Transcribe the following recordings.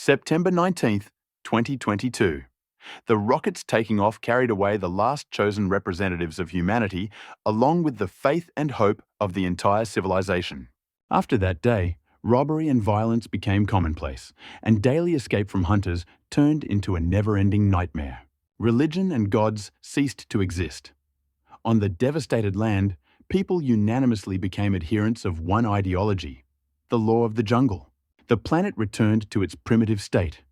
September 19th, 2022. The rockets taking off carried away the last chosen representatives of humanity, along with the faith and hope of the entire civilization. After that day, robbery and violence became commonplace, and daily escape from hunters turned into a never-ending nightmare. Religion and gods ceased to exist. On the devastated land, people unanimously became adherents of one ideology, the law of the jungle. The planet returned to its primitive state,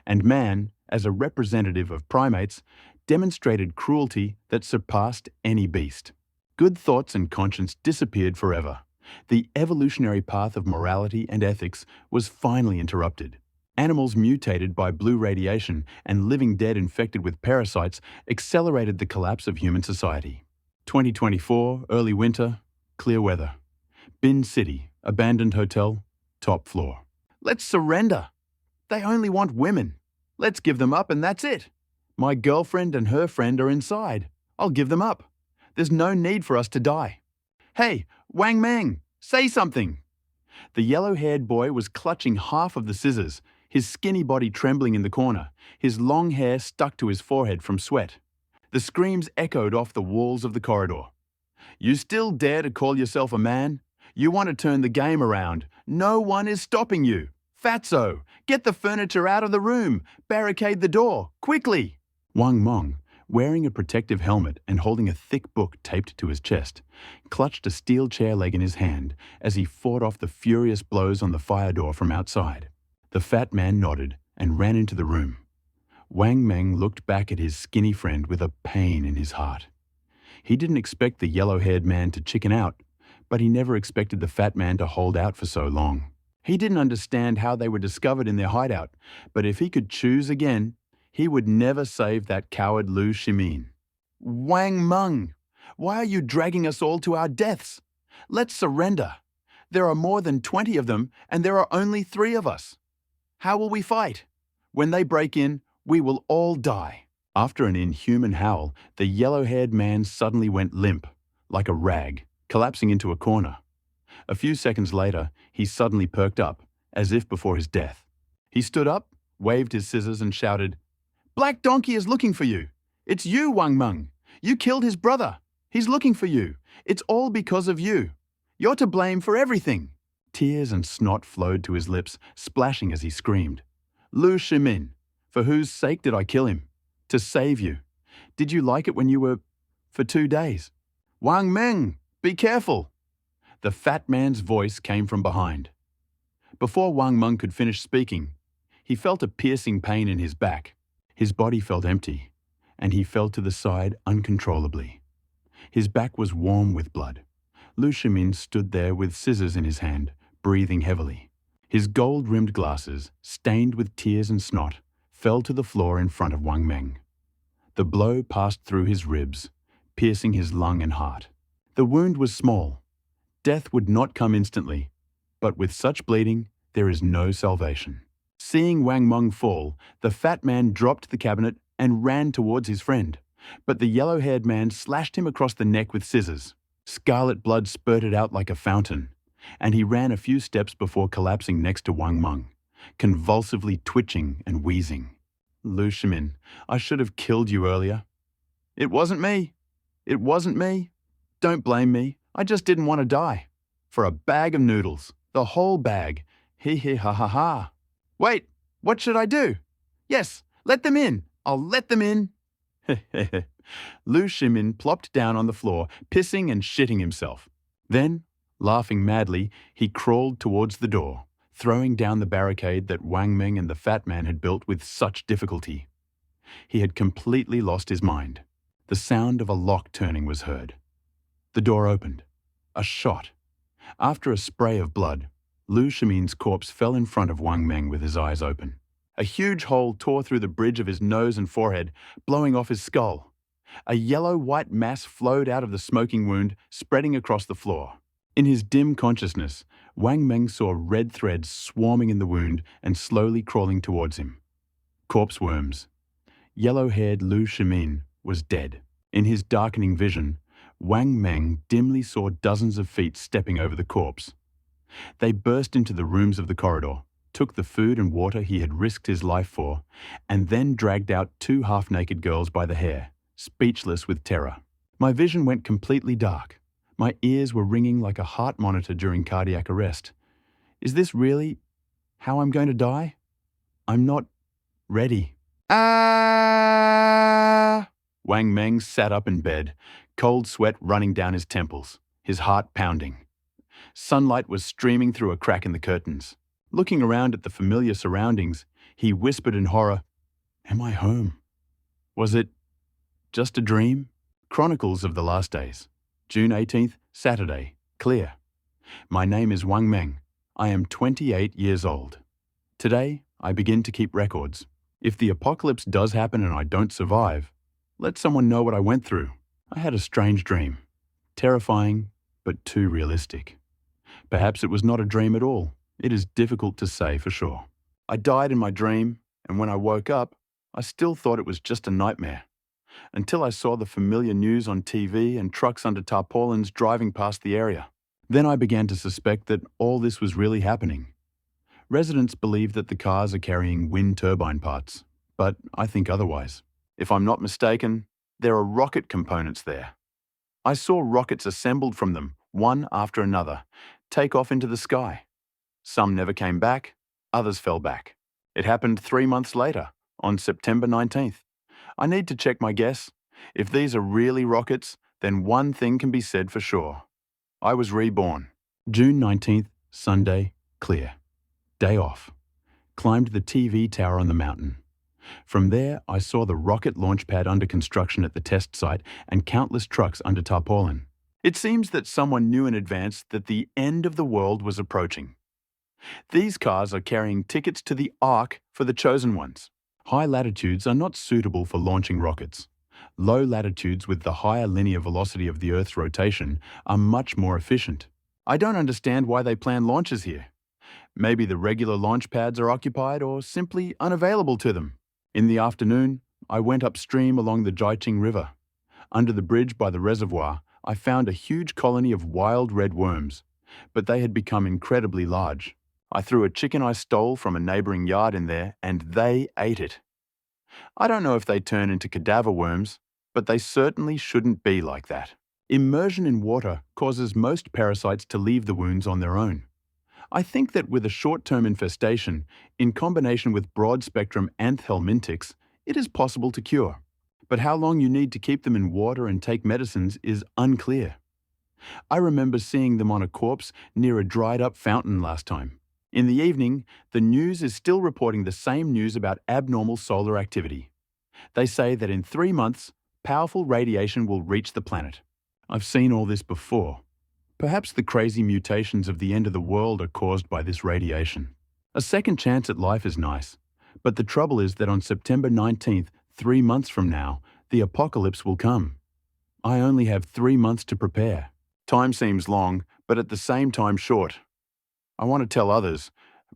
and man, as a representative of primates, demonstrated cruelty that surpassed any beast. Good thoughts and conscience disappeared forever. The evolutionary path of morality and ethics was finally interrupted. Animals mutated by blue radiation and living dead infected with parasites accelerated the collapse of human society. 2024, early winter, clear weather. Bin City, abandoned hotel, top floor. Let's surrender. They only want women. Let's give them up and that's it. My girlfriend and her friend are inside. I'll give them up. There's no need for us to die. Hey, Wang Meng, say something. The yellow-haired boy was clutching half of the scissors, his skinny body trembling in the corner, his long hair stuck to his forehead from sweat. The screams echoed off the walls of the corridor. You still dare to call yourself a man? You want to turn the game around. No one is stopping you. Fatso, get the furniture out of the room. Barricade the door, quickly. Wang Meng, wearing a protective helmet and holding a thick book taped to his chest, clutched a steel chair leg in his hand as he fought off the furious blows on the fire door from outside. The fat man nodded and ran into the room. Wang Meng looked back at his skinny friend with a pain in his heart. He didn't expect the yellow-haired man to chicken out, but he never expected the fat man to hold out for so long. He didn't understand how they were discovered in their hideout, but if he could choose again, he would never save that coward Lu Shimin. Wang Meng, why are you dragging us all to our deaths? Let's surrender. There are more than 20 of them, and there are only 3 of us. How will we fight? When they break in, we will all die. After an inhuman howl, the yellow-haired man suddenly went limp, like a rag, collapsing into a corner. A few seconds later, he suddenly perked up, as if before his death. He stood up, waved his scissors and shouted, "Black Donkey is looking for you. It's you, Wang Meng. You killed his brother. He's looking for you. It's all because of you. You're to blame for everything." Tears and snot flowed to his lips, splashing as he screamed. "Lu Shimin, for whose sake did I kill him? To save you. Did you like it when you were... for 2 days? Wang Meng, be careful." The fat man's voice came from behind. Before Wang Meng could finish speaking, he felt a piercing pain in his back. His body felt empty, and he fell to the side uncontrollably. His back was warm with blood. Lu Shimin stood there with scissors in his hand, breathing heavily. His gold-rimmed glasses, stained with tears and snot, fell to the floor in front of Wang Meng. The blow passed through his ribs, piercing his lung and heart. The wound was small. Death would not come instantly, but with such bleeding, there is no salvation. Seeing Wang Meng fall, the fat man dropped the cabinet and ran towards his friend, but the yellow-haired man slashed him across the neck with scissors. Scarlet blood spurted out like a fountain, and he ran a few steps before collapsing next to Wang Meng, convulsively twitching and wheezing. "Lu Shimin, I should have killed you earlier. It wasn't me. It wasn't me. Don't blame me. I just didn't want to die. For a bag of noodles. The whole bag. Hee hee ha ha ha. Wait, what should I do? Yes, let them in. I'll let them in." Lu Shimin plopped down on the floor, pissing and shitting himself. Then, laughing madly, he crawled towards the door, throwing down the barricade that Wang Meng and the fat man had built with such difficulty. He had completely lost his mind. The sound of a lock turning was heard. The door opened. A shot. After a spray of blood, Lu Shimin's corpse fell in front of Wang Meng with his eyes open. A huge hole tore through the bridge of his nose and forehead, blowing off his skull. A yellow-white mass flowed out of the smoking wound, spreading across the floor. In his dim consciousness, Wang Meng saw red threads swarming in the wound and slowly crawling towards him. Corpse worms. Yellow-haired Lu Shimin was dead. In his darkening vision, Wang Meng dimly saw dozens of feet stepping over the corpse. They burst into the rooms of the corridor, took the food and water he had risked his life for, and then dragged out two half-naked girls by the hair, speechless with terror. My vision went completely dark. My ears were ringing like a heart monitor during cardiac arrest. Is this really how I'm going to die? I'm not ready. Ah! Wang Meng sat up in bed, cold sweat running down his temples, his heart pounding. Sunlight was streaming through a crack in the curtains. Looking around at the familiar surroundings, he whispered in horror, "Am I home? Was it just a dream?" Chronicles of the Last Days, June 18th, Saturday, clear. My name is Wang Meng. I am 28 years old. Today, I begin to keep records. If the apocalypse does happen and I don't survive, let someone know what I went through. I had a strange dream. Terrifying, but too realistic. Perhaps it was not a dream at all. It is difficult to say for sure. I died in my dream, and when I woke up, I still thought it was just a nightmare. Until I saw the familiar news on TV and trucks under tarpaulins driving past the area. Then I began to suspect that all this was really happening. Residents believe that the cars are carrying wind turbine parts, but I think otherwise. If I'm not mistaken, there are rocket components there. I saw rockets assembled from them, one after another, take off into the sky. Some never came back, others fell back. It happened 3 months later, on September 19th. I need to check my guess. If these are really rockets, then one thing can be said for sure. I was reborn. June 19th, Sunday, clear. Day off. Climbed the TV tower on the mountain. From there, I saw the rocket launch pad under construction at the test site and countless trucks under tarpaulin. It seems that someone knew in advance that the end of the world was approaching. These cars are carrying tickets to the Ark for the chosen ones. High latitudes are not suitable for launching rockets. Low latitudes with the higher linear velocity of the Earth's rotation are much more efficient. I don't understand why they plan launches here. Maybe the regular launch pads are occupied or simply unavailable to them. In the afternoon, I went upstream along the Jiqing River. Under the bridge by the reservoir, I found a huge colony of wild red worms, but they had become incredibly large. I threw a chicken I stole from a neighboring yard in there, and they ate it. I don't know if they turn into cadaver worms, but they certainly shouldn't be like that. Immersion in water causes most parasites to leave the wounds on their own. I think that with a short-term infestation, in combination with broad-spectrum anthelmintics, it is possible to cure. But how long you need to keep them in water and take medicines is unclear. I remember seeing them on a corpse near a dried-up fountain last time. In the evening, the news is still reporting the same news about abnormal solar activity. They say that in 3 months, powerful radiation will reach the planet. I've seen all this before. Perhaps the crazy mutations of the end of the world are caused by this radiation. A second chance at life is nice, but the trouble is that on September 19th, 3 months from now, the apocalypse will come. I only have 3 months to prepare. Time seems long, but at the same time short. I want to tell others,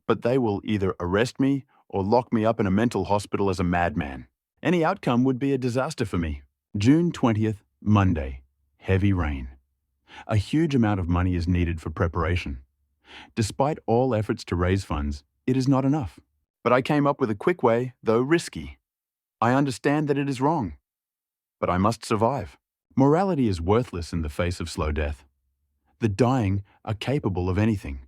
but they will either arrest me or lock me up in a mental hospital as a madman. Any outcome would be a disaster for me. June 20th, Monday. Heavy rain. A huge amount of money is needed for preparation. Despite all efforts to raise funds, it is not enough. But I came up with a quick way, though risky. I understand that it is wrong, but I must survive. Morality is worthless in the face of slow death. The dying are capable of anything.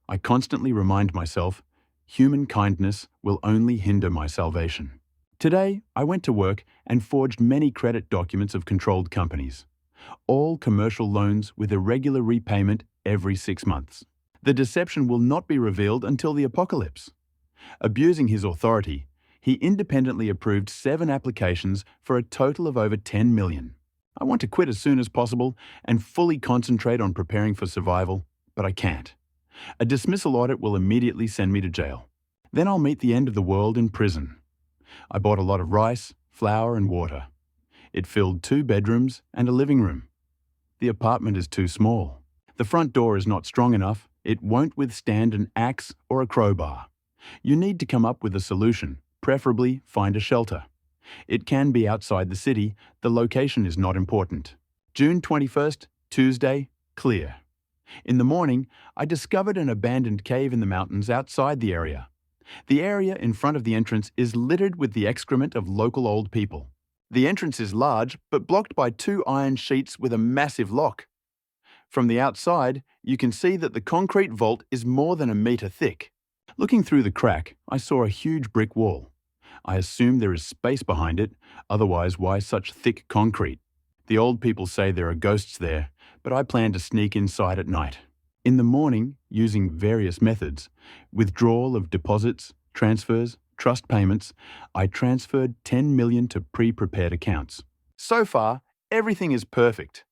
I constantly remind myself, human kindness will only hinder my salvation. Today, I went to work and forged many credit documents of controlled companies. All commercial loans with irregular repayment every 6 months. The deception will not be revealed until the apocalypse. Abusing his authority, he independently approved 7 applications for a total of over 10 million. I want to quit as soon as possible and fully concentrate on preparing for survival, but I can't. A dismissal audit will immediately send me to jail. Then I'll meet the end of the world in prison. I bought a lot of rice, flour, and water. It filled 2 bedrooms and a living room. The apartment is too small. The front door is not strong enough. It won't withstand an axe or a crowbar. You need to come up with a solution, preferably find a shelter. It can be outside the city. The location is not important. June 21st, Tuesday, clear. In the morning, I discovered an abandoned cave in the mountains outside the area. The area in front of the entrance is littered with the excrement of local old people. The entrance is large, but blocked by 2 iron sheets with a massive lock. From the outside, you can see that the concrete vault is more than a metre thick. Looking through the crack, I saw a huge brick wall. I assume there is space behind it, otherwise why such thick concrete? The old people say there are ghosts there, but I plan to sneak inside at night. In the morning, using various methods, withdrawal of deposits, transfers, trust payments, I transferred 10 million to pre-prepared accounts. So far, everything is perfect.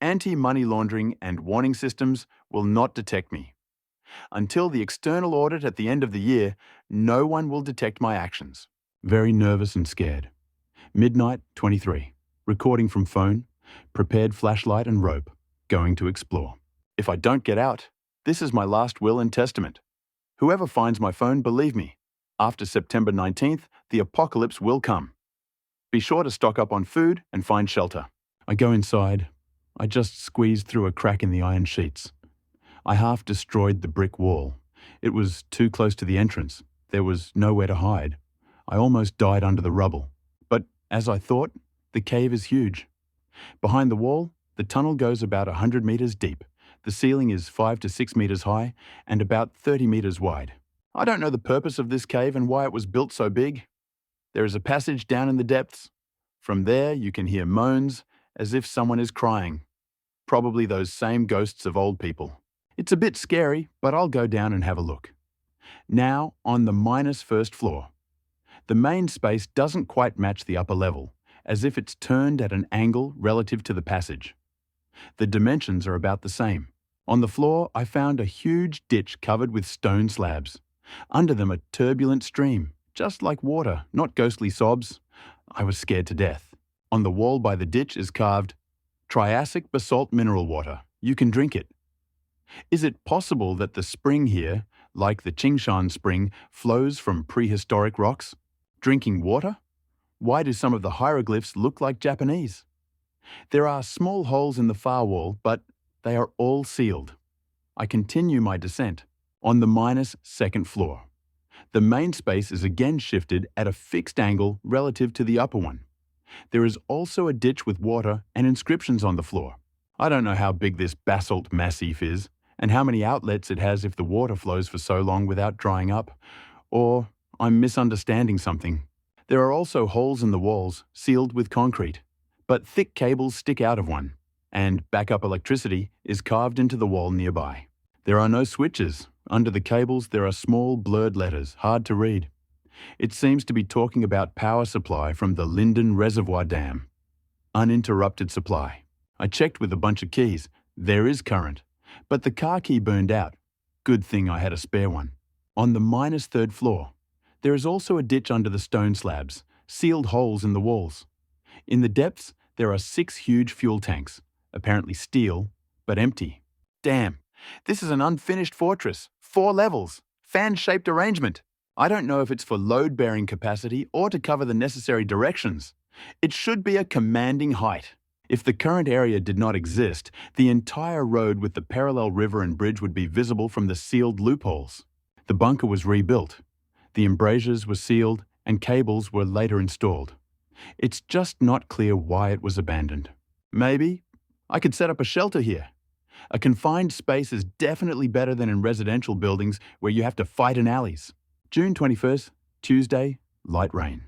Anti-money laundering and warning systems will not detect me. Until the external audit at the end of the year, no one will detect my actions. Very nervous and scared. Midnight 23. Recording from phone, prepared flashlight and rope, going to explore. If I don't get out, this is my last will and testament. Whoever finds my phone, believe me, after September 19th, the apocalypse will come. Be sure to stock up on food and find shelter. I go inside. I just squeezed through a crack in the iron sheets. I half destroyed the brick wall. It was too close to the entrance. There was nowhere to hide. I almost died under the rubble. But as I thought, the cave is huge. Behind the wall, the tunnel goes about 100 meters deep. The ceiling is 5 to 6 meters high and about 30 meters wide. I don't know the purpose of this cave and why it was built so big. There is a passage down in the depths. From there, you can hear moans as if someone is crying. Probably those same ghosts of old people. It's a bit scary, but I'll go down and have a look. Now, on the -1st floor. The main space doesn't quite match the upper level, as if it's turned at an angle relative to the passage. The dimensions are about the same. On the floor, I found a huge ditch covered with stone slabs. Under them a turbulent stream, just like water, not ghostly sobs. I was scared to death. On the wall by the ditch is carved, Triassic basalt mineral water. You can drink it. Is it possible that the spring here, like the Qingshan spring, flows from prehistoric rocks? Drinking water? Why do some of the hieroglyphs look like Japanese? There are small holes in the far wall, but they are all sealed. I continue my descent. On the -2nd floor. The main space is again shifted at a fixed angle relative to the upper one. There is also a ditch with water and inscriptions on the floor. I don't know how big this basalt massif is and how many outlets it has if the water flows for so long without drying up, or I'm misunderstanding something. There are also holes in the walls, sealed with concrete, but thick cables stick out of one, and backup electricity is carved into the wall nearby. There are no switches. Under the cables there are small blurred letters, hard to read. It seems to be talking about power supply from the Linden Reservoir Dam. Uninterrupted supply. I checked with a bunch of keys. There is current, but the car key burned out. Good thing I had a spare one. On the -3rd floor, there is also a ditch under the stone slabs, sealed holes in the walls. In the depths, there are 6 huge fuel tanks, apparently steel, but empty. Damn, this is an unfinished fortress, 4 levels, fan-shaped arrangement. I don't know if it's for load-bearing capacity or to cover the necessary directions. It should be a commanding height. If the current area did not exist, the entire road with the parallel river and bridge would be visible from the sealed loopholes. The bunker was rebuilt. The embrasures were sealed and cables were later installed. It's just not clear why it was abandoned. Maybe I could set up a shelter here. A confined space is definitely better than in residential buildings where you have to fight in alleys. June 21st, Tuesday, light rain.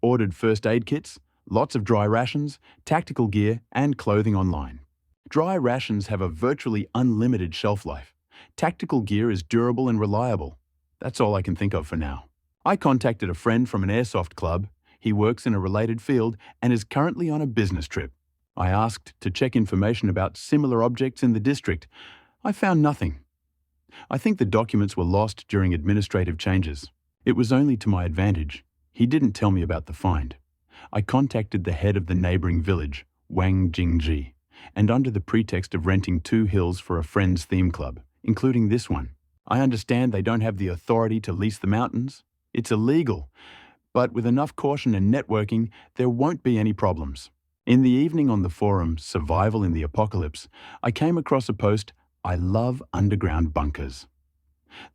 Ordered first aid kits, lots of dry rations, tactical gear, and clothing online. Dry rations have a virtually unlimited shelf life. Tactical gear is durable and reliable. That's all I can think of for now. I contacted a friend from an airsoft club. He works in a related field and is currently on a business trip. I asked to check information about similar objects in the district. I found nothing. I think the documents were lost during administrative changes. It was only to my advantage. He didn't tell me about the find. I contacted the head of the neighboring village, Wang Jingji, and under the pretext of renting 2 hills for a friend's theme club, including this one. I understand they don't have the authority to lease the mountains. It's illegal, but with enough caution and networking, there won't be any problems. In the evening on the forum, Survival in the Apocalypse, I came across a post, "I love underground bunkers."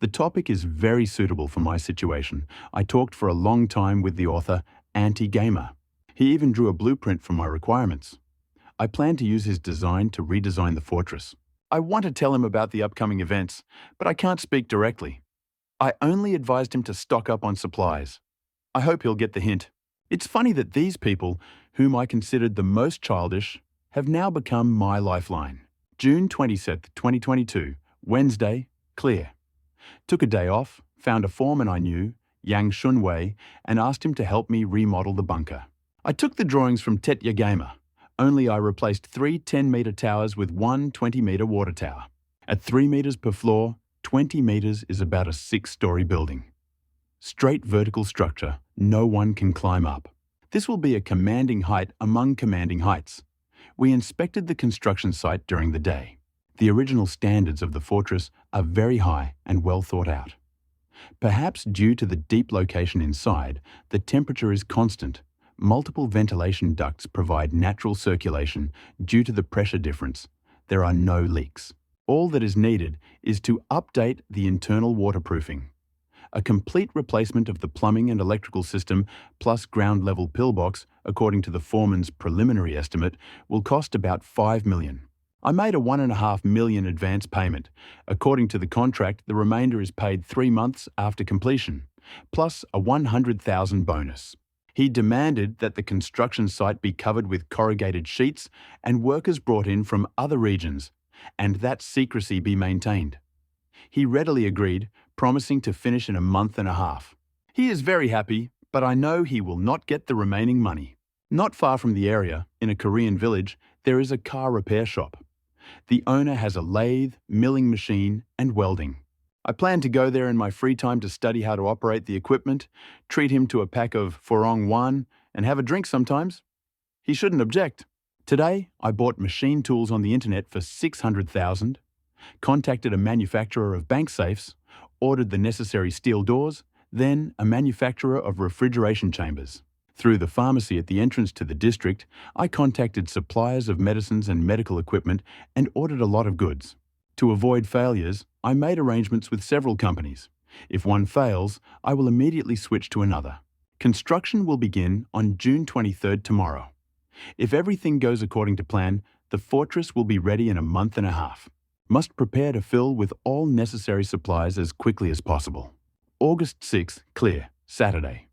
The topic is very suitable for my situation. I talked for a long time with the author, Anti-Gamer. He even drew a blueprint for my requirements. I plan to use his design to redesign the fortress. I want to tell him about the upcoming events, but I can't speak directly. I only advised him to stock up on supplies. I hope he'll get the hint. It's funny that these people, whom I considered the most childish, have now become my lifeline. June 27th, 2022, Wednesday, clear. Took a day off, found a foreman I knew, Yang Shunwei, and asked him to help me remodel the bunker. I took the drawings from Tetya Gamer, only I replaced 3 10-meter towers with one 20-meter water tower. At 3 meters per floor, 20 meters is about a 6-story building. Straight vertical structure, no one can climb up. This will be a commanding height among commanding heights. We inspected the construction site during the day. The original standards of the fortress are very high and well thought out. Perhaps due to the deep location inside, the temperature is constant. Multiple ventilation ducts provide natural circulation due to the pressure difference. There are no leaks. All that is needed is to update the internal waterproofing. A complete replacement of the plumbing and electrical system plus ground-level pillbox, according to the foreman's preliminary estimate, will cost about $5 million. I made a $1.5 million advance payment. According to the contract, the remainder is paid 3 months after completion, plus a $100,000 bonus. He demanded that the construction site be covered with corrugated sheets and workers brought in from other regions, and that secrecy be maintained. He readily agreed, promising to finish in a month and a half. He is very happy, but I know he will not get the remaining money. Not far from the area, in a Korean village, there is a car repair shop. The owner has a lathe, milling machine, and welding. I plan to go there in my free time to study how to operate the equipment, treat him to a pack of Forong Wan, and have a drink sometimes. He shouldn't object. Today, I bought machine tools on the internet for $600,000, contacted a manufacturer of bank safes, ordered the necessary steel doors, then a manufacturer of refrigeration chambers. Through the pharmacy at the entrance to the district, I contacted suppliers of medicines and medical equipment and ordered a lot of goods. To avoid failures, I made arrangements with several companies. If one fails, I will immediately switch to another. Construction will begin on June 23rd tomorrow. If everything goes according to plan, the fortress will be ready in a month and a half. Must prepare to fill with all necessary supplies as quickly as possible. August 6th, clear, Saturday.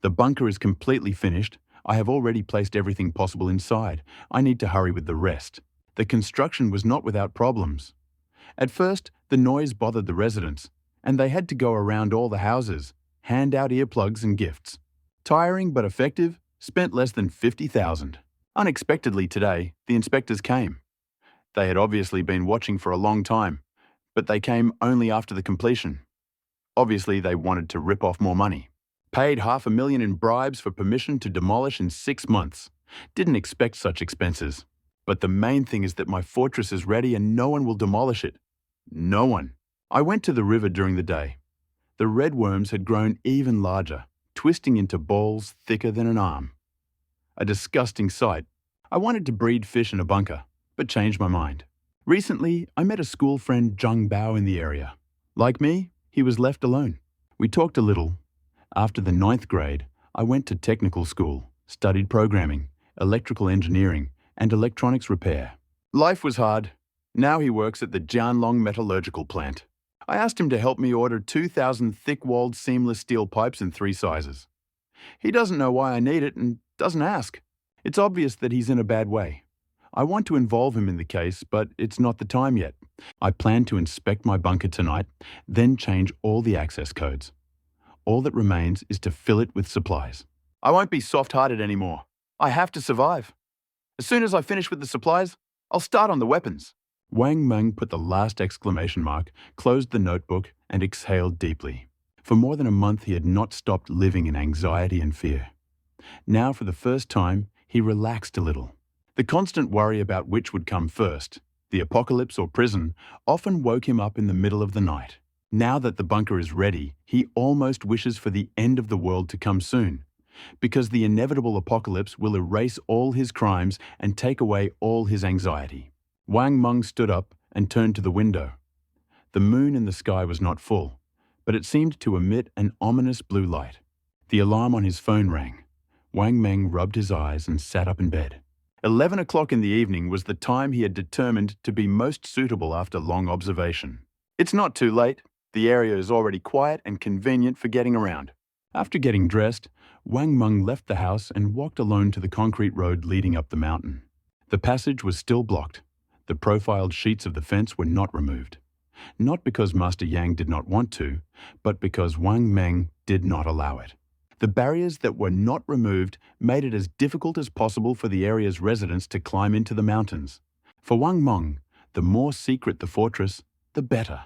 The bunker is completely finished. I have already placed everything possible inside. I need to hurry with the rest. The construction was not without problems. At first, the noise bothered the residents, and they had to go around all the houses, hand out earplugs and gifts. Tiring but effective, spent less than $50,000. Unexpectedly today, the inspectors came. They had obviously been watching for a long time, but they came only after the completion. Obviously, they wanted to rip off more money. Paid $500,000 in bribes for permission to demolish in 6 months. Didn't expect such expenses. But the main thing is that my fortress is ready and no one will demolish it. No one. I went to the river during the day. The red worms had grown even larger, twisting into balls thicker than an arm. A disgusting sight. I wanted to breed fish in a bunker, but changed my mind. Recently, I met a school friend Zhang Bao in the area. Like me, he was left alone. We talked a little. After the 9th grade, I went to technical school, studied programming, electrical engineering, and electronics repair. Life was hard. Now he works at the Jianlong metallurgical plant. I asked him to help me order 2,000 thick-walled seamless steel pipes in 3 sizes. He doesn't know why I need it and doesn't ask. It's obvious that he's in a bad way. I want to involve him in the case, but it's not the time yet. I plan to inspect my bunker tonight, then change all the access codes. All that remains is to fill it with supplies. I won't be soft-hearted anymore. I have to survive. As soon as I finish with the supplies, I'll start on the weapons. Wang Meng put the last exclamation mark, closed the notebook, and exhaled deeply. For more than a month, he had not stopped living in anxiety and fear. Now, for the first time, he relaxed a little. The constant worry about which would come first, the apocalypse or prison, often woke him up in the middle of the night. Now that the bunker is ready, he almost wishes for the end of the world to come soon, because the inevitable apocalypse will erase all his crimes and take away all his anxiety. Wang Meng stood up and turned to the window. The moon in the sky was not full, but it seemed to emit an ominous blue light. The alarm on his phone rang. Wang Meng rubbed his eyes and sat up in bed. 11 o'clock in the evening was the time he had determined to be most suitable after long observation. It's not too late. The area is already quiet and convenient for getting around. After getting dressed, Wang Meng left the house and walked alone to the concrete road leading up the mountain. The passage was still blocked. The profiled sheets of the fence were not removed. Not because Master Yang did not want to, but because Wang Meng did not allow it. The barriers that were not removed made it as difficult as possible for the area's residents to climb into the mountains. For Wang Meng, the more secret the fortress, the better.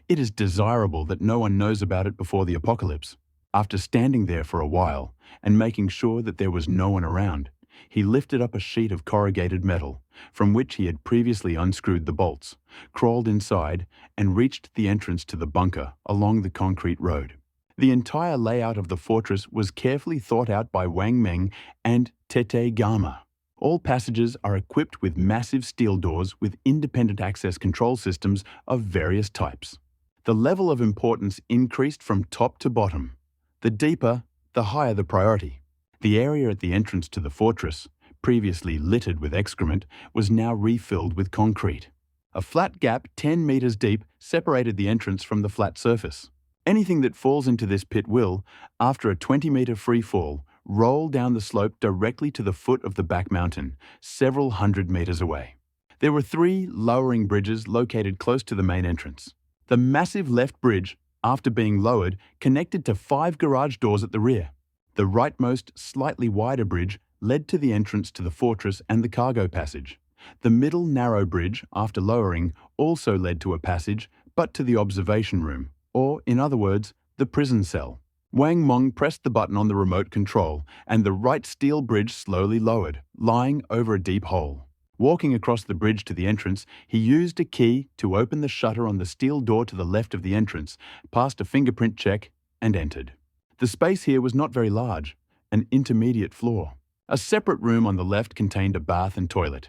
It is desirable that no one knows about it before the apocalypse. After standing there for a while and making sure that there was no one around, he lifted up a sheet of corrugated metal, from which he had previously unscrewed the bolts, crawled inside, and reached the entrance to the bunker along the concrete road. The entire layout of the fortress was carefully thought out by Wang Meng and Tete Gama. All passages are equipped with massive steel doors with independent access control systems of various types. The level of importance increased from top to bottom. The deeper, the higher the priority. The area at the entrance to the fortress, previously littered with excrement, was now refilled with concrete. A flat gap 10 meters deep separated the entrance from the flat surface. Anything that falls into this pit will, after a 20-meter free fall, roll down the slope directly to the foot of the back mountain, several hundred meters away. There were 3 lowering bridges located close to the main entrance. The massive left bridge, after being lowered, connected to 5 garage doors at the rear. The rightmost, slightly wider bridge led to the entrance to the fortress and the cargo passage. The middle narrow bridge, after lowering, also led to a passage, but to the observation room, or, in other words, the prison cell. Wang Meng pressed the button on the remote control, and the right steel bridge slowly lowered, lying over a deep hole. Walking across the bridge to the entrance, he used a key to open the shutter on the steel door to the left of the entrance, passed a fingerprint check, and entered. The space here was not very large, an intermediate floor. A separate room on the left contained a bath and toilet.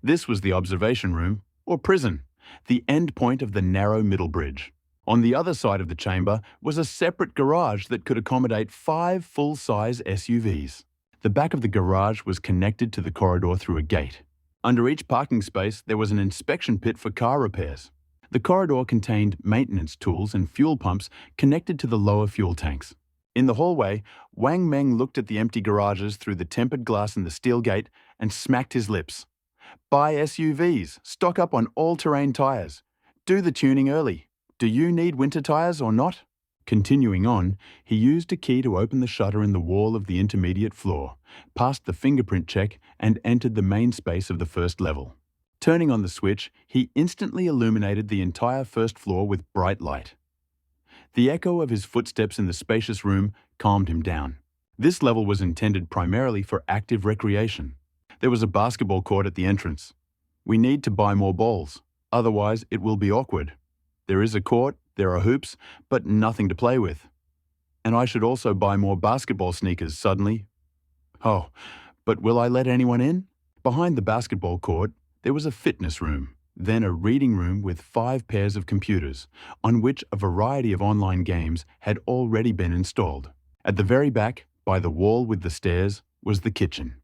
This was the observation room, or prison, the end point of the narrow middle bridge. On the other side of the chamber was a separate garage that could accommodate 5 full-size SUVs. The back of the garage was connected to the corridor through a gate. Under each parking space, there was an inspection pit for car repairs. The corridor contained maintenance tools and fuel pumps connected to the lower fuel tanks. In the hallway, Wang Meng looked at the empty garages through the tempered glass in the steel gate and smacked his lips. Buy SUVs, stock up on all-terrain tires. Do the tuning early. Do you need winter tires or not? Continuing on, he used a key to open the shutter in the wall of the intermediate floor, passed the fingerprint check, and entered the main space of the first level. Turning on the switch, he instantly illuminated the entire first floor with bright light. The echo of his footsteps in the spacious room calmed him down. This level was intended primarily for active recreation. There was a basketball court at the entrance. We need to buy more balls, otherwise it will be awkward. There is a court, there are hoops, but nothing to play with. And I should also buy more basketball sneakers suddenly. Oh, but will I let anyone in? Behind the basketball court, there was a fitness room, then a reading room with 5 pairs of computers, on which a variety of online games had already been installed. At the very back, by the wall with the stairs, was the kitchen.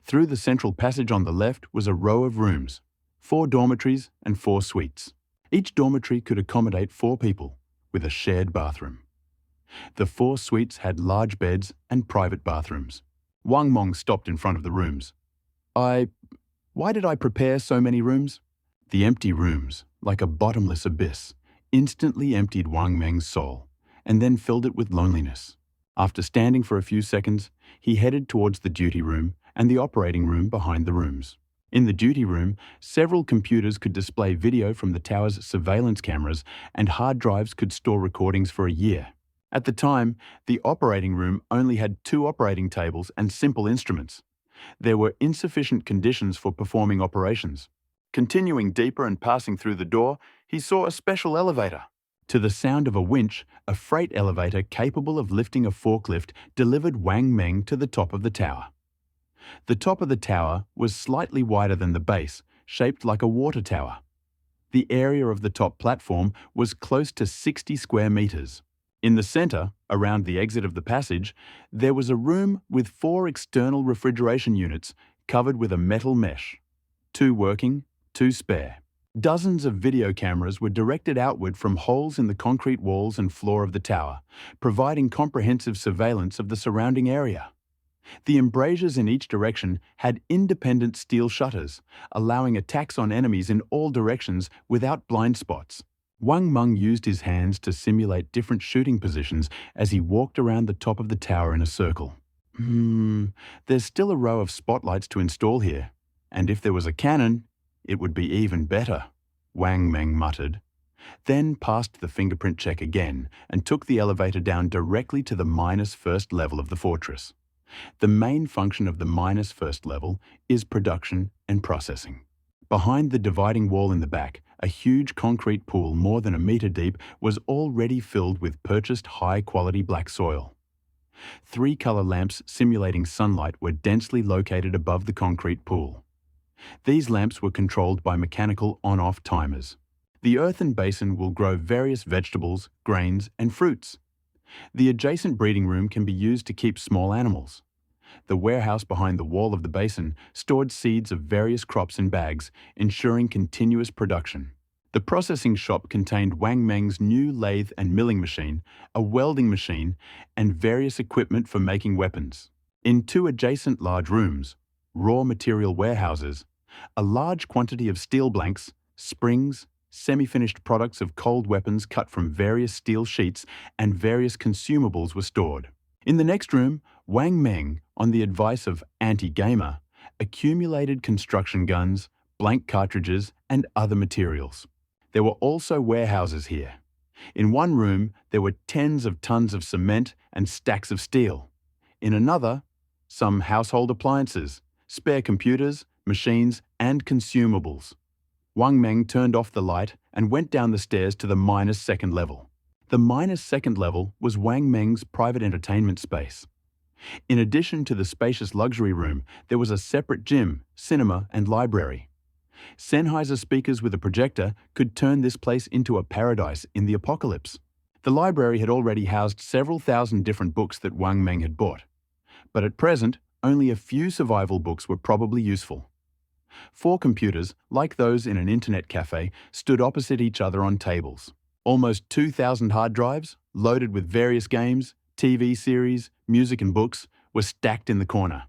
Through the central passage on the left was a row of rooms, 4 dormitories and 4 suites. Each dormitory could accommodate 4 people, with a shared bathroom. The 4 suites had large beds and private bathrooms. Wang Meng stopped in front of the rooms. Why did I prepare so many rooms? The empty rooms, like a bottomless abyss, instantly emptied Wang Meng's soul, and then filled it with loneliness. After standing for a few seconds, he headed towards the duty room and the operating room behind the rooms. In the duty room, several computers could display video from the tower's surveillance cameras, and hard drives could store recordings for a year. At the time, the operating room only had 2 operating tables and simple instruments. There were insufficient conditions for performing operations. Continuing deeper and passing through the door, he saw a special elevator. To the sound of a winch, a freight elevator capable of lifting a forklift delivered Wang Meng to the top of the tower. The top of the tower was slightly wider than the base, shaped like a water tower. The area of the top platform was close to 60 square meters. In the center, around the exit of the passage, there was a room with 4 external refrigeration units covered with a metal mesh. 2 working, 2 spare. Dozens of video cameras were directed outward from holes in the concrete walls and floor of the tower, providing comprehensive surveillance of the surrounding area. The embrasures in each direction had independent steel shutters, allowing attacks on enemies in all directions without blind spots. Wang Meng used his hands to simulate different shooting positions as he walked around the top of the tower in a circle. There's still a row of spotlights to install here, and if there was a cannon, it would be even better, Wang Meng muttered, then passed the fingerprint check again and took the elevator down directly to the -1st level of the fortress. The main function of the -1st level is production and processing. Behind the dividing wall in the back, a huge concrete pool more than a meter deep was already filled with purchased high-quality black soil. 3 color lamps simulating sunlight were densely located above the concrete pool. These lamps were controlled by mechanical on-off timers. The earthen basin will grow various vegetables, grains, and fruits. The adjacent breeding room can be used to keep small animals. The warehouse behind the wall of the basin stored seeds of various crops in bags, ensuring continuous production. The processing shop contained Wang Meng's new lathe and milling machine, a welding machine, and various equipment for making weapons. In 2 adjacent large rooms, raw material warehouses, a large quantity of steel blanks, springs, semi-finished products of cold weapons cut from various steel sheets, and various consumables were stored. In the next room, Wang Meng, on the advice of Anti-Gamer, accumulated construction guns, blank cartridges, and other materials. There were also warehouses here. In one room, there were tens of tons of cement and stacks of steel. In another, some household appliances, spare computers, machines, and consumables. Wang Meng turned off the light and went down the stairs to the -2nd level. The -2nd level was Wang Meng's private entertainment space. In addition to the spacious luxury room, there was a separate gym, cinema, and library. Sennheiser speakers with a projector could turn this place into a paradise in the apocalypse. The library had already housed several thousand different books that Wang Meng had bought. But at present, only a few survival books were probably useful. 4 computers, like those in an internet cafe, stood opposite each other on tables. Almost 2,000 hard drives, loaded with various games, TV series, music and books, were stacked in the corner.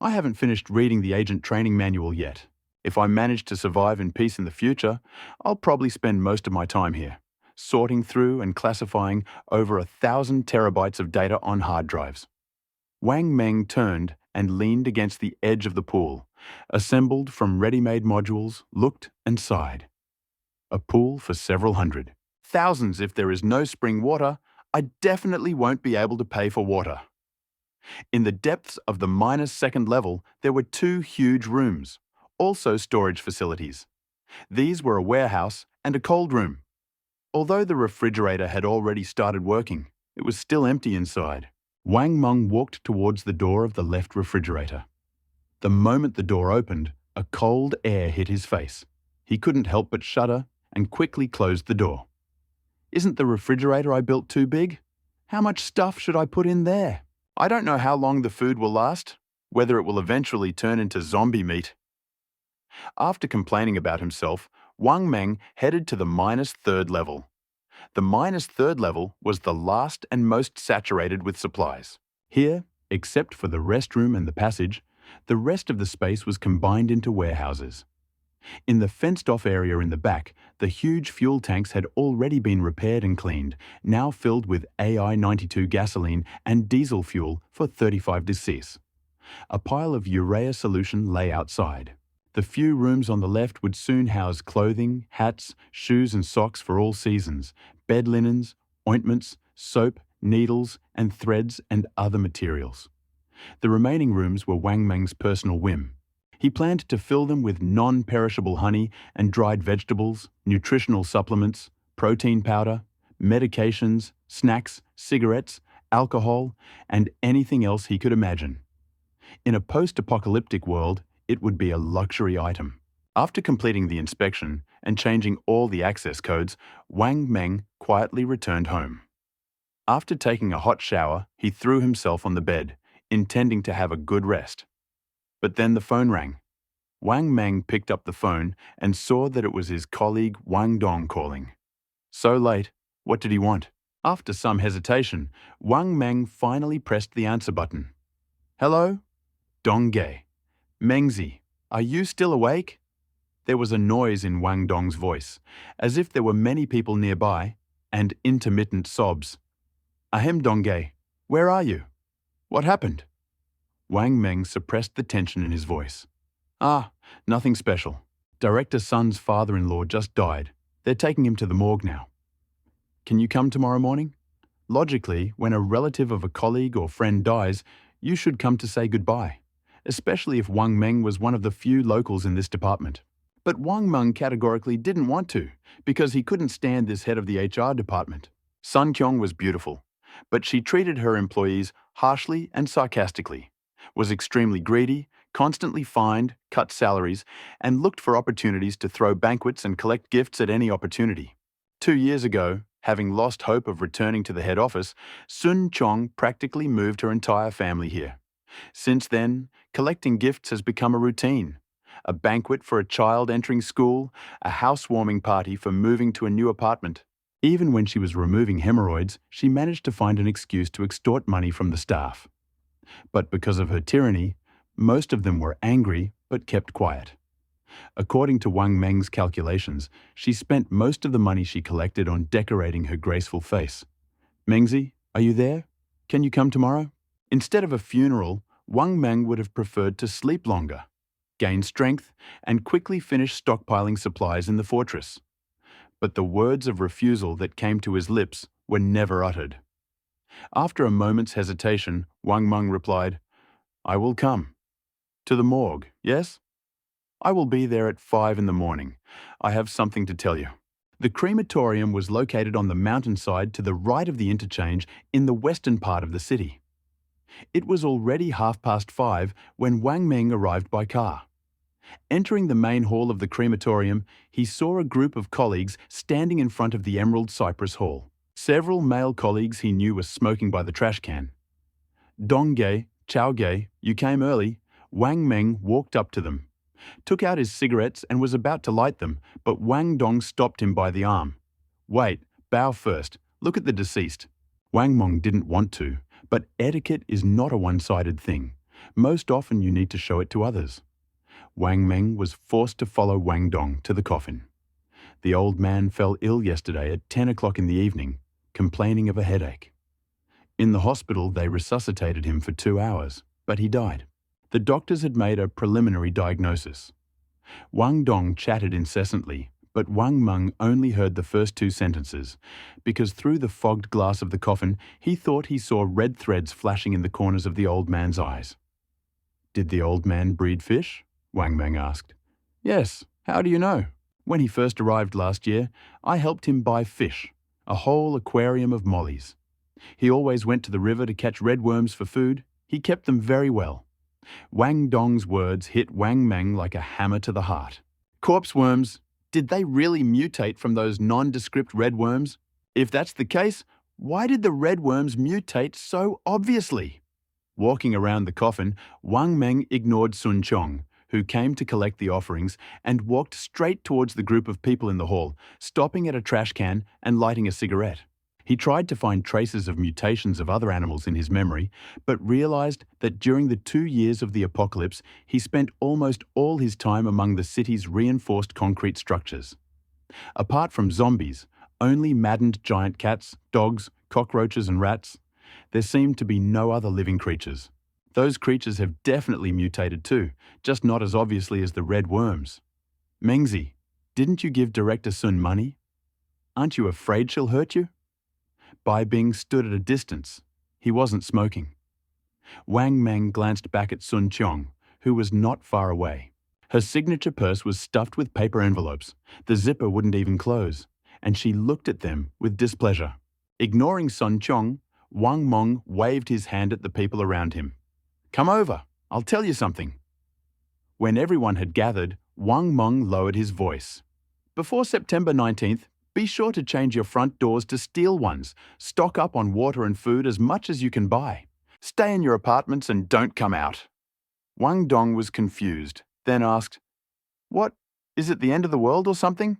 I haven't finished reading the agent training manual yet. If I manage to survive in peace in the future, I'll probably spend most of my time here, sorting through and classifying over 1,000 terabytes of data on hard drives. Wang Meng turned and leaned against the edge of the pool, assembled from ready-made modules, looked and sighed. A pool for several hundred. Thousands if there is no spring water. I definitely won't be able to pay for water. In the depths of the -2nd level, there were 2 huge rooms, also storage facilities. These were a warehouse and a cold room. Although the refrigerator had already started working, it was still empty inside. Wang Meng walked towards the door of the left refrigerator. The moment the door opened, a cold air hit his face. He couldn't help but shudder and quickly closed the door. Isn't the refrigerator I built too big? How much stuff should I put in there? I don't know how long the food will last, whether it will eventually turn into zombie meat. After complaining about himself, Wang Meng headed to the -3rd level. The -3rd level was the last and most saturated with supplies. Here, except for the restroom and the passage, the rest of the space was combined into warehouses. In the fenced-off area in the back, the huge fuel tanks had already been repaired and cleaned, now filled with AI-92 gasoline and diesel fuel for 35 degrees. A pile of urea solution lay outside. The few rooms on the left would soon house clothing, hats, shoes and socks for all seasons, bed linens, ointments, soap, needles and threads and other materials. The remaining rooms were Wang Meng's personal whim. He planned to fill them with non-perishable honey and dried vegetables, nutritional supplements, protein powder, medications, snacks, cigarettes, alcohol, and anything else he could imagine. In a post-apocalyptic world, it would be a luxury item. After completing the inspection and changing all the access codes, Wang Meng quietly returned home. After taking a hot shower, he threw himself on the bed, intending to have a good rest. But then the phone rang. Wang Meng picked up the phone and saw that it was his colleague Wang Dong calling. So late, what did he want? After some hesitation, Wang Meng finally pressed the answer button. Hello? Dongge. Mengzi, are you still awake? There was a noise in Wang Dong's voice, as if there were many people nearby, and intermittent sobs. Ahem Dongge, where are you? What happened? Wang Meng suppressed the tension in his voice. Ah, nothing special. Director Sun's father-in-law just died. They're taking him to the morgue now. Can you come tomorrow morning? Logically, when a relative of a colleague or friend dies, you should come to say goodbye, especially if Wang Meng was one of the few locals in this department. But Wang Meng categorically didn't want to, because he couldn't stand this head of the HR department. Sun Kyung was beautiful, but she treated her employees harshly and sarcastically, was extremely greedy, constantly fined, cut salaries, and looked for opportunities to throw banquets and collect gifts at any opportunity. 2 years ago, having lost hope of returning to the head office, Sun Chong practically moved her entire family here. Since then, collecting gifts has become a routine. A banquet for a child entering school, a housewarming party for moving to a new apartment. Even when she was removing hemorrhoids, she managed to find an excuse to extort money from the staff. But because of her tyranny, most of them were angry but kept quiet. According to Wang Meng's calculations, she spent most of the money she collected on decorating her graceful face. Mengzi, are you there? Can you come tomorrow? Instead of a funeral, Wang Meng would have preferred to sleep longer, gain strength, and quickly finish stockpiling supplies in the fortress. But the words of refusal that came to his lips were never uttered. After a moment's hesitation, Wang Meng replied, I will come. To the morgue, yes? I will be there at 5 in the morning. I have something to tell you. The crematorium was located on the mountainside to the right of the interchange in the western part of the city. It was already 5:30 when Wang Meng arrived by car. Entering the main hall of the crematorium, he saw a group of colleagues standing in front of the Emerald Cypress Hall. Several male colleagues he knew were smoking by the trash can. Dongge, Chaoge, you came early. Wang Meng walked up to them, took out his cigarettes and was about to light them, but Wang Dong stopped him by the arm. Wait, bow first. Look at the deceased. Wang Meng didn't want to, but etiquette is not a one-sided thing. Most often you need to show it to others. Wang Meng was forced to follow Wang Dong to the coffin. The old man fell ill yesterday at 10 o'clock in the evening, complaining of a headache. In the hospital, they resuscitated him for 2 hours, but he died. The doctors had made a preliminary diagnosis. Wang Dong chatted incessantly, but Wang Meng only heard the first 2 sentences, because through the fogged glass of the coffin, he thought he saw red threads flashing in the corners of the old man's eyes. Did the old man breed fish? Wang Meng asked. Yes, how do you know? When he first arrived last year, I helped him buy fish, a whole aquarium of mollies. He always went to the river to catch redworms for food. He kept them very well. Wang Dong's words hit Wang Meng like a hammer to the heart. Corpse worms, did they really mutate from those nondescript redworms? If that's the case, why did the redworms mutate so obviously? Walking around the coffin, Wang Meng ignored Sun Chong, who came to collect the offerings, and walked straight towards the group of people in the hall, stopping at a trash can and lighting a cigarette. He tried to find traces of mutations of other animals in his memory, but realized that during the 2 years of the apocalypse, he spent almost all his time among the city's reinforced concrete structures. Apart from zombies, only maddened giant cats, dogs, cockroaches and rats, there seemed to be no other living creatures. Those creatures have definitely mutated too, just not as obviously as the red worms. Mengzi, didn't you give Director Sun money? Aren't you afraid she'll hurt you? Bai Bing stood at a distance. He wasn't smoking. Wang Meng glanced back at Sun Chong, who was not far away. Her signature purse was stuffed with paper envelopes. The zipper wouldn't even close, and she looked at them with displeasure. Ignoring Sun Chong, Wang Meng waved his hand at the people around him. Come over, I'll tell you something. When everyone had gathered, Wang Meng lowered his voice. Before September 19th, be sure to change your front doors to steel ones. Stock up on water and food as much as you can buy. Stay in your apartments and don't come out. Wang Dong was confused, then asked, "What? Is it the end of the world or something?"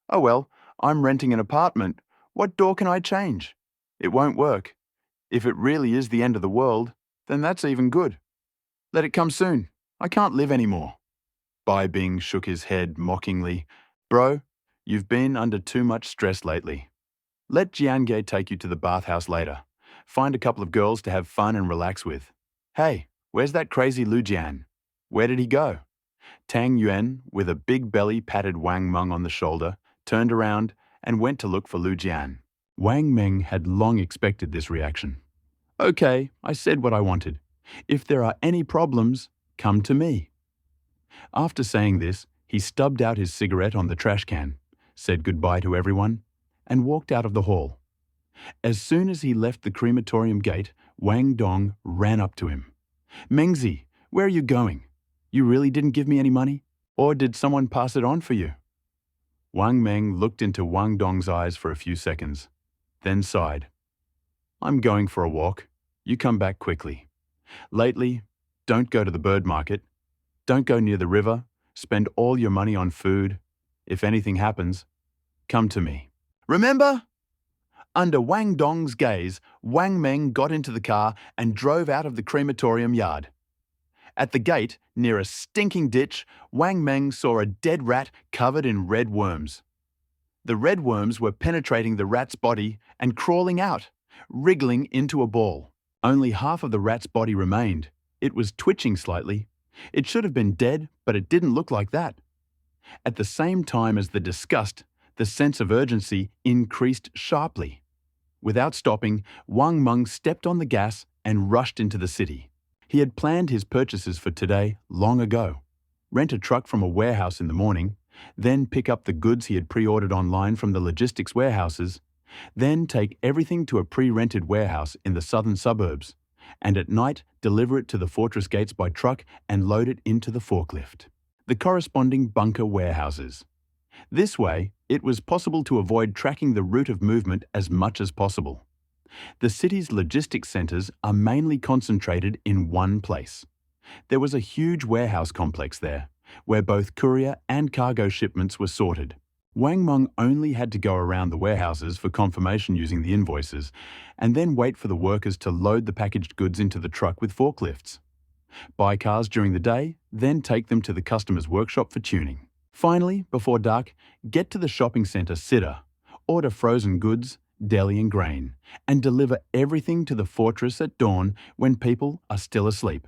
"Oh well, I'm renting an apartment. What door can I change?" "It won't work. If it really is the end of the world, then that's even good. Let it come soon. I can't live anymore." Bai Bing shook his head mockingly. "Bro, you've been under too much stress lately. Let Jiange take you to the bathhouse later. Find a couple of girls to have fun and relax with. Hey, where's that crazy Lu Jian? Where did he go?" Tang Yuan, with a big belly, patted Wang Meng on the shoulder, turned around and went to look for Lu Jian. Wang Meng had long expected this reaction. "Okay, I said what I wanted. If there are any problems, come to me." After saying this, he stubbed out his cigarette on the trash can, said goodbye to everyone, and walked out of the hall. As soon as he left the crematorium gate, Wang Dong ran up to him. "Mengzi, where are you going? You really didn't give me any money? Or did someone pass it on for you?" Wang Meng looked into Wang Dong's eyes for a few seconds, then sighed. "I'm going for a walk. You come back quickly. Lately, don't go to the bird market. Don't go near the river. Spend all your money on food. If anything happens, come to me. Remember?" Under Wang Dong's gaze, Wang Meng got into the car and drove out of the crematorium yard. At the gate, near a stinking ditch, Wang Meng saw a dead rat covered in red worms. The red worms were penetrating the rat's body and crawling out, wriggling into a ball. Only half of the rat's body remained. It was twitching slightly. It should have been dead, but it didn't look like that. At the same time as the disgust, the sense of urgency increased sharply. Without stopping, Wang Meng stepped on the gas and rushed into the city. He had planned his purchases for today long ago. Rent a truck from a warehouse in the morning, then pick up the goods he had pre-ordered online from the logistics warehouses, then take everything to a pre-rented warehouse in the southern suburbs, and at night deliver it to the fortress gates by truck and load it into the forklift. The corresponding bunker warehouses. This way, it was possible to avoid tracking the route of movement as much as possible. The city's logistics centers are mainly concentrated in one place. There was a huge warehouse complex there, where both courier and cargo shipments were sorted. Wang Meng only had to go around the warehouses for confirmation using the invoices, and then wait for the workers to load the packaged goods into the truck with forklifts. Buy cars during the day, then take them to the customer's workshop for tuning. Finally, before dark, get to the shopping center Sitter, order frozen goods, deli and grain, and deliver everything to the fortress at dawn when people are still asleep.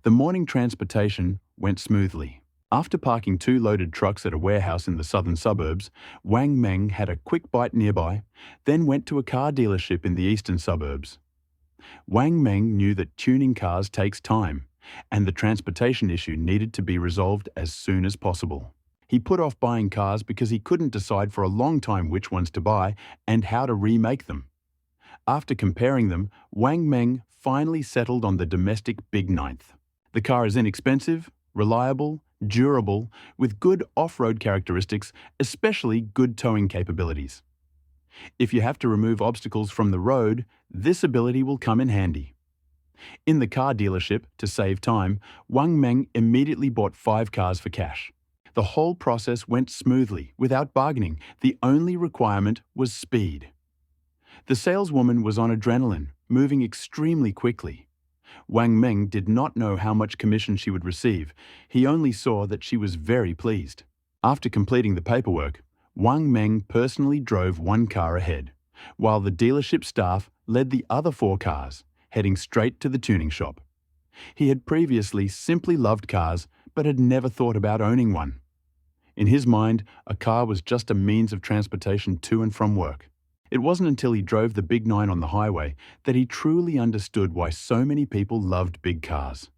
The morning transportation went smoothly. After parking 2 loaded trucks at a warehouse in the southern suburbs, Wang Meng had a quick bite nearby, then went to a car dealership in the eastern suburbs. Wang Meng knew that tuning cars takes time, and the transportation issue needed to be resolved as soon as possible. He put off buying cars because he couldn't decide for a long time which ones to buy and how to remake them. After comparing them, Wang Meng finally settled on the domestic Big Ninth. The car is inexpensive, reliable, durable, with good off-road characteristics, especially good towing capabilities. If you have to remove obstacles from the road, this ability will come in handy. In the car dealership, to save time, Wang Meng immediately bought 5 cars for cash. The whole process went smoothly, without bargaining. The only requirement was speed. The saleswoman was on adrenaline, moving extremely quickly. Wang Meng did not know how much commission she would receive. He only saw that she was very pleased. After completing the paperwork, Wang Meng personally drove 1 car ahead, while the dealership staff led the other 4 cars, heading straight to the tuning shop. He had previously simply loved cars, but had never thought about owning one. In his mind, a car was just a means of transportation to and from work. It wasn't until he drove the Big Nine on the highway that he truly understood why so many people loved big cars.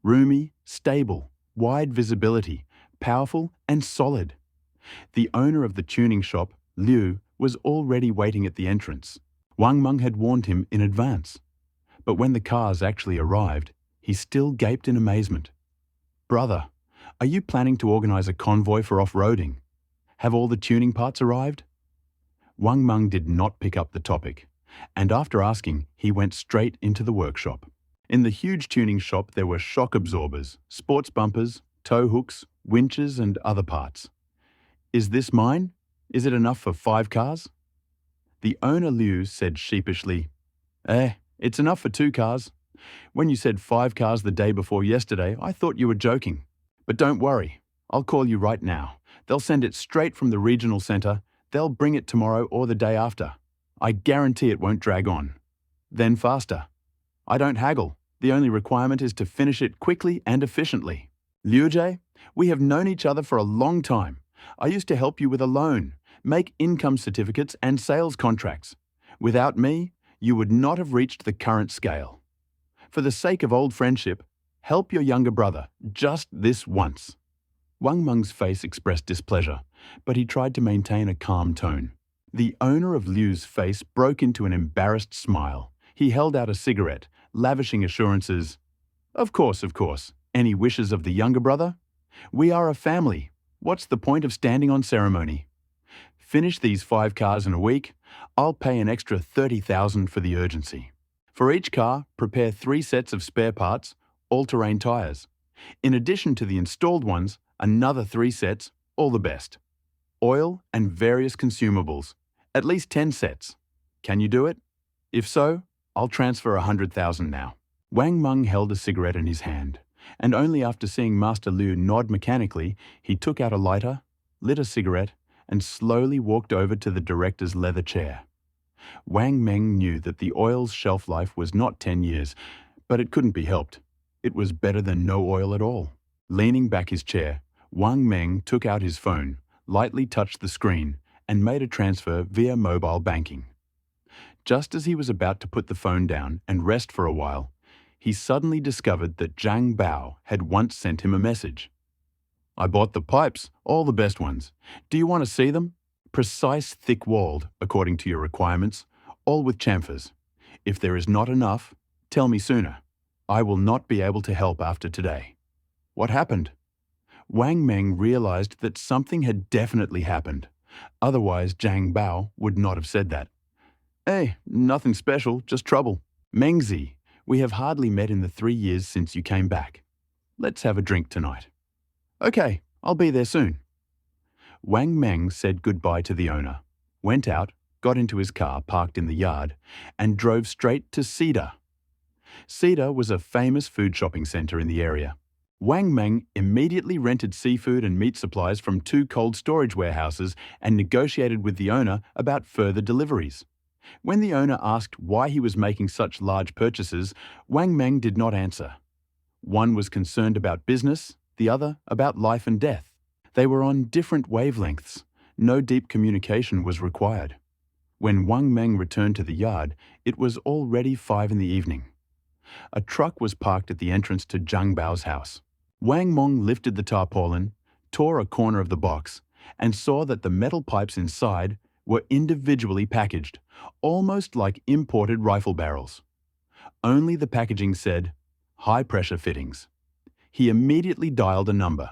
Roomy, stable, wide visibility, powerful and solid. The owner of the tuning shop, Liu, was already waiting at the entrance. Wang Meng had warned him in advance. But when the cars actually arrived, he still gaped in amazement. "Brother, are you planning to organize a convoy for off-roading?" Have all the tuning parts arrived? Wang Meng did not pick up the topic, and after asking, he went straight into the workshop. In the huge tuning shop, there were shock absorbers, sports bumpers, tow hooks, winches, and other parts. Is this mine? Is it enough for 5 cars? The owner Liu said sheepishly, it's enough for 2 cars. When you said 5 cars the day before yesterday, I thought you were joking. But don't worry, I'll call you right now. They'll send it straight from the regional centre. They'll bring it tomorrow or the day after. I guarantee it won't drag on. Then faster. I don't haggle. The only requirement is to finish it quickly and efficiently. Liu Jie, we have known each other for a long time. I used to help you with a loan, make income certificates and sales contracts. Without me, you would not have reached the current scale. For the sake of old friendship, help your younger brother, just this once. Wang Meng's face expressed displeasure, but he tried to maintain a calm tone. The owner of Liu's face broke into an embarrassed smile. He held out a cigarette, lavishing assurances. Of course. Any wishes of the younger brother? We are a family. What's the point of standing on ceremony? Finish these 5 cars in a week. I'll pay an extra 30,000 for the urgency. For each car, prepare 3 sets of spare parts, all-terrain tires. In addition to the installed ones, another 3 sets, all the best. Oil and various consumables, at least 10 sets. Can you do it? If so, I'll transfer 100,000 now. Wang Meng held a cigarette in his hand, and only after seeing Master Liu nod mechanically, he took out a lighter, lit a cigarette, and slowly walked over to the director's leather chair. Wang Meng knew that the oil's shelf life was not 10 years, but it couldn't be helped. It was better than no oil at all. Leaning back his chair, Wang Meng took out his phone, lightly touched the screen, and made a transfer via mobile banking. Just as he was about to put the phone down and rest for a while, he suddenly discovered that Zhang Bao had once sent him a message. I bought the pipes, all the best ones. Do you want to see them? Precise, thick-walled, according to your requirements, all with chamfers. If there is not enough, tell me sooner. I will not be able to help after today. What happened? Wang Meng realized that something had definitely happened. Otherwise, Zhang Bao would not have said that. Nothing special, just trouble. Mengzi, we have hardly met in the 3 years since you came back. Let's have a drink tonight. Okay, I'll be there soon. Wang Meng said goodbye to the owner, went out, got into his car parked in the yard, and drove straight to Cedar. Cedar was a famous food shopping center in the area. Wang Meng immediately rented seafood and meat supplies from 2 cold storage warehouses and negotiated with the owner about further deliveries. When the owner asked why he was making such large purchases, Wang Meng did not answer. One was concerned about business, the other about life and death. They were on different wavelengths. No deep communication was required. When Wang Meng returned to the yard, it was already 5 in the evening. A truck was parked at the entrance to Zhang Bao's house. Wang Meng lifted the tarpaulin, tore a corner of the box, and saw that the metal pipes inside were individually packaged, almost like imported rifle barrels. Only the packaging said, high-pressure fittings. He immediately dialed a number.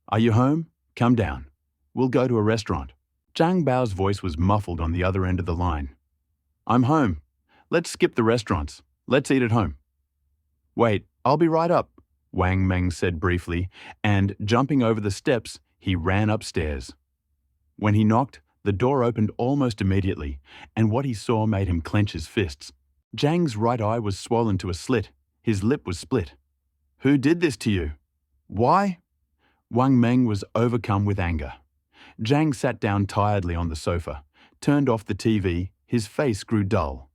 Are you home? Come down. We'll go to a restaurant. Zhang Bao's voice was muffled on the other end of the line. I'm home. Let's skip the restaurants. Let's eat at home. Wait, I'll be right up, Wang Meng said briefly, and, jumping over the steps, he ran upstairs. When he knocked, the door opened almost immediately, and what he saw made him clench his fists. Zhang's right eye was swollen to a slit. His lip was split. Who did this to you? Why? Wang Meng was overcome with anger. Zhang sat down tiredly on the sofa, turned off the TV, his face grew dull.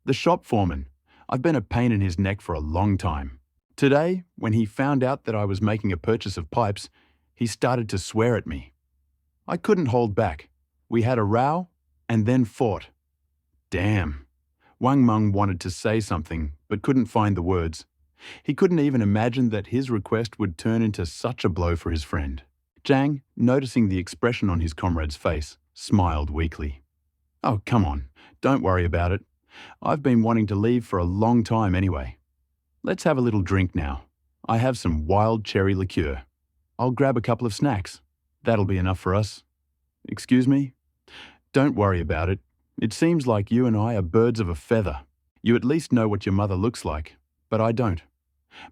The shop foreman. I've been a pain in his neck for a long time. Today, when he found out that I was making a purchase of pipes, he started to swear at me. I couldn't hold back. We had a row and then fought. Damn. Wang Meng wanted to say something, but couldn't find the words. He couldn't even imagine that his request would turn into such a blow for his friend. Zhang, noticing the expression on his comrade's face, smiled weakly. Oh, come on, don't worry about it. I've been wanting to leave for a long time anyway. Let's have a little drink now. I have some wild cherry liqueur. I'll grab a couple of snacks. That'll be enough for us. Excuse me? Don't worry about it. It seems like you and I are birds of a feather. You at least know what your mother looks like, but I don't.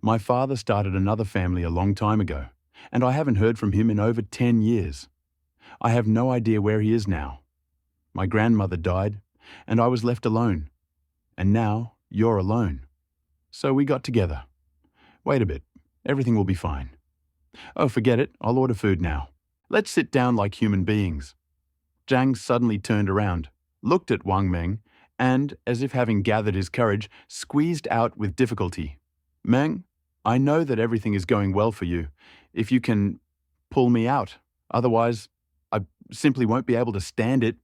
My father started another family a long time ago, and I haven't heard from him in over 10 years. I have no idea where he is now. My grandmother died, and I was left alone. And now you're alone. So we got together. Wait a bit. Everything will be fine. Oh, forget it. I'll order food now. Let's sit down like human beings. Zhang suddenly turned around, looked at Wang Meng, and, as if having gathered his courage, squeezed out with difficulty. Meng, I know that everything is going well for you. If you can pull me out. Otherwise, I simply won't be able to stand it.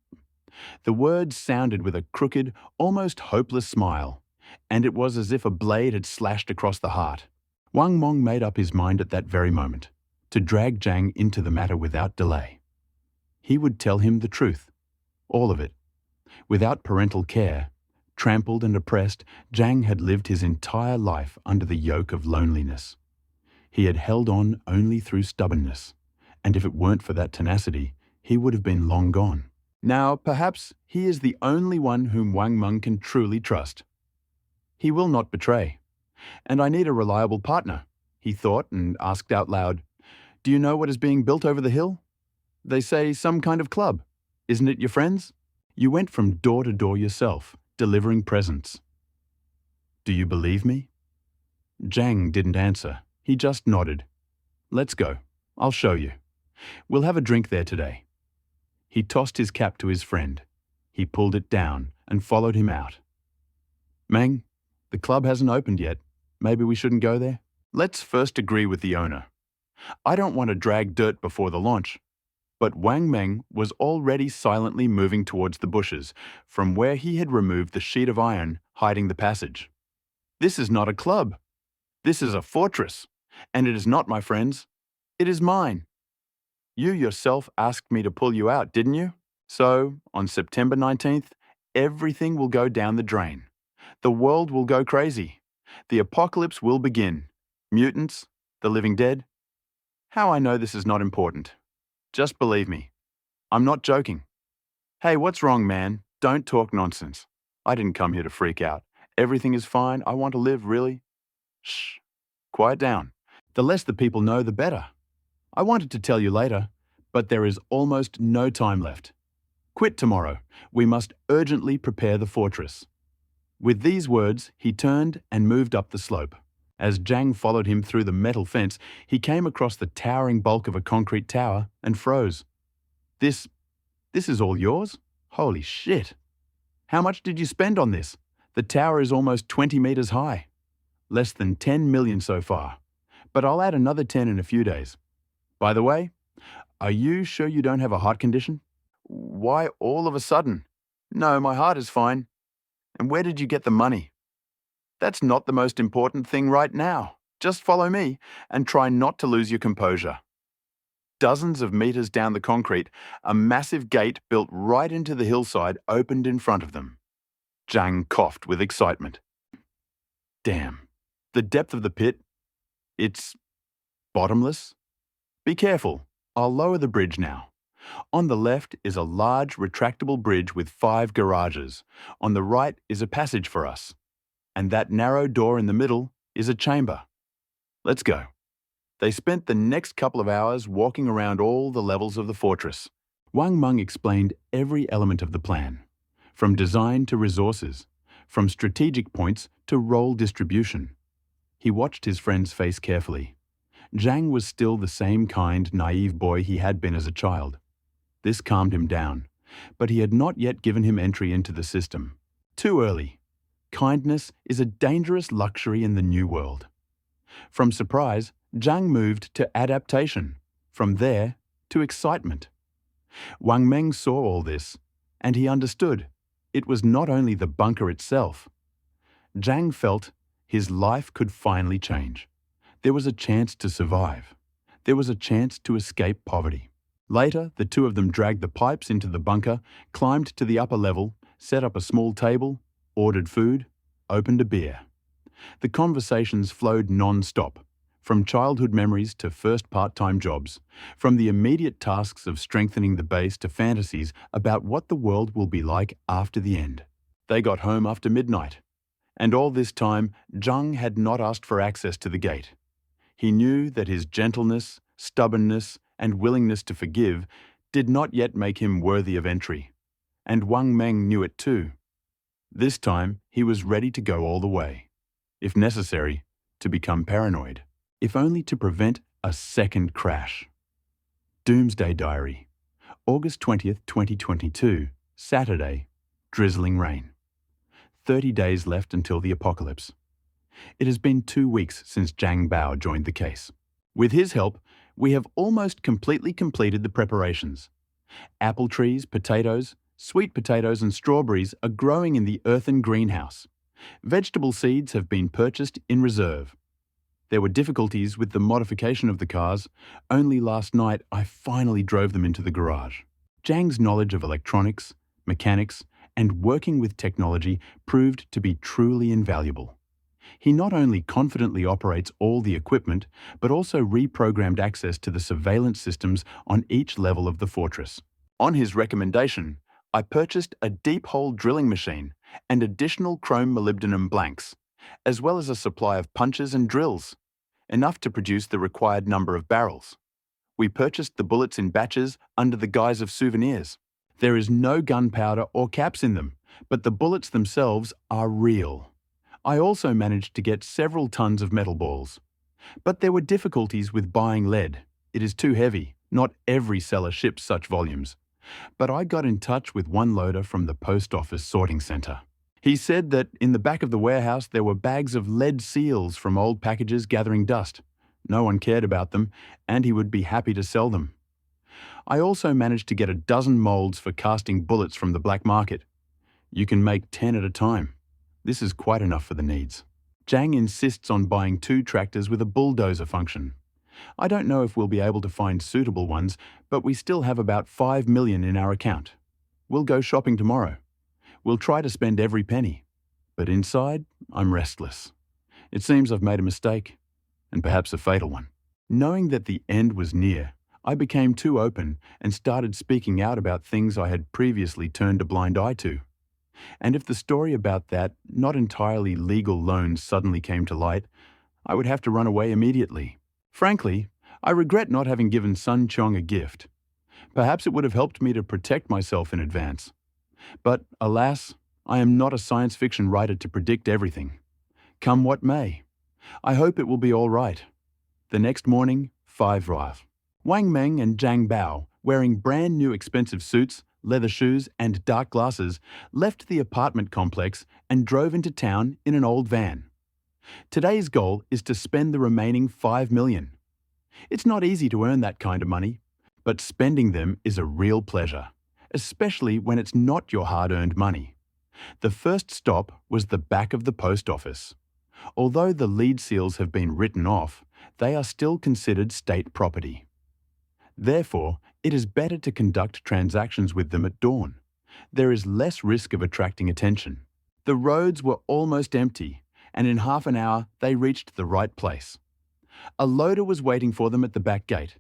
The words sounded with a crooked, almost hopeless smile, and it was as if a blade had slashed across the heart. Wang Meng made up his mind at that very moment, to drag Zhang into the matter without delay. He would tell him the truth, all of it. Without parental care, trampled and oppressed, Zhang had lived his entire life under the yoke of loneliness. He had held on only through stubbornness, and if it weren't for that tenacity, he would have been long gone. Now, perhaps he is the only one whom Wang Meng can truly trust. He will not betray. And I need a reliable partner, he thought and asked out loud, Do you know what is being built over the hill? They say some kind of club. Isn't it your friends? You went from door to door yourself, delivering presents. Do you believe me? Zhang didn't answer. He just nodded. Let's go. I'll show you. We'll have a drink there today. He tossed his cap to his friend. He pulled it down and followed him out. Meng, the club hasn't opened yet. Maybe we shouldn't go there? Let's first agree with the owner. I don't want to drag dirt before the launch. But Wang Meng was already silently moving towards the bushes, from where he had removed the sheet of iron hiding the passage. This is not a club. This is a fortress. And it is not my friend's. It is mine. You yourself asked me to pull you out, didn't you? So, on September 19th, everything will go down the drain. The world will go crazy. The apocalypse will begin. Mutants, the living dead. How I know this is not important. Just believe me. I'm not joking. Hey, what's wrong, man? Don't talk nonsense. I didn't come here to freak out. Everything is fine. I want to live, really. Shh. Quiet down. The less the people know, the better. I wanted to tell you later, but there is almost no time left. Quit tomorrow. We must urgently prepare the fortress. With these words, he turned and moved up the slope. As Zhang followed him through the metal fence, he came across the towering bulk of a concrete tower and froze. This is all yours? Holy shit. How much did you spend on this? The tower is almost 20 meters high. Less than 10 million so far. But I'll add another 10 in a few days. By the way, are you sure you don't have a heart condition? Why all of a sudden? No, my heart is fine. And where did you get the money? That's not the most important thing right now. Just follow me and try not to lose your composure. Dozens of meters down the concrete, a massive gate built right into the hillside opened in front of them. Zhang coughed with excitement. Damn. The depth of the pit, it's bottomless. Be careful. I'll lower the bridge now. On the left is a large retractable bridge with 5 garages. On the right is a passage for us. And that narrow door in the middle is a chamber. Let's go. They spent the next couple of hours walking around all the levels of the fortress. Wang Meng explained every element of the plan, from design to resources, from strategic points to role distribution. He watched his friend's face carefully. Zhang was still the same kind, naive boy he had been as a child. This calmed him down, but he had not yet given him entry into the system. Too early. Kindness is a dangerous luxury in the new world. From surprise, Zhang moved to adaptation. From there, to excitement. Wang Meng saw all this, and he understood. It was not only the bunker itself. Zhang felt his life could finally change. There was a chance to survive. There was a chance to escape poverty. Later, the two of them dragged the pipes into the bunker, climbed to the upper level, set up a small table, ordered food, opened a beer. The conversations flowed non-stop, From childhood memories to first part-time jobs, from the immediate tasks of strengthening the base to fantasies about what the world will be like after the end. They got home after midnight, and all this time, Zhang had not asked for access to the gate. He knew that his gentleness, stubbornness, and willingness to forgive did not yet make him worthy of entry, and Wang Meng knew it too. This time, he was ready to go all the way, if necessary, to become paranoid, if only to prevent a second crash. Doomsday Diary, August 20th, 2022, Saturday, drizzling rain. 30 days left until the apocalypse. It has been 2 weeks since Zhang Bao joined the case. With his help, we have almost completely completed the preparations. Apple trees, potatoes, sweet potatoes and strawberries are growing in the earthen greenhouse. Vegetable seeds have been purchased in reserve. There were difficulties with the modification of the cars. Only last night I finally drove them into the garage. Zhang's knowledge of electronics, mechanics, and working with technology proved to be truly invaluable. He not only confidently operates all the equipment, but also reprogrammed access to the surveillance systems on each level of the fortress. On his recommendation, I purchased a deep-hole drilling machine and additional chrome molybdenum blanks, as well as a supply of punches and drills, enough to produce the required number of barrels. We purchased the bullets in batches under the guise of souvenirs. There is no gunpowder or caps in them, but the bullets themselves are real. I also managed to get several tons of metal balls. But there were difficulties with buying lead. It is too heavy. Not every seller ships such volumes. But I got in touch with one loader from the post office sorting center. He said that in the back of the warehouse there were bags of lead seals from old packages gathering dust. No one cared about them, and he would be happy to sell them. I also managed to get a dozen molds for casting bullets from the black market. You can make 10 at a time. This is quite enough for the needs. Zhang insists on buying 2 tractors with a bulldozer function. I don't know if we'll be able to find suitable ones, but we still have about 5 million in our account. We'll go shopping tomorrow. We'll try to spend every penny. But inside, I'm restless. It seems I've made a mistake, and perhaps a fatal one. Knowing that the end was near, I became too open and started speaking out about things I had previously turned a blind eye to. And if the story about that not entirely legal loan suddenly came to light, I would have to run away immediately. Frankly, I regret not having given Sun Chong a gift. Perhaps it would have helped me to protect myself in advance. But alas, I am not a science fiction writer to predict everything. Come what may. I hope it will be all right. The next morning, 5 Rive. Wang Meng and Zhang Bao, wearing brand new expensive suits, leather shoes, and dark glasses, left the apartment complex and drove into town in an old van. Today's goal is to spend the remaining 5 million. It's not easy to earn that kind of money, but spending them is a real pleasure, especially when it's not your hard-earned money. The first stop was the back of the post office. Although the lead seals have been written off, they are still considered state property. Therefore, it is better to conduct transactions with them at dawn. There is less risk of attracting attention. The roads were almost empty, and in half an hour they reached the right place. A loader was waiting for them at the back gate.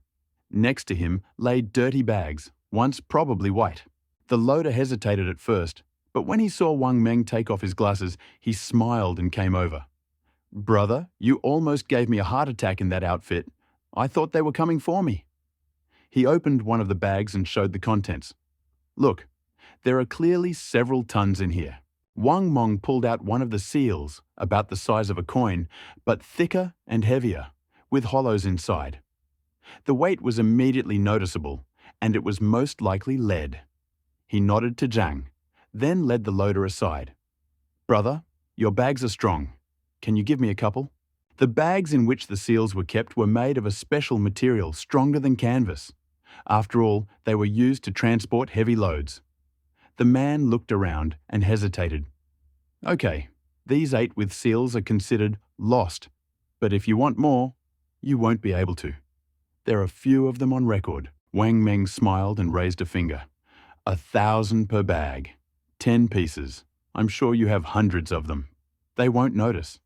Next to him lay dirty bags, once probably white. The loader hesitated at first, but when he saw Wang Meng take off his glasses, he smiled and came over. "Brother, you almost gave me a heart attack in that outfit. I thought they were coming for me." He opened one of the bags and showed the contents. "Look, there are clearly several tons in here." Wang Meng pulled out one of the seals, about the size of a coin, but thicker and heavier, with hollows inside. The weight was immediately noticeable, and it was most likely lead. He nodded to Zhang, then led the loader aside. "Brother, your bags are strong. Can you give me a couple?" The bags in which the seals were kept were made of a special material stronger than canvas. After all, they were used to transport heavy loads. The man looked around and hesitated. "Okay, these 8 with seals are considered lost, but if you want more, you won't be able to. There are few of them on record." Wang Meng smiled and raised a finger. 1,000 per bag. 10 pieces. I'm sure you have hundreds of them. They won't notice."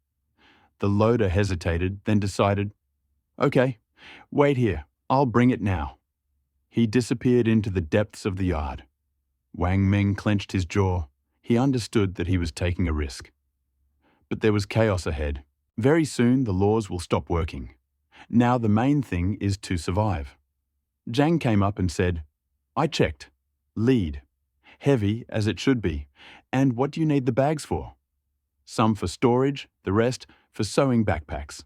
The loader hesitated, then decided, Okay, wait here. I'll bring it now. He disappeared into the depths of the yard. Wang Meng clenched his jaw. He understood that he was taking a risk. But there was chaos ahead. Very soon the laws will stop working. Now the main thing is to survive. Zhang came up and said, I checked. Lead. Heavy, as it should be. And what do you need the bags for? Some for storage, the rest for sewing backpacks.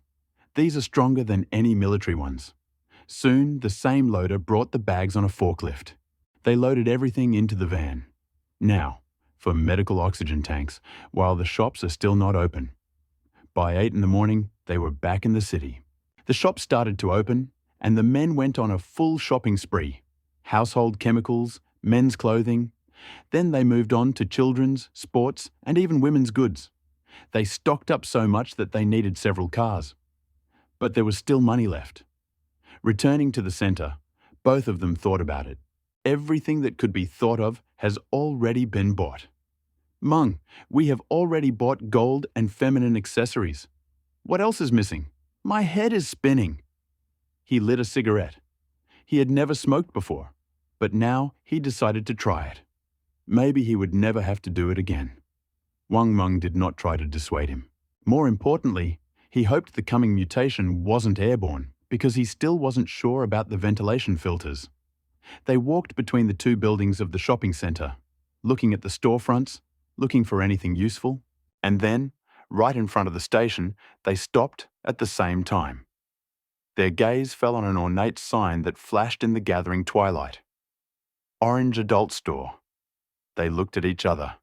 These are stronger than any military ones. Soon, the same loader brought the bags on a forklift. They loaded everything into the van. Now, for medical oxygen tanks, while the shops are still not open. By 8 in the morning, they were back in the city. The shops started to open, and the men went on a full shopping spree. Household chemicals, men's clothing. Then they moved on to children's, sports, and even women's goods. They stocked up so much that they needed several cars. But there was still money left. Returning to the centre, both of them thought about it. Everything that could be thought of has already been bought. Mung, we have already bought gold and feminine accessories. What else is missing? My head is spinning. He lit a cigarette. He had never smoked before, but now he decided to try it. Maybe he would never have to do it again. Wang Meng did not try to dissuade him. More importantly, he hoped the coming mutation wasn't airborne because he still wasn't sure about the ventilation filters. They walked between the two buildings of the shopping centre, looking at the storefronts, looking for anything useful, and then, right in front of the station, they stopped at the same time. Their gaze fell on an ornate sign that flashed in the gathering twilight. Orange Adult Store. They looked at each other.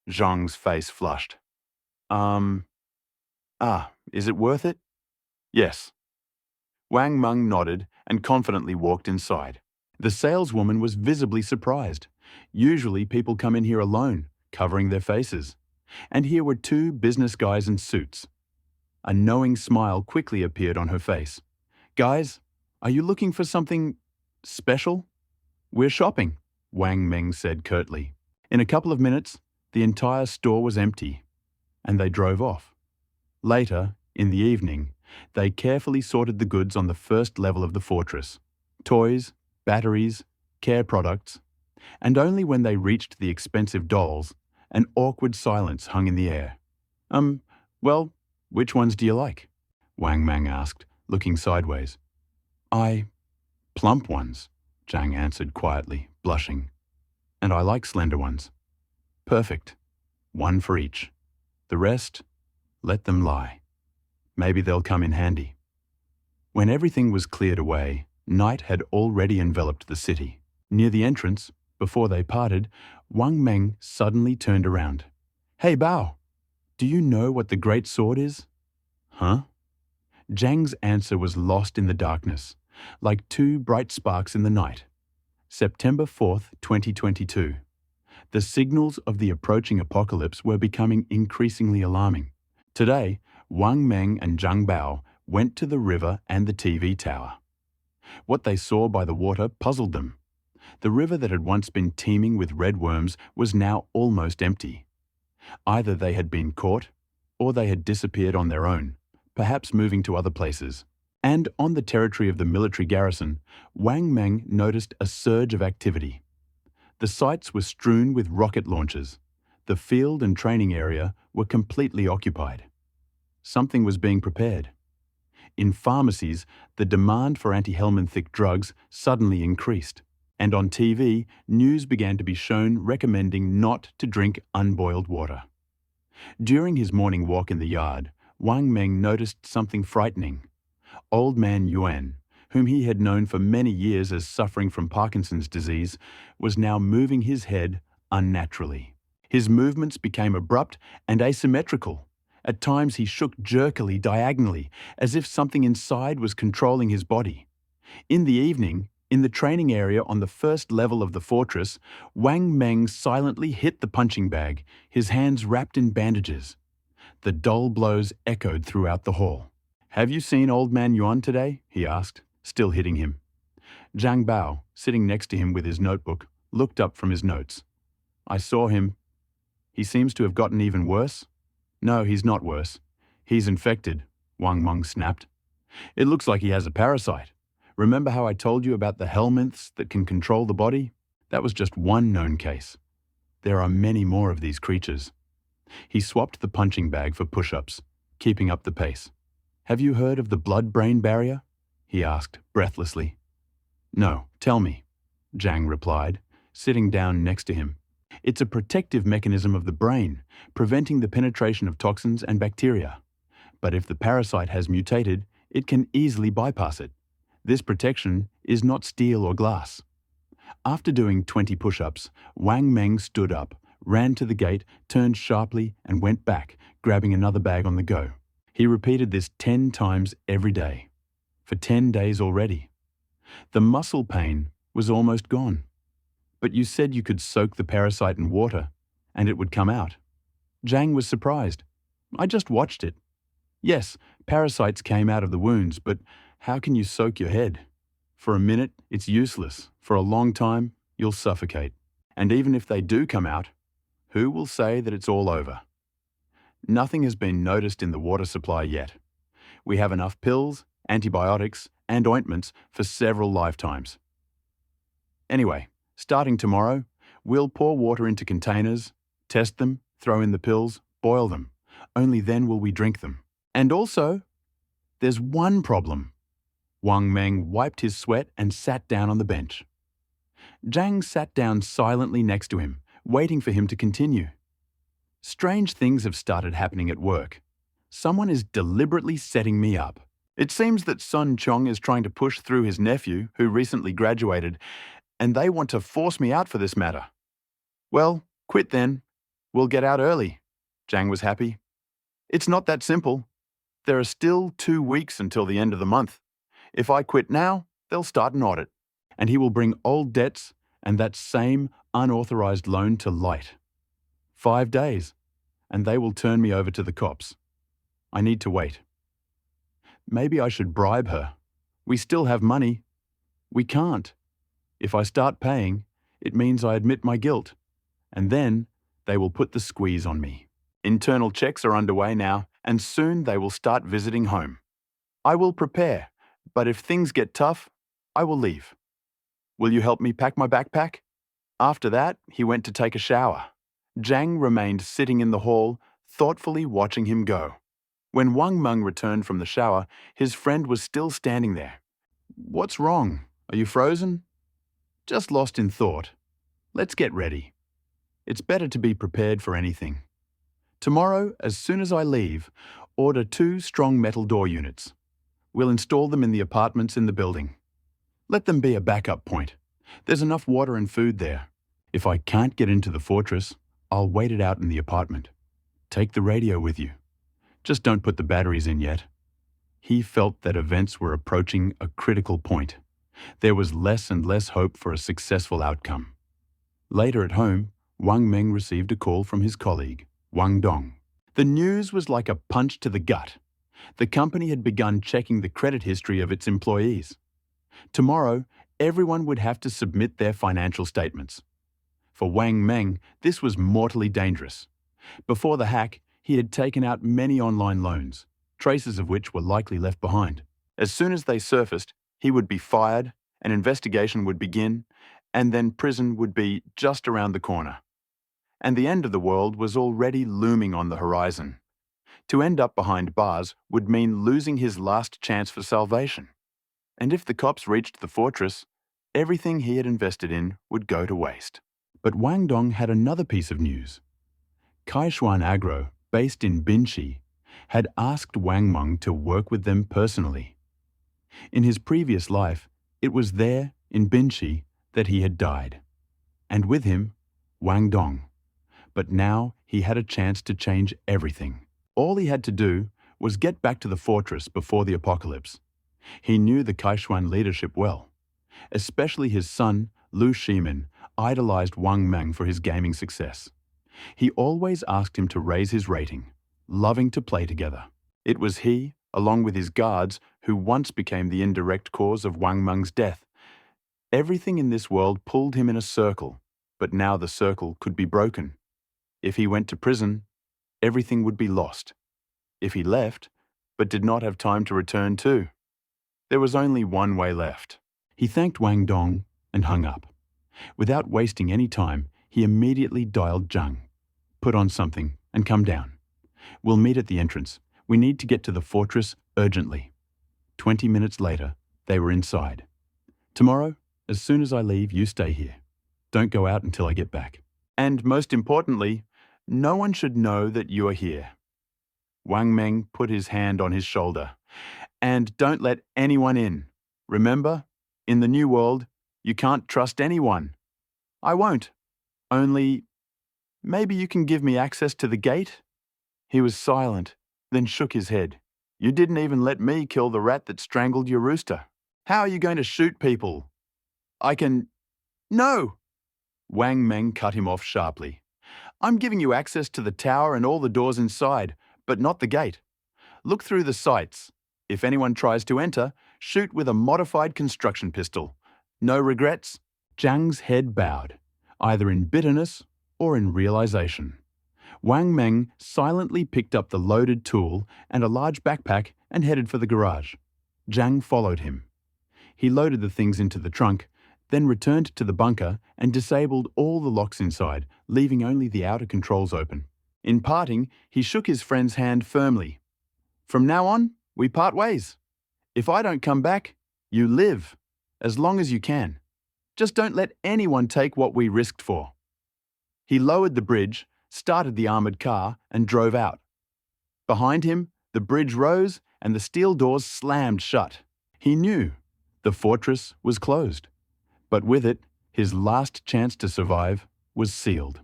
Zhang's face flushed. Is it worth it? Yes. Wang Meng nodded and confidently walked inside. The saleswoman was visibly surprised. Usually people come in here alone, covering their faces. And here were two business guys in suits. A knowing smile quickly appeared on her face. Guys, are you looking for something special? We're shopping, Wang Meng said curtly. In a couple of minutes, the entire store was empty, and they drove off. Later, in the evening, they carefully sorted the goods on the first level of the fortress. Toys, batteries, care products, and only when they reached the expensive dolls, an awkward silence hung in the air. Well, which ones do you like? Wang Meng asked, looking sideways. Plump ones, Zhang answered quietly, blushing. And I like slender ones. Perfect. One for each. The rest, let them lie. Maybe they'll come in handy. When everything was cleared away, night had already enveloped the city. Near the entrance, before they parted, Wang Meng suddenly turned around. Hey Bao, do you know what the Great Sword is? Huh? Zhang's answer was lost in the darkness, like two bright sparks in the night. September 4th, 2022. The signals of the approaching apocalypse were becoming increasingly alarming. Today, Wang Meng and Zhang Bao went to the river and the TV tower. What they saw by the water puzzled them. The river that had once been teeming with red worms was now almost empty. Either they had been caught, or they had disappeared on their own, perhaps moving to other places. And on the territory of the military garrison, Wang Meng noticed a surge of activity. The sites were strewn with rocket launches. The field and training area were completely occupied. Something was being prepared. In pharmacies, the demand for anti-helminthic drugs suddenly increased. And on TV, news began to be shown recommending not to drink unboiled water. During his morning walk in the yard, Wang Meng noticed something frightening. Old man Yuan, whom he had known for many years as suffering from Parkinson's disease, was now moving his head unnaturally. His movements became abrupt and asymmetrical. At times he shook jerkily diagonally, as if something inside was controlling his body. In the evening, in the training area on the first level of the fortress, Wang Meng silently hit the punching bag, his hands wrapped in bandages. The dull blows echoed throughout the hall. Have you seen old man Yuan today? He asked, still hitting him. Zhang Bao, sitting next to him with his notebook, looked up from his notes. I saw him. He seems to have gotten even worse. No, he's not worse. He's infected, Wang Meng snapped. It looks like he has a parasite. Remember how I told you about the helminths that can control the body? That was just one known case. There are many more of these creatures. He swapped the punching bag for push-ups, keeping up the pace. Have you heard of the blood-brain barrier? He asked breathlessly. No, tell me, Zhang replied, sitting down next to him. It's a protective mechanism of the brain, preventing the penetration of toxins and bacteria. But if the parasite has mutated, it can easily bypass it. This protection is not steel or glass. After doing 20 push-ups, Wang Meng stood up, ran to the gate, turned sharply, and went back, grabbing another bag on the go. He repeated this 10 times every day, for 10 days already. The muscle pain was almost gone. But you said you could soak the parasite in water, and it would come out. Zhang was surprised. I just watched it. Yes, parasites came out of the wounds, but how can you soak your head? For a minute, it's useless. For a long time, you'll suffocate. And even if they do come out, who will say that it's all over? Nothing has been noticed in the water supply yet. We have enough pills, antibiotics, and ointments for several lifetimes. Anyway, starting tomorrow, we'll pour water into containers, test them, throw in the pills, boil them. Only then will we drink them. And also, there's one problem. Wang Meng wiped his sweat and sat down on the bench. Zhang sat down silently next to him, waiting for him to continue. Strange things have started happening at work. Someone is deliberately setting me up. It seems that Sun Chong is trying to push through his nephew, who recently graduated, and they want to force me out for this matter. Well, quit then. We'll get out early. Zhang was happy. It's not that simple. There are still 2 weeks until the end of the month. If I quit now, they'll start an audit, and he will bring old debts and that same unauthorized loan to light. 5 days, and they will turn me over to the cops. I need to wait. Maybe I should bribe her. We still have money. We can't. If I start paying, it means I admit my guilt, and then they will put the squeeze on me. Internal checks are underway now, and soon they will start visiting home. I will prepare, but if things get tough, I will leave. Will you help me pack my backpack? After that, he went to take a shower. Zhang remained sitting in the hall, thoughtfully watching him go. When Wang Meng returned from the shower, his friend was still standing there. What's wrong? Are you frozen? Just lost in thought. Let's get ready. It's better to be prepared for anything. Tomorrow, as soon as I leave, order 2 strong metal door units. We'll install them in the apartments in the building. Let them be a backup point. There's enough water and food there. If I can't get into the fortress, I'll wait it out in the apartment. Take the radio with you. Just don't put the batteries in yet. He felt that events were approaching a critical point. There was less and less hope for a successful outcome. Later at home, Wang Meng received a call from his colleague, Wang Dong. The news was like a punch to the gut. The company had begun checking the credit history of its employees. Tomorrow, everyone would have to submit their financial statements. For Wang Meng, this was mortally dangerous. Before the hack, he had taken out many online loans, traces of which were likely left behind. As soon as they surfaced, he would be fired, an investigation would begin, and then prison would be just around the corner. And the end of the world was already looming on the horizon. To end up behind bars would mean losing his last chance for salvation. And if the cops reached the fortress, everything he had invested in would go to waste. But Wang Dong had another piece of news. Kaishuan Agro, based in Binshi, had asked Wang Meng to work with them personally. In his previous life, it was there, in Binshi, that he had died. And with him, Wang Dong. But now he had a chance to change everything. All he had to do was get back to the fortress before the apocalypse. He knew the Kaishuan leadership well. Especially his son, Lu Shimin, idolized Wang Meng for his gaming success. He always asked him to raise his rating, loving to play together. It was he, along with his guards, who once became the indirect cause of Wang Meng's death. Everything in this world pulled him in a circle, but now the circle could be broken. If he went to prison, everything would be lost. If he left, but did not have time to return too, There was only one way left. He thanked Wang Dong and hung up. Without wasting any time, he immediately dialed Zhang. Put on something and come down. We'll meet at the entrance. We need to get to the fortress urgently. 20 minutes later, they were inside. Tomorrow, as soon as I leave, you stay here. Don't go out until I get back. And most importantly, no one should know that you are here. Wang Meng put his hand on his shoulder. And don't let anyone in. Remember, in the new world, you can't trust anyone. I won't. Only, maybe you can give me access to the gate? He was silent, then shook his head. You didn't even let me kill the rat that strangled your rooster. How are you going to shoot people? I can... No! Wang Meng cut him off sharply. I'm giving you access to the tower and all the doors inside, but not the gate. Look through the sights. If anyone tries to enter, shoot with a modified construction pistol. No regrets? Zhang's head bowed, either in bitterness or in realization. Wang Meng silently picked up the loaded tool and a large backpack and headed for the garage. Zhang followed him. He loaded the things into the trunk, then returned to the bunker and disabled all the locks inside, leaving only the outer controls open. In parting, he shook his friend's hand firmly. From now on, we part ways. If I don't come back, you live, as long as you can. Just don't let anyone take what we risked for. He lowered the bridge, started the armored car, and drove out. Behind him, the bridge rose and the steel doors slammed shut. He knew the fortress was closed, but with it, his last chance to survive was sealed.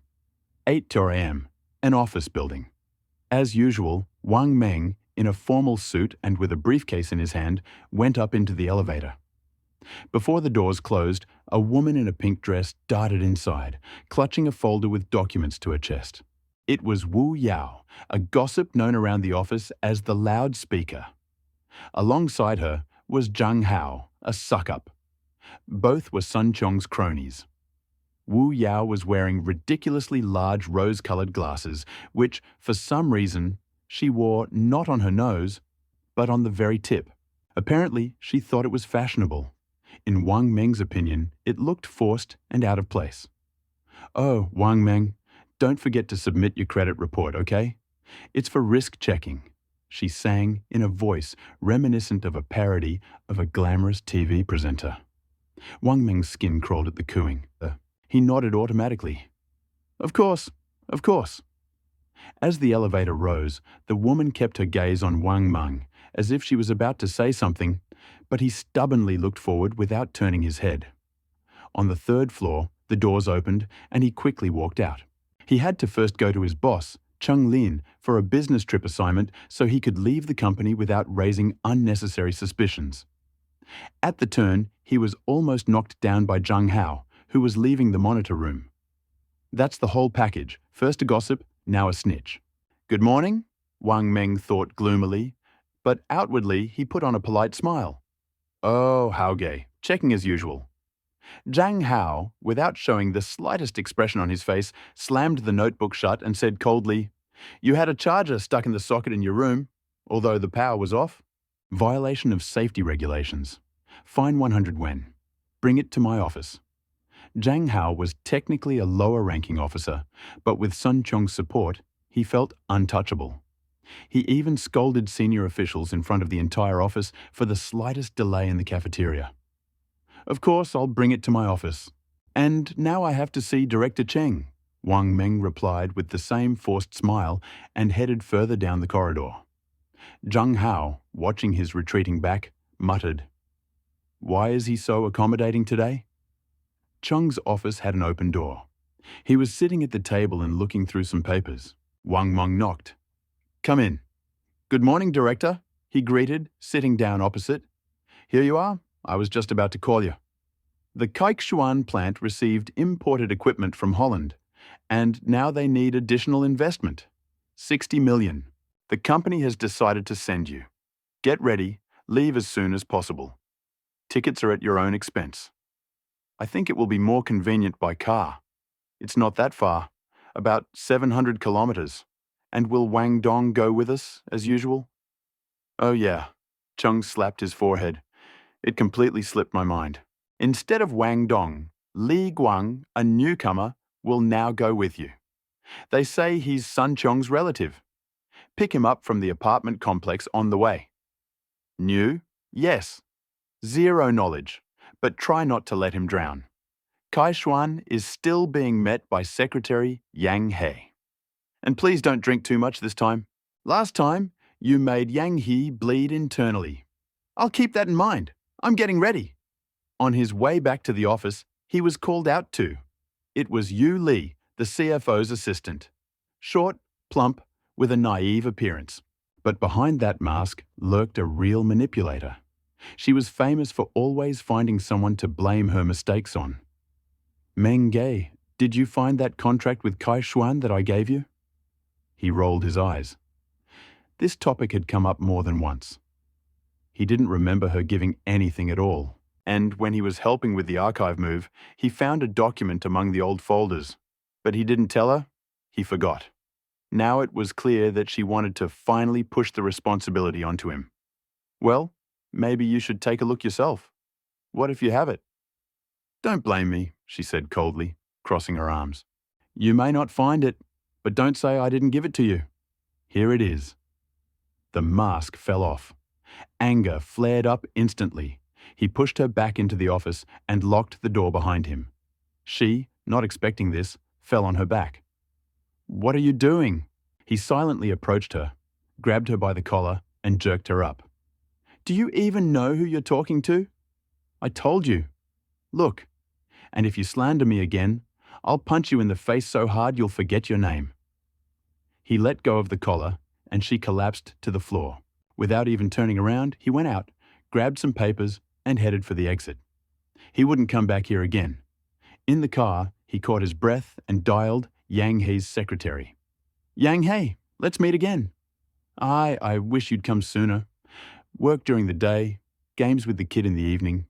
8:00 a.m., an office building. As usual, Wang Meng, in a formal suit and with a briefcase in his hand, went up into the elevator. Before the doors closed, a woman in a pink dress darted inside, clutching a folder with documents to her chest. It was Wu Yao, a gossip known around the office as the loudspeaker. Alongside her was Zhang Hao, a suck-up. Both were Sun Chong's cronies. Wu Yao was wearing ridiculously large rose-colored glasses, which, for some reason, she wore not on her nose, but on the very tip. Apparently, she thought it was fashionable. In Wang Meng's opinion, it looked forced and out of place. Oh, Wang Meng, don't forget to submit your credit report, okay? It's for risk checking, she sang in a voice reminiscent of a parody of a glamorous TV presenter. Wang Meng's skin crawled at the cooing. He nodded automatically. Of course, of course. As the elevator rose, the woman kept her gaze on Wang Meng, as if she was about to say something, but he stubbornly looked forward without turning his head. On the 3rd floor, the doors opened and he quickly walked out. He had to first go to his boss, Chung Lin, for a business trip assignment so he could leave the company without raising unnecessary suspicions. At the turn, he was almost knocked down by Zhang Hao, who was leaving the monitor room. That's the whole package. First a gossip, now a snitch. Good morning, Wang Meng thought gloomily, but outwardly he put on a polite smile. Oh, how gay, checking as usual. Zhang Hao, without showing the slightest expression on his face, slammed the notebook shut and said coldly, You had a charger stuck in the socket in your room, although the power was off. Violation of safety regulations. Fine 100 yuan. Bring it to my office. Zhang Hao was technically a lower-ranking officer, but with Sun Chong's support, he felt untouchable. He even scolded senior officials in front of the entire office for the slightest delay in the cafeteria. Of course, I'll bring it to my office. And now I have to see Director Cheng, Wang Meng replied with the same forced smile and headed further down the corridor. Zhang Hao, watching his retreating back, muttered, Why is he so accommodating today? Cheng's office had an open door. He was sitting at the table and looking through some papers. Wang Meng knocked. Come in. Good morning, Director, he greeted, sitting down opposite. Here you are. I was just about to call you. The Kaikshuan plant received imported equipment from Holland, and now they need additional investment. 60 million. The company has decided to send you. Get ready, leave as soon as possible. Tickets are at your own expense. I think it will be more convenient by car. It's not that far, about 700 kilometers. And will Wang Dong go with us, as usual? Oh yeah, Chung slapped his forehead. It completely slipped my mind. Instead of Wang Dong, Li Guang, a newcomer, will now go with you. They say he's Sun Chong's relative. Pick him up from the apartment complex on the way. New? Yes. Zero knowledge, but try not to let him drown. Kai Xuan is still being met by Secretary Yang He. And please don't drink too much this time. Last time, you made Yang He bleed internally. I'll keep that in mind. I'm getting ready. On his way back to the office, he was called out to. It was Yu Li, the CFO's assistant. Short, plump, with a naive appearance. But behind that mask lurked a real manipulator. She was famous for always finding someone to blame her mistakes on. Manga, did you find that contract with Kai Xuan that I gave you? He rolled his eyes. This topic had come up more than once. He didn't remember her giving anything at all. And when he was helping with the archive move, he found a document among the old folders. But he didn't tell her. He forgot. Now it was clear that she wanted to finally push the responsibility onto him. Well, maybe you should take a look yourself. What if you have it? Don't blame me, she said coldly, crossing her arms. You may not find it, but don't say I didn't give it to you. Here it is. The mask fell off. Anger flared up instantly. He pushed her back into the office and locked the door behind him. She, not expecting this, fell on her back. What are you doing? He silently approached her, grabbed her by the collar, and jerked her up. Do you even know who you're talking to? I told you. Look, and if you slander me again, I'll punch you in the face so hard you'll forget your name. He let go of the collar, and she collapsed to the floor. Without even turning around, he went out, grabbed some papers, and headed for the exit. He wouldn't come back here again. In the car, he caught his breath and dialed Yang He's secretary. Yang He, let's meet again. I wish you'd come sooner. Work during the day, games with the kid in the evening.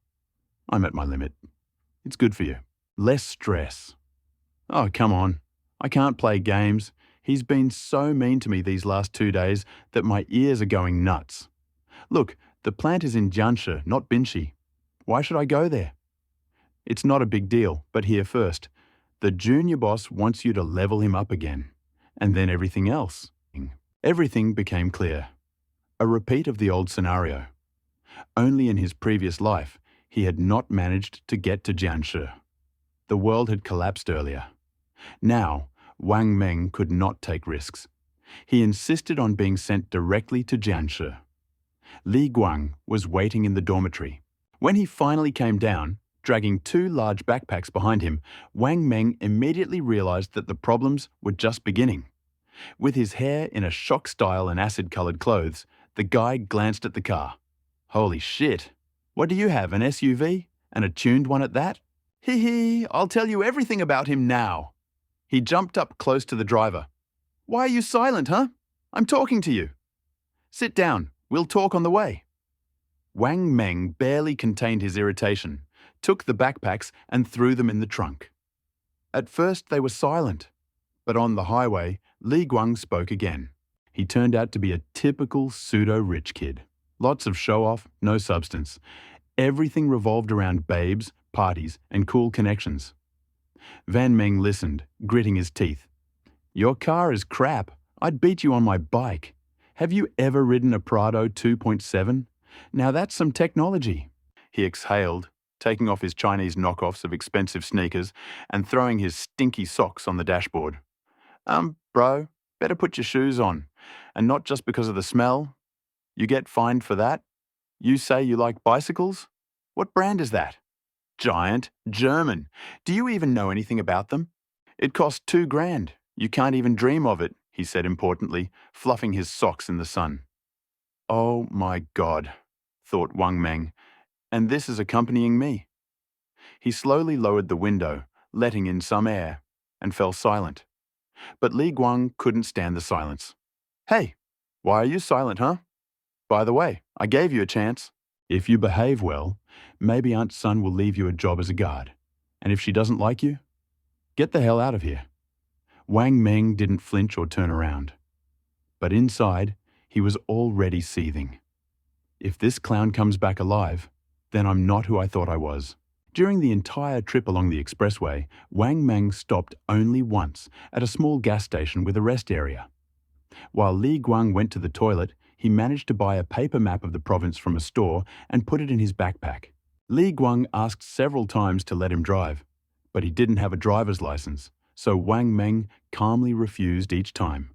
I'm at my limit. It's good for you. Less stress. Oh, come on. I can't play games. He's been so mean to me these last 2 days that my ears are going nuts. Look, the plant is in Jianshe, not Binshi. Why should I go there? It's not a big deal, but here first. The junior boss wants you to level him up again. And then everything else. Everything became clear. A repeat of the old scenario. Only in his previous life, he had not managed to get to Jianshe. The world had collapsed earlier. Now, Wang Meng could not take risks. He insisted on being sent directly to Jianshe. Li Guang was waiting in the dormitory. When he finally came down, dragging 2 large backpacks behind him, Wang Meng immediately realized that the problems were just beginning. With his hair in a shock style and acid-colored clothes, the guy glanced at the car. Holy shit! What do you have, an SUV? And a tuned one at that? Hee hee, I'll tell you everything about him now. He jumped up close to the driver. Why are you silent, huh? I'm talking to you. Sit down, we'll talk on the way. Wang Meng barely contained his irritation, took the backpacks and threw them in the trunk. At first they were silent, but on the highway, Li Guang spoke again. He turned out to be a typical pseudo-rich kid. Lots of show-off, no substance. Everything revolved around babes, parties, and cool connections. Van Meng listened, gritting his teeth. Your car is crap. I'd beat you on my bike. Have you ever ridden a Prado 2.7? Now that's some technology. He exhaled, taking off his Chinese knockoffs of expensive sneakers and throwing his stinky socks on the dashboard. Bro, better put your shoes on. And not just because of the smell. You get fined for that? You say you like bicycles? What brand is that? Giant, German. Do you even know anything about them? It cost $2,000. You can't even dream of it, he said importantly, fluffing his socks in the sun. Oh my God, thought Wang Meng, and this is accompanying me. He slowly lowered the window, letting in some air, and fell silent. But Li Guang couldn't stand the silence. Hey, why are you silent, huh? By the way, I gave you a chance. If you behave well, maybe Aunt Sun will leave you a job as a guard. And if she doesn't like you, get the hell out of here. Wang Meng didn't flinch or turn around. But inside, he was already seething. If this clown comes back alive, then I'm not who I thought I was. During the entire trip along the expressway, Wang Meng stopped only once at a small gas station with a rest area. While Li Guang went to the toilet, he managed to buy a paper map of the province from a store and put it in his backpack. Li Guang asked several times to let him drive, but he didn't have a driver's license, so Wang Meng calmly refused each time.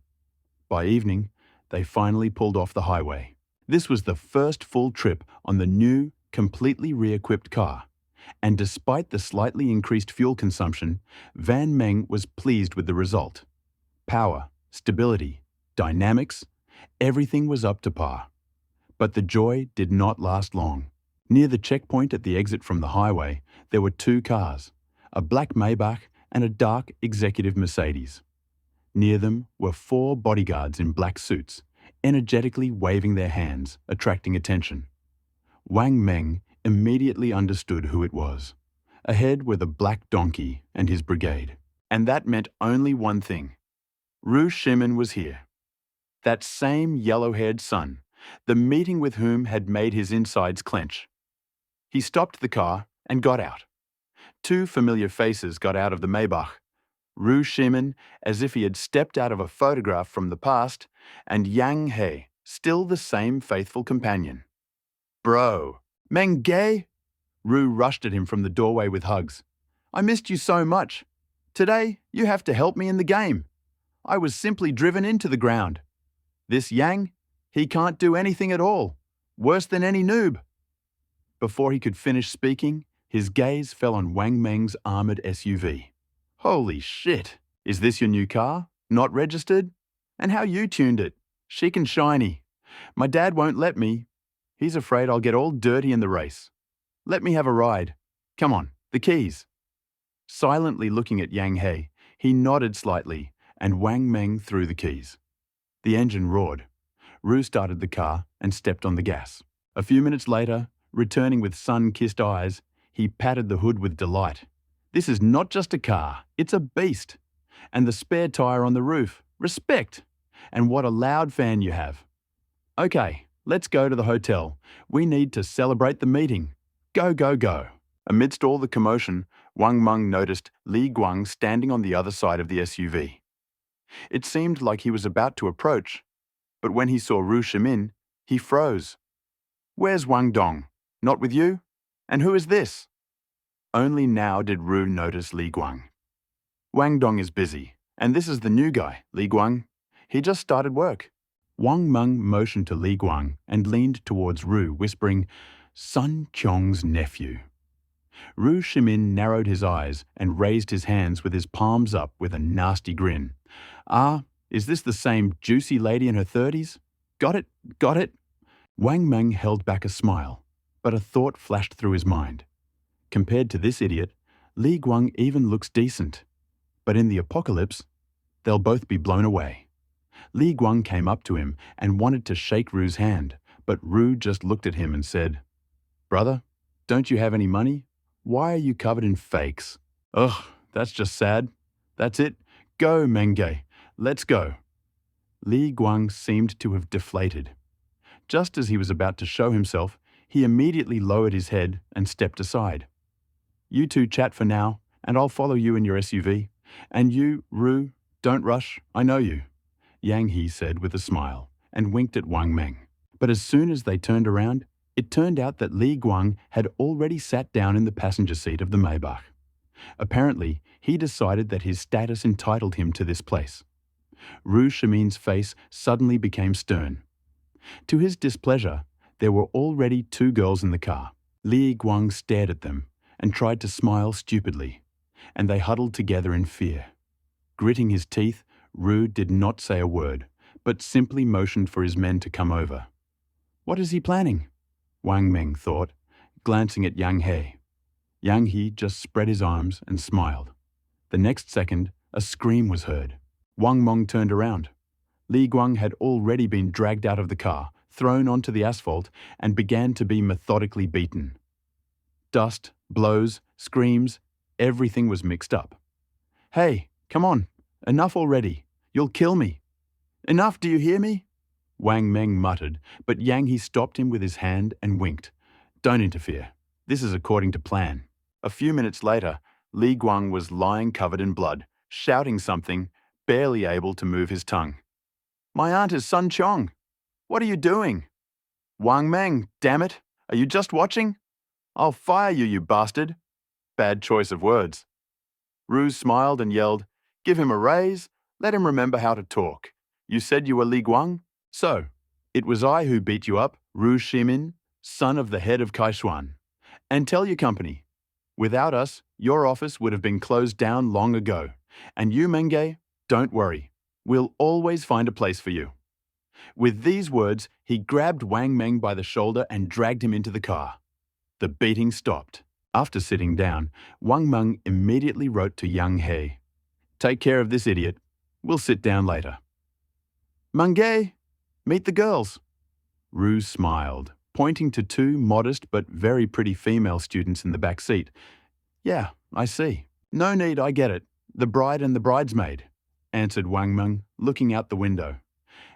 By evening, they finally pulled off the highway. This was the first full trip on the new, completely re-equipped car, and despite the slightly increased fuel consumption, Van Meng was pleased with the result. Power, stability, dynamics, everything was up to par. But the joy did not last long. Near the checkpoint at the exit from the highway, there were two cars, a black Maybach and a dark executive Mercedes. Near them were 4 bodyguards in black suits, energetically waving their hands, attracting attention. Wang Meng immediately understood who it was. Ahead were the Black Donkey and his brigade. And that meant only one thing. Ru Shimin was here. That same yellow-haired son, the meeting with whom had made his insides clench. He stopped the car and got out. 2 familiar faces got out of the Maybach. Ru Shimin, as if he had stepped out of a photograph from the past, and Yang He, still the same faithful companion. Bro, Menge? Ru rushed at him from the doorway with hugs. I missed you so much. Today, you have to help me in the game. I was simply driven into the ground. This Yang, he can't do anything at all. Worse than any noob. Before he could finish speaking, his gaze fell on Wang Meng's armored SUV. Holy shit! Is this your new car? Not registered? And how you tuned it? Chic and shiny. My dad won't let me. He's afraid I'll get all dirty in the race. Let me have a ride. Come on, the keys. Silently looking at Yang He, he nodded slightly, and Wang Meng threw the keys. The engine roared. Ru started the car and stepped on the gas. A few minutes later, returning with sun-kissed eyes, he patted the hood with delight. This is not just a car, it's a beast. And the spare tire on the roof, respect. And what a loud fan you have. Okay, let's go to the hotel. We need to celebrate the meeting. Go, go, go. Amidst all the commotion, Wang Meng noticed Li Guang standing on the other side of the SUV. It seemed like he was about to approach, but when he saw Ru Shimin, he froze. Where's Wang Dong? Not with you? And who is this? Only now did Ru notice Li Guang. Wang Dong is busy, and this is the new guy, Li Guang. He just started work. Wang Meng motioned to Li Guang and leaned towards Ru, whispering, Sun Qiong's nephew. Ru Shimin narrowed his eyes and raised his hands with his palms up with a nasty grin. Ah, is this the same juicy lady in her 30s? Got it, got it. Wang Meng held back a smile, but a thought flashed through his mind. Compared to this idiot, Li Guang even looks decent. But in the apocalypse, they'll both be blown away. Li Guang came up to him and wanted to shake Ru's hand, but Ru just looked at him and said, Brother, don't you have any money? Why are you covered in fakes? Ugh, that's just sad. That's it. Go, Menge. Let's go. Li Guang seemed to have deflated. Just as he was about to show himself, he immediately lowered his head and stepped aside. You two chat for now, and I'll follow you in your SUV. And you, Ru, don't rush, I know you. Yang He said with a smile, and winked at Wang Meng. But as soon as they turned around, it turned out that Li Guang had already sat down in the passenger seat of the Maybach. Apparently, he decided that his status entitled him to this place. Ru Shimin's face suddenly became stern. To his displeasure, there were already 2 girls in the car. Li Guang stared at them and tried to smile stupidly, and they huddled together in fear. Gritting his teeth, Ru did not say a word, but simply motioned for his men to come over. What is he planning? Wang Meng thought, glancing at Yang He. Yang He just spread his arms and smiled. The next second, a scream was heard. Wang Meng turned around. Li Guang had already been dragged out of the car, thrown onto the asphalt, and began to be methodically beaten. Dust, blows, screams, everything was mixed up. Hey, come on, enough already. You'll kill me. Enough, do you hear me? Wang Meng muttered, but Yang He stopped him with his hand and winked. Don't interfere. This is according to plan. A few minutes later, Li Guang was lying covered in blood, shouting something, barely able to move his tongue. My aunt is Sun Chong. What are you doing? Wang Meng, damn it. Are you just watching? I'll fire you, you bastard. Bad choice of words. Ru smiled and yelled, Give him a raise. Let him remember how to talk. You said you were Li Guang? So, it was I who beat you up, Ru Shimin, son of the head of Kaishuan. And tell your company, without us, your office would have been closed down long ago. And you, Menge, don't worry. We'll always find a place for you. With these words, he grabbed Wang Meng by the shoulder and dragged him into the car. The beating stopped. After sitting down, Wang Meng immediately wrote to Yang He, Take care of this idiot. We'll sit down later. Mange, meet the girls. Ru smiled, pointing to two modest but very pretty female students in the back seat. Yeah, I see. No need, I get it. The bride and the bridesmaid, answered Wang Meng, looking out the window.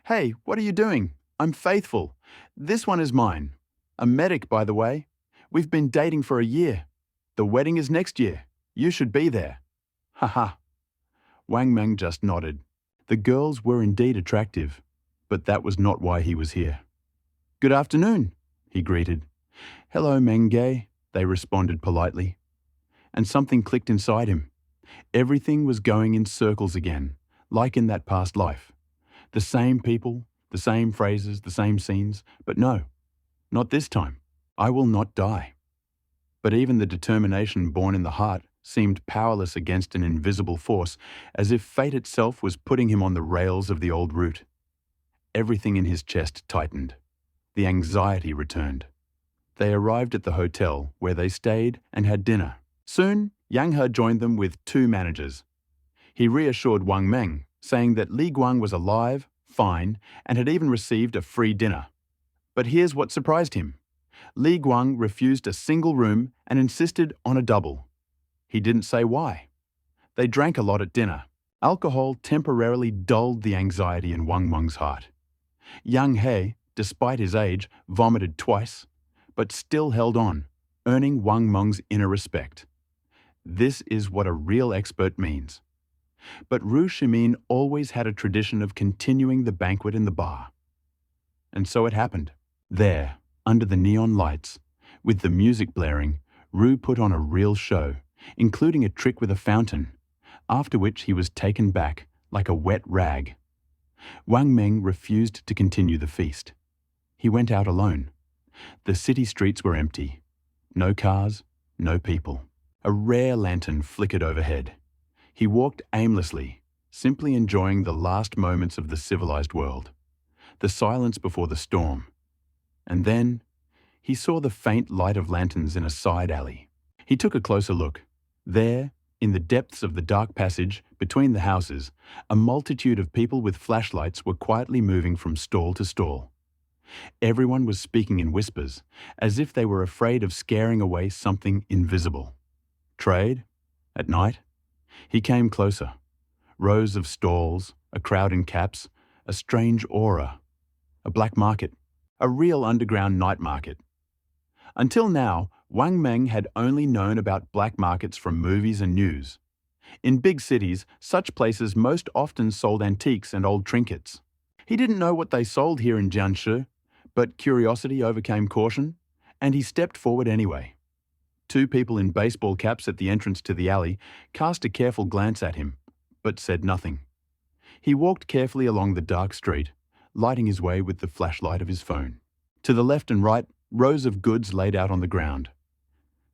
Hey, what are you doing? I'm faithful. This one is mine. A medic, by the way. We've been dating for a year. The wedding is next year. You should be there. Haha. Wang Meng just nodded. The girls were indeed attractive, but that was not why he was here. Good afternoon, he greeted. Hello, Menge, they responded politely. And something clicked inside him. Everything was going in circles again, like in that past life. The same people, the same phrases, the same scenes, but no, not this time. I will not die. But even the determination born in the heart seemed powerless against an invisible force, as if fate itself was putting him on the rails of the old route. Everything in his chest tightened. The anxiety returned. They arrived at the hotel, where they stayed and had dinner. Soon, Yang He joined them with two managers. He reassured Wang Meng, saying that Li Guang was alive, fine, and had even received a free dinner. But here's what surprised him. Li Guang refused a single room and insisted on a double. He didn't say why. They drank a lot at dinner. Alcohol temporarily dulled the anxiety in Wang Meng's heart. Yang He, despite his age, vomited twice, but still held on, earning Wang Meng's inner respect. This is what a real expert means. But Ru Shimin always had a tradition of continuing the banquet in the bar. And so it happened. There, under the neon lights, with the music blaring, Ru put on a real show, including a trick with a fountain, after which he was taken back like a wet rag. Wang Meng refused to continue the feast. He went out alone. The city streets were empty. No cars, no people. A rare lantern flickered overhead. He walked aimlessly, simply enjoying the last moments of the civilized world, the silence before the storm. And then, he saw the faint light of lanterns in a side alley. He took a closer look. There, in the depths of the dark passage between the houses, a multitude of people with flashlights were quietly moving from stall to stall. Everyone was speaking in whispers, as if they were afraid of scaring away something invisible. Trade? At night? He came closer. Rows of stalls, a crowd in caps, a strange aura. A black market. A real underground night market. Until now, Wang Meng had only known about black markets from movies and news. In big cities, such places most often sold antiques and old trinkets. He didn't know what they sold here in Jiangsu, but curiosity overcame caution, and he stepped forward anyway. Two people in baseball caps at the entrance to the alley cast a careful glance at him, but said nothing. He walked carefully along the dark street, lighting his way with the flashlight of his phone. To the left and right, rows of goods laid out on the ground.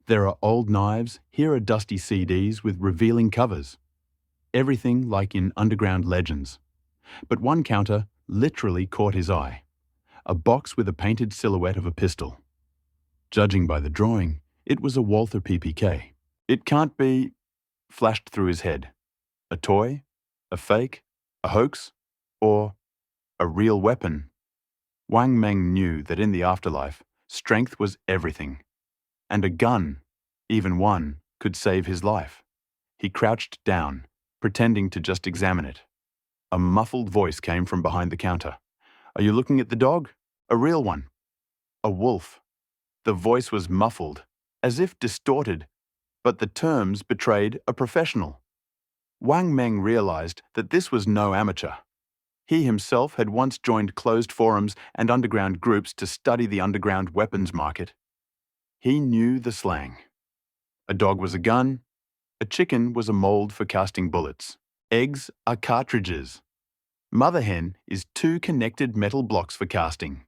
There are old knives, here are dusty CDs with revealing covers. Everything like in underground legends. But one counter literally caught his eye. A box with a painted silhouette of a pistol. Judging by the drawing, it was a Walther PPK. It can't be, flashed through his head. A toy? A fake? A hoax? Or a real weapon? Wang Meng knew that in the afterlife, strength was everything. And a gun, even one, could save his life. He crouched down, pretending to just examine it. A muffled voice came from behind the counter. Are you looking at the dog? A real one. A wolf. The voice was muffled, as if distorted, but the terms betrayed a professional. Wang Meng realized that this was no amateur. He himself had once joined closed forums and underground groups to study the underground weapons market. He knew the slang. A dog was a gun, a chicken was a mold for casting bullets. Eggs are cartridges. Mother hen is two connected metal blocks for casting.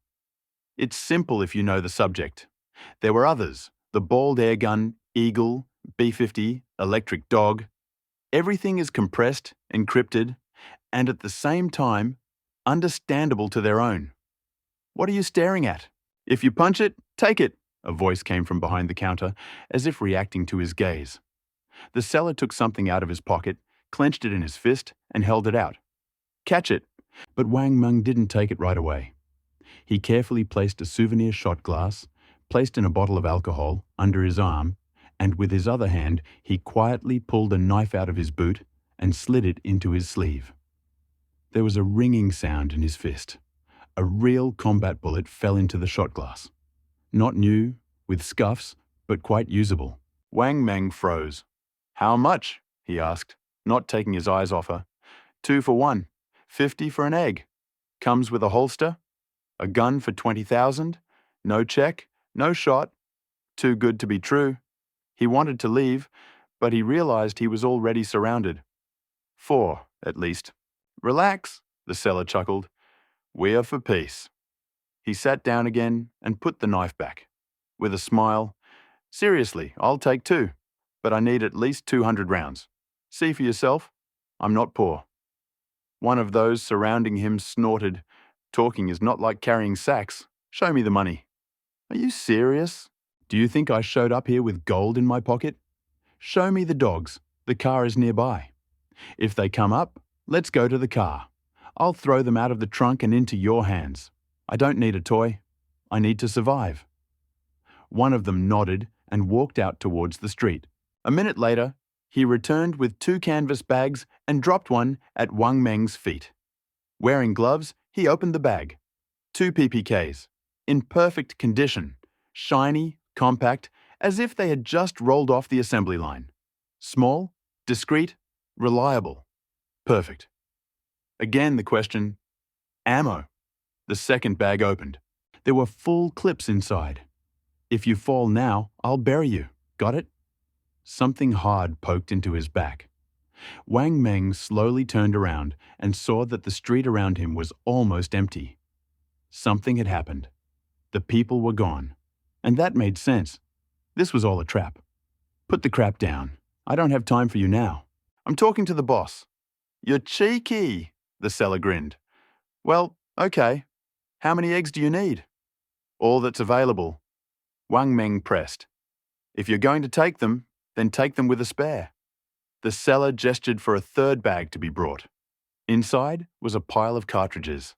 It's simple if you know the subject. There were others: the balled air gun, eagle, B-50, electric dog. Everything is compressed, encrypted, and at the same time, understandable to their own. What are you staring at? If you punch it, take it, a voice came from behind the counter, as if reacting to his gaze. The seller took something out of his pocket, clenched it in his fist, and held it out. Catch it! But Wang Meng didn't take it right away. He carefully placed a souvenir shot glass, placed in a bottle of alcohol, under his arm, and with his other hand he quietly pulled a knife out of his boot and slid it into his sleeve. There was a ringing sound in his fist. A real combat bullet fell into the shot glass. Not new, with scuffs, but quite usable. Wang Meng froze. How much? He asked, not taking his eyes off her. 2 for 1, 50 for an egg. Comes with a holster, a gun for 20,000, no check, no shot. Too good to be true. He wanted to leave, but he realized he was already surrounded. 4, at least. Relax, the seller chuckled. We are for peace. He sat down again and put the knife back. With a smile, seriously, I'll take 2, but I need at least 200 rounds. See for yourself, I'm not poor. One of those surrounding him snorted. Talking is not like carrying sacks. Show me the money. Are you serious? Do you think I showed up here with gold in my pocket? Show me the dogs. The car is nearby. If they come up, let's go to the car. I'll throw them out of the trunk and into your hands. I don't need a toy. I need to survive. One of them nodded and walked out towards the street. A minute later, he returned with 2 canvas bags and dropped one at Wang Meng's feet. Wearing gloves, he opened the bag. 2 PPKs, in perfect condition, shiny, compact, as if they had just rolled off the assembly line. Small, discreet, reliable. Perfect. Again the question, ammo. The second bag opened. There were full clips inside. If you fall now, I'll bury you. Got it? Something hard poked into his back. Wang Meng slowly turned around and saw that the street around him was almost empty. Something had happened. The people were gone. And that made sense. This was all a trap. Put the crap down. I don't have time for you now. I'm talking to the boss. You're cheeky, the seller grinned. Well, okay. How many eggs do you need? All that's available. Wang Meng pressed. If you're going to take them, then take them with a spare. The seller gestured for a third bag to be brought. Inside was a pile of cartridges.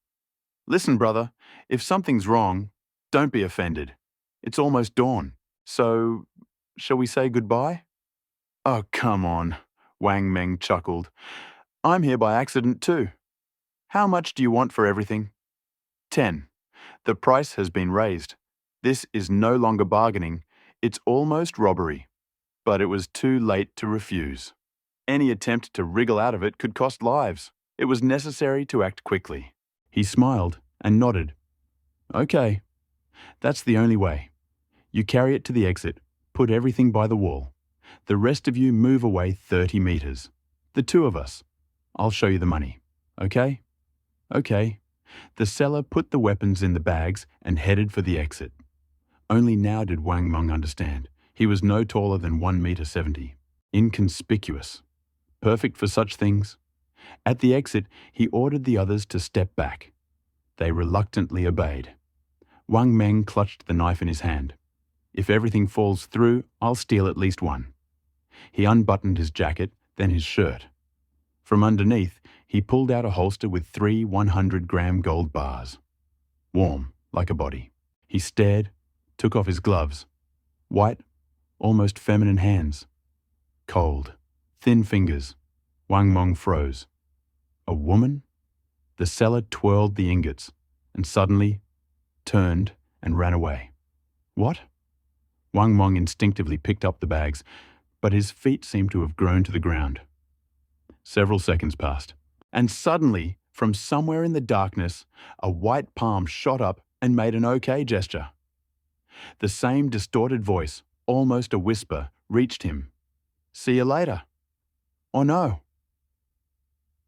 Listen, brother, if something's wrong, don't be offended. It's almost dawn, so shall we say goodbye? Oh, come on, Wang Meng chuckled. I'm here by accident too. How much do you want for everything? 10. The price has been raised. This is no longer bargaining. It's almost robbery. But it was too late to refuse. Any attempt to wriggle out of it could cost lives. It was necessary to act quickly. He smiled and nodded. Okay, that's the only way. You carry it to the exit, put everything by the wall. The rest of you move away 30 meters. The 2 of us. I'll show you the money. Okay? Okay. The seller put the weapons in the bags and headed for the exit. Only now did Wang Meng understand. He was no taller than 1.70 meters. Inconspicuous. Perfect for such things. At the exit, he ordered the others to step back. They reluctantly obeyed. Wang Meng clutched the knife in his hand. If everything falls through, I'll steal at least 1. He unbuttoned his jacket, then his shirt. From underneath, he pulled out a holster with 3 100-gram gold bars. Warm, like a body. He stared, took off his gloves. White, almost feminine hands. Cold, thin fingers. Wang Meng froze. A woman? The seller twirled the ingots and suddenly turned and ran away. What? Wang Meng instinctively picked up the bags, but his feet seemed to have grown to the ground. Several seconds passed, and suddenly, from somewhere in the darkness, a white palm shot up and made an OK gesture. The same distorted voice, almost a whisper, reached him. "See you later." "Oh no."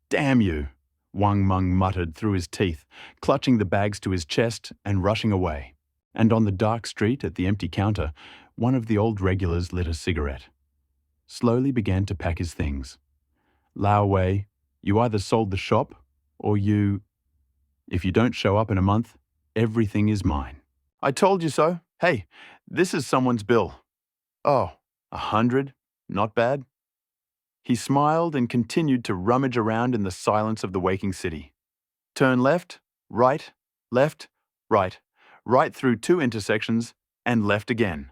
"Damn you," Wang Meng muttered through his teeth, clutching the bags to his chest and rushing away. And on the dark street at the empty counter, one of the old regulars lit a cigarette. Slowly began to pack his things. "Lao Wei, you either sold the shop or if you don't show up in a month, everything is mine." "I told you so. Hey, this is someone's bill." "Oh, 100? Not bad." He smiled and continued to rummage around in the silence of the waking city. Turn left, right, right through 2 intersections, and left again.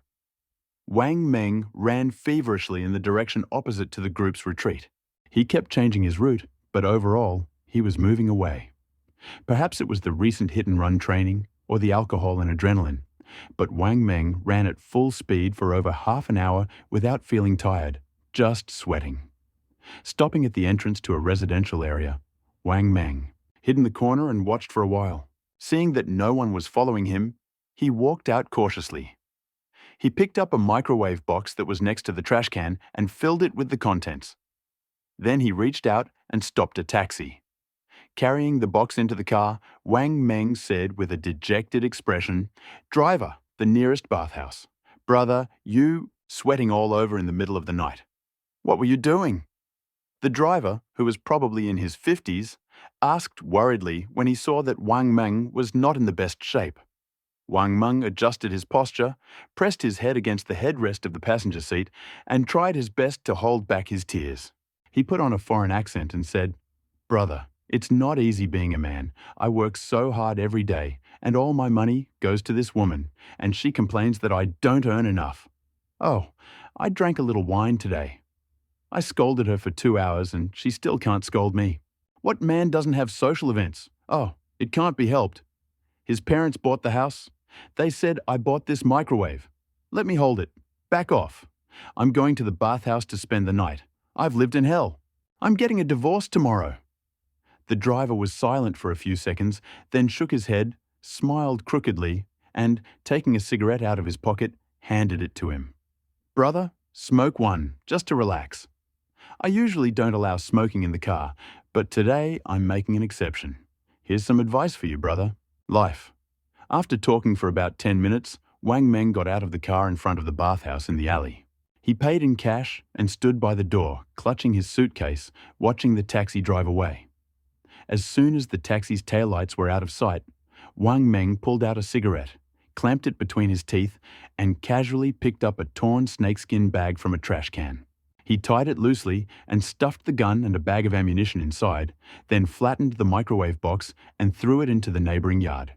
Wang Meng ran feverishly in the direction opposite to the group's retreat. He kept changing his route, but overall, he was moving away. Perhaps it was the recent hit-and-run training or the alcohol and adrenaline, but Wang Meng ran at full speed for over half an hour without feeling tired, just sweating. Stopping at the entrance to a residential area, Wang Meng hid in the corner and watched for a while. Seeing that no one was following him, he walked out cautiously. He picked up a microwave box that was next to the trash can and filled it with the contents. Then he reached out and stopped a taxi. Carrying the box into the car, Wang Meng said with a dejected expression, "Driver, the nearest bathhouse. Brother, you..." sweating all over in the middle of the night. "What were you doing?" The driver, who was probably in his 50s, asked worriedly when he saw that Wang Meng was not in the best shape. Wang Meng adjusted his posture, pressed his head against the headrest of the passenger seat, and tried his best to hold back his tears. He put on a foreign accent and said, "Brother, it's not easy being a man. I work so hard every day, and all my money goes to this woman, and she complains that I don't earn enough. Oh, I drank a little wine today. I scolded her for 2 hours and she still can't scold me. What man doesn't have social events? Oh, it can't be helped. His parents bought the house. They said I bought this microwave. Let me hold it. Back off. I'm going to the bathhouse to spend the night. I've lived in hell. I'm getting a divorce tomorrow." The driver was silent for a few seconds, then shook his head, smiled crookedly, and, taking a cigarette out of his pocket, handed it to him. "Brother, smoke one, just to relax. I usually don't allow smoking in the car, but today I'm making an exception. Here's some advice for you, brother. Life." After talking for about 10 minutes, Wang Meng got out of the car in front of the bathhouse in the alley. He paid in cash and stood by the door, clutching his suitcase, watching the taxi drive away. As soon as the taxi's taillights were out of sight, Wang Meng pulled out a cigarette, clamped it between his teeth, and casually picked up a torn snakeskin bag from a trash can. He tied it loosely and stuffed the gun and a bag of ammunition inside, then flattened the microwave box and threw it into the neighboring yard.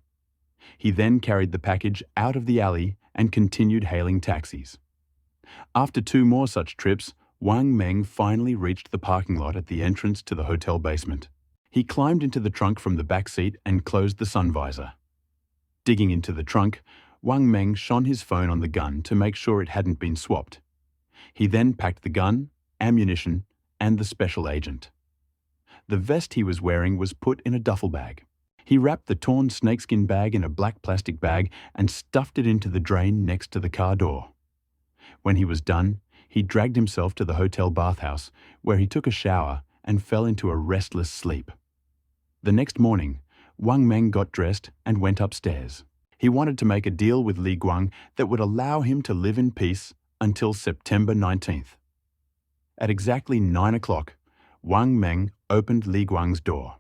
He then carried the package out of the alley and continued hailing taxis. After 2 more such trips, Wang Meng finally reached the parking lot at the entrance to the hotel basement. He climbed into the trunk from the back seat and closed the sun visor. Digging into the trunk, Wang Meng shone his phone on the gun to make sure it hadn't been swapped. He then packed the gun, ammunition, and the special agent. The vest he was wearing was put in a duffel bag. He wrapped the torn snakeskin bag in a black plastic bag and stuffed it into the drain next to the car door. When he was done, he dragged himself to the hotel bathhouse, where he took a shower and fell into a restless sleep. The next morning, Wang Meng got dressed and went upstairs. He wanted to make a deal with Li Guang that would allow him to live in peace until September 19th. At exactly 9 o'clock, Wang Meng opened Li Guang's door.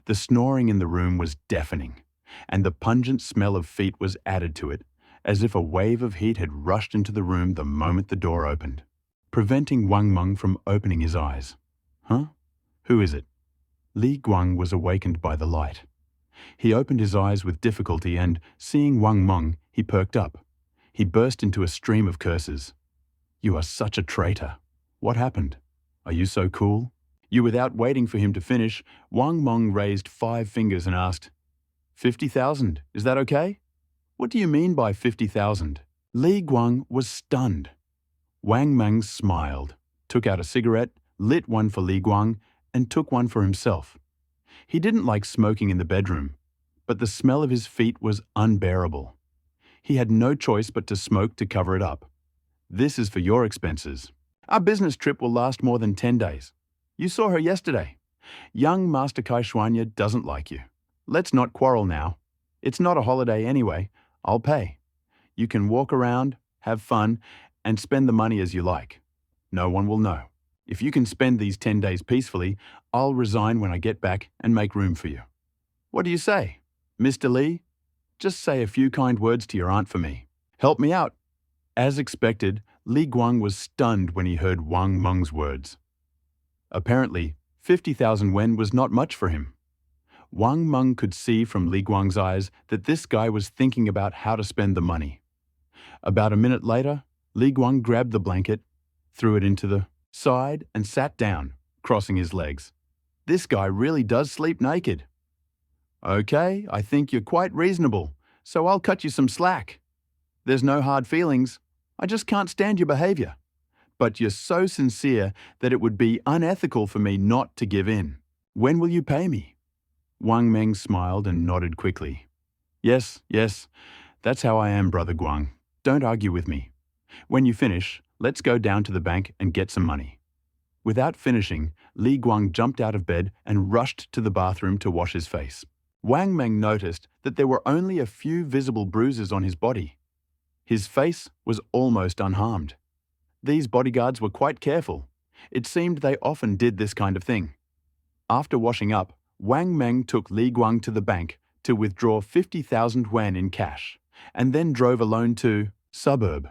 The snoring in the room was deafening, and the pungent smell of feet was added to it, as if a wave of heat had rushed into the room the moment the door opened, preventing Wang Meng from opening his eyes. "Huh? Who is it?" Li Guang was awakened by the light. He opened his eyes with difficulty and, seeing Wang Meng, he perked up. He burst into a stream of curses. "You are such a traitor. What happened? Are you so cool?" Without waiting for him to finish, Wang Meng raised 5 fingers and asked, 50,000, is that okay?" "What do you mean by 50,000? Li Guang was stunned. Wang Meng smiled, took out a cigarette, lit one for Li Guang, and took one for himself. He didn't like smoking in the bedroom, but the smell of his feet was unbearable. He had no choice but to smoke to cover it up. This is for your expenses. Our business trip will last more than 10 days. You saw her yesterday. Young Master Kai Xuanya doesn't like you. Let's not quarrel now. It's not a holiday anyway. I'll pay. You can walk around, have fun, and spend the money as you like. No one will know. If you can spend these 10 days peacefully, I'll resign when I get back and make room for you. What do you say? Mr. Li, just say a few kind words to your aunt for me. Help me out. As expected, Li Guang was stunned when he heard Wang Meng's words. Apparently, 50,000 wen was not much for him. Wang Meng could see from Li Guang's eyes that this guy was thinking about how to spend the money. About a minute later, Li Guang grabbed the blanket, threw it into the side, and sat down, crossing his legs. This guy really does sleep naked. Okay, I think you're quite reasonable, so I'll cut you some slack. There's no hard feelings. I just can't stand your behavior. But you're so sincere that it would be unethical for me not to give in. When will you pay me? Wang Meng smiled and nodded quickly. Yes, that's how I am, Brother Guang. Don't argue with me. When you finish, let's go down to the bank and get some money. Without finishing, Li Guang jumped out of bed and rushed to the bathroom to wash his face. Wang Meng noticed that there were only a few visible bruises on his body. His face was almost unharmed. These bodyguards were quite careful. It seemed they often did this kind of thing. After washing up, Wang Meng took Li Guang to the bank to withdraw 50,000 yuan in cash, and then drove alone to suburb.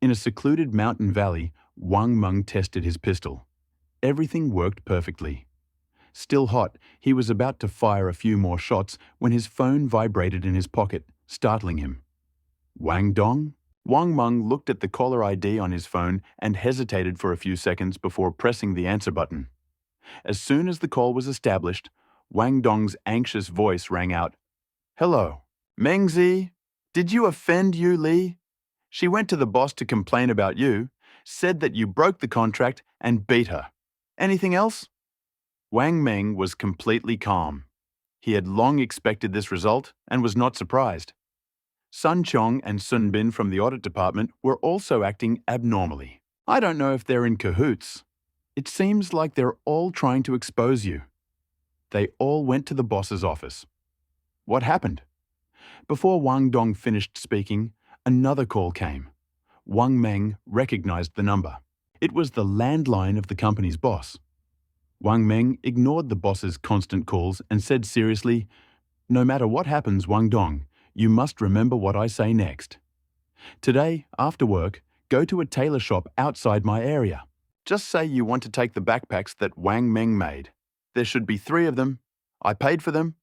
In a secluded mountain valley, Wang Meng tested his pistol. Everything worked perfectly. Still hot, he was about to fire a few more shots when his phone vibrated in his pocket, startling him. Wang Dong? Wang Meng looked at the caller ID on his phone and hesitated for a few seconds before pressing the answer button. As soon as the call was established, Wang Dong's anxious voice rang out. Hello. Mengzi, did you offend Yu Li? She went to the boss to complain about you, said that you broke the contract and beat her. Anything else? Wang Meng was completely calm. He had long expected this result and was not surprised. Sun Chong and Sun Bin from the audit department were also acting abnormally. I don't know if they're in cahoots. It seems like they're all trying to expose you. They all went to the boss's office. What happened? Before Wang Dong finished speaking, another call came. Wang Meng recognized the number. It was the landline of the company's boss. Wang Meng ignored the boss's constant calls and said seriously, No matter what happens, Wang Dong, you must remember what I say next. Today, after work, go to a tailor shop outside my area. Just say you want to take the backpacks that Wang Meng made. There should be 3 of them. I paid for them.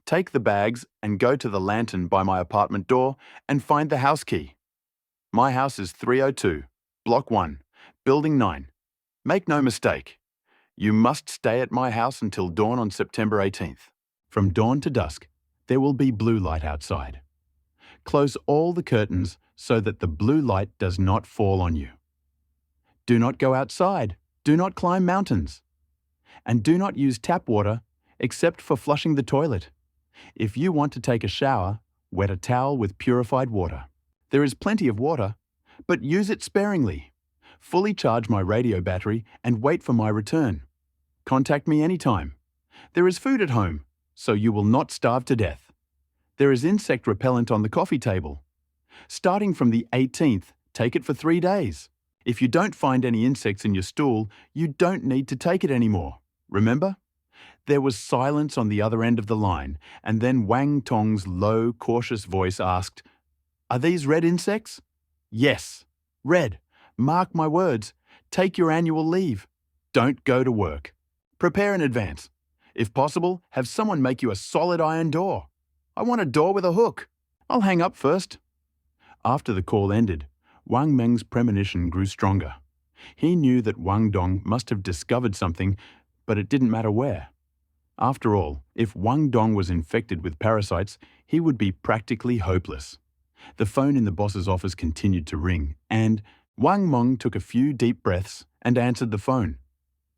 Take the bags and go to the lantern by my apartment door and find the house key. My house is 302, Block 1, Building 9. Make no mistake. You must stay at my house until dawn on September 18th. From dawn to dusk, there will be blue light outside. Close all the curtains so that the blue light does not fall on you. Do not go outside. Do not climb mountains. And do not use tap water except for flushing the toilet. If you want to take a shower, wet a towel with purified water. There is plenty of water, but use it sparingly. Fully charge my radio battery and wait for my return. Contact me anytime. There is food at home, so you will not starve to death. There is insect repellent on the coffee table. Starting from the 18th, take it for 3 days. If you don't find any insects in your stool, you don't need to take it anymore. Remember? There was silence on the other end of the line, and then Wang Tong's low, cautious voice asked, Are these red insects? Yes, red. Mark my words. Take your annual leave. Don't go to work. Prepare in advance. If possible, have someone make you a solid iron door. I want a door with a hook. I'll hang up first. After the call ended, Wang Meng's premonition grew stronger. He knew that Wang Dong must have discovered something, but it didn't matter where. After all, if Wang Dong was infected with parasites, he would be practically hopeless. The phone in the boss's office continued to ring, and Wang Meng took a few deep breaths and answered the phone.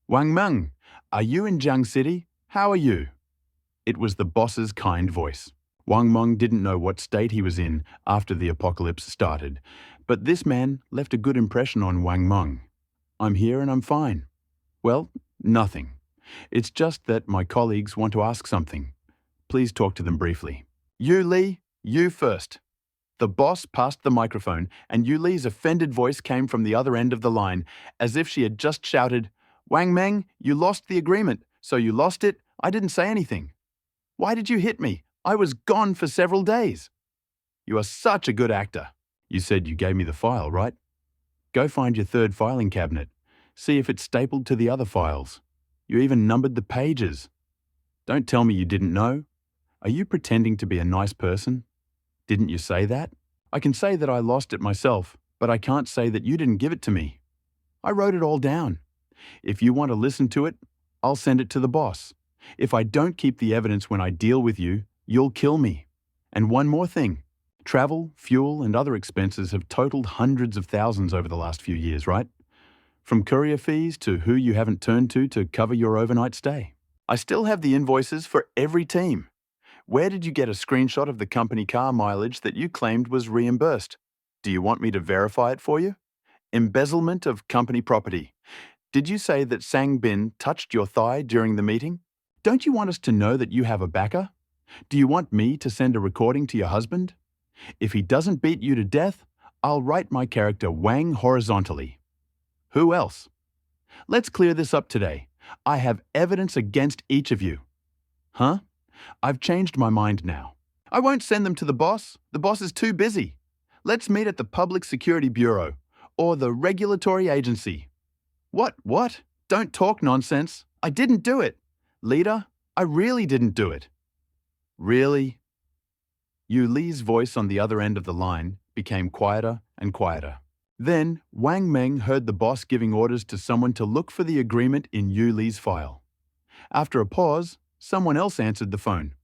Wang Meng, are you in Jiang City? How are you? It was the boss's kind voice. Wang Meng didn't know what state he was in after the apocalypse started, but this man left a good impression on Wang Meng. I'm here and I'm fine. Well, nothing. It's just that my colleagues want to ask something. Please talk to them briefly. You, Li, you first. The boss passed the microphone, and Yu Li's offended voice came from the other end of the line, as if she had just shouted, Wang Meng, you lost the agreement, so you lost it. I didn't say anything. Why did you hit me? I was gone for several days. You are such a good actor. You said you gave me the file, right? Go find your third filing cabinet. See if it's stapled to the other files. You even numbered the pages. Don't tell me you didn't know. Are you pretending to be a nice person? Didn't you say that? I can say that I lost it myself, but I can't say that you didn't give it to me. I wrote it all down. If you want to listen to it, I'll send it to the boss. If I don't keep the evidence when I deal with you, you'll kill me. And one more thing. Travel, fuel, and other expenses have totaled hundreds of thousands over the last few years, right? From courier fees to who you haven't turned to cover your overnight stay. I still have the invoices for every team. Where did you get a screenshot of the company car mileage that you claimed was reimbursed? Do you want me to verify it for you? Embezzlement of company property. Did you say that Sang Bin touched your thigh during the meeting? Don't you want us to know that you have a backer? Do you want me to send a recording to your husband? If he doesn't beat you to death, I'll write my character Wang horizontally. Who else? Let's clear this up today. I have evidence against each of you. Huh? I've changed my mind now. I won't send them to the boss. The boss is too busy. Let's meet at the Public Security Bureau or the regulatory agency. What? Don't talk nonsense. I didn't do it. Leader, I really didn't do it. Really? Yu Li's voice on the other end of the line became quieter and quieter. Then Wang Meng heard the boss giving orders to someone to look for the agreement in Yu Li's file. After a pause, someone else answered the phone.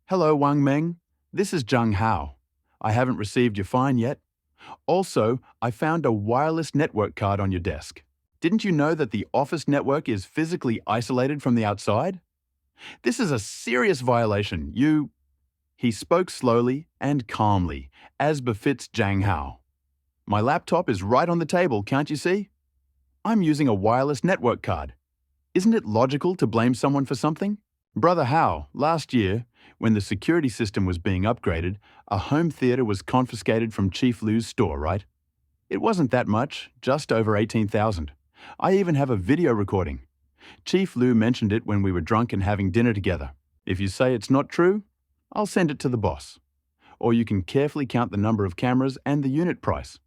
Hello, Wang Meng. This is Zhang Hao. I haven't received your fine yet. Also, I found a wireless network card on your desk. Didn't you know that the office network is physically isolated from the outside? This is a serious violation. He spoke slowly and calmly, as befits Zhang Hao. My laptop is right on the table, can't you see? I'm using a wireless network card. Isn't it logical to blame someone for something? Brother Hao, last year, when the security system was being upgraded, a home theater was confiscated from Chief Lu's store, right? It wasn't that much, just over 18,000. I even have a video recording. Chief Lu mentioned it when we were drunk and having dinner together. If you say it's not true, I'll send it to the boss. Or you can carefully count the number of cameras and the unit price.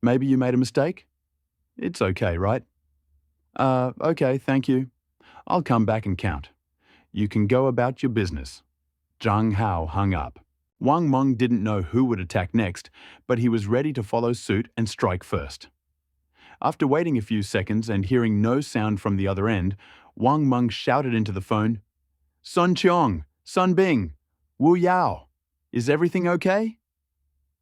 Maybe you made a mistake? It's okay, right? Okay, thank you. I'll come back and count. You can go about your business. Zhang Hao hung up. Wang Meng didn't know who would attack next, but he was ready to follow suit and strike first. After waiting a few seconds and hearing no sound from the other end, Wang Meng shouted into the phone, Sun Qiong, Sun Bing, Wu Yao, is everything okay?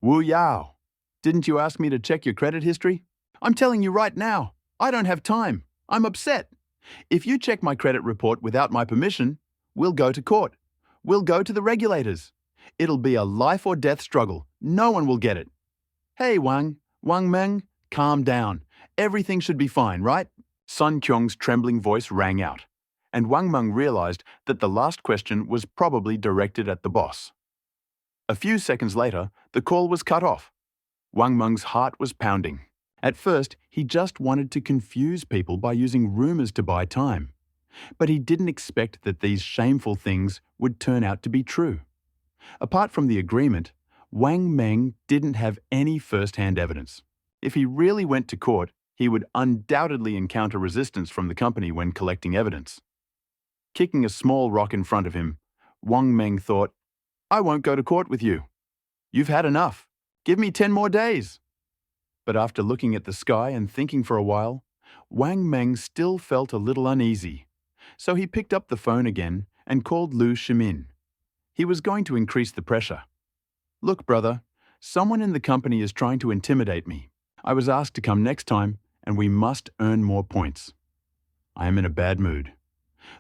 Wu Yao, didn't you ask me to check your credit history? I'm telling you right now, I don't have time. I'm upset. If you check my credit report without my permission, we'll go to court. We'll go to the regulators. It'll be a life or death struggle. No one will get it. Hey, Wang Meng, calm down. Everything should be fine, right? Sun Qiong's trembling voice rang out, and Wang Meng realized that the last question was probably directed at the boss. A few seconds later, the call was cut off. Wang Meng's heart was pounding. At first, he just wanted to confuse people by using rumors to buy time. But he didn't expect that these shameful things would turn out to be true. Apart from the agreement, Wang Meng didn't have any first-hand evidence. If he really went to court, he would undoubtedly encounter resistance from the company when collecting evidence. Kicking a small rock in front of him, Wang Meng thought, I won't go to court with you. You've had enough. Give me 10 more days. But after looking at the sky and thinking for a while, Wang Meng still felt a little uneasy. So he picked up the phone again and called Lu Shimin. He was going to increase the pressure. Look, brother, Someone in the company is trying to intimidate me. I was asked to come next time, and we must earn more points. I am in a bad mood.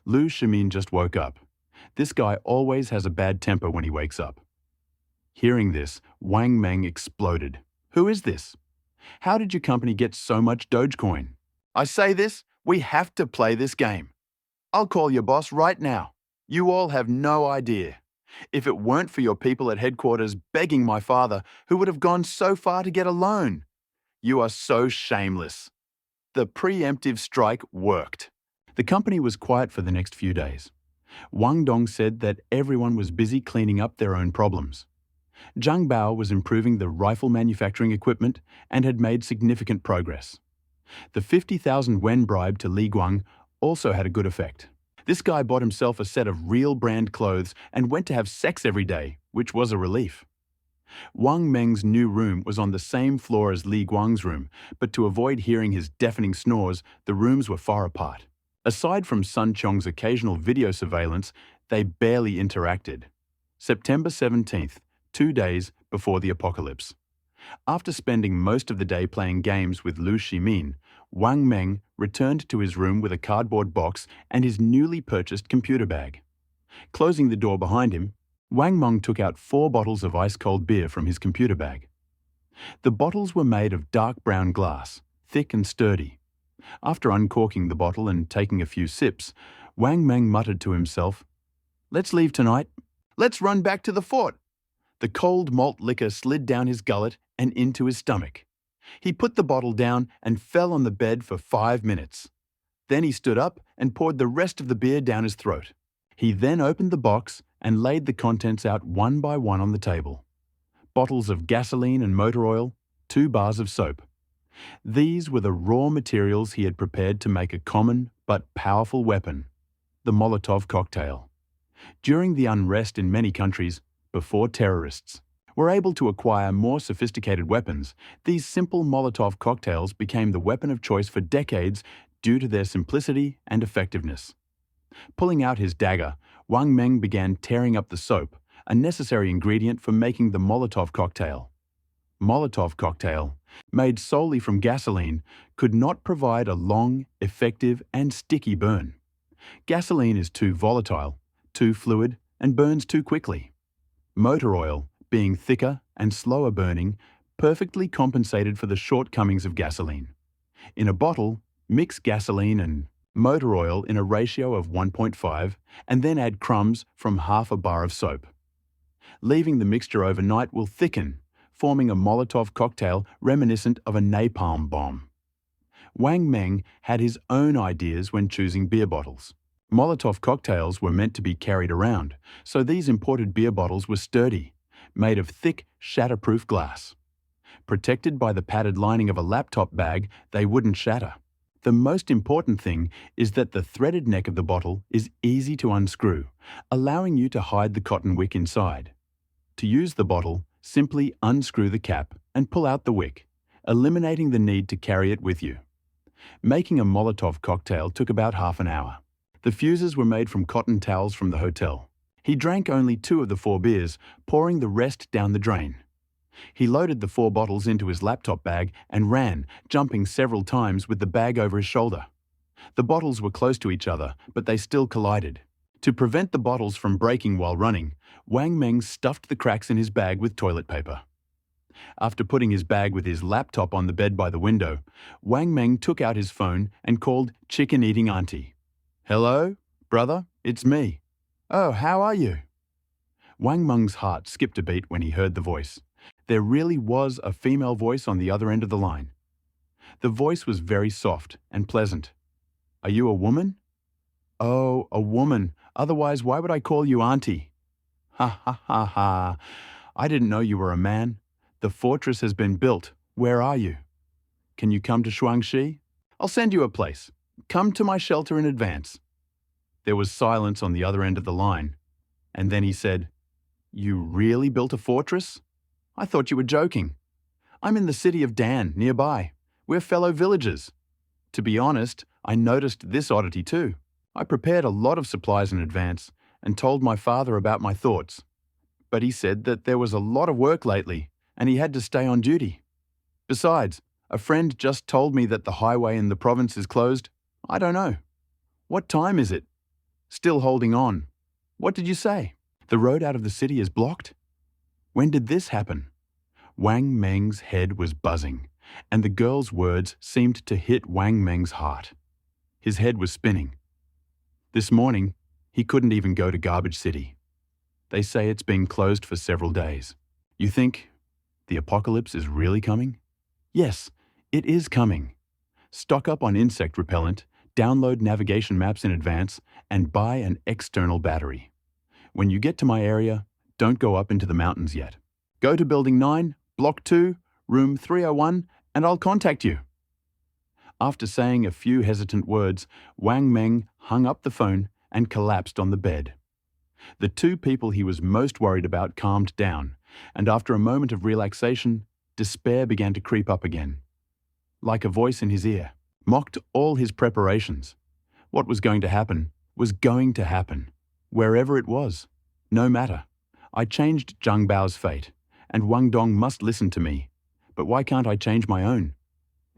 Lu Shimin just woke up. This guy always has a bad temper when he wakes up. Hearing this, Wang Meng exploded. Who is this? How did your company get so much Dogecoin? I say this, we have to play this game. I'll call your boss right now. You all have no idea. If it weren't for your people at headquarters begging my father, who would have gone so far to get a loan. You are so shameless. The preemptive strike worked. The company was quiet for the next few days. Wang Dong said that everyone was busy cleaning up their own problems. Zhang Bao was improving the rifle manufacturing equipment and had made significant progress. The 50,000 wen bribe to Li Guang also had a good effect. This guy bought himself a set of real brand clothes and went to have sex every day, which was a relief. Wang Meng's new room was on the same floor as Li Guang's room, but to avoid hearing his deafening snores, the rooms were far apart. Aside from Sun Chong's occasional video surveillance, they barely interacted. September 17th, 2 days before the apocalypse. After spending most of the day playing games with Lu Shimin, Wang Meng returned to his room with a cardboard box and his newly purchased computer bag. Closing the door behind him, Wang Meng took out 4 bottles of ice-cold beer from his computer bag. The bottles were made of dark brown glass, thick and sturdy. After uncorking the bottle and taking a few sips, Wang Meng muttered to himself, "Let's leave tonight. Let's run back to the fort." The cold malt liquor slid down his gullet and into his stomach. He put the bottle down and fell on the bed for 5 minutes. Then he stood up and poured the rest of the beer down his throat. He then opened the box and laid the contents out one by one on the table. Bottles of gasoline and motor oil, 2 bars of soap. These were the raw materials he had prepared to make a common but powerful weapon, the Molotov cocktail. During the unrest in many countries, before terrorists were able to acquire more sophisticated weapons, these simple Molotov cocktails became the weapon of choice for decades due to their simplicity and effectiveness. Pulling out his dagger, Wang Meng began tearing up the soap, a necessary ingredient for making the Molotov cocktail. Molotov cocktail, made solely from gasoline, could not provide a long, effective, and sticky burn. Gasoline is too volatile, too fluid, and burns too quickly. Motor oil, being thicker and slower burning, perfectly compensated for the shortcomings of gasoline. In a bottle, mix gasoline and motor oil in a ratio of 1.5 and then add crumbs from half a bar of soap. Leaving the mixture overnight will thicken, forming a Molotov cocktail reminiscent of a napalm bomb. Wang Meng had his own ideas when choosing beer bottles. Molotov cocktails were meant to be carried around, so these imported beer bottles were sturdy, made of thick, shatterproof glass. Protected by the padded lining of a laptop bag, they wouldn't shatter. The most important thing is that the threaded neck of the bottle is easy to unscrew, allowing you to hide the cotton wick inside. To use the bottle, simply unscrew the cap and pull out the wick, eliminating the need to carry it with you. Making a Molotov cocktail took about half an hour. The fuses were made from cotton towels from the hotel. He drank only 2 of the 4 beers, pouring the rest down the drain. He loaded the 4 bottles into his laptop bag and ran, jumping several times with the bag over his shoulder. The bottles were close to each other, but they still collided. To prevent the bottles from breaking while running, Wang Meng stuffed the cracks in his bag with toilet paper. After putting his bag with his laptop on the bed by the window, Wang Meng took out his phone and called chicken-eating auntie. "Hello, brother, it's me. Oh, how are you?" Wang Meng's heart skipped a beat when he heard the voice. There really was a female voice on the other end of the line. The voice was very soft and pleasant. "Are you a woman?" "Oh, a woman. Otherwise, why would I call you auntie?" "Ha ha ha ha. I didn't know you were a man. The fortress has been built. Where are you? Can you come to Shuangxi? I'll send you a place. Come to my shelter in advance." There was silence on the other end of the line, and then he said, "You really built a fortress? I thought you were joking. I'm in the city of Dan, nearby. We're fellow villagers. To be honest, I noticed this oddity too. I prepared a lot of supplies in advance and told my father about my thoughts. But he said that there was a lot of work lately, and he had to stay on duty. Besides, a friend just told me that the highway in the province is closed. I don't know. What time is it? Still holding on. What did you say? The road out of the city is blocked? When did this happen? Wang Meng's head was buzzing, and the girl's words seemed to hit Wang Meng's heart. His head was spinning. This morning, he couldn't even go to Garbage City. They say it's been closed for several days. You think the apocalypse is really coming? Yes, it is coming. Stock up on insect repellent, download navigation maps in advance, and buy an external battery. When you get to my area, don't go up into the mountains yet. Go to Building 9, Block 2, Room 301, and I'll contact you. After saying a few hesitant words, Wang Meng hung up the phone and collapsed on the bed. The two people he was most worried about calmed down, and after a moment of relaxation, despair began to creep up again. Like a voice in his ear, mocked all his preparations. What was going to happen was going to happen, wherever it was. No matter. I changed Zhang Bao's fate, and Wang Dong must listen to me. But why can't I change my own?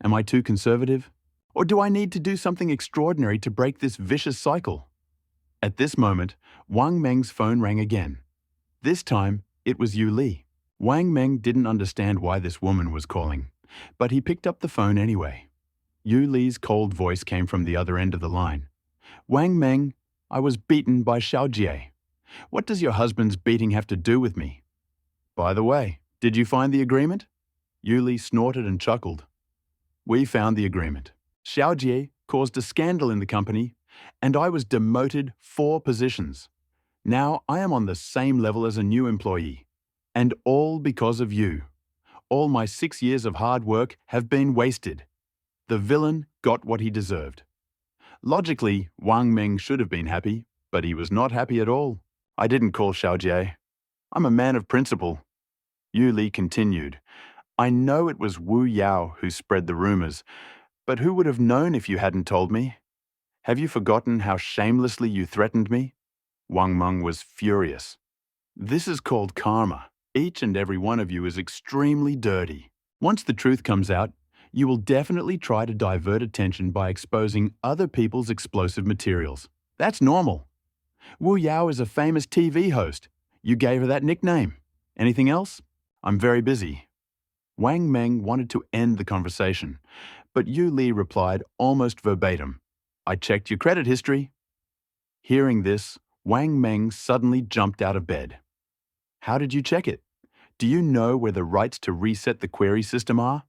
Am I too conservative? Or do I need to do something extraordinary to break this vicious cycle? At this moment, Wang Meng's phone rang again. This time, it was Yu Li. Wang Meng didn't understand why this woman was calling, but he picked up the phone anyway. Yu Li's cold voice came from the other end of the line. Wang Meng, I was beaten by Xiao Jie. What does your husband's beating have to do with me? By the way, did you find the agreement? Yu Li snorted and chuckled. We found the agreement. Xiao Jie caused a scandal in the company, and I was demoted 4 positions. Now I am on the same level as a new employee. And all because of you. All my 6 years of hard work have been wasted. The villain got what he deserved. Logically, Wang Meng should have been happy, but he was not happy at all. I didn't call Xiao Jie. I'm a man of principle. Yu Li continued. I know it was Wu Yao who spread the rumors, but who would have known if you hadn't told me? Have you forgotten how shamelessly you threatened me? Wang Meng was furious. This is called karma. Each and every one of you is extremely dirty. Once the truth comes out, you will definitely try to divert attention by exposing other people's explosive materials. That's normal. Wu Yao is a famous TV host. You gave her that nickname. Anything else? I'm very busy. Wang Meng wanted to end the conversation, but Yu Li replied almost verbatim. I checked your credit history. Hearing this, Wang Meng suddenly jumped out of bed. How did you check it? Do you know where the rights to reset the query system are?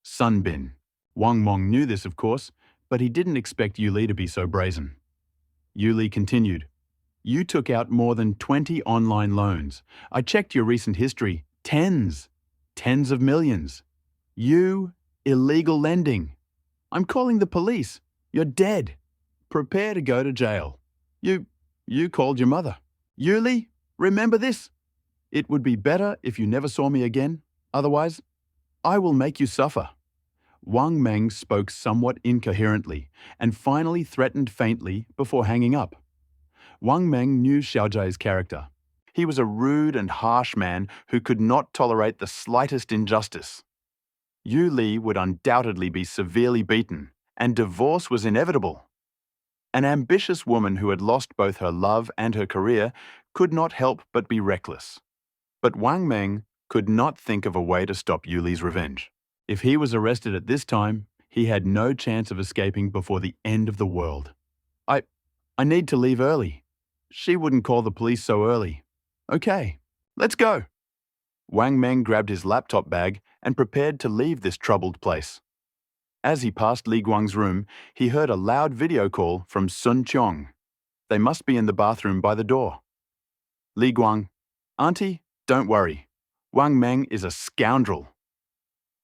Sunbin. Wang Meng knew this, of course, but he didn't expect Yu Li to be so brazen. Yu Li continued. You took out more than 20 online loans. I checked your recent history. Tens of millions. You, illegal lending. I'm calling the police. You're dead. Prepare to go to jail. You called your mother. Yu Li, remember this. It would be better if you never saw me again. Otherwise, I will make you suffer. Wang Meng spoke somewhat incoherently and finally threatened faintly before hanging up. Wang Meng knew Xiao Jie's character. He was a rude and harsh man who could not tolerate the slightest injustice. Yu Li would undoubtedly be severely beaten, and divorce was inevitable. An ambitious woman who had lost both her love and her career could not help but be reckless. But Wang Meng could not think of a way to stop Yu Li's revenge. If he was arrested at this time, he had no chance of escaping before the end of the world. I need to leave early. She wouldn't call the police so early. Okay, let's go. Wang Meng grabbed his laptop bag and prepared to leave this troubled place. As he passed Li Guang's room, he heard a loud video call from Sun Qiong. They must be in the bathroom by the door. Li Guang, Auntie, don't worry. Wang Meng is a scoundrel.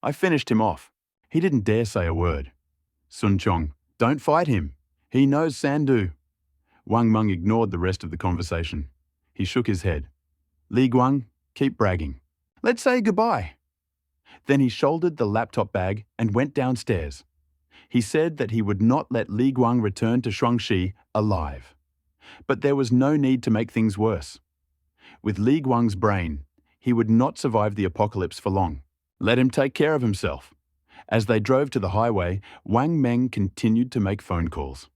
I finished him off. He didn't dare say a word. Sun Qiong, don't fight him. He knows Sandu. Wang Meng ignored the rest of the conversation. He shook his head. Li Guang, keep bragging. Let's say goodbye. Then he shouldered the laptop bag and went downstairs. He said that he would not let Li Guang return to Shuangxi alive. But there was no need to make things worse. With Li Guang's brain, He would not survive the apocalypse for long. Let him take care of himself. As they drove to the highway, Wang Meng continued to make phone calls.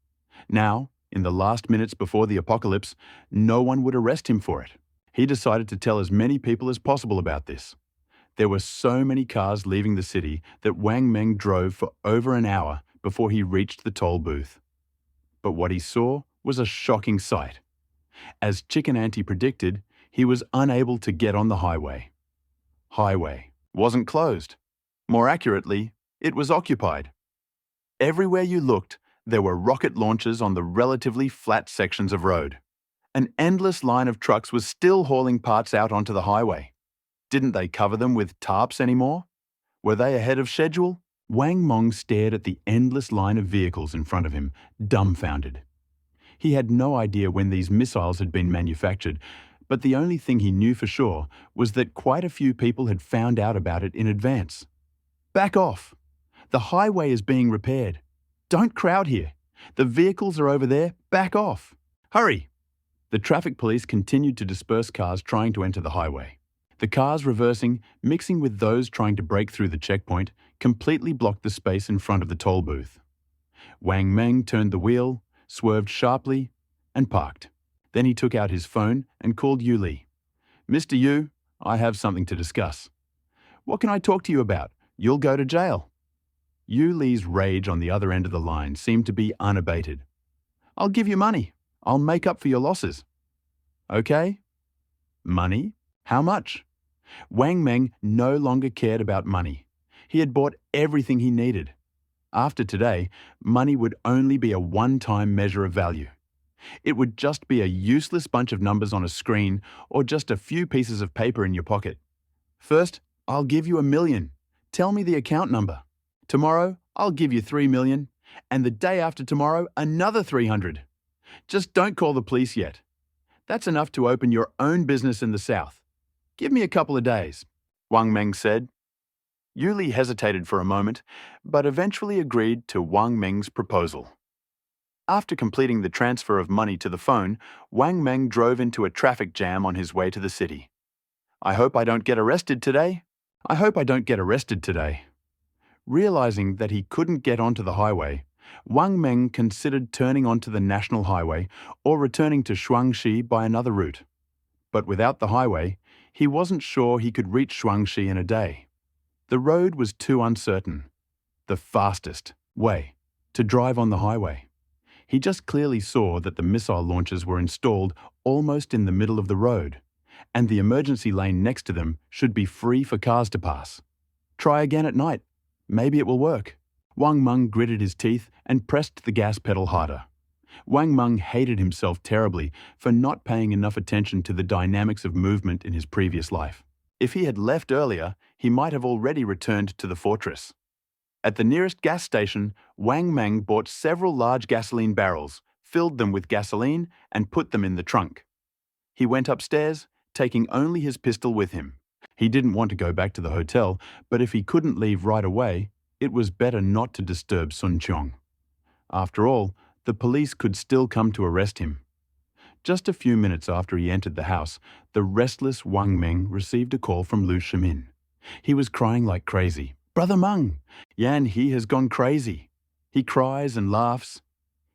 Now, in the last minutes before the apocalypse, no one would arrest him for it. He decided to tell as many people as possible about this. There were so many cars leaving the city that Wang Meng drove for over an hour before he reached the toll booth. But what he saw was a shocking sight. As Chicken Auntie predicted, he was unable to get on the highway. Highway wasn't closed. More accurately, it was occupied. Everywhere you looked, there were rocket launchers on the relatively flat sections of road. An endless line of trucks was still hauling parts out onto the highway. Didn't they cover them with tarps anymore? Were they ahead of schedule? Wang Meng stared at the endless line of vehicles in front of him, dumbfounded. He had no idea when these missiles had been manufactured, but the only thing he knew for sure was that quite a few people had found out about it in advance. Back off! The highway is being repaired. Don't crowd here. The vehicles are over there. Back off! Hurry! The traffic police continued to disperse cars trying to enter the highway. The cars reversing, mixing with those trying to break through the checkpoint, completely blocked the space in front of the toll booth. Wang Meng turned the wheel, swerved sharply, and parked. Then he took out his phone and called Yu Li. "Mr. Yu, I have something to discuss." "What can I talk to you about? You'll go to jail." Yu Li's rage on the other end of the line seemed to be unabated. "I'll give you money. I'll make up for your losses." "Okay." "Money? How much?" Wang Meng no longer cared about money. He had bought everything he needed. After today, money would only be a one-time measure of value. It would just be a useless bunch of numbers on a screen or just a few pieces of paper in your pocket. "First, I'll give you 1 million. Tell me the account number. Tomorrow, I'll give you 3 million. And the day after tomorrow, another 300. Just don't call the police yet. That's enough to open your own business in the South. Give me a couple of days," Wang Meng said. Yu Li hesitated for a moment, but eventually agreed to Wang Meng's proposal. After completing the transfer of money to the phone, Wang Meng drove into a traffic jam on his way to the city. "I hope I don't get arrested today. I hope I don't get arrested today." Realizing that he couldn't get onto the highway, Wang Meng considered turning onto the national highway or returning to Shuangxi by another route. But without the highway, he wasn't sure he could reach Shuangxi in a day. The road was too uncertain. The fastest way to drive on the highway. He just clearly saw that the missile launchers were installed almost in the middle of the road, and the emergency lane next to them should be free for cars to pass. Try again at night. Maybe it will work. Wang Meng gritted his teeth and pressed the gas pedal harder. Wang Meng hated himself terribly for not paying enough attention to the dynamics of movement in his previous life. If he had left earlier, he might have already returned to the fortress. At the nearest gas station, Wang Meng bought several large gasoline barrels, filled them with gasoline, and put them in the trunk. He went upstairs, taking only his pistol with him. He didn't want to go back to the hotel, but if he couldn't leave right away, it was better not to disturb Sun Qiong. After all, the police could still come to arrest him. Just a few minutes after he entered the house, the restless Wang Meng received a call from Lu Shimin. He was crying like crazy. "Brother Meng, Yan he has gone crazy. He cries and laughs.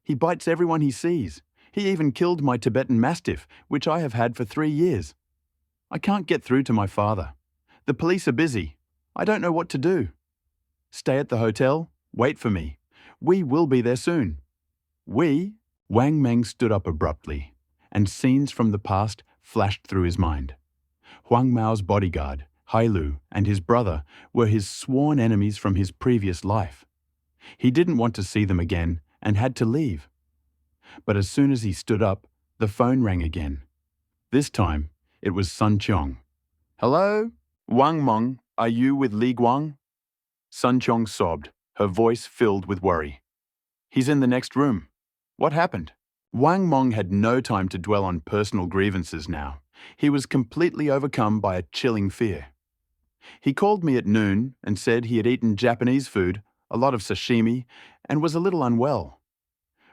He bites everyone he sees. He even killed my Tibetan Mastiff, which I have had for 3 years. I can't get through to my father. The police are busy. I don't know what to do. Stay at the hotel. Wait for me. We will be there soon." "We?" Wang Meng stood up abruptly, and scenes from the past flashed through his mind. Huang Mao's bodyguard, Hai Lu, and his brother were his sworn enemies from his previous life. He didn't want to see them again and had to leave. But as soon as he stood up, the phone rang again. This time, it was Sun Qiong. "Hello? Wang Meng, are you with Li Guang?" Sun Qiong sobbed, her voice filled with worry. "He's in the next room." "What happened?" Wang Meng had no time to dwell on personal grievances now. He was completely overcome by a chilling fear. "He called me at noon and said he had eaten Japanese food, a lot of sashimi, and was a little unwell.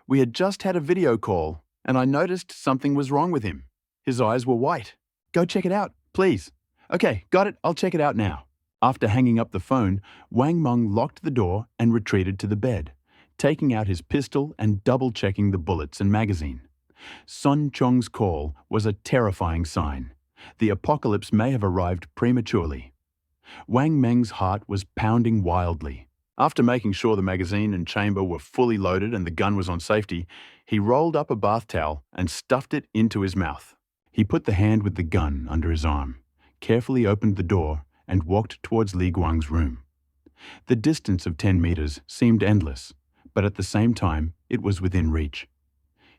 We had just had a video call, and I noticed something was wrong with him. His eyes were white. Go check it out, please. Okay, got it. I'll check it out now. After hanging up the phone, Wang Meng locked the door and retreated to the bed, taking out his pistol and double-checking the bullets and magazine. Sun Chong's call was a terrifying sign. The apocalypse may have arrived prematurely. Wang Meng's heart was pounding wildly. After making sure the magazine and chamber were fully loaded and the gun was on safety, he rolled up a bath towel and stuffed it into his mouth. He put the hand with the gun under his arm, carefully opened the door, and walked towards Li Guang's room. The distance of 10 meters seemed endless, but at the same time, it was within reach.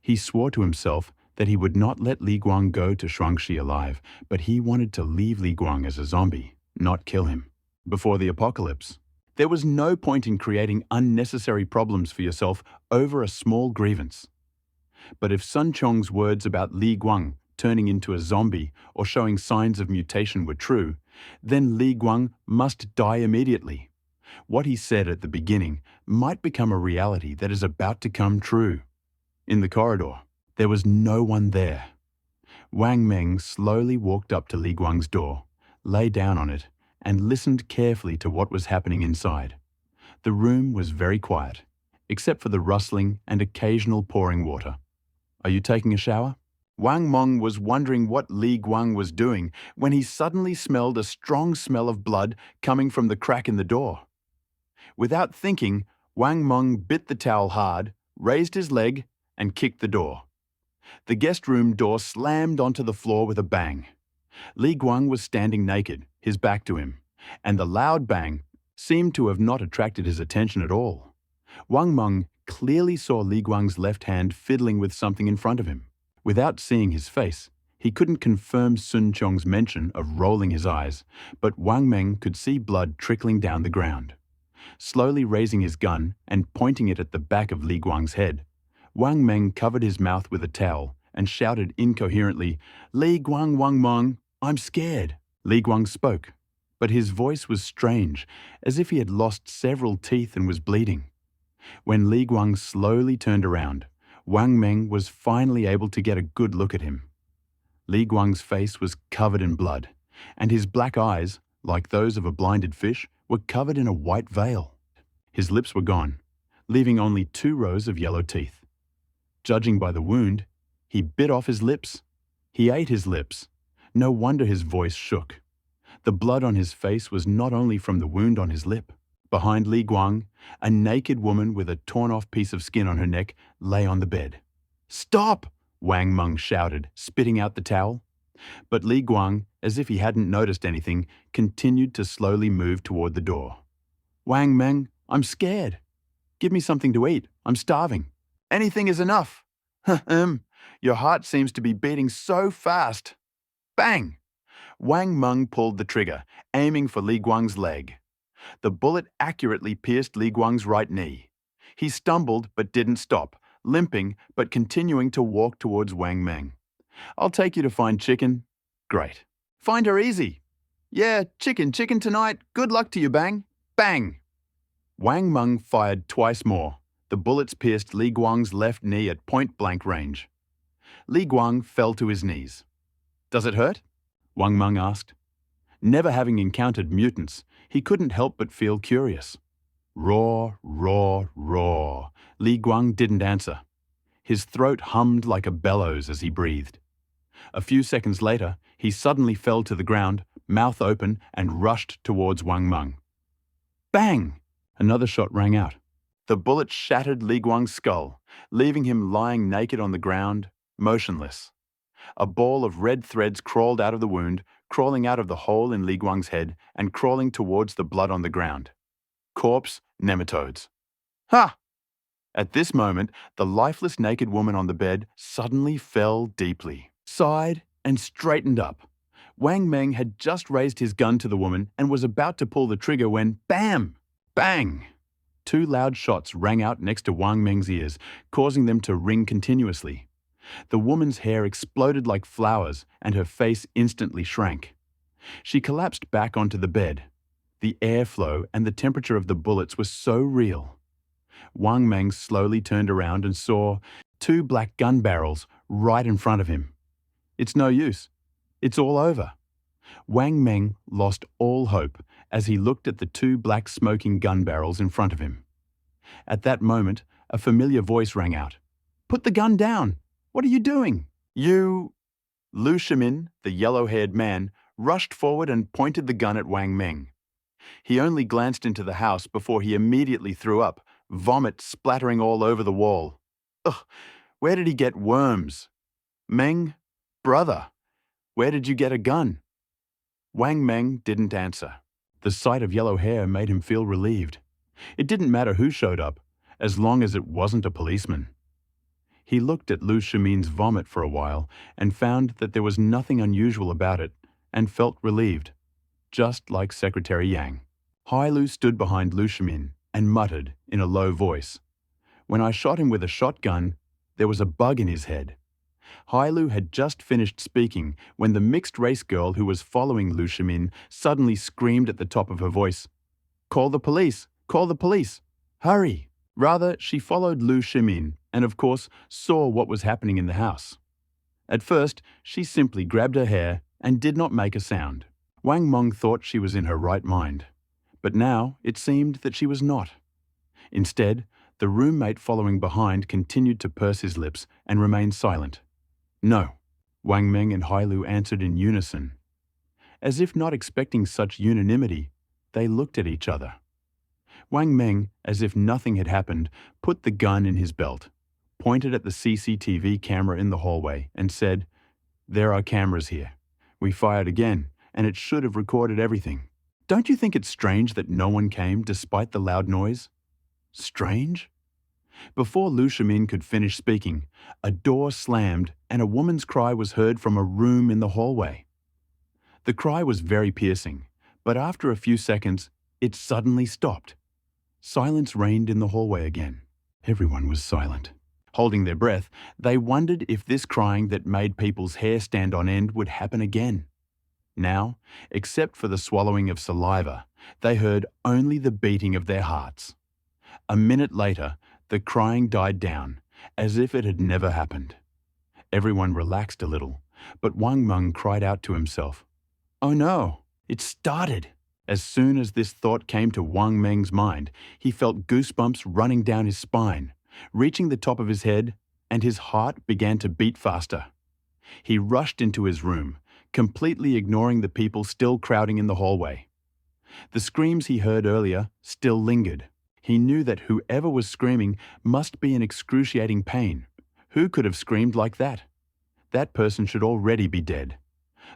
He swore to himself that he would not let Li Guang go to Shuangxi alive, but he wanted to leave Li Guang as a zombie, not kill him. Before the apocalypse, there was no point in creating unnecessary problems for yourself over a small grievance. But if Sun Chong's words about Li Guang turning into a zombie or showing signs of mutation were true, then Li Guang must die immediately. What he said at the beginning might become a reality that is about to come true. In the corridor, there was no one there. Wang Meng slowly walked up to Li Guang's door, lay down on it, and listened carefully to what was happening inside. The room was very quiet, except for the rustling and occasional pouring water. Are you taking a shower? Wang Meng was wondering what Li Guang was doing when he suddenly smelled a strong smell of blood coming from the crack in the door. Without thinking, Wang Meng bit the towel hard, raised his leg, and kicked the door. The guest room door slammed onto the floor with a bang. Li Guang was standing naked, his back to him, and the loud bang seemed to have not attracted his attention at all. Wang Meng clearly saw Li Guang's left hand fiddling with something in front of him. Without seeing his face, he couldn't confirm Sun Chong's mention of rolling his eyes, but Wang Meng could see blood trickling down the ground. Slowly raising his gun and pointing it at the back of Li Guang's head, Wang Meng covered his mouth with a towel and shouted incoherently, "Li Guang Wang Meng, I'm scared." Li Guang spoke, but his voice was strange, as if he had lost several teeth and was bleeding. When Li Guang slowly turned around, Wang Meng was finally able to get a good look at him. Li Guang's face was covered in blood, and his black eyes, like those of a blinded fish, were covered in a white veil. His lips were gone, leaving only 2 rows of yellow teeth. Judging by the wound, he bit off his lips. He ate his lips. No wonder his voice shook. The blood on his face was not only from the wound on his lip. Behind Li Guang, a naked woman with a torn-off piece of skin on her neck lay on the bed. "Stop!" Wang Meng shouted, spitting out the towel. But Li Guang, as if he hadn't noticed anything, continued to slowly move toward the door. "Wang Meng, I'm scared. Give me something to eat. I'm starving." "Anything is enough." Your heart seems to be beating so fast." Bang! Wang Meng pulled the trigger, aiming for Li Guang's leg. The bullet accurately pierced Li Guang's right knee. He stumbled but didn't stop, limping but continuing to walk towards Wang Meng. "I'll take you to find chicken." "Great. Find her easy." "Yeah, chicken tonight. Good luck to you, Bang." Bang! Wang Meng fired twice more. The bullets pierced Li Guang's left knee at point-blank range. Li Guang fell to his knees. "Does it hurt?" Wang Meng asked. Never having encountered mutants, he couldn't help but feel curious. Roar, roar, roar. Li Guang didn't answer. His throat hummed like a bellows as he breathed. A few seconds later, he suddenly fell to the ground, mouth open, and rushed towards Wang Meng. Bang! Another shot rang out. The bullet shattered Li Guang's skull, leaving him lying naked on the ground, motionless. A ball of red threads crawled out of the wound, crawling out of the hole in Li Guang's head and crawling towards the blood on the ground. Corpse nematodes. Ha! At this moment, the lifeless naked woman on the bed suddenly fell deeply, sighed, and straightened up. Wang Meng had just raised his gun to the woman and was about to pull the trigger when bam! Bang! 2 loud shots rang out next to Wang Meng's ears, causing them to ring continuously. The woman's hair exploded like flowers and her face instantly shrank. She collapsed back onto the bed. The airflow and the temperature of the bullets were so real. Wang Meng slowly turned around and saw 2 black gun barrels right in front of him. It's no use. It's all over. Wang Meng lost all hope as he looked at the two black smoking gun barrels in front of him. At that moment, a familiar voice rang out. "Put the gun down! What are you doing? You—" Lu Shimin, the yellow-haired man, rushed forward and pointed the gun at Wang Meng. He only glanced into the house before he immediately threw up, vomit splattering all over the wall. Ugh, where did he get worms? Meng, brother, where did you get a gun? Wang Meng didn't answer. The sight of yellow hair made him feel relieved. It didn't matter who showed up, as long as it wasn't a policeman. He looked at Lu Shimin's vomit for a while and found that there was nothing unusual about it and felt relieved, just like Secretary Yang. Hai Lu stood behind Lu Shimin and muttered in a low voice, "When I shot him with a shotgun, there was a bug in his head." Hai Lu had just finished speaking when the mixed-race girl who was following Lu Shimin suddenly screamed at the top of her voice, "Call the police! Call the police! Hurry!" Rather, she followed Lu Shimin and, of course, saw what was happening in the house. At first, she simply grabbed her hair and did not make a sound. Wang Meng thought she was in her right mind, but now it seemed that she was not. Instead, the roommate following behind continued to purse his lips and remain silent. "No," Wang Meng and Hai Lu answered in unison. As if not expecting such unanimity, they looked at each other. Wang Meng, as if nothing had happened, put the gun in his belt, pointed at the CCTV camera in the hallway, and said, "There are cameras here. We fired again, and it should have recorded everything. Don't you think it's strange that no one came despite the loud noise?" Strange? Before Lu Shimin could finish speaking, a door slammed and a woman's cry was heard from a room in the hallway. The cry was very piercing, but after a few seconds, it suddenly stopped. Silence reigned in the hallway again. Everyone was silent. Holding their breath, they wondered if this crying that made people's hair stand on end would happen again. Now, except for the swallowing of saliva, they heard only the beating of their hearts. A minute later, the crying died down, as if it had never happened. Everyone relaxed a little, but Wang Meng cried out to himself, "Oh no, it started!" As soon as this thought came to Wang Meng's mind, he felt goosebumps running down his spine, reaching the top of his head, and his heart began to beat faster. He rushed into his room, completely ignoring the people still crowding in the hallway. The screams he heard earlier still lingered. He knew that whoever was screaming must be in excruciating pain. Who could have screamed like that? That person should already be dead.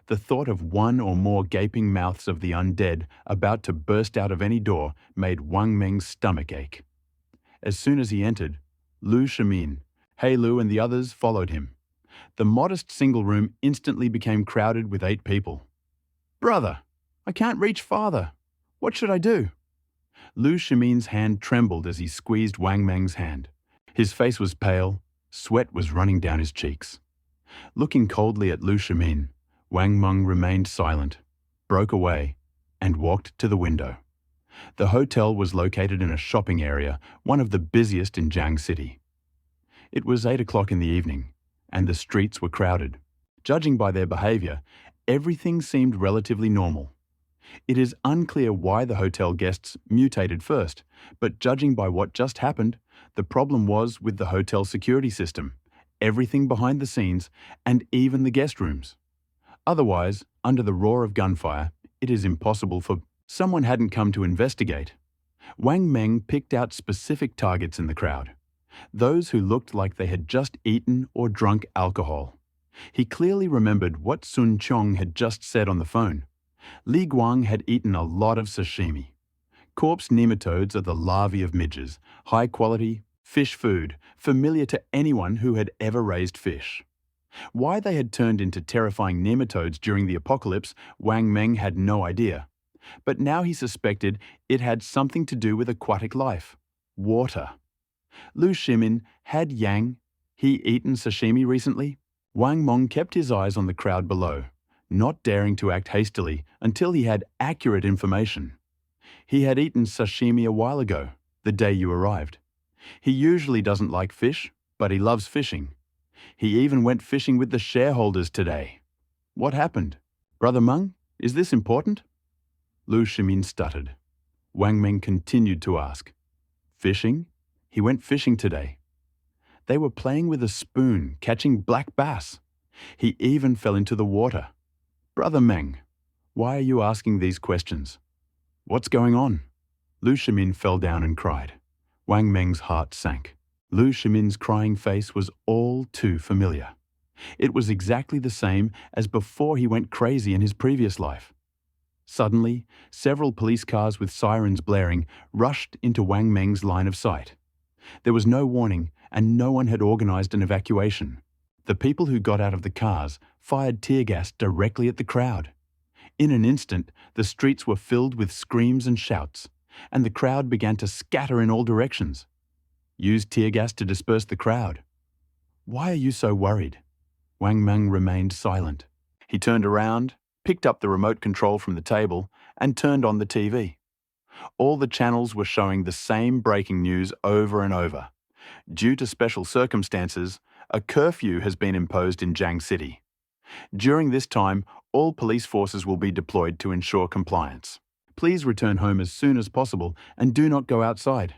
The thought of one or more gaping mouths of the undead about to burst out of any door made Wang Meng's stomach ache. As soon as he entered, Lu Shimin, Hai Lu and the others followed him. The modest single room instantly became crowded with 8 people. "Brother, I can't reach farther. What should I do?" Lu Shimin's hand trembled as he squeezed Wang Meng's hand. His face was pale, sweat was running down his cheeks. Looking coldly at Lu Shimin, Wang Meng remained silent, broke away, and walked to the window. The hotel was located in a shopping area, one of the busiest in Jiang City. It was 8 o'clock in the evening, and the streets were crowded. Judging by their behavior, everything seemed relatively normal. It is unclear why the hotel guests mutated first, but judging by what just happened, the problem was with the hotel security system, everything behind the scenes, and even the guest rooms. Otherwise, under the roar of gunfire, it is impossible for someone hadn't come to investigate. Wang Meng picked out specific targets in the crowd, those who looked like they had just eaten or drunk alcohol. He clearly remembered what Sun Chong had just said on the phone. Li Guang had eaten a lot of sashimi. Corpse nematodes are the larvae of midges, high-quality fish food, familiar to anyone who had ever raised fish. Why they had turned into terrifying nematodes during the apocalypse, Wang Meng had no idea. But now he suspected it had something to do with aquatic life. Water. Lu Shimin, had he eaten sashimi recently? Wang Meng kept his eyes on the crowd below, not daring to act hastily until he had accurate information. He had eaten sashimi a while ago, the day you arrived. He usually doesn't like fish, but he loves fishing. He even went fishing with the shareholders today. What happened? Brother Meng, Is this important? Lu Shimin stuttered. Wang Meng continued to ask. Fishing? He went fishing today. They were playing with a spoon, catching black bass. He even fell into the water. Brother Meng, why are you asking these questions? What's going on? Lu Shimin fell down and cried. Wang Meng's heart sank. Lu Shimin's crying face was all too familiar. It was exactly the same as before he went crazy in his previous life. Suddenly, several police cars with sirens blaring rushed into Wang Meng's line of sight. There was no warning, and no one had organized an evacuation. The people who got out of the cars fired tear gas directly at the crowd. In an instant, the streets were filled with screams and shouts, and the crowd began to scatter in all directions. Use tear gas to disperse the crowd. Why are you so worried? Wang Meng remained silent. He turned around, picked up the remote control from the table, and turned on the TV. All the channels were showing the same breaking news over and over. Due to special circumstances, a curfew has been imposed in Jiang City. During this time, all police forces will be deployed to ensure compliance. Please return home as soon as possible and do not go outside.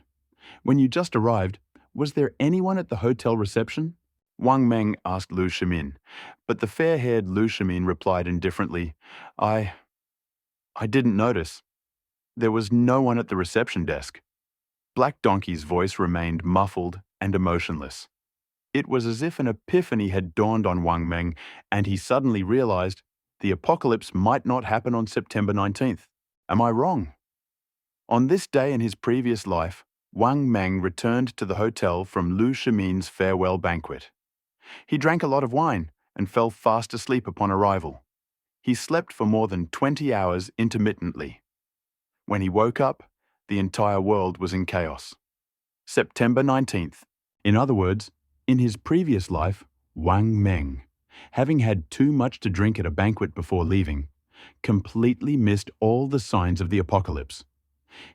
When you just arrived, was there anyone at the hotel reception? Wang Meng asked Lu Shimin, but the fair-haired Lu Shimin replied indifferently, I didn't notice. There was no one at the reception desk. Black Donkey's voice remained muffled and emotionless. It was as if an epiphany had dawned on Wang Meng, and he suddenly realized the apocalypse might not happen on September 19th. Am I wrong? On this day in his previous life, Wang Meng returned to the hotel from Lu Shimin's farewell banquet. He drank a lot of wine and fell fast asleep upon arrival. He slept for more than 20 hours intermittently. When he woke up, the entire world was in chaos. September 19th. In other words, in his previous life, Wang Meng, having had too much to drink at a banquet before leaving, completely missed all the signs of the apocalypse.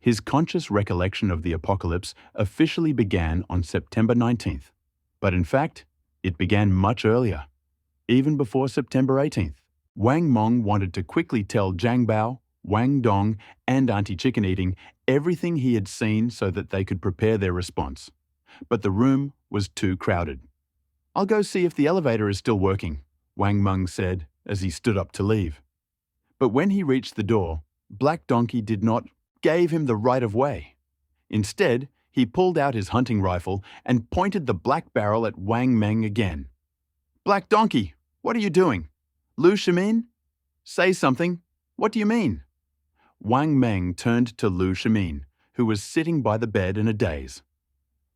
His conscious recollection of the apocalypse officially began on September 19th, but in fact, it began much earlier, even before September 18th. Wang Meng wanted to quickly tell Zhang Bao, Wang Dong, and Auntie Chicken Eating everything he had seen so that they could prepare their response. But the room was too crowded. I'll go see if the elevator is still working, Wang Meng said as he stood up to leave. But when he reached the door, Black Donkey did not give him the right of way. Instead, he pulled out his hunting rifle and pointed the black barrel at Wang Meng again. Black Donkey, what are you doing? Lu Shimin? Say something. What do you mean? Wang Meng turned to Lu Shimin, who was sitting by the bed in a daze.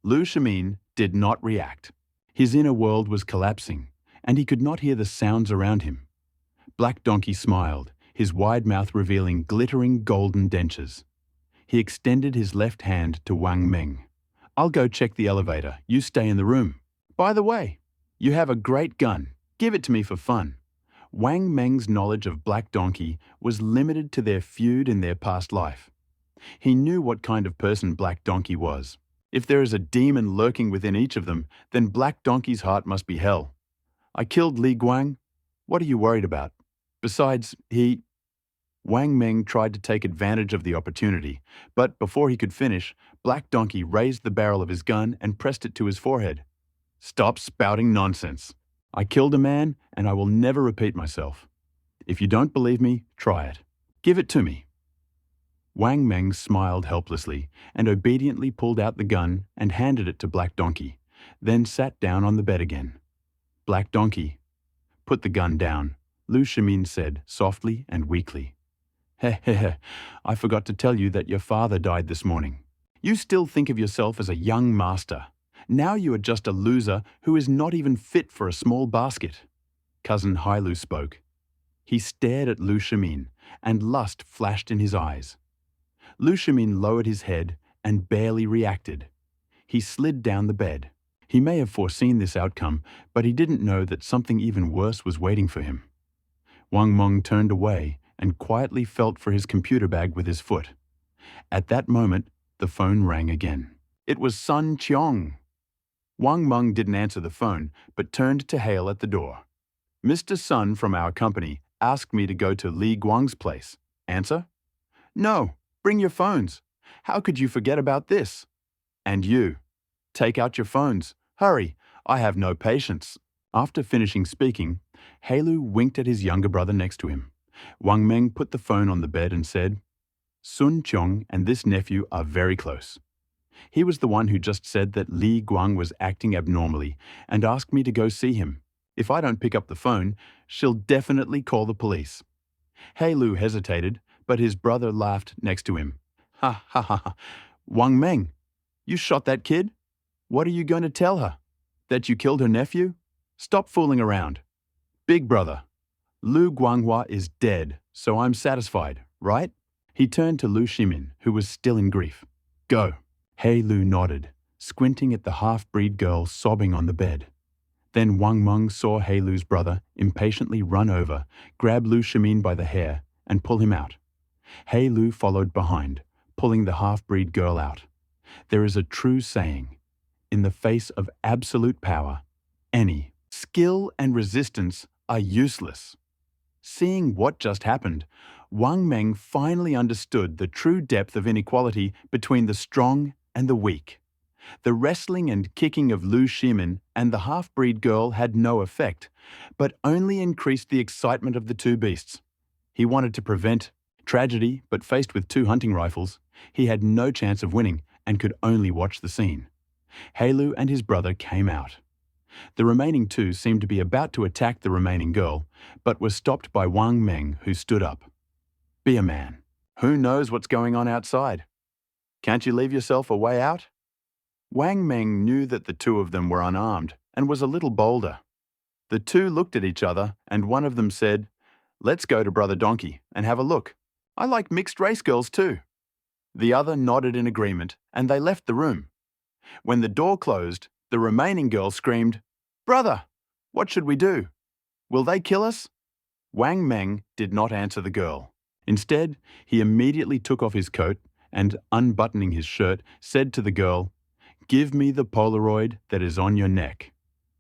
Lu Shimin did not react. His inner world was collapsing, and he could not hear the sounds around him. Black Donkey smiled, his wide mouth revealing glittering golden dentures. He extended his left hand to Wang Meng. I'll go check the elevator. You stay in the room. By the way, you have a great gun. Give it to me for fun. Wang Meng's knowledge of Black Donkey was limited to their feud in their past life. He knew what kind of person Black Donkey was. If there is a demon lurking within each of them, then Black Donkey's heart must be hell. I killed Li Guang. What are you worried about? Besides, Wang Meng tried to take advantage of the opportunity, but before he could finish, Black Donkey raised the barrel of his gun and pressed it to his forehead. Stop spouting nonsense. I killed a man, and I will never repeat myself. If you don't believe me, try it. Give it to me. Wang Meng smiled helplessly and obediently pulled out the gun and handed it to Black Donkey, then sat down on the bed again. Black Donkey, put the gun down, Lu Shimin said softly and weakly. Heh, I forgot to tell you that your father died this morning. You still think of yourself as a young master. Now you are just a loser who is not even fit for a small basket. Cousin Hailu spoke. He stared at Lu Shimin, and lust flashed in his eyes. Lu Shimin lowered his head and barely reacted. He slid down the bed. He may have foreseen this outcome, but he didn't know that something even worse was waiting for him. Wang Meng turned away and quietly felt for his computer bag with his foot. At that moment, the phone rang again. It was Sun Cheong. Wang Meng didn't answer the phone, but turned to hail at the door. Mr. Sun from our company, asked me to go to Li Guang's place. Answer: No, bring your phones. How could you forget about this? And you, take out your phones. Hurry, I have no patience. After finishing speaking, Heilu winked at his younger brother next to him. Wang Meng put the phone on the bed and said, Sun Qiong and this nephew are very close. He was the one who just said that Li Guang was acting abnormally and asked me to go see him. If I don't pick up the phone, she'll definitely call the police. Heilu hesitated, but his brother laughed next to him. Ha ha ha ha. Wang Meng, you shot that kid? What are you going to tell her? That you killed her nephew? Stop fooling around. Big brother, Lu Guanghua is dead, so I'm satisfied, right? He turned to Lu Shimin, who was still in grief. Go. Heilu nodded, squinting at the half-breed girl sobbing on the bed. Then Wang Meng saw Heilu's brother impatiently run over, grab Lu Shimin by the hair, and pull him out. Heilu followed behind, pulling the half-breed girl out. There is a true saying, in the face of absolute power, any skill and resistance are useless. Seeing what just happened, Wang Meng finally understood the true depth of inequality between the strong and the weak. The wrestling and kicking of Lu Shimin and the half-breed girl had no effect, but only increased the excitement of the two beasts. He wanted to prevent tragedy, but faced with two hunting rifles, he had no chance of winning and could only watch the scene. Heilu and his brother came out. The remaining two seemed to be about to attack the remaining girl, but were stopped by Wang Meng, who stood up. Be a man. Who knows what's going on outside? Can't you leave yourself a way out? Wang Meng knew that the two of them were unarmed and was a little bolder. The two looked at each other and one of them said, Let's go to Brother Donkey and have a look. I like mixed race girls too. The other nodded in agreement and they left the room. When the door closed, the remaining girl screamed, Brother, what should we do? Will they kill us? Wang Meng did not answer the girl. Instead, he immediately took off his coat and, unbuttoning his shirt, said to the girl, Give me the Polaroid that is on your neck.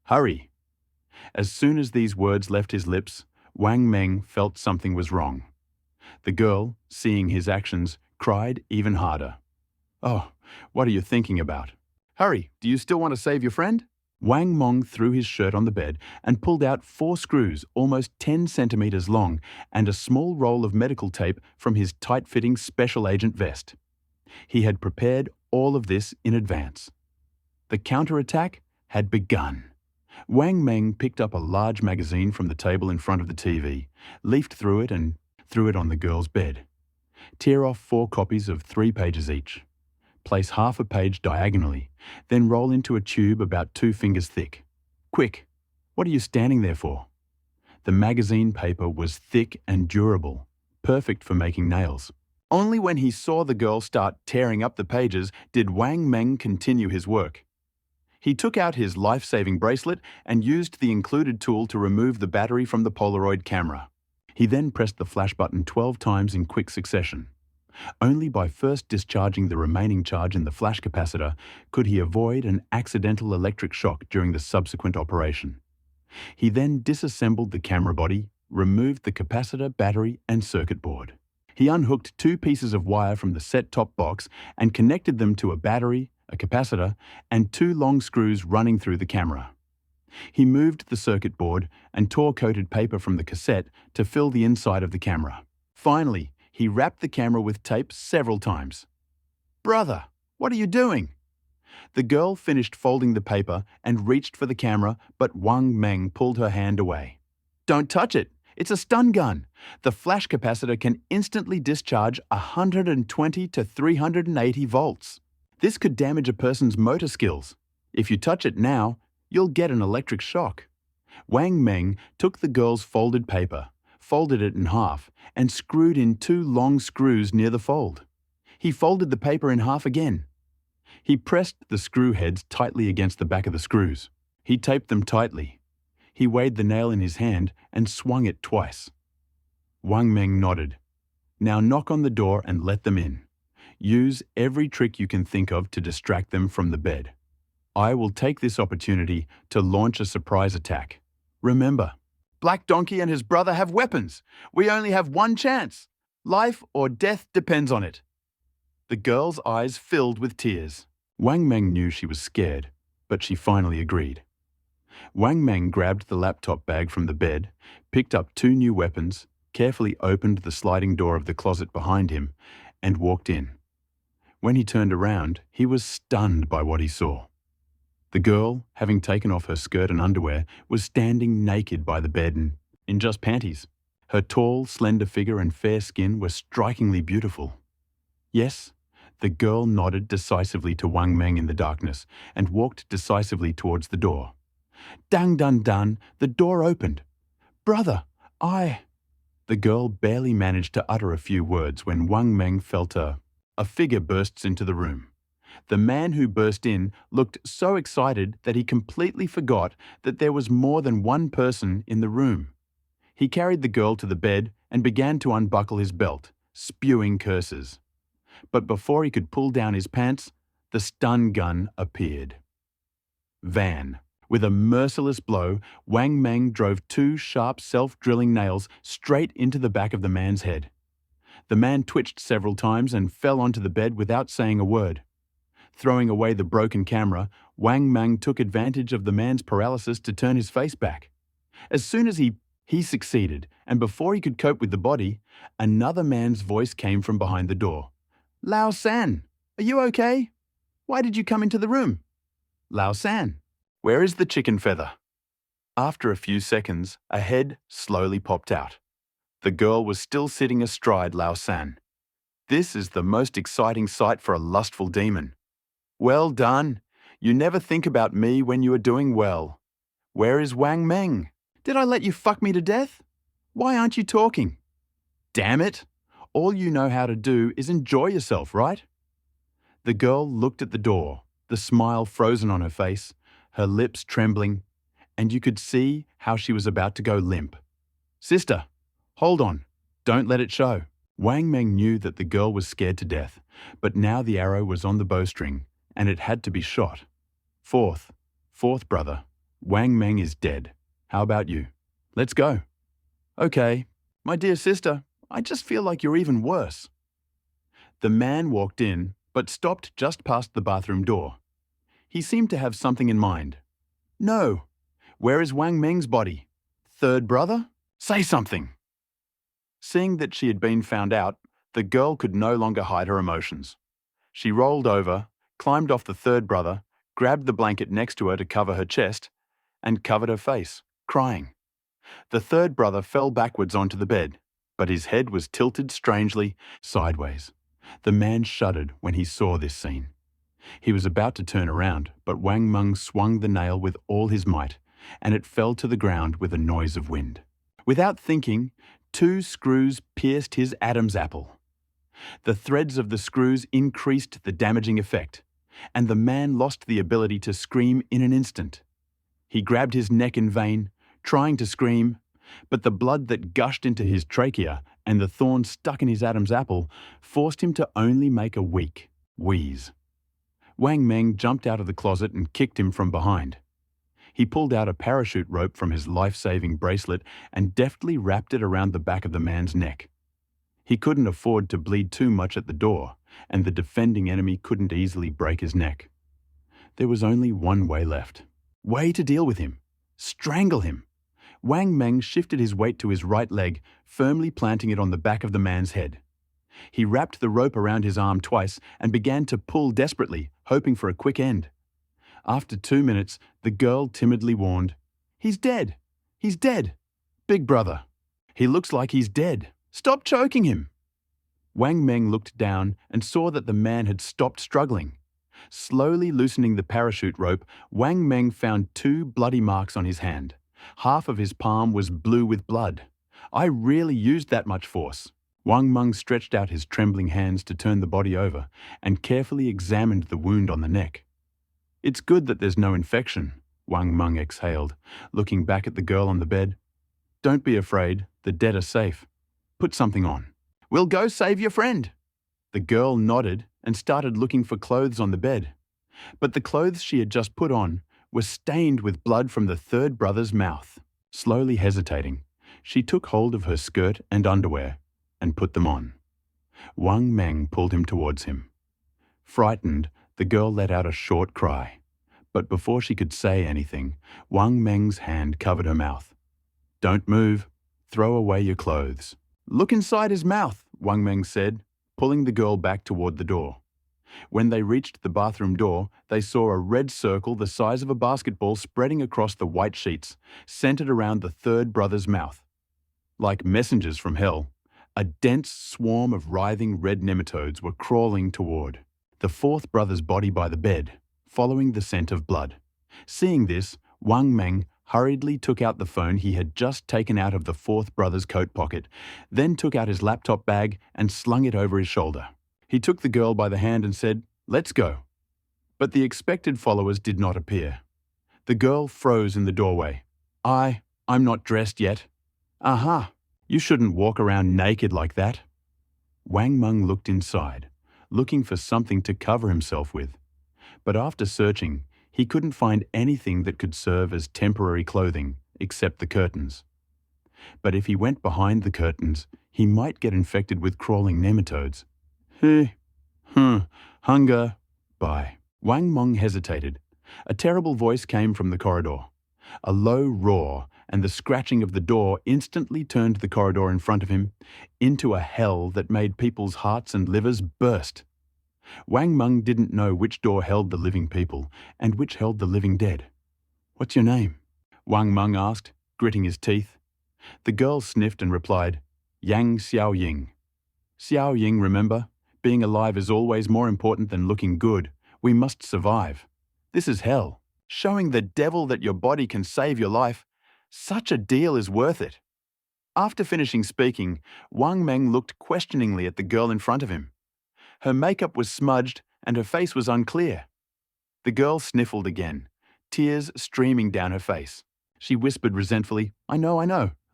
Hurry. As soon as these words left his lips, Wang Meng felt something was wrong. The girl, seeing his actions, cried even harder. Oh, what are you thinking about? Hurry, do you still want to save your friend? Wang Meng threw his shirt on the bed and pulled out 4 screws almost 10 centimeters long and a small roll of medical tape from his tight-fitting special agent vest. He had prepared all of this in advance. The counterattack had begun. Wang Meng picked up a large magazine from the table in front of the TV, leafed through it and threw it on the girl's bed. Tear off 4 copies of 3 pages each. Place half a page diagonally, then roll into a tube about 2 fingers thick. Quick! What are you standing there for? The magazine paper was thick and durable, perfect for making nails. Only when he saw the girl start tearing up the pages did Wang Meng continue his work. He took out his life-saving bracelet and used the included tool to remove the battery from the Polaroid camera. He then pressed the flash button 12 times in quick succession. Only by first discharging the remaining charge in the flash capacitor could he avoid an accidental electric shock during the subsequent operation. He then disassembled the camera body, removed the capacitor, battery, and circuit board. He unhooked 2 pieces of wire from the set-top box and connected them to a battery, a capacitor, and 2 long screws running through the camera. He moved the circuit board and tore coated paper from the cassette to fill the inside of the camera. Finally, he wrapped the camera with tape several times. Brother, what are you doing? The girl finished folding the paper and reached for the camera, but Wang Meng pulled her hand away. Don't touch it. It's a stun gun. The flash capacitor can instantly discharge 120 to 380 volts. This could damage a person's motor skills. If you touch it now, you'll get an electric shock. Wang Meng took the girl's folded paper, folded it in half, and screwed in 2 long screws near the fold. He folded the paper in half again. He pressed the screw heads tightly against the back of the screws. He taped them tightly. He weighed the nail in his hand and swung it twice. Wang Meng nodded. Now knock on the door and let them in. Use every trick you can think of to distract them from the bed. I will take this opportunity to launch a surprise attack. Remember, Black Donkey and his brother have weapons. We only have one chance. Life or death depends on it." The girl's eyes filled with tears. Wang Meng knew she was scared, but she finally agreed. Wang Meng grabbed the laptop bag from the bed, picked up 2 new weapons, carefully opened the sliding door of the closet behind him, and walked in. When he turned around, he was stunned by what he saw. The girl, having taken off her skirt and underwear, was standing naked by the bed and in just panties. Her tall, slender figure and fair skin were strikingly beautiful. "Yes," the girl nodded decisively to Wang Meng in the darkness and walked decisively towards the door. Dang dun dun, the door opened. "Brother, I—" The girl barely managed to utter a few words when Wang Meng felt a figure bursts into the room. The man who burst in looked so excited that he completely forgot that there was more than one person in the room. He carried the girl to the bed and began to unbuckle his belt, spewing curses. But before he could pull down his pants, the stun gun appeared. Van. With a merciless blow, Wang Meng drove 2 sharp self-drilling nails straight into the back of the man's head. The man twitched several times and fell onto the bed without saying a word. Throwing away the broken camera, Wang Meng took advantage of the man's paralysis to turn his face back. As soon as he succeeded, and before he could cope with the body, another man's voice came from behind the door. "Lao San, are you okay? Why did you come into the room?" "Lao San, where is the chicken feather?" After a few seconds, a head slowly popped out. The girl was still sitting astride Lao San. This is the most exciting sight for a lustful demon. "Well done. You never think about me when you are doing well. Where is Wang Meng? Did I let you fuck me to death? Why aren't you talking? Damn it! All you know how to do is enjoy yourself, right?" The girl looked at the door, the smile frozen on her face, her lips trembling, and you could see how she was about to go limp. "Sister, hold on. Don't let it show." Wang Meng knew that the girl was scared to death, but now the arrow was on the bowstring, and it had to be shot. Fourth brother, Wang Meng is dead. How about you? Let's go." "Okay. My dear sister, I just feel like you're even worse." The man walked in, but stopped just past the bathroom door. He seemed to have something in mind. "No. Where is Wang Meng's body? Third brother? Say something." Seeing that she had been found out, the girl could no longer hide her emotions. She rolled over, climbed off the third brother, grabbed the blanket next to her to cover her chest, and covered her face, crying. The third brother fell backwards onto the bed, but his head was tilted strangely sideways. The man shuddered when he saw this scene. He was about to turn around, but Wang Meng swung the nail with all his might, and it fell to the ground with a noise of wind. Without thinking, 2 screws pierced his Adam's apple. The threads of the screws increased the damaging effect, and the man lost the ability to scream in an instant. He grabbed his neck in vain, trying to scream, but the blood that gushed into his trachea and the thorn stuck in his Adam's apple forced him to only make a weak wheeze. Wang Meng jumped out of the closet and kicked him from behind. He pulled out a parachute rope from his life-saving bracelet and deftly wrapped it around the back of the man's neck. He couldn't afford to bleed too much at the door, and the defending enemy couldn't easily break his neck. There was only one way left. Way to deal with him. Strangle him. Wang Meng shifted his weight to his right leg, firmly planting it on the back of the man's head. He wrapped the rope around his arm twice and began to pull desperately, hoping for a quick end. After 2 minutes, the girl timidly warned, "He's dead. He's dead. Big brother. He looks like he's dead. Stop choking him." Wang Meng looked down and saw that the man had stopped struggling. Slowly loosening the parachute rope, Wang Meng found 2 bloody marks on his hand. Half of his palm was blue with blood. "I really used that much force." Wang Meng stretched out his trembling hands to turn the body over and carefully examined the wound on the neck. "It's good that there's no infection," Wang Meng exhaled, looking back at the girl on the bed. "Don't be afraid, the dead are safe. Put something on." "We'll go save your friend." The girl nodded and started looking for clothes on the bed. But the clothes she had just put on were stained with blood from the third brother's mouth. Slowly hesitating, she took hold of her skirt and underwear and put them on. Wang Meng pulled him towards him. Frightened, the girl let out a short cry. But before she could say anything, Wang Meng's hand covered her mouth. "Don't move. Throw away your clothes." "Look inside his mouth," Wang Meng said, pulling the girl back toward the door. When they reached the bathroom door, they saw a red circle the size of a basketball spreading across the white sheets, centered around the third brother's mouth. Like messengers from hell, a dense swarm of writhing red nematodes were crawling toward the fourth brother's body by the bed, following the scent of blood. Seeing this, Wang Meng hurriedly took out the phone he had just taken out of the fourth brother's coat pocket, then took out his laptop bag and slung it over his shoulder. He took the girl by the hand and said, "Let's go." But the expected followers did not appear. The girl froze in the doorway. I'm not dressed yet." "Aha, you shouldn't walk around naked like that." Wang Meng looked inside, looking for something to cover himself with. But after searching, he couldn't find anything that could serve as temporary clothing except the curtains. But if he went behind the curtains, he might get infected with crawling nematodes. Hunger. Bye. Wang Meng hesitated. A terrible voice came from the corridor. A low roar and the scratching of the door instantly turned the corridor in front of him into a hell that made people's hearts and livers burst. Wang Meng didn't know which door held the living people and which held the living dead. "What's your name?" Wang Meng asked, gritting his teeth. The girl sniffed and replied, "Yang Xiaoying." "Xiaoying, remember? Being alive is always more important than looking good. We must survive. This is hell. Showing the devil that your body can save your life. Such a deal is worth it." After finishing speaking, Wang Meng looked questioningly at the girl in front of him. Her makeup was smudged and her face was unclear. The girl sniffled again, tears streaming down her face. She whispered resentfully, I know,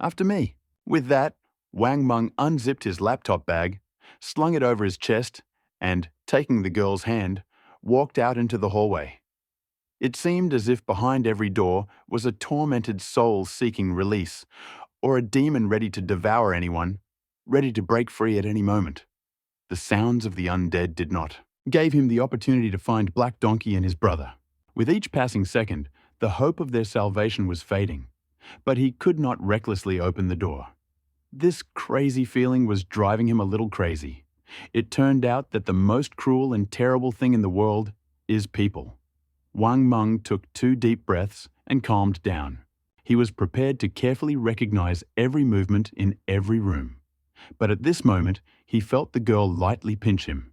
after me." With that, Wang Meng unzipped his laptop bag, slung it over his chest, and, taking the girl's hand, walked out into the hallway. It seemed as if behind every door was a tormented soul seeking release, or a demon ready to devour anyone, ready to break free at any moment. The sounds of the undead did not. Gave him the opportunity to find Black Donkey and his brother. With each passing second, the hope of their salvation was fading, but he could not recklessly open the door. This crazy feeling was driving him a little crazy. It turned out that the most cruel and terrible thing in the world is people. Wang Meng took 2 deep breaths and calmed down. He was prepared to carefully recognize every movement in every room. But at this moment, he felt the girl lightly pinch him.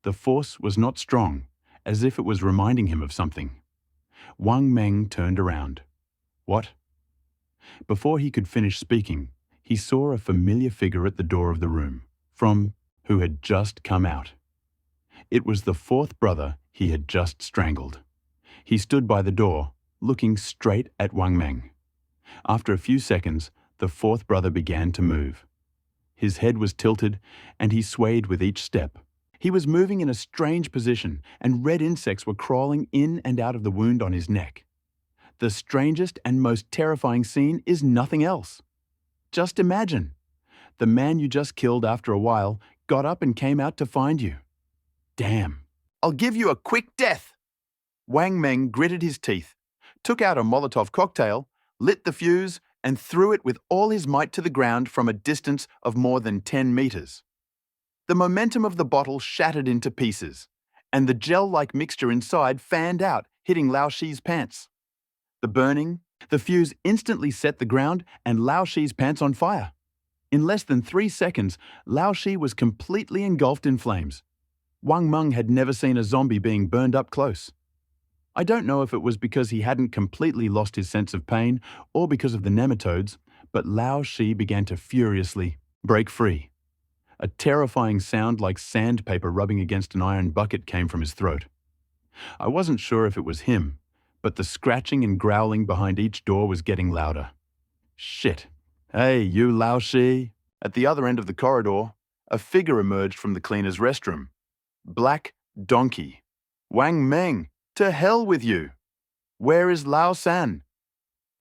The force was not strong, as if it was reminding him of something. Wang Meng turned around. "What?" Before he could finish speaking, he saw a familiar figure at the door of the room, from who had just come out. It was the fourth brother he had just strangled. He stood by the door, looking straight at Wang Meng. After a few seconds, the fourth brother began to move. His head was tilted, and he swayed with each step. He was moving in a strange position, and red insects were crawling in and out of the wound on his neck. The strangest and most terrifying scene is nothing else. Just imagine. The man you just killed after a while got up and came out to find you. Damn. "I'll give you a quick death." Wang Meng gritted his teeth, took out a Molotov cocktail, lit the fuse, and threw it with all his might to the ground from a distance of more than 10 meters. The momentum of the bottle shattered into pieces, and the gel-like mixture inside fanned out, hitting Lao Shi's pants. The fuse instantly set the ground and Lao Shi's pants on fire. In less than 3 seconds, Lao Shi was completely engulfed in flames. Wang Meng had never seen a zombie being burned up close. I don't know if it was because he hadn't completely lost his sense of pain or because of the nematodes, but Lao Shi began to furiously break free. A terrifying sound like sandpaper rubbing against an iron bucket came from his throat. I wasn't sure if it was him, but the scratching and growling behind each door was getting louder. Shit. "Hey, you Lao Shi." At the other end of the corridor, a figure emerged from the cleaner's restroom. Black Donkey. "Wang Meng, to hell with you. Where is Lao San?"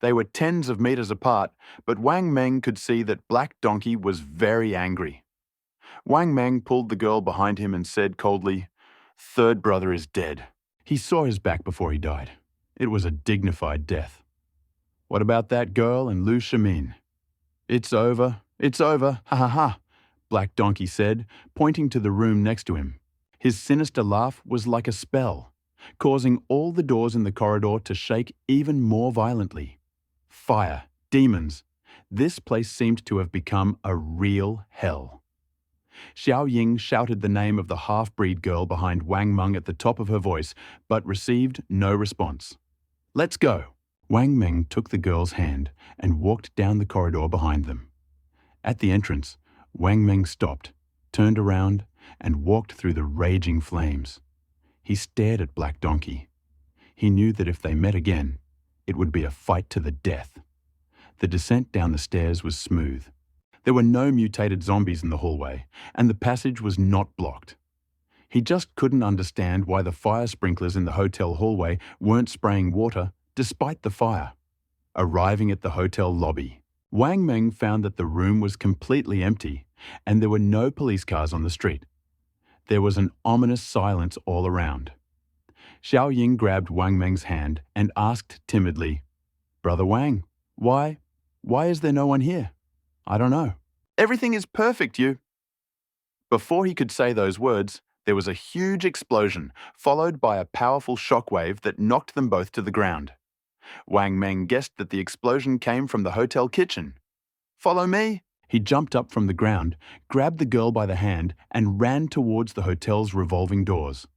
They were tens of meters apart, but Wang Meng could see that Black Donkey was very angry. Wang Meng pulled the girl behind him and said coldly, "Third brother is dead." He saw his back before he died. It was a dignified death. "What about that girl and Lu Shimin?" It's over, ha ha ha," Black Donkey said, pointing to the room next to him. His sinister laugh was like a spell, causing all the doors in the corridor to shake even more violently. Fire, demons. This place seemed to have become a real hell. Xiao Ying shouted the name of the half-breed girl behind Wang Meng at the top of her voice, but received no response. "Let's go." Wang Meng took the girl's hand and walked down the corridor behind them. At the entrance, Wang Meng stopped, turned around, and walked through the raging flames. He stared at Black Donkey. He knew that if they met again, it would be a fight to the death. The descent down the stairs was smooth. There were no mutated zombies in the hallway, and the passage was not blocked. He just couldn't understand why the fire sprinklers in the hotel hallway weren't spraying water despite the fire. Arriving at the hotel lobby, Wang Meng found that the room was completely empty and there were no police cars on the street. There was an ominous silence all around. Xiao Ying grabbed Wang Meng's hand and asked timidly, "Brother Wang, why is there no one here?" "I don't know." "Everything is perfect, you." Before he could say those words, there was a huge explosion, followed by a powerful shockwave that knocked them both to the ground. Wang Meng guessed that the explosion came from the hotel kitchen. "Follow me." He jumped up from the ground, grabbed the girl by the hand, and ran towards the hotel's revolving doors.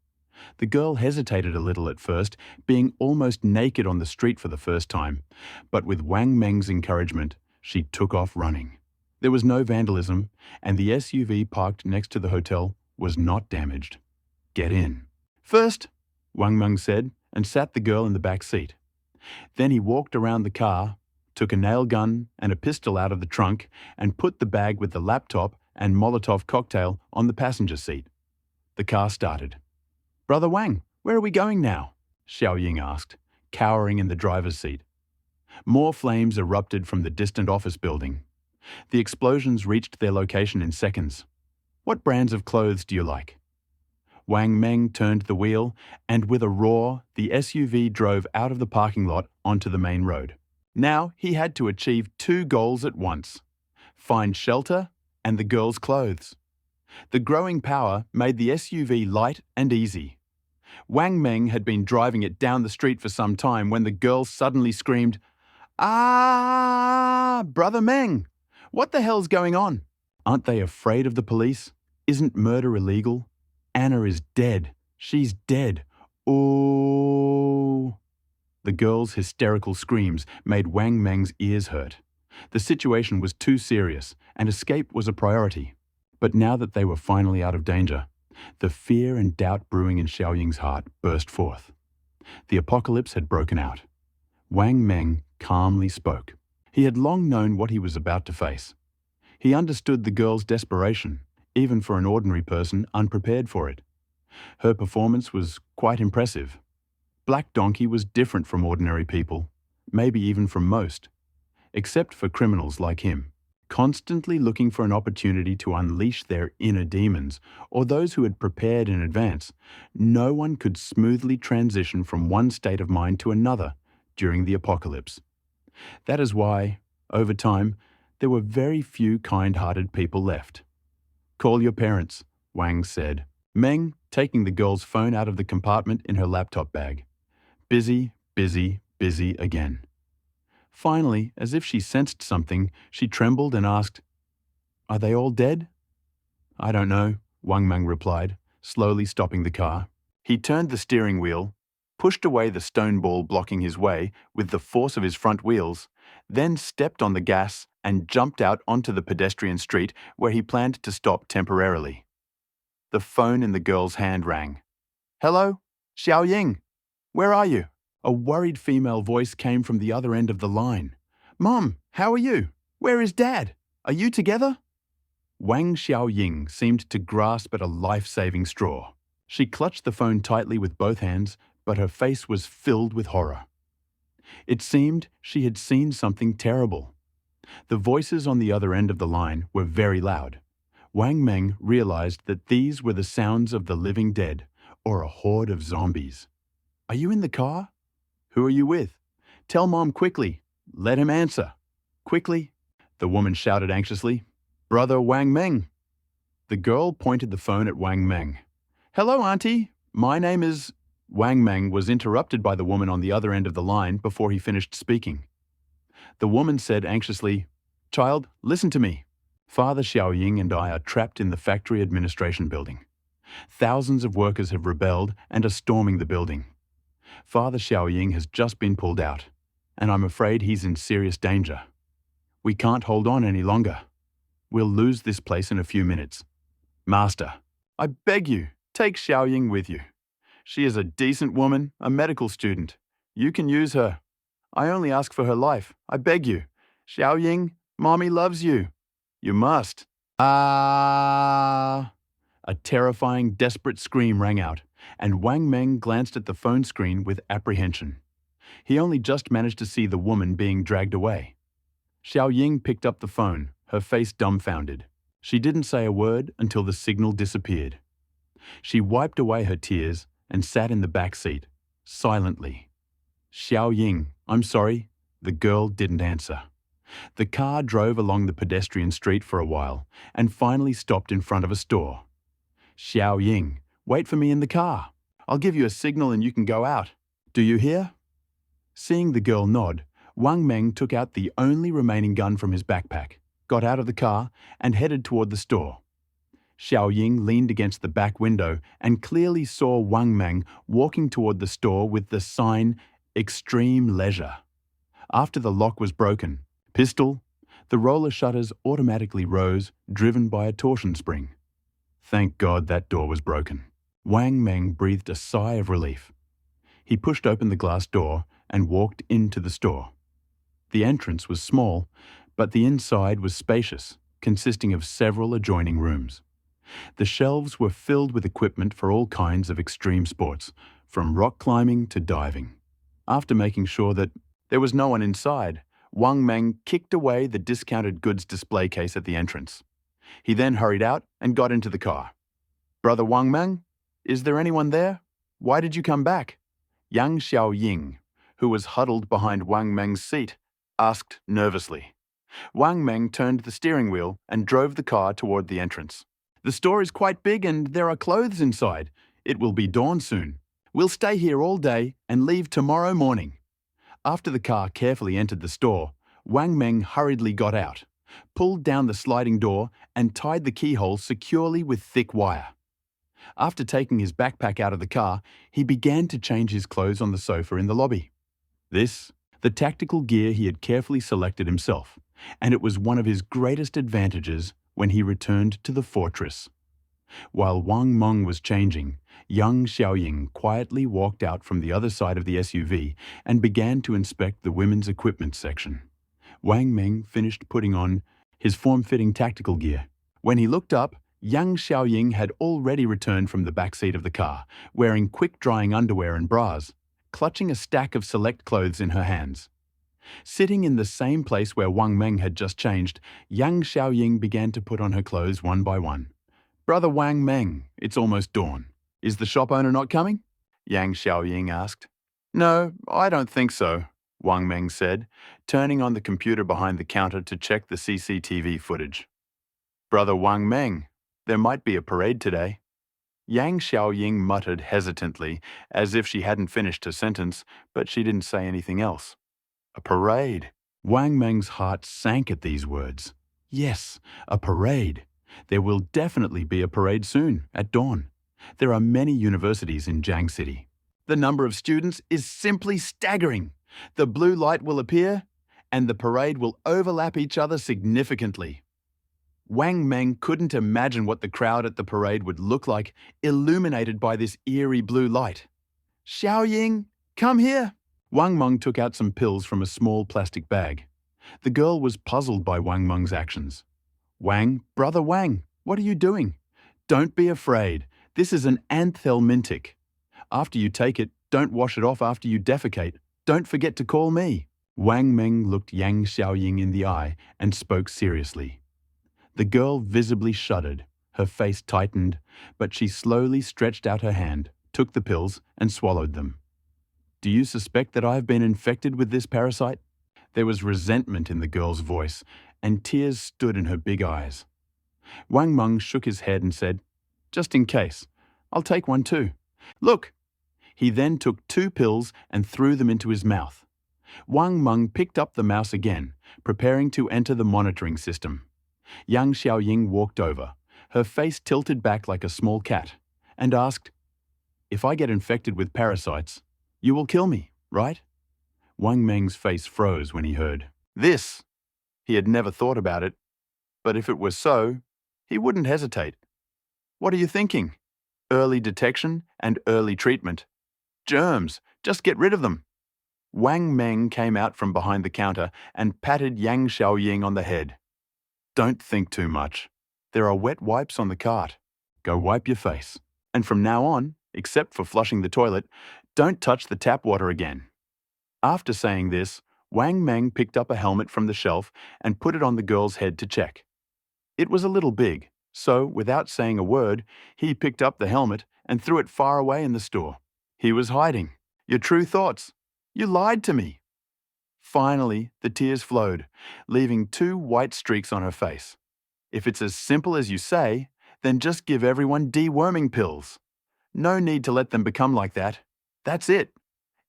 The girl hesitated a little at first, being almost naked on the street for the first time, but with Wang Meng's encouragement, she took off running. There was no vandalism, and the SUV parked next to the hotel was not damaged. "Get in." "First," Wang Meng said, and sat the girl in the back seat. Then he walked around the car, took a nail gun and a pistol out of the trunk, and put the bag with the laptop and Molotov cocktail on the passenger seat. The car started. "Brother Wang, where are we going now?" Xiao Ying asked, cowering in the driver's seat. More flames erupted from the distant office building. The explosions reached their location in seconds. "What brands of clothes do you like?" Wang Meng turned the wheel, and with a roar, the SUV drove out of the parking lot onto the main road. Now he had to achieve two goals at once: find shelter and the girl's clothes. The growing power made the SUV light and easy. Wang Meng had been driving it down the street for some time when the girl suddenly screamed, "Ah, Brother Meng! What the hell's going on?" "Aren't they afraid of the police? Isn't murder illegal? Anna is dead. She's dead. Oh." The girl's hysterical screams made Wang Meng's ears hurt. The situation was too serious, and escape was a priority. But now that they were finally out of danger, the fear and doubt brewing in Xiao Ying's heart burst forth. The apocalypse had broken out. Wang Meng calmly spoke. He had long known what he was about to face. He understood the girl's desperation, even for an ordinary person unprepared for it. Her performance was quite impressive. Black Donkey was different from ordinary people, maybe even from most, except for criminals like him, constantly looking for an opportunity to unleash their inner demons, or those who had prepared in advance. No one could smoothly transition from one state of mind to another during the apocalypse. That is why, over time, there were very few kind-hearted people left. "Call your parents," Wang said, Meng taking the girl's phone out of the compartment in her laptop bag. Busy, busy, busy again. Finally, as if she sensed something, she trembled and asked, "Are they all dead?" "I don't know," Wang Meng replied, slowly stopping the car. He turned the steering wheel, pushed away the stone ball blocking his way with the force of his front wheels, then stepped on the gas and jumped out onto the pedestrian street where he planned to stop temporarily. The phone in the girl's hand rang. "Hello? Xiao Ying? Where are you?" A worried female voice came from the other end of the line. "Mom, how are you? Where is Dad? Are you together?" Wang Xiao Ying seemed to grasp at a life-saving straw. She clutched the phone tightly with both hands, but her face was filled with horror. It seemed she had seen something terrible. The voices on the other end of the line were very loud. Wang Meng realized that these were the sounds of the living dead, or a horde of zombies. "Are you in the car? Who are you with? Tell Mom quickly. Let him answer. Quickly," the woman shouted anxiously. "Brother Wang Meng." The girl pointed the phone at Wang Meng. "Hello, Auntie. My name is—" Wang Meng was interrupted by the woman on the other end of the line before he finished speaking. The woman said anxiously, "Child, listen to me. Father Xiaoying and I are trapped in the factory administration building. Thousands of workers have rebelled and are storming the building. Father Xiaoying has just been pulled out, and I'm afraid he's in serious danger. We can't hold on any longer. We'll lose this place in a few minutes. Master, I beg you, take Xiaoying with you. She is a decent woman, a medical student. You can use her. I only ask for her life. I beg you. Xiaoying, Mommy loves you. You must." "Ah!" A terrifying, desperate scream rang out, and Wang Meng glanced at the phone screen with apprehension. He only just managed to see the woman being dragged away. Xiaoying picked up the phone, her face dumbfounded. She didn't say a word until the signal disappeared. She wiped away her tears and sat in the back seat, silently. "Xiaoying, I'm sorry." The girl didn't answer. The car drove along the pedestrian street for a while and finally stopped in front of a store. "Xiaoying, wait for me in the car. I'll give you a signal and you can go out. Do you hear?" Seeing the girl nod, Wang Meng took out the only remaining gun from his backpack, got out of the car, and headed toward the store. Xiaoying leaned against the back window and clearly saw Wang Meng walking toward the store with the sign "Extreme Leisure." After the lock was broken, the roller shutters automatically rose, driven by a torsion spring. Thank God that door was broken. Wang Meng breathed a sigh of relief. He pushed open the glass door and walked into the store. The entrance was small, but the inside was spacious, consisting of several adjoining rooms. The shelves were filled with equipment for all kinds of extreme sports, from rock climbing to diving. After making sure that there was no one inside, Wang Meng kicked away the discounted goods display case at the entrance. He then hurried out and got into the car. "Brother Wang Meng, is there anyone there? Why did you come back?" Yang Xiaoying, who was huddled behind Wang Meng's seat, asked nervously. Wang Meng turned the steering wheel and drove the car toward the entrance. "The store is quite big and there are clothes inside. It will be dawn soon. We'll stay here all day and leave tomorrow morning." After the car carefully entered the store, Wang Meng hurriedly got out, pulled down the sliding door, and tied the keyhole securely with thick wire. After taking his backpack out of the car, he began to change his clothes on the sofa in the lobby. This, the tactical gear he had carefully selected himself, and it was one of his greatest advantages when he returned to the fortress. While Wang Meng was changing, young Xiaoying quietly walked out from the other side of the SUV and began to inspect the women's equipment section. Wang Meng finished putting on his form-fitting tactical gear. When he looked up, young Xiaoying had already returned from the back seat of the car, wearing quick-drying underwear and bras, clutching a stack of select clothes in her hands. Sitting in the same place where Wang Meng had just changed, young Xiaoying began to put on her clothes one by one. "Brother Wang Meng, it's almost dawn. Is the shop owner not coming?" Yang Xiaoying asked. "No, I don't think so," Wang Meng said, turning on the computer behind the counter to check the CCTV footage. "Brother Wang Meng, there might be a parade today." Yang Xiaoying muttered hesitantly, as if she hadn't finished her sentence, but she didn't say anything else. A parade. Wang Meng's heart sank at these words. Yes, a parade. There will definitely be a parade soon, at dawn. There are many universities in Jiang City. The number of students is simply staggering. The blue light will appear, and the parade will overlap each other significantly. Wang Meng couldn't imagine what the crowd at the parade would look like, illuminated by this eerie blue light. "Xiaoying, come here!" Wang Meng took out some pills from a small plastic bag. The girl was puzzled by Wang Meng's actions. "Brother Wang, what are you doing?" "Don't be afraid. This is an anthelmintic. After you take it, don't wash it off after you defecate. Don't forget to call me." Wang Meng looked Yang Xiaoying in the eye and spoke seriously. The girl visibly shuddered, her face tightened, but she slowly stretched out her hand, took the pills, and swallowed them. "Do you suspect that I have been infected with this parasite?" There was resentment in the girl's voice, and tears stood in her big eyes. Wang Meng shook his head and said, "Just in case, I'll take one too. Look!" He then took 2 pills and threw them into his mouth. Wang Meng picked up the mouse again, preparing to enter the monitoring system. Yang Xiaoying walked over, her face tilted back like a small cat, and asked, "If I get infected with parasites, you will kill me, right?" Wang Meng's face froze when he heard this. He had never thought about it, but if it was so, he wouldn't hesitate. "What are you thinking? Early detection and early treatment. Germs, just get rid of them." Wang Meng came out from behind the counter and patted Yang Xiaoying on the head. "Don't think too much. There are wet wipes on the cart. Go wipe your face. And from now on, except for flushing the toilet, don't touch the tap water again." After saying this, Wang Meng picked up a helmet from the shelf and put it on the girl's head to check. It was a little big, so without saying a word, he picked up the helmet and threw it far away in the store. He was hiding. Your true thoughts. You lied to me. Finally, the tears flowed, leaving 2 white streaks on her face. If it's as simple as you say, then just give everyone deworming pills. No need to let them become like that. That's it.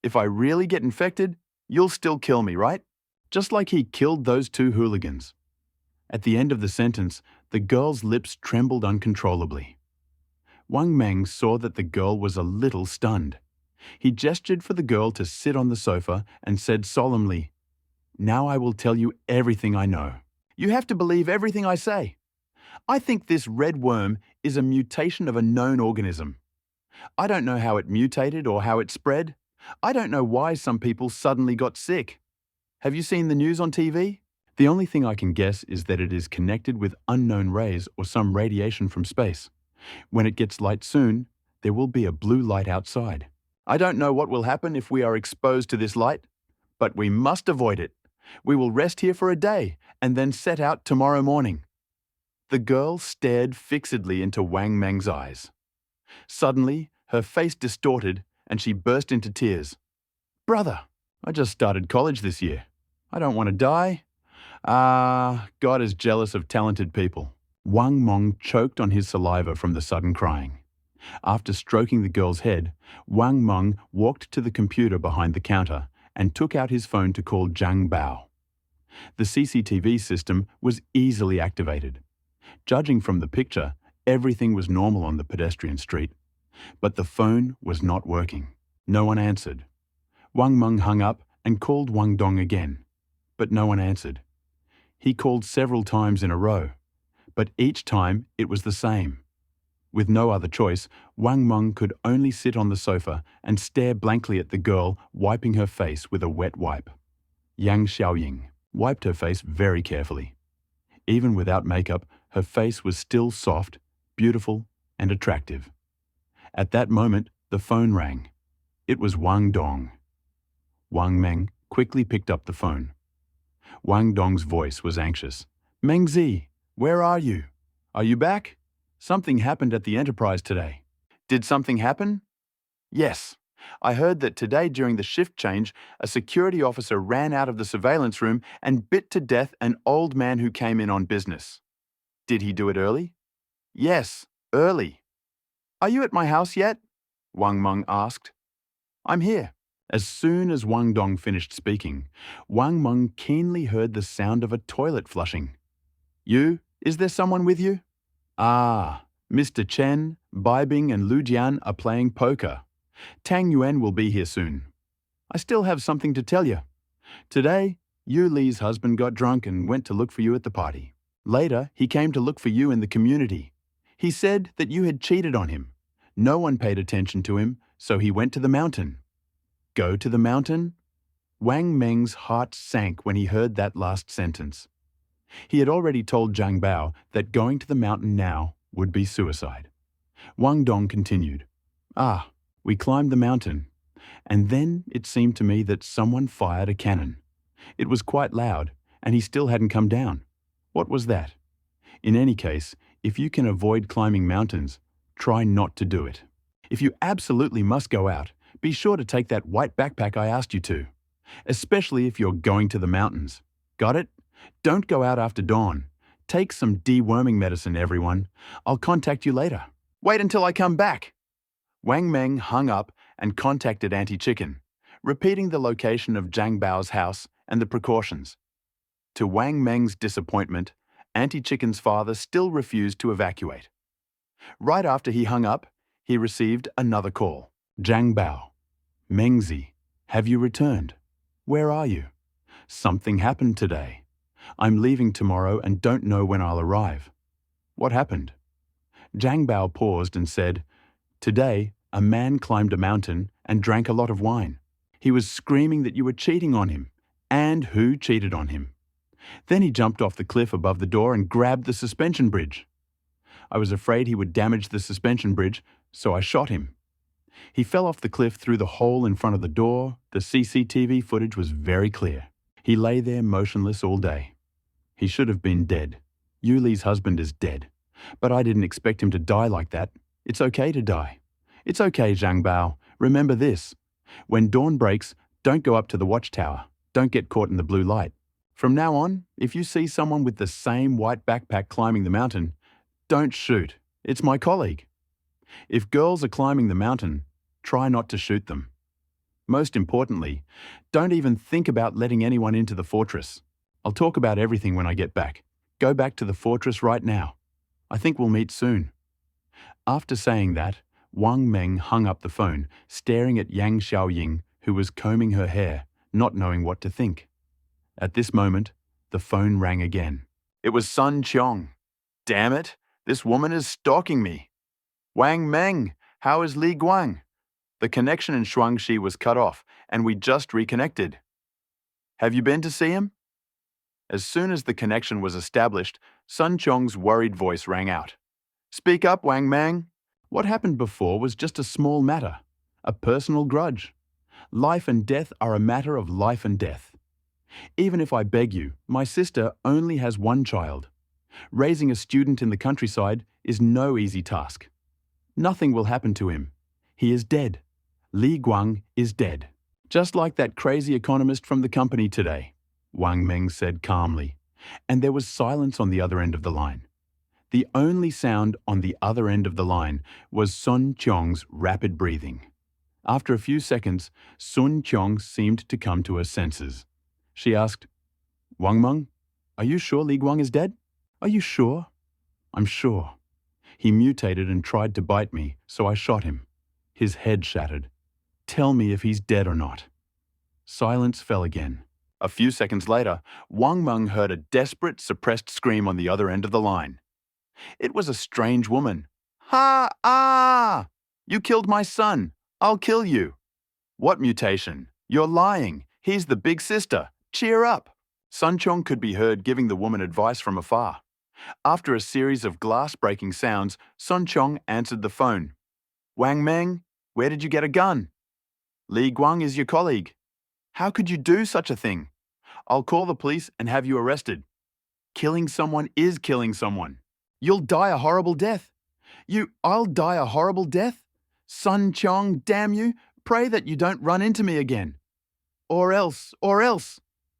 If I really get infected, you'll still kill me, right? Just like he killed those 2 hooligans. At the end of the sentence, the girl's lips trembled uncontrollably. Wang Meng saw that the girl was a little stunned. He gestured for the girl to sit on the sofa and said solemnly, "Now I will tell you everything I know. You have to believe everything I say. I think this red worm is a mutation of a known organism. I don't know how it mutated or how it spread. I don't know why some people suddenly got sick. Have you seen the news on TV? The only thing I can guess is that it is connected with unknown rays or some radiation from space. When it gets light soon, there will be a blue light outside. I don't know what will happen if we are exposed to this light, but we must avoid it. We will rest here for a day and then set out tomorrow morning." The girl stared fixedly into Wang Meng's eyes. Suddenly, her face distorted and she burst into tears. "Brother, I just started college this year. I don't want to die. God is jealous of talented people." Wang Meng choked on his saliva from the sudden crying. After stroking the girl's head, Wang Meng walked to the computer behind the counter and took out his phone to call Zhang Bao. The CCTV system was easily activated. Judging from the picture, everything was normal on the pedestrian street. But the phone was not working. No one answered. Wang Meng hung up and called Wang Dong again, but no one answered. He called several times in a row, but each time it was the same. With no other choice, Wang Meng could only sit on the sofa and stare blankly at the girl wiping her face with a wet wipe. Yang Xiaoying wiped her face very carefully. Even without makeup, her face was still soft, beautiful, and attractive. At that moment, the phone rang. It was Wang Dong. Wang Meng quickly picked up the phone. Wang Dong's voice was anxious. "Mengzi, where are you? Are you back? Something happened at the Enterprise today." "Did something happen?" "Yes. I heard that today during the shift change, a security officer ran out of the surveillance room and bit to death an old man who came in on business." "Did he do it early?" "Yes, early." "Are you at my house yet?" Wang Meng asked. "I'm here." As soon as Wang Dong finished speaking, Wang Meng keenly heard the sound of a toilet flushing. Is there someone with you?" "Ah, Mr. Chen, Baibing and Lu Jian are playing poker. Tang Yuan will be here soon. I still have something to tell you. Today, Yu Li's husband got drunk and went to look for you at the party. Later, he came to look for you in the community. He said that you had cheated on him. No one paid attention to him, so he went to the mountain." "Go to the mountain?" Wang Meng's heart sank when he heard that last sentence. He had already told Zhang Bao that going to the mountain now would be suicide. Wang Dong continued. "We climbed the mountain, And then it seemed to me that someone fired a cannon. It was quite loud, and he still hadn't come down. What was that? In any case, if you can avoid climbing mountains, try not to do it. If you absolutely must go out, be sure to take that white backpack I asked you to, especially if you're going to the mountains. Got it? Don't go out after dawn. Take some deworming medicine, everyone. I'll contact you later. Wait until I come back. Wang Meng hung up and contacted Auntie Chicken, repeating the location of Zhang Bao's house and the precautions. To Wang Meng's disappointment, Auntie Chicken's father still refused to evacuate. Right after he hung up, he received another call. Zhang Bao. Mengzi, have you returned? Where are you? Something happened today. I'm leaving tomorrow and don't know when I'll arrive. What happened? Zhang Bao paused and said, Today, a man climbed a mountain and drank a lot of wine. He was screaming that you were cheating on him, and who cheated on him. Then he jumped off the cliff above the door and grabbed the suspension bridge. I was afraid he would damage the suspension bridge, so I shot him. He fell off the cliff through the hole in front of the door. The CCTV footage was very clear. He lay there motionless all day. He should have been dead. Yuli's husband is dead. But I didn't expect him to die like that. It's okay to die. It's okay, Zhang Bao. Remember this. When dawn breaks, don't go up to the watchtower. Don't get caught in the blue light. From now on, if you see someone with the same white backpack climbing the mountain, don't shoot. It's my colleague. If girls are climbing the mountain, try not to shoot them. Most importantly, don't even think about letting anyone into the fortress. I'll talk about everything when I get back. Go back to the fortress right now. I think we'll meet soon. After saying that, Wang Meng hung up the phone, staring at Yang Xiaoying, who was combing her hair, not knowing what to think. At this moment, the phone rang again. It was Sun Qiong. Damn it, this woman is stalking me. Wang Meng, how is Li Guang? The connection in Shuangxi was cut off, and we just reconnected. Have you been to see him? As soon as the connection was established, Sun Qiong's worried voice rang out. Speak up, Wang Meng. What happened before was just a small matter, a personal grudge. Life and death are a matter of life and death. Even if I beg you, my sister only has one child. Raising a student in the countryside is no easy task. Nothing will happen to him. He is dead. Li Guang is dead. Just like that crazy economist from the company today, Wang Meng said calmly, and there was silence on the other end of the line. The only sound on the other end of the line was Sun Qiong's rapid breathing. After a few seconds, Sun Qiong seemed to come to her senses. She asked, Wang Meng, are you sure Li Guang is dead? Are you sure? I'm sure. He mutated and tried to bite me, so I shot him. His head shattered. Tell me if he's dead or not. Silence fell again. A few seconds later, Wang Meng heard a desperate, suppressed scream on the other end of the line. It was a strange woman. Ha! Ah! You killed my son. I'll kill you. What mutation? You're lying. He's the big sister. Cheer up. Sun Qiong could be heard giving the woman advice from afar. After a series of glass-breaking sounds, Sun Qiong answered the phone. Wang Meng, where did you get a gun? Li Guang is your colleague. How could you do such a thing? I'll call the police and have you arrested. Killing someone is killing someone. You'll die a horrible death. I'll die a horrible death? Sun Qiong, damn you, pray that you don't run into me again. Or else.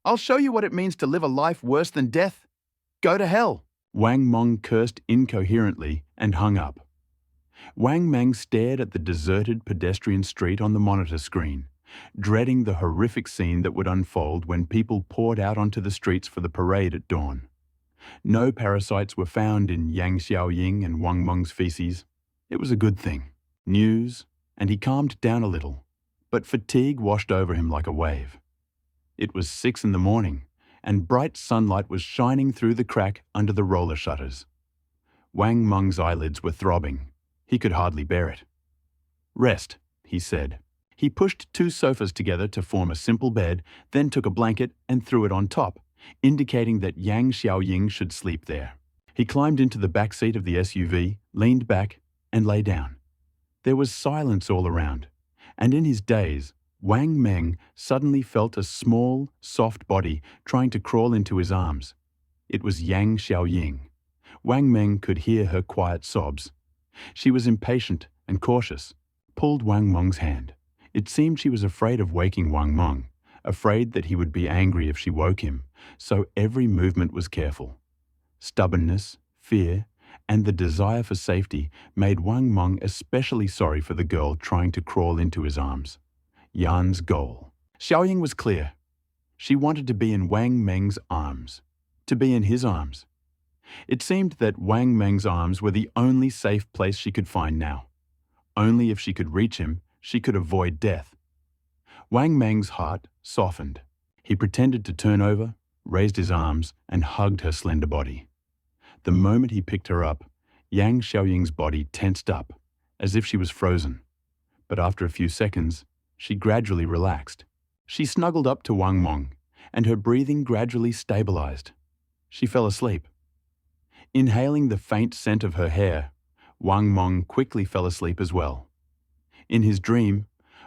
I'll show you what it means to live a life worse than death. Go to hell. Wang Meng cursed incoherently and hung up. Wang Meng stared at the deserted pedestrian street on the monitor screen, dreading the horrific scene that would unfold when people poured out onto the streets for the parade at dawn. No parasites were found in Yang Xiaoying and Wang Meng's feces. It was a good thing. News, and he calmed down a little, but fatigue washed over him like a wave. It was 6 a.m, and bright sunlight was shining through the crack under the roller shutters. Wang Meng's eyelids were throbbing. He could hardly bear it. Rest, he said. He pushed 2 sofas together to form a simple bed, then took a blanket and threw it on top, indicating that Yang Xiaoying should sleep there. He climbed into the back seat of the SUV, leaned back, and lay down. There was silence all around, and in his daze, Wang Meng suddenly felt a small, soft body trying to crawl into his arms. It was Yang Xiaoying. Wang Meng could hear her quiet sobs. She was impatient and cautious, pulled Wang Meng's hand. It seemed she was afraid of waking Wang Meng, afraid that he would be angry if she woke him, so every movement was careful. Stubbornness, fear, and the desire for safety made Wang Meng especially sorry for the girl trying to crawl into his arms. Yan's goal. Xiaoying was clear. She wanted to be in Wang Meng's arms, to be in his arms. It seemed that Wang Meng's arms were the only safe place she could find now. Only if she could reach him, she could avoid death. Wang Meng's heart softened. He pretended to turn over, raised his arms, and hugged her slender body. The moment he picked her up, Yang Xiaoying's body tensed up, as if she was frozen. But after a few seconds, she gradually relaxed. She snuggled up to Wang Meng, and her breathing gradually stabilized. She fell asleep. Inhaling the faint scent of her hair, Wang Meng quickly fell asleep as well. In his dream,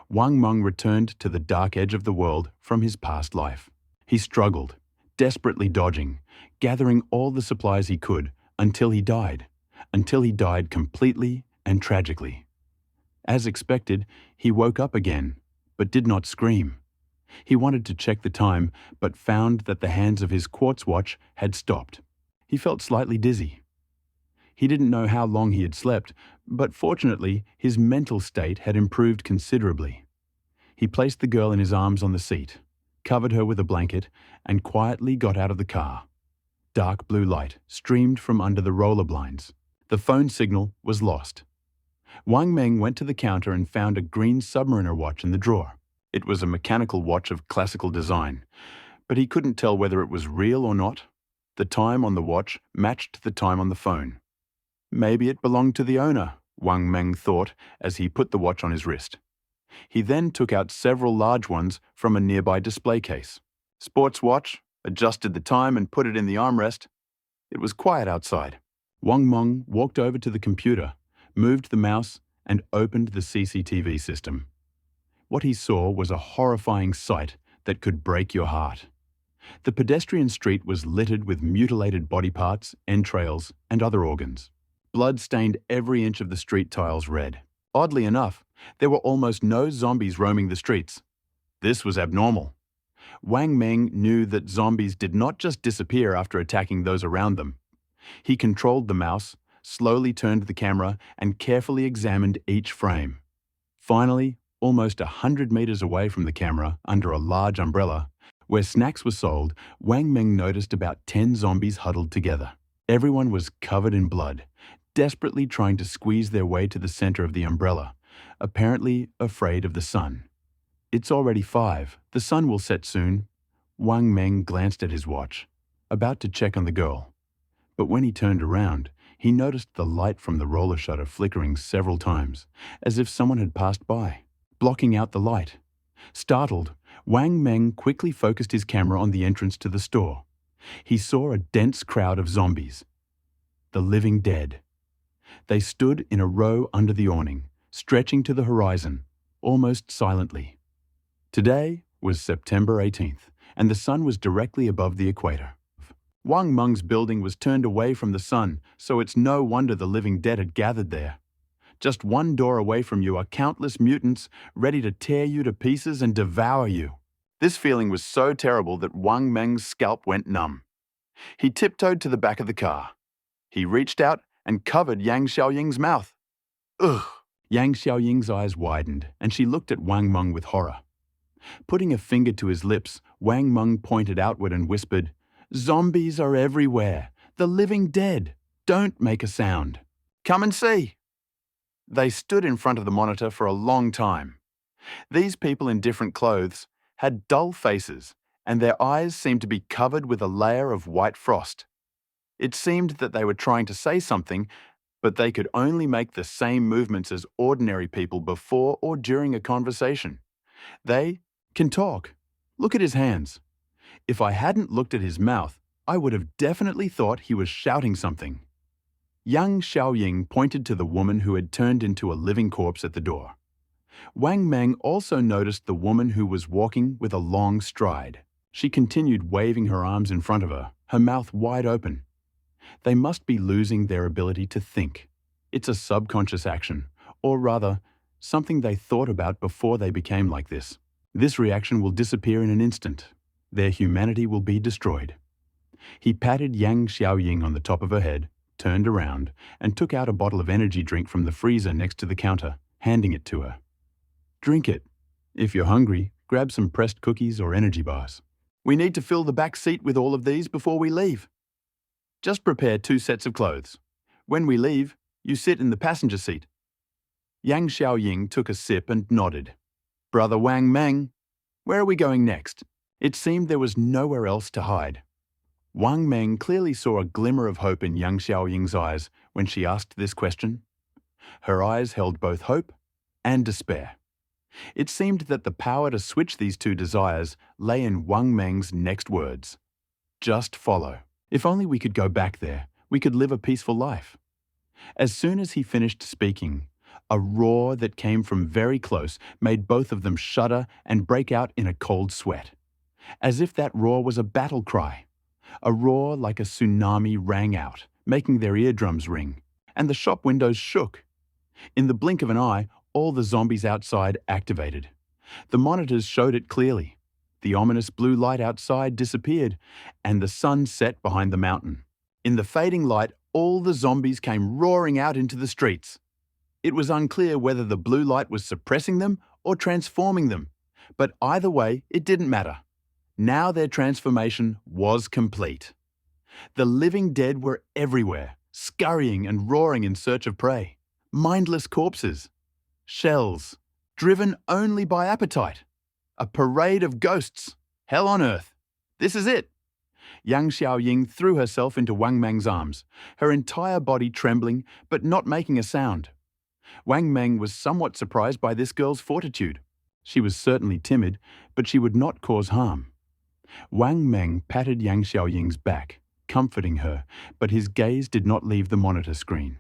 Wang Meng returned to the dark edge of the world from his past life. He struggled, desperately dodging, gathering all the supplies he could until he died completely and tragically. As expected, he woke up again, but did not scream. He wanted to check the time, but found that the hands of his quartz watch had stopped. He felt slightly dizzy. He didn't know how long he had slept, but fortunately, his mental state had improved considerably. He placed the girl in his arms on the seat, covered her with a blanket, and quietly got out of the car. Dark blue light streamed from under the roller blinds. The phone signal was lost. Wang Meng went to the counter and found a green Submariner watch in the drawer. It was a mechanical watch of classical design, but he couldn't tell whether it was real or not. The time on the watch matched the time on the phone. Maybe it belonged to the owner, Wang Meng thought as he put the watch on his wrist. He then took out several large ones from a nearby display case. Sports watch, adjusted the time and put it in the armrest. It was quiet outside. Wang Meng walked over to the computer, moved the mouse, and opened the CCTV system. What he saw was a horrifying sight that could break your heart. The pedestrian street was littered with mutilated body parts, entrails, and other organs. Blood stained every inch of the street tiles red. Oddly enough, there were almost no zombies roaming the streets. This was abnormal. Wang Meng knew that zombies did not just disappear after attacking those around them. He controlled the mouse, slowly turned the camera, and carefully examined each frame. Finally, almost 100 meters away from the camera, under a large umbrella, where snacks were sold, Wang Meng noticed about 10 zombies huddled together. Everyone was covered in blood, desperately trying to squeeze their way to the center of the umbrella, apparently afraid of the sun. It's already 5. The sun will set soon. Wang Meng glanced at his watch, about to check on the girl. But when he turned around, he noticed the light from the roller shutter flickering several times, as if someone had passed by, blocking out the light. Startled, Wang Meng quickly focused his camera on the entrance to the store. He saw a dense crowd of zombies, the living dead. They stood in a row under the awning, stretching to the horizon, almost silently. Today was September 18th, and the sun was directly above the equator. Wang Meng's building was turned away from the sun, so it's no wonder the living dead had gathered there. Just one door away from you are countless mutants ready to tear you to pieces and devour you. This feeling was so terrible that Wang Meng's scalp went numb. He tiptoed to the back of the car. He reached out and covered Yang Xiaoying's mouth. Ugh! Yang Xiaoying's eyes widened, and she looked at Wang Meng with horror. Putting a finger to his lips, Wang Meng pointed outward and whispered, "Zombies are everywhere. The living dead. Don't make a sound. Come and see." They stood in front of the monitor for a long time. These people in different clothes had dull faces, and their eyes seemed to be covered with a layer of white frost. It seemed that they were trying to say something, but they could only make the same movements as ordinary people before or during a conversation. They can talk. Look at his hands. If I hadn't looked at his mouth, I would have definitely thought he was shouting something. Yang Xiaoying pointed to the woman who had turned into a living corpse at the door. Wang Meng also noticed the woman who was walking with a long stride. She continued waving her arms in front of her mouth wide open. They must be losing their ability to think. It's a subconscious action, or rather, something they thought about before they became like this. This reaction will disappear in an instant. Their humanity will be destroyed. He patted Yang Xiaoying on the top of her head, turned around, and took out a bottle of energy drink from the freezer next to the counter, handing it to her. Drink it. If you're hungry, grab some pressed cookies or energy bars. We need to fill the back seat with all of these before we leave. Just prepare 2 sets of clothes. When we leave, you sit in the passenger seat. Yang Xiaoying took a sip and nodded. Brother Wang Meng, where are we going next? It seemed there was nowhere else to hide. Wang Meng clearly saw a glimmer of hope in Yang Xiaoying's eyes when she asked this question. Her eyes held both hope and despair. It seemed that the power to switch these two desires lay in Wang Meng's next words. Just follow. If only we could go back there, we could live a peaceful life. As soon as he finished speaking, a roar that came from very close made both of them shudder and break out in a cold sweat. As if that roar was a battle cry. A roar like a tsunami rang out, making their eardrums ring, and the shop windows shook. In the blink of an eye, all the zombies outside activated. The monitors showed it clearly. The ominous blue light outside disappeared, and the sun set behind the mountain. In the fading light, all the zombies came roaring out into the streets. It was unclear whether the blue light was suppressing them or transforming them, but either way, it didn't matter. Now their transformation was complete. The living dead were everywhere, scurrying and roaring in search of prey. Mindless corpses. Shells, driven only by appetite. A parade of ghosts. Hell on earth. This is it. Yang Xiaoying threw herself into Wang Meng's arms, her entire body trembling but not making a sound. Wang Meng was somewhat surprised by this girl's fortitude. She was certainly timid, but she would not cause harm. Wang Meng patted Yang Xiaoying's back, comforting her, but his gaze did not leave the monitor screen.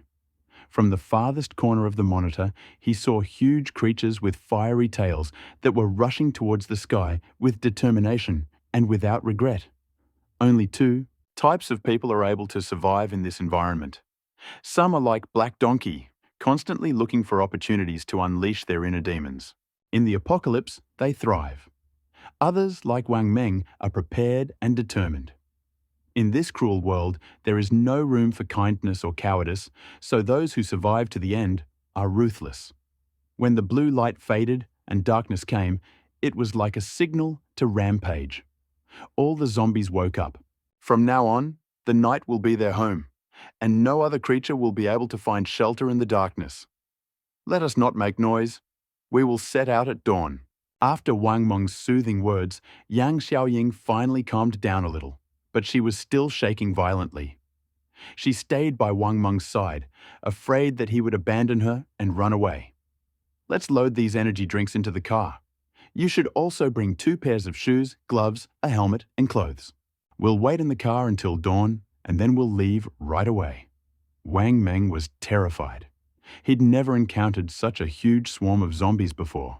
From the farthest corner of the monitor, he saw huge creatures with fiery tails that were rushing towards the sky with determination and without regret. Only 2 types of people are able to survive in this environment. Some are like Black Donkey, constantly looking for opportunities to unleash their inner demons. In the apocalypse, they thrive. Others, like Wang Meng, are prepared and determined. In this cruel world, there is no room for kindness or cowardice, so those who survive to the end are ruthless. When the blue light faded and darkness came, it was like a signal to rampage. All the zombies woke up. From now on, the night will be their home, and no other creature will be able to find shelter in the darkness. Let us not make noise. We will set out at dawn. After Wang Meng's soothing words, Yang Xiaoying finally calmed down a little, but she was still shaking violently. She stayed by Wang Meng's side, afraid that he would abandon her and run away. Let's load these energy drinks into the car. You should also bring 2 pairs of shoes, gloves, a helmet, and clothes. We'll wait in the car until dawn, and then we'll leave right away. Wang Meng was terrified. He'd never encountered such a huge swarm of zombies before.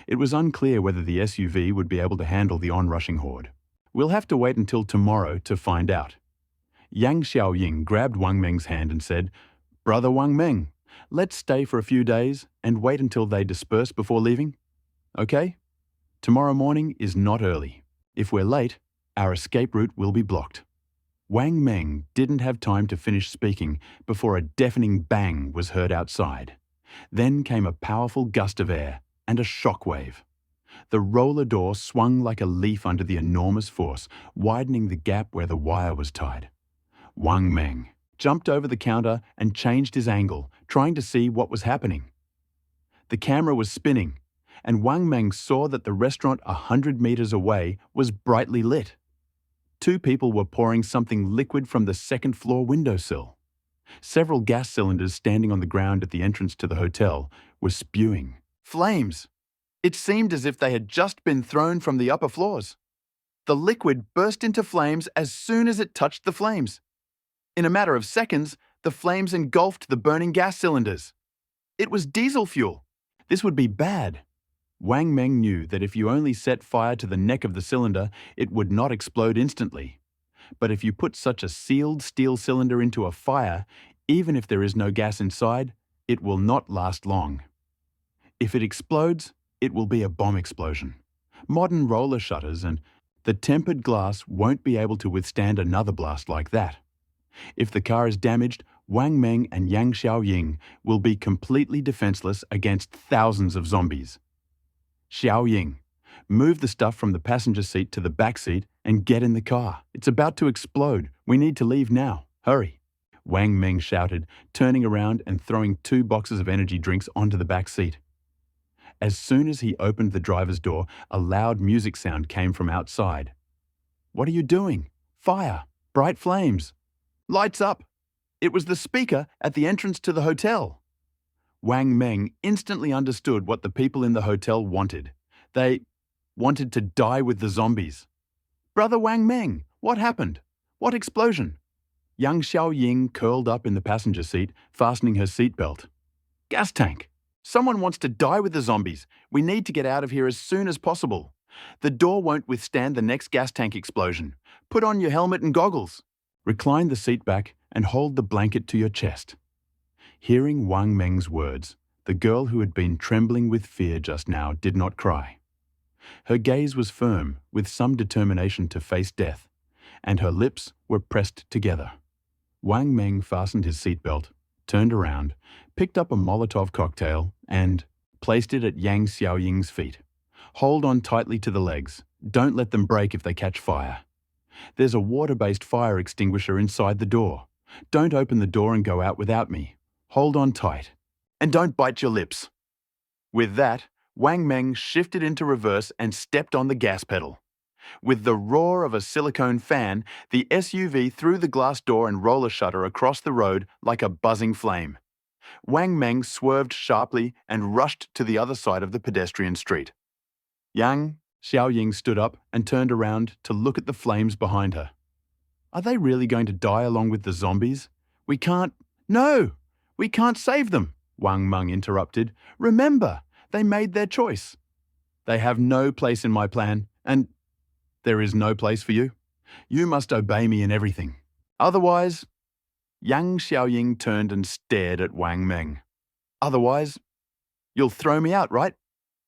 It was unclear whether the SUV would be able to handle the onrushing horde. We'll have to wait until tomorrow to find out. Yang Xiaoying grabbed Wang Meng's hand and said, Brother Wang Meng, let's stay for a few days and wait until they disperse before leaving. Okay? Tomorrow morning is not early. If we're late, our escape route will be blocked. Wang Meng didn't have time to finish speaking before a deafening bang was heard outside. Then came a powerful gust of air and a shockwave. The roller door swung like a leaf under the enormous force, widening the gap where the wire was tied. Wang Meng jumped over the counter and changed his angle, trying to see what was happening. The camera was spinning, and Wang Meng saw that the restaurant 100 meters away was brightly lit. 2 people were pouring something liquid from the second-floor windowsill. Several gas cylinders standing on the ground at the entrance to the hotel were spewing flames. It seemed as if they had just been thrown from the upper floors. The liquid burst into flames as soon as it touched the flames. In a matter of seconds, the flames engulfed the burning gas cylinders. It was diesel fuel. This would be bad. Wang Meng knew that if you only set fire to the neck of the cylinder, it would not explode instantly. But if you put such a sealed steel cylinder into a fire, even if there is no gas inside, it will not last long. If it explodes, it will be a bomb explosion. Modern roller shutters and the tempered glass won't be able to withstand another blast like that. If the car is damaged, Wang Meng and Yang Xiaoying will be completely defenseless against thousands of zombies. Xiaoying, move the stuff from the passenger seat to the back seat and get in the car. It's about to explode. We need to leave now. Hurry. Wang Meng shouted, turning around and throwing 2 boxes of energy drinks onto the back seat. As soon as he opened the driver's door, a loud music sound came from outside. What are you doing? Fire! Bright flames! Lights up! It was the speaker at the entrance to the hotel. Wang Meng instantly understood what the people in the hotel wanted. They wanted to die with the zombies. Brother Wang Meng, what happened? What explosion? Yang Xiaoying curled up in the passenger seat, fastening her seatbelt. Gas tank! Someone wants to die with the zombies. We need to get out of here as soon as possible. The door won't withstand the next gas tank explosion. Put on your helmet and goggles. Recline the seat back and hold the blanket to your chest. Hearing Wang Meng's words, the girl who had been trembling with fear just now did not cry. Her gaze was firm, with some determination to face death, and her lips were pressed together. Wang Meng fastened his seatbelt, turned around, picked up a Molotov cocktail, and placed it at Yang Xiaoying's feet. Hold on tightly to the legs. Don't let them break if they catch fire. There's a water-based fire extinguisher inside the door. Don't open the door and go out without me. Hold on tight. And don't bite your lips. With that, Wang Meng shifted into reverse and stepped on the gas pedal. With the roar of a silicone fan, the SUV threw the glass door and roller shutter across the road like a buzzing flame. Wang Meng swerved sharply and rushed to the other side of the pedestrian street. Yang Xiaoying stood up and turned around to look at the flames behind her. Are they really going to die along with the zombies? No! We can't save them, Wang Meng interrupted. Remember, they made their choice. They have no place in my plan, and there is no place for you. You must obey me in everything. Otherwise, Yang Xiaoying turned and stared at Wang Meng. Otherwise, you'll throw me out, right?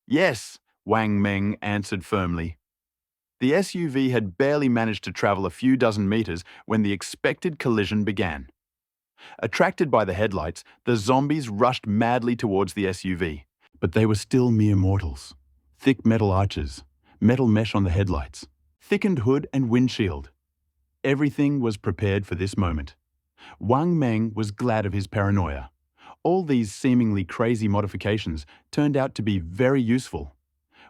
Yes, Wang Meng answered firmly. The SUV had barely managed to travel a few dozen meters when the expected collision began. Attracted by the headlights, the zombies rushed madly towards the SUV. But they were still mere mortals. Thick metal arches, metal mesh on the headlights, thickened hood and windshield. Everything was prepared for this moment. Wang Meng was glad of his paranoia. All these seemingly crazy modifications turned out to be very useful.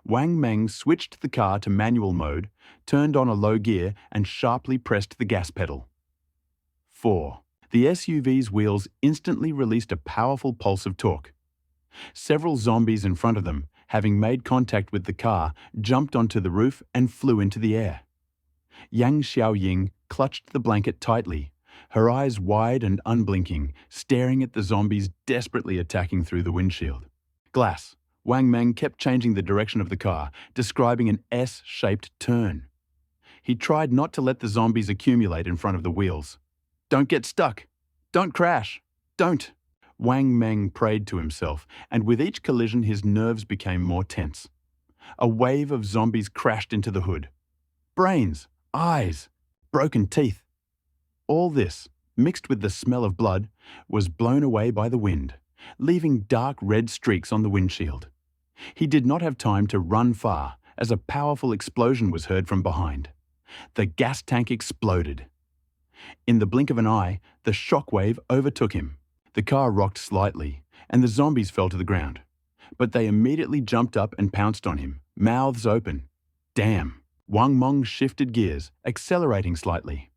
Wang Meng switched the car to manual mode, turned on a low gear, and sharply pressed the gas pedal. 4. The SUV's wheels instantly released a powerful pulse of torque. Several zombies in front of them, having made contact with the car, jumped onto the roof and flew into the air. Yang Xiaoying clutched the blanket tightly, her eyes wide and unblinking, staring at the zombies desperately attacking through the windshield. Glass. Wang Meng kept changing the direction of the car, describing an S-shaped turn. He tried not to let the zombies accumulate in front of the wheels. Don't get stuck. Don't crash. Don't. Wang Meng prayed to himself, and with each collision his nerves became more tense. A wave of zombies crashed into the hood. Brains, eyes, broken teeth. All this, mixed with the smell of blood, was blown away by the wind, leaving dark red streaks on the windshield. He did not have time to run far, as a powerful explosion was heard from behind. The gas tank exploded. In the blink of an eye, the shockwave overtook him. The car rocked slightly, and the zombies fell to the ground. But they immediately jumped up and pounced on him, mouths open. Damn! Wang Meng shifted gears, accelerating slightly.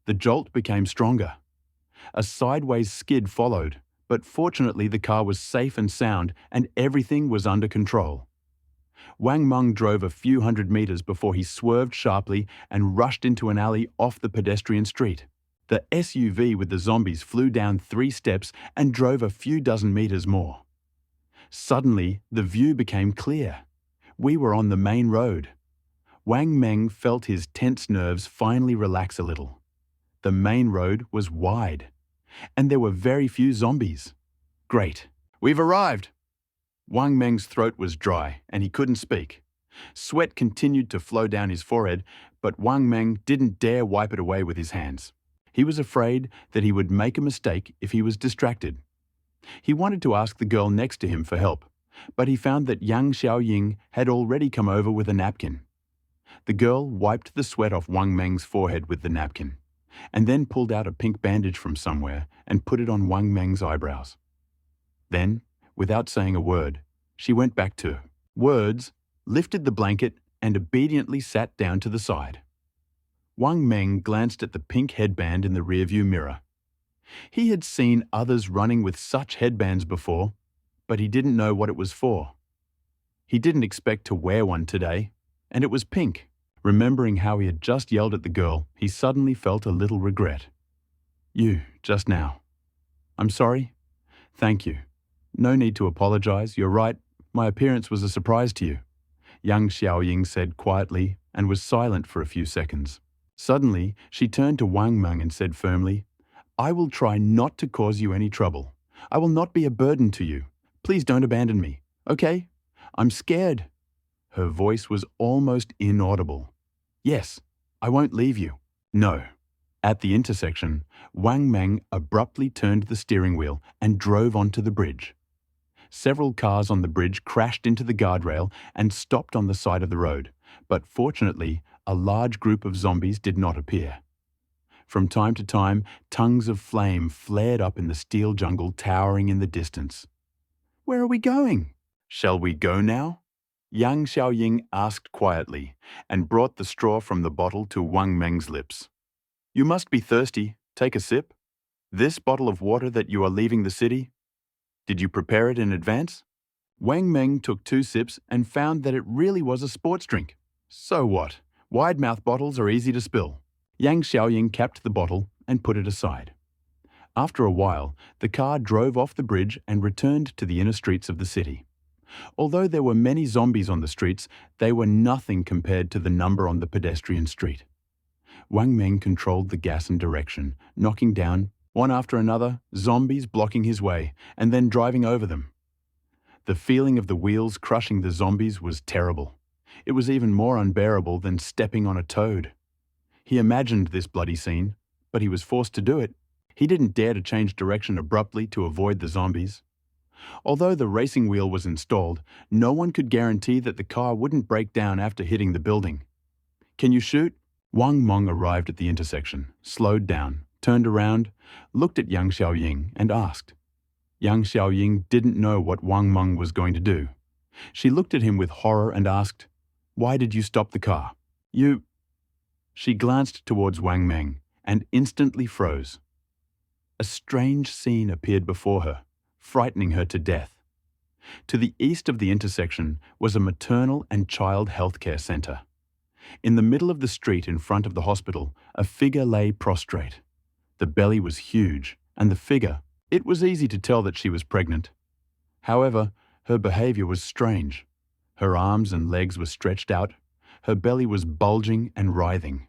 The jolt became stronger. A sideways skid followed, but fortunately the car was safe and sound, and everything was under control. Wang Meng drove a few hundred meters before he swerved sharply and rushed into an alley off the pedestrian street. The SUV with the zombies flew down 3 steps and drove a few dozen meters more. Suddenly, the view became clear. We were on the main road. Wang Meng felt his tense nerves finally relax a little. The main road was wide, and there were very few zombies. Great. We've arrived. Wang Meng's throat was dry, and he couldn't speak. Sweat continued to flow down his forehead, but Wang Meng didn't dare wipe it away with his hands. He was afraid that he would make a mistake if he was distracted. He wanted to ask the girl next to him for help, but he found that Yang Xiaoying had already come over with a napkin. The girl wiped the sweat off Wang Meng's forehead with the napkin, and then pulled out a pink bandage from somewhere and put it on Wang Meng's eyebrows. Then, without saying a word, she went back to words, lifted the blanket, and obediently sat down to the side. Wang Meng glanced at the pink headband in the rearview mirror. He had seen others running with such headbands before, but he didn't know what it was for. He didn't expect to wear one today, and it was pink. Remembering how he had just yelled at the girl, he suddenly felt a little regret. You, just now. I'm sorry? Thank you. No need to apologize, you're right, my appearance was a surprise to you, Yang Xiaoying said quietly and was silent for a few seconds. Suddenly, she turned to Wang Meng and said firmly, I will try not to cause you any trouble. I will not be a burden to you. Please don't abandon me, okay? I'm scared. Her voice was almost inaudible. Yes, I won't leave you. No. At the intersection, Wang Meng abruptly turned the steering wheel and drove onto the bridge. Several cars on the bridge crashed into the guardrail and stopped on the side of the road, but fortunately, a large group of zombies did not appear. From time to time, tongues of flame flared up in the steel jungle towering in the distance. Where are we going? Shall we go now? Yang Xiaoying asked quietly and brought the straw from the bottle to Wang Meng's lips. You must be thirsty. Take a sip. This bottle of water that you are leaving the city? Did you prepare it in advance? Wang Meng took 2 sips and found that it really was a sports drink. So what? Wide-mouth bottles are easy to spill. Yang Xiaoying capped the bottle and put it aside. After a while, the car drove off the bridge and returned to the inner streets of the city. Although there were many zombies on the streets, they were nothing compared to the number on the pedestrian street. Wang Meng controlled the gas and direction, knocking down, one after another, zombies blocking his way, and then driving over them. The feeling of the wheels crushing the zombies was terrible. It was even more unbearable than stepping on a toad. He imagined this bloody scene, but he was forced to do it. He didn't dare to change direction abruptly to avoid the zombies. Although the racing wheel was installed, no one could guarantee that the car wouldn't break down after hitting the building. Can you shoot? Wang Meng arrived at the intersection, slowed down, turned around, looked at Yang Xiaoying and asked. Yang Xiaoying didn't know what Wang Meng was going to do. She looked at him with horror and asked, Why did you stop the car? You... She glanced towards Wang Meng and instantly froze. A strange scene appeared before her, frightening her to death. To the east of the intersection was a maternal and child healthcare center. In the middle of the street in front of the hospital, a figure lay prostrate. The belly was huge, and the figure, it was easy to tell that she was pregnant. However, her behavior was strange. Her arms and legs were stretched out. Her belly was bulging and writhing.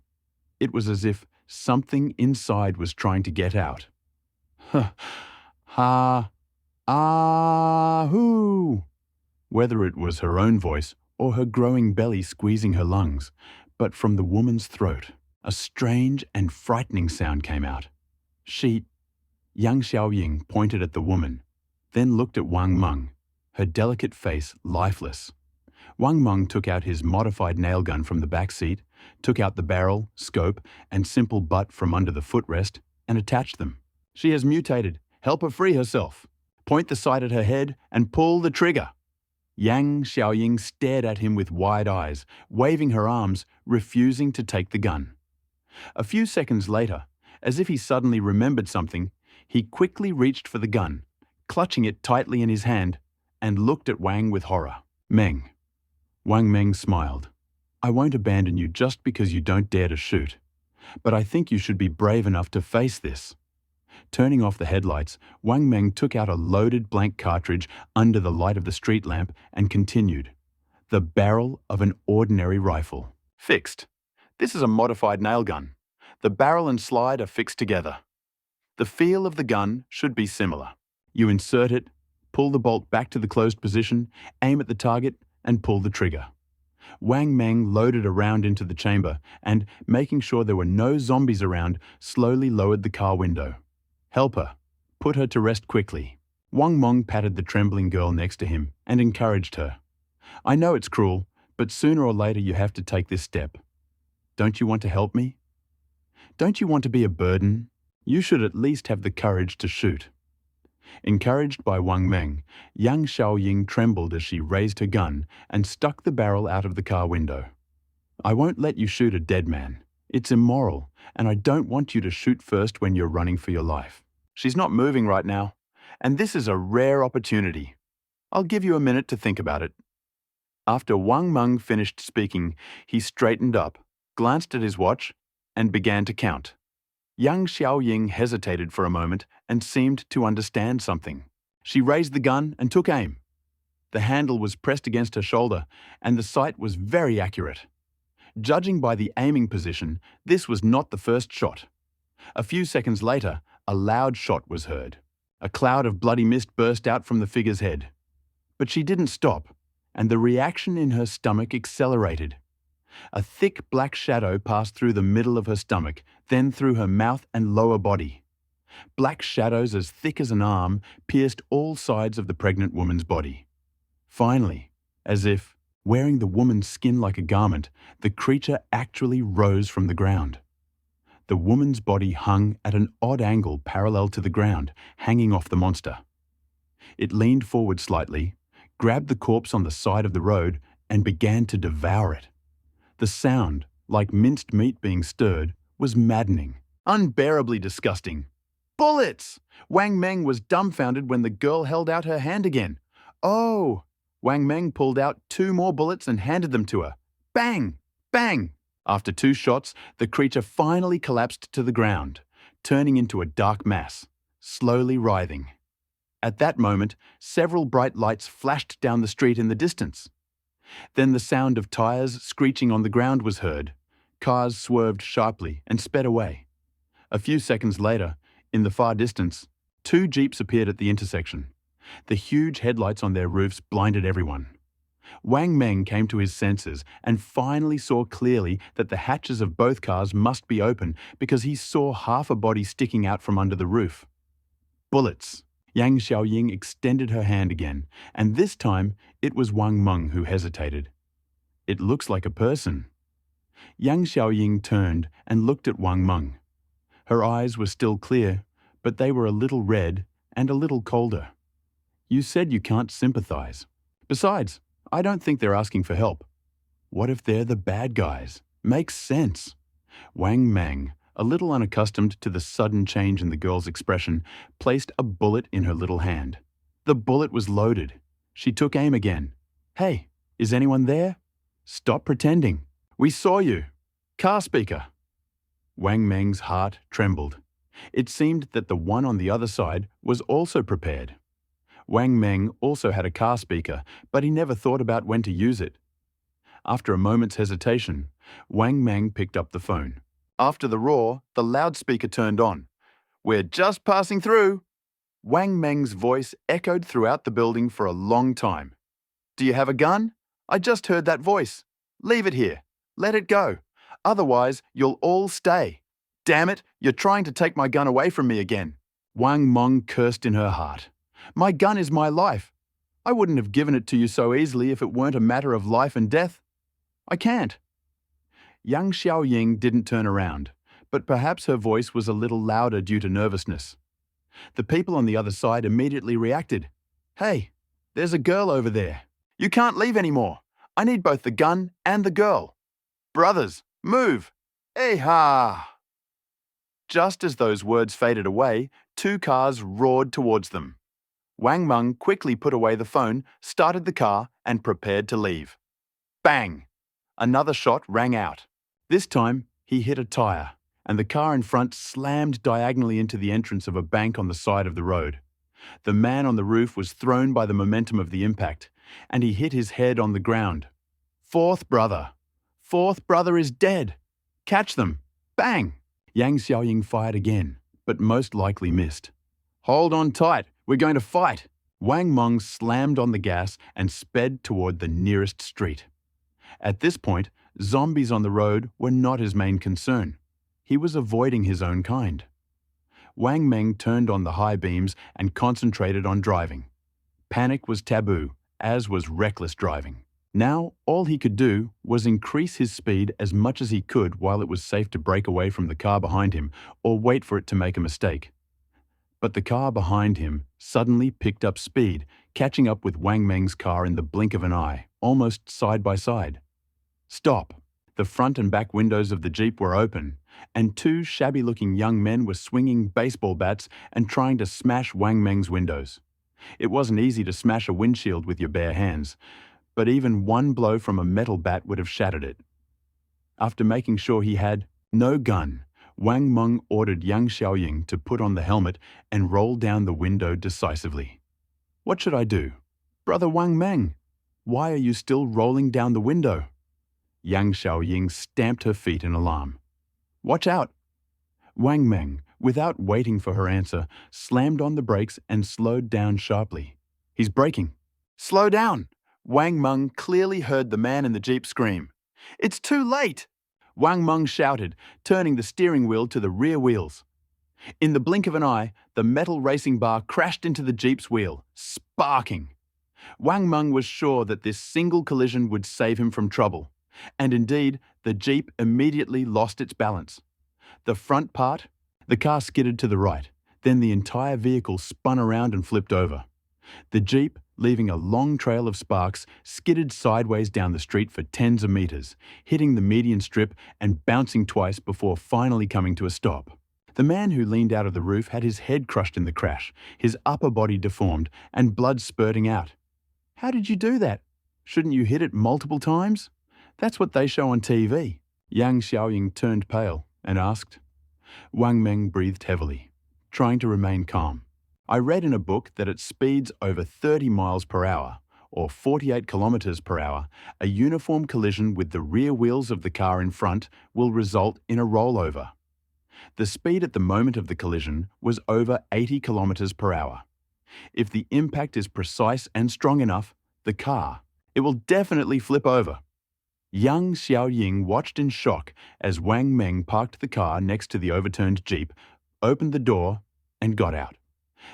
It was as if something inside was trying to get out. Ha, ah-hoo! Whether it was her own voice or her growing belly squeezing her lungs, but from the woman's throat, a strange and frightening sound came out. Yang Xiaoying pointed at the woman, then looked at Wang Meng, her delicate face lifeless. Wang Meng took out his modified nail gun from the back seat, took out the barrel, scope, and simple butt from under the footrest, and attached them. She has mutated. Help her free herself. Point the sight at her head and pull the trigger. Yang Xiaoying stared at him with wide eyes, waving her arms, refusing to take the gun. A few seconds later, as if he suddenly remembered something, he quickly reached for the gun, clutching it tightly in his hand, and looked at Wang with horror. Meng. Wang Meng smiled. I won't abandon you just because you don't dare to shoot. But I think you should be brave enough to face this. Turning off the headlights, Wang Meng took out a loaded blank cartridge under the light of the street lamp and continued. The barrel of an ordinary rifle. Fixed. This is a modified nail gun. The barrel and slide are fixed together. The feel of the gun should be similar. You insert it, pull the bolt back to the closed position, aim at the target, and pull the trigger. Wang Meng loaded a round into the chamber and, making sure there were no zombies around, slowly lowered the car window. Help her. Put her to rest quickly. Wang Meng patted the trembling girl next to him and encouraged her. I know it's cruel, but sooner or later you have to take this step. Don't you want to help me? Don't you want to be a burden? You should at least have the courage to shoot. Encouraged by Wang Meng, Yang Xiaoying trembled as she raised her gun and stuck the barrel out of the car window. I won't let you shoot a dead man. It's immoral, and I don't want you to shoot first when you're running for your life. She's not moving right now, and this is a rare opportunity. I'll give you a minute to think about it. After Wang Meng finished speaking, he straightened up, glanced at his watch, and began to count. Yang Xiaoying hesitated for a moment and seemed to understand something. She raised the gun and took aim. The handle was pressed against her shoulder, and the sight was very accurate. Judging by the aiming position, this was not the first shot. A few seconds later, a loud shot was heard. A cloud of bloody mist burst out from the figure's head. But she didn't stop, and the reaction in her stomach accelerated. A thick black shadow passed through the middle of her stomach, then through her mouth and lower body. Black shadows as thick as an arm pierced all sides of the pregnant woman's body. Finally, as if wearing the woman's skin like a garment, the creature actually rose from the ground. The woman's body hung at an odd angle parallel to the ground, hanging off the monster. It leaned forward slightly, grabbed the corpse on the side of the road, and began to devour it. The sound, like minced meat being stirred, was maddening, unbearably disgusting. Bullets! Wang Meng was dumbfounded when the girl held out her hand again. Oh! Wang Meng pulled out 2 more bullets and handed them to her. Bang! Bang! After 2 shots, the creature finally collapsed to the ground, turning into a dark mass, slowly writhing. At that moment, several bright lights flashed down the street in the distance. Then the sound of tires screeching on the ground was heard. Cars swerved sharply and sped away. A few seconds later, in the far distance, 2 jeeps appeared at the intersection. The huge headlights on their roofs blinded everyone. Wang Meng came to his senses and finally saw clearly that the hatches of both cars must be open because he saw half a body sticking out from under the roof. Bullets! Yang Xiaoying extended her hand again, and this time it was Wang Meng who hesitated. It looks like a person. Yang Xiaoying turned and looked at Wang Meng. Her eyes were still clear, but they were a little red and a little colder. You said you can't sympathize. Besides, I don't think they're asking for help. What if they're the bad guys? Makes sense. Wang Meng, a little unaccustomed to the sudden change in the girl's expression, placed a bullet in her little hand. The bullet was loaded. She took aim again. Hey, is anyone there? Stop pretending. We saw you. Car speaker. Wang Meng's heart trembled. It seemed that the one on the other side was also prepared. Wang Meng also had a car speaker, but he never thought about when to use it. After a moment's hesitation, Wang Meng picked up the phone. After the roar, the loudspeaker turned on. We're just passing through. Wang Meng's voice echoed throughout the building for a long time. Do you have a gun? I just heard that voice. Leave it here. Let it go. Otherwise, you'll all stay. Damn it, you're trying to take my gun away from me again. Wang Meng cursed in her heart. My gun is my life. I wouldn't have given it to you so easily if it weren't a matter of life and death. I can't. Yang Xiaoying didn't turn around, but perhaps her voice was a little louder due to nervousness. The people on the other side immediately reacted. Hey, there's a girl over there. You can't leave anymore. I need both the gun and the girl. Brothers, move! Hey-ha! Just as those words faded away, 2 cars roared towards them. Wang Meng quickly put away the phone, started the car, and prepared to leave. Bang! Another shot rang out. This time, he hit a tire, and the car in front slammed diagonally into the entrance of a bank on the side of the road. The man on the roof was thrown by the momentum of the impact, and he hit his head on the ground. Fourth brother! Fourth brother is dead! Catch them! Bang! Yang Xiaoying fired again, but most likely missed. Hold on tight, we're going to fight! Wang Meng slammed on the gas and sped toward the nearest street. At this point, zombies on the road were not his main concern. He was avoiding his own kind. Wang Meng turned on the high beams and concentrated on driving. Panic was taboo, as was reckless driving. Now, all he could do was increase his speed as much as he could while it was safe to break away from the car behind him or wait for it to make a mistake. But the car behind him suddenly picked up speed, catching up with Wang Meng's car in the blink of an eye, almost side by side. Stop! The front and back windows of the Jeep were open, and two shabby-looking young men were swinging baseball bats and trying to smash Wang Meng's windows. It wasn't easy to smash a windshield with your bare hands, but even one blow from a metal bat would have shattered it. After making sure he had no gun, Wang Meng ordered Yang Xiaoying to put on the helmet and roll down the window decisively. What should I do? Brother Wang Meng, why are you still rolling down the window? Yang Xiaoying stamped her feet in alarm. Watch out! Wang Meng, without waiting for her answer, slammed on the brakes and slowed down sharply. He's braking. Slow down! Wang Meng clearly heard the man in the Jeep scream. It's too late! Wang Meng shouted, turning the steering wheel to the rear wheels. In the blink of an eye, the metal racing bar crashed into the Jeep's wheel, sparking. Wang Meng was sure that this single collision would save him from trouble. And indeed, the Jeep immediately lost its balance. The front part, the car skidded to the right, then the entire vehicle spun around and flipped over. The Jeep, leaving a long trail of sparks, skidded sideways down the street for tens of meters, hitting the median strip and bouncing twice before finally coming to a stop. The man who leaned out of the roof had his head crushed in the crash, his upper body deformed, and blood spurting out. How did you do that? Shouldn't you hit it multiple times? That's what they show on TV. Yang Xiaoying turned pale and asked. Wang Meng breathed heavily, trying to remain calm. I read in a book that at speeds over 30 miles per hour, or 48 kilometers per hour, a uniform collision with the rear wheels of the car in front will result in a rollover. The speed at the moment of the collision was over 80 kilometers per hour. If the impact is precise and strong enough, the car, it will definitely flip over. Yang Xiaoying watched in shock as Wang Meng parked the car next to the overturned Jeep, opened the door, and got out.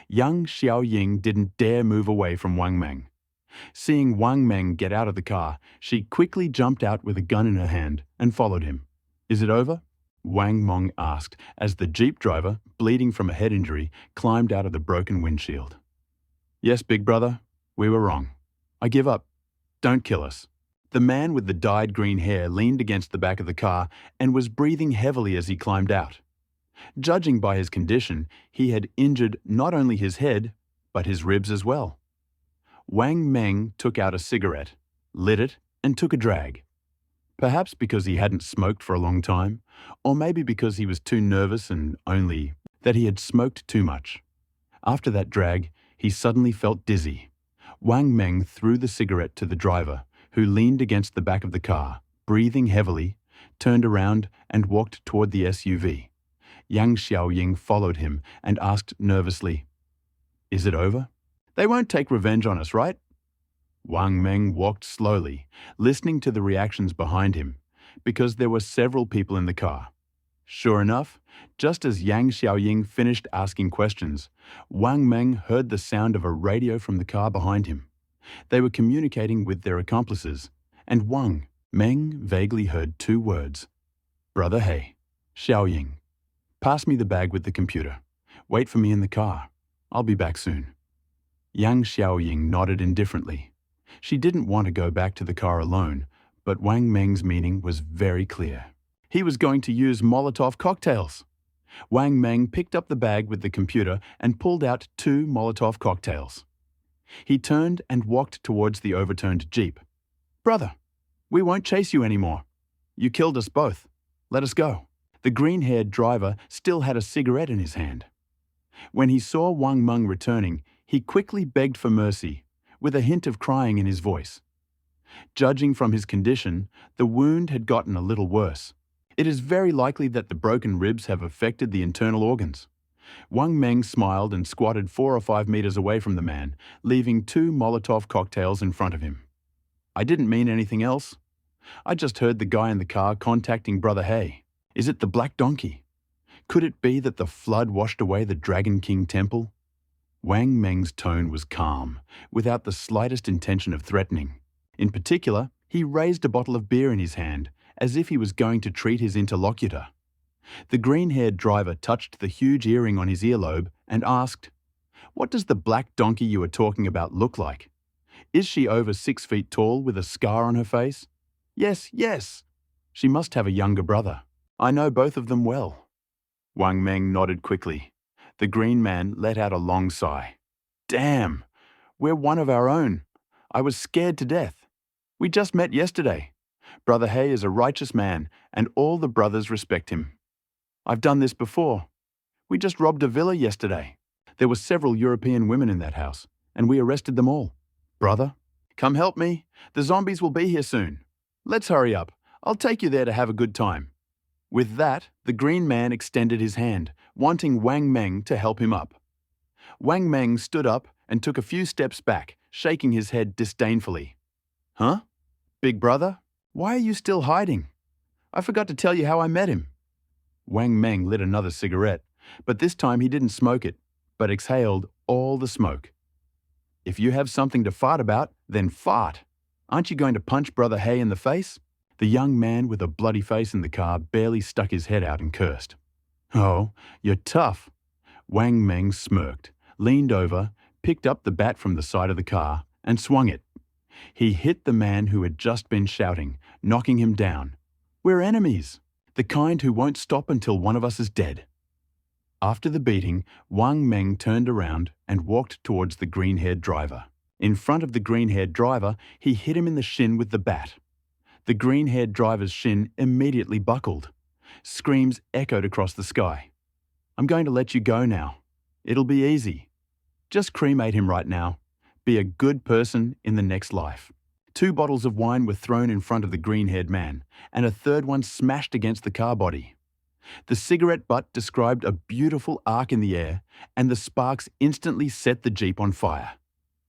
Yang Xiaoying didn't dare move away from Wang Meng. Seeing Wang Meng get out of the car, she quickly jumped out with a gun in her hand and followed him. Is it over? Wang Meng asked as the Jeep driver, bleeding from a head injury, climbed out of the broken windshield. Yes, big brother, we were wrong. I give up. Don't kill us. The man with the dyed green hair leaned against the back of the car and was breathing heavily as he climbed out. Judging by his condition, he had injured not only his head, but his ribs as well. Wang Meng took out a cigarette, lit it, and took a drag. Perhaps because he hadn't smoked for a long time, or maybe because he was too nervous and only that he had smoked too much. After that drag, he suddenly felt dizzy. Wang Meng threw the cigarette to the driver, who leaned against the back of the car, breathing heavily, turned around and walked toward the SUV. Yang Xiaoying followed him and asked nervously, Is it over? They won't take revenge on us, right? Wang Meng walked slowly, listening to the reactions behind him, because there were several people in the car. Sure enough, just as Yang Xiaoying finished asking questions, Wang Meng heard the sound of a radio from the car behind him. They were communicating with their accomplices, and Wang Meng vaguely heard two words. Brother He, Xiaoying, pass me the bag with the computer. Wait for me in the car. I'll be back soon. Yang Xiaoying nodded indifferently. She didn't want to go back to the car alone, but Wang Meng's meaning was very clear. He was going to use Molotov cocktails. Wang Meng picked up the bag with the computer and pulled out 2 Molotov cocktails. He turned and walked towards the overturned Jeep. Brother, we won't chase you anymore. You killed us both. Let us go. The green-haired driver still had a cigarette in his hand. When he saw Wang Meng returning, he quickly begged for mercy, with a hint of crying in his voice. Judging from his condition, the wound had gotten a little worse. It is very likely that the broken ribs have affected the internal organs. Wang Meng smiled and squatted 4 or 5 meters away from the man, leaving 2 Molotov cocktails in front of him. I didn't mean anything else. I just heard the guy in the car contacting Brother Hay. Is it the Black Donkey? Could it be that the flood washed away the Dragon King temple? Wang Meng's tone was calm, without the slightest intention of threatening. In particular, he raised a bottle of beer in his hand, as if he was going to treat his interlocutor. The green-haired driver touched the huge earring on his earlobe and asked, "What does the black donkey you are talking about look like? Is she over 6 feet tall with a scar on her face?" "Yes, yes. She must have a younger brother. I know both of them well." Wang Meng nodded quickly. The green man let out a long sigh. "Damn, we're one of our own. I was scared to death. We just met yesterday. Brother Hay is a righteous man, and all the brothers respect him. I've done this before. We just robbed a villa yesterday. There were several European women in that house, and we arrested them all. Brother, come help me. The zombies will be here soon. Let's hurry up. I'll take you there to have a good time." With that, the green man extended his hand, wanting Wang Meng to help him up. Wang Meng stood up and took a few steps back, shaking his head disdainfully. "Huh? Big brother? Why are you still hiding? I forgot to tell you how I met him." Wang Meng lit another cigarette, but this time he didn't smoke it, but exhaled all the smoke. "If you have something to fart about, then fart. Aren't you going to punch Brother Hay in the face?" The young man with a bloody face in the car barely stuck his head out and cursed. "Oh, you're tough." Wang Meng smirked, leaned over, picked up the bat from the side of the car, and swung it. He hit the man who had just been shouting, knocking him down. "We're enemies, the kind who won't stop until one of us is dead." After the beating, Wang Meng turned around and walked towards the green-haired driver. In front of the green-haired driver, he hit him in the shin with the bat. The green-haired driver's shin immediately buckled. Screams echoed across the sky. "I'm going to let you go now. It'll be easy. Just cremate him right now. Be a good person in the next life." 2 bottles of wine were thrown in front of the green-haired man, and a third one smashed against the car body. The cigarette butt described a beautiful arc in the air, and the sparks instantly set the Jeep on fire.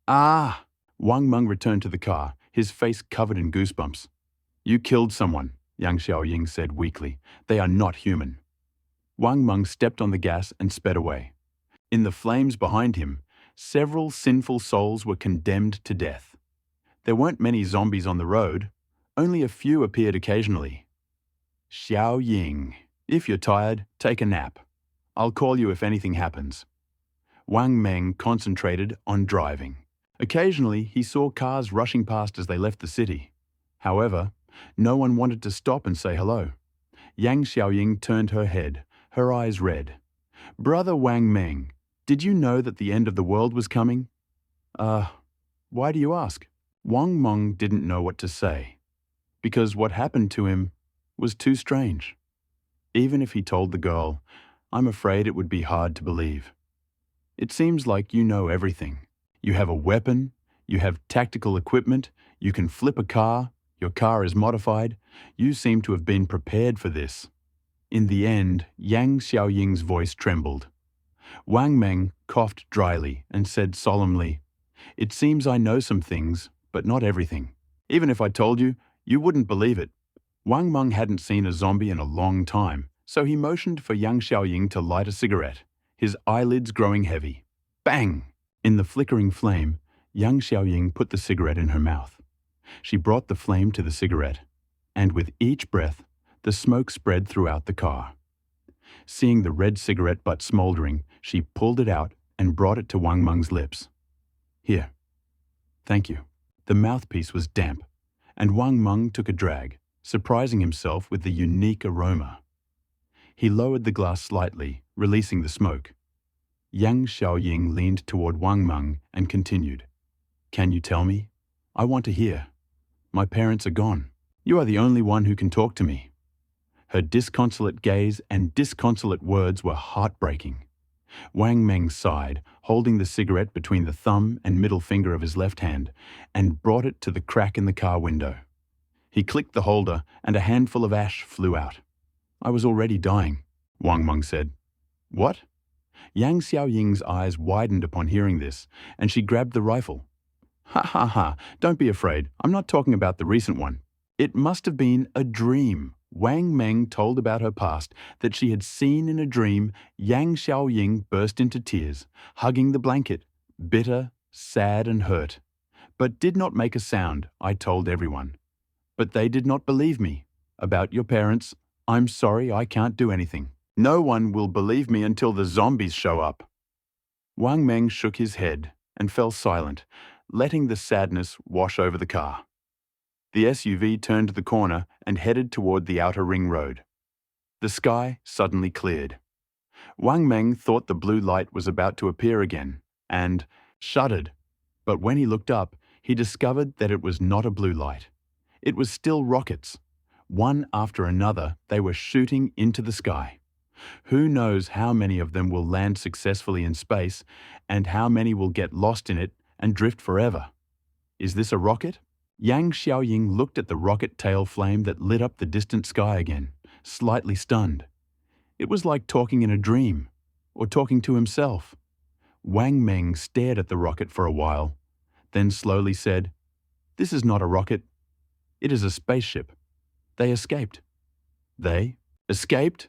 "Ah!" Wang Meng returned to the car, his face covered in goosebumps. "You killed someone," Yang Xiaoying said weakly. "They are not human." Wang Meng stepped on the gas and sped away. In the flames behind him, several sinful souls were condemned to death. There weren't many zombies on the road. Only a few appeared occasionally. "Xiaoying, if you're tired, take a nap. I'll call you if anything happens." Wang Meng concentrated on driving. Occasionally, he saw cars rushing past as they left the city. However, no one wanted to stop and say hello. Yang Xiaoying turned her head, her eyes red. "Brother Wang Meng, did you know that the end of the world was coming?" Why do you ask?" Wang Meng didn't know what to say, because what happened to him was too strange. Even if he told the girl, I'm afraid it would be hard to believe. "It seems like you know everything. You have a weapon, you have tactical equipment, you can flip a car, your car is modified. You seem to have been prepared for this." In the end, Yang Xiaoying's voice trembled. Wang Meng coughed dryly and said solemnly, "It seems I know some things, but not everything. Even if I told you, you wouldn't believe it." Wang Meng hadn't seen a zombie in a long time, so he motioned for Yang Xiaoying to light a cigarette, his eyelids growing heavy. Bang! In the flickering flame, Yang Xiaoying put the cigarette in her mouth. She brought the flame to the cigarette, and with each breath, the smoke spread throughout the car. Seeing the red cigarette butt smoldering, she pulled it out and brought it to Wang Meng's lips. "Here. Thank you." The mouthpiece was damp, and Wang Meng took a drag, surprising himself with the unique aroma. He lowered the glass slightly, releasing the smoke. Yang Xiaoying leaned toward Wang Meng and continued, "Can you tell me? I want to hear. My parents are gone. You are the only one who can talk to me." Her disconsolate gaze and disconsolate words were heartbreaking. Wang Meng sighed, holding the cigarette between the thumb and middle finger of his left hand, and brought it to the crack in the car window. He clicked the holder, and a handful of ash flew out. "I was already dying," Wang Meng said. "What?" Yang Xiaoying's eyes widened upon hearing this, and she grabbed the rifle. "Ha ha ha, don't be afraid. I'm not talking about the recent one. It must have been a dream." Wang Meng told about her past, that she had seen in a dream Yang Xiaoying burst into tears, hugging the blanket, bitter, sad and hurt. "But did not make a sound, I told everyone. But they did not believe me. About your parents, I'm sorry, I can't do anything. No one will believe me until the zombies show up." Wang Meng shook his head and fell silent, letting the sadness wash over the car. The SUV turned the corner and headed toward the outer ring road. The sky suddenly cleared. Wang Meng thought the blue light was about to appear again and shuddered. But when he looked up, he discovered that it was not a blue light. It was still rockets. One after another, they were shooting into the sky. Who knows how many of them will land successfully in space and how many will get lost in it and drift forever. Is this a rocket? Yang Xiaoying looked at the rocket tail flame that lit up the distant sky again, slightly stunned. It was like talking in a dream, or talking to himself. Wang Meng stared at the rocket for a while, then slowly said, "This is not a rocket. It is a spaceship. They escaped." "They? Escaped?"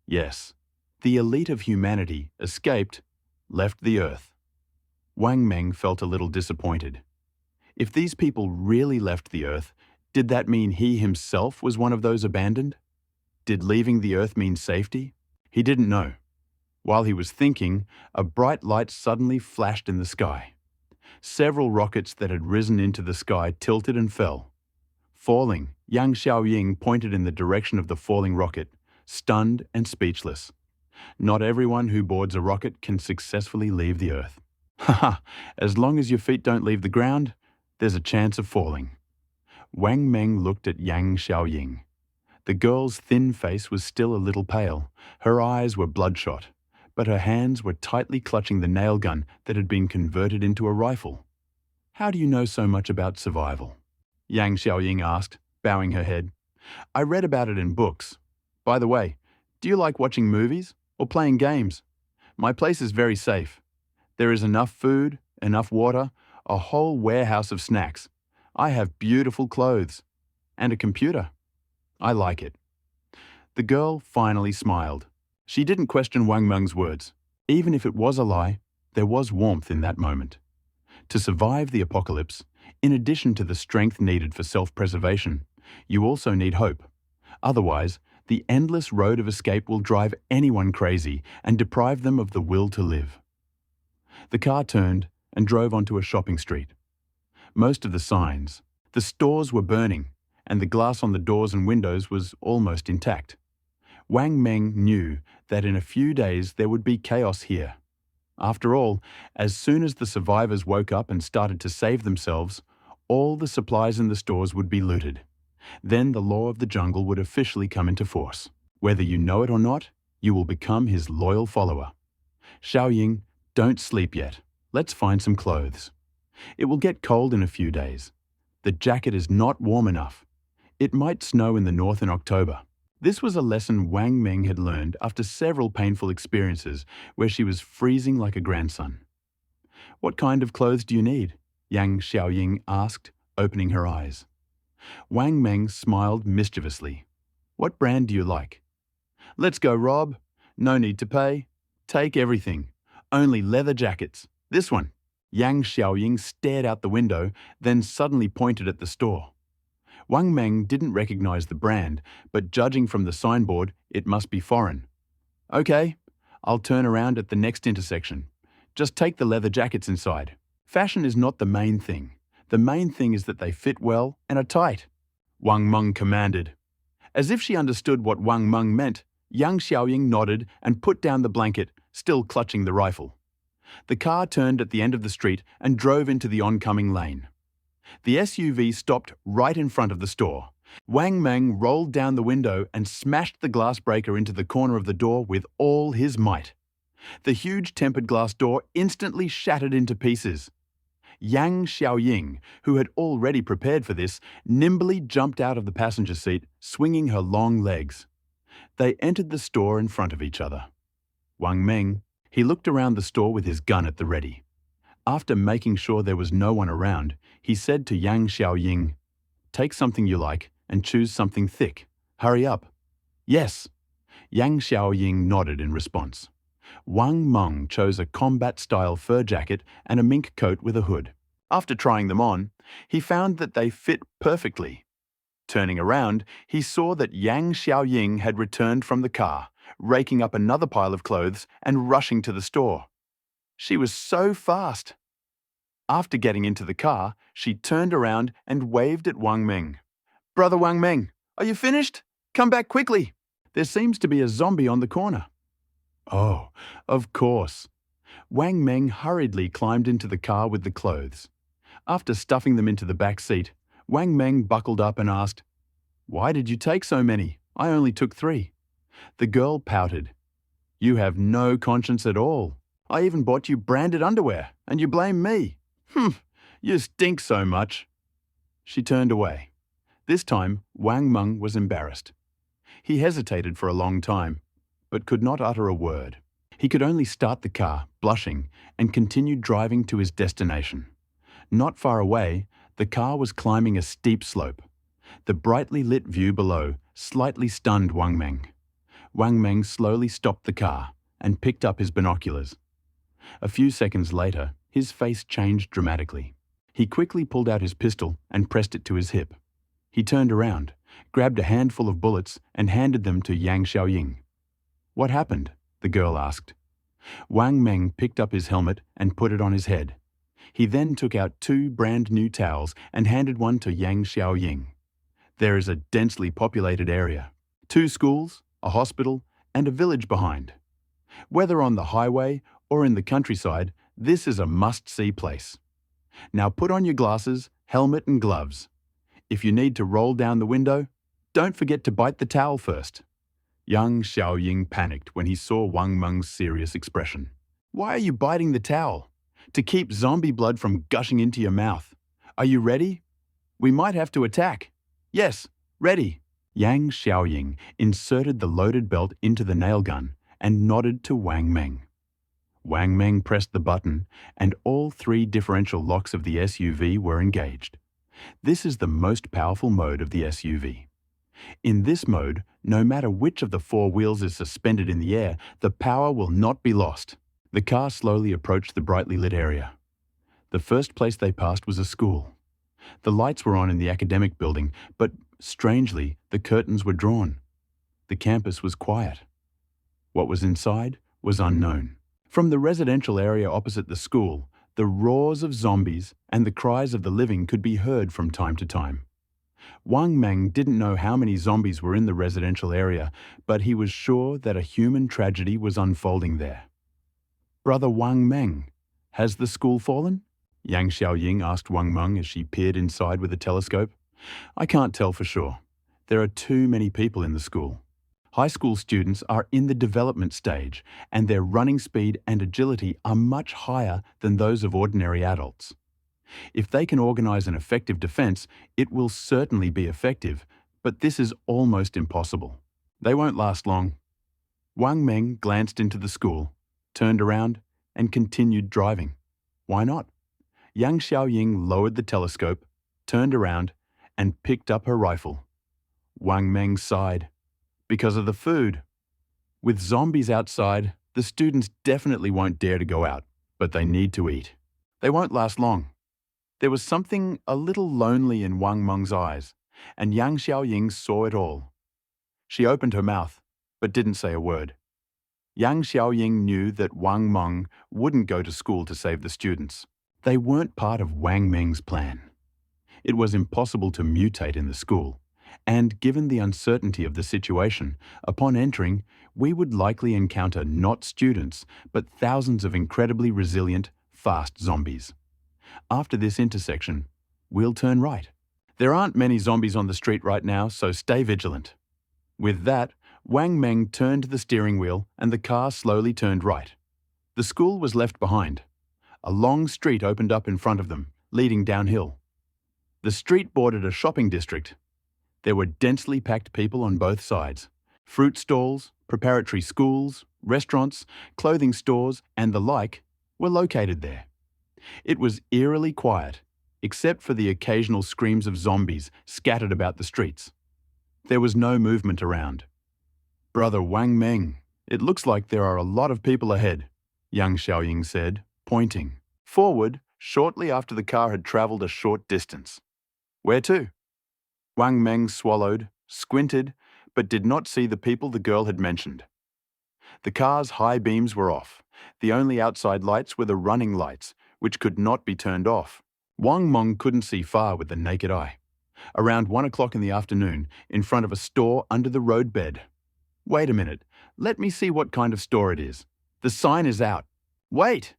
"Yes. The elite of humanity escaped, left the Earth." Wang Meng felt a little disappointed. If these people really left the Earth, did that mean he himself was one of those abandoned? Did leaving the Earth mean safety? He didn't know. While he was thinking, a bright light suddenly flashed in the sky. Several rockets that had risen into the sky tilted and fell. Falling, Yang Xiaoying pointed in the direction of the falling rocket, stunned and speechless. Not everyone who boards a rocket can successfully leave the Earth. Haha, as long as your feet don't leave the ground, there's a chance of falling. Wang Meng looked at Yang Xiaoying. The girl's thin face was still a little pale. Her eyes were bloodshot, but her hands were tightly clutching the nail gun that had been converted into a rifle. "How do you know so much about survival?" Yang Xiaoying asked, bowing her head. "I read about it in books. By the way, do you like watching movies or playing games? My place is very safe. There is enough food, enough water, a whole warehouse of snacks. I have beautiful clothes. And a computer. I like it." The girl finally smiled. She didn't question Wang Meng's words. Even if it was a lie, there was warmth in that moment. To survive the apocalypse, in addition to the strength needed for self-preservation, you also need hope. Otherwise, the endless road of escape will drive anyone crazy and deprive them of the will to live. The car turned and drove onto a shopping street. Most of the signs, the stores were burning, and the glass on the doors and windows was almost intact. Wang Meng knew that in a few days there would be chaos here. After all, as soon as the survivors woke up and started to save themselves, all the supplies in the stores would be looted. Then the law of the jungle would officially come into force. Whether you know it or not, you will become his loyal follower. "Xiaoying, don't sleep yet. Let's find some clothes. It will get cold in a few days. The jacket is not warm enough. It might snow in the north in October." This was a lesson Wang Meng had learned after several painful experiences where she was freezing like a grandson. "What kind of clothes do you need?" Yang Xiaoying asked, opening her eyes. Wang Meng smiled mischievously. "What brand do you like?" "Let's go, Rob. No need to pay. Take everything. Only leather jackets. This one." Yang Xiaoying stared out the window, then suddenly pointed at the store. Wang Meng didn't recognize the brand, but judging from the signboard, it must be foreign. "Okay, I'll turn around at the next intersection. Just take the leather jackets inside. Fashion is not the main thing. The main thing is that they fit well and are tight," Wang Meng commanded. As if she understood what Wang Meng meant, Yang Xiaoying nodded and put down the blanket, still clutching the rifle. The car turned at the end of the street and drove into the oncoming lane. The SUV stopped right in front of the store, Wang Meng rolled down the window and smashed the glass breaker into the corner of the door with all his might. The huge tempered glass door instantly shattered into pieces. Yang Xiaoying, who had already prepared for this, nimbly jumped out of the passenger seat, swinging her long legs. They entered the store in front of each other. Wang Meng, he looked around the store with his gun at the ready. After making sure there was no one around, he said to Yang Xiaoying, "Take something you like and choose something thick. Hurry up." "Yes." Yang Xiaoying nodded in response. Wang Meng chose a combat-style fur jacket and a mink coat with a hood. After trying them on, he found that they fit perfectly. Turning around, he saw that Yang Xiaoying had returned from the car, raking up another pile of clothes and rushing to the store. She was so fast. After getting into the car, she turned around and waved at Wang Meng. "Brother Wang Meng, are you finished? Come back quickly. There seems to be a zombie on the corner." "Oh, of course." Wang Meng hurriedly climbed into the car with the clothes. After stuffing them into the back seat, Wang Meng buckled up and asked, "Why did you take so many? I only took 3. The girl pouted. "You have no conscience at all. I even bought you branded underwear, and you blame me. You stink so much." She turned away. This time, Wang Meng was embarrassed. He hesitated for a long time, but could not utter a word. He could only start the car, blushing, and continued driving to his destination. Not far away, the car was climbing a steep slope. The brightly lit view below slightly stunned Wang Meng. Wang Meng slowly stopped the car and picked up his binoculars. A few seconds later, his face changed dramatically. He quickly pulled out his pistol and pressed it to his hip. He turned around, grabbed a handful of bullets and handed them to Yang Xiaoying. "What happened?" the girl asked. Wang Meng picked up his helmet and put it on his head. He then took out 2 brand new towels and handed one to Yang Xiaoying. There is a densely populated area, 2 schools, a hospital, and a village behind. Whether on the highway or in the countryside, this is a must-see place. Now put on your glasses, helmet and gloves. If you need to roll down the window, don't forget to bite the towel first." Yang Xiaoying panicked when he saw Wang Meng's serious expression. "Why are you biting the towel?" "To keep zombie blood from gushing into your mouth. Are you ready?" "We might have to attack." "Yes, ready." Yang Xiaoying inserted the loaded belt into the nail gun and nodded to Wang Meng. Wang Meng pressed the button, and all 3 differential locks of the SUV were engaged. This is the most powerful mode of the SUV. In this mode, no matter which of the 4 wheels is suspended in the air, the power will not be lost. The car slowly approached the brightly lit area. The first place they passed was a school. The lights were on in the academic building, but strangely, the curtains were drawn. The campus was quiet. What was inside was unknown. From the residential area opposite the school, the roars of zombies and the cries of the living could be heard from time to time. Wang Meng didn't know how many zombies were in the residential area, but he was sure that a human tragedy was unfolding there. "Brother Wang Meng, has the school fallen?" Yang Xiaoying asked Wang Meng as she peered inside with a telescope. "I can't tell for sure. There are too many people in the school. High school students are in the development stage, and their running speed and agility are much higher than those of ordinary adults. If they can organize an effective defense, it will certainly be effective, but this is almost impossible. They won't last long." Wang Meng glanced into the school, turned around, and continued driving. Why not? Yang Xiaoying lowered the telescope, turned around, and picked up her rifle. Wang Meng sighed. Because of the food. With zombies outside, the students definitely won't dare to go out, but they need to eat. They won't last long. There was something a little lonely in Wang Meng's eyes, and Yang Xiaoying saw it all. She opened her mouth, but didn't say a word. Yang Xiaoying knew that Wang Meng wouldn't go to school to save the students. They weren't part of Wang Meng's plan. It was impossible to mutate in the school, and given the uncertainty of the situation, upon entering, we would likely encounter not students, but thousands of incredibly resilient, fast zombies. After this intersection, we'll turn right. There aren't many zombies on the street right now, so stay vigilant. With that, Wang Meng turned the steering wheel and the car slowly turned right. The school was left behind. A long street opened up in front of them, leading downhill. The street bordered a shopping district. There were densely packed people on both sides. Fruit stalls, preparatory schools, restaurants, clothing stores, and the like were located there. It was eerily quiet, except for the occasional screams of zombies scattered about the streets. There was no movement around. "Brother Wang Meng, it looks like there are a lot of people ahead," Yang Xiaoying said, pointing forward shortly after the car had travelled a short distance. "Where to?" Wang Meng swallowed, squinted, but did not see the people the girl had mentioned. The car's high beams were off. The only outside lights were the running lights, which could not be turned off. Wang Meng couldn't see far with the naked eye. Around 1 o'clock in the afternoon, in front of a store under the roadbed. "Wait a minute, let me see what kind of store it is. The sign is out." "Wait!"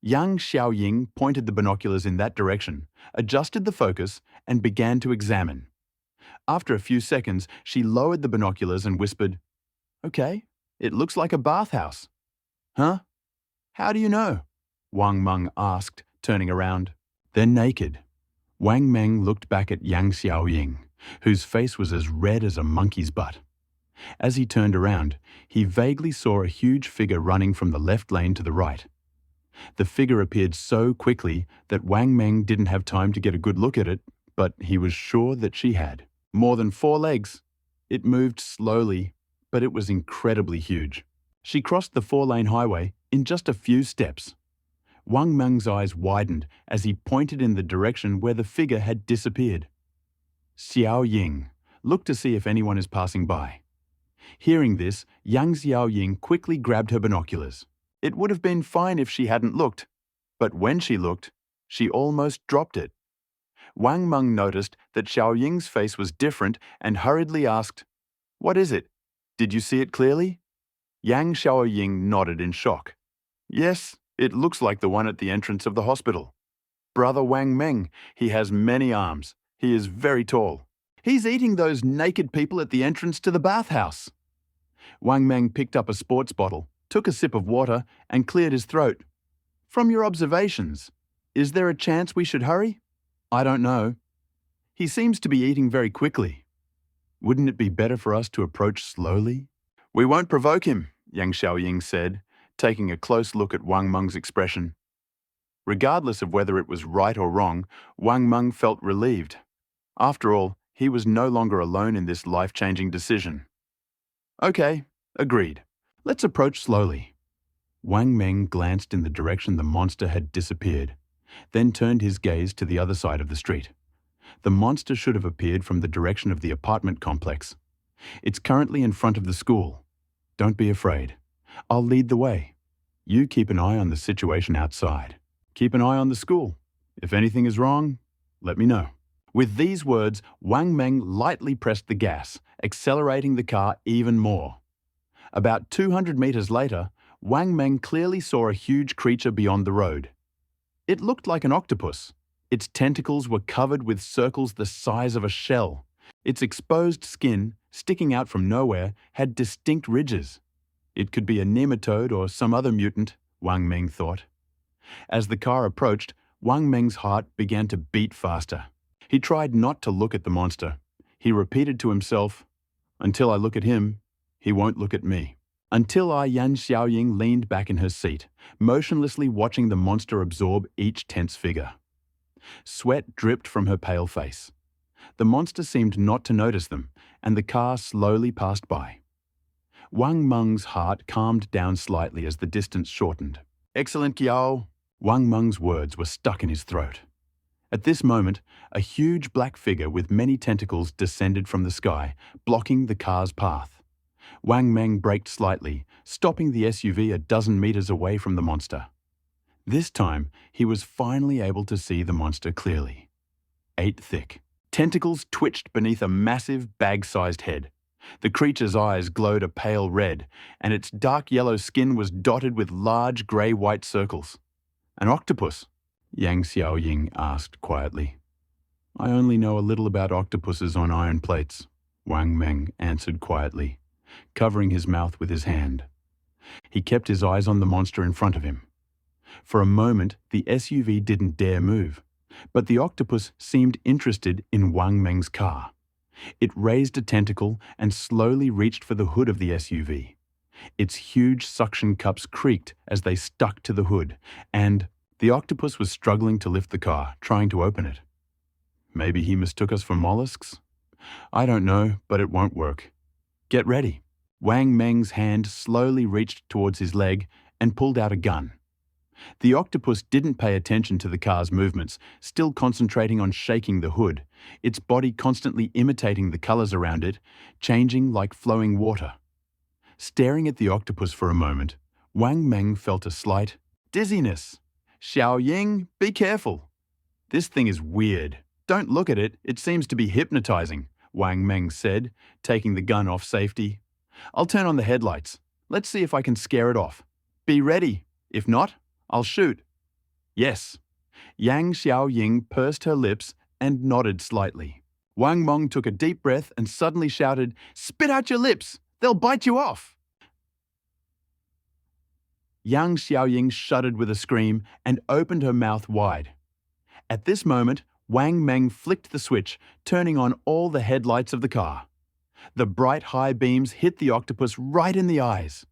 Yang Xiaoying pointed the binoculars in that direction, adjusted the focus, and began to examine. After a few seconds, she lowered the binoculars and whispered, "Okay, it looks like a bathhouse." "Huh? How do you know?" Wang Meng asked, turning around. "They're naked." Wang Meng looked back at Yang Xiaoying, whose face was as red as a monkey's butt. As he turned around, he vaguely saw a huge figure running from the left lane to the right. The figure appeared so quickly that Wang Meng didn't have time to get a good look at it, but he was sure that she had more than 4 legs. It moved slowly, but it was incredibly huge. She crossed the 4-lane highway in just a few steps. Wang Meng's eyes widened as he pointed in the direction where the figure had disappeared. Xiao Ying, look to see if anyone is passing by. Hearing this, Yang Xiaoying quickly grabbed her binoculars. It would have been fine if she hadn't looked, but when she looked, she almost dropped it. Wang Meng noticed that Xiao Ying's face was different and hurriedly asked, "What is it? Did you see it clearly?" Yang Xiaoying nodded in shock. "Yes, it looks like the one at the entrance of the hospital. Brother Wang Meng, he has many arms. He is very tall. He's eating those naked people at the entrance to the bathhouse." Wang Meng picked up a sports bottle, took a sip of water, and cleared his throat. "From your observations, is there a chance we should hurry?" "I don't know. He seems to be eating very quickly. Wouldn't it be better for us to approach slowly?" "We won't provoke him," Yang Xiaoying said, taking a close look at Wang Meng's expression. Regardless of whether it was right or wrong, Wang Meng felt relieved. After all, he was no longer alone in this life-changing decision. "Okay, agreed. Let's approach slowly." Wang Meng glanced in the direction the monster had disappeared, then turned his gaze to the other side of the street. The monster should have appeared from the direction of the apartment complex. It's currently in front of the school. Don't be afraid. I'll lead the way. You keep an eye on the situation outside. Keep an eye on the school. If anything is wrong, let me know. With these words, Wang Meng lightly pressed the gas, accelerating the car even more. About 200 meters later, Wang Meng clearly saw a huge creature beyond the road. It looked like an octopus. Its tentacles were covered with circles the size of a shell. Its exposed skin, sticking out from nowhere, had distinct ridges. It could be a nematode or some other mutant, Wang Meng thought. As the car approached, Wang Meng's heart began to beat faster. He tried not to look at the monster. He repeated to himself, "Until I look at him, he won't look at me." Until Yan Xiaoying leaned back in her seat, motionlessly watching the monster absorb each tense figure. Sweat dripped from her pale face. The monster seemed not to notice them, and the car slowly passed by. Wang Meng's heart calmed down slightly as the distance shortened. "Excellent, Kiao." Wang Meng's words were stuck in his throat. At this moment, a huge black figure with many tentacles descended from the sky, blocking the car's path. Wang Meng braked slightly, stopping the SUV a dozen meters away from the monster. This time, he was finally able to see the monster clearly. 8 thick. Tentacles twitched beneath a massive, bag-sized head. The creature's eyes glowed a pale red, and its dark yellow skin was dotted with large grey-white circles. "An octopus?" Yang Xiaoying asked quietly. I only know a little about octopuses on iron plates, Wang Meng answered quietly, covering his mouth with his hand. He kept his eyes on the monster in front of him. For a moment, the SUV didn't dare move, but the octopus seemed interested in Wang Meng's car. It raised a tentacle and slowly reached for the hood of the SUV. Its huge suction cups creaked as they stuck to the hood, and the octopus was struggling to lift the car, trying to open it. Maybe he mistook us for mollusks? I don't know, but it won't work. Get ready. Wang Meng's hand slowly reached towards his leg and pulled out a gun. The octopus didn't pay attention to the car's movements, still concentrating on shaking the hood, its body constantly imitating the colors around it, changing like flowing water. Staring at the octopus for a moment, Wang Meng felt a slight dizziness. Xiao Ying, be careful. This thing is weird. Don't look at it, it seems to be hypnotizing, Wang Meng said, taking the gun off safety. I'll turn on the headlights. Let's see if I can scare it off. Be ready. If not, I'll shoot. Yes. Yang Xiaoying pursed her lips and nodded slightly. Wang Meng took a deep breath and suddenly shouted, "Spit out your lips! They'll bite you off!" Yang Xiaoying shuddered with a scream and opened her mouth wide. At this moment, Wang Meng flicked the switch, turning on all the headlights of the car. The bright high beams hit the octopus right in the eyes.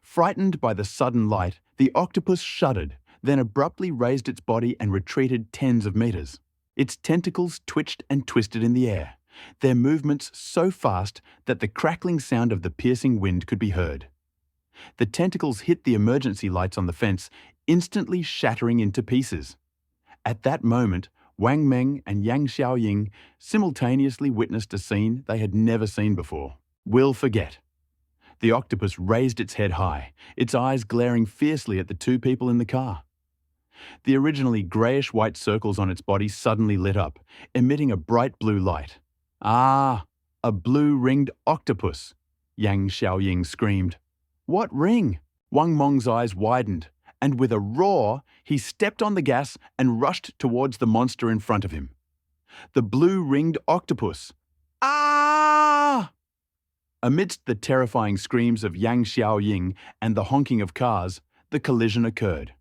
Frightened by the sudden light, the octopus shuddered, then abruptly raised its body and retreated tens of meters. Its tentacles twitched and twisted in the air, their movements so fast that the crackling sound of the piercing wind could be heard. The tentacles hit the emergency lights on the fence, instantly shattering into pieces. At that moment, Wang Meng and Yang Xiaoying simultaneously witnessed a scene they had never seen before. We'll forget. The octopus raised its head high, its eyes glaring fiercely at the two people in the car. The originally greyish-white circles on its body suddenly lit up, emitting a bright blue light. Ah, a blue-ringed octopus, Yang Xiaoying screamed. What ring? Wang Meng's eyes widened, and with a roar, he stepped on the gas and rushed towards the monster in front of him. The blue-ringed octopus. Ah! Amidst the terrifying screams of Yang Xiaoying and the honking of cars, the collision occurred.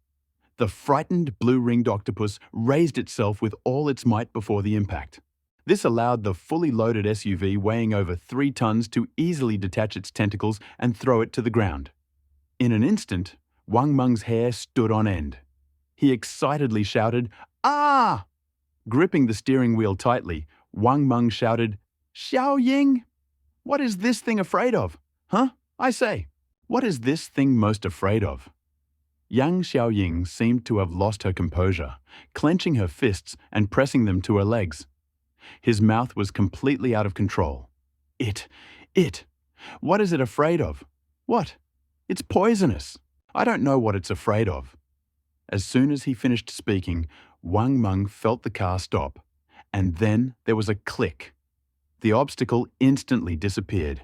The frightened blue-ringed octopus raised itself with all its might before the impact. This allowed the fully loaded SUV weighing over 3 tons to easily detach its tentacles and throw it to the ground. In an instant, Wang Meng's hair stood on end. He excitedly shouted, "Ah!" Gripping the steering wheel tightly, Wang Meng shouted, "Xiaoying! What is this thing afraid of? Huh? I say, what is this thing most afraid of?" Yang Xiaoying seemed to have lost her composure, clenching her fists and pressing them to her legs. His mouth was completely out of control. It. What is it afraid of? What? It's poisonous. I don't know what it's afraid of. As soon as he finished speaking, Wang Meng felt the car stop, and then there was a click. The obstacle instantly disappeared.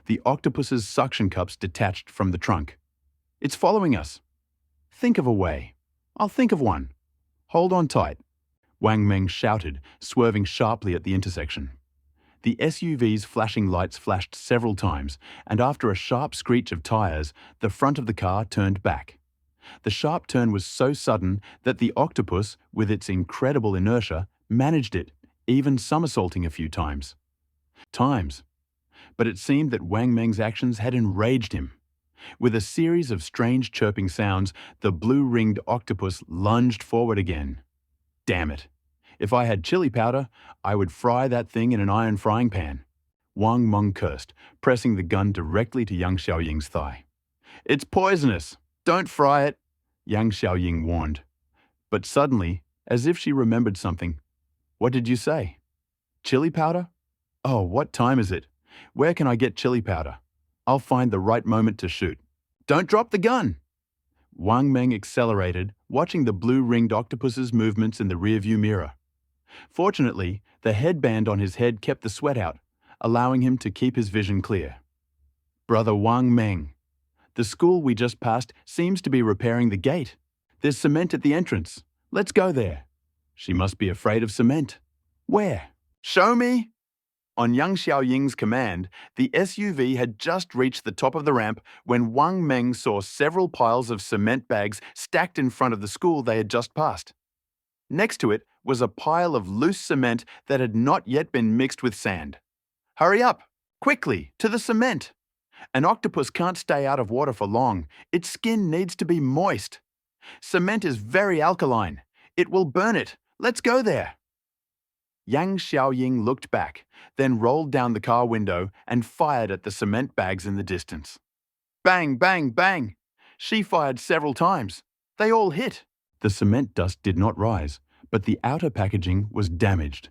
The octopus's suction cups detached from the trunk. It's following us. Think of a way. I'll think of one. Hold on tight. Wang Meng shouted, swerving sharply at the intersection. The SUV's flashing lights flashed several times, and after a sharp screech of tires, the front of the car turned back. The sharp turn was so sudden that the octopus, with its incredible inertia, managed it, even somersaulting a few times. But it seemed that Wang Meng's actions had enraged him. With a series of strange chirping sounds, the blue-ringed octopus lunged forward again. Damn it! If I had chili powder, I would fry that thing in an iron frying pan. Wang Meng cursed, pressing the gun directly to Yang Xiaoying's thigh. It's poisonous! Don't fry it! Yang Xiaoying warned. But suddenly, as if she remembered something, "What did you say? Chili powder? Oh, what time is it? Where can I get chili powder? I'll find the right moment to shoot. Don't drop the gun!" Wang Meng accelerated, watching the blue-ringed octopus's movements in the rearview mirror. Fortunately, the headband on his head kept the sweat out, allowing him to keep his vision clear. "Brother Wang Meng, the school we just passed seems to be repairing the gate. There's cement at the entrance. Let's go there." She must be afraid of cement. Where? Show me! On Yang Xiaoying's command, the SUV had just reached the top of the ramp when Wang Meng saw several piles of cement bags stacked in front of the school they had just passed. Next to it was a pile of loose cement that had not yet been mixed with sand. Hurry up! Quickly, to the cement! An octopus can't stay out of water for long. Its skin needs to be moist. Cement is very alkaline. It will burn it. Let's go there. Yang Xiaoying looked back, then rolled down the car window and fired at the cement bags in the distance. Bang, bang, bang! She fired several times. They all hit. The cement dust did not rise, but the outer packaging was damaged.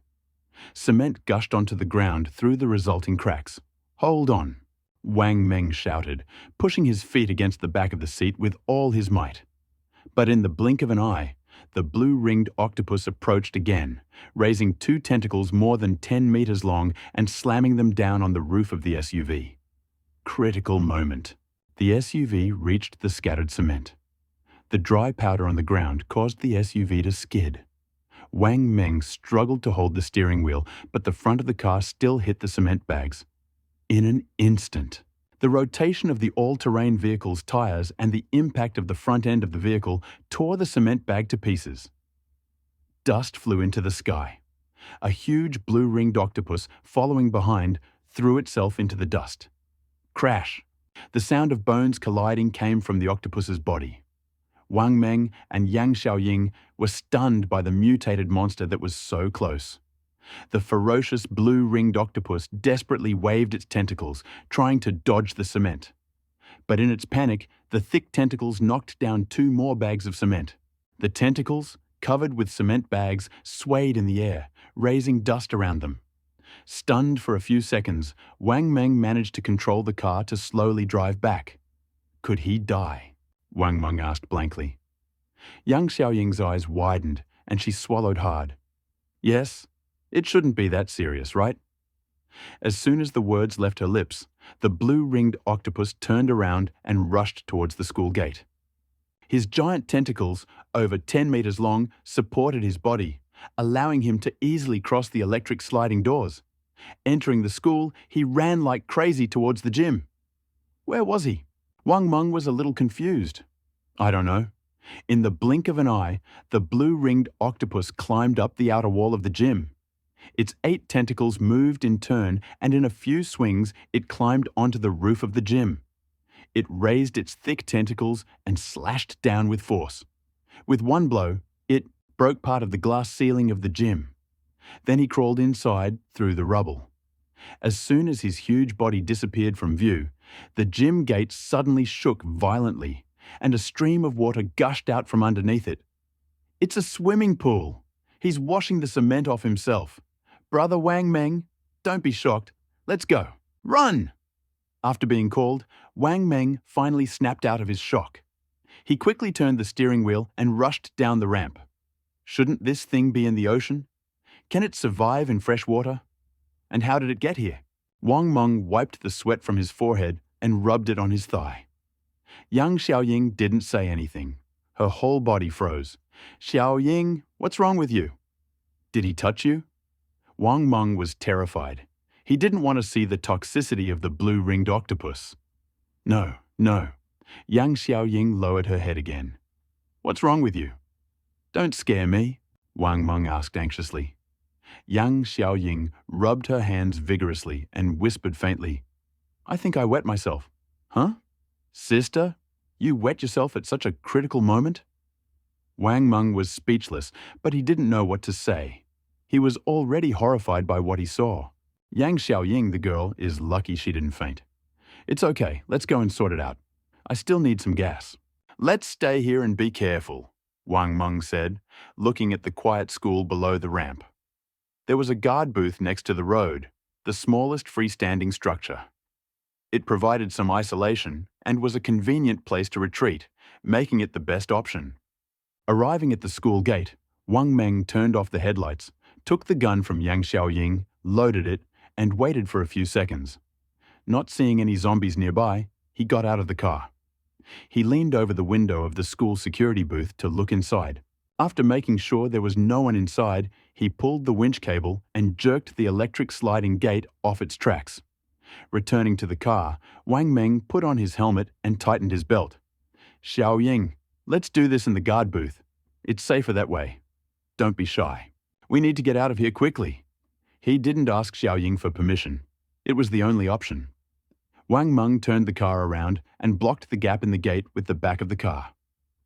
Cement gushed onto the ground through the resulting cracks. Hold on, Wang Meng shouted, pushing his feet against the back of the seat with all his might. But in the blink of an eye, the blue-ringed octopus approached again, raising two tentacles more than 10 meters long and slamming them down on the roof of the SUV. Critical moment. The SUV reached the scattered cement. The dry powder on the ground caused the SUV to skid. Wang Meng struggled to hold the steering wheel, but the front of the car still hit the cement bags. In an instant, the rotation of the all-terrain vehicle's tires and the impact of the front end of the vehicle tore the cement bag to pieces. Dust flew into the sky. A huge blue-ringed octopus following behind threw itself into the dust. Crash! The sound of bones colliding came from the octopus's body. Wang Meng and Yang Xiaoying were stunned by the mutated monster that was so close. The ferocious blue-ringed octopus desperately waved its tentacles, trying to dodge the cement. But in its panic, the thick tentacles knocked down two more bags of cement. The tentacles, covered with cement bags, swayed in the air, raising dust around them. Stunned for a few seconds, Wang Meng managed to control the car to slowly drive back. Could he die? Wang Meng asked blankly. Yang Xiaoying's eyes widened, and she swallowed hard. Yes, it shouldn't be that serious, right? As soon as the words left her lips, the blue-ringed octopus turned around and rushed towards the school gate. His giant tentacles, over 10 meters long, supported his body, allowing him to easily cross the electric sliding doors. Entering the school, he ran like crazy towards the gym. Where was he? Wang Meng was a little confused. I don't know. In the blink of an eye, the blue-ringed octopus climbed up the outer wall of the gym. Its 8 tentacles moved in turn, and in a few swings, it climbed onto the roof of the gym. It raised its thick tentacles and slashed down with force. With one blow, it broke part of the glass ceiling of the gym. Then he crawled inside through the rubble. As soon as his huge body disappeared from view, the gym gate suddenly shook violently, and a stream of water gushed out from underneath it. It's a swimming pool. He's washing the cement off himself. Brother Wang Meng, don't be shocked. Let's go. Run! After being called, Wang Meng finally snapped out of his shock. He quickly turned the steering wheel and rushed down the ramp. Shouldn't this thing be in the ocean? Can it survive in fresh water? And how did it get here? Wang Meng wiped the sweat from his forehead and rubbed it on his thigh. Yang Xiaoying didn't say anything. Her whole body froze. Xiaoying, what's wrong with you? Did he touch you? Wang Meng was terrified. He didn't want to see the toxicity of the blue-ringed octopus. No. Yang Xiaoying lowered her head again. What's wrong with you? Don't scare me, Wang Meng asked anxiously. Yang Xiaoying rubbed her hands vigorously and whispered faintly, I think I wet myself. Huh? Sister, you wet yourself at such a critical moment? Wang Meng was speechless, but he didn't know what to say. He was already horrified by what he saw. Yang Xiaoying, the girl, is lucky she didn't faint. It's okay, let's go and sort it out. I still need some gas. Let's stay here and be careful, Wang Meng said, looking at the quiet school below the ramp. There was a guard booth next to the road, the smallest freestanding structure. It provided some isolation and was a convenient place to retreat, making it the best option. Arriving at the school gate, Wang Meng turned off the headlights, took the gun from Yang Xiaoying, loaded it, and waited for a few seconds. Not seeing any zombies nearby, he got out of the car. He leaned over the window of the school security booth to look inside. After making sure there was no one inside, he pulled the winch cable and jerked the electric sliding gate off its tracks. Returning to the car, Wang Meng put on his helmet and tightened his belt. Xiao Ying, let's do this in the guard booth. It's safer that way. Don't be shy. We need to get out of here quickly. He didn't ask Xiao Ying for permission. It was the only option. Wang Meng turned the car around and blocked the gap in the gate with the back of the car.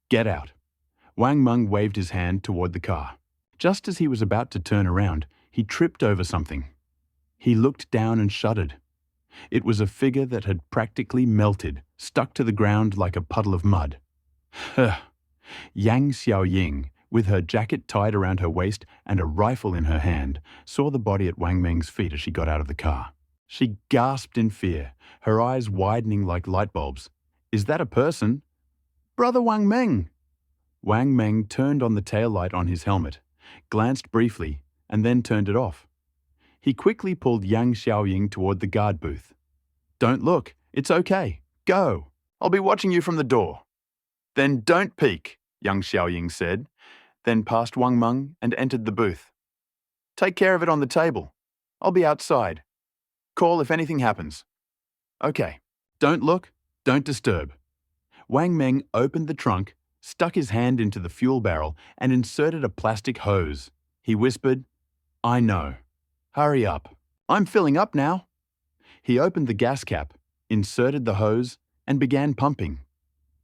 Get out. Wang Meng waved his hand toward the car. Just as he was about to turn around, he tripped over something. He looked down and shuddered. It was a figure that had practically melted, stuck to the ground like a puddle of mud. Yang Xiaoying, with her jacket tied around her waist and a rifle in her hand, saw the body at Wang Meng's feet as she got out of the car. She gasped in fear, her eyes widening like light bulbs. Is that a person? Brother Wang Meng! Wang Meng turned on the taillight on his helmet, glanced briefly, and then turned it off. He quickly pulled Yang Xiaoying toward the guard booth. Don't look, it's okay. Go. I'll be watching you from the door. Then don't peek, Yang Xiaoying said, then passed Wang Meng and entered the booth. Take care of it on the table. I'll be outside. Call if anything happens. Okay. Don't look, don't disturb. Wang Meng opened the trunk, stuck his hand into the fuel barrel, and inserted a plastic hose. He whispered, I know. Hurry up. I'm filling up now. He opened the gas cap, inserted the hose, and began pumping.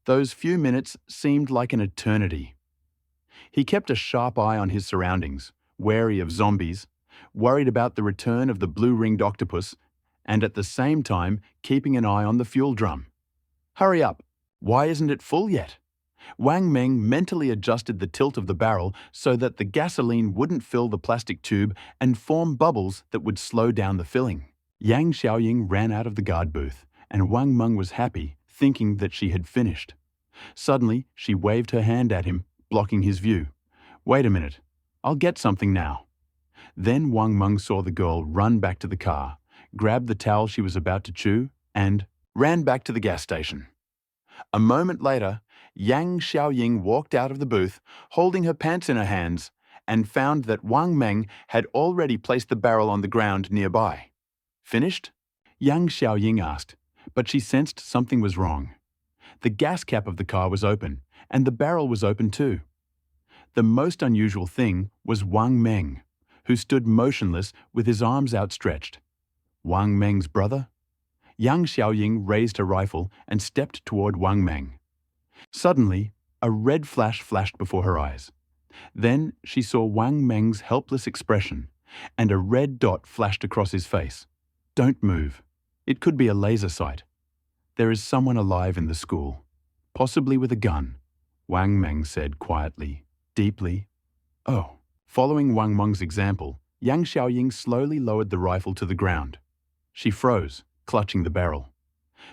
Those few minutes seemed like an eternity. He kept a sharp eye on his surroundings, wary of zombies, worried about the return of the blue-ringed octopus, and at the same time keeping an eye on the fuel drum. Hurry up. Why isn't it full yet? Wang Meng mentally adjusted the tilt of the barrel so that the gasoline wouldn't fill the plastic tube and form bubbles that would slow down the filling. Yang Xiaoying ran out of the guard booth, and Wang Meng was happy, thinking that she had finished. Suddenly, she waved her hand at him, blocking his view. Wait a minute. I'll get something now. Then Wang Meng saw the girl run back to the car, grabbed the towel she was about to chew, and ran back to the gas station. A moment later, Yang Xiaoying walked out of the booth, holding her pants in her hands, and found that Wang Meng had already placed the barrel on the ground nearby. Finished? Yang Xiaoying asked, but she sensed something was wrong. The gas cap of the car was open, and the barrel was open too. The most unusual thing was Wang Meng, who stood motionless with his arms outstretched. Wang Meng's brother? Yang Xiaoying raised her rifle and stepped toward Wang Meng. Suddenly, a red flash flashed before her eyes. Then she saw Wang Meng's helpless expression, and a red dot flashed across his face. Don't move. It could be a laser sight. There is someone alive in the school, possibly with a gun, Wang Meng said quietly, deeply. Oh. Following Wang Meng's example, Yang Xiaoying slowly lowered the rifle to the ground. She froze, clutching the barrel.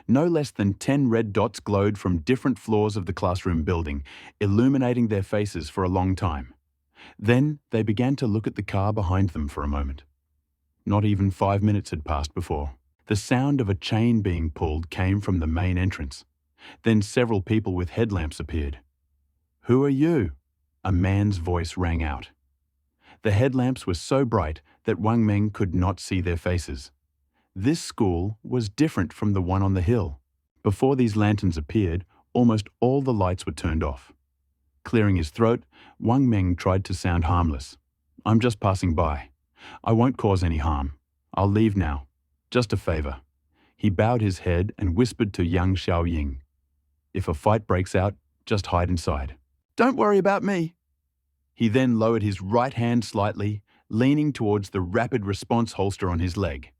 No less than 10 red dots glowed from different floors of the classroom building, illuminating their faces for a long time. Then they began to look at the car behind them for a moment. Not even 5 minutes had passed before the sound of a chain being pulled came from the main entrance. Then several people with headlamps appeared. Who are you? A man's voice rang out. The headlamps were so bright that Wang Meng could not see their faces. This school was different from the one on the hill. Before these lanterns appeared, almost all the lights were turned off. Clearing his throat, Wang Meng tried to sound harmless. I'm just passing by. I won't cause any harm. I'll leave now. Just a favor. He bowed his head and whispered to Yang Xiaoying. If a fight breaks out, just hide inside. Don't worry about me. He then lowered his right hand slightly, leaning towards the rapid response holster on his leg.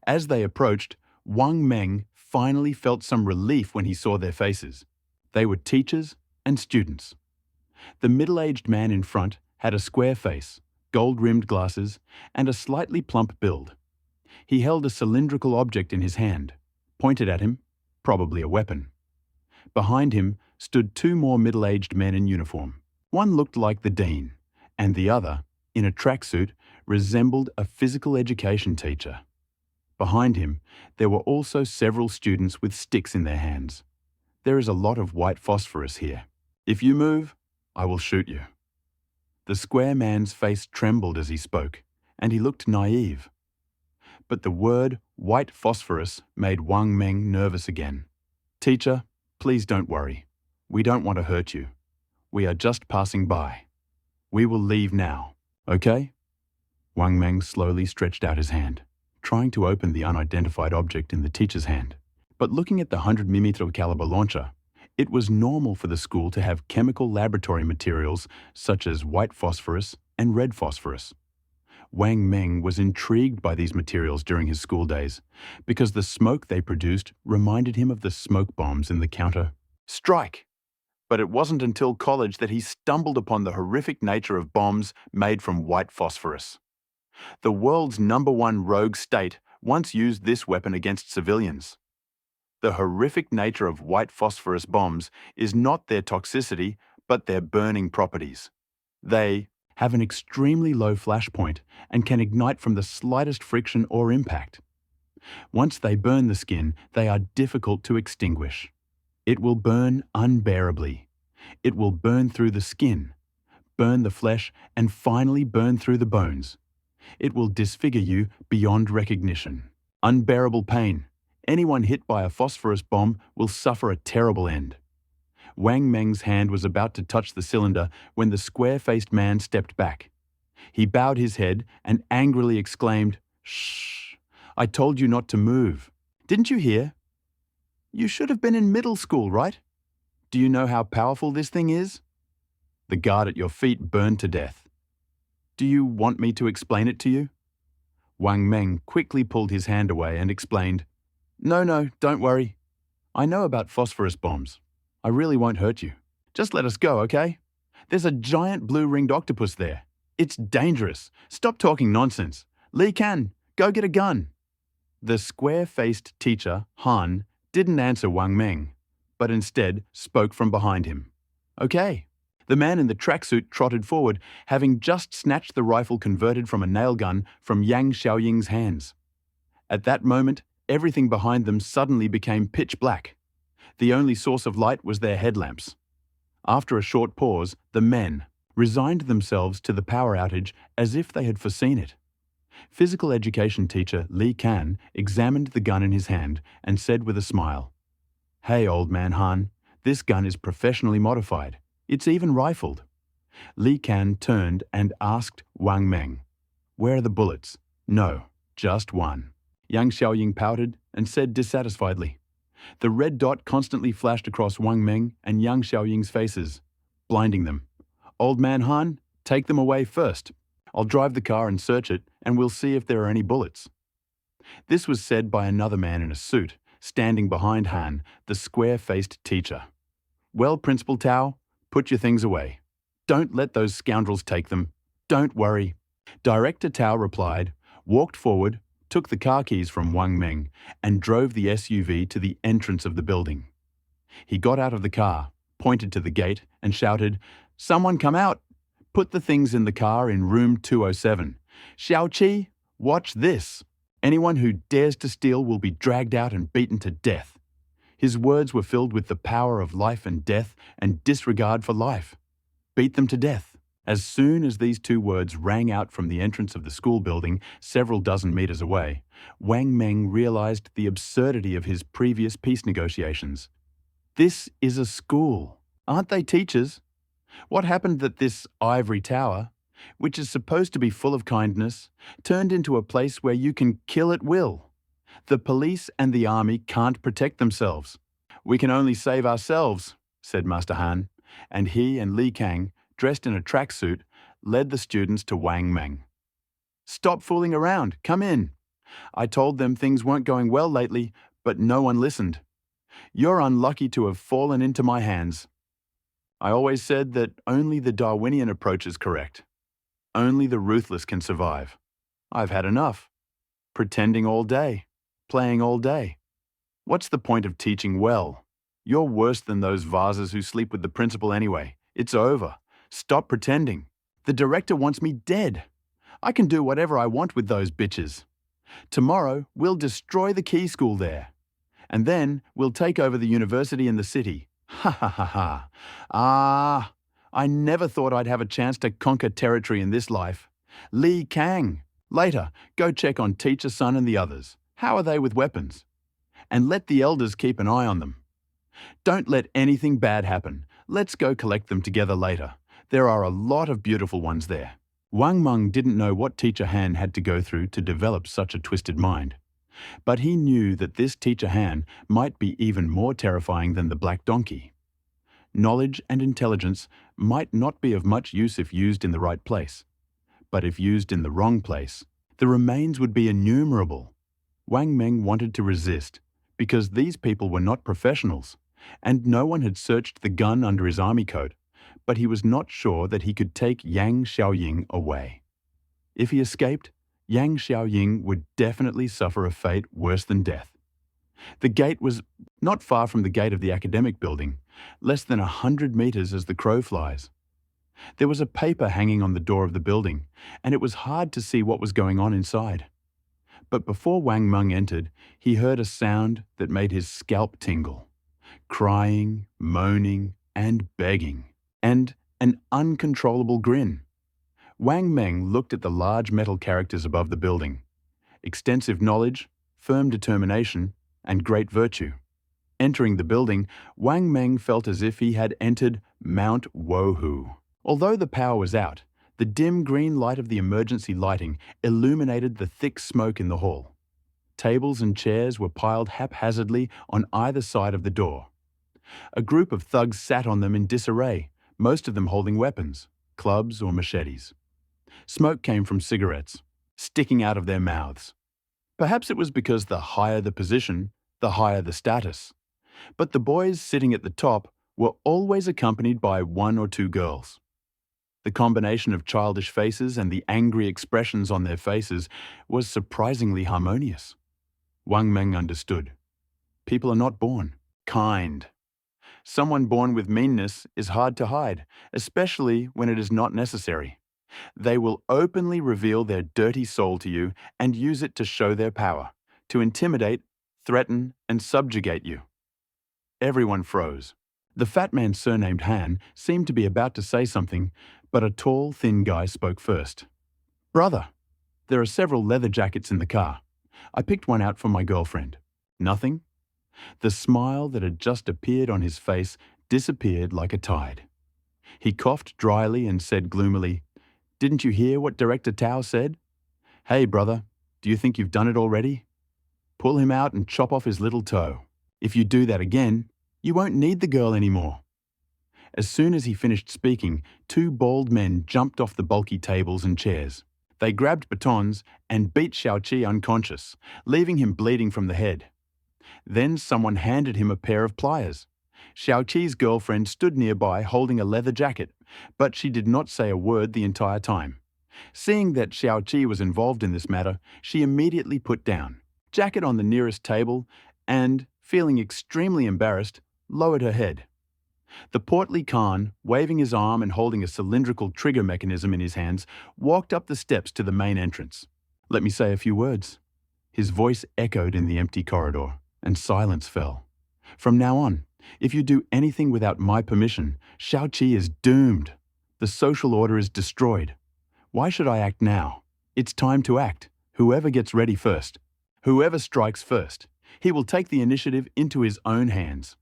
As they approached, Wang Meng finally felt some relief when he saw their faces. They were teachers and students. The middle-aged man in front had a square face, gold-rimmed glasses, and a slightly plump build. He held a cylindrical object in his hand, pointed at him, probably a weapon. Behind him stood two more middle-aged men in uniform. One looked like the dean, and the other, in a tracksuit, resembled a physical education teacher. Behind him, there were also several students with sticks in their hands. There is a lot of white phosphorus here. If you move, I will shoot you. The square man's face trembled as he spoke, and he looked naive. But the word white phosphorus made Wang Meng nervous again. Teacher, please don't worry. We don't want to hurt you. We are just passing by. We will leave now, okay? Wang Meng slowly stretched out his hand, trying to open the unidentified object in the teacher's hand. But looking at the 100mm caliber launcher, it was normal for the school to have chemical laboratory materials such as white phosphorus and red phosphorus. Wang Meng was intrigued by these materials during his school days because the smoke they produced reminded him of the smoke bombs in the counter. Strike! But it wasn't until college that he stumbled upon the horrific nature of bombs made from white phosphorus. The world's #1 rogue state once used this weapon against civilians. The horrific nature of white phosphorus bombs is not their toxicity, but their burning properties. They have an extremely low flash point and can ignite from the slightest friction or impact. Once they burn the skin, they are difficult to extinguish. It will burn unbearably. It will burn through the skin, burn the flesh, and finally burn through the bones. It will disfigure you beyond recognition. Unbearable pain. Anyone hit by a phosphorus bomb will suffer a terrible end. Wang Meng's hand was about to touch the cylinder when the square-faced man stepped back. He bowed his head and angrily exclaimed, "Shh! I told you not to move. Didn't you hear? You should have been in middle school, right? Do you know how powerful this thing is?" The guard at your feet burned to death. "Do you want me to explain it to you?" Wang Meng quickly pulled his hand away and explained, No, don't worry. I know about phosphorus bombs. I really won't hurt you. Just let us go, okay? There's a giant blue-ringed octopus there. It's dangerous. Stop talking nonsense. Li Kan, go get a gun." The square-faced teacher, Han, didn't answer Wang Meng, but instead spoke from behind him. "Okay." The man in the tracksuit trotted forward, having just snatched the rifle converted from a nail gun from Yang Xiaoying's hands. At that moment, everything behind them suddenly became pitch black. The only source of light was their headlamps. After a short pause, the men resigned themselves to the power outage as if they had foreseen it. Physical education teacher Li Kan examined the gun in his hand and said with a smile, "Hey, old man Han, this gun is professionally modified. It's even rifled." Li Kan turned and asked Wang Meng, "Where are the bullets?" "No, just one." Yang Xiaoying pouted and said dissatisfiedly. The red dot constantly flashed across Wang Meng and Yang Xiaoying's faces, blinding them. "Old man Han, take them away first. I'll drive the car and search it, and we'll see if there are any bullets." This was said by another man in a suit, standing behind Han, the square-faced teacher. "Well, Principal Tao, put your things away. Don't let those scoundrels take them. Don't worry." Director Tao replied, walked forward, took the car keys from Wang Meng, and drove the SUV to the entrance of the building. He got out of the car, pointed to the gate, and shouted, "Someone come out! Put the things in the car in room 207. Xiaoqi, watch this! Anyone who dares to steal will be dragged out and beaten to death." His words were filled with the power of life and death and disregard for life. Beat them to death. As soon as these two words rang out from the entrance of the school building several dozen meters away, Wang Meng realized the absurdity of his previous peace negotiations. This is a school. Aren't they teachers? What happened that this ivory tower, which is supposed to be full of kindness, turned into a place where you can kill at will? The police and the army can't protect themselves. "We can only save ourselves," said Master Han, and he and Li Kang, dressed in a tracksuit, led the students to Wang Meng. "Stop fooling around, come in. I told them things weren't going well lately, but no one listened. You're unlucky to have fallen into my hands. I always said that only the Darwinian approach is correct. Only the ruthless can survive. I've had enough. Pretending all day, playing all day. What's the point of teaching well? You're worse than those vases who sleep with the principal anyway. It's over. Stop pretending. The director wants me dead. I can do whatever I want with those bitches. Tomorrow, we'll destroy the key school there. And then we'll take over the university in the city. Ha ha ha ha. Ah, I never thought I'd have a chance to conquer territory in this life. Li Kang. Later, go check on Teacher Sun and the others. How are they with weapons? And let the elders keep an eye on them. Don't let anything bad happen. Let's go collect them together later. There are a lot of beautiful ones there. Wang Meng didn't know what Teacher Han had to go through to develop such a twisted mind. But he knew that this Teacher Han might be even more terrifying than the black donkey. Knowledge and intelligence might not be of much use if used in the right place. But if used in the wrong place, the remains would be innumerable. Wang Meng wanted to resist, because these people were not professionals, and no one had searched the gun under his army coat, but he was not sure that he could take Yang Xiaoying away. If he escaped, Yang Xiaoying would definitely suffer a fate worse than death. The gate was not far from the gate of the academic building, less than 100 meters as the crow flies. There was a paper hanging on the door of the building, and it was hard to see what was going on inside. But before Wang Meng entered, he heard a sound that made his scalp tingle. Crying, moaning, and begging, and an uncontrollable grin. Wang Meng looked at the large metal characters above the building. Extensive knowledge, firm determination, and great virtue. Entering the building, Wang Meng felt as if he had entered Mount Wohu. Although the power was out, the dim green light of the emergency lighting illuminated the thick smoke in the hall. Tables and chairs were piled haphazardly on either side of the door. A group of thugs sat on them in disarray, most of them holding weapons, clubs or machetes. Smoke came from cigarettes, sticking out of their mouths. Perhaps it was because the higher the position, the higher the status. But the boys sitting at the top were always accompanied by one or two girls. The combination of childish faces and the angry expressions on their faces was surprisingly harmonious. Wang Meng understood. People are not born kind. Someone born with meanness is hard to hide, especially when it is not necessary. They will openly reveal their dirty soul to you and use it to show their power, to intimidate, threaten, and subjugate you. Everyone froze. The fat man surnamed Han seemed to be about to say something, but a tall, thin guy spoke first. Brother, there are several leather jackets in the car. I picked one out for my girlfriend. Nothing? The smile that had just appeared on his face disappeared like a tide. He coughed dryly and said gloomily, Didn't you hear what Director Tao said? Hey, brother, do you think you've done it already? Pull him out and chop off his little toe. If you do that again, you won't need the girl anymore. As soon as he finished speaking, two bald men jumped off the bulky tables and chairs. They grabbed batons and beat Xiaoqi unconscious, leaving him bleeding from the head. Then someone handed him a pair of pliers. Xiaoqi's girlfriend stood nearby holding a leather jacket, but she did not say a word the entire time. Seeing that Xiaoqi was involved in this matter, she immediately put down jacket on the nearest table and, feeling extremely embarrassed, lowered her head. The portly Khan, waving his arm and holding a cylindrical trigger mechanism in his hands, walked up the steps to the main entrance. Let me say a few words. His voice echoed in the empty corridor, and silence fell. From now on, if you do anything without my permission, Xiaoqi is doomed. The social order is destroyed. Why should I act now? It's time to act. Whoever gets ready first. Whoever strikes first. He will take the initiative into his own hands.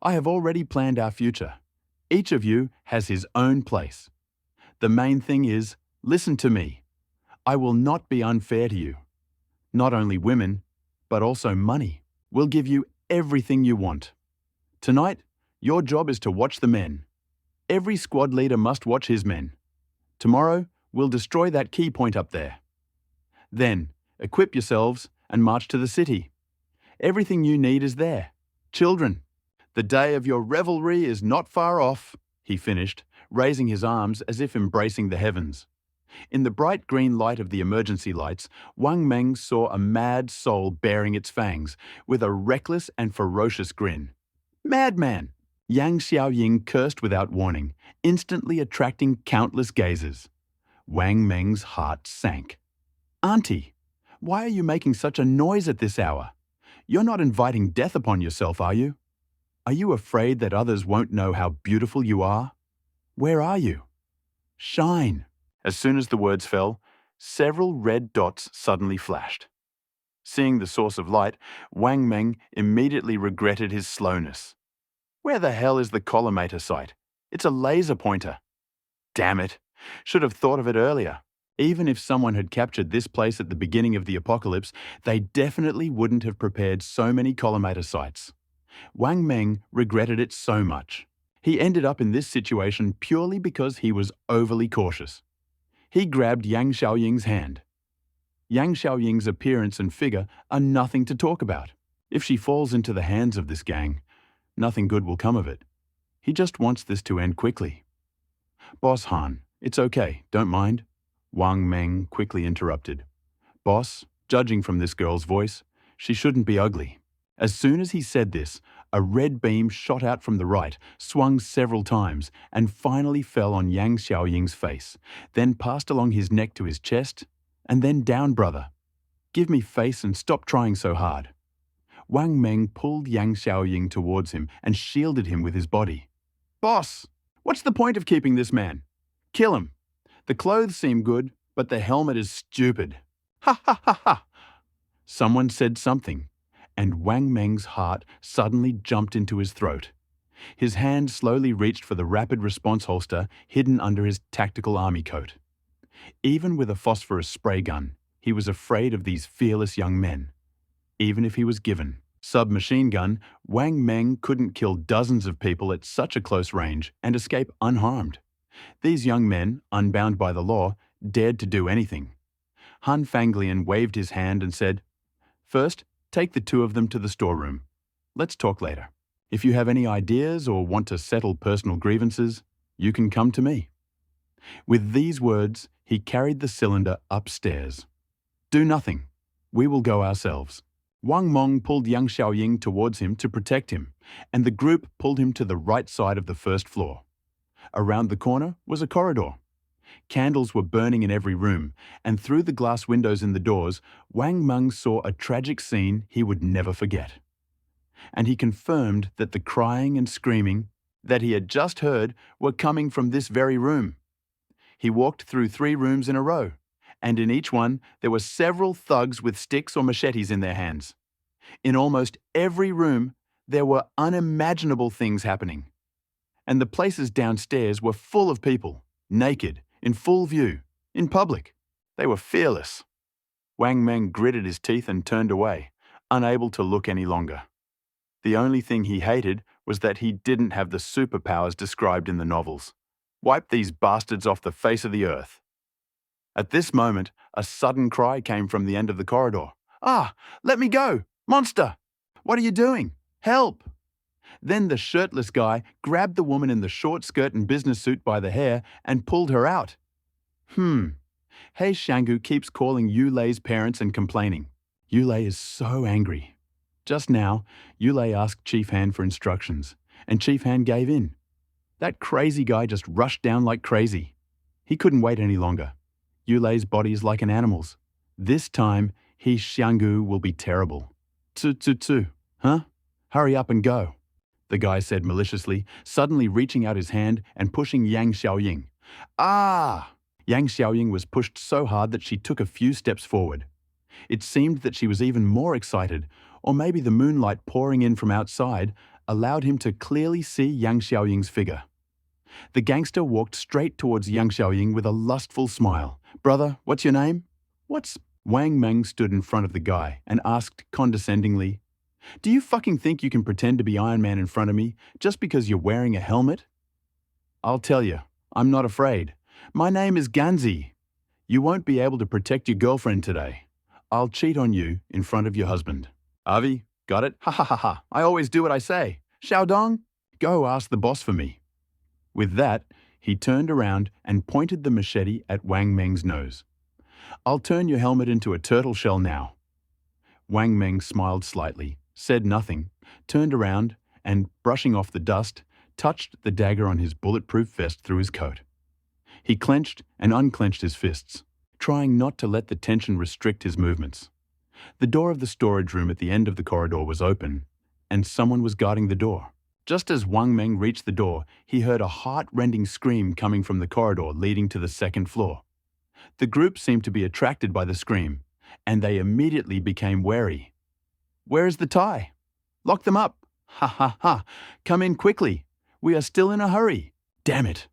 I have already planned our future. Each of you has his own place. The main thing is, listen to me. I will not be unfair to you. Not only women, but also money. We'll give you everything you want. Tonight, your job is to watch the men. Every squad leader must watch his men. Tomorrow, we'll destroy that key point up there. Then, equip yourselves and march to the city. Everything you need is there. Children, the day of your revelry is not far off, he finished, raising his arms as if embracing the heavens. In the bright green light of the emergency lights, Wang Meng saw a mad soul baring its fangs, with a reckless and ferocious grin. Madman! Yang Xiaoying cursed without warning, instantly attracting countless gazes. Wang Meng's heart sank. Auntie, why are you making such a noise at this hour? You're not inviting death upon yourself, are you? Are you afraid that others won't know how beautiful you are? Where are you? Shine. As soon as the words fell, several red dots suddenly flashed. Seeing the source of light, Wang Meng immediately regretted his slowness. Where the hell is the collimator sight? It's a laser pointer. Damn it. Should have thought of it earlier. Even if someone had captured this place at the beginning of the apocalypse, they definitely wouldn't have prepared so many collimator sights. Wang Meng regretted it so much. He ended up in this situation purely because he was overly cautious. He grabbed Yang Xiaoying's hand. Yang Xiaoying's appearance and figure are nothing to talk about. If she falls into the hands of this gang, nothing good will come of it. He just wants this to end quickly. Boss Han, it's okay, don't mind. Wang Meng quickly interrupted. Boss, judging from this girl's voice, she shouldn't be ugly. As soon as he said this, a red beam shot out from the right, swung several times, and finally fell on Yang Xiaoying's face, then passed along his neck to his chest, and then down, brother. Give me face and stop trying so hard. Wang Meng pulled Yang Xiaoying towards him and shielded him with his body. Boss, what's the point of keeping this man? Kill him. The clothes seem good, but the helmet is stupid. Ha ha ha ha. Someone said something, and Wang Meng's heart suddenly jumped into his throat. His hand slowly reached for the rapid response holster hidden under his tactical army coat. Even with a phosphorus spray gun, he was afraid of these fearless young men. Even if he was given submachine gun, Wang Meng couldn't kill dozens of people at such a close range and escape unharmed. These young men, unbound by the law, dared to do anything. Han Fanglian waved his hand and said, First, take the two of them to the storeroom. Let's talk later. If you have any ideas or want to settle personal grievances, you can come to me. With these words, he carried the cylinder upstairs. Do nothing. We will go ourselves. Wang Meng pulled Yang Xiaoying towards him to protect him, and the group pulled him to the right side of the first floor. Around the corner was a corridor. Candles were burning in every room, and through the glass windows in the doors, Wang Meng saw a tragic scene he would never forget. And he confirmed that the crying and screaming that he had just heard were coming from this very room. He walked through 3 rooms in a row, and in each one there were several thugs with sticks or machetes in their hands. In almost every room, there were unimaginable things happening. And the places downstairs were full of people, naked, in full view, in public. They were fearless. Wang Meng gritted his teeth and turned away, unable to look any longer. The only thing he hated was that he didn't have the superpowers described in the novels. Wipe these bastards off the face of the earth. At this moment, a sudden cry came from the end of the corridor. Ah, let me go! Monster! What are you doing? Help! Then the shirtless guy grabbed the woman in the short skirt and business suit by the hair and pulled her out. Hei Shangu keeps calling Yulei's parents and complaining. Yulei is so angry. Just now, Yulei asked Chief Han for instructions, and Chief Han gave in. That crazy guy just rushed down like crazy. He couldn't wait any longer. Yulei's body is like an animal's. This time, Hei Shangu will be terrible. Huh? Hurry up and go. The guy said maliciously, suddenly reaching out his hand and pushing Yang Xiaoying. Ah! Yang Xiaoying was pushed so hard that she took a few steps forward. It seemed that she was even more excited, or maybe the moonlight pouring in from outside allowed him to clearly see Yang Xiaoying's figure. The gangster walked straight towards Yang Xiaoying with a lustful smile. Brother, what's your name? Wang Meng stood in front of the guy and asked condescendingly, Do you fucking think you can pretend to be Iron Man in front of me just because you're wearing a helmet? I'll tell you, I'm not afraid. My name is Ganzi. You won't be able to protect your girlfriend today. I'll cheat on you in front of your husband. Avi, got it? Ha ha ha ha. I always do what I say. Xiaodong, go ask the boss for me. With that, he turned around and pointed the machete at Wang Meng's nose. I'll turn your helmet into a turtle shell now. Wang Meng smiled slightly, said nothing, turned around and, brushing off the dust, touched the dagger on his bulletproof vest through his coat. He clenched and unclenched his fists, trying not to let the tension restrict his movements. The door of the storage room at the end of the corridor was open, and someone was guarding the door. Just as Wang Meng reached the door, he heard a heart-rending scream coming from the corridor leading to the second floor. The group seemed to be attracted by the scream, and they immediately became wary. "Where is the tie? Lock them up! Ha ha ha! Come in quickly! We are still in a hurry! Damn it!"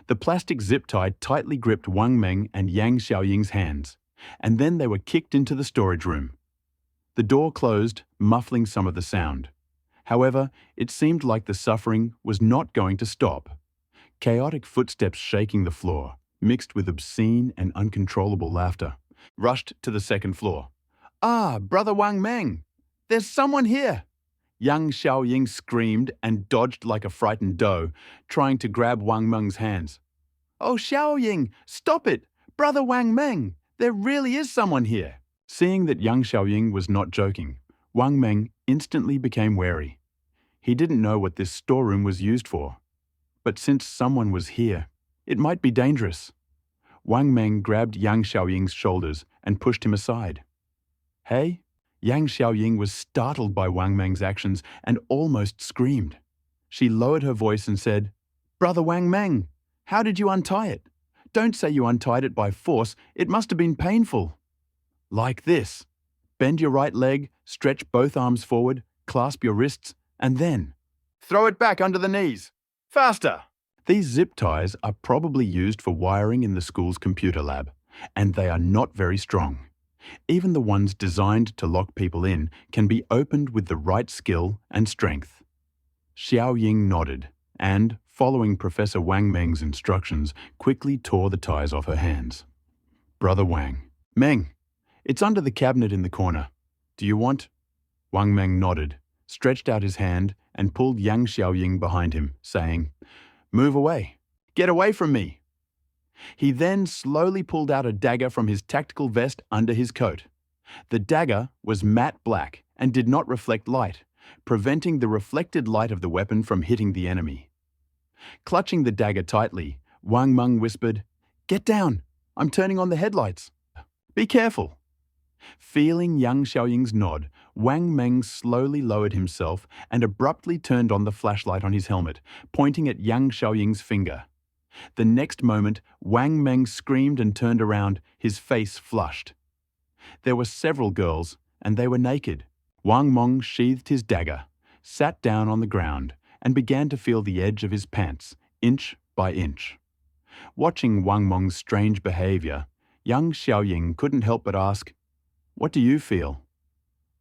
The plastic zip tie tightly gripped Wang Meng and Yang Xiaoying's hands, and then they were kicked into the storage room. The door closed, muffling some of the sound. However, it seemed like the suffering was not going to stop. Chaotic footsteps shaking the floor, mixed with obscene and uncontrollable laughter, rushed to the second floor. "Ah, Brother Wang Meng! There's someone here!" Yang Xiaoying screamed and dodged like a frightened doe, trying to grab Wang Meng's hands. "Oh, Xiaoying, stop it! Brother Wang Meng, there really is someone here!" Seeing that Yang Xiaoying was not joking, Wang Meng instantly became wary. He didn't know what this storeroom was used for. But since someone was here, it might be dangerous. Wang Meng grabbed Yang Xiaoying's shoulders and pushed him aside. "Hey?" Yang Xiaoying was startled by Wang Meng's actions and almost screamed. She lowered her voice and said, "Brother Wang Meng, how did you untie it? Don't say you untied it by force, it must have been painful." "Like this. Bend your right leg, stretch both arms forward, clasp your wrists, and then throw it back under the knees. Faster!" These zip ties are probably used for wiring in the school's computer lab, and they are not very strong. Even the ones designed to lock people in can be opened with the right skill and strength. Xiao Ying nodded and, following Professor Wang Meng's instructions, quickly tore the ties off her hands. "Brother Wang, Meng, it's under the cabinet in the corner. Do you want?" Wang Meng nodded, stretched out his hand, and pulled Yang Xiaoying behind him, saying, "Move away. Get away from me." He then slowly pulled out a dagger from his tactical vest under his coat. The dagger was matte black and did not reflect light, preventing the reflected light of the weapon from hitting the enemy. Clutching the dagger tightly, Wang Meng whispered, "Get down! I'm turning on the headlights. Be careful." Feeling Yang Xiaoying's nod, Wang Meng slowly lowered himself and abruptly turned on the flashlight on his helmet, pointing at Yang Xiaoying's finger. The next moment, Wang Meng screamed and turned around, his face flushed. There were several girls, and they were naked. Wang Meng sheathed his dagger, sat down on the ground, and began to feel the edge of his pants, inch by inch. Watching Wang Meng's strange behavior, Yang Xiaoying couldn't help but ask, "What do you feel?"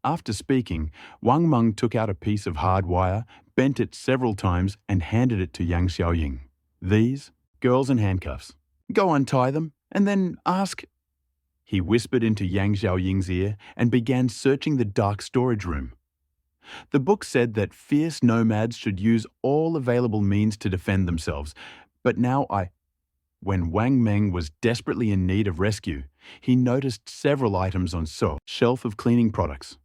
After speaking, Wang Meng took out a piece of hard wire, bent it several times, and handed it to Yang Xiaoying. "These, girls in handcuffs. Go untie them, and then ask." He whispered into Yang Xiaoying's ear and began searching the dark storage room. The book said that fierce nomads should use all available means to defend themselves, but now When Wang Meng was desperately in need of rescue, he noticed several items on shelf of cleaning products.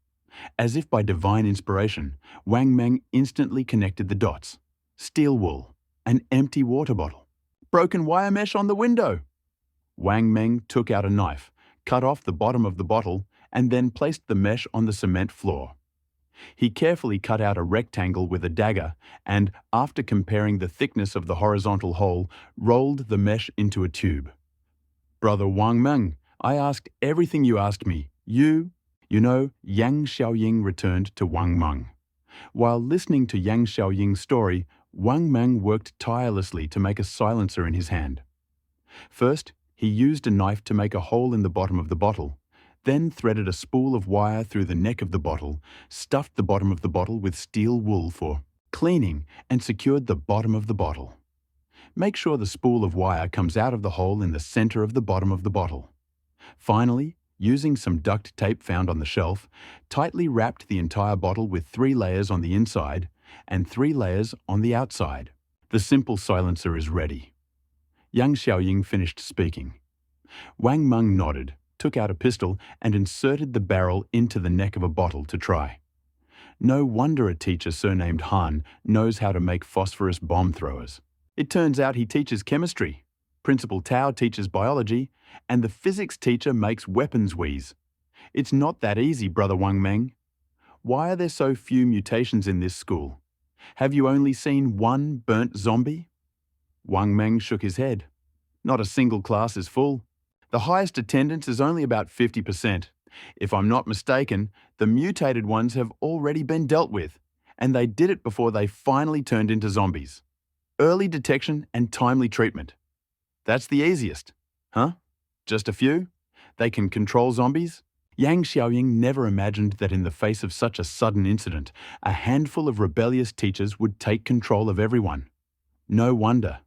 As if by divine inspiration, Wang Meng instantly connected the dots. Steel wool, an empty water bottle, broken wire mesh on the window. Wang Meng took out a knife, cut off the bottom of the bottle, and then placed the mesh on the cement floor. He carefully cut out a rectangle with a dagger and, after comparing the thickness of the horizontal hole, rolled the mesh into a tube. "Brother Wang Meng, I asked everything you asked me. You know, Yang Xiaoying returned to Wang Meng. While listening to Yang Xiaoying's story, Wang Meng worked tirelessly to make a silencer in his hand. First, he used a knife to make a hole in the bottom of the bottle, then threaded a spool of wire through the neck of the bottle, stuffed the bottom of the bottle with steel wool for cleaning, and secured the bottom of the bottle. Make sure the spool of wire comes out of the hole in the center of the bottom of the bottle. Finally, using some duct tape found on the shelf, tightly wrapped the entire bottle with 3 layers on the inside and 3 layers on the outside. The simple silencer is ready. Yang Xiaoying finished speaking. Wang Meng nodded, took out a pistol, and inserted the barrel into the neck of a bottle to try. No wonder a teacher surnamed Han knows how to make phosphorus bomb throwers. It turns out he teaches chemistry. Principal Tao teaches biology, and the physics teacher makes weapons wheeze. It's not that easy, Brother Wang Meng. Why are there so few mutations in this school? Have you only seen one burnt zombie? Wang Meng shook his head. Not a single class is full. The highest attendance is only about 50%. If I'm not mistaken, the mutated ones have already been dealt with, and they did it before they finally turned into zombies. Early detection and timely treatment. That's the easiest. Huh? Just a few? They can control zombies? Yang Xiaoying never imagined that in the face of such a sudden incident, a handful of rebellious teachers would take control of everyone. No wonder.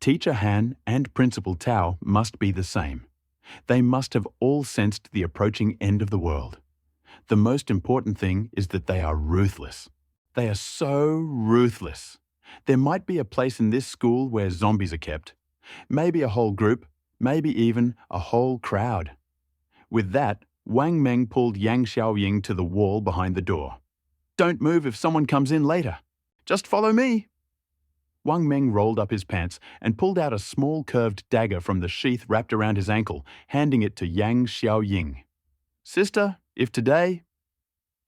Teacher Han and Principal Tao must be the same. They must have all sensed the approaching end of the world. The most important thing is that they are ruthless. They are so ruthless. There might be a place in this school where zombies are kept. Maybe a whole group, maybe even a whole crowd. With that, Wang Meng pulled Yang Xiaoying to the wall behind the door. Don't move if someone comes in later. Just follow me. Wang Meng rolled up his pants and pulled out a small curved dagger from the sheath wrapped around his ankle, handing it to Yang Xiaoying. Sister, if today...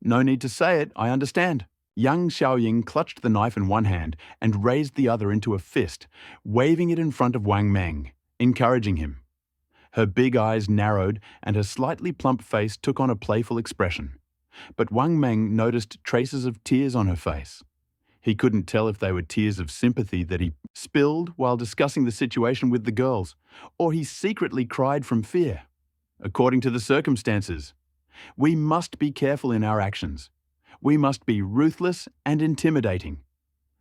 No need to say it, I understand. Yang Xiaoying clutched the knife in one hand and raised the other into a fist, waving it in front of Wang Meng, encouraging him. Her big eyes narrowed and her slightly plump face took on a playful expression. But Wang Meng noticed traces of tears on her face. He couldn't tell if they were tears of sympathy that he spilled while discussing the situation with the girls, or he secretly cried from fear. According to the circumstances, we must be careful in our actions. We must be ruthless and intimidating.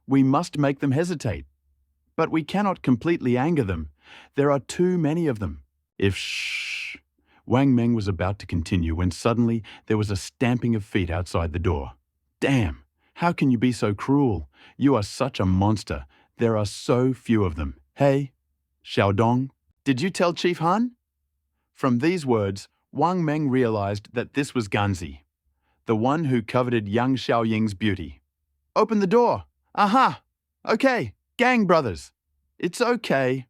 We must make them hesitate. But we cannot completely anger them. There are too many of them. Shh. Wang Meng was about to continue when suddenly there was a stamping of feet outside the door. Damn, how can you be so cruel? You are such a monster. There are so few of them. Hey, Xiaodong, did you tell Chief Han? From these words, Wang Meng realized that this was Ganzi, the one who coveted Yang Xiaoying's beauty. Open the door. Aha! Okay, gang brothers. It's okay.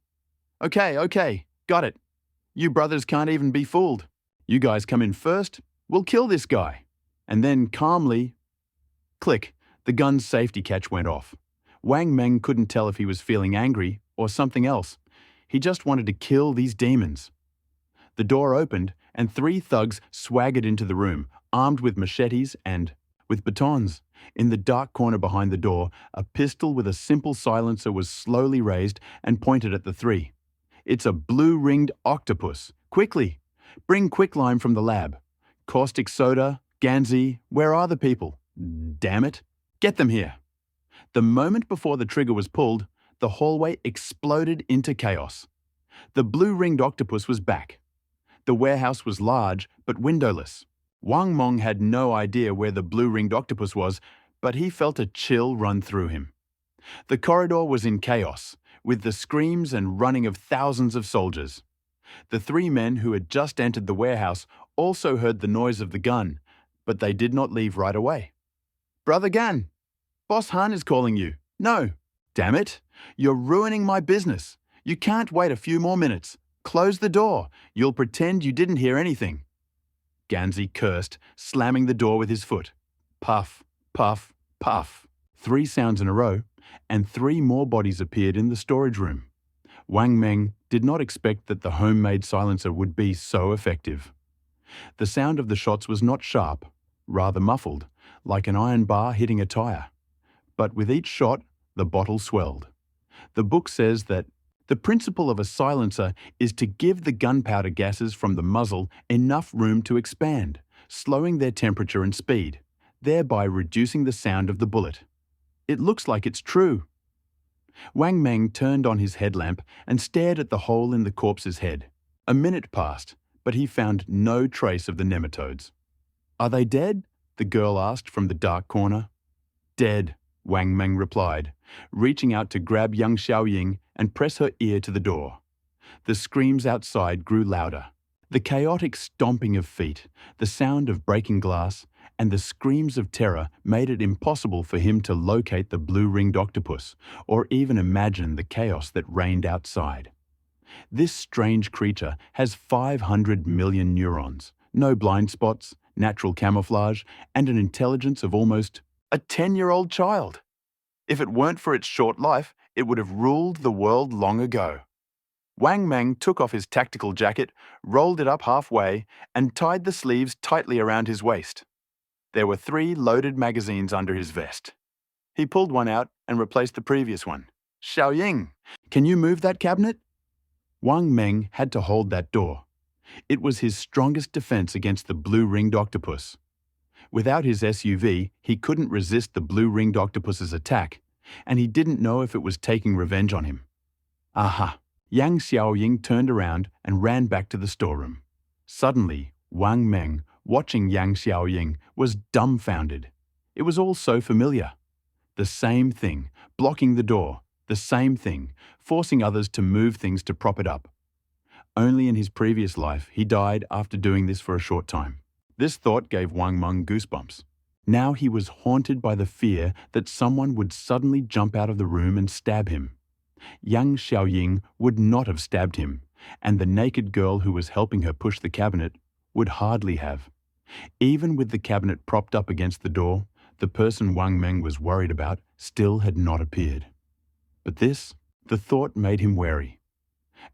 Okay, got it. You brothers can't even be fooled. You guys come in first, we'll kill this guy. And then calmly... Click, the gun's safety catch went off. Wang Meng couldn't tell if he was feeling angry or something else. He just wanted to kill these demons. The door opened and 3 thugs swaggered into the room, armed with machetes and with batons. In the dark corner behind the door, a pistol with a simple silencer was slowly raised and pointed at the 3. It's a blue-ringed octopus. Quickly! Bring quicklime from the lab. Caustic soda, Ganzi, where are the people? Damn it! Get them here! The moment before the trigger was pulled, the hallway exploded into chaos. The blue-ringed octopus was back. The warehouse was large, but windowless. Wang Meng had no idea where the blue-ringed octopus was, but he felt a chill run through him. The corridor was in chaos, with the screams and running of thousands of soldiers. The 3 men who had just entered the warehouse also heard the noise of the gun, but they did not leave right away. Brother Gan, Boss Han is calling you. No. Damn it. You're ruining my business. You can't wait a few more minutes. Close the door. You'll pretend you didn't hear anything. Ganzi cursed, slamming the door with his foot. Puff, puff, puff. 3 sounds in a row, and 3 more bodies appeared in the storage room. Wang Meng did not expect that the homemade silencer would be so effective. The sound of the shots was not sharp, rather muffled, like an iron bar hitting a tire. But with each shot, the bottle swelled. The book says that the principle of a silencer is to give the gunpowder gases from the muzzle enough room to expand, slowing their temperature and speed, thereby reducing the sound of the bullet. It looks like it's true. Wang Meng turned on his headlamp and stared at the hole in the corpse's head. A minute passed, but he found no trace of the nematodes. Are they dead? The girl asked from the dark corner. Dead, Wang Meng replied, reaching out to grab Yang Xiaoying and press her ear to the door. The screams outside grew louder. The chaotic stomping of feet, the sound of breaking glass, and the screams of terror made it impossible for him to locate the blue-ringed octopus or even imagine the chaos that reigned outside. This strange creature has 500 million neurons, no blind spots, natural camouflage, and an intelligence of almost a 10-year-old child. If it weren't for its short life, it would have ruled the world long ago. Wang Meng took off his tactical jacket, rolled it up halfway, and tied the sleeves tightly around his waist. There were 3 loaded magazines under his vest. He pulled one out and replaced the previous one. Xiaoying, can you move that cabinet? Wang Meng had to hold that door. It was his strongest defense against the blue-ringed octopus. Without his SUV, he couldn't resist the blue-ringed octopus's attack, and he didn't know if it was taking revenge on him. Aha! Yang Xiaoying turned around and ran back to the storeroom. Suddenly, Wang Meng, watching Yang Xiaoying, was dumbfounded. It was all so familiar. The same thing, blocking the door, the same thing, forcing others to move things to prop it up. Only in his previous life, he died after doing this for a short time. This thought gave Wang Meng goosebumps. Now he was haunted by the fear that someone would suddenly jump out of the room and stab him. Yang Xiaoying would not have stabbed him, and the naked girl who was helping her push the cabinet would hardly have. Even with the cabinet propped up against the door, the person Wang Meng was worried about still had not appeared. But the thought made him wary.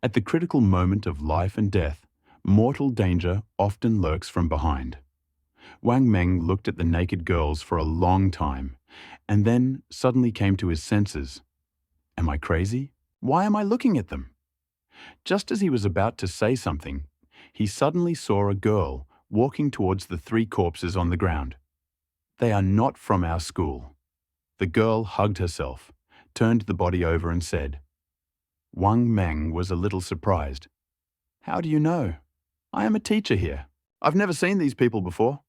At the critical moment of life and death, mortal danger often lurks from behind. Wang Meng looked at the naked girls for a long time, and then suddenly came to his senses. Am I crazy? Why am I looking at them? Just as he was about to say something, he suddenly saw a girl walking towards the 3 corpses on the ground. They are not from our school. The girl hugged herself, turned the body over and said. Wang Meng was a little surprised. How do you know? I am a teacher here. I've never seen these people before.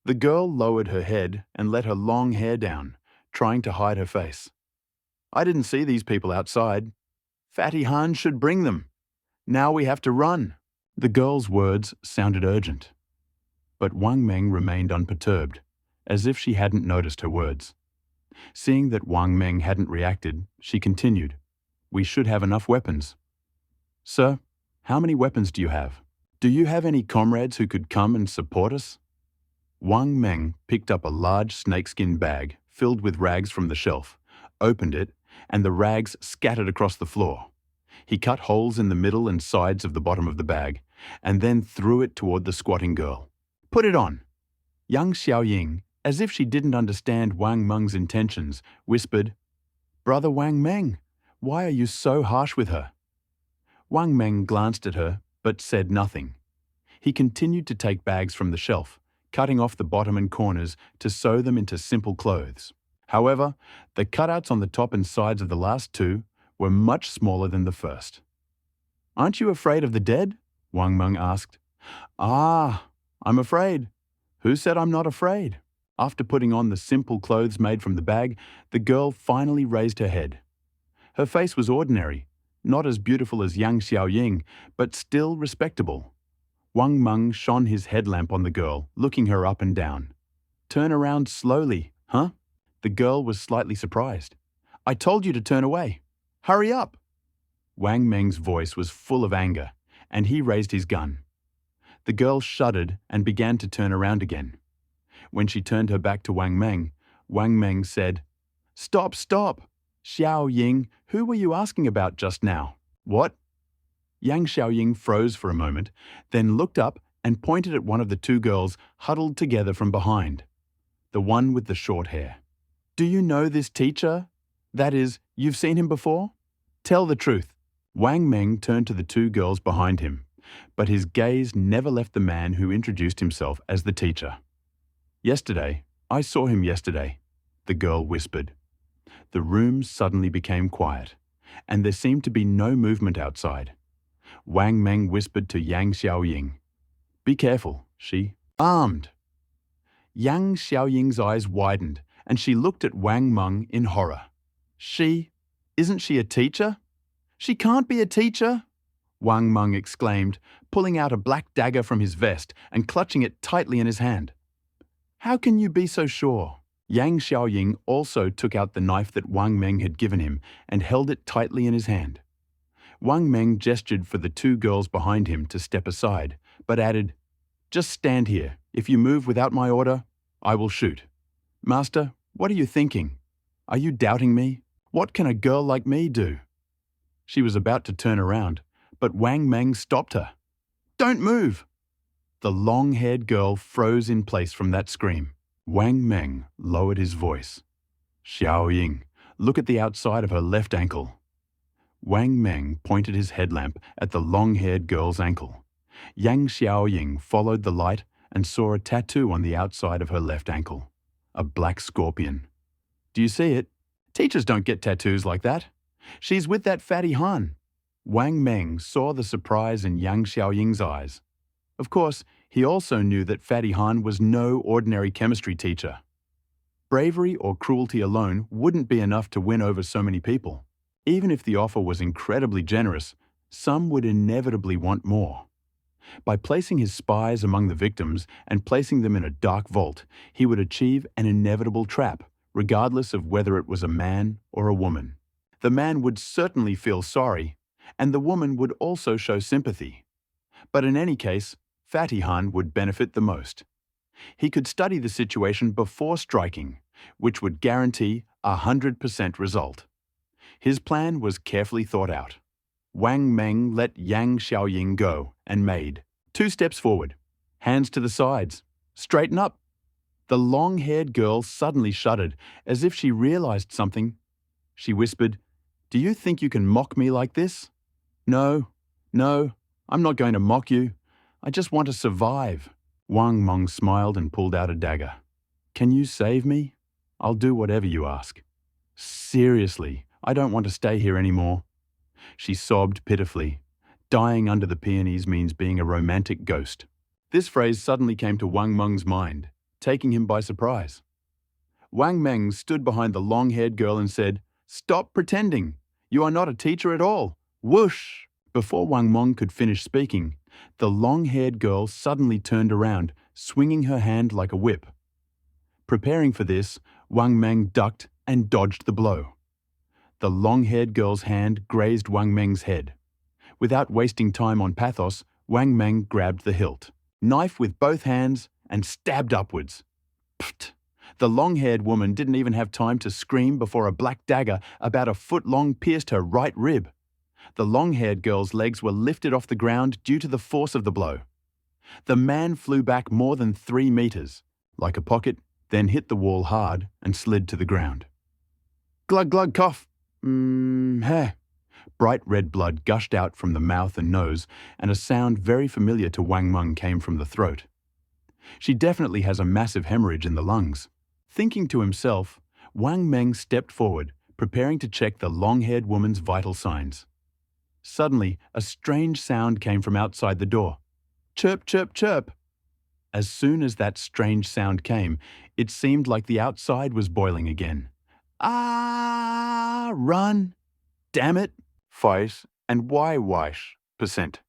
The girl lowered her head and let her long hair down, trying to hide her face. I didn't see these people outside. Fatty Han should bring them. Now we have to run. The girl's words sounded urgent. But Wang Meng remained unperturbed, as if she hadn't noticed her words. Seeing that Wang Meng hadn't reacted, she continued, We should have enough weapons. Sir, how many weapons do you have? Do you have any comrades who could come and support us? Wang Meng picked up a large snakeskin bag filled with rags from the shelf, opened it, and the rags scattered across the floor. He cut holes in the middle and sides of the bottom of the bag, and then threw it toward the squatting girl. Put it on. Yang Xiaoying, as if she didn't understand Wang Meng's intentions, whispered, Brother Wang Meng, why are you so harsh with her? Wang Meng glanced at her, but said nothing. He continued to take bags from the shelf, cutting off the bottom and corners to sew them into simple clothes. However, the cutouts on the top and sides of the last 2 were much smaller than the first. Aren't you afraid of the dead? Wang Meng asked. Ah, I'm afraid. Who said I'm not afraid? After putting on the simple clothes made from the bag, the girl finally raised her head. Her face was ordinary, not as beautiful as Yang Xiaoying, but still respectable. Wang Meng shone his headlamp on the girl, looking her up and down. Turn around slowly, huh? The girl was slightly surprised. I told you to turn away. Hurry up! Wang Meng's voice was full of anger, and he raised his gun. The girl shuddered and began to turn around again. When she turned her back to Wang Meng said, Stop, stop! Xiaoying, who were you asking about just now? What? Yang Xiaoying froze for a moment, then looked up and pointed at one of the 2 girls huddled together from behind. The one with the short hair. Do you know this teacher? That is, you've seen him before? Tell the truth. Wang Meng turned to the 2 girls behind him, but his gaze never left the man who introduced himself as the teacher. Yesterday, I saw him yesterday, the girl whispered. The room suddenly became quiet, and there seemed to be no movement outside. Wang Meng whispered to Yang Xiaoying. Be careful, she armed. Yang Xiaoying's eyes widened, and she looked at Wang Meng in horror. Isn't she a teacher? She can't be a teacher, Wang Meng exclaimed, pulling out a black dagger from his vest and clutching it tightly in his hand. How can you be so sure? Yang Xiaoying also took out the knife that Wang Meng had given him and held it tightly in his hand. Wang Meng gestured for the 2 girls behind him to step aside, but added, Just stand here. If you move without my order, I will shoot. Master, what are you thinking? Are you doubting me? What can a girl like me do? She was about to turn around, but Wang Meng stopped her. Don't move! The long-haired girl froze in place from that scream. Wang Meng lowered his voice. Xiao Ying, look at the outside of her left ankle. Wang Meng pointed his headlamp at the long-haired girl's ankle. Yang Xiaoying followed the light and saw a tattoo on the outside of her left ankle. A black scorpion. Do you see it? Teachers don't get tattoos like that. She's with that fatty Han. Wang Meng saw the surprise in Yang Xiaoying's eyes. Of course, he also knew that Fatty Han was no ordinary chemistry teacher. Bravery or cruelty alone wouldn't be enough to win over so many people. Even if the offer was incredibly generous, some would inevitably want more. By placing his spies among the victims and placing them in a dark vault, he would achieve an inevitable trap, regardless of whether it was a man or a woman. The man would certainly feel sorry, and the woman would also show sympathy. But in any case, Fatty Han would benefit the most. He could study the situation before striking, which would guarantee a 100% result. His plan was carefully thought out. Wang Meng let Yang Xiaoying go and made 2 steps forward, hands to the sides, straighten up. The long-haired girl suddenly shuddered as if she realized something. She whispered, "Do you think you can mock me like this?" No, I'm not going to mock you. I just want to survive." Wang Meng smiled and pulled out a dagger. "Can you save me? I'll do whatever you ask." "Seriously, I don't want to stay here anymore." She sobbed pitifully. Dying under the peonies means being a romantic ghost. This phrase suddenly came to Wang Meng's mind, taking him by surprise. Wang Meng stood behind the long-haired girl and said, "Stop pretending. You are not a teacher at all. Whoosh!" Before Wang Meng could finish speaking, the long-haired girl suddenly turned around, swinging her hand like a whip. Preparing for this, Wang Meng ducked and dodged the blow. The long-haired girl's hand grazed Wang Meng's head. Without wasting time on pathos, Wang Meng grabbed the hilt, knife with both hands, and stabbed upwards. Pfft! The long-haired woman didn't even have time to scream before a black dagger about a foot long pierced her right rib. The long-haired girl's legs were lifted off the ground due to the force of the blow. The man flew back more than 3 meters, like a pocket, then hit the wall hard and slid to the ground. Glug glug cough. Heh. Bright red blood gushed out from the mouth and nose, and a sound very familiar to Wang Meng came from the throat. She definitely has a massive hemorrhage in the lungs. Thinking to himself, Wang Meng stepped forward, preparing to check the long-haired woman's vital signs. Suddenly, a strange sound came from outside the door. Chirp, chirp, chirp. As soon as that strange sound came, it seemed like the outside was boiling again. Ah, run! Damn it! 5 and %.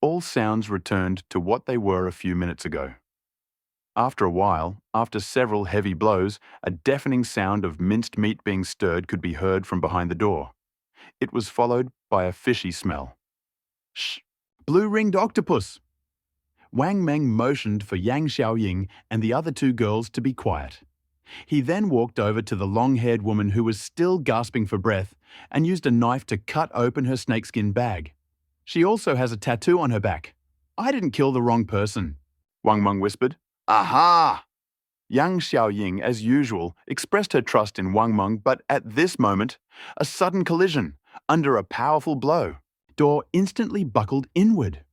All sounds returned to what they were a few minutes ago. After a while, after several heavy blows, a deafening sound of minced meat being stirred could be heard from behind the door. It was followed by a fishy smell. Shh! Blue-ringed octopus! Wang Meng motioned for Yang Xiaoying and the other 2 girls to be quiet. He then walked over to the long-haired woman who was still gasping for breath and used a knife to cut open her snakeskin bag. She also has a tattoo on her back. "I didn't kill the wrong person," Wang Meng whispered. "Aha!" Yang Xiaoying, as usual, expressed her trust in Wang Meng, but at this moment, a sudden collision, under a powerful blow. Door instantly buckled inward.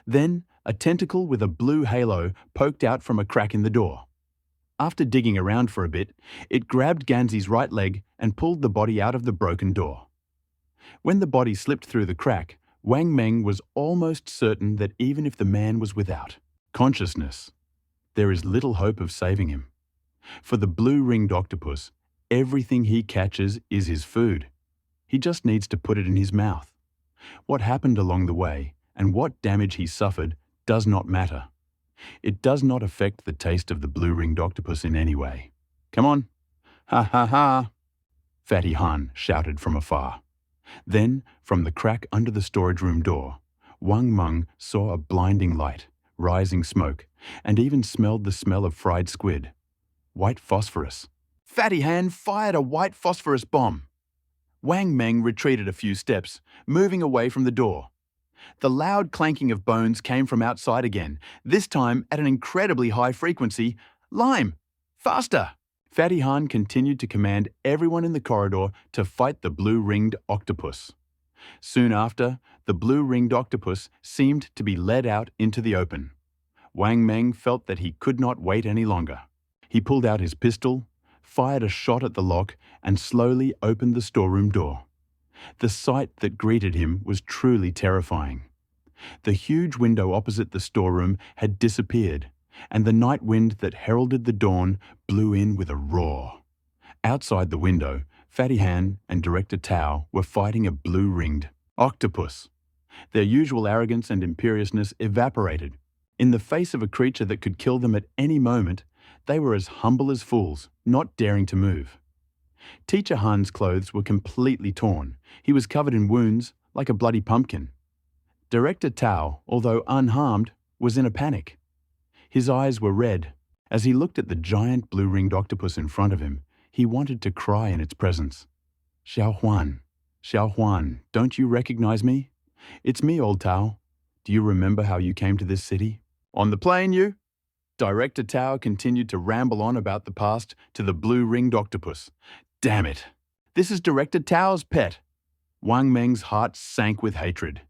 Then, a tentacle with a blue halo poked out from a crack in the door. After digging around for a bit, it grabbed Ganzi's right leg and pulled the body out of the broken door. When the body slipped through the crack, Wang Meng was almost certain that even if the man was without consciousness, there is little hope of saving him. For the blue-ringed octopus, everything he catches is his food. He just needs to put it in his mouth. What happened along the way and what damage he suffered does not matter. It does not affect the taste of the blue-ringed octopus in any way. "Come on." "Ha ha ha," Fatty Han shouted from afar. Then, from the crack under the storage room door, Wang Meng saw a blinding light, rising smoke, and even smelled the smell of fried squid. White phosphorus. Fatty Han fired a white phosphorus bomb. Wang Meng retreated a few steps, moving away from the door. The loud clanking of bones came from outside again, this time at an incredibly high frequency. Lime! Faster! Fatty Han continued to command everyone in the corridor to fight the blue-ringed octopus. Soon after, the blue-ringed octopus seemed to be led out into the open. Wang Meng felt that he could not wait any longer. He pulled out his pistol, fired a shot at the lock, and slowly opened the storeroom door. The sight that greeted him was truly terrifying. The huge window opposite the storeroom had disappeared, and the night wind that heralded the dawn blew in with a roar. Outside the window, Fatty Han and Director Tao were fighting a blue-ringed octopus. Their usual arrogance and imperiousness evaporated. In the face of a creature that could kill them at any moment, they were as humble as fools, not daring to move. Teacher Han's clothes were completely torn. He was covered in wounds, like a bloody pumpkin. Director Tao, although unharmed, was in a panic. His eyes were red. As he looked at the giant blue-ringed octopus in front of him, he wanted to cry in its presence. Xiao Huan, don't you recognize me? It's me, old Tao. Do you remember how you came to this city? On the plane, you? Director Tao continued to ramble on about the past to the blue-ringed octopus. Damn it! This is Director Tao's pet. Wang Meng's heart sank with hatred.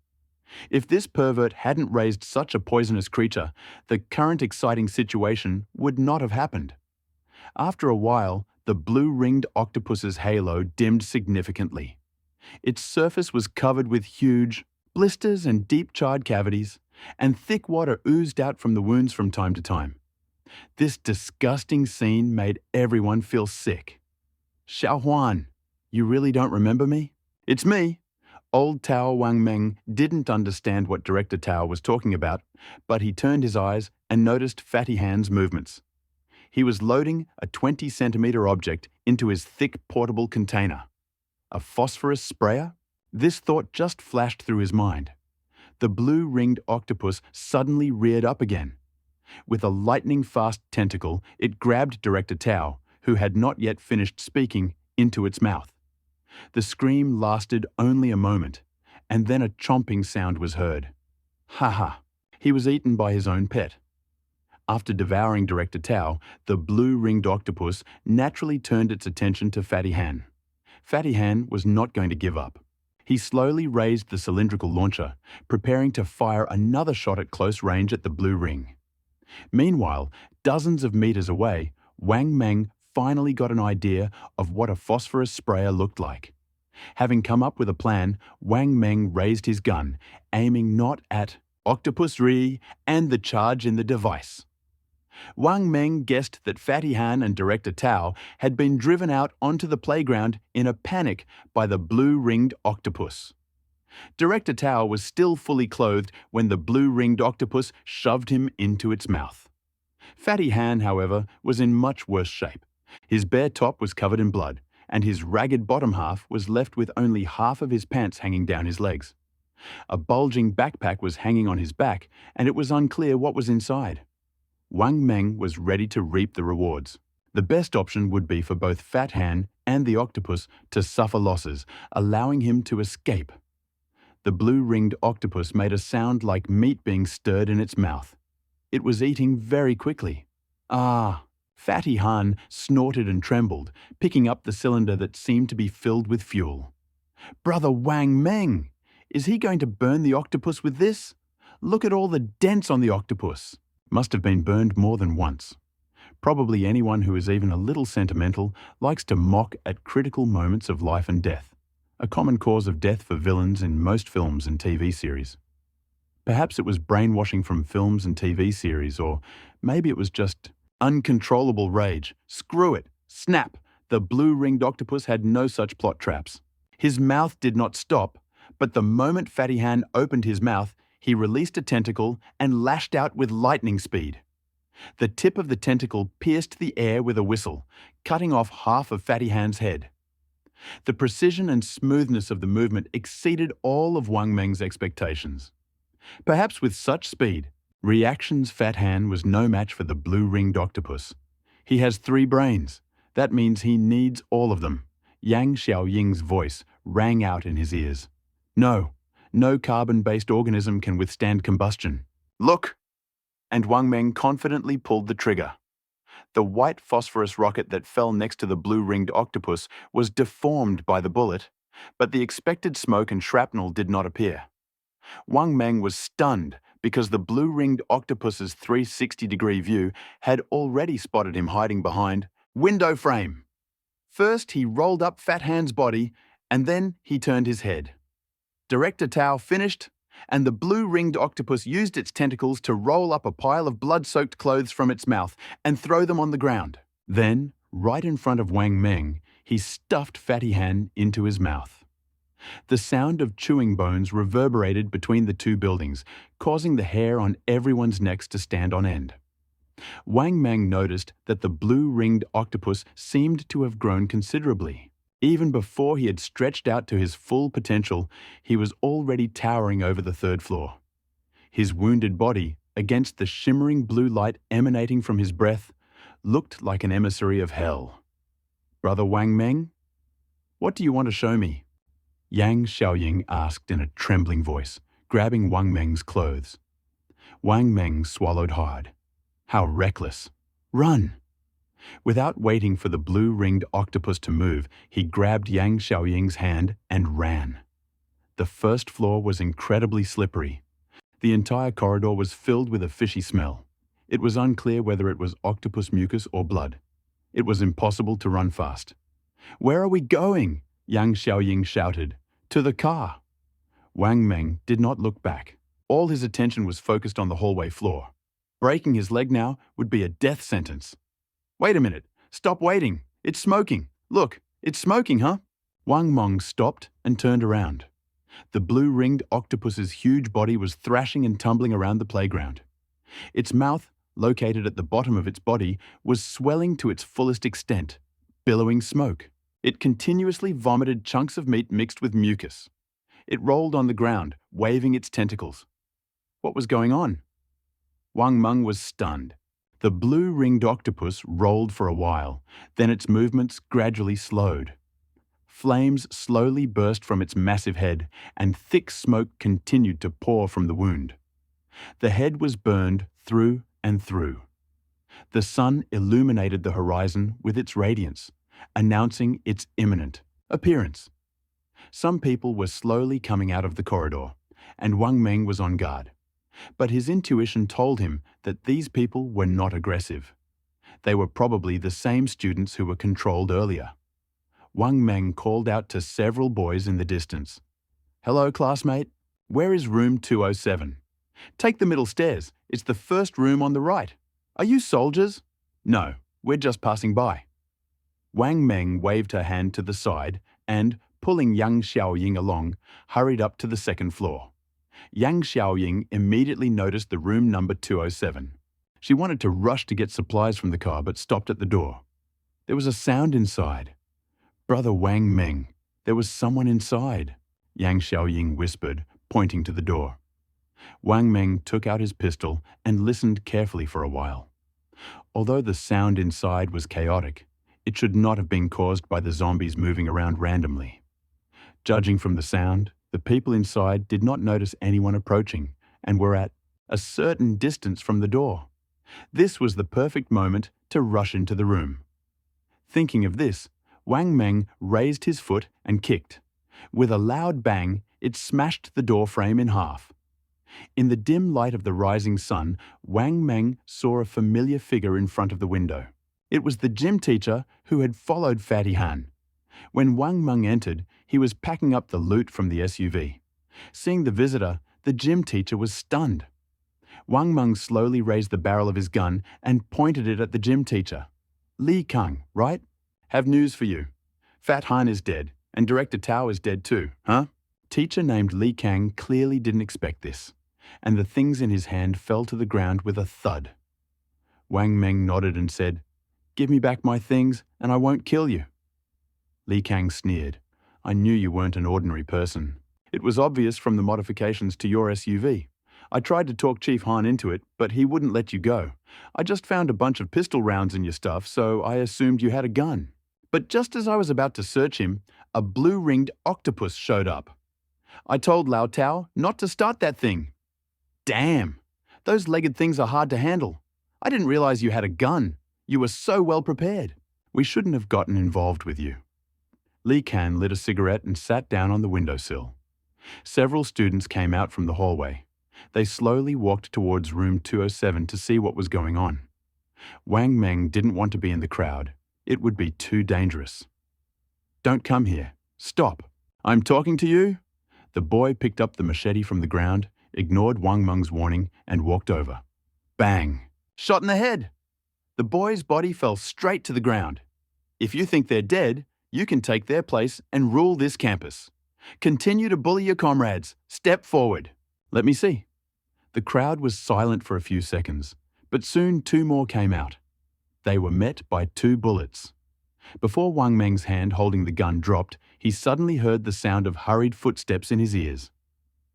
If this pervert hadn't raised such a poisonous creature, the current exciting situation would not have happened. After a while, the blue-ringed octopus's halo dimmed significantly. Its surface was covered with huge blisters and deep charred cavities, and thick water oozed out from the wounds from time to time. This disgusting scene made everyone feel sick. Xiao Huan, you really don't remember me? It's me. Old Tao Wang Meng didn't understand what Director Tao was talking about, but he turned his eyes and noticed Fatty Han's movements. He was loading a 20-centimeter object into his thick portable container. A phosphorus sprayer? This thought just flashed through his mind. The blue-ringed octopus suddenly reared up again. With a lightning-fast tentacle, it grabbed Director Tao, who had not yet finished speaking, into its mouth. The scream lasted only a moment, and then a chomping sound was heard. Ha ha! He was eaten by his own pet. After devouring Director Tao, the blue-ringed octopus naturally turned its attention to Fatty Han. Fatty Han was not going to give up. He slowly raised the cylindrical launcher, preparing to fire another shot at close range at the blue ring. Meanwhile, dozens of meters away, Wang Meng finally got an idea of what a phosphorus sprayer looked like. Having come up with a plan, Wang Meng raised his gun, aiming not at Octopus Ri and the charge in the device. Wang Meng guessed that Fatty Han and Director Tao had been driven out onto the playground in a panic by the blue-ringed octopus. Director Tao was still fully clothed when the blue-ringed octopus shoved him into its mouth. Fatty Han, however, was in much worse shape. His bare top was covered in blood, and his ragged bottom half was left with only half of his pants hanging down his legs. A bulging backpack was hanging on his back, and it was unclear what was inside. Wang Meng was ready to reap the rewards. The best option would be for both Fat Han and the octopus to suffer losses, allowing him to escape. The blue-ringed octopus made a sound like meat being stirred in its mouth. It was eating very quickly. Ah! Fatty Han snorted and trembled, picking up the cylinder that seemed to be filled with fuel. Brother Wang Meng! Is he going to burn the octopus with this? Look at all the dents on the octopus. Must have been burned more than once. Probably anyone who is even a little sentimental likes to mock at critical moments of life and death, a common cause of death for villains in most films and TV series. Perhaps it was brainwashing from films and TV series, or maybe it was just uncontrollable rage. Screw it! Snap! The blue-ringed octopus had no such plot traps. His mouth did not stop, but the moment Fatty Han opened his mouth, he released a tentacle and lashed out with lightning speed. The tip of the tentacle pierced the air with a whistle, cutting off half of Fatty Han's head. The precision and smoothness of the movement exceeded all of Wang Meng's expectations. Perhaps with such speed, reactions Fat Han was no match for the blue-ringed octopus. He has 3 brains. That means he needs all of them. Yang Xiaoying's voice rang out in his ears. No, no carbon-based organism can withstand combustion. Look! And Wang Meng confidently pulled the trigger. The white phosphorus rocket that fell next to the blue-ringed octopus was deformed by the bullet, but the expected smoke and shrapnel did not appear. Wang Meng was stunned because the blue-ringed octopus's 360-degree view had already spotted him hiding behind window frame. First, he rolled up Fat Han's body, and then he turned his head. Director Tao finished, and the blue-ringed octopus used its tentacles to roll up a pile of blood-soaked clothes from its mouth and throw them on the ground. Then, right in front of Wang Meng, he stuffed Fatty Han into his mouth. The sound of chewing bones reverberated between the two buildings, causing the hair on everyone's necks to stand on end. Wang Meng noticed that the blue-ringed octopus seemed to have grown considerably. Even before he had stretched out to his full potential, he was already towering over the third floor. His wounded body, against the shimmering blue light emanating from his breath, looked like an emissary of hell. "Brother Wang Meng, what do you want to show me?" Yang Xiaoying asked in a trembling voice, grabbing Wang Meng's clothes. Wang Meng swallowed hard. How reckless! Run! Without waiting for the blue-ringed octopus to move, he grabbed Yang Xiaoying's hand and ran. The first floor was incredibly slippery. The entire corridor was filled with a fishy smell. It was unclear whether it was octopus mucus or blood. It was impossible to run fast. "Where are we going?" Yang Xiaoying shouted. "To the car." Wang Meng did not look back. All his attention was focused on the hallway floor. Breaking his leg now would be a death sentence. "Wait a minute. Stop waiting. It's smoking. Look, it's smoking, huh?" Wang Meng stopped and turned around. The blue-ringed octopus's huge body was thrashing and tumbling around the playground. Its mouth, located at the bottom of its body, was swelling to its fullest extent, billowing smoke. It continuously vomited chunks of meat mixed with mucus. It rolled on the ground, waving its tentacles. What was going on? Wang Meng was stunned. The blue-ringed octopus rolled for a while, then its movements gradually slowed. Flames slowly burst from its massive head, and thick smoke continued to pour from the wound. The head was burned through and through. The sun illuminated the horizon with its radiance, announcing its imminent appearance. Some people were slowly coming out of the corridor, and Wang Meng was on guard. But his intuition told him that these people were not aggressive. They were probably the same students who were controlled earlier. Wang Meng called out to several boys in the distance. "Hello, classmate. Where is room 207? Take the middle stairs. It's the first room on the right. Are you soldiers?" "No, we're just passing by." Wang Meng waved her hand to the side and, pulling Yang Xiaoying along, hurried up to the second floor. Yang Xiaoying immediately noticed the room number 207. She wanted to rush to get supplies from the car but stopped at the door. There was a sound inside. "Brother Wang Meng, there was someone inside," Yang Xiaoying whispered, pointing to the door. Wang Meng took out his pistol and listened carefully for a while. Although the sound inside was chaotic, it should not have been caused by the zombies moving around randomly. Judging from the sound, the people inside did not notice anyone approaching and were at a certain distance from the door. This was the perfect moment to rush into the room. Thinking of this, Wang Meng raised his foot and kicked. With a loud bang, it smashed the door frame in half. In the dim light of the rising sun, Wang Meng saw a familiar figure in front of the window. It was the gym teacher who had followed Fatty Han. When Wang Meng entered, he was packing up the loot from the SUV. Seeing the visitor, the gym teacher was stunned. Wang Meng slowly raised the barrel of his gun and pointed it at the gym teacher. "Li Kang, right? Have news for you. Fat Han is dead, and Director Tao is dead too, huh?" Teacher named Li Kang clearly didn't expect this, and the things in his hand fell to the ground with a thud. Wang Meng nodded and said, "Give me back my things, and I won't kill you." Li Kang sneered. "I knew you weren't an ordinary person. It was obvious from the modifications to your SUV. I tried to talk Chief Han into it, but he wouldn't let you go, I just found a bunch of pistol rounds in your stuff, so I assumed you had a gun. But just as I was about to search him, a blue-ringed octopus showed up. I told Lao Tao not to start that thing. Damn! Those legged things are hard to handle. I didn't realize you had a gun. You were so well prepared. We shouldn't have gotten involved with you. Li Kan lit a cigarette and sat down on the windowsill. Several students came out from the hallway. They slowly walked towards room 207 to see what was going on. Wang Meng didn't want to be in the crowd. It would be too dangerous. Don't come here. Stop. I'm talking to you. The boy picked up the machete from the ground, ignored Wang Meng's warning, and walked over. Bang! Shot in the head. The boy's body fell straight to the ground. If you think they're dead, you can take their place and rule this campus. Continue to bully your comrades. Step forward. Let me see. The crowd was silent for a few seconds, but soon 2 more came out. They were met by 2 bullets. Before Wang Meng's hand holding the gun dropped, he suddenly heard the sound of hurried footsteps in his ears.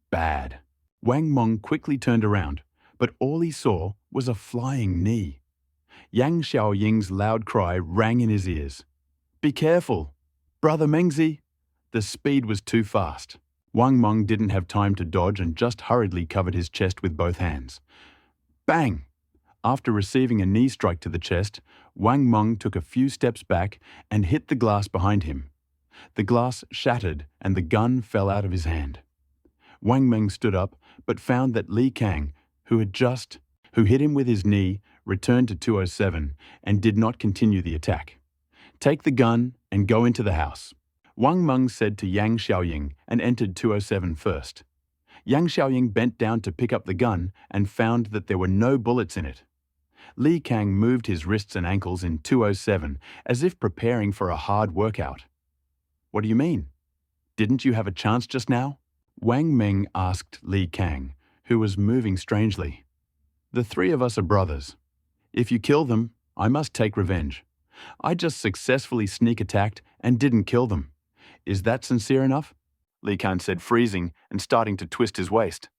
Bad. Wang Meng quickly turned around, but all he saw was a flying knee. Yang Xiaoying's loud cry rang in his ears. Be careful! Brother Mengzi! The speed was too fast. Wang Meng didn't have time to dodge and just hurriedly covered his chest with both hands. Bang! After receiving a knee strike to the chest, Wang Meng took a few steps back and hit the glass behind him. The glass shattered and the gun fell out of his hand. Wang Meng stood up but found that Li Kang, who hit him with his knee, returned to 207 and did not continue the attack. Take the gun and go into the house. Wang Meng said to Yang Xiaoying and entered 207 first. Yang Xiaoying bent down to pick up the gun and found that there were no bullets in it. Li Kang moved his wrists and ankles in 207 as if preparing for a hard workout. What do you mean? Didn't you have a chance just now? Wang Meng asked Li Kang, who was moving strangely. The 3 of us are brothers. If you kill them, I must take revenge. I just successfully sneak attacked and didn't kill them. Is that sincere enough? Li Kang said, freezing and starting to twist his waist.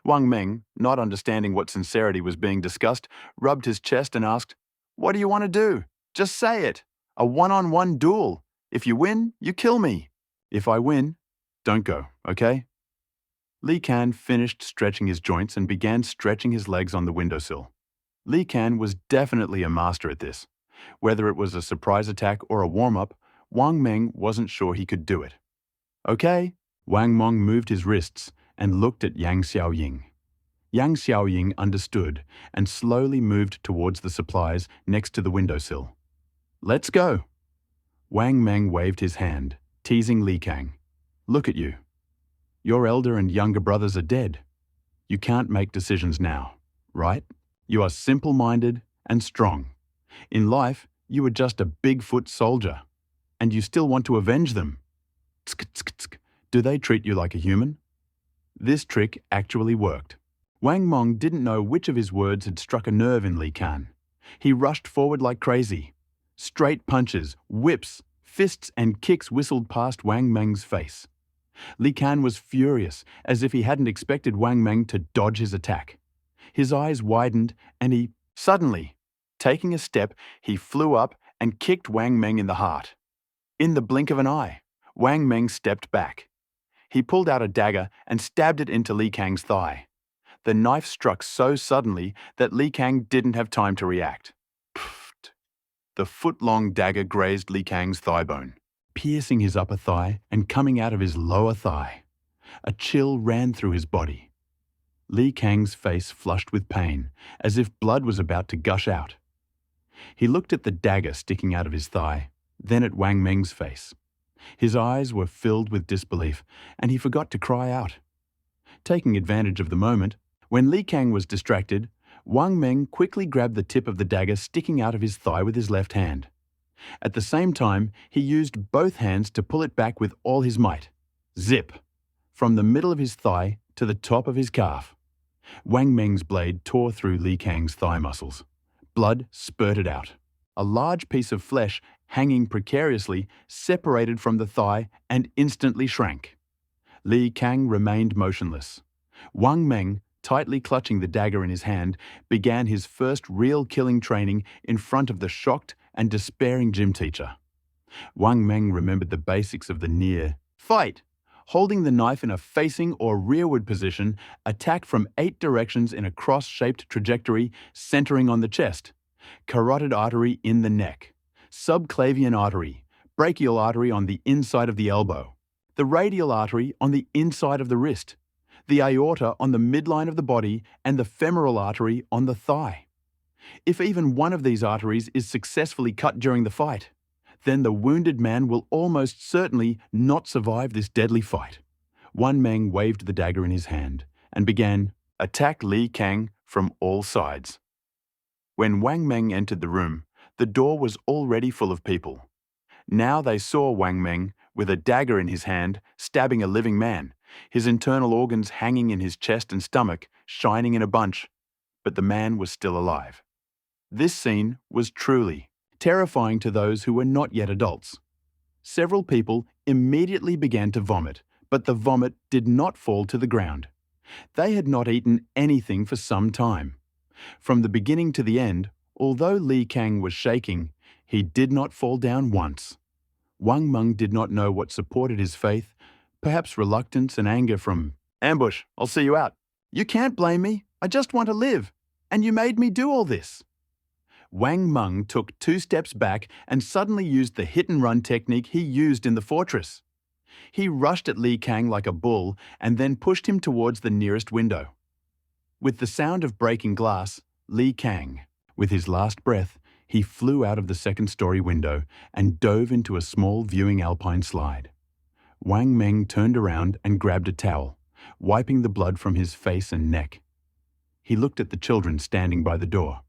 Wang Meng, not understanding what sincerity was being discussed, rubbed his chest and asked, What do you want to do? Just say it. A one-on-one duel. If you win, you kill me. If I win, don't go, okay? Li Kang finished stretching his joints and began stretching his legs on the windowsill. Li Kang was definitely a master at this. Whether it was a surprise attack or a warm-up, Wang Meng wasn't sure he could do it. Okay. Wang Meng moved his wrists and looked at Yang Xiaoying. Yang Xiaoying understood and slowly moved towards the supplies next to the windowsill. Let's go. Wang Meng waved his hand, teasing Li Kang. Look at you. Your elder and younger brothers are dead. You can't make decisions now, right? You are simple-minded and strong. In life, you are just a big-foot soldier, and you still want to avenge them. Tsk, tsk, tsk. Do they treat you like a human? This trick actually worked. Wang Meng didn't know which of his words had struck a nerve in Li Kang. He rushed forward like crazy. Straight punches, whips, fists and kicks whistled past Wang Meng's face. Li Kang was furious, as if he hadn't expected Wang Meng to dodge his attack. His eyes widened and suddenly, taking a step, he flew up and kicked Wang Meng in the heart. In the blink of an eye, Wang Meng stepped back. He pulled out a dagger and stabbed it into Li Kang's thigh. The knife struck so suddenly that Li Kang didn't have time to react. Pfft. The foot-long dagger grazed Li Kang's thigh bone, piercing his upper thigh and coming out of his lower thigh. A chill ran through his body. Li Kang's face flushed with pain, as if blood was about to gush out. He looked at the dagger sticking out of his thigh, then at Wang Meng's face. His eyes were filled with disbelief, and he forgot to cry out. Taking advantage of the moment, when Li Kang was distracted, Wang Meng quickly grabbed the tip of the dagger sticking out of his thigh with his left hand. At the same time, he used both hands to pull it back with all his might. Zip! From the middle of his thigh to the top of his calf. Wang Meng's blade tore through Li Kang's thigh muscles. Blood spurted out. A large piece of flesh, hanging precariously, separated from the thigh and instantly shrank. Li Kang remained motionless. Wang Meng, tightly clutching the dagger in his hand, began his first real killing training in front of the shocked and despairing gym teacher. Wang Meng remembered the basics of the near fight. Holding the knife in a facing or rearward position, attack from 8 directions in a cross-shaped trajectory centering on the chest. Carotid artery in the neck. Subclavian artery, brachial artery on the inside of the elbow. The radial artery on the inside of the wrist. The aorta on the midline of the body and the femoral artery on the thigh. If even one of these arteries is successfully cut during the fight, then the wounded man will almost certainly not survive this deadly fight. Wang Meng waved the dagger in his hand and began, "Attack Li Kang from all sides." When Wang Meng entered the room, the door was already full of people. Now they saw Wang Meng, with a dagger in his hand, stabbing a living man, his internal organs hanging in his chest and stomach, shining in a bunch. But the man was still alive. This scene was truly terrifying to those who were not yet adults. Several people immediately began to vomit, but the vomit did not fall to the ground. They had not eaten anything for some time. From the beginning to the end, although Li Kang was shaking, he did not fall down once. Wang Meng did not know what supported his faith, perhaps reluctance and anger from, "Ambush, I'll see you out. You can't blame me, I just want to live, and you made me do all this." Wang Meng took 2 steps back and suddenly used the hit-and-run technique he used in the fortress. He rushed at Li Kang like a bull and then pushed him towards the nearest window. With the sound of breaking glass, Li Kang, with his last breath, he flew out of the second-story window and dove into a small viewing alpine slide. Wang Meng turned around and grabbed a towel, wiping the blood from his face and neck. He looked at the children standing by the door.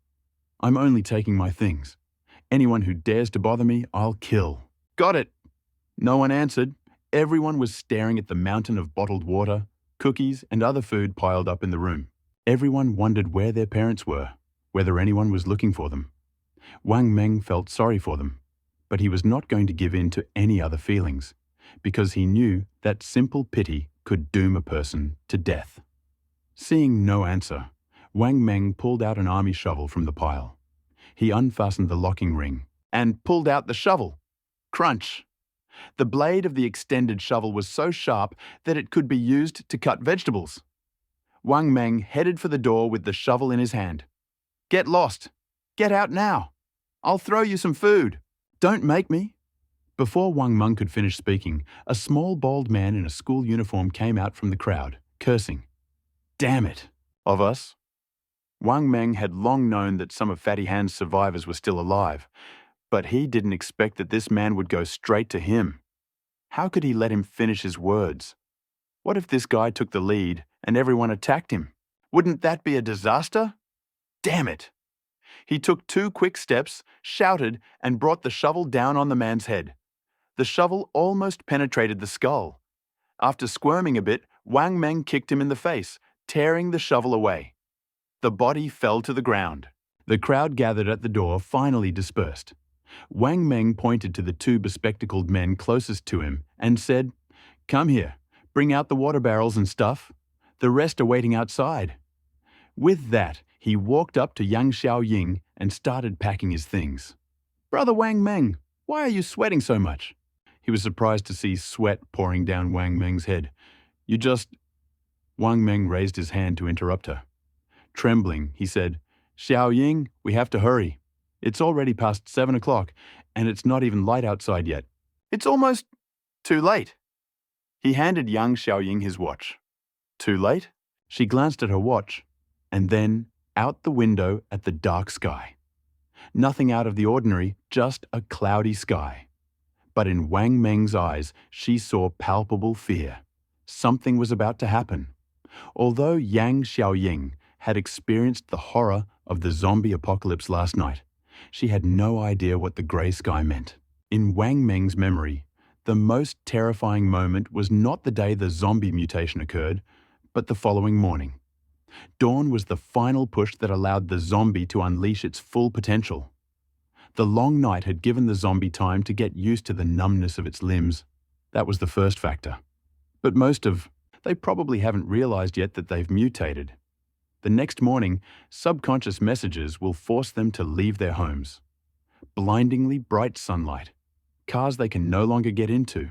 "I'm only taking my things. Anyone who dares to bother me, I'll kill." "Got it!" No one answered. Everyone was staring at the mountain of bottled water, cookies, and other food piled up in the room. Everyone wondered where their parents were, whether anyone was looking for them. Wang Meng felt sorry for them, but he was not going to give in to any other feelings, because he knew that simple pity could doom a person to death. Seeing no answer, Wang Meng pulled out an army shovel from the pile. He unfastened the locking ring and pulled out the shovel. Crunch! The blade of the extended shovel was so sharp that it could be used to cut vegetables. Wang Meng headed for the door with the shovel in his hand. "Get lost! Get out now! I'll throw you some food! Don't make me!" Before Wang Meng could finish speaking, a small bald man in a school uniform came out from the crowd, cursing. "Damn it! Of us?" Wang Meng had long known that some of Fatty Han's survivors were still alive, but he didn't expect that this man would go straight to him. How could he let him finish his words? What if this guy took the lead and everyone attacked him? Wouldn't that be a disaster? Damn it! He took 2 quick steps, shouted, and brought the shovel down on the man's head. The shovel almost penetrated the skull. After squirming a bit, Wang Meng kicked him in the face, tearing the shovel away. The body fell to the ground. The crowd gathered at the door finally dispersed. Wang Meng pointed to the 2 bespectacled men closest to him and said, "Come here, bring out the water barrels and stuff. The rest are waiting outside." With that, he walked up to Yang Xiaoying and started packing his things. "Brother Wang Meng, why are you sweating so much?" He was surprised to see sweat pouring down Wang Meng's head. "You just—" Wang Meng raised his hand to interrupt her. Trembling, he said, "Xiaoying, we have to hurry. It's already past 7 o'clock, and it's not even light outside yet. It's almost too late." He handed Yang Xiaoying his watch. "Too late?" She glanced at her watch, and then out the window at the dark sky. Nothing out of the ordinary, just a cloudy sky. But in Wang Meng's eyes, she saw palpable fear. Something was about to happen. Although Yang Xiaoying had experienced the horror of the zombie apocalypse last night, she had no idea what the grey sky meant. In Wang Meng's memory, the most terrifying moment was not the day the zombie mutation occurred, but the following morning. Dawn was the final push that allowed the zombie to unleash its full potential. The long night had given the zombie time to get used to the numbness of its limbs. That was the first factor. But they probably haven't realized yet that they've mutated. The next morning, subconscious messages will force them to leave their homes. Blindingly bright sunlight, cars they can no longer get into,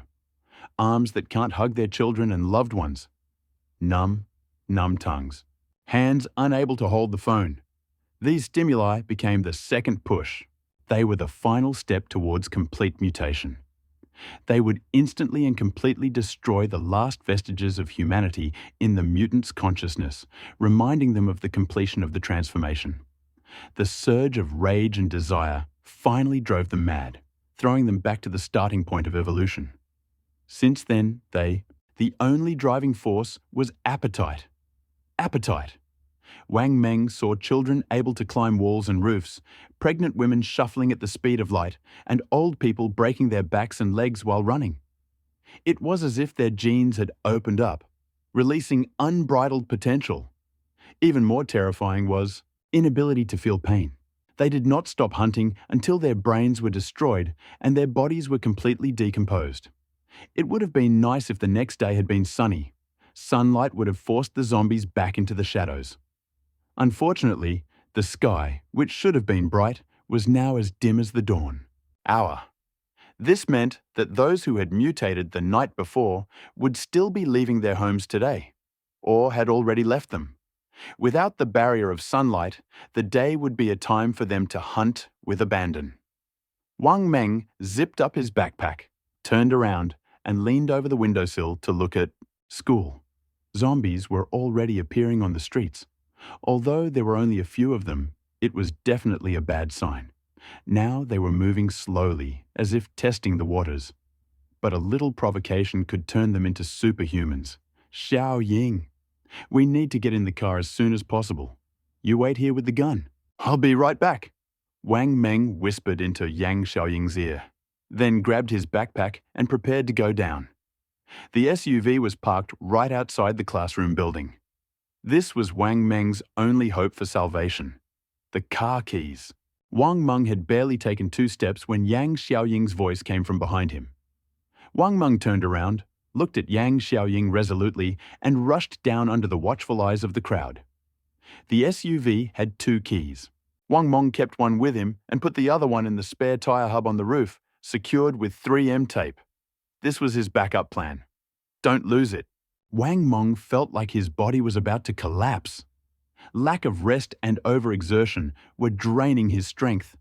arms that can't hug their children and loved ones, numb tongues, hands unable to hold the phone. These stimuli became the second push. They were the final step towards complete mutation. They would instantly and completely destroy the last vestiges of humanity in the mutant's consciousness, reminding them of the completion of the transformation. The surge of rage and desire finally drove them mad, throwing them back to the starting point of evolution. Since then, the only driving force was appetite. Appetite. Wang Meng saw children able to climb walls and roofs, pregnant women shuffling at the speed of light, and old people breaking their backs and legs while running. It was as if their genes had opened up, releasing unbridled potential. Even more terrifying was inability to feel pain. They did not stop hunting until their brains were destroyed and their bodies were completely decomposed. It would have been nice if the next day had been sunny. Sunlight would have forced the zombies back into the shadows. Unfortunately, the sky, which should have been bright, was now as dim as the dawn. This meant that those who had mutated the night before would still be leaving their homes today, or had already left them. Without the barrier of sunlight, the day would be a time for them to hunt with abandon. Wang Meng zipped up his backpack, turned around, and leaned over the windowsill to look at school. Zombies were already appearing on the streets. Although there were only a few of them, it was definitely a bad sign. Now they were moving slowly, as if testing the waters. But a little provocation could turn them into superhumans. Xiao Ying, we need to get in the car as soon as possible. You wait here with the gun. I'll be right back. Wang Meng whispered into Yang Xiaoying's ear, then grabbed his backpack and prepared to go down. The SUV was parked right outside the classroom building. This was Wang Meng's only hope for salvation. The car keys. Wang Meng had barely taken 2 steps when Yang Xiaoying's voice came from behind him. Wang Meng turned around, looked at Yang Xiaoying resolutely, and rushed down under the watchful eyes of the crowd. The SUV had 2 keys. Wang Meng kept one with him and put the other one in the spare tire hub on the roof, secured with 3M tape. This was his backup plan. Don't lose it. Wang Meng felt like his body was about to collapse. Lack of rest and overexertion were draining his strength.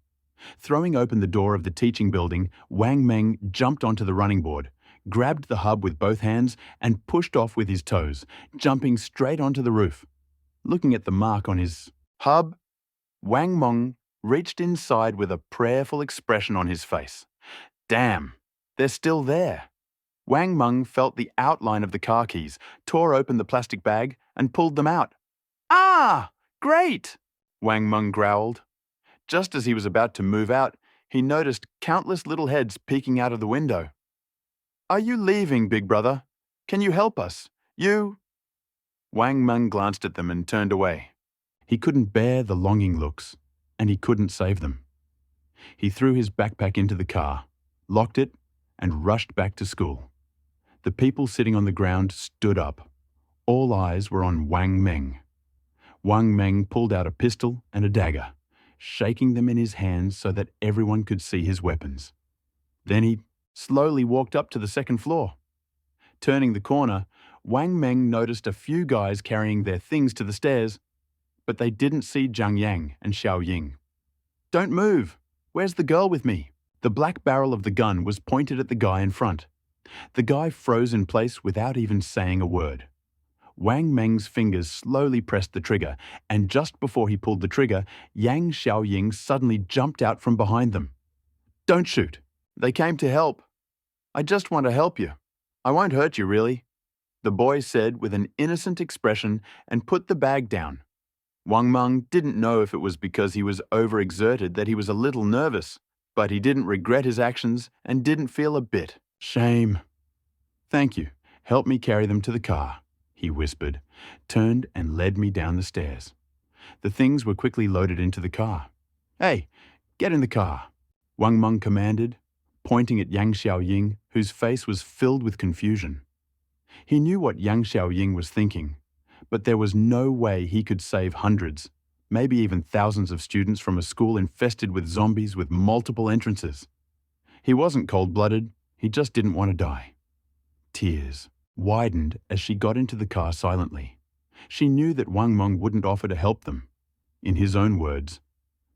Throwing open the door of the teaching building, Wang Meng jumped onto the running board, grabbed the hub with both hands, and pushed off with his toes, jumping straight onto the roof. Looking at the mark on his hub, Wang Meng reached inside with a prayerful expression on his face. Damn, they're still there. Wang Meng felt the outline of the car keys, tore open the plastic bag, and pulled them out. Ah, great! Wang Meng growled. Just as he was about to move out, he noticed countless little heads peeking out of the window. Are you leaving, big brother? Can you help us? Wang Meng glanced at them and turned away. He couldn't bear the longing looks, and he couldn't save them. He threw his backpack into the car, locked it, and rushed back to school. The people sitting on the ground stood up. All eyes were on Wang Meng. Wang Meng pulled out a pistol and a dagger, shaking them in his hands so that everyone could see his weapons. Then he slowly walked up to the second floor. Turning the corner, Wang Meng noticed a few guys carrying their things to the stairs, but they didn't see Zhang Yang and Xiao Ying. Don't move! Where's the girl with me? The black barrel of the gun was pointed at the guy in front. The guy froze in place without even saying a word. Wang Meng's fingers slowly pressed the trigger, and just before he pulled the trigger, Yang Xiaoying suddenly jumped out from behind them. Don't shoot. They came to help. I just want to help you. I won't hurt you, really, the boy said with an innocent expression and put the bag down. Wang Meng didn't know if it was because he was overexerted that he was a little nervous, but he didn't regret his actions and didn't feel a bit. Shame. Thank you. Help me carry them to the car, he whispered, turned and led me down the stairs. The things were quickly loaded into the car. Hey, get in the car, Wang Meng commanded, pointing at Yang Xiaoying, whose face was filled with confusion. He knew what Yang Xiaoying was thinking, But there was no way he could save hundreds, maybe even thousands of students from a school infested with zombies with multiple entrances. He wasn't cold-blooded, he just didn't want to die. Tears widened as she got into the car silently. She knew that Wang Meng wouldn't offer to help them. In his own words,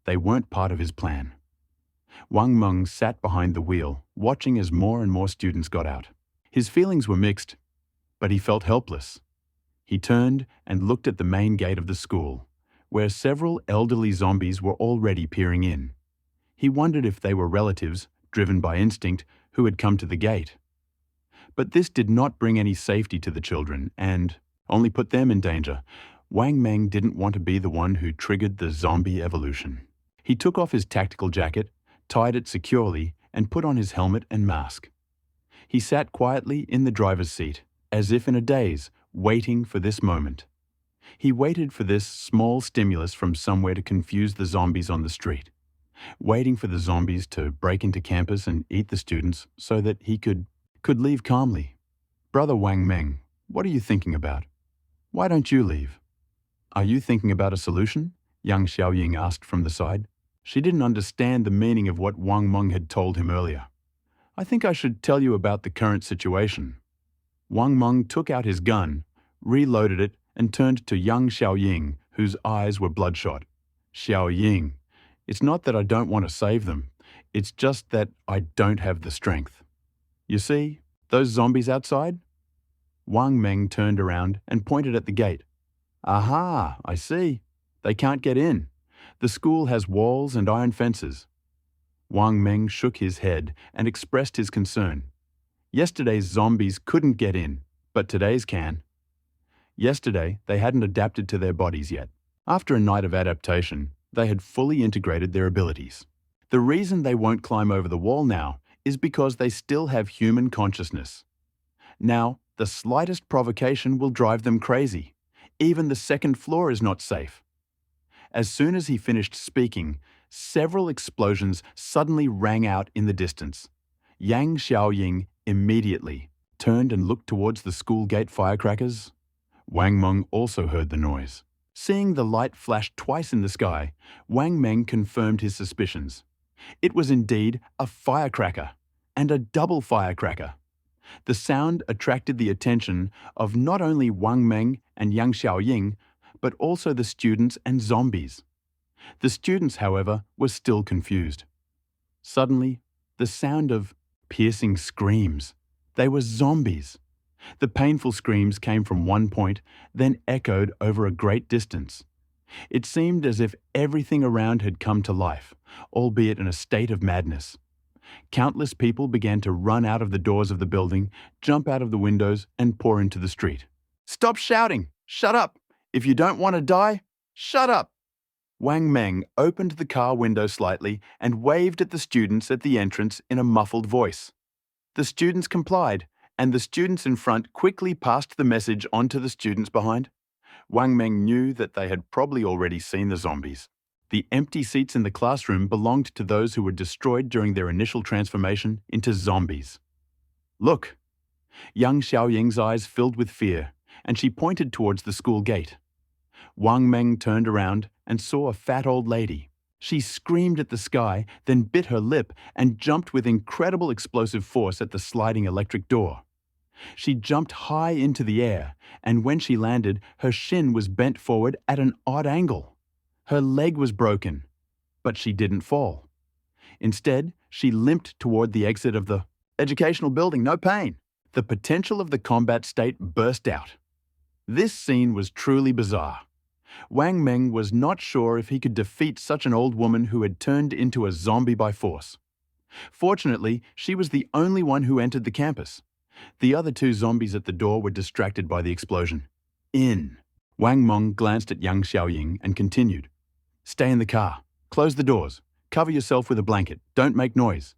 they weren't part of his plan. Wang Meng sat behind the wheel, watching as more and more students got out. His feelings were mixed, but he felt helpless. He turned and looked at the main gate of the school, where several elderly zombies were already peering in. He wondered if they were relatives, driven by instinct, who had come to the gate. But this did not bring any safety to the children and only put them in danger. Wang Meng didn't want to be the one who triggered the zombie evolution. He took off his tactical jacket, tied it securely, and put on his helmet and mask. He sat quietly in the driver's seat, as if in a daze, waiting for this moment. He waited for this small stimulus from somewhere to confuse the zombies on the street, waiting for the zombies to break into campus and eat the students so that he could leave calmly. Brother Wang Meng, what are you thinking about? Why don't you leave? Are you thinking about a solution? Young Xiaoying asked from the side. She didn't understand the meaning of what Wang Meng had told him earlier. I think I should tell you about the current situation. Wang Meng took out his gun, reloaded it, and turned to young Xiaoying, whose eyes were bloodshot. Xiaoying, it's not that I don't want to save them. It's just that I don't have the strength. You see, those zombies outside? Wang Meng turned around and pointed at the gate. Aha, I see. They can't get in. The school has walls and iron fences. Wang Meng shook his head and expressed his concern. Yesterday's zombies couldn't get in, but today's can. Yesterday, they hadn't adapted to their bodies yet. After a night of adaptation, they had fully integrated their abilities. The reason they won't climb over the wall now is because they still have human consciousness. Now, the slightest provocation will drive them crazy. Even the second floor is not safe. As soon as he finished speaking, several explosions suddenly rang out in the distance. Yang Xiaoying immediately turned and looked towards the school gate firecrackers. Wang Meng also heard the noise. Seeing the light flash twice in the sky, Wang Meng confirmed his suspicions. It was indeed a firecracker, and a double firecracker. The sound attracted the attention of not only Wang Meng and Yang Xiaoying, but also the students and zombies. The students, however, were still confused. Suddenly, the sound of piercing screams. They were zombies. The painful screams came from one point, then echoed over a great distance. It seemed as if everything around had come to life, albeit in a state of madness. Countless people began to run out of the doors of the building, jump out of the windows, and pour into the street. Stop shouting! Shut up! If you don't want to die, shut up! Wang Meng opened the car window slightly and waved at the students at the entrance in a muffled voice. The students complied, and the students in front quickly passed the message on to the students behind. Wang Meng knew that they had probably already seen the zombies. The empty seats in the classroom belonged to those who were destroyed during their initial transformation into zombies. Look! Young Xiaoying's eyes filled with fear, and she pointed towards the school gate. Wang Meng turned around and saw a fat old lady. She screamed at the sky, then bit her lip and jumped with incredible explosive force at the sliding electric door. She jumped high into the air, and when she landed, her shin was bent forward at an odd angle. Her leg was broken, but she didn't fall. Instead, she limped toward the exit of the educational building, no pain. The potential of the combat state burst out. This scene was truly bizarre. Wang Meng was not sure if he could defeat such an old woman who had turned into a zombie by force. Fortunately, she was the only one who entered the campus. The other two zombies at the door were distracted by the explosion. In. Wang Meng glanced at Yang Xiaoying and continued. Stay in the car. Close the doors. Cover yourself with a blanket. Don't make noise.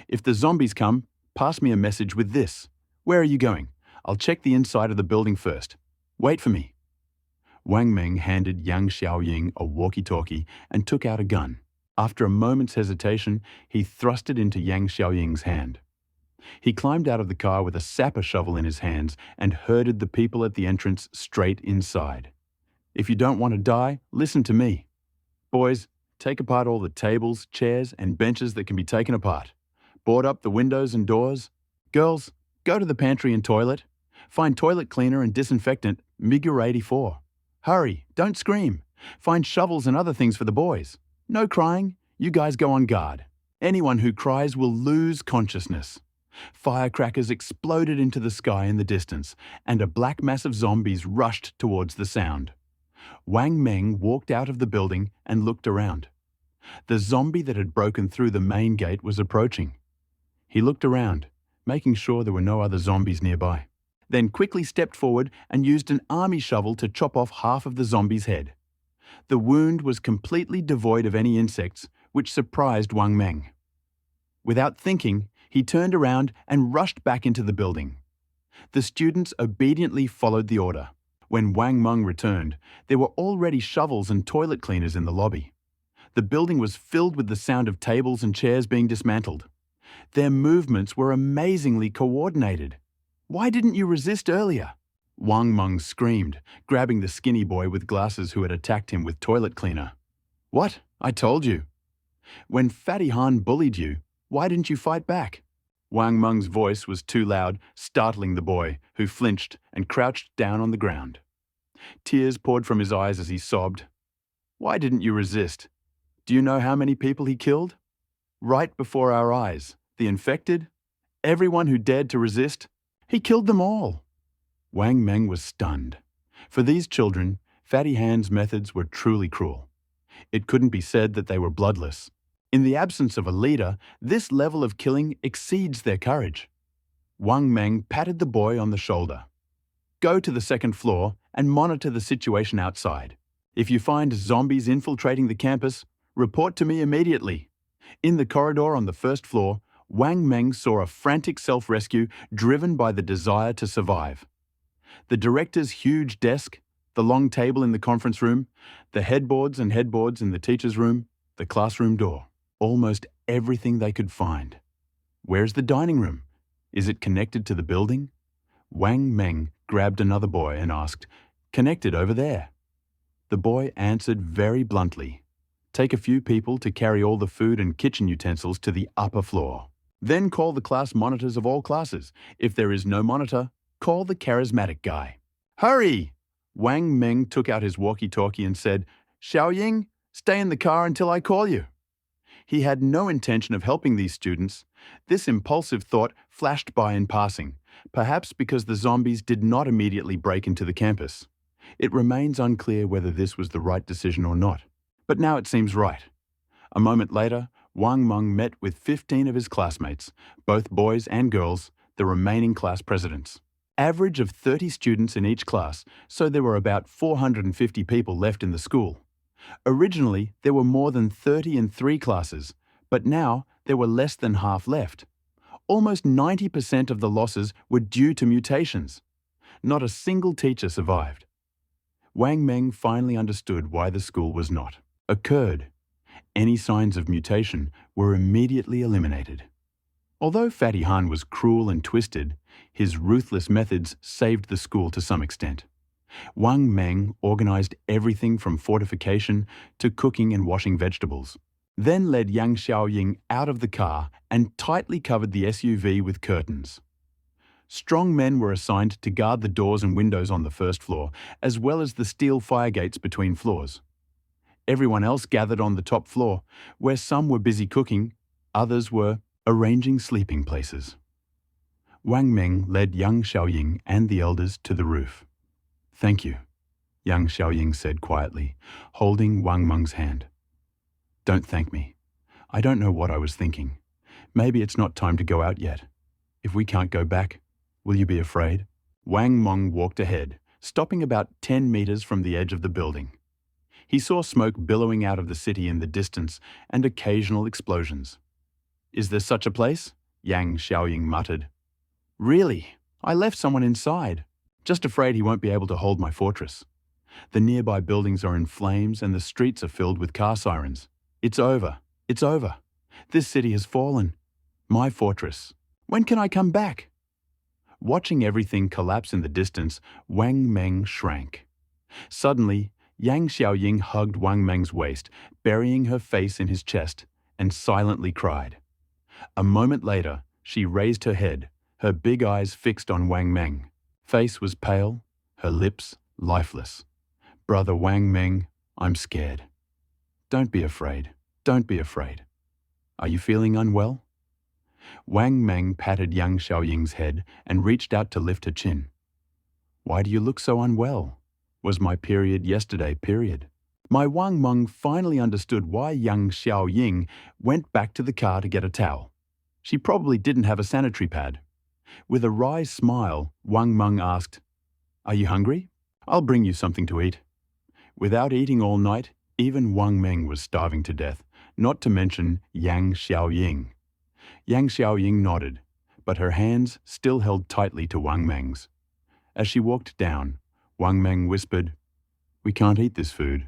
If the zombies come, pass me a message with this. Where are you going? I'll check the inside of the building first. Wait for me. Wang Meng handed Yang Xiaoying a walkie-talkie and took out a gun. After a moment's hesitation, he thrust it into Yang Xiaoying's hand. He climbed out of the car with a sapper shovel in his hands and herded the people at the entrance straight inside. If you don't want to die, listen to me. Boys, take apart all the tables, chairs, and benches that can be taken apart. Board up the windows and doors. Girls, go to the pantry and toilet. Find toilet cleaner and disinfectant, Migure 84. Hurry, don't scream. Find shovels and other things for the boys. No crying, you guys go on guard. Anyone who cries will lose consciousness. Firecrackers exploded into the sky in the distance, and a black mass of zombies rushed towards the sound. Wang Meng walked out of the building and looked around. The zombie that had broken through the main gate was approaching. He looked around, making sure there were no other zombies nearby, then quickly stepped forward and used an army shovel to chop off half of the zombie's head. The wound was completely devoid of any insects, which surprised Wang Meng. Without thinking, he turned around and rushed back into the building. The students obediently followed the order. When Wang Meng returned, there were already shovels and toilet cleaners in the lobby. The building was filled with the sound of tables and chairs being dismantled. Their movements were amazingly coordinated. Why didn't you resist earlier? Wang Meng screamed, grabbing the skinny boy with glasses who had attacked him with toilet cleaner. What? I told you. When Fatty Han bullied you, why didn't you fight back? Wang Meng's voice was too loud, startling the boy, who flinched and crouched down on the ground. Tears poured from his eyes as he sobbed. Why didn't you resist? Do you know how many people he killed? Right before our eyes, the infected, everyone who dared to resist, he killed them all. Wang Meng was stunned. For these children, Fatty Han's methods were truly cruel. It couldn't be said that they were bloodless. In the absence of a leader, this level of killing exceeds their courage. Wang Meng patted the boy on the shoulder. Go to the second floor and monitor the situation outside. If you find zombies infiltrating the campus, report to me immediately. In the corridor on the first floor, Wang Meng saw a frantic self-rescue driven by the desire to survive. The director's huge desk, the long table in the conference room, the headboards and headboards in the teacher's room, the classroom door. Almost everything they could find. Where's the dining room? Is it connected to the building? Wang Meng grabbed another boy and asked, "Connected over there." The boy answered very bluntly, "Take a few people to carry all the food and kitchen utensils to the upper floor. Then call the class monitors of all classes. If there is no monitor, call the charismatic guy." Hurry! Wang Meng took out his walkie-talkie and said, "Xiaoying, stay in the car until I call you." He had no intention of helping these students. This impulsive thought flashed by in passing, perhaps because the zombies did not immediately break into the campus. It remains unclear whether this was the right decision or not. But now it seems right. A moment later, Wang Meng met with 15 of his classmates, both boys and girls, the remaining class presidents. Average of 30 students in each class, so there were about 450 people left in the school. Originally, there were more than 30 in 3 classes, but now there were less than half left. Almost 90% of the losses were due to mutations. Not a single teacher survived. Wang Meng finally understood why the school was not occurred. Any signs of mutation were immediately eliminated. Although Fatty Han was cruel and twisted, his ruthless methods saved the school to some extent. Wang Meng organized everything from fortification to cooking and washing vegetables, then led Yang Xiaoying out of the car and tightly covered the SUV with curtains. Strong men were assigned to guard the doors and windows on the first floor, as well as the steel fire gates between floors. Everyone else gathered on the top floor, where some were busy cooking, others were arranging sleeping places. Wang Meng led Yang Xiaoying and the elders to the roof. "Thank you," Yang Xiaoying said quietly, holding Wang Meng's hand. "Don't thank me. I don't know what I was thinking. Maybe it's not time to go out yet. If we can't go back, will you be afraid?" Wang Meng walked ahead, stopping about 10 meters from the edge of the building. He saw smoke billowing out of the city in the distance and occasional explosions. "Is there such a place?" Yang Xiaoying muttered. "Really? I left someone inside. Just afraid he won't be able to hold my fortress. The nearby buildings are in flames and the streets are filled with car sirens. It's over. It's over. This city has fallen. My fortress. When can I come back? Watching everything collapse in the distance, Wang Meng shrank. Suddenly, Yang Xiaoying hugged Wang Meng's waist, burying her face in his chest, and silently cried. A moment later, she raised her head, her big eyes fixed on Wang Meng. Face was pale, her lips lifeless. Brother Wang Meng, I'm scared. Don't be afraid. Don't be afraid. Are you feeling unwell? Wang Meng patted Yang Xiaoying's head and reached out to lift her chin. Why do you look so unwell? Was my period yesterday, period? My Wang Meng finally understood why Yang Xiaoying went back to the car to get a towel. She probably didn't have a sanitary pad. With a wry smile, Wang Meng asked, Are you hungry? I'll bring you something to eat. Without eating all night, even Wang Meng was starving to death, not to mention Yang Xiaoying. Yang Xiaoying nodded, but her hands still held tightly to Wang Meng's. As she walked down, Wang Meng whispered, We can't eat this food.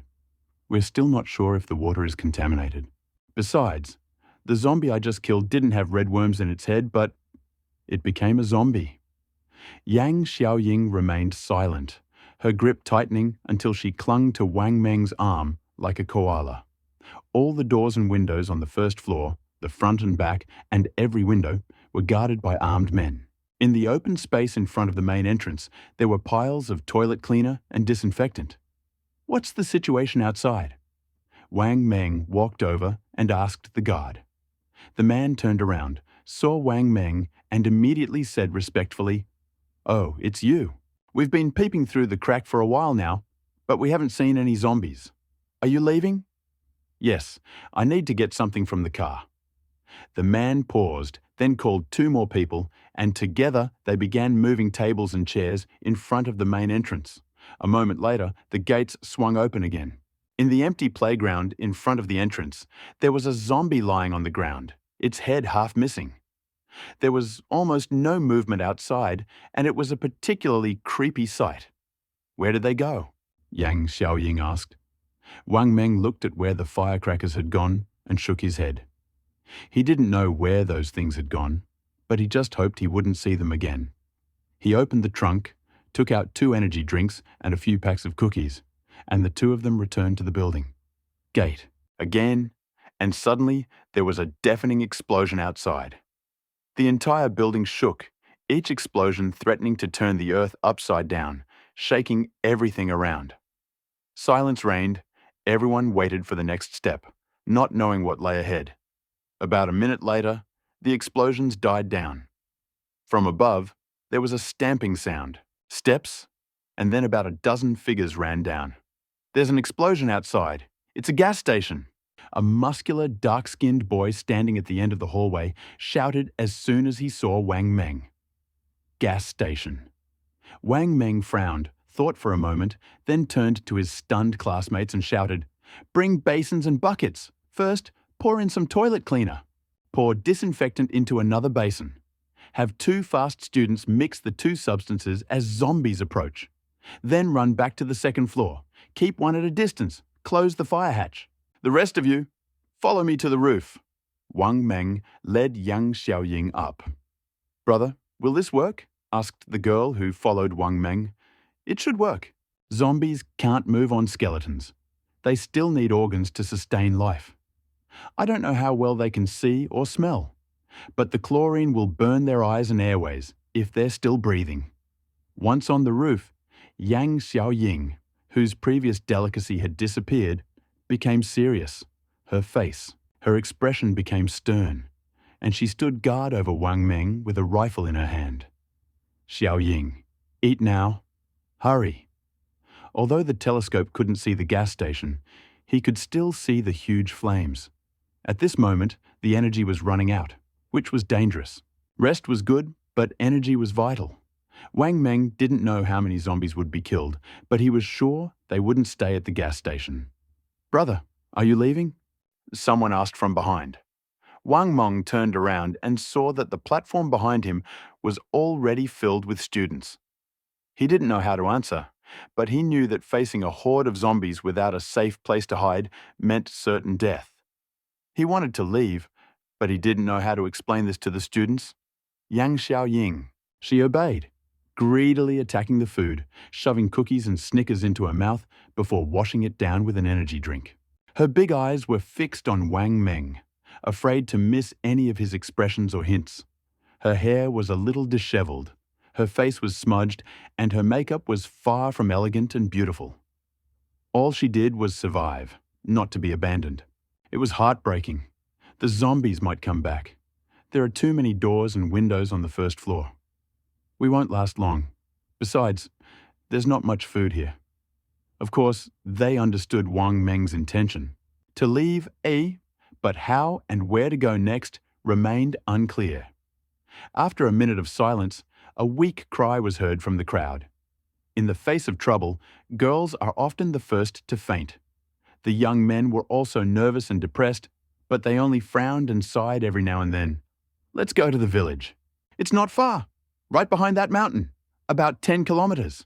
We're still not sure if the water is contaminated. Besides, the zombie I just killed didn't have red worms in its head, but it became a zombie. Yang Xiaoying remained silent, her grip tightening until she clung to Wang Meng's arm like a koala. All the doors and windows on the first floor, the front and back, and every window were guarded by armed men. In the open space in front of the main entrance, there were piles of toilet cleaner and disinfectant. What's the situation outside? Wang Meng walked over and asked the guard. The man turned around, saw Wang Meng, and immediately said respectfully, Oh, it's you. We've been peeping through the crack for a while now, but we haven't seen any zombies. Are you leaving? Yes, I need to get something from the car. The man paused, then called 2 more people, and together they began moving tables and chairs in front of the main entrance. A moment later, the gates swung open again. In the empty playground in front of the entrance, there was a zombie lying on the ground, its head half missing. There was almost no movement outside, and it was a particularly creepy sight. Where did they go? Yang Xiaoying asked. Wang Meng looked at where the firecrackers had gone and shook his head. He didn't know where those things had gone, but he just hoped he wouldn't see them again. He opened the trunk, took out 2 energy drinks and a few packs of cookies, and the 2 of them returned to the building. Gate. Again, and suddenly there was a deafening explosion outside. The entire building shook, each explosion threatening to turn the earth upside down, shaking everything around. Silence reigned. Everyone waited for the next step, not knowing what lay ahead. About a minute later, the explosions died down. From above, there was a stamping sound, steps, and then about a dozen figures ran down. There's an explosion outside. It's a gas station. A muscular, dark-skinned boy standing at the end of the hallway shouted as soon as he saw Wang Meng. Gas station. Wang Meng frowned, thought for a moment, then turned to his stunned classmates and shouted, Bring basins and buckets. First, pour in some toilet cleaner. Pour disinfectant into another basin. Have 2 fast students mix the 2 substances as zombies approach. Then run back to the second floor. Keep one at a distance. Close the fire hatch. The rest of you, follow me to the roof. Wang Meng led Yang Xiaoying up. Brother, will this work? Asked the girl who followed Wang Meng. It should work. Zombies can't move on skeletons. They still need organs to sustain life. I don't know how well they can see or smell, but the chlorine will burn their eyes and airways if they're still breathing. Once on the roof, Yang Xiaoying, whose previous delicacy had disappeared, became serious. Her expression became stern, and she stood guard over Wang Meng with a rifle in her hand. Xiaoying, eat now. Hurry. Although the telescope couldn't see the gas station, he could still see the huge flames. At this moment, the energy was running out, which was dangerous. Rest was good, but energy was vital. Wang Meng didn't know how many zombies would be killed, but he was sure they wouldn't stay at the gas station. Brother, are you leaving? Someone asked from behind. Wang Meng turned around and saw that the platform behind him was already filled with students. He didn't know how to answer, but he knew that facing a horde of zombies without a safe place to hide meant certain death. He wanted to leave, but he didn't know how to explain this to the students. Yang Xiaoying. She obeyed, greedily attacking the food, shoving cookies and Snickers into her mouth before washing it down with an energy drink. Her big eyes were fixed on Wang Meng, afraid to miss any of his expressions or hints. Her hair was a little disheveled, her face was smudged, and her makeup was far from elegant and beautiful. All she did was survive, not to be abandoned. It was heartbreaking. The zombies might come back. There are too many doors and windows on the first floor. We won't last long. Besides, there's not much food here. Of course, they understood Wang Meng's intention. To leave, but how and where to go next remained unclear. After a minute of silence, a weak cry was heard from the crowd. In the face of trouble, girls are often the first to faint. The young men were also nervous and depressed, but they only frowned and sighed every now and then. Let's go to the village. It's not far. Right behind that mountain. About 10 kilometers.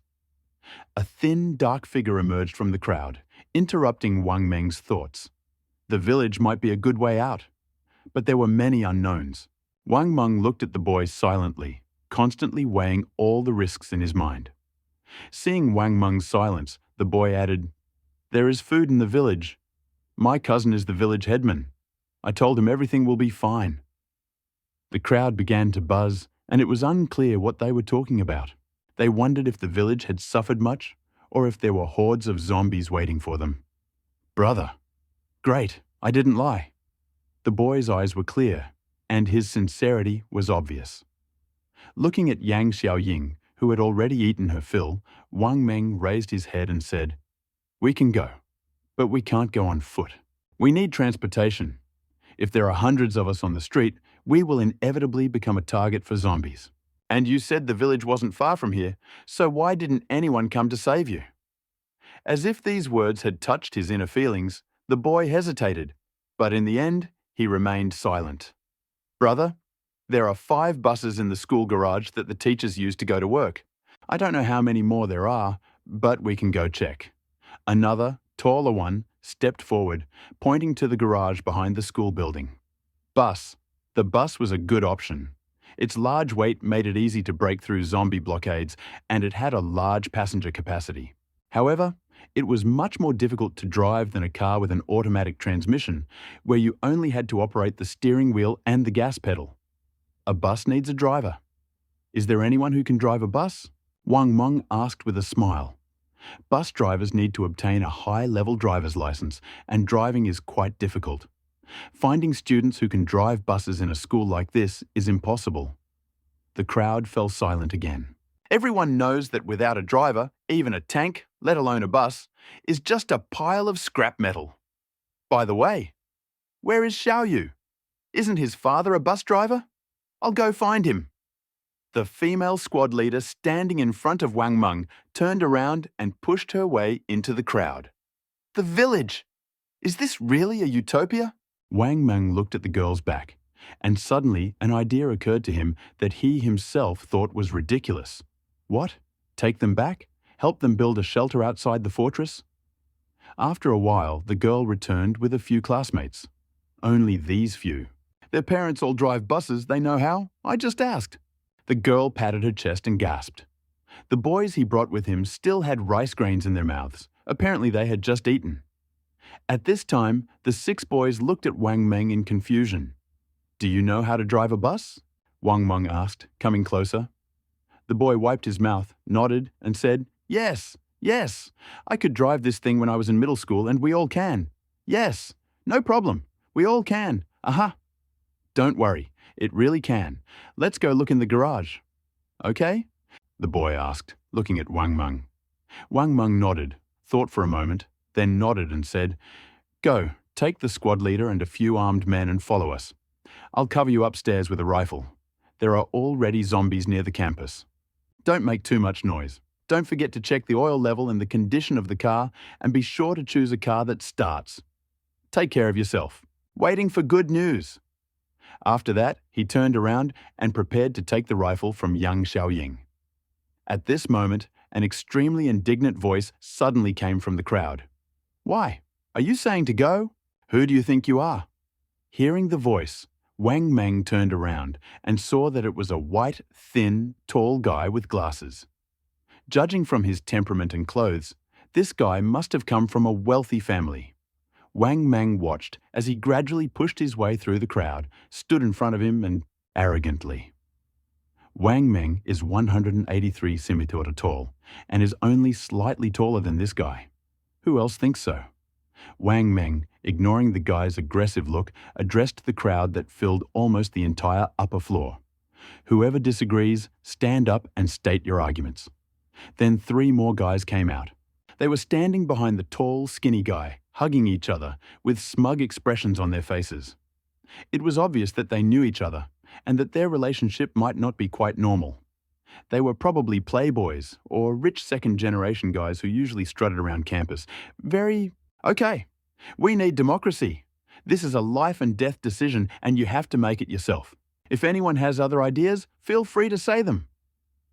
A thin, dark figure emerged from the crowd, interrupting Wang Meng's thoughts. The village might be a good way out, but there were many unknowns. Wang Meng looked at the boy silently, constantly weighing all the risks in his mind. Seeing Wang Meng's silence, the boy added, "There is food in the village. My cousin is the village headman. I told him everything will be fine." The crowd began to buzz, and it was unclear what they were talking about. They wondered if the village had suffered much, or if there were hordes of zombies waiting for them. "Brother, great, I didn't lie." The boy's eyes were clear, and his sincerity was obvious. Looking at Yang Xiaoying, who had already eaten her fill, Wang Meng raised his head and said, "We can go, but we can't go on foot. We need transportation. If there are hundreds of us on the street, we will inevitably become a target for zombies. And you said the village wasn't far from here, so why didn't anyone come to save you?" As if these words had touched his inner feelings, the boy hesitated, but in the end, he remained silent. "Brother, there are 5 buses in the school garage that the teachers use to go to work. I don't know how many more there are, but we can go check." Another, taller one, stepped forward, pointing to the garage behind the school building. Bus. The bus was a good option. Its large weight made it easy to break through zombie blockades, and it had a large passenger capacity. However, it was much more difficult to drive than a car with an automatic transmission, where you only had to operate the steering wheel and the gas pedal. A bus needs a driver. Is there anyone who can drive a bus? Wang Meng asked with a smile. Bus drivers need to obtain a high-level driver's license, and driving is quite difficult. Finding students who can drive buses in a school like this is impossible. The crowd fell silent again. Everyone knows that without a driver, even a tank, let alone a bus, is just a pile of scrap metal. By the way, where is Xiaoyu? Isn't his father a bus driver? I'll go find him. The female squad leader standing in front of Wang Meng turned around and pushed her way into the crowd. The village! Is this really a utopia? Wang Meng looked at the girl's back, and suddenly an idea occurred to him that he himself thought was ridiculous. What? Take them back? Help them build a shelter outside the fortress? After a while, the girl returned with a few classmates. Only these few. Their parents all drive buses, they know how. I just asked. The girl patted her chest and gasped. The boys he brought with him still had rice grains in their mouths. Apparently they had just eaten. At this time, the 6 boys looked at Wang Meng in confusion. "Do you know how to drive a bus?" Wang Meng asked, coming closer. The boy wiped his mouth, nodded, and said, Yes. I could drive this thing when I was in middle school, and we all can. Yes, no problem. We all can. Aha. Don't worry. It really can. Let's go look in the garage. Okay? The boy asked, looking at Wang Meng. Wang Meng nodded, thought for a moment, then nodded and said, "Go, take the squad leader and a few armed men and follow us. I'll cover you upstairs with a rifle. There are already zombies near the campus. Don't make too much noise. Don't forget to check the oil level and the condition of the car, and be sure to choose a car that starts. Take care of yourself. Waiting for good news." After that, he turned around and prepared to take the rifle from Yang Xiaoying. At this moment, an extremely indignant voice suddenly came from the crowd. "Why? Are you saying to go? Who do you think you are?" Hearing the voice, Wang Meng turned around and saw that it was a white, thin, tall guy with glasses. Judging from his temperament and clothes, this guy must have come from a wealthy family. Wang Meng watched as he gradually pushed his way through the crowd, stood in front of him and arrogantly. Wang Meng is 183 centimeters tall and is only slightly taller than this guy. Who else thinks so? Wang Meng, ignoring the guy's aggressive look, addressed the crowd that filled almost the entire upper floor. Whoever disagrees, stand up and state your arguments. Then 3 more guys came out. They were standing behind the tall, skinny guy, hugging each other, with smug expressions on their faces. It was obvious that they knew each other, and that their relationship might not be quite normal. They were probably playboys, or rich second-generation guys who usually strutted around campus. Okay, we need democracy. This is a life and death decision, and you have to make it yourself. If anyone has other ideas, feel free to say them.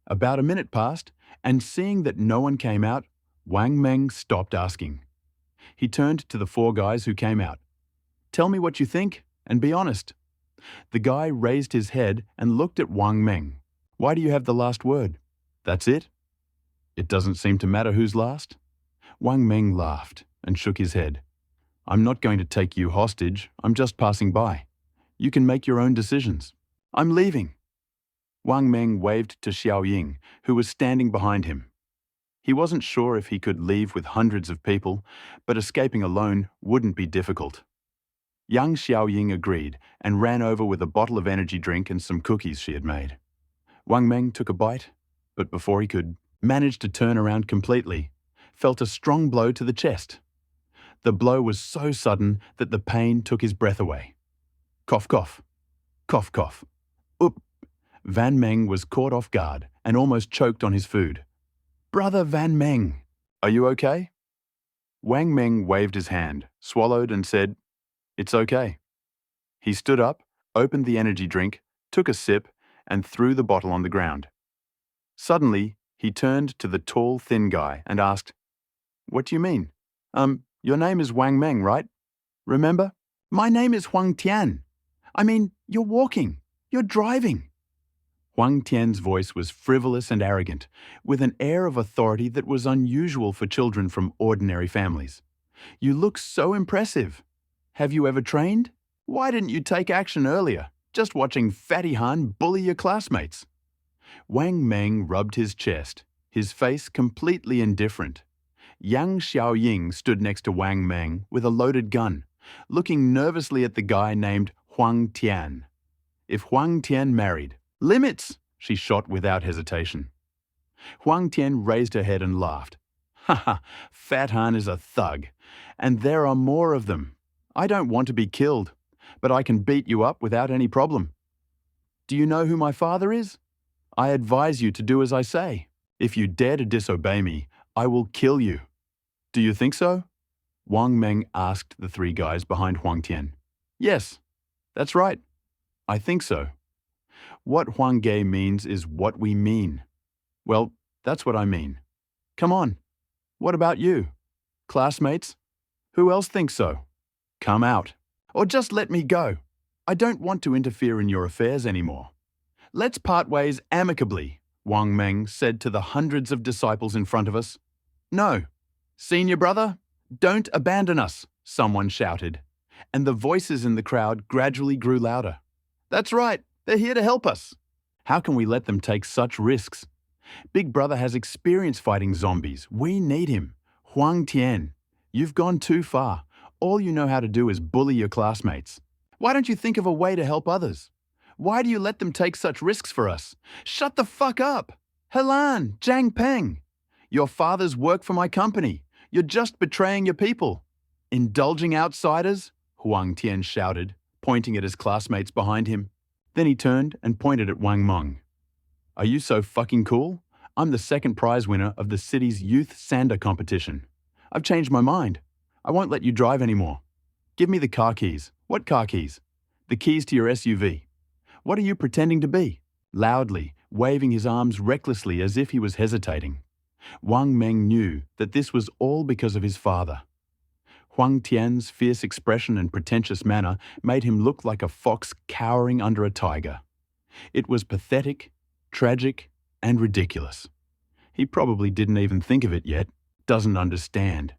About a minute passed, and seeing that no one came out, Wang Meng stopped asking. He turned to the 4 guys who came out. Tell me what you think, and be honest. The guy raised his head and looked at Wang Meng. Why do you have the last word? That's it? It doesn't seem to matter who's last? Wang Meng laughed and shook his head. I'm not going to take you hostage, I'm just passing by. You can make your own decisions. I'm leaving. Wang Meng waved to Xiao Ying, who was standing behind him. He wasn't sure if he could leave with hundreds of people, but escaping alone wouldn't be difficult. Young Xiao Ying agreed and ran over with a bottle of energy drink and some cookies she had made. Wang Meng took a bite, but before he could manage to turn around completely, felt a strong blow to the chest. The blow was so sudden that the pain took his breath away. Cough, cough. Cough, cough. Oop. Van Meng was caught off guard and almost choked on his food. Brother Van Meng, are you okay? Wang Meng waved his hand, swallowed and said, It's okay. He stood up, opened the energy drink, took a sip, and threw the bottle on the ground. Suddenly, he turned to the tall, thin guy and asked, What do you mean? Your name is Wang Meng, right? Remember? My name is Huang Tian. I mean, you're walking. You're driving. Huang Tian's voice was frivolous and arrogant, with an air of authority that was unusual for children from ordinary families. You look so impressive. Have you ever trained? Why didn't you take action earlier, just watching Fatty Han bully your classmates? Wang Meng rubbed his chest, his face completely indifferent. Yang Xiaoying stood next to Wang Meng with a loaded gun, looking nervously at the guy named Huang Tian. If Huang Tian married, limits, she shot without hesitation. Huang Tian raised her head and laughed. Ha, Fat Han is a thug, and there are more of them. I don't want to be killed, but I can beat you up without any problem. Do you know who my father is? I advise you to do as I say. If you dare to disobey me, I will kill you. Do you think so? Wang Meng asked the 3 guys behind Huang Tian. Yes, that's right. I think so. What Huang Ge means is what we mean. Well, that's what I mean. Come on. What about you? Classmates? Who else thinks so? Come out. Or just let me go. I don't want to interfere in your affairs anymore. Let's part ways amicably, Wang Meng said to the hundreds of disciples in front of us. No. Senior brother, don't abandon us, someone shouted, and the voices in the crowd gradually grew louder. That's right, they're here to help us. How can we let them take such risks? Big Brother has experience fighting zombies. We need him. Huang Tian, you've gone too far. All you know how to do is bully your classmates. Why don't you think of a way to help others? Why do you let them take such risks for us? Shut the fuck up! Helan, Zhang Peng! Your fathers work for my company. You're just betraying your people. Indulging outsiders? Huang Tian shouted, pointing at his classmates behind him. Then he turned and pointed at Wang Meng. Are you so fucking cool? I'm the 2nd prize winner of the city's youth sander competition. I've changed my mind. I won't let you drive anymore. Give me the car keys. What car keys? The keys to your SUV. What are you pretending to be? Loudly, waving his arms recklessly as if he was hesitating. Wang Meng knew that this was all because of his father. Huang Tian's fierce expression and pretentious manner made him look like a fox cowering under a tiger. It was pathetic, tragic, and ridiculous. He probably didn't even think of it yet, doesn't understand.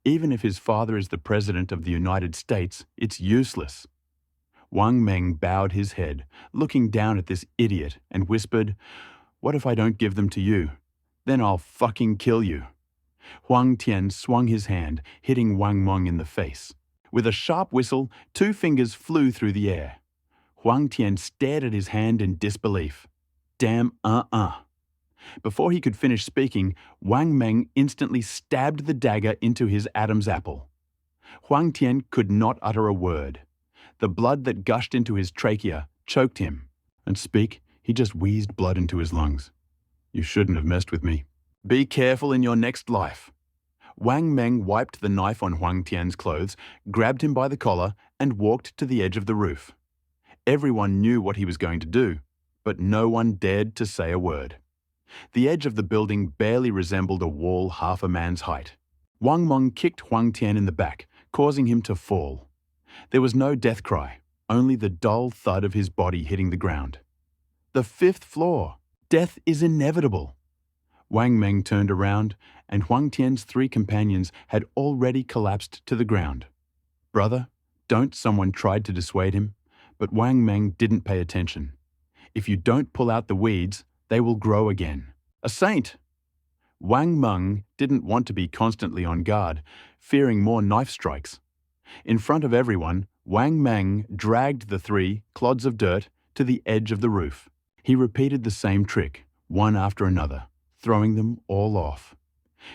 Even if his father is the President of the United States, it's useless. Wang Meng bowed his head, looking down at this idiot, and whispered, "What if I don't give them to you? Then I'll fucking kill you." Huang Tian swung his hand, hitting Wang Meng in the face. With a sharp whistle, 2 fingers flew through the air. Huang Tian stared at his hand in disbelief. Damn, Before he could finish speaking, Wang Meng instantly stabbed the dagger into his Adam's apple. Huang Tian could not utter a word. The blood that gushed into his trachea choked him, and he just wheezed blood into his lungs. "You shouldn't have messed with me. Be careful in your next life." Wang Meng wiped the knife on Huang Tian's clothes, grabbed him by the collar, and walked to the edge of the roof. Everyone knew what he was going to do, but no one dared to say a word. The edge of the building barely resembled a wall half a man's height. Wang Meng kicked Huang Tian in the back, causing him to fall. There was no death cry, only the dull thud of his body hitting the ground. The 5th floor! Death is inevitable! Wang Meng turned around, and Huang Tian's 3 companions had already collapsed to the ground. "Brother, don't," someone tried to dissuade him, but Wang Meng didn't pay attention. "If you don't pull out the weeds, they will grow again." A saint! Wang Meng didn't want to be constantly on guard, fearing more knife strikes. In front of everyone, Wang Meng dragged the 3 clods of dirt to the edge of the roof. He repeated the same trick, one after another, throwing them all off.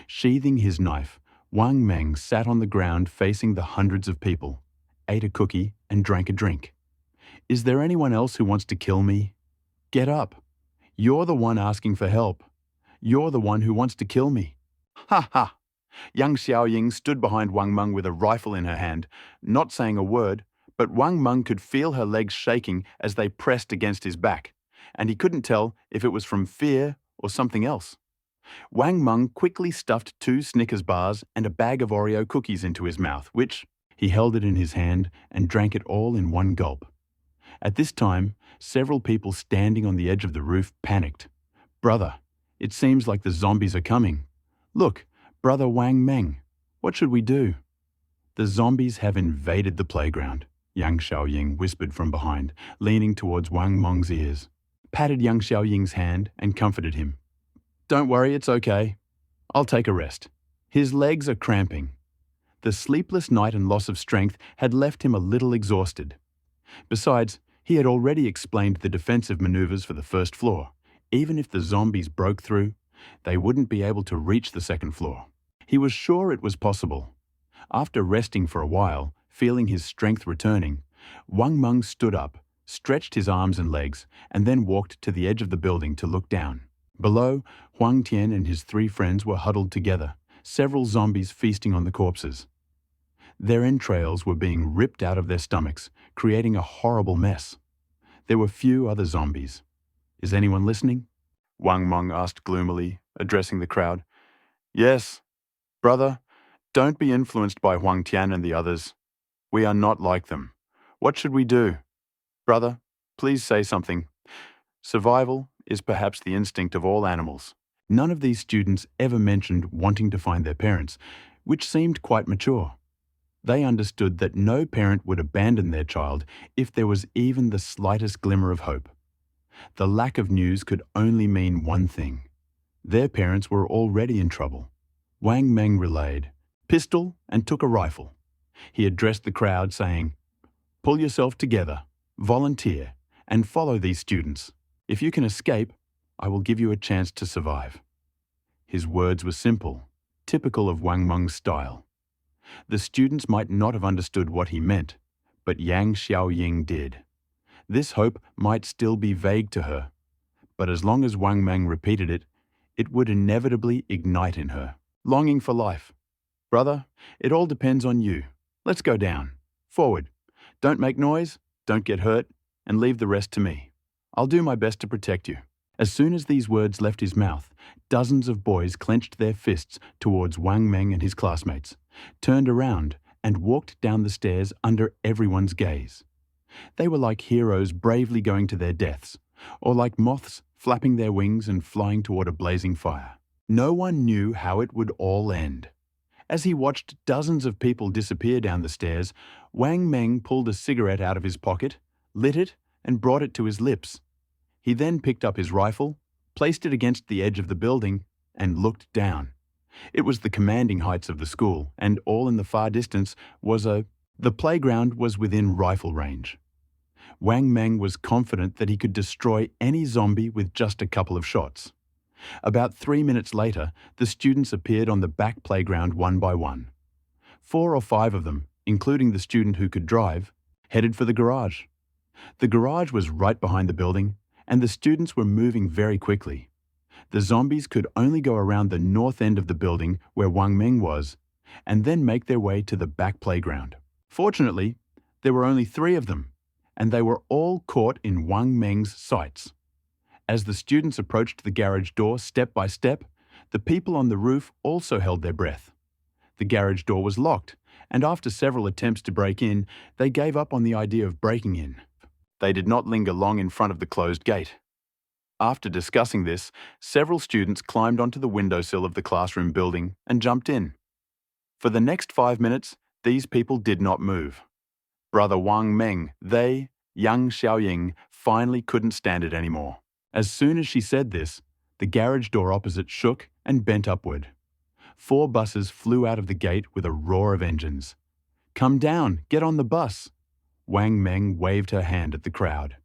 Sheathing his knife, Wang Meng sat on the ground facing the hundreds of people, ate a cookie, and drank a drink. "Is there anyone else who wants to kill me? Get up. You're the one asking for help. You're the one who wants to kill me." Ha ha! Yang Xiaoying stood behind Wang Meng with a rifle in her hand, not saying a word, but Wang Meng could feel her legs shaking as they pressed against his back, and he couldn't tell if it was from fear or something else. Wang Meng quickly stuffed 2 Snickers bars and a bag of Oreo cookies into his mouth, which he held it in his hand and drank it all in one gulp. At this time, several people standing on the edge of the roof panicked. "Brother, it seems like the zombies are coming. Look, Brother Wang Meng, what should we do?" "The zombies have invaded the playground," Yang Xiaoying whispered from behind, leaning towards Wang Meng's ears, patted Yang Xiaoying's hand and comforted him. "Don't worry, it's okay. I'll take a rest." His legs are cramping. The sleepless night and loss of strength had left him a little exhausted. Besides, he had already explained the defensive maneuvers for the 1st floor. Even if the zombies broke through, they wouldn't be able to reach the 2nd floor. He was sure it was possible. After resting for a while, feeling his strength returning, Wang Meng stood up, stretched his arms and legs, and then walked to the edge of the building to look down. Below, Huang Tian and his 3 friends were huddled together, several zombies feasting on the corpses. Their entrails were being ripped out of their stomachs, creating a horrible mess. There were few other zombies. "Is anyone listening?" Wang Meng asked gloomily, addressing the crowd. "Yes. Brother, don't be influenced by Huang Tian and the others. We are not like them. What should we do? Brother, please say something. Survival is perhaps the instinct of all animals." None of these students ever mentioned wanting to find their parents, which seemed quite mature. They understood that no parent would abandon their child if there was even the slightest glimmer of hope. The lack of news could only mean one thing. Their parents were already in trouble. Wang Meng relayed, pistol, and took a rifle. He addressed the crowd saying, "Pull yourself together, volunteer, and follow these students. If you can escape, I will give you a chance to survive." His words were simple, typical of Wang Meng's style. The students might not have understood what he meant, but Yang Xiaoying did. This hope might still be vague to her, but as long as Wang Meng repeated it, it would inevitably ignite in her. Longing for life. "Brother, it all depends on you. Let's go down. Forward. Don't make noise, don't get hurt, and leave the rest to me. I'll do my best to protect you." As soon as these words left his mouth, dozens of boys clenched their fists towards Wang Meng and his classmates, turned around, and walked down the stairs under everyone's gaze. They were like heroes bravely going to their deaths, or like moths flapping their wings and flying toward a blazing fire. No one knew how it would all end. As he watched dozens of people disappear down the stairs, Wang Meng pulled a cigarette out of his pocket, lit it, and brought it to his lips. He then picked up his rifle, placed it against the edge of the building, and looked down. It was the commanding heights of the school, and all in the far distance the playground was within rifle range. Wang Meng was confident that he could destroy any zombie with just a couple of shots. About 3 minutes later, the students appeared on the back playground one by one. 4 or 5 of them, including the student who could drive, headed for the garage. The garage was right behind the building, and the students were moving very quickly. The zombies could only go around the north end of the building where Wang Meng was, and then make their way to the back playground. Fortunately, there were only 3 of them, and they were all caught in Wang Meng's sights. As the students approached the garage door step by step, the people on the roof also held their breath. The garage door was locked, and after several attempts to break in, they gave up on the idea of breaking in. They did not linger long in front of the closed gate. After discussing this, several students climbed onto the windowsill of the classroom building and jumped in. For the next 5 minutes, these people did not move. Brother Wang Meng, Yang Xiaoying, finally couldn't stand it anymore. As soon as she said this, the garage door opposite shook and bent upward. 4 buses flew out of the gate with a roar of engines. "Come down, get on the bus." Wang Meng waved her hand at the crowd.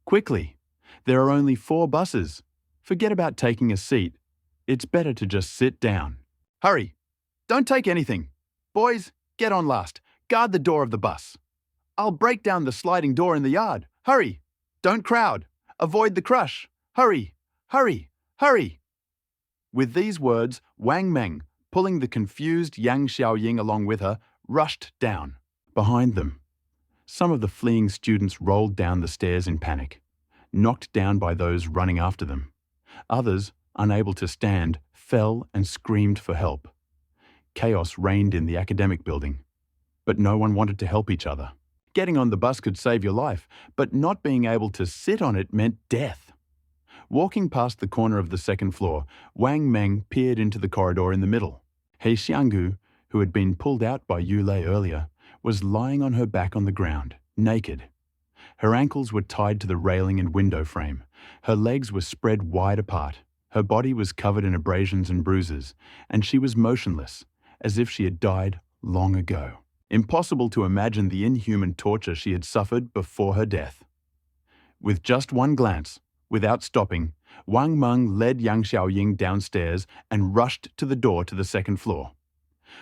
"Quickly, there are only 4 buses. Forget about taking a seat. It's better to just sit down. Hurry, don't take anything. Boys, get on last. Guard the door of the bus. I'll break down the sliding door in the yard. Hurry, don't crowd. Avoid the crush. Hurry, hurry, hurry." With these words, Wang Meng, pulling the confused Yang Xiaoying along with her, rushed down. Behind them, some of the fleeing students rolled down the stairs in panic, knocked down by those running after them. Others, unable to stand, fell and screamed for help. Chaos reigned in the academic building, but no one wanted to help each other. Getting on the bus could save your life, but not being able to sit on it meant death. Walking past the corner of the second floor, Wang Meng peered into the corridor in the middle. He Xianggu, who had been pulled out by Yu Lei earlier, was lying on her back on the ground, naked. Her ankles were tied to the railing and window frame. Her legs were spread wide apart. Her body was covered in abrasions and bruises, and she was motionless, as if she had died long ago. Impossible to imagine the inhuman torture she had suffered before her death. With just one glance, without stopping, Wang Meng led Yang Xiaoying downstairs and rushed to the door to the second floor.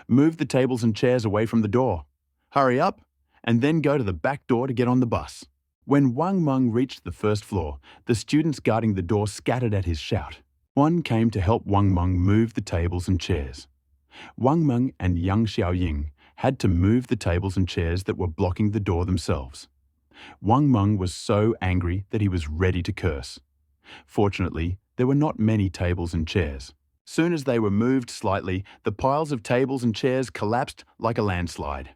"Move the tables and chairs away from the door. Hurry up, and then go to the back door to get on the bus." When Wang Meng reached the first floor, the students guarding the door scattered at his shout. One came to help Wang Meng move the tables and chairs. Wang Meng and Yang Xiaoying had to move the tables and chairs that were blocking the door themselves. Wang Meng was so angry that he was ready to curse. Fortunately, there were not many tables and chairs. Soon as they were moved slightly, the piles of tables and chairs collapsed like a landslide.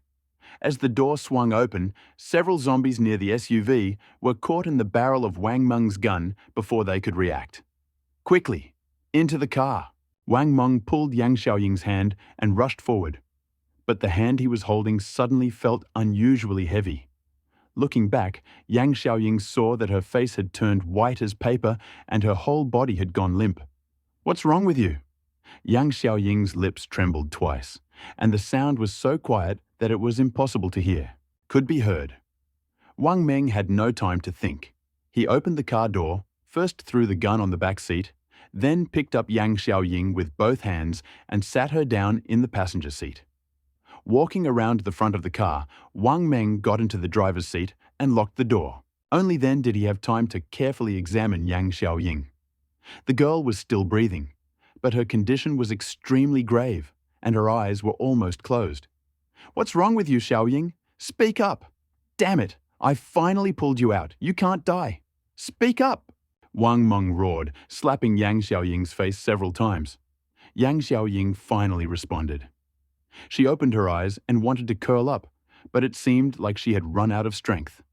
As the door swung open, several zombies near the SUV were caught in the barrel of Wang Meng's gun before they could react. "Quickly, into the car." Wang Meng pulled Yang Xiaoying's hand and rushed forward. But the hand he was holding suddenly felt unusually heavy. Looking back, Yang Xiaoying saw that her face had turned white as paper and her whole body had gone limp. "What's wrong with you?" Yang Xiaoying's lips trembled twice, and the sound was so quiet that it was impossible to hear. Could be heard. Wang Meng had no time to think. He opened the car door, first threw the gun on the back seat, then picked up Yang Xiaoying with both hands and sat her down in the passenger seat. Walking around the front of the car, Wang Meng got into the driver's seat and locked the door. Only then did he have time to carefully examine Yang Xiaoying. The girl was still breathing, but her condition was extremely grave, and her eyes were almost closed. "What's wrong with you, Xiaoying? Speak up! Damn it! I finally pulled you out. You can't die. Speak up!" Wang Meng roared, slapping Yang Xiaoying's face several times. Yang Xiaoying finally responded. She opened her eyes and wanted to curl up, but it seemed like she had run out of strength.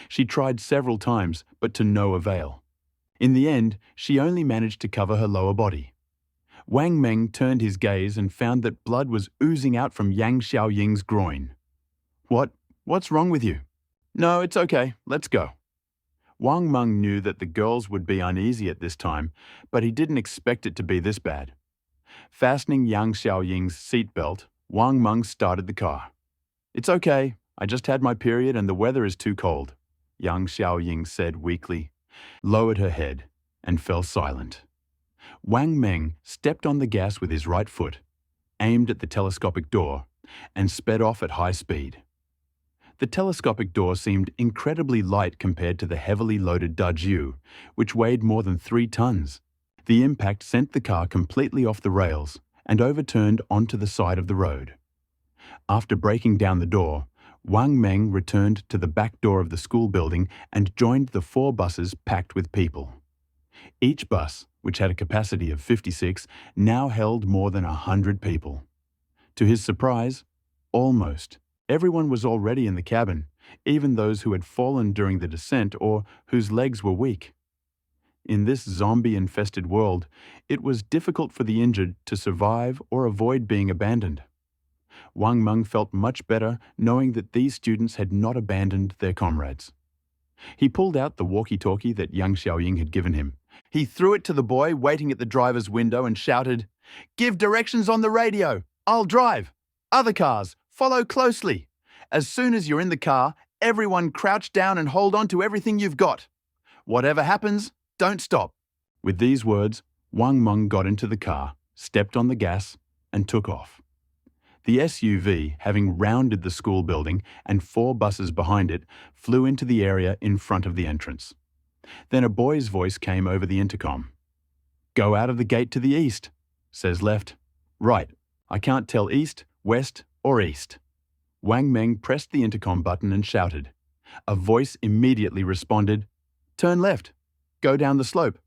She tried several times, but to no avail. In the end, she only managed to cover her lower body. Wang Meng turned his gaze and found that blood was oozing out from Yang Xiaoying's groin. What's wrong with you? No, it's okay, let's go. Wang Meng knew that the girls would be uneasy at this time, but he didn't expect it to be this bad. Fastening Yang Xiaoying's seatbelt, Wang Meng started the car. It's okay, I just had my period and the weather is too cold, Yang Xiaoying said weakly, lowered her head, and fell silent. Wang Meng stepped on the gas with his right foot, aimed at the telescopic door, and sped off at high speed. The telescopic door seemed incredibly light compared to the heavily loaded Daju, which weighed more than 3 tons. The impact sent the car completely off the rails and overturned onto the side of the road. After breaking down the door, Wang Meng returned to the back door of the school building and joined the 4 buses packed with people. Each bus, which had a capacity of 56, now held more than 100 people. To his surprise, almost everyone was already in the cabin, even those who had fallen during the descent or whose legs were weak. In this zombie-infested world, it was difficult for the injured to survive or avoid being abandoned. Wang Meng felt much better knowing that these students had not abandoned their comrades. He pulled out the walkie-talkie that Yang Xiaoying had given him. He threw it to the boy waiting at the driver's window and shouted, "Give directions on the radio! I'll drive! Other cars, follow closely! As soon as you're in the car, everyone crouch down and hold on to everything you've got. Whatever happens, don't stop." With these words, Wang Meng got into the car, stepped on the gas, and took off. The SUV, having rounded the school building and 4 buses behind it, flew into the area in front of the entrance. Then a boy's voice came over the intercom. "Go out of the gate to the east," says left. "Right, I can't tell east, west, or east." Wang Meng pressed the intercom button and shouted. A voice immediately responded, "Turn left. Go down the slope.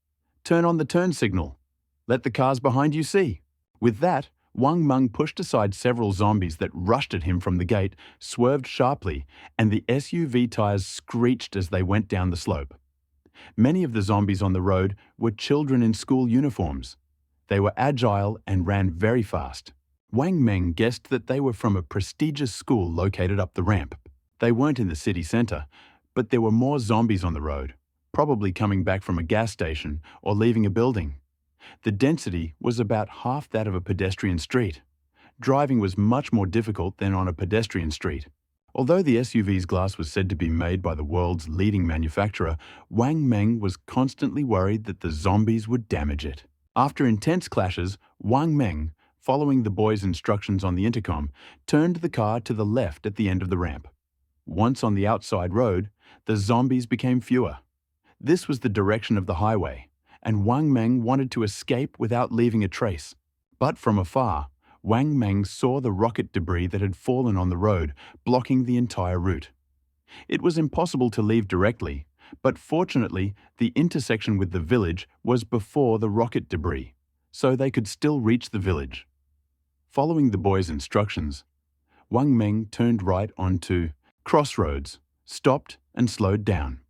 Turn on the turn signal. Let the cars behind you see." With that, Wang Meng pushed aside several zombies that rushed at him from the gate, swerved sharply, and the SUV tires screeched as they went down the slope. Many of the zombies on the road were children in school uniforms. They were agile and ran very fast. Wang Meng guessed that they were from a prestigious school located up the ramp. They weren't in the city center, but there were more zombies on the road, probably coming back from a gas station or leaving a building. The density was about half that of a pedestrian street. Driving was much more difficult than on a pedestrian street. Although the SUV's glass was said to be made by the world's leading manufacturer, Wang Meng was constantly worried that the zombies would damage it. After intense clashes, Wang Meng, following the boy's instructions on the intercom, turned the car to the left at the end of the ramp. Once on the outside road, the zombies became fewer. This was the direction of the highway, and Wang Meng wanted to escape without leaving a trace. But from afar, Wang Meng saw the rocket debris that had fallen on the road, blocking the entire route. It was impossible to leave directly, but fortunately, the intersection with the village was before the rocket debris, so they could still reach the village. Following the boy's instructions, Wang Meng turned right onto crossroads, stopped and slowed down.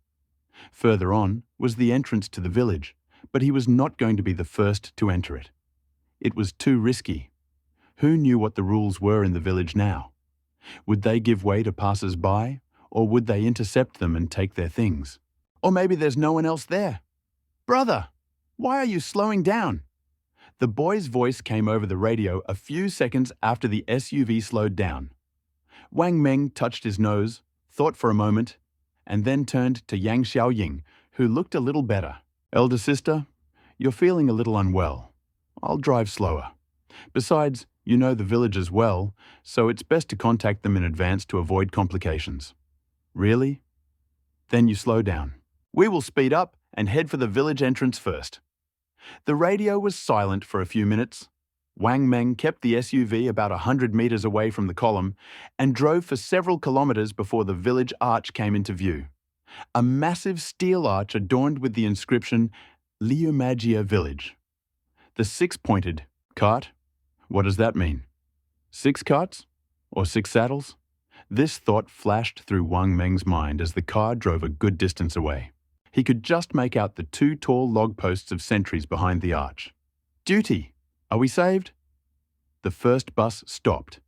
Further on was the entrance to the village, but he was not going to be the first to enter it. It was too risky. Who knew what the rules were in the village now? Would they give way to passers-by, or would they intercept them and take their things? Or maybe there's no one else there. "Brother, why are you slowing down?" The boy's voice came over the radio a few seconds after the SUV slowed down. Wang Meng touched his nose, thought for a moment, and then turned to Yang Xiaoying, who looked a little better. "Elder sister, you're feeling a little unwell. I'll drive slower. Besides, you know the villagers well, so it's best to contact them in advance to avoid complications." "Really? Then you slow down. We will speed up and head for the village entrance first." The radio was silent for a few minutes. Wang Meng kept the SUV about 100 meters away from the column and drove for several kilometers before the village arch came into view. A massive steel arch adorned with the inscription, "Liumagia Village." The 6-pointed cart. What does that mean? 6 carts? Or 6 saddles? This thought flashed through Wang Meng's mind as the car drove a good distance away. He could just make out the 2 tall log posts of sentries behind the arch. Duty! Are we saved? The first bus stopped.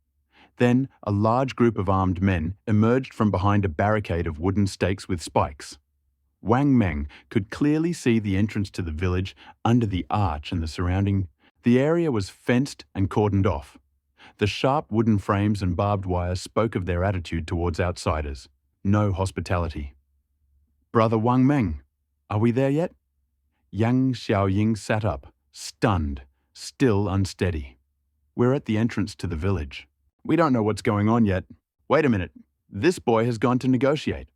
Then a large group of armed men emerged from behind a barricade of wooden stakes with spikes. Wang Meng could clearly see the entrance to the village under the arch and the surrounding. The area was fenced and cordoned off. The sharp wooden frames and barbed wire spoke of their attitude towards outsiders. No hospitality. Brother Wang Meng, are we there yet? Yang Xiaoying sat up, stunned, still unsteady. We're at the entrance to the village. We don't know what's going on yet. Wait a minute. This boy has gone to negotiate.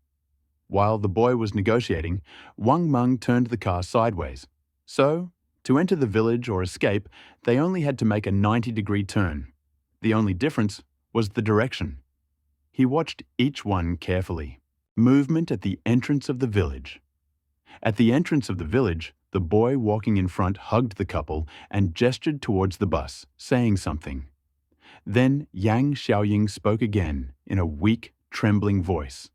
While the boy was negotiating, Wang Meng turned the car sideways. So, to enter the village or escape, they only had to make a 90-degree turn. The only difference was the direction. He watched each one carefully. Movement at the entrance of the village. At the entrance of the village, the boy walking in front hugged the couple and gestured towards the bus, saying something. Then Yang Xiaoying spoke again in a weak, trembling voice.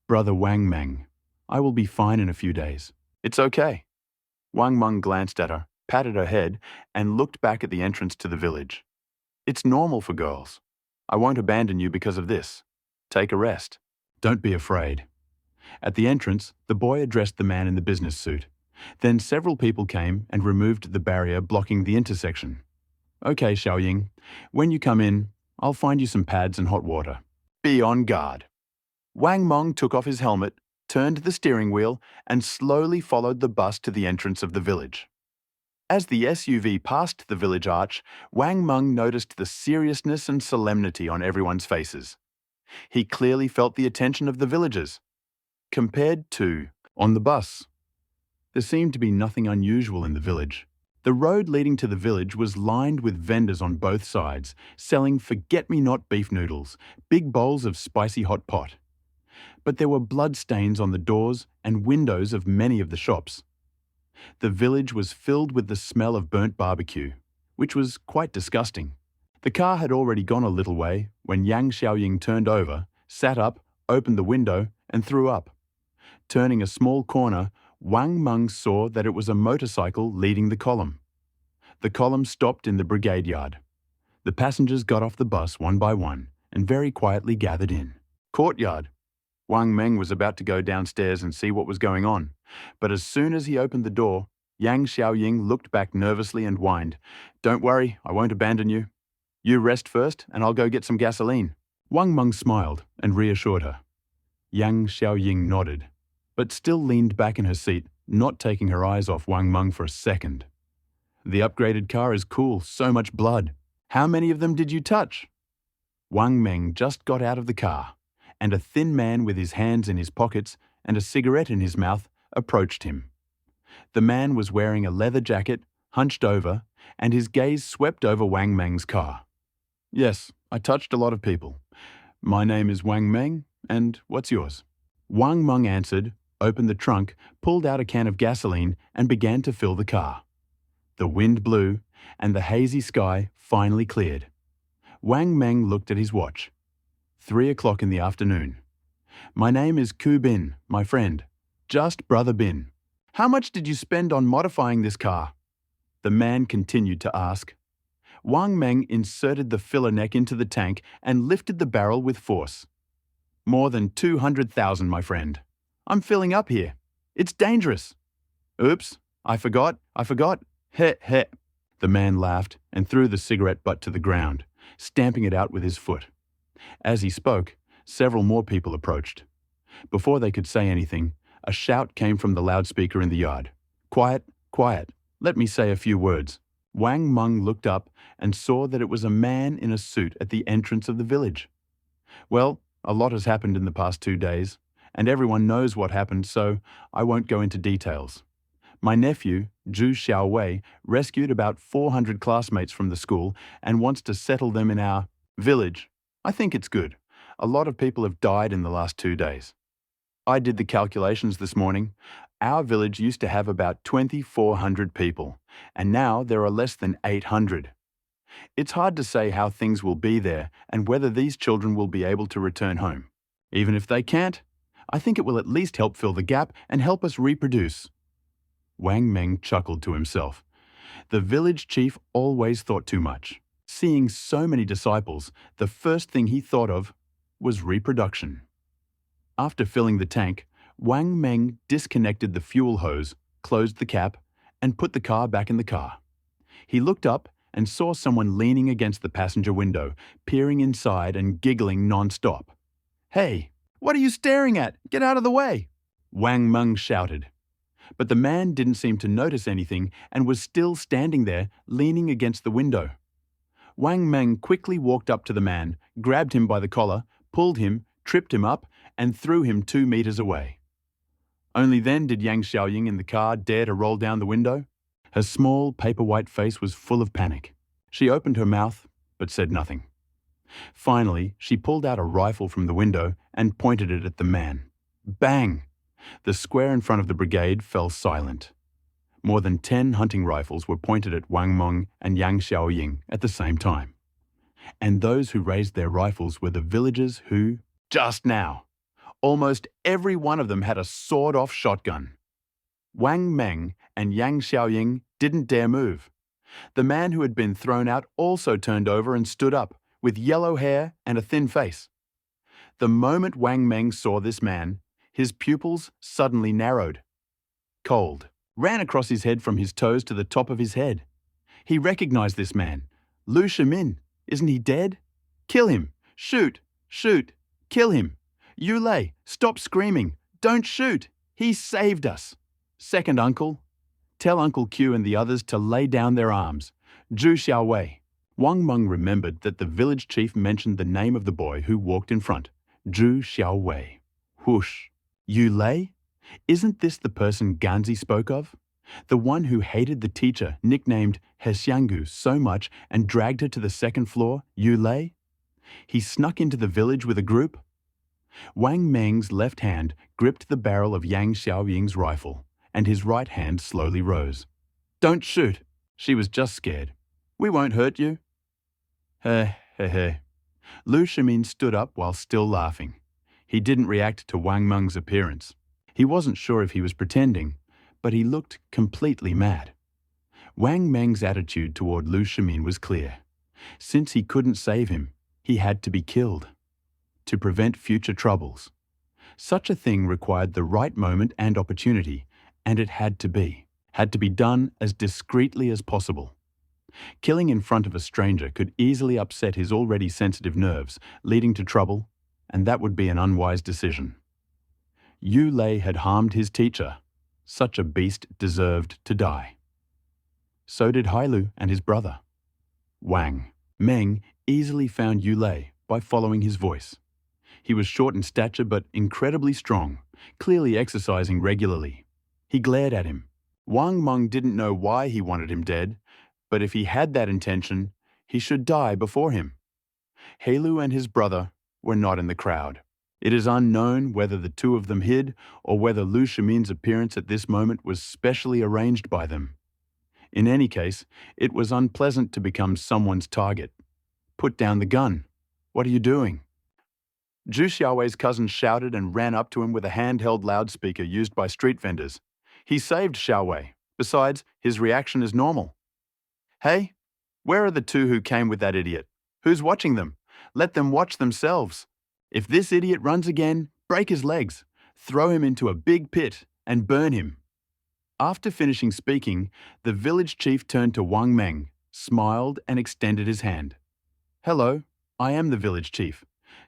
Brother Wang Meng, I will be fine in a few days. It's okay. Wang Meng glanced at her, patted her head, and looked back at the entrance to the village. It's normal for girls. I won't abandon you because of this. Take a rest. Don't be afraid. At the entrance, the boy addressed the man in the business suit. Then several people came and removed the barrier blocking the intersection. Okay, Xiaoying, when you come in, I'll find you some pads and hot water. Be on guard. Wang Meng took off his helmet, turned the steering wheel, and slowly followed the bus to the entrance of the village. As the SUV passed the village arch, Wang Meng noticed the seriousness and solemnity on everyone's faces. He clearly felt the attention of the villagers. Compared to on the bus, there seemed to be nothing unusual in the village. The road leading to the village was lined with vendors on both sides, selling forget-me-not beef noodles, big bowls of spicy hot pot. But there were blood stains on the doors and windows of many of the shops. The village was filled with the smell of burnt barbecue, which was quite disgusting. The car had already gone a little way when Yang Xiaoying turned over, sat up, opened the window, and threw up. Turning a small corner, Wang Meng saw that it was a motorcycle leading the column. The column stopped in the brigade yard. The passengers got off the bus one by one and very quietly gathered in. Courtyard. Wang Meng was about to go downstairs and see what was going on, but as soon as he opened the door, Yang Xiaoying looked back nervously and whined, "Don't worry, I won't abandon you. You rest first and I'll go get some gasoline." Wang Meng smiled and reassured her. Yang Xiaoying nodded, but still leaned back in her seat, not taking her eyes off Wang Meng for a second. The upgraded car is cool, so much blood. How many of them did you touch? Wang Meng just got out of the car, and a thin man with his hands in his pockets and a cigarette in his mouth approached him. The man was wearing a leather jacket, hunched over, and his gaze swept over Wang Meng's car. Yes, I touched a lot of people. My name is Wang Meng, and what's yours? Wang Meng answered, opened the trunk, pulled out a can of gasoline, and began to fill the car. The wind blew, and the hazy sky finally cleared. Wang Meng looked at his watch. 3 o'clock in the afternoon. My name is Ku Bin, my friend. Just Brother Bin. How much did you spend on modifying this car? The man continued to ask. Wang Meng inserted the filler neck into the tank and lifted the barrel with force. More than 200,000, my friend. I'm filling up here. It's dangerous. Oops, I forgot. Heh heh. The man laughed and threw the cigarette butt to the ground, stamping it out with his foot. As he spoke, several more people approached. Before they could say anything, a shout came from the loudspeaker in the yard. Quiet, quiet. Let me say a few words. Wang Meng looked up and saw that it was a man in a suit at the entrance of the village. Well, a lot has happened in the past 2 days, and everyone knows what happened, so I won't go into details. My nephew, Zhu Xiaowei, rescued about 400 classmates from the school and wants to settle them in our village. I think it's good. A lot of people have died in the last 2 days. I did the calculations this morning. Our village used to have about 2,400 people, and now there are less than 800. It's hard to say how things will be there and whether these children will be able to return home. Even if they can't, I think it will at least help fill the gap and help us reproduce. Wang Meng chuckled to himself. The village chief always thought too much. Seeing so many disciples, the first thing he thought of was reproduction. After filling the tank, Wang Meng disconnected the fuel hose, closed the cap, and put the car back in the car. He looked up and saw someone leaning against the passenger window, peering inside and giggling non-stop. "Hey, what are you staring at? Get out of the way!" Wang Meng shouted. But the man didn't seem to notice anything and was still standing there, leaning against the window. Wang Meng quickly walked up to the man, grabbed him by the collar, pulled him, tripped him up, and threw him 2 meters away. Only then did Yang Xiaoying in the car dare to roll down the window. Her small, paper-white face was full of panic. She opened her mouth, but said nothing. Finally, she pulled out a rifle from the window and pointed it at the man. Bang! The square in front of the brigade fell silent. More than 10 hunting rifles were pointed at Wang Meng and Yang Xiaoying at the same time. And those who raised their rifles were the villagers who, just now, almost every one of them had a sawed-off shotgun. Wang Meng and Yang Xiaoying didn't dare move. The man who had been thrown out also turned over and stood up, with yellow hair and a thin face. The moment Wang Meng saw this man, his pupils suddenly narrowed. Cold ran across his head from his toes to the top of his head. He recognized this man. Lu Shimin, isn't he dead? Kill him! Shoot! Shoot! Kill him! Yulei, stop screaming! Don't shoot! He saved us! Second uncle, tell Uncle Q and the others to lay down their arms. Zhu Xiaowei. Wang Meng remembered that the village chief mentioned the name of the boy who walked in front. Zhu Xiaowei. Whoosh. Yulei? Isn't this the person Ganzi spoke of? The one who hated the teacher, nicknamed Hexiangu, so much and dragged her to the second floor, Yulei? He snuck into the village with a group? Wang Meng's left hand gripped the barrel of Yang Xiaoying's rifle, and his right hand slowly rose. Don't shoot. She was just scared. We won't hurt you. Heh. Lu Shimin stood up while still laughing. He didn't react to Wang Meng's appearance. He wasn't sure if he was pretending, but he looked completely mad. Wang Meng's attitude toward Lu Shimin was clear. Since he couldn't save him, he had to be killed. To prevent future troubles. Such a thing required the right moment and opportunity, and it had to be done as discreetly as possible. Killing in front of a stranger could easily upset his already sensitive nerves, leading to trouble, and that would be an unwise decision. Yu Lei had harmed his teacher. Such a beast deserved to die. So did Hailu and his brother. Wang Meng easily found Yu Lei by following his voice. He was short in stature but incredibly strong, clearly exercising regularly. He glared at him. Wang Meng didn't know why he wanted him dead, but if he had that intention, he should die before him. Hailu and his brother were not in the crowd. It is unknown whether the two of them hid or whether Lu Shimin's appearance at this moment was specially arranged by them. In any case, it was unpleasant to become someone's target. Put down the gun. What are you doing? Zhu Xiaowei's cousin shouted and ran up to him with a handheld loudspeaker used by street vendors. He saved Xiaowei. Besides, his reaction is normal. Hey, where are the two who came with that idiot? Who's watching them? Let them watch themselves. If this idiot runs again, break his legs, throw him into a big pit, and burn him. After finishing speaking, the village chief turned to Wang Meng, smiled and extended his hand. Hello, I am the village chief.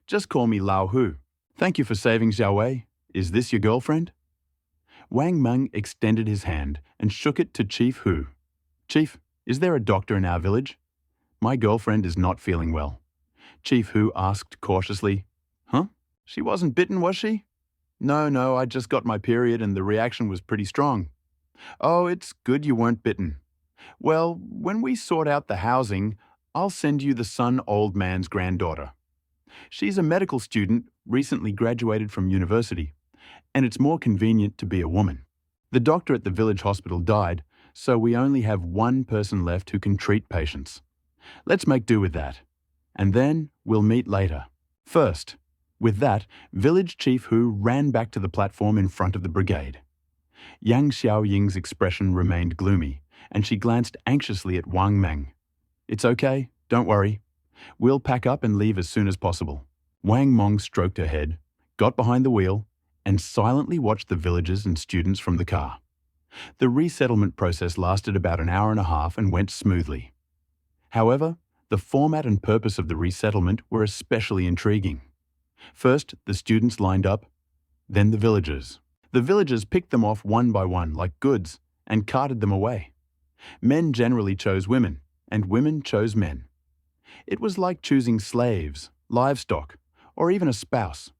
Just call me Lao Hu. Thank you for saving Xiaowei. Is this your girlfriend? Wang Meng extended his hand and shook it to Chief Hu. Chief, is there a doctor in our village? My girlfriend is not feeling well. Chief Hu asked cautiously. Huh? She wasn't bitten, was she? No, I just got my period and the reaction was pretty strong. Oh, it's good you weren't bitten. Well, when we sort out the housing, I'll send you the Sun Old Man's granddaughter. She's a medical student, recently graduated from university, and it's more convenient to be a woman. The doctor at the village hospital died, so we only have one person left who can treat patients. Let's make do with that. And then we'll meet later. First, with that, village chief Hu ran back to the platform in front of the brigade. Yang Xiaoying's expression remained gloomy, and she glanced anxiously at Wang Meng. It's okay, don't worry. We'll pack up and leave as soon as possible. Wang Meng stroked her head, got behind the wheel, and silently watched the villagers and students from the car. The resettlement process lasted about an hour and a half and went smoothly. However, the format and purpose of the resettlement were especially intriguing. First, the students lined up, then the villagers. The villagers picked them off one by one like goods and carted them away. Men generally chose women, and women chose men. It was like choosing slaves, livestock, or even a spouse.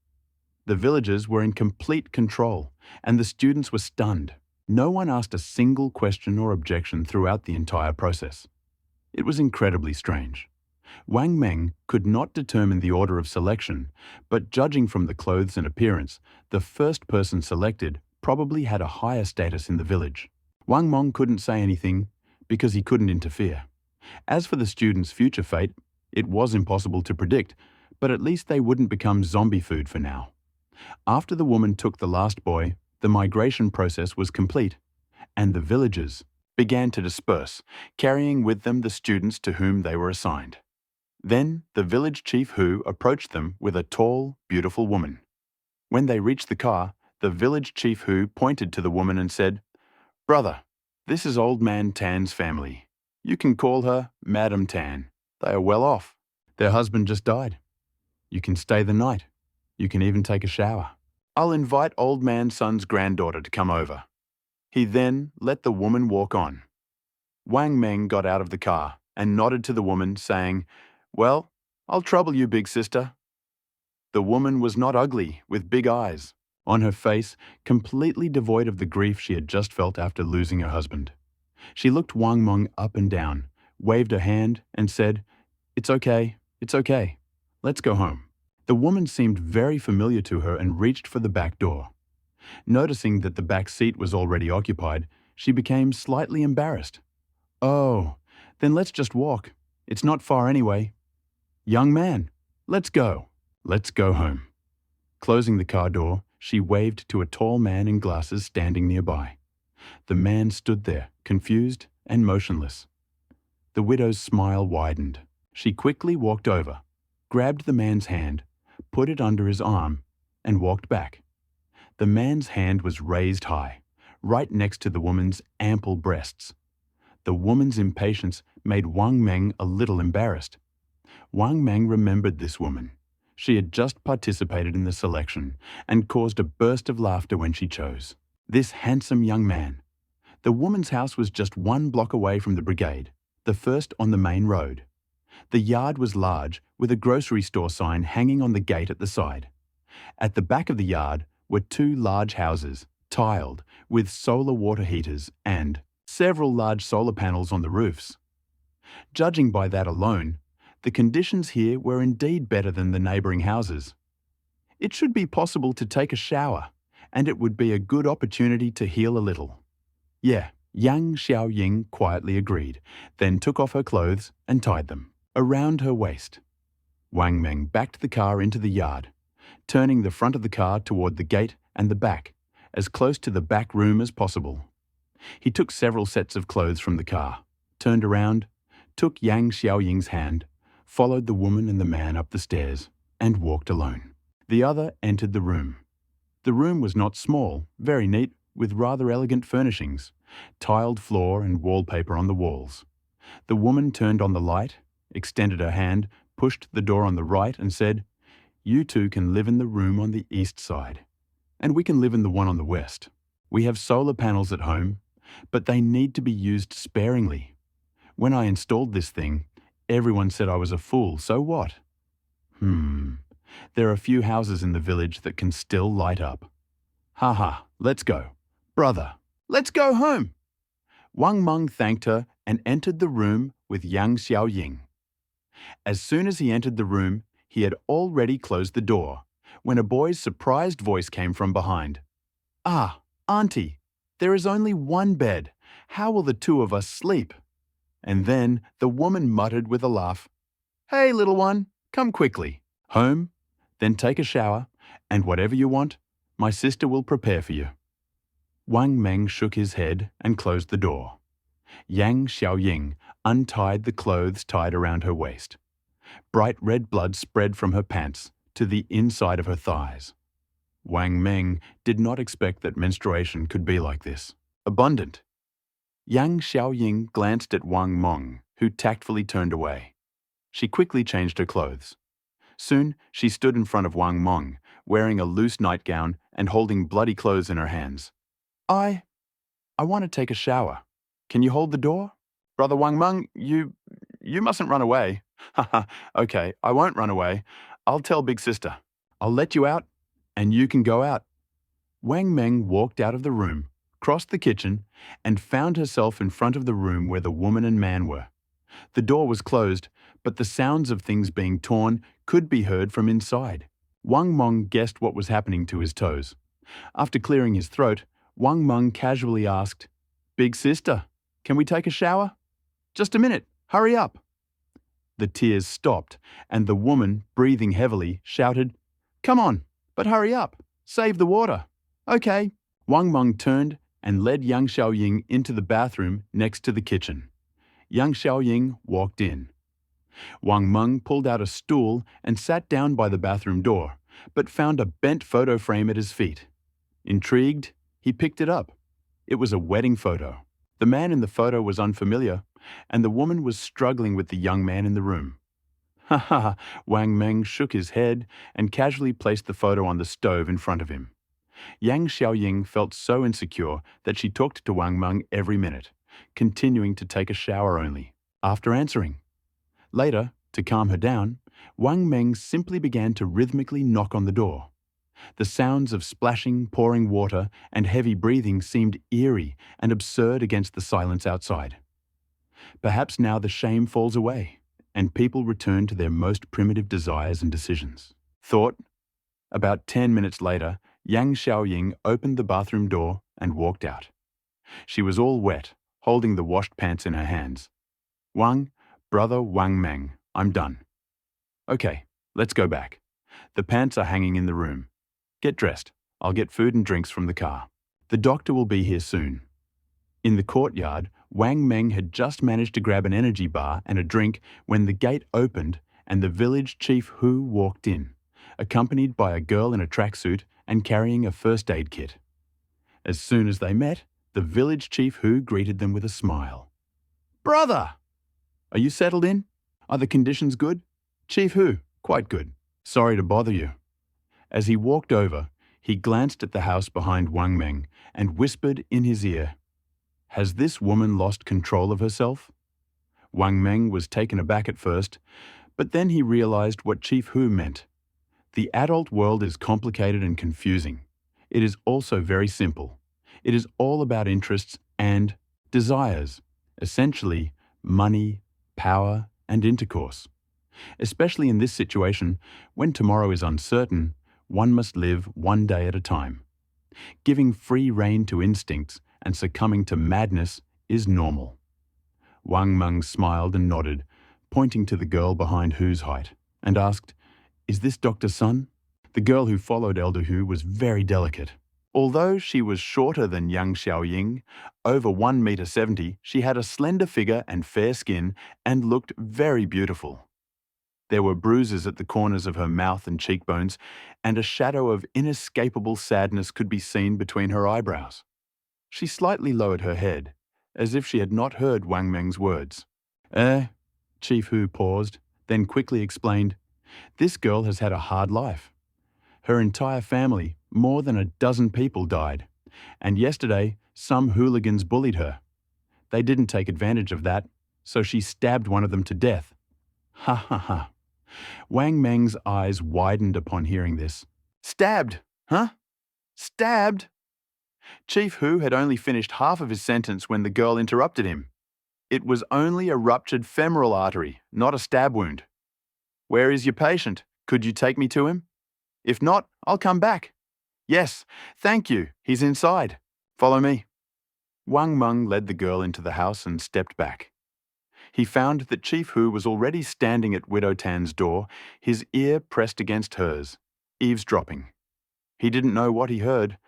The villagers were in complete control, and the students were stunned. No one asked a single question or objection throughout the entire process. It was incredibly strange. Wang Meng could not determine the order of selection, but judging from the clothes and appearance, the first person selected probably had a higher status in the village. Wang Meng couldn't say anything because he couldn't interfere. As for the students' future fate, it was impossible to predict, but at least they wouldn't become zombie food for now. After the woman took the last boy, the migration process was complete, and the villagers began to disperse, carrying with them the students to whom they were assigned. Then the village chief Hu approached them with a tall, beautiful woman. When they reached the car, the village chief Hu pointed to the woman and said, "Brother, this is Old Man Tan's family. You can call her Madam Tan. They are well off. Their husband just died. You can stay the night. You can even take a shower. I'll invite Old Man Son's granddaughter to come over." He then let the woman walk on. Wang Meng got out of the car and nodded to the woman, saying, "Well, I'll trouble you, big sister." The woman was not ugly, with big eyes, on her face completely devoid of the grief she had just felt after losing her husband. She looked Wang Meng up and down, waved her hand, and said, it's okay. Let's go home." The woman seemed very familiar to her and reached for the back door. Noticing that the back seat was already occupied, she became slightly embarrassed. "Oh, then let's just walk. It's not far anyway. Young man, let's go. Let's go home." Closing the car door, she waved to a tall man in glasses standing nearby. The man stood there, confused and motionless. The widow's smile widened. She quickly walked over, grabbed the man's hand, put it under his arm, and walked back. The man's hand was raised high, right next to the woman's ample breasts. The woman's impatience made Wang Meng a little embarrassed. Wang Meng remembered this woman. She had just participated in the selection and caused a burst of laughter when she chose this handsome young man. The woman's house was just 1 block away from the brigade, the first on the main road. The yard was large, with a grocery store sign hanging on the gate at the side. At the back of the yard were 2 large houses, tiled, with solar water heaters and several large solar panels on the roofs. Judging by that alone, the conditions here were indeed better than the neighbouring houses. It should be possible to take a shower, and it would be a good opportunity to heal a little. Yeah, Yang Xiaoying quietly agreed, then took off her clothes and tied them around her waist. Wang Meng backed the car into the yard, turning the front of the car toward the gate and the back, as close to the back room as possible. He took several sets of clothes from the car, turned around, took Yang Xiaoying's hand, followed the woman and the man up the stairs, and walked alone. The other entered the room. The room was not small, very neat, with rather elegant furnishings, tiled floor and wallpaper on the walls. The woman turned on the light, extended her hand, pushed the door on the right and said, "You two can live in the room on the east side, and we can live in the one on the west. We have solar panels at home, but they need to be used sparingly. When I installed this thing, everyone said I was a fool, so what? There are few houses in the village that can still light up. Ha, let's go. Brother, let's go home." Wang Meng thanked her and entered the room with Yang Xiaoying. As soon as he entered the room, he had already closed the door, when a boy's surprised voice came from behind. "Ah, Auntie, there is only 1 bed. How will the 2 of us sleep?" And then the woman muttered with a laugh, "Hey, little one, come quickly. Home, then take a shower, and whatever you want, my sister will prepare for you." Wang Meng shook his head and closed the door. Yang Xiaoying untied the clothes tied around her waist. Bright red blood spread from her pants to the inside of her thighs. Wang Meng did not expect that menstruation could be like this. Abundant. Yang Xiaoying glanced at Wang Meng, who tactfully turned away. She quickly changed her clothes. Soon, she stood in front of Wang Meng, wearing a loose nightgown and holding bloody clothes in her hands. I want to take a shower. Can you hold the door? Brother Wang Meng, you mustn't run away. Haha, okay, I won't run away. I'll tell big sister. I'll let you out, and you can go out. Wang Meng walked out of the room, crossed the kitchen, and found herself in front of the room where the woman and man were. The door was closed, but the sounds of things being torn could be heard from inside. Wang Meng guessed what was happening to his toes. After clearing his throat, Wang Meng casually asked, "Big sister, can we take a shower?" "Just a minute, hurry up." The tears stopped, and the woman, breathing heavily, shouted, "Come on, but hurry up. Save the water." "Okay." Wang Meng turned and led Yang Xiaoying into the bathroom next to the kitchen. Yang Xiaoying walked in. Wang Meng pulled out a stool and sat down by the bathroom door, but found a bent photo frame at his feet. Intrigued, he picked it up. It was a wedding photo. The man in the photo was unfamiliar, and the woman was struggling with the young man in the room. Ha ha! Wang Meng shook his head and casually placed the photo on the stove in front of him. Yang Xiaoying felt so insecure that she talked to Wang Meng every minute, continuing to take a shower only, after answering. Later, to calm her down, Wang Meng simply began to rhythmically knock on the door. The sounds of splashing, pouring water, and heavy breathing seemed eerie and absurd against the silence outside. Perhaps now the shame falls away, and people return to their most primitive desires and decisions. Thought. About 10 minutes later, Yang Xiaoying opened the bathroom door and walked out. She was all wet, holding the washed pants in her hands. Brother Wang Meng, I'm done. Okay, let's go back. The pants are hanging in the room. Get dressed. I'll get food and drinks from the car. The doctor will be here soon. In the courtyard, Wang Meng had just managed to grab an energy bar and a drink when the gate opened and the village chief Hu walked in, accompanied by a girl in a tracksuit and carrying a first aid kit. As soon as they met, the village chief Hu greeted them with a smile. "Brother! Are you settled in? Are the conditions good?" "Chief Hu, quite good. Sorry to bother you." As he walked over, he glanced at the house behind Wang Meng and whispered in his ear, "Has this woman lost control of herself?" Wang Meng was taken aback at first, but then he realized what Chief Hu meant. The adult world is complicated and confusing. It is also very simple. It is all about interests and desires, essentially money, power, and intercourse. Especially in this situation, when tomorrow is uncertain, one must live one day at a time. Giving free rein to instincts and succumbing to madness is normal. Wang Meng smiled and nodded, pointing to the girl behind Hu's height, and asked, "Is this Dr. Sun?" The girl who followed Elder Hu was very delicate. Although she was shorter than Yang Xiaoying, over 1.70 m, she had a slender figure and fair skin and looked very beautiful. There were bruises at the corners of her mouth and cheekbones, and a shadow of inescapable sadness could be seen between her eyebrows. She slightly lowered her head, as if she had not heard Wang Meng's words. Chief Hu paused, then quickly explained, "This girl has had a hard life. Her entire family, more than a dozen people, died, and yesterday some hooligans bullied her. They didn't take advantage of that, so she stabbed one of them to death." Ha ha ha. Wang Meng's eyes widened upon hearing this. "Stabbed, huh? Stabbed?" Chief Hu had only finished half of his sentence when the girl interrupted him. "It was only a ruptured femoral artery, not a stab wound. Where is your patient? Could you take me to him? If not, I'll come back." "Yes, thank you, he's inside. Follow me." Wang Meng led the girl into the house and stepped back. He found that Chief Hu was already standing at Widow Tan's door, his ear pressed against hers, eavesdropping. He didn't know what he heard,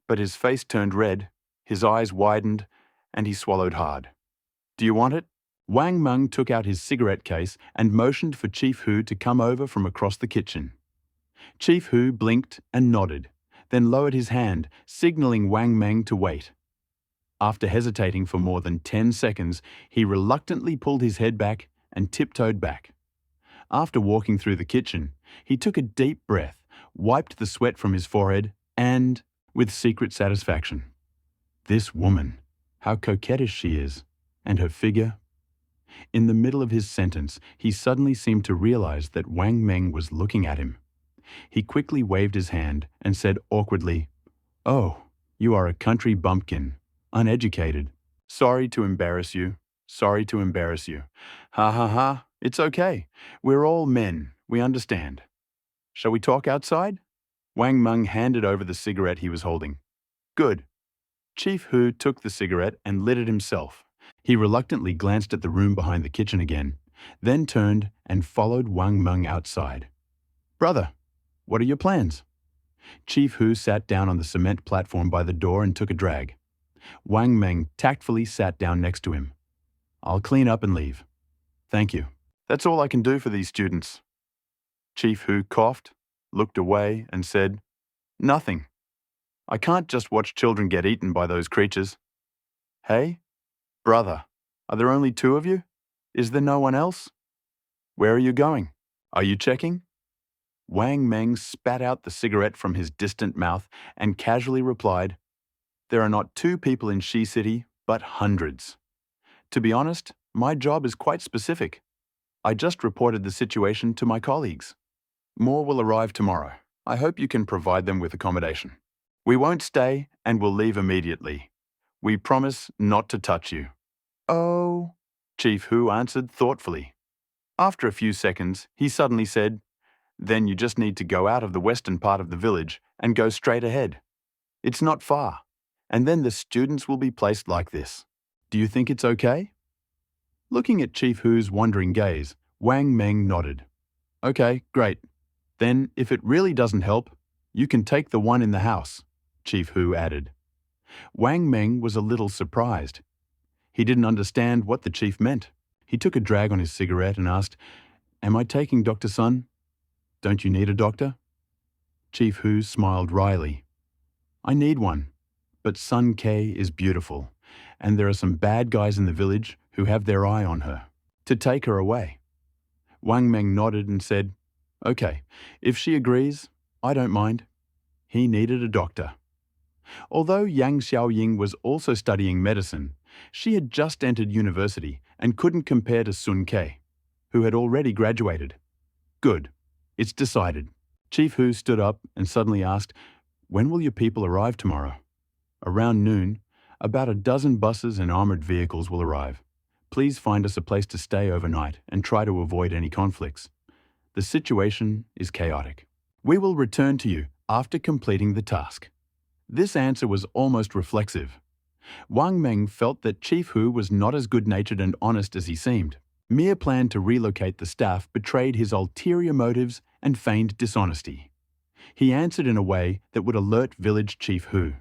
but his face turned red, his eyes widened, and he swallowed hard. "Do you want it?" Wang Meng took out his cigarette case and motioned for Chief Hu to come over from across the kitchen. Chief Hu blinked and nodded, then lowered his hand, signaling Wang Meng to wait. After hesitating for more than 10 seconds, he reluctantly pulled his head back and tiptoed back. After walking through the kitchen, he took a deep breath, wiped the sweat from his forehead, and, with secret satisfaction, "This woman, how coquettish she is, and her figure." In the middle of his sentence, he suddenly seemed to realize that Wang Meng was looking at him. He quickly waved his hand and said awkwardly, "Oh, you are a country bumpkin, uneducated. Sorry to embarrass you. Sorry to embarrass you. Ha ha ha, it's okay. We're all men, we understand. Shall we talk outside?" Wang Meng handed over the cigarette he was holding. "Good." Chief Hu took the cigarette and lit it himself. He reluctantly glanced at the room behind the kitchen again, then turned and followed Wang Meng outside. "Brother, what are your plans?" Chief Hu sat down on the cement platform by the door and took a drag. Wang Meng tactfully sat down next to him. "I'll clean up and leave." "Thank you. That's all I can do for these students." Chief Hu coughed, looked away, and said, "Nothing. I can't just watch children get eaten by those creatures." "Hey? Brother, are there only two of you? Is there no one else? Where are you going? Are you checking?" Wang Meng spat out the cigarette from his distant mouth and casually replied, "There are not two people in She City, but hundreds. To be honest, my job is quite specific. I just reported the situation to my colleagues. More will arrive tomorrow. I hope you can provide them with accommodation. We won't stay and will leave immediately. We promise not to touch you." "Oh," Chief Hu answered thoughtfully. After a few seconds, he suddenly said, "Then you just need to go out of the western part of the village and go straight ahead. It's not far, and then the students will be placed like this. Do you think it's okay?" Looking at Chief Hu's wondering gaze, Wang Meng nodded. "Okay, great. Then, if it really doesn't help, you can take the one in the house," Chief Hu added. Wang Meng was a little surprised. He didn't understand what the chief meant. He took a drag on his cigarette and asked, "Am I taking Dr. Sun? Don't you need a doctor?" Chief Hu smiled wryly. "I need one, but Sun K is beautiful, and there are some bad guys in the village who have their eye on her. To take her away." Wang Meng nodded and said, "Okay, if she agrees, I don't mind." He needed a doctor. Although Yang Xiaoying was also studying medicine, she had just entered university and couldn't compare to Sun Ke, who had already graduated. "Good. It's decided." Chief Hu stood up and suddenly asked, "When will your people arrive tomorrow?" "Around noon. About a dozen buses and armored vehicles will arrive. Please find us a place to stay overnight and try to avoid any conflicts. The situation is chaotic. We will return to you after completing the task." This answer was almost reflexive. Wang Meng felt that Chief Hu was not as good-natured and honest as he seemed. Mere plan to relocate the staff betrayed his ulterior motives and feigned dishonesty. He answered in a way that would alert Village Chief Hu.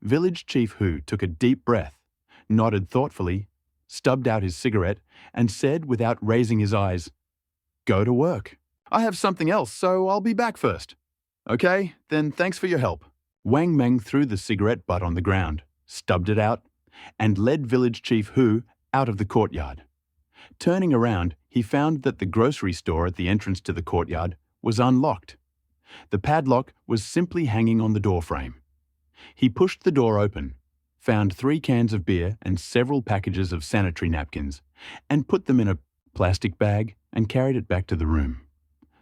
Village Chief Hu took a deep breath, nodded thoughtfully, stubbed out his cigarette, and said without raising his eyes, "Go to work. I have something else, so I'll be back first." "Okay, then thanks for your help." Wang Meng threw the cigarette butt on the ground, stubbed it out, and led Village Chief Hu out of the courtyard. Turning around, he found that the grocery store at the entrance to the courtyard was unlocked. The padlock was simply hanging on the doorframe. He pushed the door open, found 3 cans of beer and several packages of sanitary napkins, and put them in a plastic bag and carried it back to the room.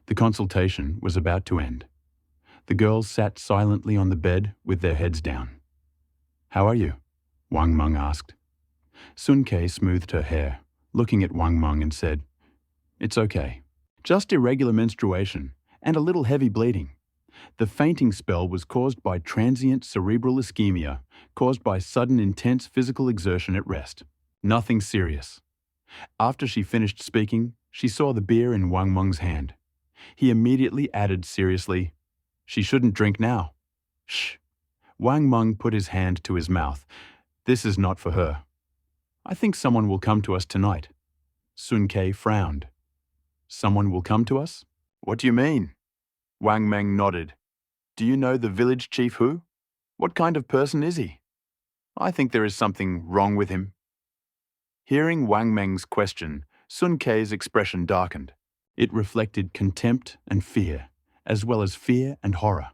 The consultation was about to end. The girls sat silently on the bed with their heads down. "How are you?" Wang Meng asked. Sun Ke smoothed her hair, looking at Wang Meng and said, "It's okay. Just irregular menstruation and a little heavy bleeding. The fainting spell was caused by transient cerebral ischemia, caused by sudden intense physical exertion at rest. Nothing serious." After she finished speaking, she saw the beer in Wang Meng's hand. He immediately added seriously, "She shouldn't drink now." "Shh." Wang Meng put his hand to his mouth. "This is not for her. I think someone will come to us tonight." Sun Ke frowned. "Someone will come to us? What do you mean?" Wang Meng nodded. "Do you know the village chief Hu? What kind of person is he? I think there is something wrong with him." Hearing Wang Meng's question, Sun Ke's expression darkened. It reflected contempt and fear, as well as fear and horror.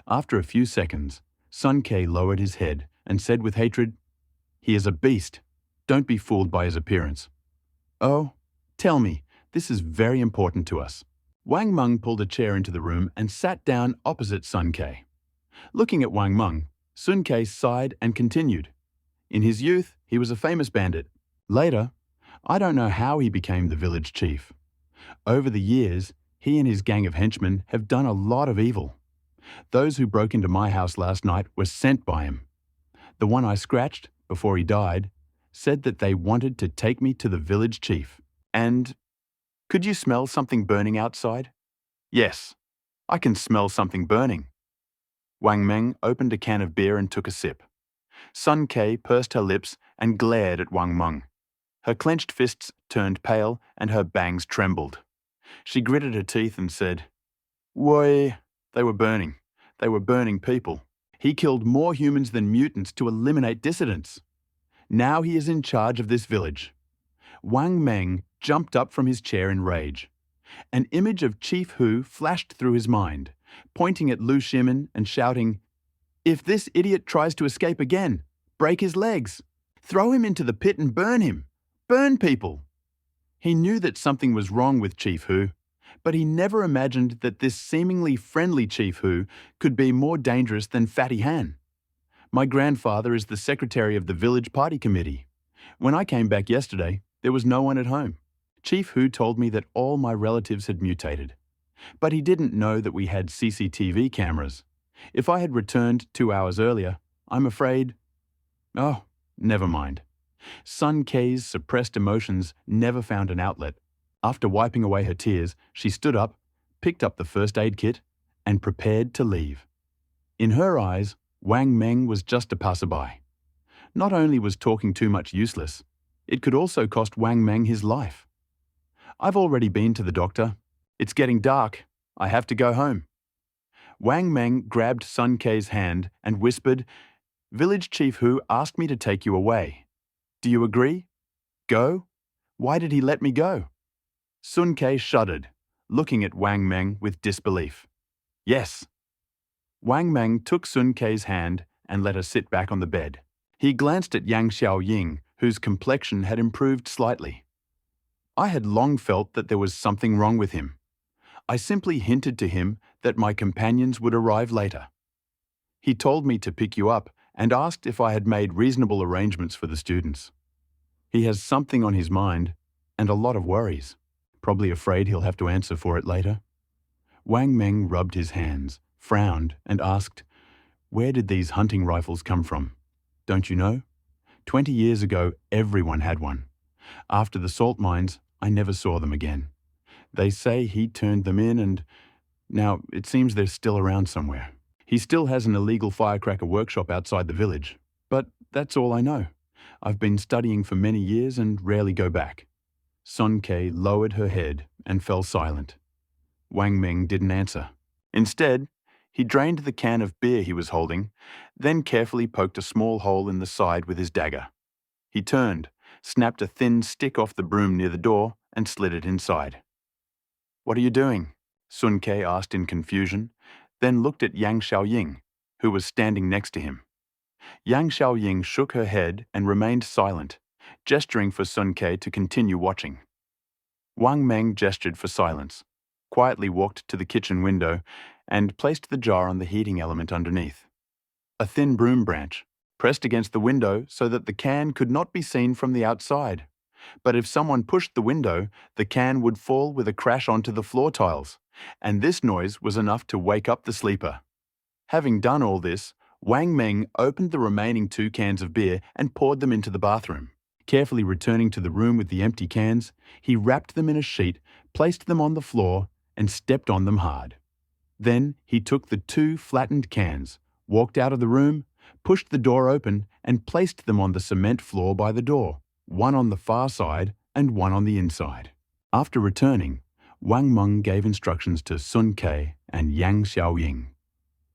After a few seconds, Sun Ke lowered his head and said with hatred, "He is a beast. Don't be fooled by his appearance." "Oh, tell me, this is very important to us." Wang Meng pulled a chair into the room and sat down opposite Sun Ke. Looking at Wang Meng, Sun Ke sighed and continued. "In his youth, he was a famous bandit. Later, I don't know how he became the village chief. Over the years, he and his gang of henchmen have done a lot of evil. Those who broke into my house last night were sent by him. The one I scratched, before he died, said that they wanted to take me to the village chief. And could you smell something burning outside?" "Yes, I can smell something burning." Wang Meng opened a can of beer and took a sip. Sun Ke pursed her lips and glared at Wang Meng. Her clenched fists turned pale and her bangs trembled. She gritted her teeth and said, "Why, they were burning. They were burning people. He killed more humans than mutants to eliminate dissidents. Now he is in charge of this village." Wang Meng jumped up from his chair in rage. An image of Chief Hu flashed through his mind, pointing at Lu Shimin and shouting, "If this idiot tries to escape again, break his legs. Throw him into the pit and burn him. Burn people." He knew that something was wrong with Chief Hu, but he never imagined that this seemingly friendly Chief Hu could be more dangerous than Fatty Han. "My grandfather is the secretary of the village party committee. When I came back yesterday, there was no one at home. Chief Hu told me that all my relatives had mutated. But he didn't know that we had CCTV cameras. If I had returned 2 hours earlier, I'm afraid—" "Oh, never mind." Sun Ke's suppressed emotions never found an outlet. After wiping away her tears, she stood up, picked up the first aid kit, and prepared to leave. In her eyes, Wang Meng was just a passerby. Not only was talking too much useless, it could also cost Wang Meng his life. "I've already been to the doctor. It's getting dark. I have to go home." Wang Meng grabbed Sun Ke's hand and whispered, "Village Chief Hu asked me to take you away. Do you agree? Go? Why did he let me go?" Sun Ke shuddered, looking at Wang Meng with disbelief. "Yes." Wang Meng took Sun Ke's hand and let her sit back on the bed. He glanced at Yang Xiaoying, whose complexion had improved slightly. "I had long felt that there was something wrong with him. I simply hinted to him that my companions would arrive later. He told me to pick you up and asked if I had made reasonable arrangements for the students. He has something on his mind and a lot of worries. Probably afraid he'll have to answer for it later." Wang Meng rubbed his hands, frowned, and asked, "Where did these hunting rifles come from? Don't you know? 20 years ago, everyone had one. After the salt mines, I never saw them again. They say he turned them in and now it seems they're still around somewhere. He still has an illegal firecracker workshop outside the village, but that's all I know. I've been studying for many years and rarely go back." Sun Ke lowered her head and fell silent. Wang Meng didn't answer. Instead, he drained the can of beer he was holding, then carefully poked a small hole in the side with his dagger. He turned, snapped a thin stick off the broom near the door, and slid it inside. "What are you doing?" Sun Ke asked in confusion, then looked at Yang Xiaoying, who was standing next to him. Yang Xiaoying shook her head and remained silent, gesturing for Sun Ke to continue watching. Wang Meng gestured for silence, quietly walked to the kitchen window, and placed the jar on the heating element underneath. A thin broom branch, pressed against the window so that the can could not be seen from the outside. But if someone pushed the window, the can would fall with a crash onto the floor tiles, and this noise was enough to wake up the sleeper. Having done all this, Wang Meng opened the remaining 2 cans of beer and poured them into the bathroom. Carefully returning to the room with the empty cans, he wrapped them in a sheet, placed them on the floor, and stepped on them hard. Then he took the 2 flattened cans, walked out of the room, pushed the door open, and placed them on the cement floor by the door, one on the far side and one on the inside. After returning, Wang Meng gave instructions to Sun Ke and Yang Xiaoying.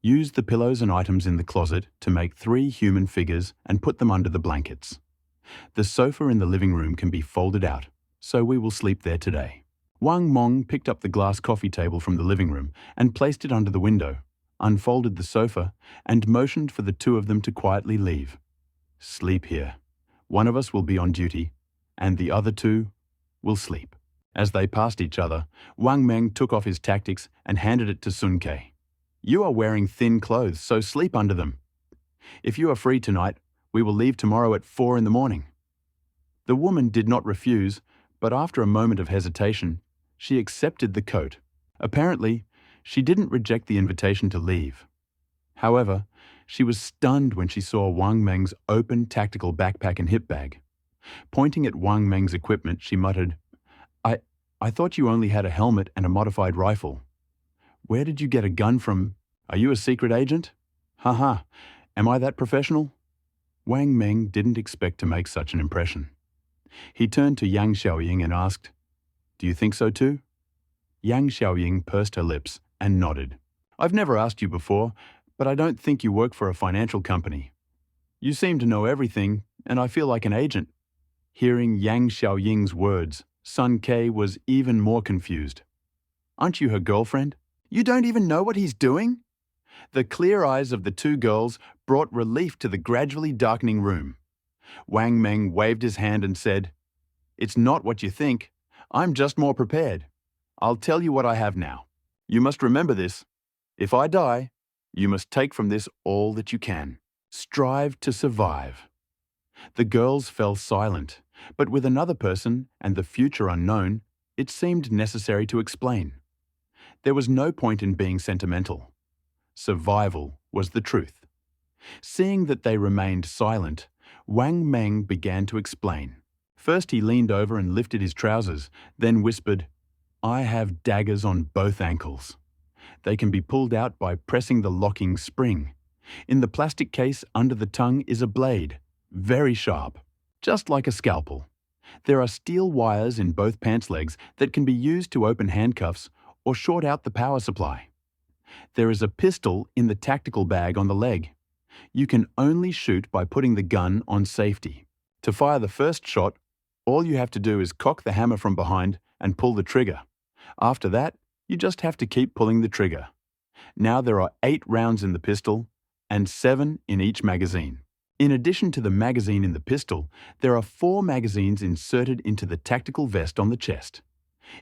Use the pillows and items in the closet to make 3 human figures and put them under the blankets. The sofa in the living room can be folded out, so we will sleep there today. Wang Meng picked up the glass coffee table from the living room and placed it under the window, unfolded the sofa, and motioned for the 2 of them to quietly leave. Sleep here. One of us will be on duty, and the other 2 will sleep. As they passed each other, Wang Meng took off his tactics and handed it to Sun Ke. You are wearing thin clothes, so sleep under them. If you are free tonight, we will leave tomorrow at 4 in the morning. The woman did not refuse, but after a moment of hesitation, she accepted the coat. Apparently, she didn't reject the invitation to leave. However, she was stunned when she saw Wang Meng's open tactical backpack and hip bag. Pointing at Wang Meng's equipment, she muttered, I thought you only had a helmet and a modified rifle. Where did you get a gun from? Are you a secret agent? Haha, am I that professional? Wang Meng didn't expect to make such an impression. He turned to Yang Xiaoying and asked, Do you think so too? Yang Xiaoying pursed her lips and nodded. I've never asked you before, but I don't think you work for a financial company. You seem to know everything, and I feel like an agent. Hearing Yang Xiaoying's words, Sun Ke was even more confused. Aren't you her girlfriend? You don't even know what he's doing? The clear eyes of the 2 girls brought relief to the gradually darkening room. Wang Meng waved his hand and said, It's not what you think. I'm just more prepared. I'll tell you what I have now. You must remember this. If I die, you must take from this all that you can. Strive to survive. The girls fell silent, but with another person and the future unknown, it seemed necessary to explain. There was no point in being sentimental. Survival was the truth. Seeing that they remained silent, Wang Meng began to explain. First he leaned over and lifted his trousers, then whispered, I have daggers on both ankles. They can be pulled out by pressing the locking spring. In the plastic case under the tongue is a blade, very sharp, just like a scalpel. There are steel wires in both pants legs that can be used to open handcuffs or short out the power supply. There is a pistol in the tactical bag on the leg. You can only shoot by putting the gun on safety. To fire the first shot, all you have to do is cock the hammer from behind and pull the trigger. After that, you just have to keep pulling the trigger. Now there are 8 rounds in the pistol and 7 in each magazine. In addition to the magazine in the pistol, there are 4 magazines inserted into the tactical vest on the chest.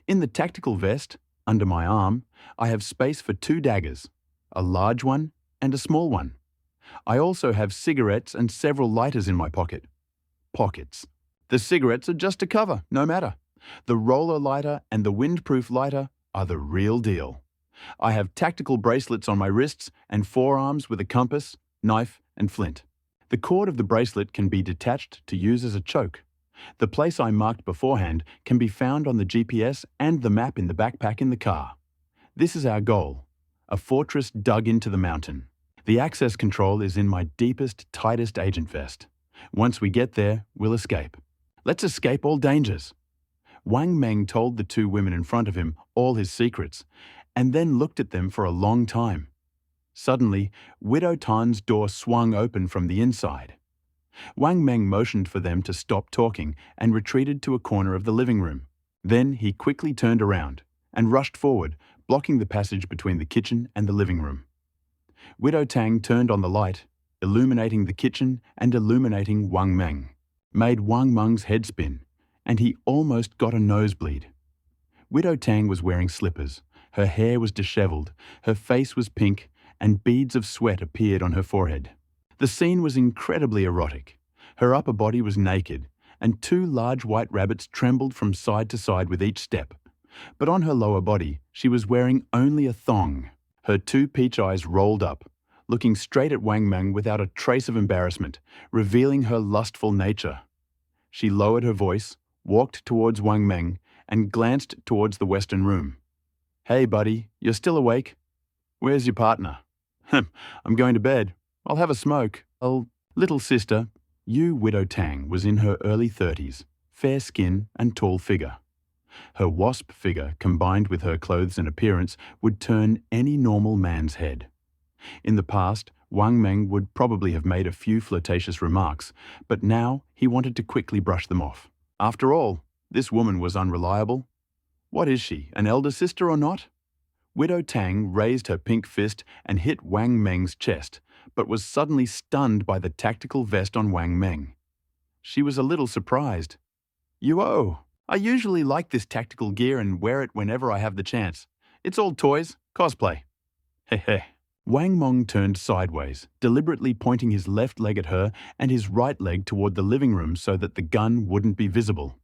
In the tactical vest, under my arm, I have space for 2 daggers, a large one and a small one. I also have cigarettes and several lighters in my pocket. Pockets. The cigarettes are just a cover, no matter. The roller lighter and the windproof lighter are the real deal. I have tactical bracelets on my wrists and forearms with a compass, knife, and flint. The cord of the bracelet can be detached to use as a choke. The place I marked beforehand can be found on the GPS and the map in the backpack in the car. This is our goal, a fortress dug into the mountain. The access control is in my deepest, tightest agent vest. Once we get there, we'll escape. Let's escape all dangers. Wang Meng told the 2 women in front of him all his secrets, and then looked at them for a long time. Suddenly, Widow Tan's door swung open from the inside. Wang Meng motioned for them to stop talking and retreated to a corner of the living room. Then he quickly turned around and rushed forward, blocking the passage between the kitchen and the living room. Widow Tang turned on the light, illuminating the kitchen and illuminating Wang Meng, made Wang Meng's head spin, and he almost got a nosebleed. Widow Tang was wearing slippers. Her hair was disheveled, her face was pink, and beads of sweat appeared on her forehead. The scene was incredibly erotic. Her upper body was naked, and 2 large white rabbits trembled from side to side with each step. But on her lower body, she was wearing only a thong. Her 2 peach eyes rolled up, looking straight at Wang Meng without a trace of embarrassment, revealing her lustful nature. She lowered her voice, walked towards Wang Meng, and glanced towards the western room. "Hey, buddy, you're still awake? Where's your partner?" "I'm going to bed. I'll have a smoke." "Oh, little sister." Yu Widow Tang was in her early 30s, fair skin and tall figure. Her wasp figure, combined with her clothes and appearance, would turn any normal man's head. In the past, Wang Meng would probably have made a few flirtatious remarks, but now he wanted to quickly brush them off. After all, this woman was unreliable. What is she, an elder sister or not? Widow Tang raised her pink fist and hit Wang Meng's chest, but was suddenly stunned by the tactical vest on Wang Meng. She was a little surprised. "Yuo, I usually like this tactical gear and wear it whenever I have the chance. It's all toys, cosplay." Hehe. Wang Meng turned sideways, deliberately pointing his left leg at her and his right leg toward the living room so that the gun wouldn't be visible.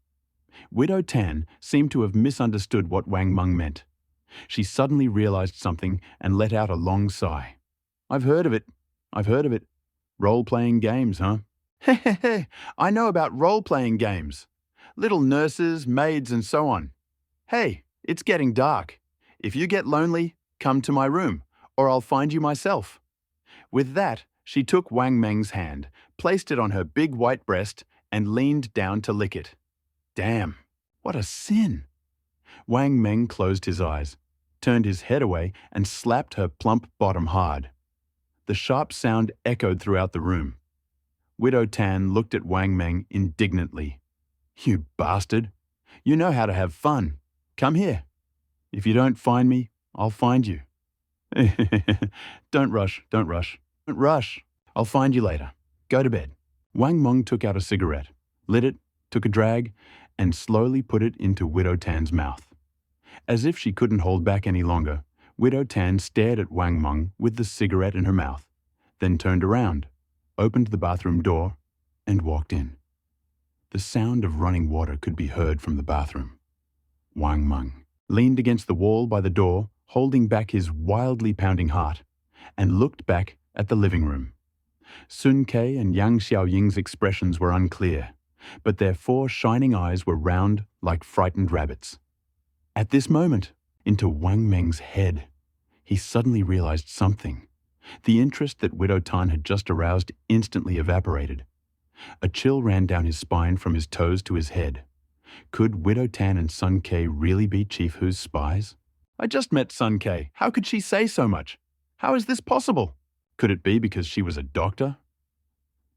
Widow Tan seemed to have misunderstood what Wang Meng meant. She suddenly realized something and let out a long sigh. I've heard of it. Role-playing games, huh?" "Hehehe, I know about role-playing games. Little nurses, maids, and so on. Hey, it's getting dark. If you get lonely, come to my room, or I'll find you myself." With that, she took Wang Meng's hand, placed it on her big white breast, and leaned down to lick it. Damn, what a sin! Wang Meng closed his eyes, turned his head away, and slapped her plump bottom hard. The sharp sound echoed throughout the room. Widow Tan looked at Wang Meng indignantly. "You bastard! You know how to have fun. Come here. If you don't find me, I'll find you." Don't rush. Don't rush. I'll find you later. Go to bed." Wang Meng took out a cigarette, lit it, took a drag, and slowly put it into Widow Tan's mouth. As if she couldn't hold back any longer, Widow Tan stared at Wang Meng with the cigarette in her mouth, then turned around, opened the bathroom door, and walked in. The sound of running water could be heard from the bathroom. Wang Meng leaned against the wall by the door, holding back his wildly pounding heart, and looked back at the living room. Sun Ke and Yang Xiaoying's expressions were unclear, but their 4 shining eyes were round like frightened rabbits. At this moment, into Wang Meng's head, he suddenly realized something. The interest that Widow Tan had just aroused instantly evaporated. A chill ran down his spine from his toes to his head. Could Widow Tan and Sun Ke really be Chief Hu's spies? "I just met Sun Ke. How could she say so much? How is this possible? Could it be because she was a doctor?"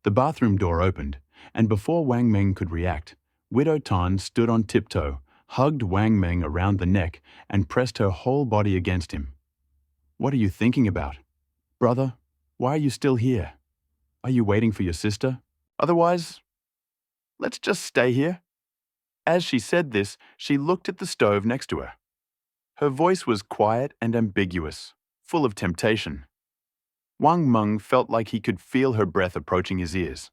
The bathroom door opened, and before Wang Meng could react, Widow Tan stood on tiptoe, hugged Wang Meng around the neck, and pressed her whole body against him. "What are you thinking about? Brother, why are you still here? Are you waiting for your sister? Otherwise, let's just stay here." As she said this, she looked at the stove next to her. Her voice was quiet and ambiguous, full of temptation. Wang Meng felt like he could feel her breath approaching his ears.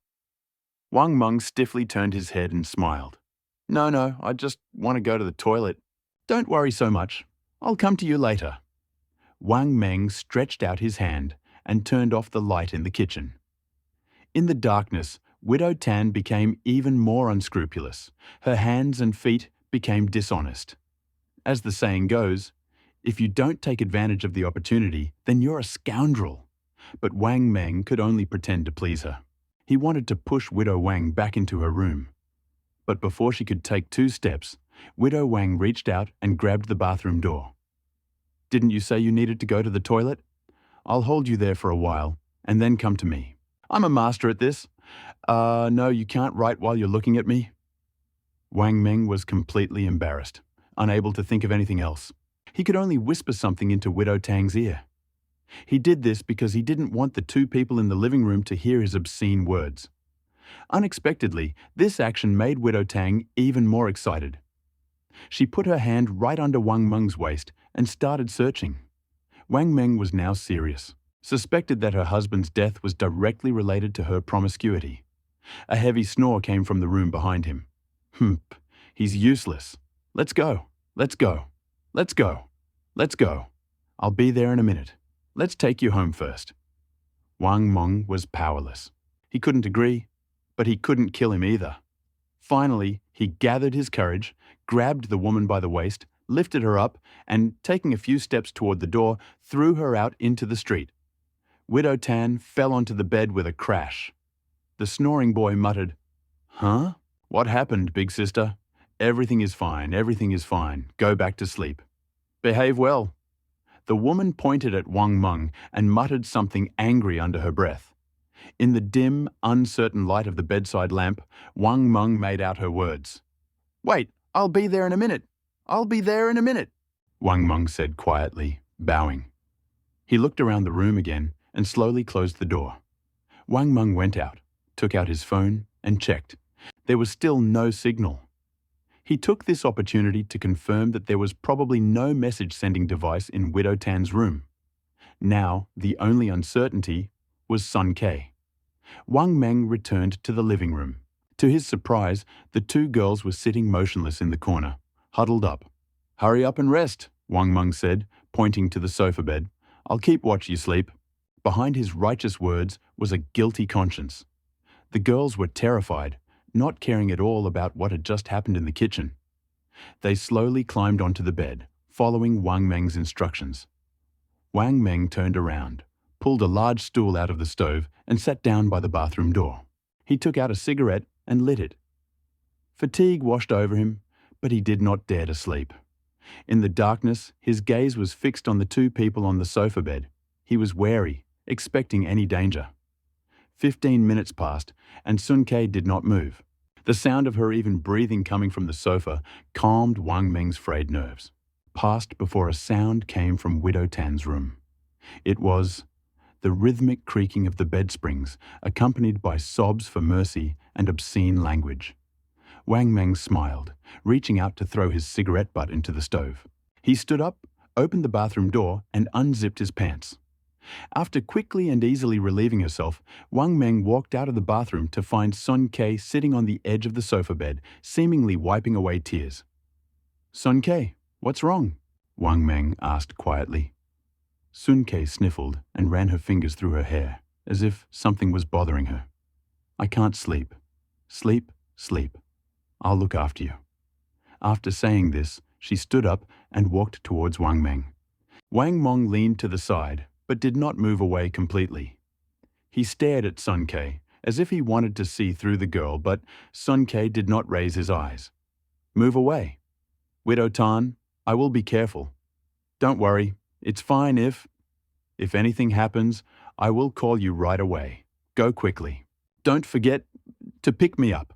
Wang Meng stiffly turned his head and smiled. No, I just want to go to the toilet." "Don't worry so much. I'll come to you later." Wang Meng stretched out his hand and turned off the light in the kitchen. In the darkness, Widow Tan became even more unscrupulous. Her hands and feet became dishonest. As the saying goes, if you don't take advantage of the opportunity, then you're a scoundrel. But Wang Meng could only pretend to please her. He wanted to push Widow Wang back into her room. But before she could take 2 steps, Widow Wang reached out and grabbed the bathroom door. "Didn't you say you needed to go to the toilet? I'll hold you there for a while, and then come to me. I'm a master at this. No, you can't write while you're looking at me." Wang Meng was completely embarrassed, unable to think of anything else. He could only whisper something into Widow Tang's ear. He did this because he didn't want the 2 people in the living room to hear his obscene words. Unexpectedly, this action made Widow Tang even more excited. She put her hand right under Wang Meng's waist and started searching. Wang Meng was now serious, suspected that her husband's death was directly related to her promiscuity. A heavy snore came from the room behind him. He's useless. Let's go. I'll be there in a minute. Let's take you home first." Wang Meng was powerless. He couldn't agree, but he couldn't kill him either. Finally, he gathered his courage, grabbed the woman by the waist, lifted her up, and, taking a few steps toward the door, threw her out into the street. Widow Tan fell onto the bed with a crash. The snoring boy muttered, "Huh? What happened, big sister? Everything is fine, everything is fine. Go back to sleep. Behave well." The woman pointed at Wang Meng and muttered something angry under her breath. In the dim, uncertain light of the bedside lamp, Wang Meng made out her words. "Wait, I'll be there in a minute. I'll be there in a minute," Wang Meng said quietly, bowing. He looked around the room again and slowly closed the door. Wang Meng went out, took out his phone, and checked. There was still no signal. He took this opportunity to confirm that there was probably no message-sending device in Widow Tan's room. Now, the only uncertainty was Sun Kei. Wang Meng returned to the living room. To his surprise, the two girls were sitting motionless in the corner, huddled up. "Hurry up and rest," Wang Meng said, pointing to the sofa bed. "I'll keep watch you sleep." Behind his righteous words was a guilty conscience. The girls were terrified, not caring at all about what had just happened in the kitchen. They slowly climbed onto the bed, following Wang Meng's instructions. Wang Meng turned around, pulled a large stool out of the stove, and sat down by the bathroom door. He took out a cigarette and lit it. Fatigue washed over him, but he did not dare to sleep. In the darkness, his gaze was fixed on the two people on the sofa bed. He was wary, expecting any danger. 15 minutes passed, and Sun Kei did not move. The sound of her even breathing coming from the sofa calmed Wang Meng's frayed nerves. Passed before a sound came from Widow Tan's room. It was the rhythmic creaking of the bed springs, accompanied by sobs for mercy and obscene language. Wang Meng smiled, reaching out to throw his cigarette butt into the stove. He stood up, opened the bathroom door, and unzipped his pants. After quickly and easily relieving herself, Wang Meng walked out of the bathroom to find Sun Kei sitting on the edge of the sofa bed, seemingly wiping away tears. "Sun Kei, what's wrong?" Wang Meng asked quietly. Sun Kei sniffled and ran her fingers through her hair, as if something was bothering her. "I can't sleep. Sleep, sleep. I'll look after you." After saying this, she stood up and walked towards Wang Meng. Wang Meng leaned to the side, but did not move away completely. He stared at Sun Kei, as if he wanted to see through the girl, but Sun Kei did not raise his eyes. "Move away. Widow Tan, I will be careful. Don't worry, it's fine if anything happens, I will call you right away. Go quickly. Don't forget to pick me up."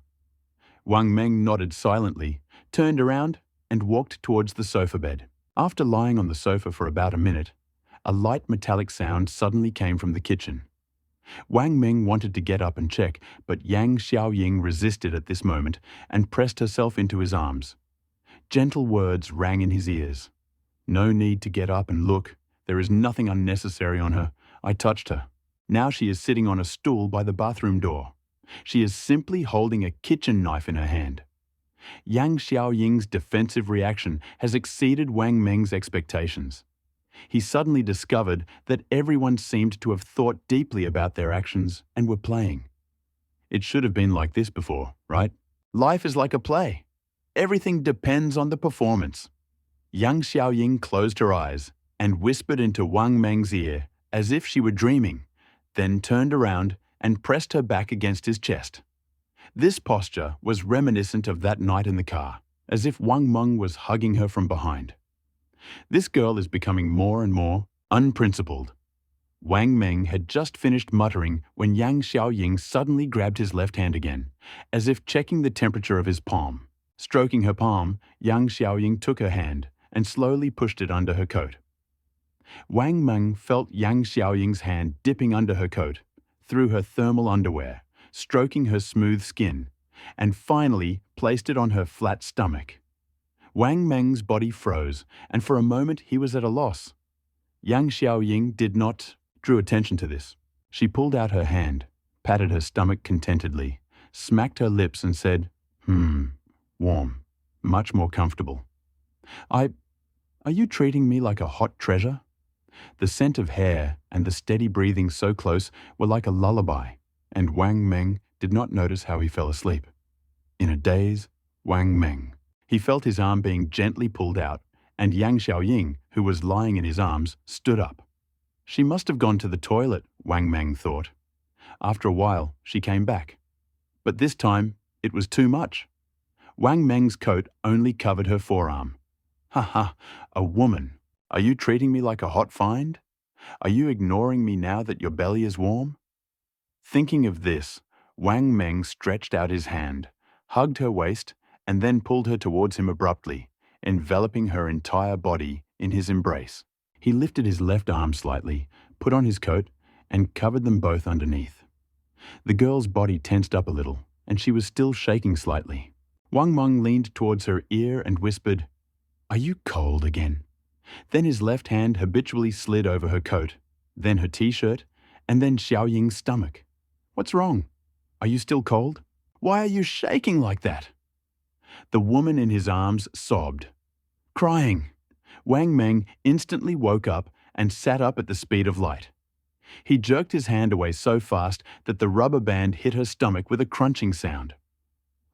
Wang Meng nodded silently, turned around, and walked towards the sofa bed. After lying on the sofa for about a minute, a light metallic sound suddenly came from the kitchen. Wang Meng wanted to get up and check, but Yang Xiaoying resisted at this moment and pressed herself into his arms. Gentle words rang in his ears. "No need to get up and look. There is nothing unnecessary on her. I touched her. Now she is sitting on a stool by the bathroom door. She is simply holding a kitchen knife in her hand." Yang Xiaoying's defensive reaction has exceeded Wang Meng's expectations. He suddenly discovered that everyone seemed to have thought deeply about their actions and were playing. It should have been like this before, right? Life is like a play. Everything depends on the performance. Yang Xiaoying closed her eyes and whispered into Wang Meng's ear as if she were dreaming, then turned around and pressed her back against his chest. This posture was reminiscent of that night in the car, as if Wang Meng was hugging her from behind. This girl is becoming more and more unprincipled. Wang Meng had just finished muttering when Yang Xiaoying suddenly grabbed his left hand again, as if checking the temperature of his palm. Stroking her palm, Yang Xiaoying took her hand and slowly pushed it under her coat. Wang Meng felt Yang Xiaoying's hand dipping under her coat, through her thermal underwear, stroking her smooth skin, and finally placed it on her flat stomach. Wang Meng's body froze, and for a moment he was at a loss. Yang Xiaoying drew attention to this. She pulled out her hand, patted her stomach contentedly, smacked her lips and said, warm, much more comfortable. Are you treating me like a hot treasure?" The scent of hair and the steady breathing so close were like a lullaby, and Wang Meng did not notice how he fell asleep. In a daze, Wang Meng. He felt his arm being gently pulled out, and Yang Xiaoying, who was lying in his arms, stood up. She must have gone to the toilet, Wang Meng thought. After a while, she came back. But this time, it was too much. Wang Meng's coat only covered her forearm. Ha ha, a woman. Are you treating me like a hot find? Are you ignoring me now that your belly is warm? Thinking of this, Wang Meng stretched out his hand, hugged her waist, and then pulled her towards him abruptly, enveloping her entire body in his embrace. He lifted his left arm slightly, put on his coat, and covered them both underneath. The girl's body tensed up a little, and she was still shaking slightly. Wang Meng leaned towards her ear and whispered, "Are you cold again?" Then his left hand habitually slid over her coat, then her t-shirt, and then Xiaoying's stomach. "What's wrong? Are you still cold? Why are you shaking like that?" The woman in his arms sobbed, crying. Wang Meng instantly woke up and sat up at the speed of light. He jerked his hand away so fast that the rubber band hit her stomach with a crunching sound.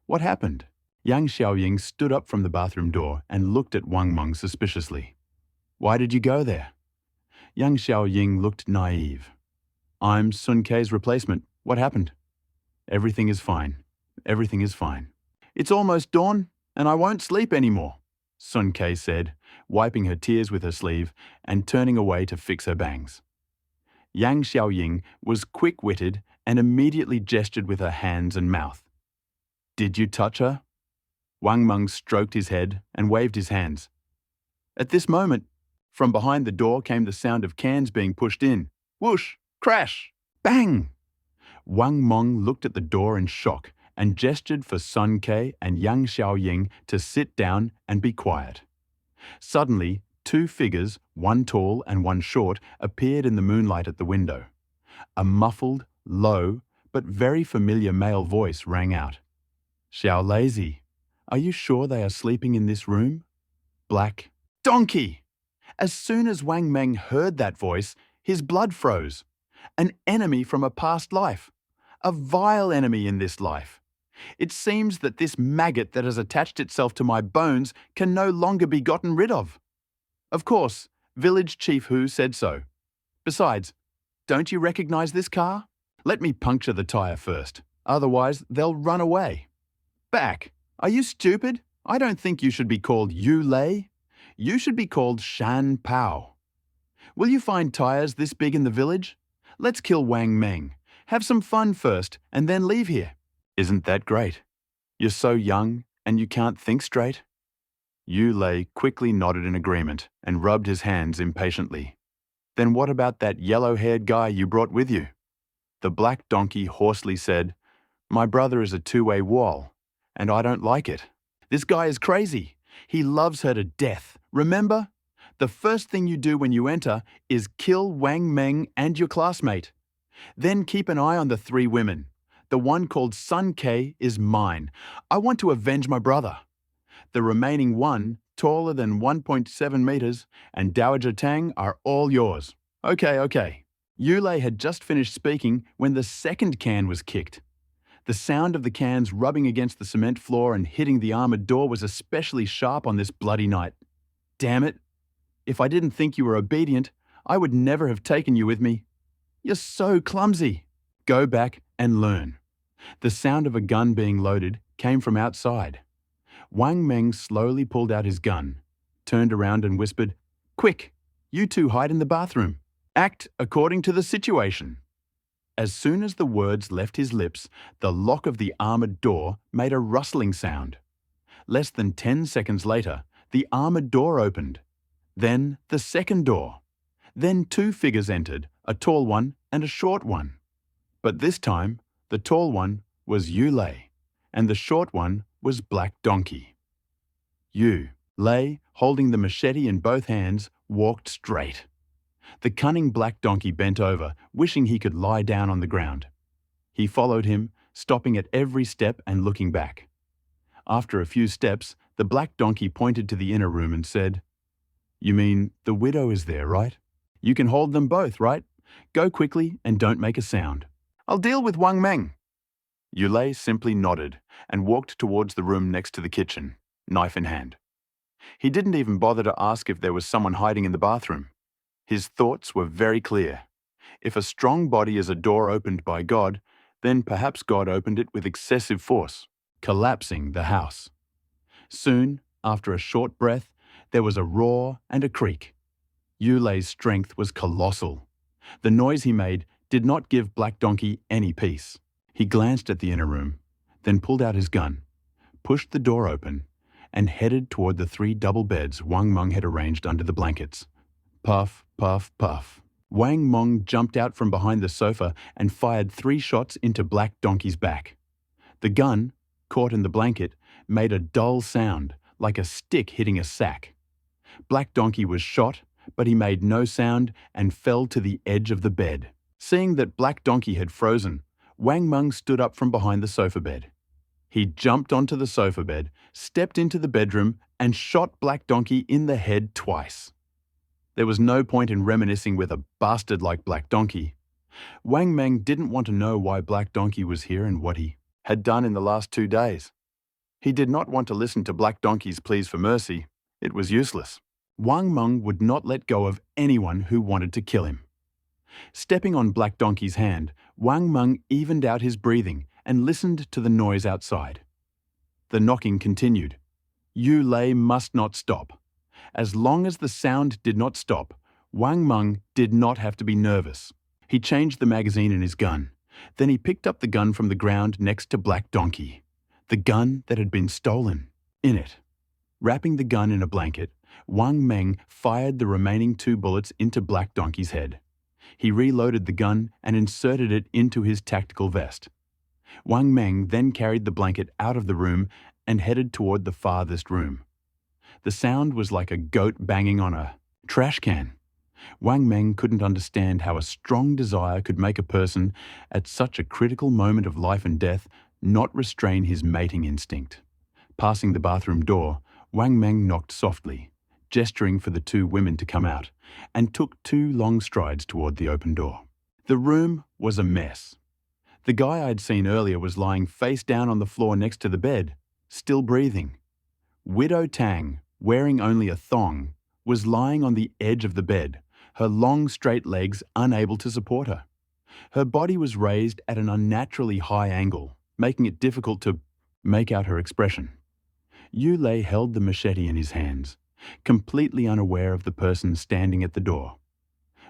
What happened? Yang Xiaoying stood up from the bathroom door and looked at Wang Meng suspiciously. "Why did you go there?" Yang Xiaoying looked naive. "I'm Sun Kei's replacement. What happened?" "Everything is fine. Everything is fine." "It's almost dawn, and I won't sleep anymore," Sun Kei said, wiping her tears with her sleeve and turning away to fix her bangs. Yang Xiaoying was quick-witted and immediately gestured with her hands and mouth. "Did you touch her?" Wang Meng stroked his head and waved his hands. At this moment, from behind the door came the sound of cans being pushed in. Whoosh! Crash! Bang! Wang Meng looked at the door in shock and gestured for Sun Kei and Yang Xiaoying to sit down and be quiet. Suddenly, two figures, one tall and one short, appeared in the moonlight at the window. A muffled, low, but very familiar male voice rang out. "Xiao Lazy, are you sure they are sleeping in this room?" Black donkey! As soon as Wang Meng heard that voice, his blood froze. An enemy from a past life. A vile enemy in this life. It seems that this maggot that has attached itself to my bones can no longer be gotten rid of. Of course, Village Chief Hu said so. Besides, don't you recognize this car? Let me puncture the tire first, otherwise they'll run away. Back! Are you stupid? I don't think you should be called Yu Lei. You should be called Shan Pao. Will you find tires this big in the village? Let's kill Wang Meng. Have some fun first and then leave here. Isn't that great? You're so young and you can't think straight. Yu Lei quickly nodded in agreement and rubbed his hands impatiently. Then what about that yellow-haired guy you brought with you? The black donkey hoarsely said, "My brother is a two-way wall, and I don't like it. This guy is crazy. He loves her to death. Remember? The first thing you do when you enter is kill Wang Meng and your classmate. Then keep an eye on the three women. The one called Sun Kei is mine. I want to avenge my brother. The remaining one, taller than 1.7 meters, and Dowager Tang are all yours." Okay. Yulei had just finished speaking when the second can was kicked. The sound of the cans rubbing against the cement floor and hitting the armored door was especially sharp on this bloody night. Damn it. If I didn't think you were obedient, I would never have taken you with me. You're so clumsy. Go back and learn. The sound of a gun being loaded came from outside. Wang Meng slowly pulled out his gun, turned around and whispered, "Quick, you two hide in the bathroom. Act according to the situation." As soon as the words left his lips, the lock of the armored door made a rustling sound. Less than 10 seconds later, the armored door opened. Then the second door. Then two figures entered, a tall one and a short one. But this time, the tall one was Yu Lei, and the short one was Black Donkey. Yu Lei, holding the machete in both hands, walked straight. The cunning Black Donkey bent over, wishing he could lie down on the ground. He followed him, stopping at every step and looking back. After a few steps, the Black Donkey pointed to the inner room and said, "You mean the widow is there, right? You can hold them both, right? Go quickly and don't make a sound. I'll deal with Wang Meng." Yulei simply nodded and walked towards the room next to the kitchen, knife in hand. He didn't even bother to ask if there was someone hiding in the bathroom. His thoughts were very clear. If a strong body is a door opened by God, then perhaps God opened it with excessive force, collapsing the house. Soon, after a short breath, there was a roar and a creak. Yulei's strength was colossal. The noise he made did not give Black Donkey any peace. He glanced at the inner room, then pulled out his gun, pushed the door open, and headed toward the 3 double beds Wang Meng had arranged under the blankets. Puff, puff, puff. Wang Meng jumped out from behind the sofa and fired 3 shots into Black Donkey's back. The gun, caught in the blanket, made a dull sound, like a stick hitting a sack. Black Donkey was shot, but he made no sound and fell to the edge of the bed. Seeing that Black Donkey had frozen, Wang Meng stood up from behind the sofa bed. He jumped onto the sofa bed, stepped into the bedroom, and shot Black Donkey in the head twice. There was no point in reminiscing with a bastard like Black Donkey. Wang Meng didn't want to know why Black Donkey was here and what he had done in the last 2 days. He did not want to listen to Black Donkey's pleas for mercy. It was useless. Wang Meng would not let go of anyone who wanted to kill him. Stepping on Black Donkey's hand, Wang Meng evened out his breathing and listened to the noise outside. The knocking continued. Yulei must not stop. As long as the sound did not stop, Wang Meng did not have to be nervous. He changed the magazine in his gun. Then he picked up the gun from the ground next to Black Donkey. The gun that had been stolen. In it. Wrapping the gun in a blanket, Wang Meng fired the remaining 2 bullets into Black Donkey's head. He reloaded the gun and inserted it into his tactical vest. Wang Meng then carried the blanket out of the room and headed toward the farthest room. The sound was like a goat banging on a trash can. Wang Meng couldn't understand how a strong desire could make a person, at such a critical moment of life and death, not restrain his mating instinct. Passing the bathroom door, Wang Meng knocked softly, gesturing for the 2 women to come out, and took 2 long strides toward the open door. The room was a mess. The guy I'd seen earlier was lying face down on the floor next to the bed, still breathing. Widow Tang, wearing only a thong, was lying on the edge of the bed, her long straight legs unable to support her. Her body was raised at an unnaturally high angle, making it difficult to make out her expression. Yulei held the machete in his hands, completely unaware of the person standing at the door.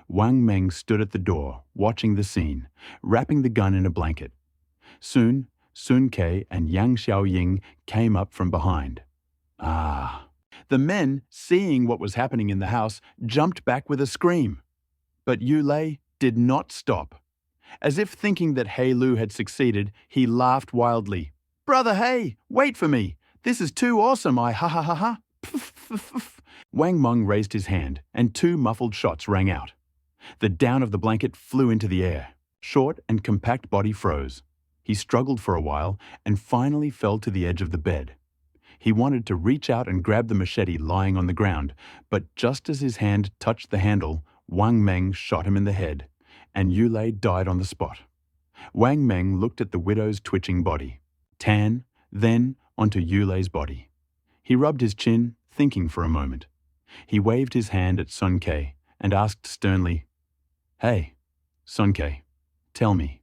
Wang Meng stood at the door, watching the scene, wrapping the gun in a blanket. Soon, Sun Ke and Yang Xiaoying came up from behind. Ah! The men, seeing what was happening in the house, jumped back with a scream. But Yulei did not stop. As if thinking that Hei Lu had succeeded, he laughed wildly. "Brother Hei, wait for me! This is too awesome, I ha ha ha ha!" Wang Meng raised his hand, and 2 muffled shots rang out. The down of the blanket flew into the air. Short and compact body froze. He struggled for a while and finally fell to the edge of the bed. He wanted to reach out and grab the machete lying on the ground, but just as his hand touched the handle, Wang Meng shot him in the head, and Yulei died on the spot. Wang Meng looked at the widow's twitching body, Tan, then onto Yulei's body. He rubbed his chin, thinking for a moment. He waved his hand at Sun Ke and asked sternly, "Hey, Sun Ke, tell me,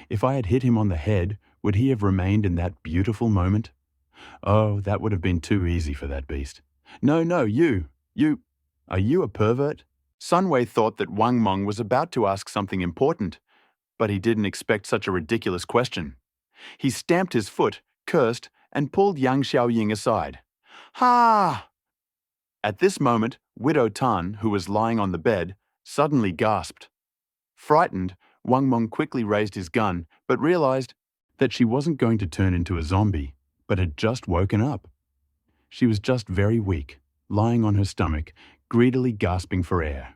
if I had hit him on the head, would he have remained in that beautiful moment? Oh, that would have been too easy for that beast. No, you, are you a pervert?" Sun Wei thought that Wang Meng was about to ask something important, but he didn't expect such a ridiculous question. He stamped his foot, cursed, and pulled Yang Xiaoying aside. "Ha!" At this moment, Widow Tan, who was lying on the bed, suddenly gasped. Frightened, Wang Meng quickly raised his gun, but realized that she wasn't going to turn into a zombie, but had just woken up. She was just very weak, lying on her stomach, greedily gasping for air.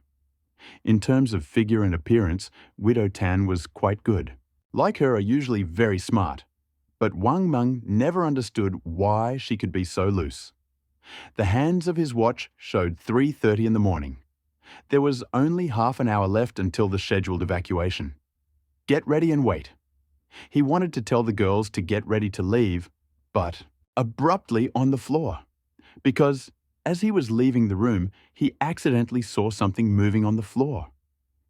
In terms of figure and appearance, Widow Tan was quite good. Like her are usually very smart, but Wang Meng never understood why she could be so loose. The hands of his watch showed 3:30 in the morning. There was only half an hour left until the scheduled evacuation. Get ready and wait. He wanted to tell the girls to get ready to leave, but abruptly on the floor, because as he was leaving the room, he accidentally saw something moving on the floor.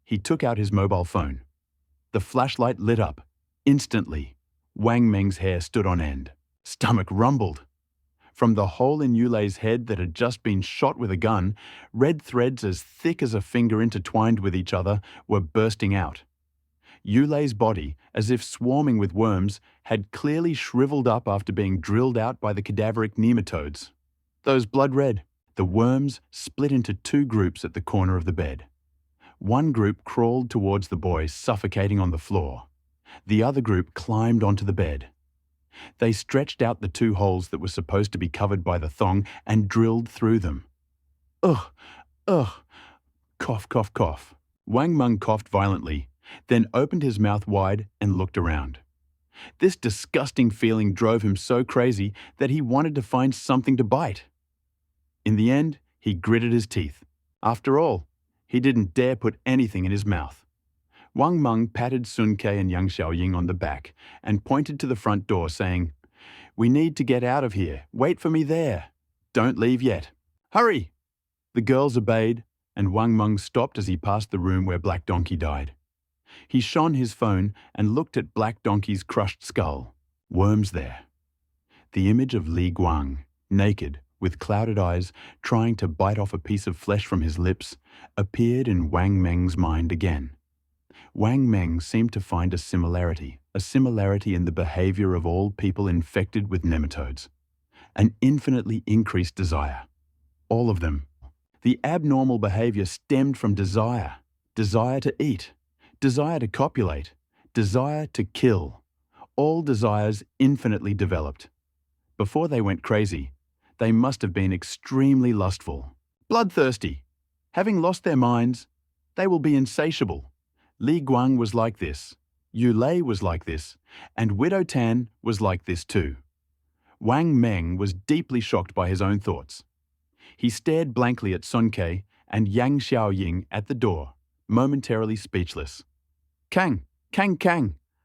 He took out his mobile phone. The flashlight lit up. Instantly, Wang Meng's hair stood on end. Stomach rumbled. From the hole in Yulei's head that had just been shot with a gun, red threads as thick as a finger intertwined with each other were bursting out. Yulei's body, as if swarming with worms, had clearly shriveled up after being drilled out by the cadaveric nematodes. Those blood red. The worms split into two groups at the corner of the bed. One group crawled towards the boy, suffocating on the floor. The other group climbed onto the bed. They stretched out the two holes that were supposed to be covered by the thong and drilled through them. Ugh, ugh, cough, cough, cough. Wang Meng coughed violently, then opened his mouth wide and looked around. This disgusting feeling drove him so crazy that he wanted to find something to bite. In the end, he gritted his teeth. After all, he didn't dare put anything in his mouth. Wang Meng patted Sun Ke and Yang Xiaoying on the back and pointed to the front door, saying, "We need to get out of here. Wait for me there. Don't leave yet. Hurry!" The girls obeyed, and Wang Meng stopped as he passed the room where Black Donkey died. He shone his phone and looked at Black Donkey's crushed skull. Worms there. The image of Li Guang, naked, with clouded eyes, trying to bite off a piece of flesh from his lips, appeared in Wang Meng's mind again. Wang Meng seemed to find a similarity in the behavior of all people infected with nematodes. An infinitely increased desire. All of them. The abnormal behavior stemmed from desire. Desire to eat. Desire to copulate. Desire to kill. All desires infinitely developed. Before they went crazy, they must have been extremely lustful. Bloodthirsty. Having lost their minds, they will be insatiable. Li Guang was like this, Yulei was like this, and Widow Tan was like this too. Wang Meng was deeply shocked by his own thoughts. He stared blankly at Sun Ke and Yang Xiaoying at the door, momentarily speechless. Kang,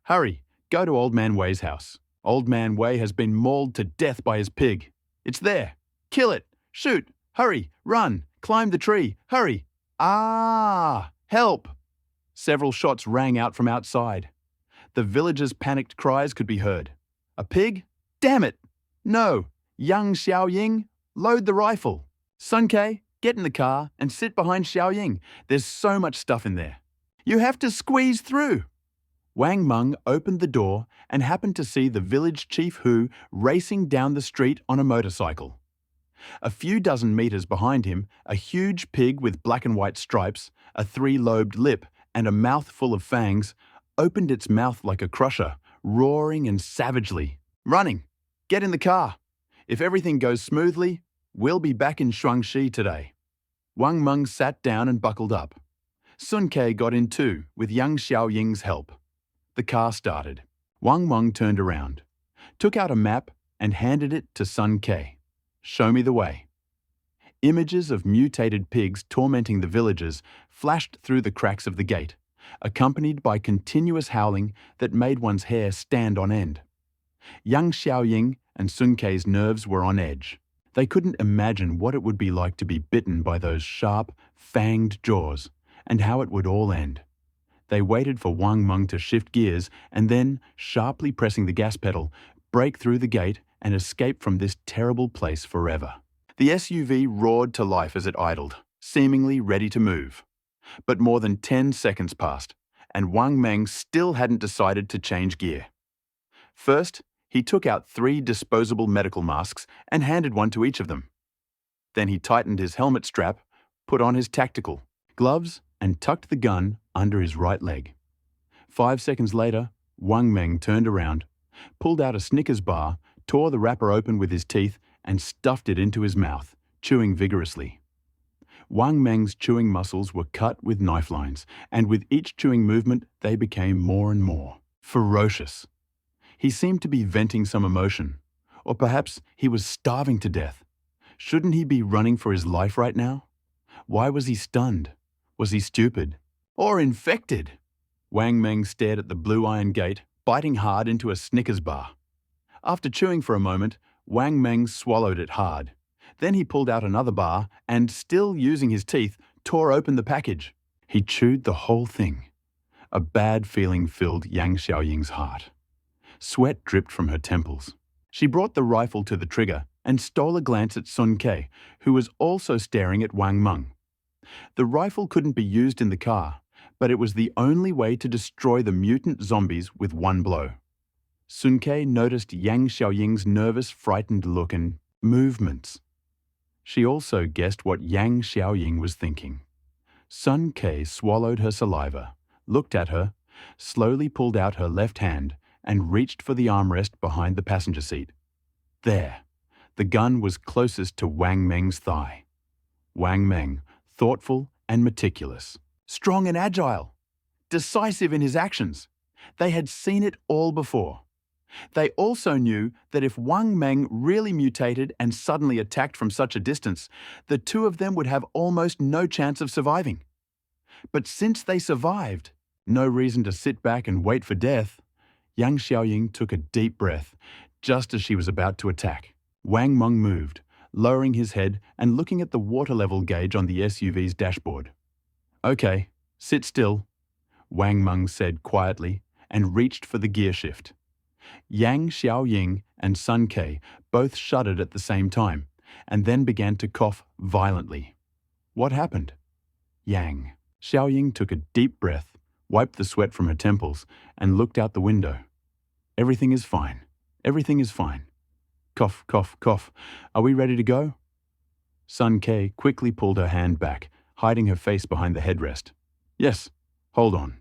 hurry, go to Old Man Wei's house. Old Man Wei has been mauled to death by his pig. It's there. Kill it. Shoot. Hurry. Run. Climb the tree. Hurry. Ah! Help! Several shots rang out from outside. The villagers' panicked cries could be heard. A pig? Damn it! No! Yang Xiaoying, load the rifle. Sun Ke, get in the car and sit behind Xiaoying. There's so much stuff in there. You have to squeeze through. Wang Meng opened the door and happened to see the village chief Hu racing down the street on a motorcycle. A few dozen meters behind him, a huge pig with black and white stripes, a three-lobed lip, and a mouth full of fangs, opened its mouth like a crusher, roaring and savagely. Running! Get in the car! If everything goes smoothly, we'll be back in Shuangxi today. Wang Meng sat down and buckled up. Sun Ke got in too, with Yang Xiaoying's help. The car started. Wang Meng turned around, took out a map and handed it to Sun Ke. Show me the way. Images of mutated pigs tormenting the villagers flashed through the cracks of the gate, accompanied by continuous howling that made one's hair stand on end. Yang Xiaoying and Sun Ke's nerves were on edge. They couldn't imagine what it would be like to be bitten by those sharp, fanged jaws, and how it would all end. They waited for Wang Meng to shift gears and then, sharply pressing the gas pedal, break through the gate and escape from this terrible place forever. The SUV roared to life as it idled, seemingly ready to move. But more than 10 seconds passed, and Wang Meng still hadn't decided to change gear. First, he took out 3 disposable medical masks and handed one to each of them. Then he tightened his helmet strap, put on his tactical gloves, and tucked the gun under his right leg. 5 seconds later, Wang Meng turned around, pulled out a Snickers bar, tore the wrapper open with his teeth, and stuffed it into his mouth, chewing vigorously. Wang Meng's chewing muscles were cut with knife lines, and with each chewing movement, they became more and more ferocious. He seemed to be venting some emotion, or perhaps he was starving to death. Shouldn't he be running for his life right now? Why was he stunned? Was he stupid? Or infected? Wang Meng stared at the blue iron gate, biting hard into a Snickers bar. After chewing for a moment, Wang Meng swallowed it hard. Then he pulled out another bar and, still using his teeth, tore open the package. He chewed the whole thing. A bad feeling filled Yang Xiaoying's heart. Sweat dripped from her temples. She brought the rifle to the trigger and stole a glance at Sun Ke, who was also staring at Wang Meng. The rifle couldn't be used in the car, but it was the only way to destroy the mutant zombies with one blow. Sun Ke noticed Yang Xiaoying's nervous, frightened look and movements. She also guessed what Yang Xiaoying was thinking. Sun Ke swallowed her saliva, looked at her, slowly pulled out her left hand, and reached for the armrest behind the passenger seat. There, the gun was closest to Wang Meng's thigh. Wang Meng, thoughtful and meticulous, strong and agile, decisive in his actions. They had seen it all before. They also knew that if Wang Meng really mutated and suddenly attacked from such a distance, the two of them would have almost no chance of surviving. But since they survived, no reason to sit back and wait for death. Yang Xiaoying took a deep breath, just as she was about to attack. Wang Meng moved, lowering his head and looking at the water level gauge on the SUV's dashboard. "Okay, sit still," Wang Meng said quietly and reached for the gear shift. Yang Xiaoying and Sun Ke both shuddered at the same time and then began to cough violently. What happened? Yang Xiaoying took a deep breath, wiped the sweat from her temples, and looked out the window. "Everything is fine. Everything is fine." Cough, cough, cough. "Are we ready to go?" Sun Ke quickly pulled her hand back, hiding her face behind the headrest. "Yes, hold on."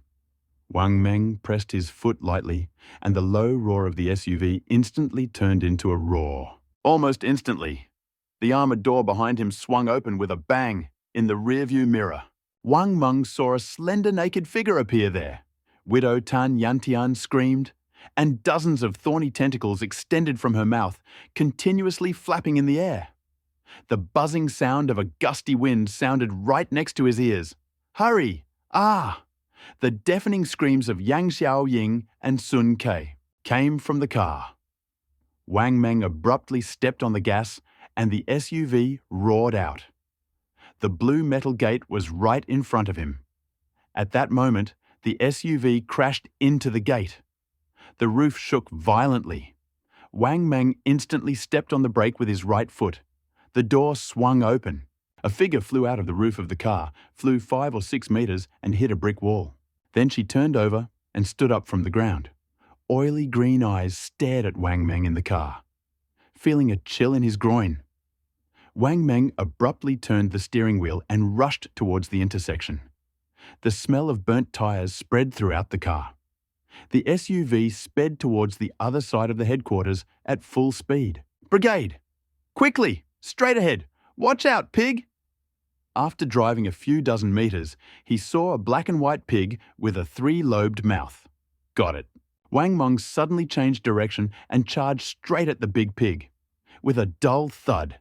Wang Meng pressed his foot lightly, and the low roar of the SUV instantly turned into a roar. Almost instantly, the armored door behind him swung open with a bang in the rearview mirror. Wang Meng saw a slender naked figure appear there. Widow Tan Yantian screamed, and dozens of thorny tentacles extended from her mouth, continuously flapping in the air. The buzzing sound of a gusty wind sounded right next to his ears. "Hurry! Ah!" The deafening screams of Yang Xiaoying and Sun Ke came from the car. Wang Meng abruptly stepped on the gas, and the SUV roared out. The blue metal gate was right in front of him. At that moment, the SUV crashed into the gate. The roof shook violently. Wang Meng instantly stepped on the brake with his right foot. The door swung open. A figure flew out of the roof of the car, flew 5 or 6 meters, and hit a brick wall. Then she turned over and stood up from the ground. Oily green eyes stared at Wang Meng in the car. Feeling a chill in his groin, Wang Meng abruptly turned the steering wheel and rushed towards the intersection. The smell of burnt tires spread throughout the car. The SUV sped towards the other side of the headquarters at full speed. "Brigade! Quickly! Straight ahead! Watch out, pig!" After driving a few dozen meters, he saw a black and white pig with a 3-lobed mouth. Got it. Wang Meng suddenly changed direction and charged straight at the big pig. With a dull thud,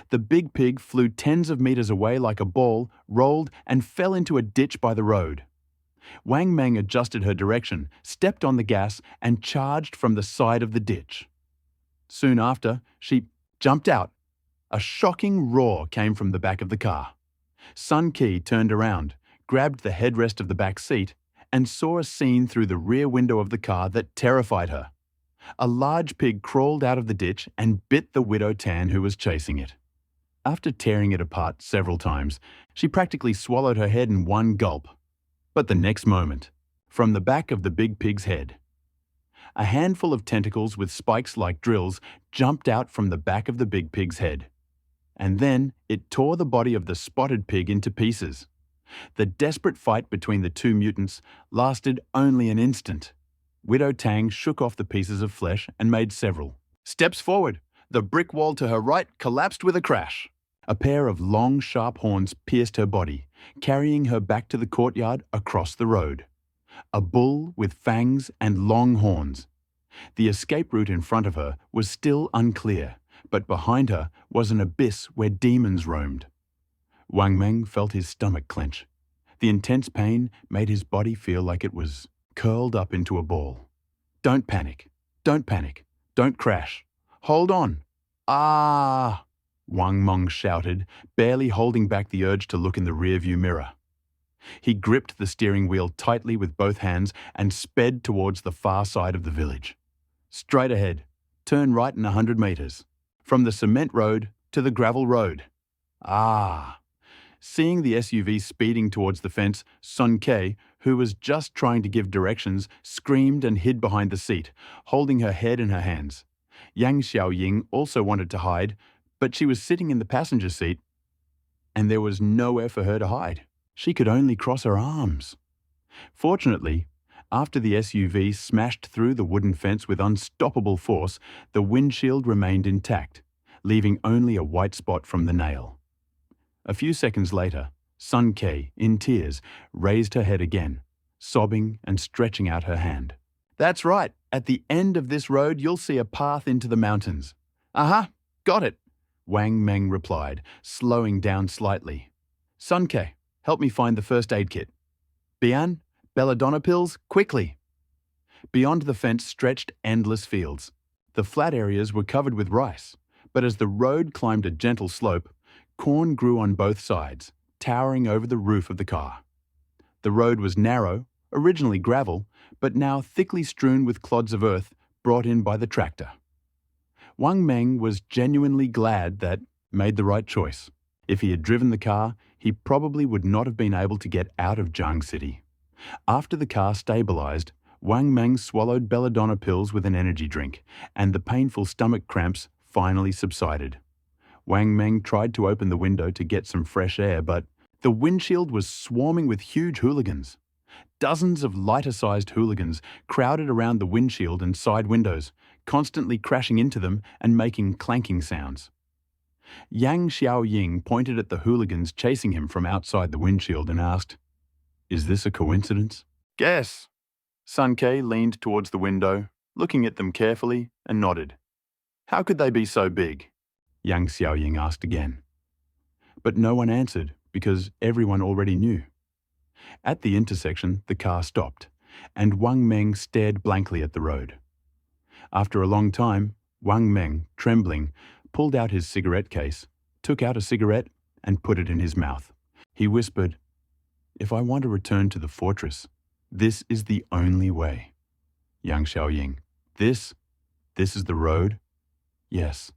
the big pig flew tens of meters away like a ball, rolled, and fell into a ditch by the road. Wang Meng adjusted her direction, stepped on the gas, and charged from the side of the ditch. Soon after, she jumped out. A shocking roar came from the back of the car. Sun Ke turned around, grabbed the headrest of the back seat, and saw a scene through the rear window of the car that terrified her. A large pig crawled out of the ditch and bit the widow Tan who was chasing it. After tearing it apart several times, she practically swallowed her head in one gulp. But the next moment, from the back of the big pig's head, a handful of tentacles with spikes like drills jumped out from the back of the big pig's head. And then it tore the body of the spotted pig into pieces. The desperate fight between the two mutants lasted only an instant. Widow Tang shook off the pieces of flesh and made several steps forward. The brick wall to her right collapsed with a crash. A pair of long, sharp horns pierced her body, carrying her back to the courtyard across the road. A bull with fangs and long horns. The escape route in front of her was still unclear, but behind her was an abyss where demons roamed. Wang Meng felt his stomach clench. The intense pain made his body feel like it was curled up into a ball. Don't panic. Don't panic. Don't crash. Hold on. Ah! Wang Meng shouted, barely holding back the urge to look in the rearview mirror. He gripped the steering wheel tightly with both hands and sped towards the far side of the village. Straight ahead. Turn right in 100 meters. From the cement road to the gravel road. Ah! Seeing the SUV speeding towards the fence, Sun Kei, who was just trying to give directions, screamed and hid behind the seat, holding her head in her hands. Yang Xiaoying also wanted to hide, but she was sitting in the passenger seat, and there was nowhere for her to hide. She could only cross her arms. Fortunately, after the SUV smashed through the wooden fence with unstoppable force, the windshield remained intact, leaving only a white spot from the nail. A few seconds later, Sun Kei, in tears, raised her head again, sobbing and stretching out her hand. That's right. At the end of this road, you'll see a path into the mountains. Aha, got it, Wang Meng replied, slowing down slightly. Sun Kei, help me find the first aid kit. Bian, belladonna pills, quickly. Beyond the fence stretched endless fields. The flat areas were covered with rice, but as the road climbed a gentle slope, corn grew on both sides, towering over the roof of the car. The road was narrow, originally gravel, but now thickly strewn with clods of earth brought in by the tractor. Wang Meng was genuinely glad that made the right choice. If he had driven the car, he probably would not have been able to get out of Jiang City. After the car stabilized, Wang Meng swallowed belladonna pills with an energy drink, and the painful stomach cramps finally subsided. Wang Meng tried to open the window to get some fresh air, but the windshield was swarming with huge hooligans. Dozens of lighter-sized hooligans crowded around the windshield and side windows, constantly crashing into them and making clanking sounds. Yang Xiaoying pointed at the hooligans chasing him from outside the windshield and asked, "Is this a coincidence?" "Guess." Sun Kei leaned towards the window, looking at them carefully, and nodded. "How could they be so big?" Yang Xiaoying asked again. But no one answered because everyone already knew. At the intersection, the car stopped, and Wang Meng stared blankly at the road. After a long time, Wang Meng, trembling, pulled out his cigarette case, took out a cigarette, and put it in his mouth. He whispered, "If I want to return to the fortress, this is the only way." Yang Xiaoying, This is the road? Yes,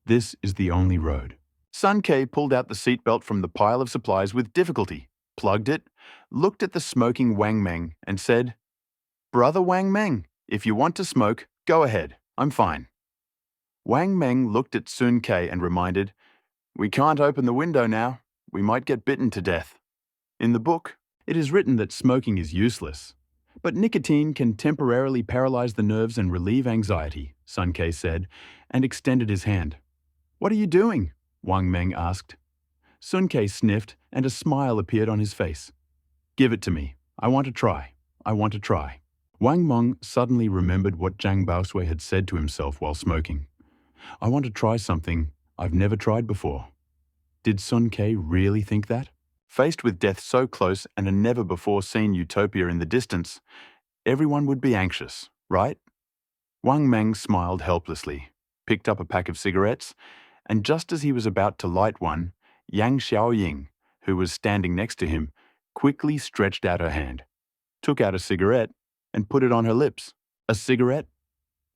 this is the only road. Sun Kei pulled out the seatbelt from the pile of supplies with difficulty, plugged it, looked at the smoking Wang Meng, and said, "Brother Wang Meng, if you want to smoke, go ahead. I'm fine." Wang Meng looked at Sun Kei and reminded, "We can't open the window now. We might get bitten to death. In the book, it is written that smoking is useless. But nicotine can temporarily paralyze the nerves and relieve anxiety," Sun Kei said, and extended his hand. "What are you doing?" Wang Meng asked. Sun Kei sniffed, and a smile appeared on his face. "Give it to me. I want to try. I want to try." Wang Meng suddenly remembered what Zhang Baoshui had said to himself while smoking. "I want to try something I've never tried before." Did Sun Kei really think that? Faced with death so close and a never-before-seen utopia in the distance, everyone would be anxious, right? Wang Meng smiled helplessly, picked up a pack of cigarettes, and just as he was about to light one, Yang Xiaoying, who was standing next to him, quickly stretched out her hand, took out a cigarette, and put it on her lips. "A cigarette?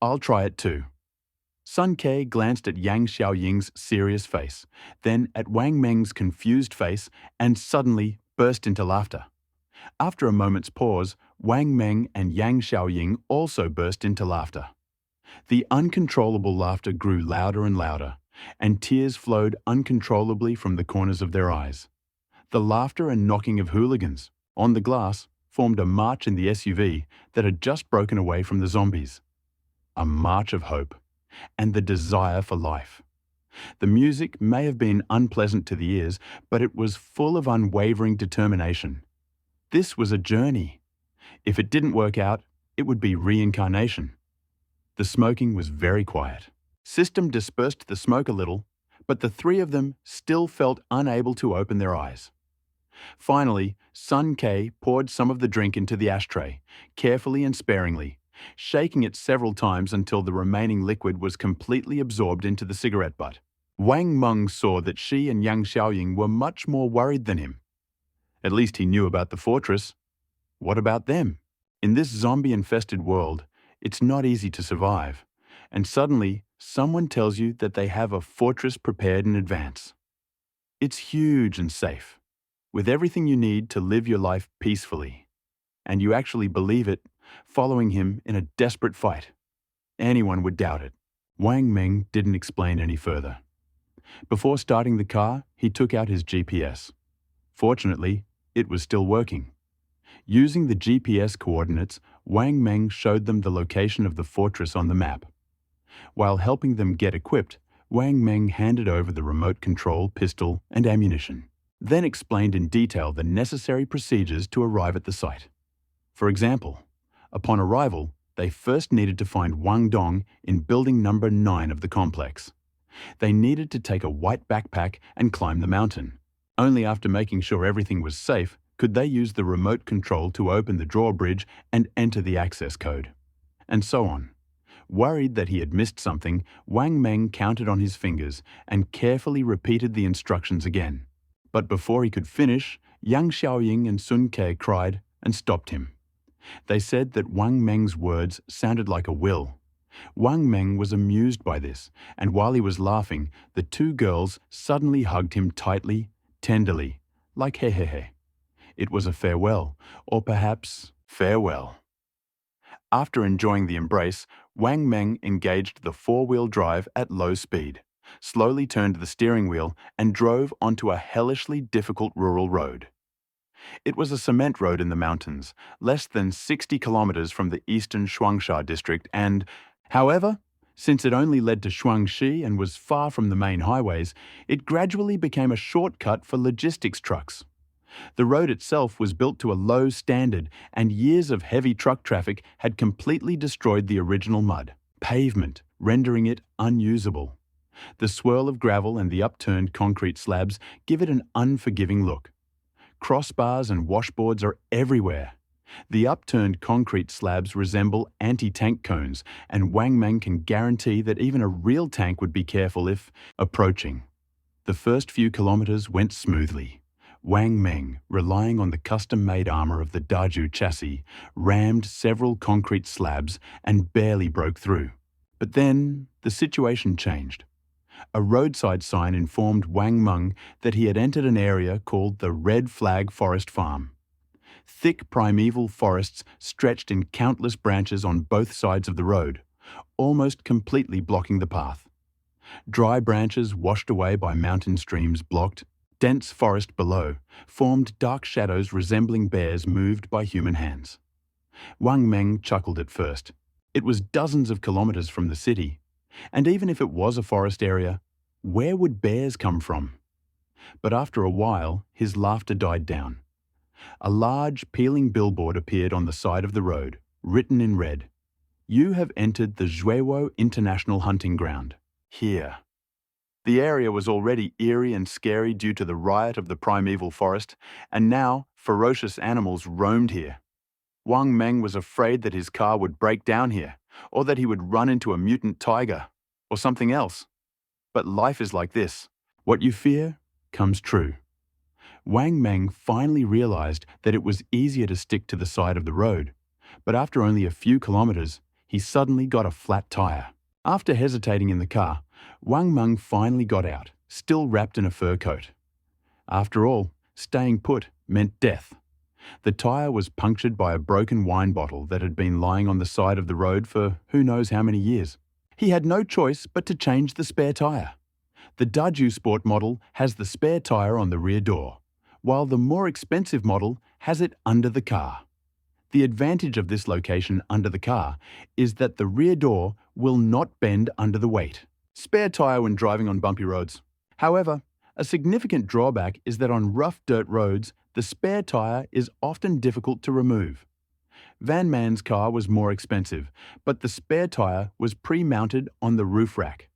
I'll try it too." Sun Kei glanced at Yang Xiaoying's serious face, then at Wang Meng's confused face, and suddenly burst into laughter. After a moment's pause, Wang Meng and Yang Xiaoying also burst into laughter. The uncontrollable laughter grew louder and louder, and tears flowed uncontrollably from the corners of their eyes. The laughter and knocking of hooligans on the glass formed a march in the SUV that had just broken away from the zombies. A march of hope and the desire for life. The music may have been unpleasant to the ears, but it was full of unwavering determination. This was a journey. If it didn't work out, it would be reincarnation. The smoking was very quiet. System dispersed the smoke a little, but the three of them still felt unable to open their eyes. Finally, Sun Kei poured some of the drink into the ashtray, carefully and sparingly, shaking it several times until the remaining liquid was completely absorbed into the cigarette butt. Wang Meng saw that she and Yang Xiaoying were much more worried than him. At least he knew about the fortress. What about them? In this zombie-infested world, it's not easy to survive, and suddenly someone tells you that they have a fortress prepared in advance. It's huge and safe, with everything you need to live your life peacefully. And you actually believe it, following him in a desperate fight. Anyone would doubt it. Wang Meng didn't explain any further. Before starting the car, he took out his GPS. Fortunately, it was still working. Using the GPS coordinates, Wang Meng showed them the location of the fortress on the map. While helping them get equipped, Wang Meng handed over the remote control pistol and ammunition, then explained in detail the necessary procedures to arrive at the site. For example, upon arrival, they first needed to find Wang Dong in building number 9 of the complex. They needed to take a white backpack and climb the mountain. Only after making sure everything was safe could they use the remote control to open the drawbridge and enter the access code. And so on. Worried that he had missed something, Wang Meng counted on his fingers and carefully repeated the instructions again. But before he could finish, Yang Xiaoying and Sun Ke cried and stopped him. They said that Wang Meng's words sounded like a will. Wang Meng was amused by this, and while he was laughing, the two girls suddenly hugged him tightly, tenderly, like he. It was a farewell, or perhaps farewell. After enjoying the embrace, Wang Meng engaged the four-wheel drive at low speed, slowly turned the steering wheel, and drove onto a hellishly difficult rural road. It was a cement road in the mountains, less than 60 kilometers from the eastern Shuangsha district and, however, since it only led to Shuangxi and was far from the main highways, it gradually became a shortcut for logistics trucks. The road itself was built to a low standard, and years of heavy truck traffic had completely destroyed the original mud, pavement, rendering it unusable. The swirl of gravel and the upturned concrete slabs give it an unforgiving look. Crossbars and washboards are everywhere. The upturned concrete slabs resemble anti-tank cones, and Wang Meng can guarantee that even a real tank would be careful if approaching. The first few kilometers went smoothly. Wang Meng, relying on the custom-made armor of the Daju chassis, rammed several concrete slabs and barely broke through. But then the situation changed. A roadside sign informed Wang Meng that he had entered an area called the Red Flag Forest Farm. Thick primeval forests stretched in countless branches on both sides of the road, almost completely blocking the path. Dry branches washed away by mountain streams blocked. Dense forest below formed dark shadows resembling bears moved by human hands. Wang Meng chuckled at first. It was dozens of kilometers from the city, and even if it was a forest area, where would bears come from? But after a while, his laughter died down. A large, peeling billboard appeared on the side of the road, written in red. "You have entered the Zhuewo International Hunting Ground. Here." The area was already eerie and scary due to the riot of the primeval forest, and now ferocious animals roamed here. Wang Meng was afraid that his car would break down here, or that he would run into a mutant tiger, or something else. But life is like this. What you fear comes true. Wang Meng finally realized that it was easier to stick to the side of the road, but after only a few kilometers, he suddenly got a flat tire. After hesitating in the car, Wang Meng finally got out, still wrapped in a fur coat. After all, staying put meant death. The tire was punctured by a broken wine bottle that had been lying on the side of the road for who knows how many years. He had no choice but to change the spare tire. The Daju Sport model has the spare tire on the rear door, while the more expensive model has it under the car. The advantage of this location under the car is that the rear door will not bend under the weight. Spare tire when driving on bumpy roads. However, a significant drawback is that on rough dirt roads, the spare tire is often difficult to remove. Van Man's car was more expensive, but the spare tire was pre-mounted on the roof rack.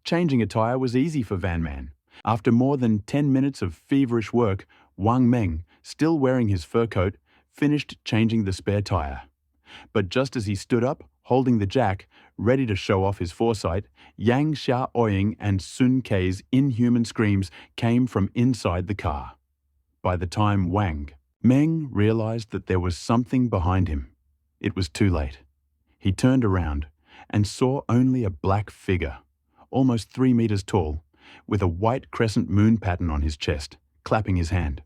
Changing a tire was easy for Van Man. After more than 10 minutes of feverish work, Wang Meng, still wearing his fur coat, finished changing the spare tire. But just as he stood up, holding the jack, ready to show off his foresight, Yang Xiaoying and Sun Kei's inhuman screams came from inside the car. By the time Wang Meng realized that there was something behind him, it was too late. He turned around and saw only a black figure, almost 3 meters tall, with a white crescent moon pattern on his chest, clapping his hand.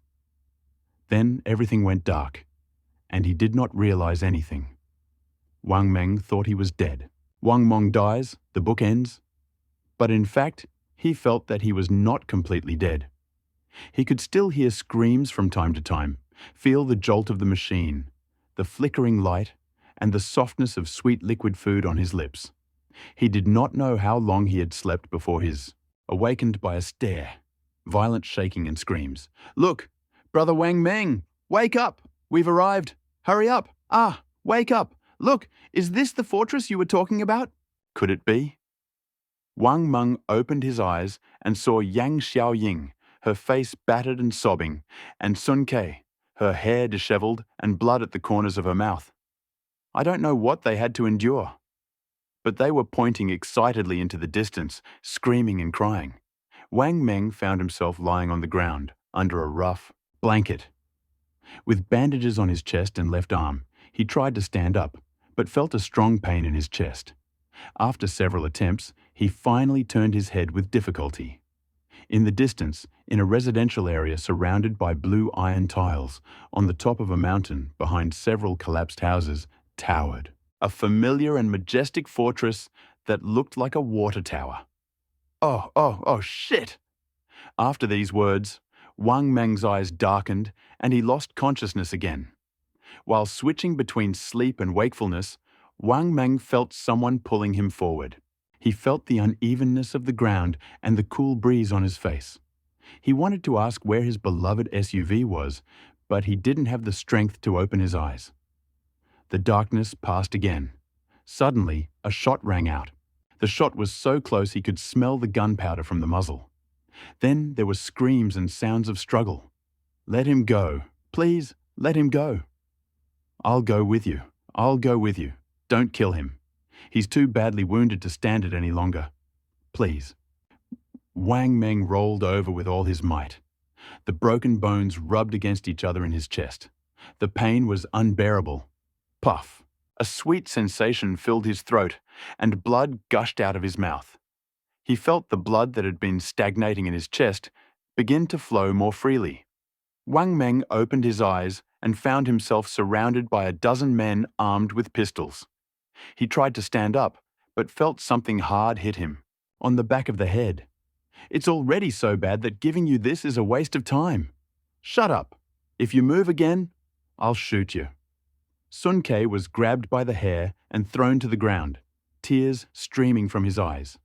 Then everything went dark, and he did not realize anything. Wang Meng thought he was dead. Wang Meng dies, the book ends. But in fact, he felt that he was not completely dead. He could still hear screams from time to time, feel the jolt of the machine, the flickering light, and the softness of sweet liquid food on his lips. He did not know how long he had slept before his awakened by a stare, violent shaking and screams. "Look, Brother Wang Meng, wake up! We've arrived! Hurry up! Ah, wake up! Look, is this the fortress you were talking about?" Could it be? Wang Meng opened his eyes and saw Yang Xiaoying, her face battered and sobbing, and Sun Kei, her hair disheveled and blood at the corners of her mouth. I don't know what they had to endure. But they were pointing excitedly into the distance, screaming and crying. Wang Meng found himself lying on the ground, under a rough blanket. With bandages on his chest and left arm, he tried to stand up, but felt a strong pain in his chest. After several attempts, he finally turned his head with difficulty. In the distance, in a residential area surrounded by blue iron tiles, on the top of a mountain behind several collapsed houses, towered a familiar and majestic fortress that looked like a water tower. Oh, shit! After these words, Wang Meng's eyes darkened and he lost consciousness again. While switching between sleep and wakefulness, Wang Meng felt someone pulling him forward. He felt the unevenness of the ground and the cool breeze on his face. He wanted to ask where his beloved SUV was, but he didn't have the strength to open his eyes. The darkness passed again. Suddenly, a shot rang out. The shot was so close he could smell the gunpowder from the muzzle. Then there were screams and sounds of struggle. "Let him go. Please, let him go." "I'll go with you. I'll go with you. Don't kill him. He's too badly wounded to stand it any longer. Please." Wang Meng rolled over with all his might. The broken bones rubbed against each other in his chest. The pain was unbearable. Puff! A sweet sensation filled his throat, and blood gushed out of his mouth. He felt the blood that had been stagnating in his chest begin to flow more freely. Wang Meng opened his eyes and found himself surrounded by a dozen men armed with pistols. He tried to stand up, but felt something hard hit him, on the back of the head. "It's already so bad that giving you this is a waste of time. Shut up. If you move again, I'll shoot you." Sun Kei was grabbed by the hair and thrown to the ground, tears streaming from his eyes.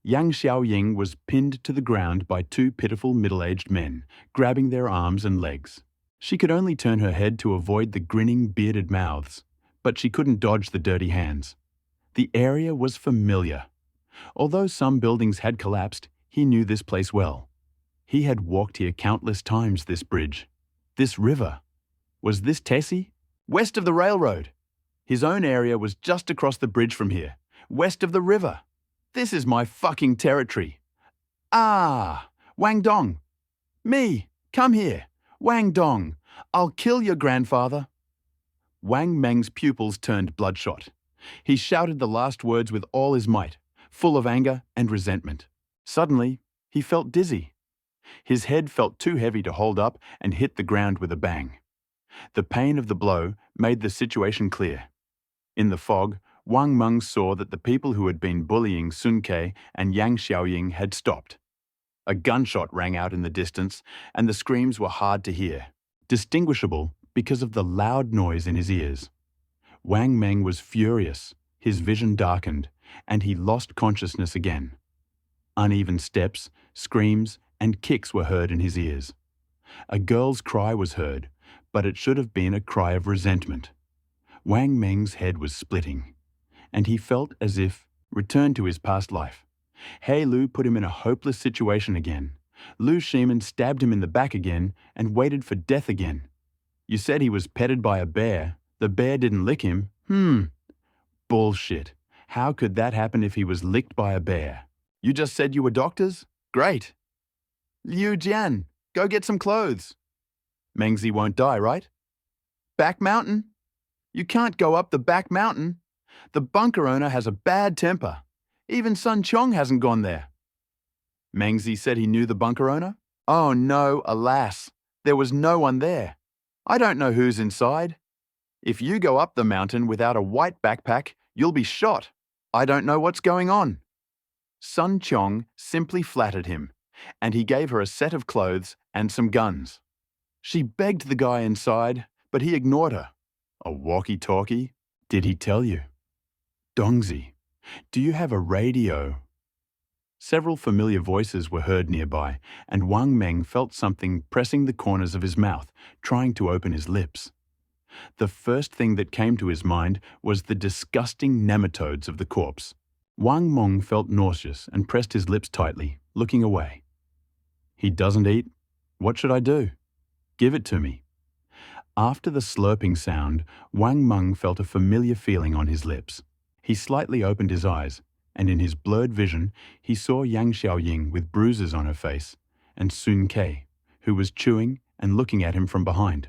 Yang Xiaoying was pinned to the ground by 2 pitiful middle-aged men, grabbing their arms and legs. She could only turn her head to avoid the grinning, bearded mouths, but she couldn't dodge the dirty hands. The area was familiar. Although some buildings had collapsed, he knew this place well. He had walked here countless times, this bridge, this river. Was this Tessie? West of the railroad. His own area was just across the bridge from here, west of the river. This is my fucking territory. Ah, Wang Dong. Me, come here. Wang Dong, I'll kill your grandfather. Wang Meng's pupils turned bloodshot. He shouted the last words with all his might, full of anger and resentment. Suddenly, he felt dizzy. His head felt too heavy to hold up and hit the ground with a bang. The pain of the blow made the situation clear. In the fog, Wang Meng saw that the people who had been bullying Sun Kei and Yang Xiaoying had stopped. A gunshot rang out in the distance, and the screams were hard to hear, distinguishable because of the loud noise in his ears. Wang Meng was furious, his vision darkened, and he lost consciousness again. Uneven steps, screams, and kicks were heard in his ears. A girl's cry was heard, but it should have been a cry of resentment. Wang Meng's head was splitting, and he felt as if returned to his past life. He Lu put him in a hopeless situation again. Lu Shimen stabbed him in the back again and waited for death again. You said he was petted by a bear. The bear didn't lick him. Hmm, bullshit. How could that happen if he was licked by a bear? You just said you were doctors? Great. Liu Jian, go get some clothes. Mengzi won't die, right? Back mountain? You can't go up the back mountain. The bunker owner has a bad temper. Even Sun Chong hasn't gone there. Mengzi said he knew the bunker owner? Oh no, alas. There was no one there. I don't know who's inside. If you go up the mountain without a white backpack, you'll be shot. I don't know what's going on. Sun Chong simply flattered him, and he gave her a set of clothes and some guns. She begged the guy inside, but he ignored her. A walkie-talkie? Did he tell you? Dongzi, do you have a radio? Several familiar voices were heard nearby, and Wang Meng felt something pressing the corners of his mouth, trying to open his lips. The first thing that came to his mind was the disgusting nematodes of the corpse. Wang Meng felt nauseous and pressed his lips tightly, looking away. He doesn't eat? What should I do? Give it to me. After the slurping sound, Wang Meng felt a familiar feeling on his lips. He slightly opened his eyes, and in his blurred vision, he saw Yang Xiaoying with bruises on her face, and Sun Ke, who was chewing and looking at him from behind.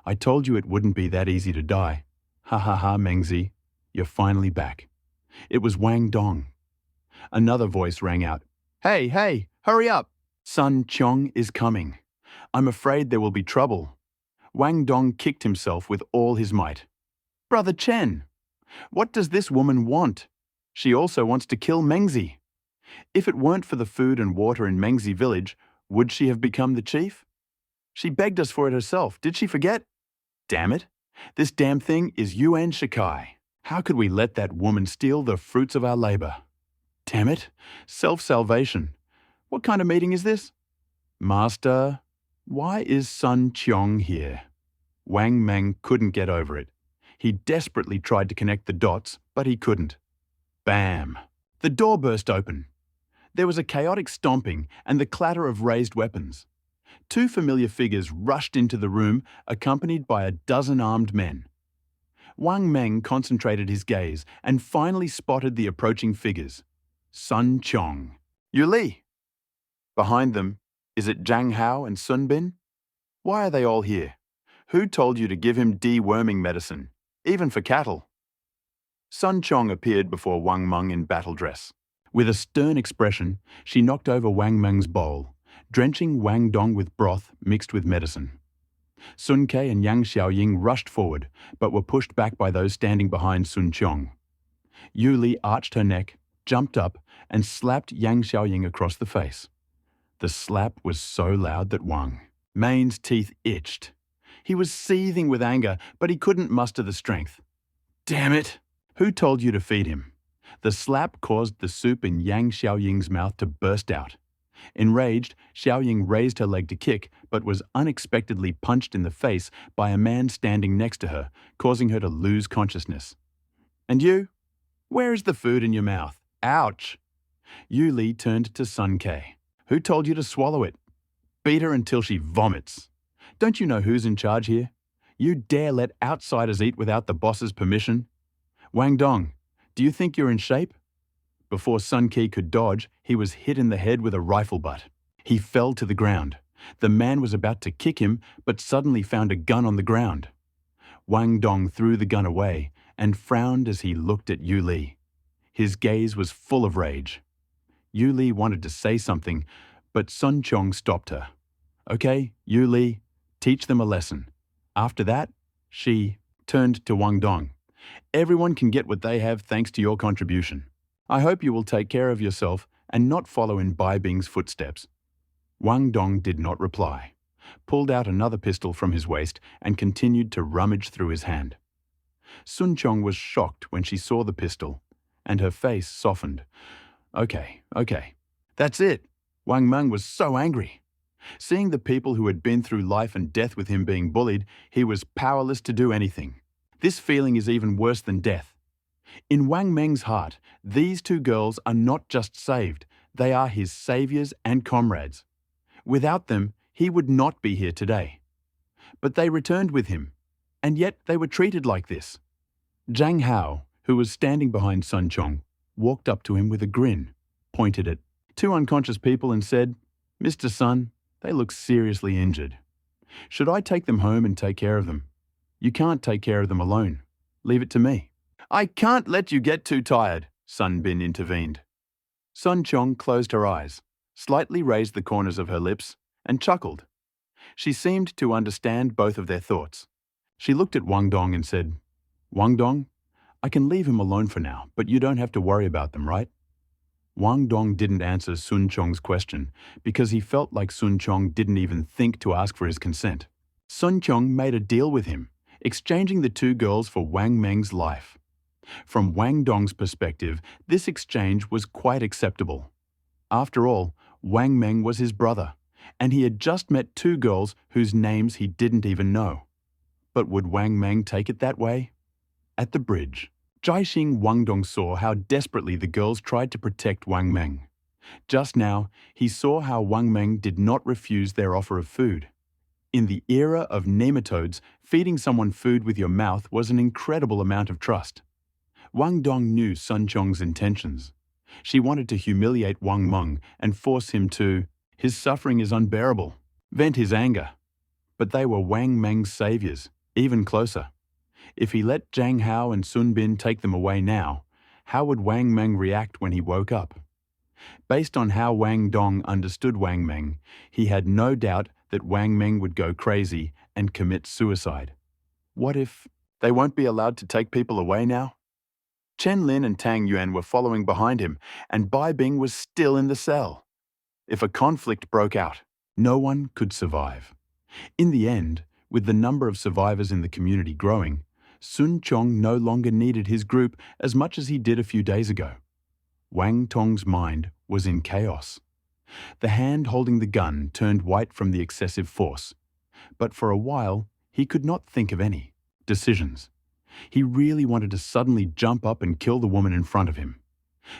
I told you it wouldn't be that easy to die. Ha ha ha, Mengzi, you're finally back. It was Wang Dong. Another voice rang out. Hey, hey, hurry up! Sun Chong is coming. I'm afraid there will be trouble. Wang Dong kicked himself with all his might. Brother Chen, what does this woman want? She also wants to kill Mengzi. If it weren't for the food and water in Mengzi village, would she have become the chief? She begged us for it herself, did she forget? Damn it, this damn thing is Yuan Shikai. How could we let that woman steal the fruits of our labor? Damn it, self-salvation. What kind of meeting is this? Master, why is Sun Chong here? Wang Meng couldn't get over it. He desperately tried to connect the dots, but he couldn't. Bam! The door burst open. There was a chaotic stomping and the clatter of raised weapons. Two familiar figures rushed into the room, accompanied by a dozen armed men. Wang Meng concentrated his gaze and finally spotted the approaching figures. Sun Chong. Yu Li. Behind them, is it Zhang Hao and Sun Bin? Why are they all here? Who told you to give him deworming medicine, even for cattle? Sun Chong appeared before Wang Meng in battle dress. With a stern expression, she knocked over Wang Meng's bowl, drenching Wang Dong with broth mixed with medicine. Sun Ke and Yang Xiaoying rushed forward, but were pushed back by those standing behind Sun Chong. Yu Li arched her neck, jumped up, and slapped Yang Xiaoying across the face. The slap was so loud that Wang Meng's teeth itched. He was seething with anger, but he couldn't muster the strength. Damn it! Who told you to feed him? The slap caused the soup in Yang Xiaoying's mouth to burst out. Enraged, Xiaoying raised her leg to kick, but was unexpectedly punched in the face by a man standing next to her, causing her to lose consciousness. And you? Where is the food in your mouth? Ouch! Yu Li turned to Sun Ke. Who told you to swallow it? Beat her until she vomits. Don't you know who's in charge here? You dare let outsiders eat without the boss's permission? Wang Dong, do you think you're in shape? Before Sun Ke could dodge, he was hit in the head with a rifle butt. He fell to the ground. The man was about to kick him, but suddenly found a gun on the ground. Wang Dong threw the gun away and frowned as he looked at Yu Li. His gaze was full of rage. Yu Li wanted to say something, but Sun Chong stopped her. Okay, Yu Li, teach them a lesson. After that, she turned to Wang Dong. Everyone can get what they have thanks to your contribution. I hope you will take care of yourself and not follow in Bai Bing's footsteps. Wang Dong did not reply, pulled out another pistol from his waist and continued to rummage through his hand. Sun Chong was shocked when she saw the pistol, and her face softened. Okay. That's it. Wang Meng was so angry. Seeing the people who had been through life and death with him being bullied, he was powerless to do anything. This feeling is even worse than death. In Wang Meng's heart, these two girls are not just saved, they are his saviors and comrades. Without them, he would not be here today. But they returned with him, and yet they were treated like this. Zhang Hao, who was standing behind Sun Chong, walked up to him with a grin, pointed at two unconscious people and said, "Mr. Sun, they look seriously injured. Should I take them home and take care of them? You can't take care of them alone. Leave it to me." "I can't let you get too tired," Sun Bin intervened. Sun Chong closed her eyes, slightly raised the corners of her lips, and chuckled. She seemed to understand both of their thoughts. She looked at Wang Dong and said, "Wang Dong, I can leave him alone for now, but you don't have to worry about them, right?" Wang Dong didn't answer Sun Chong's question because he felt like Sun Chong didn't even think to ask for his consent. Sun Chong made a deal with him, exchanging the two girls for Wang Meng's life. From Wang Dong's perspective, this exchange was quite acceptable. After all, Wang Meng was his brother, and he had just met two girls whose names he didn't even know. But would Wang Meng take it that way? At the bridge, Jiaxing Wang Dong saw how desperately the girls tried to protect Wang Meng. Just now, he saw how Wang Meng did not refuse their offer of food. In the era of nematodes, feeding someone food with your mouth was an incredible amount of trust. Wang Dong knew Sun Chong's intentions. She wanted to humiliate Wang Meng and force him to, "His suffering is unbearable," vent his anger. But they were Wang Meng's saviors, even closer. If he let Zhang Hao and Sun Bin take them away now, how would Wang Meng react when he woke up? Based on how Wang Dong understood Wang Meng, he had no doubt that Wang Meng would go crazy and commit suicide. What if they won't be allowed to take people away now? Chen Lin and Tang Yuan were following behind him, and Bai Bing was still in the cell. If a conflict broke out, no one could survive. In the end, with the number of survivors in the community growing, Sun Chong no longer needed his group as much as he did a few days ago. Wang Tong's mind was in chaos. The hand holding the gun turned white from the excessive force, but for a while he could not think of any decisions. He really wanted to suddenly jump up and kill the woman in front of him,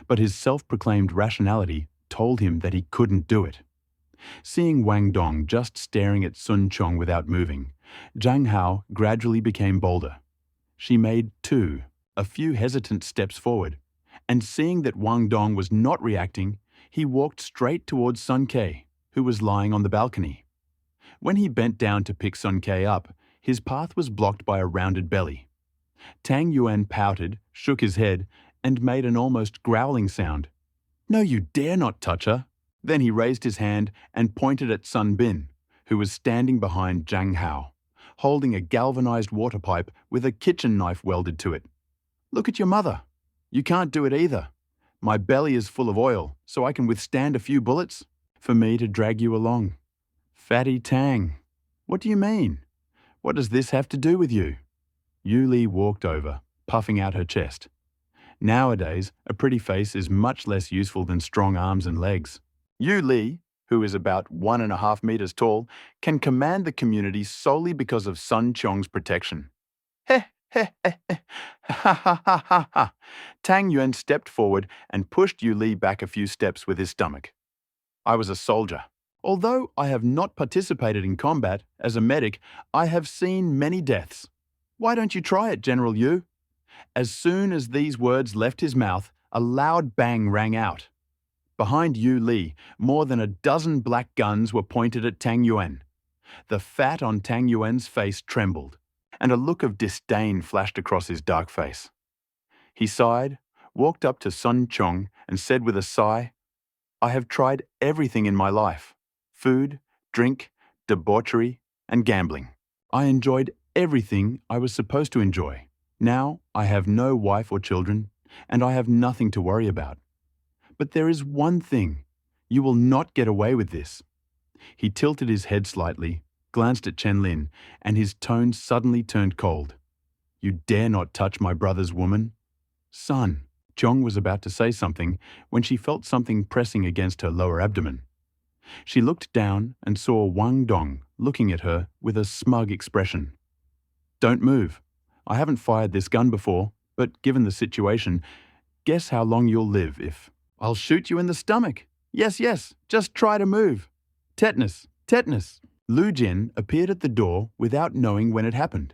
but his self-proclaimed rationality told him that he couldn't do it. Seeing Wang Dong just staring at Sun Chong without moving, Zhang Hao gradually became bolder. She made a few hesitant steps forward, and seeing that Wang Dong was not reacting, he walked straight towards Sun Ke, who was lying on the balcony. When he bent down to pick Sun Ke up, his path was blocked by a rounded belly. Tang Yuan pouted, shook his head, and made an almost growling sound. "No, you dare not touch her." Then he raised his hand and pointed at Sun Bin, who was standing behind Zhang Hao, holding a galvanized water pipe with a kitchen knife welded to it. "Look at your mother. You can't do it either. My belly is full of oil, so I can withstand a few bullets. For me to drag you along." "Fatty Tang, what do you mean? What does this have to do with you?" Yu Li walked over, puffing out her chest. Nowadays, a pretty face is much less useful than strong arms and legs. Yu Li, who is about 1.5 meters tall, can command the community solely because of Sun Chong's protection. Heh, heh, heh, heh, ha ha ha ha ha. Tang Yuan stepped forward and pushed Yu Li back a few steps with his stomach. "I was a soldier. Although I have not participated in combat, as a medic, I have seen many deaths. Why don't you try it, General Yu?" As soon as these words left his mouth, a loud bang rang out. Behind Yu Li, more than a dozen black guns were pointed at Tang Yuan. The fat on Tang Yuan's face trembled, and a look of disdain flashed across his dark face. He sighed, walked up to Sun Chong, and said with a sigh, "I have tried everything in my life: food, drink, debauchery, and gambling. I enjoyed everything I was supposed to enjoy. Now I have no wife or children, and I have nothing to worry about. But there is one thing. You will not get away with this." He tilted his head slightly, glanced at Chen Lin, and his tone suddenly turned cold. "You dare not touch my brother's woman?" "Son," Chong was about to say something when she felt something pressing against her lower abdomen. She looked down and saw Wang Dong looking at her with a smug expression. "Don't move. I haven't fired this gun before, but given the situation, guess how long you'll live if..." "I'll shoot you in the stomach. Yes, just try to move. Tetanus, tetanus." Lu Jin appeared at the door without knowing when it happened.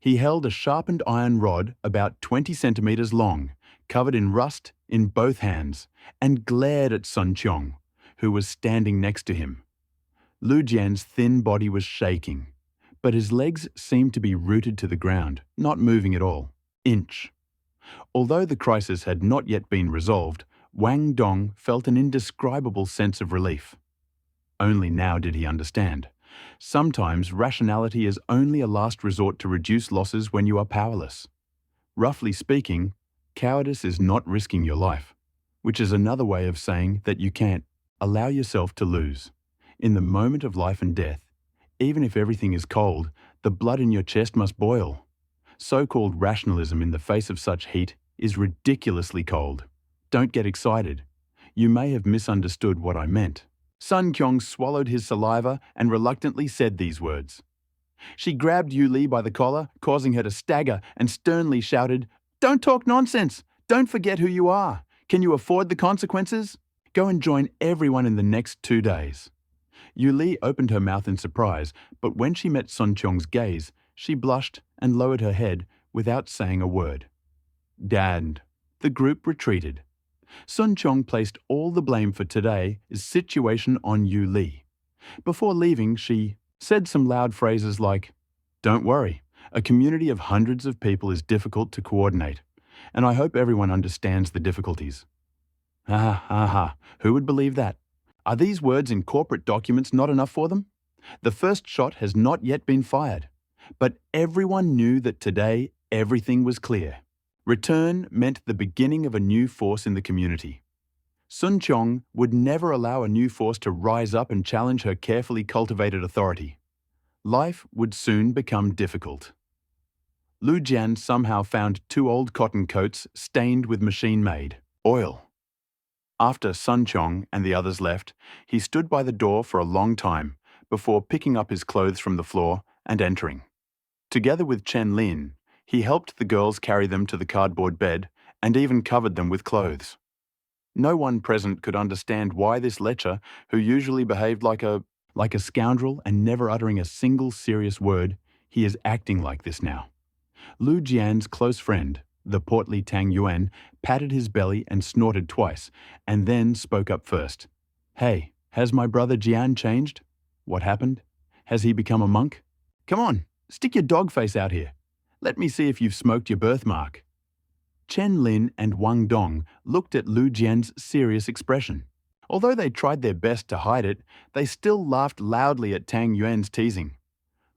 He held a sharpened iron rod about 20 centimeters long, covered in rust, in both hands, and glared at Sun Cheong, who was standing next to him. Lu Jian's thin body was shaking, but his legs seemed to be rooted to the ground, not moving at all. Inch. Although the crisis had not yet been resolved, Wang Dong felt an indescribable sense of relief. Only now did he understand. Sometimes rationality is only a last resort to reduce losses when you are powerless. Roughly speaking, cowardice is not risking your life, which is another way of saying that you can't allow yourself to lose. In the moment of life and death, even if everything is cold, the blood in your chest must boil. So-called rationalism in the face of such heat is ridiculously cold. Don't get excited. You may have misunderstood what I meant. Sun Kyong swallowed his saliva and reluctantly said these words. She grabbed Yu Li by the collar, causing her to stagger, and sternly shouted, "Don't talk nonsense! Don't forget who you are! Can you afford the consequences? Go and join everyone in the next 2 days." Yu Li opened her mouth in surprise, but when she met Sun Kyong's gaze, she blushed and lowered her head without saying a word. Dad, the group retreated. Sun Cheong placed all the blame for today's situation on Yu Li. Before leaving, she said some loud phrases like, "Don't worry, a community of hundreds of people is difficult to coordinate, and I hope everyone understands the difficulties." Ha ha ha, who would believe that? Are these words in corporate documents not enough for them? The first shot has not yet been fired, but everyone knew that today everything was clear. Return meant the beginning of a new force in the community. Sun Cheong would never allow a new force to rise up and challenge her carefully cultivated authority. Life would soon become difficult. Lu Jian somehow found 2 old cotton coats stained with machine-made oil. After Sun Cheong and the others left, he stood by the door for a long time before picking up his clothes from the floor and entering. Together with Chen Lin, he helped the girls carry them to the cardboard bed and even covered them with clothes. No one present could understand why this lecher, who usually behaved like a scoundrel and never uttering a single serious word, he is acting like this now. Lu Jian's close friend, the portly Tang Yuan, patted his belly and snorted twice, and then spoke up first. "Hey, has my brother Jian changed? What happened? Has he become a monk? Come on, stick your dog face out here. Let me see if you've smoked your birthmark." Chen Lin and Wang Dong looked at Lu Jian's serious expression. Although they tried their best to hide it, they still laughed loudly at Tang Yuan's teasing.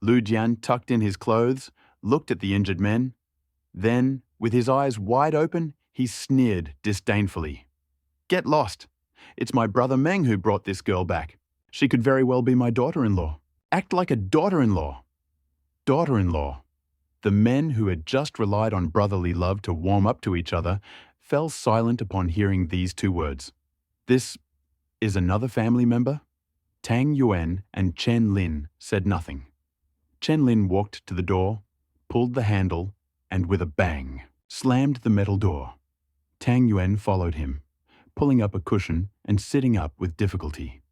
Lu Jian tucked in his clothes, looked at the injured men. Then, with his eyes wide open, he sneered disdainfully. "Get lost. It's my brother Meng who brought this girl back. She could very well be my daughter-in-law. Act like a daughter-in-law." Daughter-in-law. The men who had just relied on brotherly love to warm up to each other fell silent upon hearing these 2 words. "This is another family member?" Tang Yuan and Chen Lin said nothing. Chen Lin walked to the door, pulled the handle, and with a bang, slammed the metal door. Tang Yuan followed him, pulling up a cushion and sitting up with difficulty.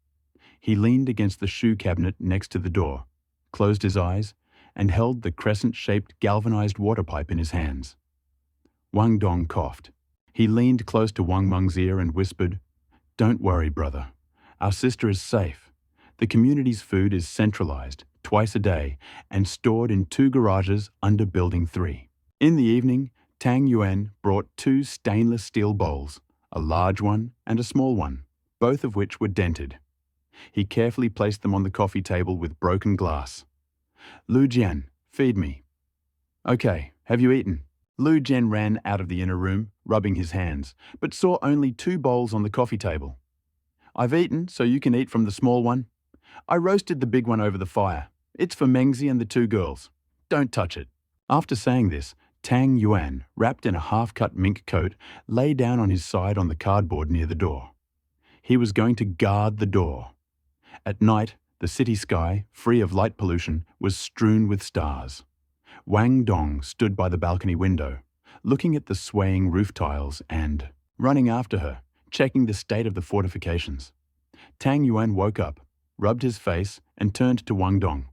He leaned against the shoe cabinet next to the door, closed his eyes, and held the crescent-shaped galvanized water pipe in his hands. Wang Dong coughed. He leaned close to Wang Meng's ear and whispered, "Don't worry, brother. Our sister is safe. The community's food is centralized, twice a day, and stored in 2 garages under Building 3. In the evening, Tang Yuan brought 2 stainless steel bowls, a large one and a small one, both of which were dented. He carefully placed them on the coffee table with broken glass. "Lu Jian, feed me." "Okay, have you eaten?" Lu Jian ran out of the inner room, rubbing his hands, but saw only 2 bowls on the coffee table. "I've eaten, so you can eat from the small one. I roasted the big one over the fire. It's for Mengzi and the 2 girls. Don't touch it." After saying this, Tang Yuan, wrapped in a half-cut mink coat, lay down on his side on the cardboard near the door. He was going to guard the door. At night, the city sky, free of light pollution, was strewn with stars. Wang Dong stood by the balcony window, looking at the swaying roof tiles and running after her, checking the state of the fortifications. Tang Yuan woke up, rubbed his face, and turned to Wang Dong.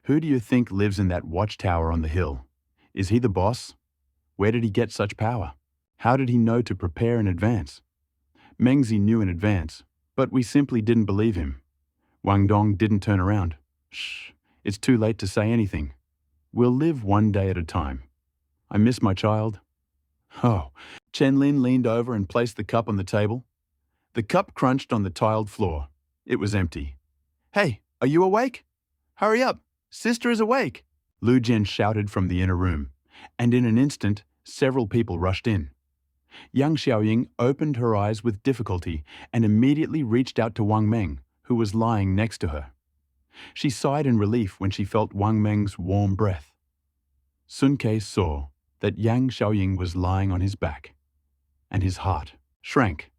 "Who do you think lives in that watchtower on the hill?" Is he the boss? Where did he get such power? How did he know to prepare in advance? Mengzi knew in advance, but we simply didn't believe him. Wang Dong didn't turn around. Shh, it's too late to say anything. We'll live one day at a time. I miss my child. Oh, Chen Lin leaned over and placed the cup on the table. The cup crunched on the tiled floor. It was empty. Hey, are you awake? Hurry up, sister is awake, Lu Jian shouted from the inner room, and in an instant, several people rushed in. Yang Xiaoying opened her eyes with difficulty and immediately reached out to Wang Meng, who was lying next to her. She sighed in relief when she felt Wang Meng's warm breath. Sun Ke saw that Yang Xiaoying was lying on his back, and his heart shrank.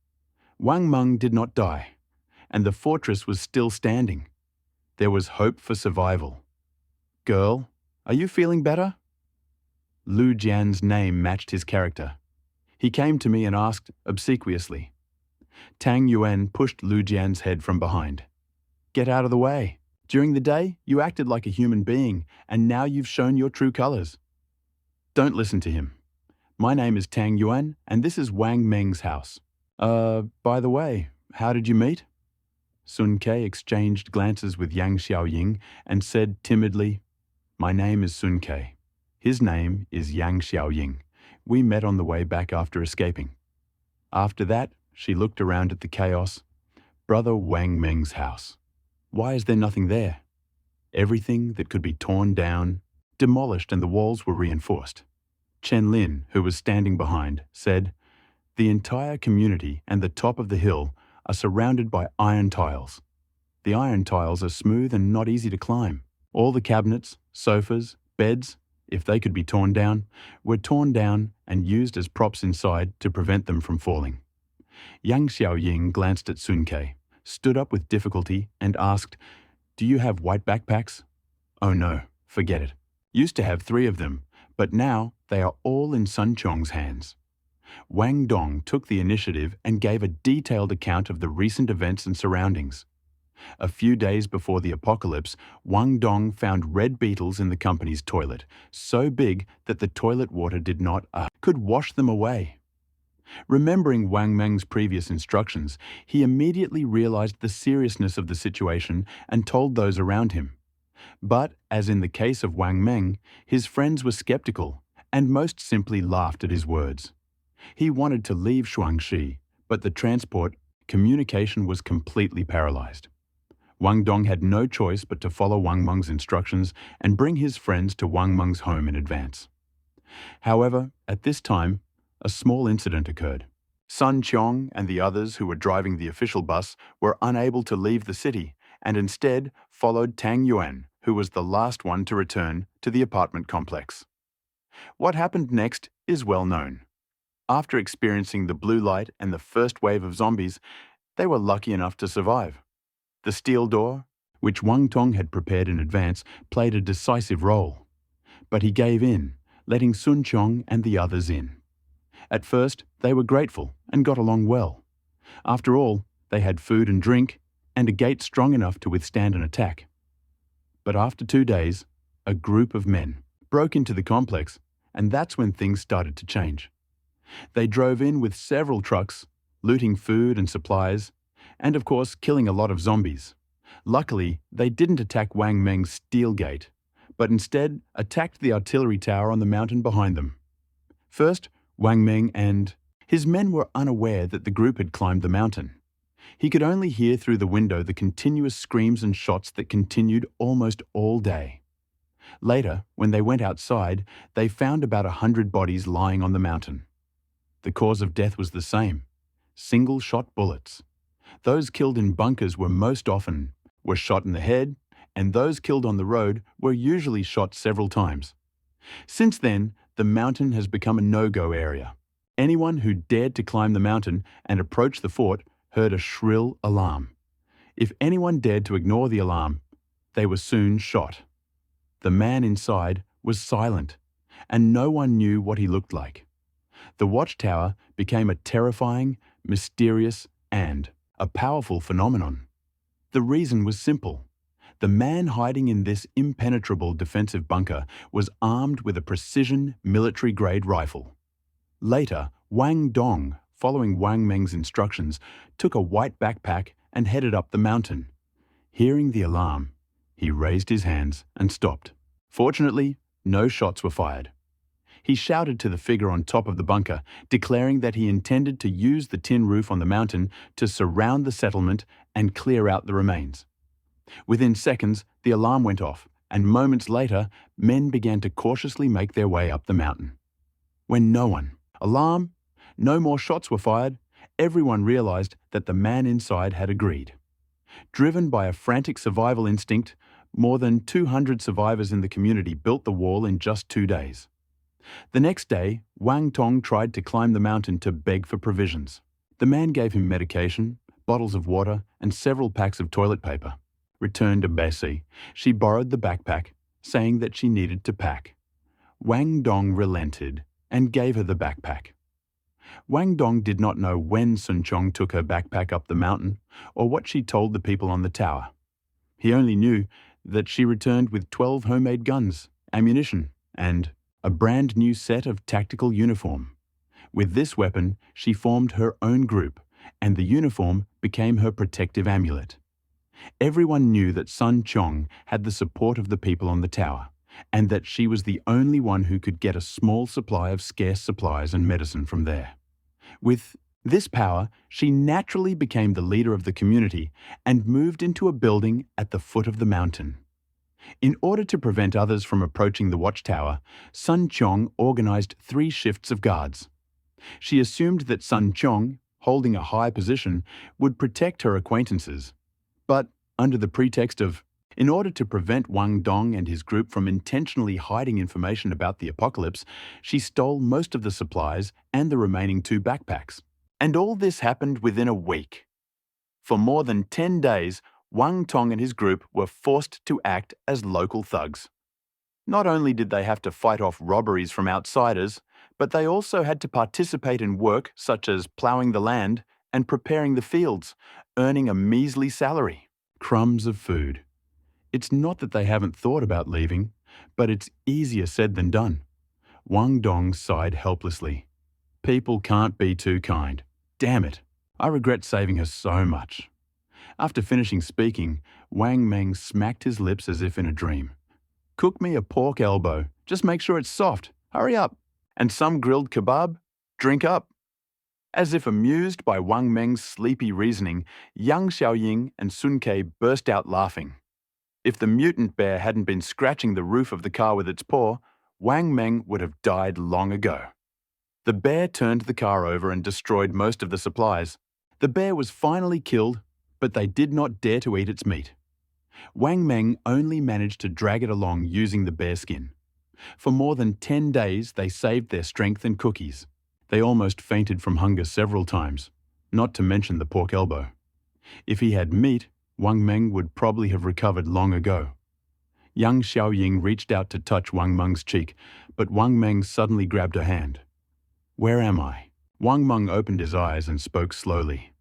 Wang Meng did not die, and the fortress was still standing. There was hope for survival. Girl, are you feeling better? Lu Jian's name matched his character. He came to me and asked obsequiously. Tang Yuan pushed Lu Jian's head from behind. Get out of the way. During the day, you acted like a human being, and now you've shown your true colors. Don't listen to him. My name is Tang Yuan, and this is Wang Meng's house. By the way, how did you meet? Sun Ke exchanged glances with Yang Xiaoying and said timidly, My name is Sun Ke. His name is Yang Xiaoying. We met on the way back after escaping. After that, she looked around at the chaos. Brother Wang Meng's house. Why is there nothing there? Everything that could be torn down, demolished, and the walls were reinforced. Chen Lin, who was standing behind, said, The entire community and the top of the hill are surrounded by iron tiles. The iron tiles are smooth and not easy to climb. All the cabinets, sofas, beds, if they could be torn down, were torn down and used as props inside to prevent them from falling. Yang Xiaoying glanced at Sun Ke, stood up with difficulty and asked, Do you have white backpacks? Oh no, forget it. Used to have 3 of them, but now they are all in Sun Chong's hands. Wang Dong took the initiative and gave a detailed account of the recent events and surroundings. A few days before the apocalypse, Wang Dong found red beetles in the company's toilet, so big that the toilet water could wash them away. Remembering Wang Meng's previous instructions, he immediately realized the seriousness of the situation and told those around him. But, as in the case of Wang Meng, his friends were skeptical and most simply laughed at his words. He wanted to leave Shuangxi, but the communication was completely paralyzed. Wang Dong had no choice but to follow Wang Meng's instructions and bring his friends to Wang Meng's home in advance. However, at this time, a small incident occurred. Sun Qiong and the others who were driving the official bus were unable to leave the city and instead followed Tang Yuan, who was the last one to return to the apartment complex. What happened next is well known. After experiencing the blue light and the first wave of zombies, they were lucky enough to survive. The steel door, which Wang Tong had prepared in advance, played a decisive role. But he gave in, letting Sun Qiong and the others in. At first, they were grateful and got along well. After all, they had food and drink, and a gate strong enough to withstand an attack. But after 2 days, a group of men broke into the complex, and that's when things started to change. They drove in with several trucks, looting food and supplies, and of course killing a lot of zombies. Luckily, they didn't attack Wang Meng's steel gate, but instead attacked the artillery tower on the mountain behind them. First, Wang Meng and his men were unaware that the group had climbed the mountain. He could only hear through the window the continuous screams and shots that continued almost all day. Later, when they went outside, they found about 100 bodies lying on the mountain. The cause of death was the same: single-shot bullets. Those killed in bunkers were shot in the head, and those killed on the road were usually shot several times. Since then, the mountain has become a no-go area. Anyone who dared to climb the mountain and approach the fort heard a shrill alarm. If anyone dared to ignore the alarm, they were soon shot. The man inside was silent, and no one knew what he looked like. The watchtower became a terrifying, mysterious, and a powerful phenomenon. The reason was simple. The man hiding in this impenetrable defensive bunker was armed with a precision military-grade rifle. Later, Wang Dong, following Wang Meng's instructions, took a white backpack and headed up the mountain. Hearing the alarm, he raised his hands and stopped. Fortunately, no shots were fired. He shouted to the figure on top of the bunker, declaring that he intended to use the tin roof on the mountain to surround the settlement and clear out the remains. Within seconds, the alarm went off, and moments later, men began to cautiously make their way up the mountain. When no more shots were fired, everyone realized that the man inside had agreed. Driven by a frantic survival instinct, more than 200 survivors in the community built the wall in just 2 days. The next day, Wang Tong tried to climb the mountain to beg for provisions. The man gave him medication, bottles of water, and several packs of toilet paper. Returned to Bessie, she borrowed the backpack, saying that she needed to pack. Wang Dong relented and gave her the backpack. Wang Dong did not know when Sun Chong took her backpack up the mountain or what she told the people on the tower. He only knew that she returned with 12 homemade guns, ammunition, and a brand new set of tactical uniform. With this weapon, she formed her own group, and the uniform became her protective amulet. Everyone knew that Sun Chong had the support of the people on the tower, and that she was the only one who could get a small supply of scarce supplies and medicine from there. With this power, she naturally became the leader of the community and moved into a building at the foot of the mountain. In order to prevent others from approaching the watchtower, Sun Chong organized 3 shifts of guards. She assumed that Sun Chong, holding a high position, would protect her acquaintances. But under the pretext of, in order to prevent Wang Dong and his group from intentionally hiding information about the apocalypse, she stole most of the supplies and the remaining 2 backpacks. And all this happened within a week. For more than 10 days, Wang Tong and his group were forced to act as local thugs. Not only did they have to fight off robberies from outsiders, but they also had to participate in work such as ploughing the land and preparing the fields, earning a measly salary. Crumbs of food. It's not that they haven't thought about leaving, but it's easier said than done. Wang Dong sighed helplessly. People can't be too kind. Damn it, I regret saving her so much. After finishing speaking, Wang Meng smacked his lips as if in a dream. Cook me a pork elbow. Just make sure it's soft. Hurry up. And some grilled kebab. Drink up. As if amused by Wang Meng's sleepy reasoning, Yang Xiaoying and Sun Ke burst out laughing. If the mutant bear hadn't been scratching the roof of the car with its paw, Wang Meng would have died long ago. The bear turned the car over and destroyed most of the supplies. The bear was finally killed, but they did not dare to eat its meat. Wang Meng only managed to drag it along using the bear skin. For more than 10 days, they saved their strength and cookies. They almost fainted from hunger several times, not to mention the pork elbow. If he had meat, Wang Meng would probably have recovered long ago. Yang Xiaoying reached out to touch Wang Meng's cheek, but Wang Meng suddenly grabbed her hand. Where am I? Wang Meng opened his eyes and spoke slowly.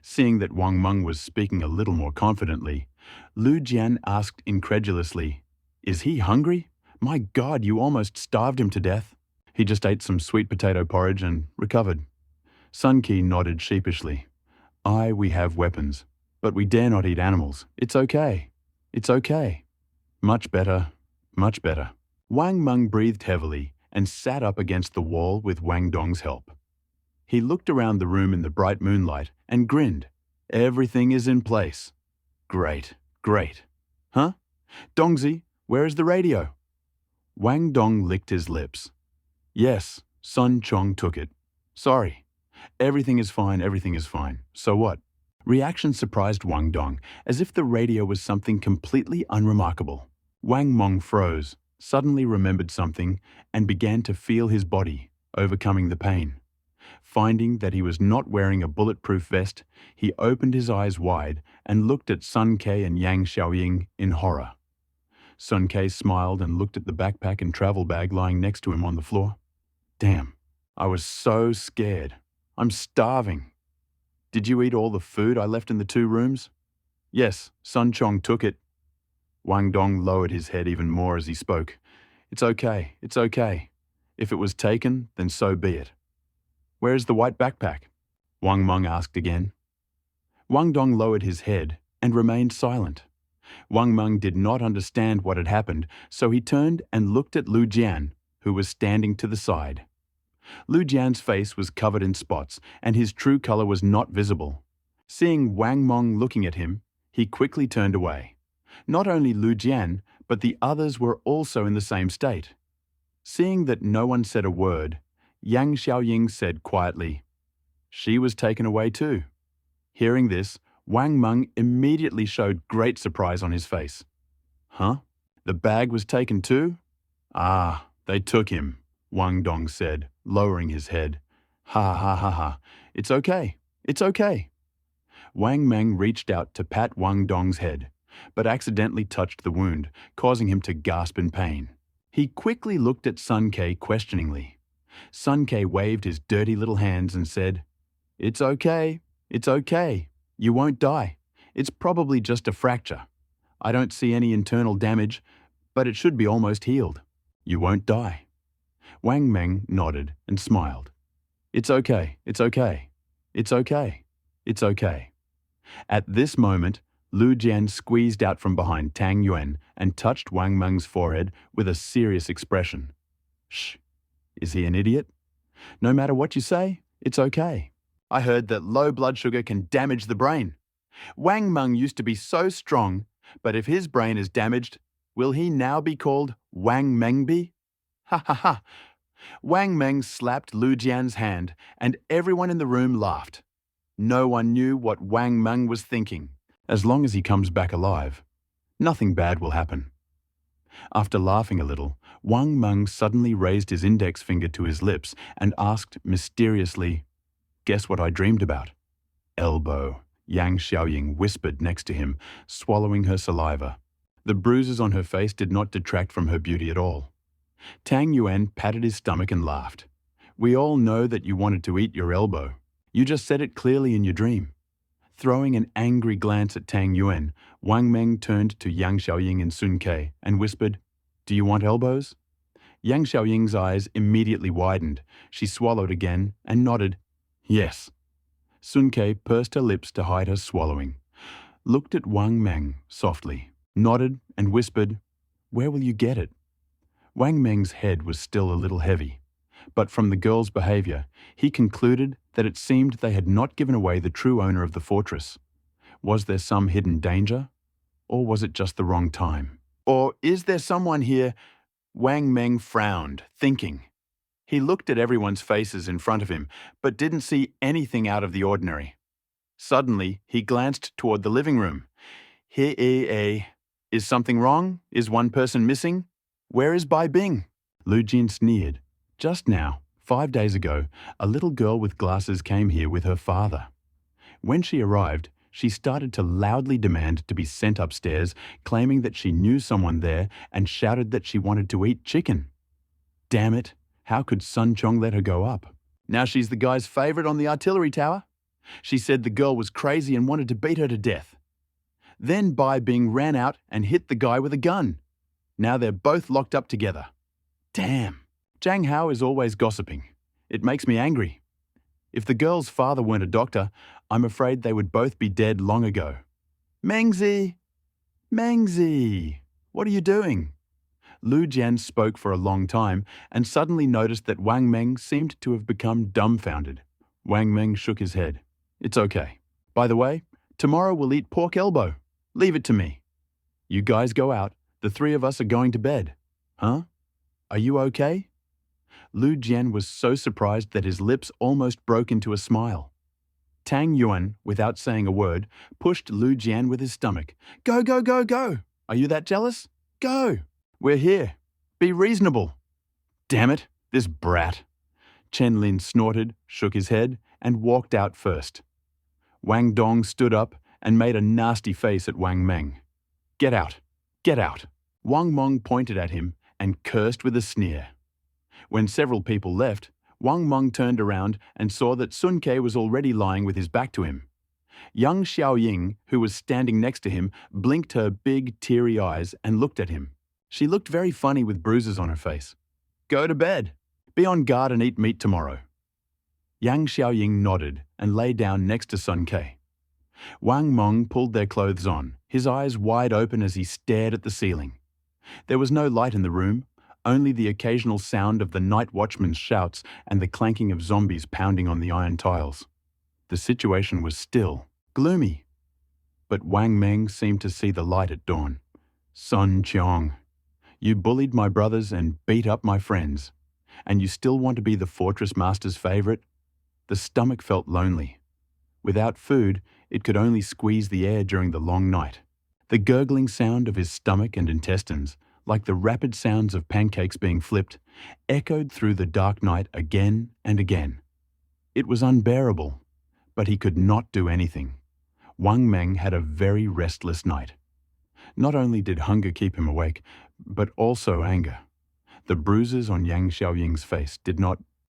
Seeing that Wang Meng was speaking a little more confidently, Lu Jian asked incredulously, Is he hungry? My God, you almost starved him to death. He just ate some sweet potato porridge and recovered. Sun Ke nodded sheepishly. We have weapons, but we dare not eat animals. It's okay. It's okay. Much better, much better. Wang Meng breathed heavily and sat up against the wall with Wang Dong's help. He looked around the room in the bright moonlight and grinned. Everything is in place. Great, great. Huh? Dongzi, where is the radio? Wang Dong licked his lips. Yes, Sun Chong took it. Sorry. Everything is fine, everything is fine. So what? Reaction surprised Wang Dong, as if the radio was something completely unremarkable. Wang Meng froze, suddenly remembered something, and began to feel his body, overcoming the pain. Finding that he was not wearing a bulletproof vest, he opened his eyes wide and looked at Sun Ke and Yang Xiaoying in horror. Sun Ke smiled and looked at the backpack and travel bag lying next to him on the floor. Damn, I was so scared. I'm starving. Did you eat all the food I left in the 2 rooms? Yes, Sun Chong took it. Wang Dong lowered his head even more as he spoke. It's okay, it's okay. If it was taken, then so be it. Where is the white backpack? Wang Meng asked again. Wang Dong lowered his head and remained silent. Wang Meng did not understand what had happened, so he turned and looked at Lu Jian, who was standing to the side. Lu Jian's face was covered in spots, and his true color was not visible. Seeing Wang Meng looking at him, he quickly turned away. Not only Lu Jian, but the others were also in the same state. Seeing that no one said a word, Yang Xiaoying said quietly, "She was taken away too." Hearing this, Wang Meng immediately showed great surprise on his face. Huh? The bag was taken too? Ah, they took him, Wang Dong said, lowering his head. Ha ha ha ha. It's okay. It's okay. Wang Meng reached out to pat Wang Dong's head, but accidentally touched the wound, causing him to gasp in pain. He quickly looked at Sun Ke questioningly. Sun Ke waved his dirty little hands and said, "It's okay. It's okay. You won't die. It's probably just a fracture. I don't see any internal damage, but it should be almost healed. You won't die." Wang Meng nodded and smiled. "It's okay. It's okay. It's okay. It's okay." At this moment, Lu Jian squeezed out from behind Tang Yuan and touched Wang Meng's forehead with a serious expression. "Shh. Is he an idiot? No matter what you say, it's okay. I heard that low blood sugar can damage the brain. Wang Meng used to be so strong, but if his brain is damaged, will he now be called Wang Mengbi? Ha ha ha." Wang Meng slapped Lu Jian's hand, and everyone in the room laughed. No one knew what Wang Meng was thinking. As long as he comes back alive, nothing bad will happen. After laughing a little, Wang Meng suddenly raised his index finger to his lips and asked mysteriously, "Guess what I dreamed about?" "Elbow," Yang Xiaoying whispered next to him, swallowing her saliva. The bruises on her face did not detract from her beauty at all. Tang Yuan patted his stomach and laughed. "We all know that you wanted to eat your elbow. You just said it clearly in your dream." Throwing an angry glance at Tang Yuan, Wang Meng turned to Yang Xiaoying and Sun Ke and whispered, "Do you want elbows?" Yang Xiaoying's eyes immediately widened. She swallowed again and nodded, "Yes." Sun Ke pursed her lips to hide her swallowing, looked at Wang Meng softly, nodded and whispered, "Where will you get it?" Wang Meng's head was still a little heavy, but from the girl's behavior, he concluded that it seemed they had not given away the true owner of the fortress. Was there some hidden danger? Or was it just the wrong time? Or is there someone here? Wang Meng frowned, thinking. He looked at everyone's faces in front of him, but didn't see anything out of the ordinary. Suddenly, he glanced toward the living room. Is something wrong? Is one person missing? Where is Bai Bing? Lu Jin sneered. Just now, 5 days ago, a little girl with glasses came here with her father. When she arrived, she started to loudly demand to be sent upstairs, claiming that she knew someone there and shouted that she wanted to eat chicken. Damn it, how could Sun Chong let her go up? Now she's the guy's favorite on the artillery tower. She said the girl was crazy and wanted to beat her to death. Then Bai Bing ran out and hit the guy with a gun. Now they're both locked up together. Damn. Zhang Hao is always gossiping. It makes me angry. If the girl's father weren't a doctor, I'm afraid they would both be dead long ago. Mengzi! Mengzi! What are you doing? Lu Jian spoke for a long time and suddenly noticed that Wang Meng seemed to have become dumbfounded. Wang Meng shook his head. It's okay. By the way, tomorrow we'll eat pork elbow. Leave it to me. You guys go out. The 3 of us are going to bed. Huh? Are you okay? Lu Jian was so surprised that his lips almost broke into a smile. Tang Yuan, without saying a word, pushed Lu Jian with his stomach. Go, go, go, go! Are you that jealous? Go! We're here. Be reasonable. Damn it, this brat. Chen Lin snorted, shook his head, and walked out first. Wang Dong stood up and made a nasty face at Wang Meng. Get out. Get out. Wang Meng pointed at him and cursed with a sneer. When several people left, Wang Meng turned around and saw that Sun Ke was already lying with his back to him. Young Xiaoying, who was standing next to him, blinked her big, teary eyes and looked at him. She looked very funny with bruises on her face. "Go to bed. Be on guard and eat meat tomorrow." Yang Xiaoying nodded and lay down next to Sun Ke. Wang Meng pulled their clothes on, his eyes wide open as he stared at the ceiling. There was no light in the room, only the occasional sound of the night watchman's shouts and the clanking of zombies pounding on the iron tiles. The situation was still, gloomy. But Wang Meng seemed to see the light at dawn. "Sun Qiong, you bullied my brothers and beat up my friends, and you still want to be the fortress master's favorite?" The stomach felt lonely. Without food, it could only squeeze the air during the long night. The gurgling sound of his stomach and intestines, like the rapid sounds of pancakes being flipped, echoed through the dark night again and again. It was unbearable, but he could not do anything. Wang Meng had a very restless night. Not only did hunger keep him awake, but also anger. The bruises on Yang Xiaoying's face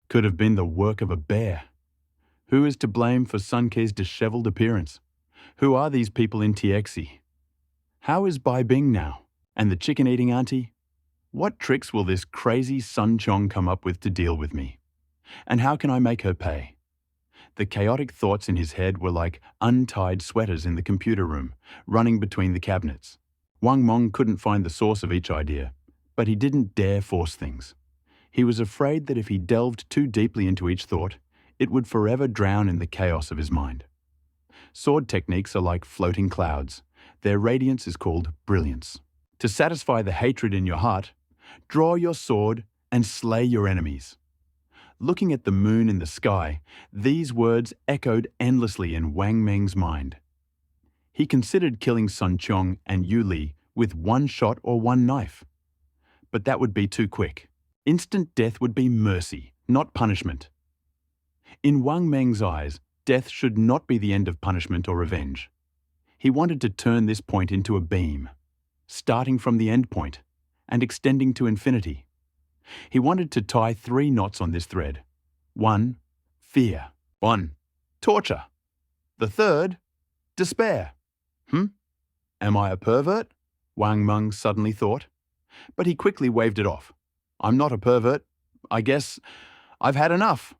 could have been the work of a bear. Who is to blame for Sun Ke's disheveled appearance? Who are these people in TXE? How is Bai Bing now? And the chicken-eating auntie? What tricks will this crazy Sun Chong come up with to deal with me? And how can I make her pay? The chaotic thoughts in his head were like untied sweaters in the computer room, running between the cabinets. Wang Meng couldn't find the source of each idea, but he didn't dare force things. He was afraid that if he delved too deeply into each thought, it would forever drown in the chaos of his mind. Sword techniques are like floating clouds. Their radiance is called brilliance. To satisfy the hatred in your heart, draw your sword and slay your enemies. Looking at the moon in the sky, these words echoed endlessly in Wang Meng's mind. He considered killing Sun Qiong and Yu Li with one shot or one knife. But that would be too quick. Instant death would be mercy, not punishment. In Wang Meng's eyes, death should not be the end of punishment or revenge. He wanted to turn this point into a beam, starting from the end point and extending to infinity. He wanted to tie 3 knots on this thread. 1, fear. 1, torture. The third, despair. Am I a pervert? Wang Meng suddenly thought. But he quickly waved it off. I'm not a pervert. I guess I've had enough.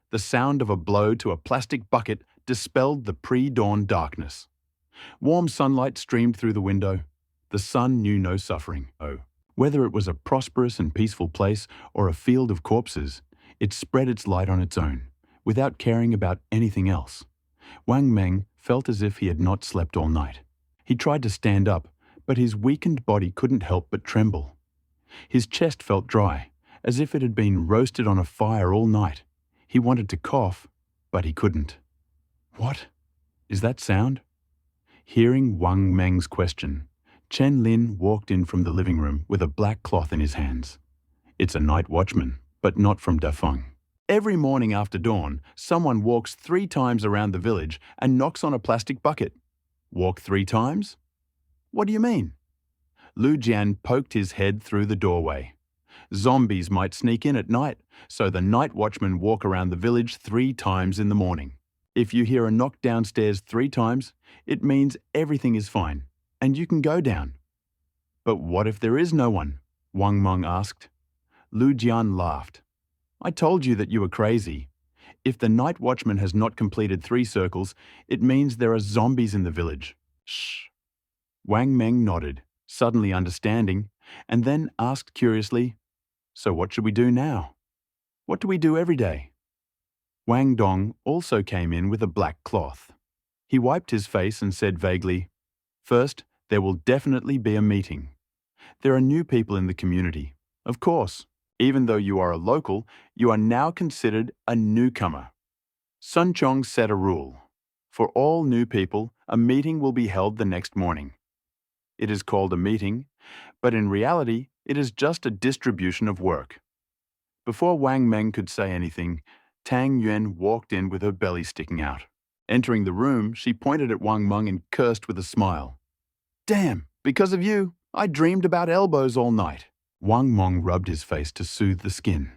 The sound of a blow to a plastic bucket dispelled the pre-dawn darkness. Warm sunlight streamed through the window. The sun knew no suffering. Whether it was a prosperous and peaceful place or a field of corpses, it spread its light on its own, without caring about anything else. Wang Meng felt as if he had not slept all night. He tried to stand up, but his weakened body couldn't help but tremble. His chest felt dry, as if it had been roasted on a fire all night. He wanted to cough, but he couldn't. What? Is that sound? Hearing Wang Meng's question, Chen Lin walked in from the living room with a black cloth in his hands. It's a night watchman, but not from Dafeng. Every morning after dawn, someone walks 3 times around the village and knocks on a plastic bucket. Walk 3 times? What do you mean? Lu Jian poked his head through the doorway. Zombies might sneak in at night, so the night watchmen walk around the village 3 times in the morning. If you hear a knock downstairs 3 times, it means everything is fine, and you can go down. But what if there is no one? Wang Meng asked. Lu Jian laughed. I told you that you were crazy. If the night watchman has not completed 3 circles, it means there are zombies in the village. Shh. Wang Meng nodded, suddenly understanding, and then asked curiously, so what should we do now? What do we do every day? Wang Dong also came in with a black cloth. He wiped his face and said vaguely, First, there will definitely be a meeting. There are new people in the community. Of course, even though you are a local, you are now considered a newcomer. Sun Chong set a rule. For all new people, a meeting will be held the next morning. It is called a meeting, but in reality, it is just a distribution of work. Before Wang Meng could say anything, Tang Yuan walked in with her belly sticking out. Entering the room, she pointed at Wang Meng and cursed with a smile. Damn, because of you, I dreamed about elbows all night. Wang Meng rubbed his face to soothe the skin.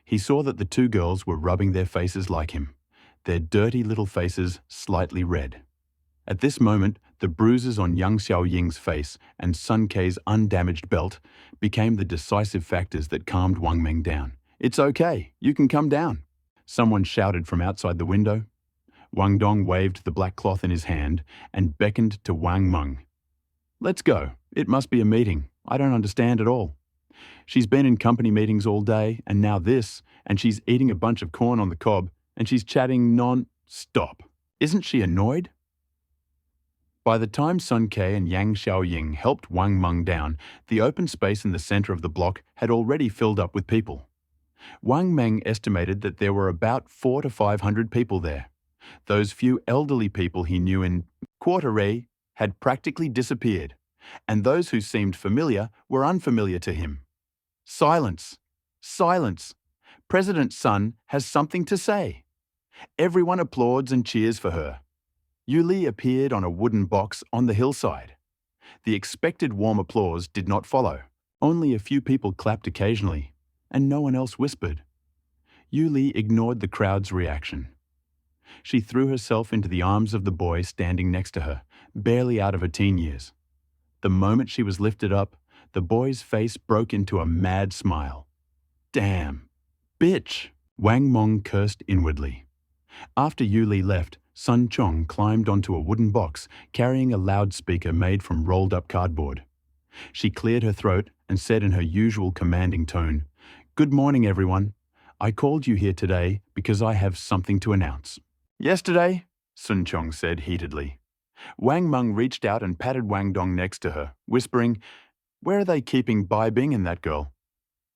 He saw that the 2 girls were rubbing their faces like him. their dirty little faces slightly red. At this moment, the bruises on Yang Xiaoying's face and Sun Kei's undamaged belt became the decisive factors that calmed Wang Meng down. "It's okay, you can come down," someone shouted from outside the window. Wang Dong waved the black cloth in his hand and beckoned to Wang Meng. "Let's go. It must be a meeting. I don't understand at all. She's been in company meetings all day, and now this, and she's eating a bunch of corn on the cob, and she's chatting non-stop. Isn't she annoyed?" By the time Sun Kei and Yang Xiaoying helped Wang Meng down, the open space in the center of the block had already filled up with people. Wang Meng estimated that there were about 400 to 500 people there. Those few elderly people he knew in Quartier had practically disappeared, and those who seemed familiar were unfamiliar to him. Silence! Silence! President Sun has something to say. Everyone applauds and cheers for her. Yuli appeared on a wooden box on the hillside. The expected warm applause did not follow. Only a few people clapped occasionally, and no one else whispered. Yuli ignored the crowd's reaction. She threw herself into the arms of the boy standing next to her, barely out of her teen years. The moment she was lifted up, the boy's face broke into a mad smile. "Damn! Bitch!" Wang Meng cursed inwardly. After Yuli left, Sun Chong climbed onto a wooden box carrying a loudspeaker made from rolled-up cardboard. She cleared her throat and said in her usual commanding tone, "Good morning, everyone. I called you here today because I have something to announce." "Yesterday," Sun Chong said heatedly. Wang Meng reached out and patted Wang Dong next to her, whispering, "Where are they keeping Bai Bing and that girl?"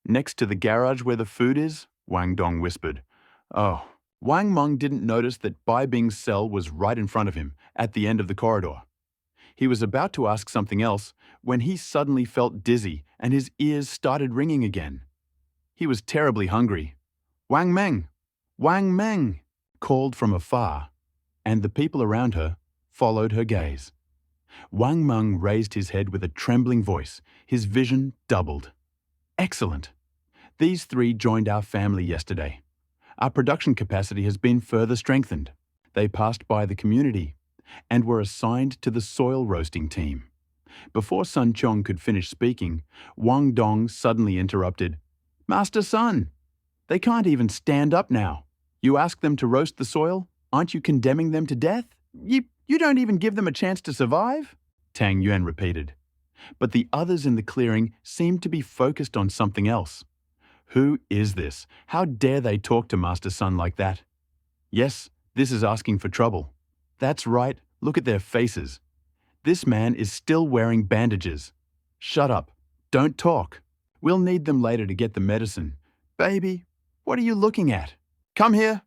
"Next to the garage where the food is," Wang Dong whispered. "Oh." Wang Meng didn't notice that Bai Bing's cell was right in front of him, at the end of the corridor. He was about to ask something else when he suddenly felt dizzy and his ears started ringing again. He was terribly hungry. "Wang Meng! Wang Meng!" called from afar, and the people around her followed her gaze. Wang Meng raised his head with a trembling voice. His vision doubled. "Excellent! These three joined our family yesterday. Our production capacity has been further strengthened. They passed by the community and were assigned to the soil roasting team." Before Sun Chong could finish speaking, Wang Dong suddenly interrupted. "Master Sun, they can't even stand up now. You ask them to roast the soil? Aren't you condemning them to death? You don't even give them a chance to survive?" Tang Yuan repeated. But the others in the clearing seemed to be focused on something else. Who is this? How dare they talk to Master Sun like that? Yes, this is asking for trouble. That's right, look at their faces. This man is still wearing bandages. Shut up. Don't talk. We'll need them later to get the medicine. Baby, what are you looking at? Come here.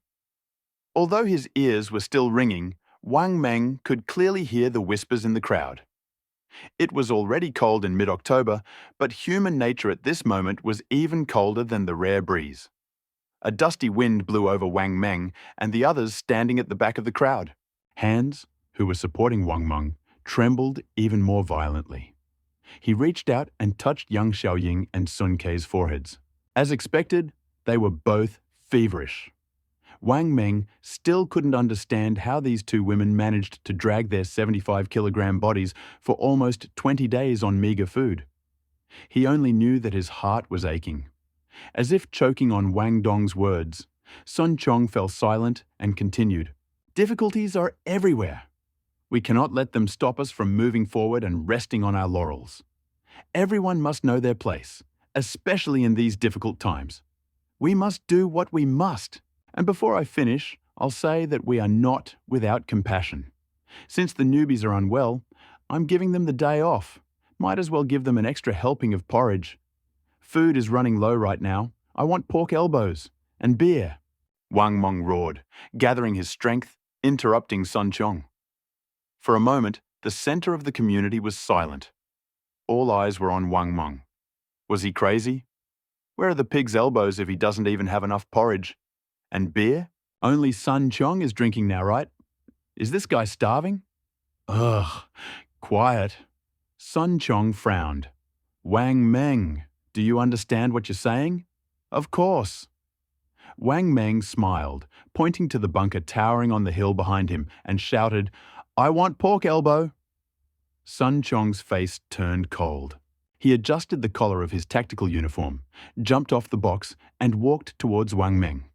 Although his ears were still ringing, Wang Meng could clearly hear the whispers in the crowd. It was already cold in mid-October, but human nature at this moment was even colder than the rare breeze. A dusty wind blew over Wang Meng and the others standing at the back of the crowd. Hands, who were supporting Wang Meng, trembled even more violently. He reached out and touched Yang Xiaoying and Sun Kei's foreheads. As expected, they were both feverish. Wang Meng still couldn't understand how these two women managed to drag their 75-kilogram bodies for almost 20 days on meager food. He only knew that his heart was aching. As if choking on Wang Dong's words, Sun Chong fell silent and continued, "Difficulties are everywhere. We cannot let them stop us from moving forward and resting on our laurels. Everyone must know their place, especially in these difficult times. We must do what we must. And before I finish, I'll say that we are not without compassion. Since the newbies are unwell, I'm giving them the day off. Might as well give them an extra helping of porridge. Food is running low right now. I want pork elbows and beer." Wang Meng roared, gathering his strength, interrupting Sun Chong. For a moment, the center of the community was silent. All eyes were on Wang Meng. Was he crazy? Where are the pig's elbows if he doesn't even have enough porridge? And beer? Only Sun Chong is drinking now, right? Is this guy starving? Ugh, quiet. Sun Chong frowned. Wang Meng, do you understand what you're saying? Of course. Wang Meng smiled, pointing to the bunker towering on the hill behind him, and shouted, "I want pork elbow." Sun Chong's face turned cold. He adjusted the collar of his tactical uniform, jumped off the box, and walked towards Wang Meng.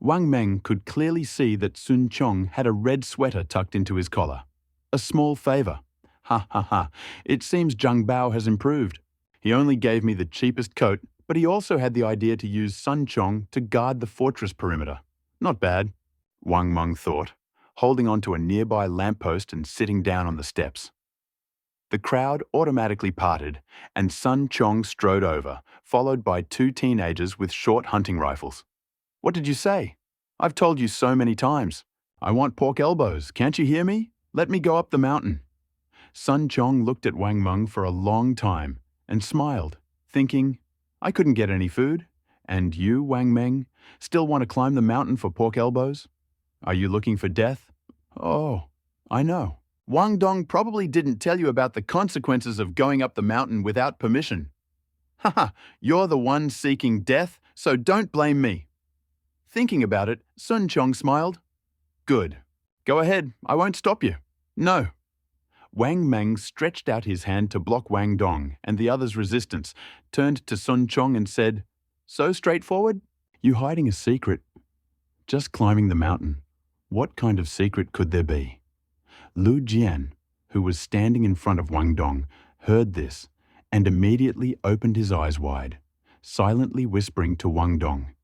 Wang Meng could clearly see that Sun Chong had a red sweater tucked into his collar. A small favor. Ha ha ha, it seems Zhang Bao has improved. He only gave me the cheapest coat, but he also had the idea to use Sun Chong to guard the fortress perimeter. Not bad, Wang Meng thought, holding onto a nearby lamppost and sitting down on the steps. The crowd automatically parted, and Sun Chong strode over, followed by two teenagers with short hunting rifles. "What did you say? I've told you so many times. I want pork elbows. Can't you hear me? Let me go up the mountain." Sun Chong looked at Wang Meng for a long time and smiled, thinking, "I couldn't get any food. And you, Wang Meng, still want to climb the mountain for pork elbows? Are you looking for death? Oh, I know. Wang Dong probably didn't tell you about the consequences of going up the mountain without permission. Haha, you're the one seeking death, so don't blame me." Thinking about it, Sun Chong smiled. "Good. Go ahead, I won't stop you." "No." Wang Meng stretched out his hand to block Wang Dong and the other's resistance, turned to Sun Chong and said, "So straightforward? You hiding a secret? Just climbing the mountain. What kind of secret could there be?" Lu Jian, who was standing in front of Wang Dong, heard this and immediately opened his eyes wide, silently whispering to Wang Dong,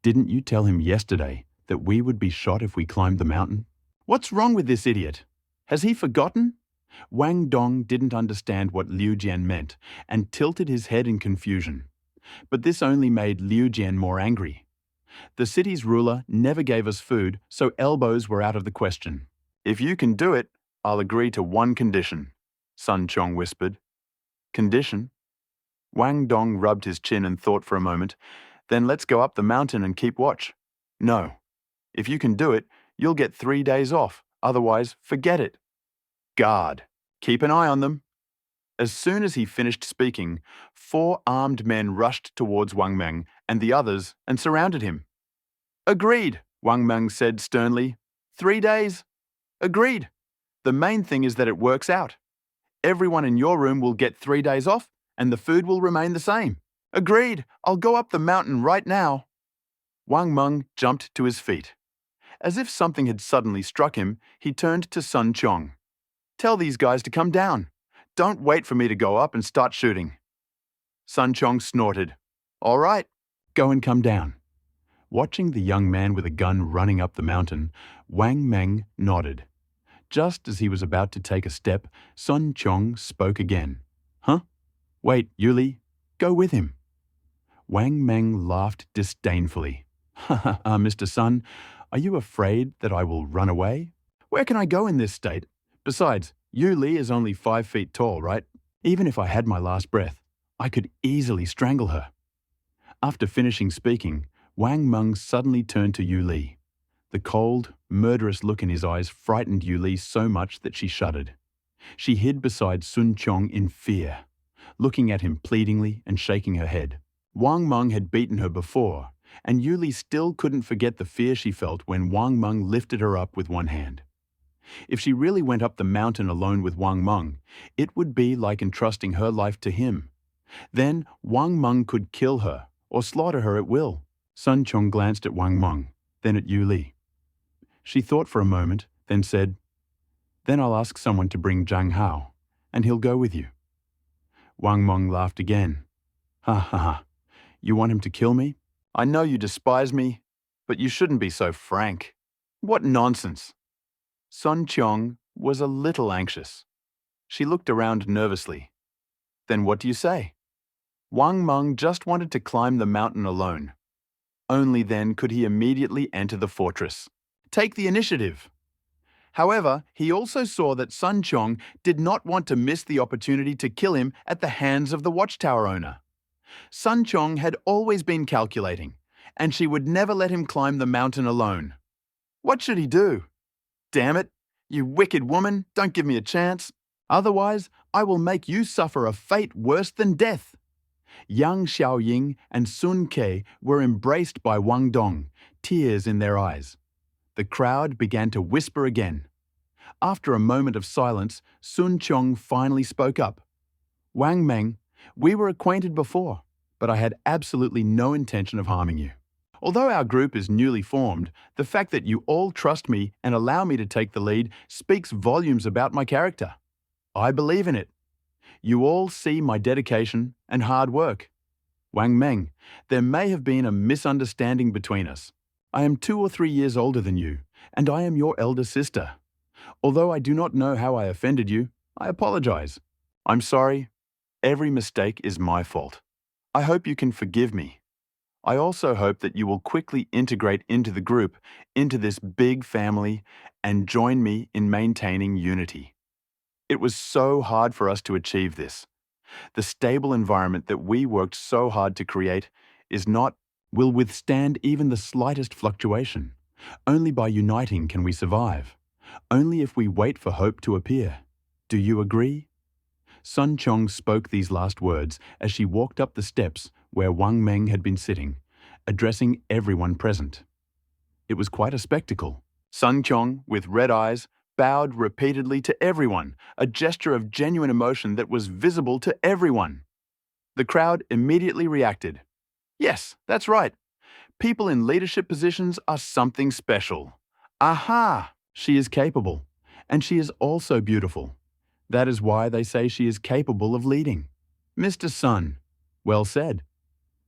"Didn't you tell him yesterday that we would be shot if we climbed the mountain? What's wrong with this idiot? Has he forgotten?" Wang Dong didn't understand what Liu Jian meant and tilted his head in confusion. But this only made Liu Jian more angry. The city's ruler never gave us food, so elbows were out of the question. "If you can do it, I'll agree to one condition," Sun Chong whispered. "Condition?" Wang Dong rubbed his chin and thought for a moment. "Then let's go up the mountain and keep watch." "No. If you can do it, you'll get 3 days off. Otherwise, forget it." "Guard. Keep an eye on them." As soon as he finished speaking, 4 armed men rushed towards Wang Meng and the others and surrounded him. "Agreed," Wang Meng said sternly. 3 days? Agreed. The main thing is that it works out. Everyone in your room will get 3 days off, and the food will remain the same. Agreed. I'll go up the mountain right now. Wang Meng jumped to his feet. As if something had suddenly struck him, he turned to Sun Chong. "Tell these guys to come down. Don't wait for me to go up and start shooting." Sun Chong snorted. "All right, go and come down." Watching the young man with a gun running up the mountain, Wang Meng nodded. Just as he was about to take a step, Sun Chong spoke again. "Huh? Wait, Yuli, go with him." Wang Meng laughed disdainfully. "Ha ha ha, Mr. Sun, are you afraid that I will run away? Where can I go in this state? Besides, Yuli is only 5 feet tall, right? Even if I had my last breath, I could easily strangle her." After finishing speaking, Wang Meng suddenly turned to Yuli. The cold, murderous look in his eyes frightened Yuli so much that she shuddered. She hid beside Sun Chong in fear, looking at him pleadingly and shaking her head. Wang Meng had beaten her before, and Yuli still couldn't forget the fear she felt when Wang Meng lifted her up with one hand. If she really went up the mountain alone with Wang Meng, it would be like entrusting her life to him. Then Wang Meng could kill her or slaughter her at will. Sun Chong glanced at Wang Meng, then at Yuli. She thought for a moment, then said, "Then I'll ask someone to bring Zhang Hao, and he'll go with you." Wang Meng laughed again. "Ha ha ha. You want him to kill me? I know you despise me, but you shouldn't be so frank. What nonsense." Sun Chong was a little anxious. She looked around nervously. "Then what do you say?" Wang Meng just wanted to climb the mountain alone. Only then could he immediately enter the fortress. Take the initiative. However, he also saw that Sun Chong did not want to miss the opportunity to kill him at the hands of the watchtower owner. Sun Chong had always been calculating, and she would never let him climb the mountain alone. What should he do? "Damn it, you wicked woman, don't give me a chance. Otherwise, I will make you suffer a fate worse than death." Yang Xiaoying and Sun Ke were embraced by Wang Dong, tears in their eyes. The crowd began to whisper again. After a moment of silence, Sun Chong finally spoke up. Wang Meng, we were acquainted before, but I had absolutely no intention of harming you. Although our group is newly formed, the fact that you all trust me and allow me to take the lead speaks volumes about my character. I believe in it. You all see my dedication and hard work. Wang Meng, there may have been a misunderstanding between us. I am 2 or 3 years older than you, and I am your elder sister. Although I do not know how I offended you, I apologize. I'm sorry. Every mistake is my fault. I hope you can forgive me. I also hope that you will quickly integrate into the group, into this big family, and join me in maintaining unity. It was so hard for us to achieve this. The stable environment that we worked so hard to create will withstand even the slightest fluctuation. Only by uniting can we survive. Only if we wait for hope to appear. Do you agree? Sun Chong spoke these last words as she walked up the steps where Wang Meng had been sitting, addressing everyone present. It was quite a spectacle. Sun Chong, with red eyes, bowed repeatedly to everyone, a gesture of genuine emotion that was visible to everyone. The crowd immediately reacted. Yes, that's right. People in leadership positions are something special. Aha! She is capable, and she is also beautiful. That is why they say she is capable of leading. Mr. Sun, well said.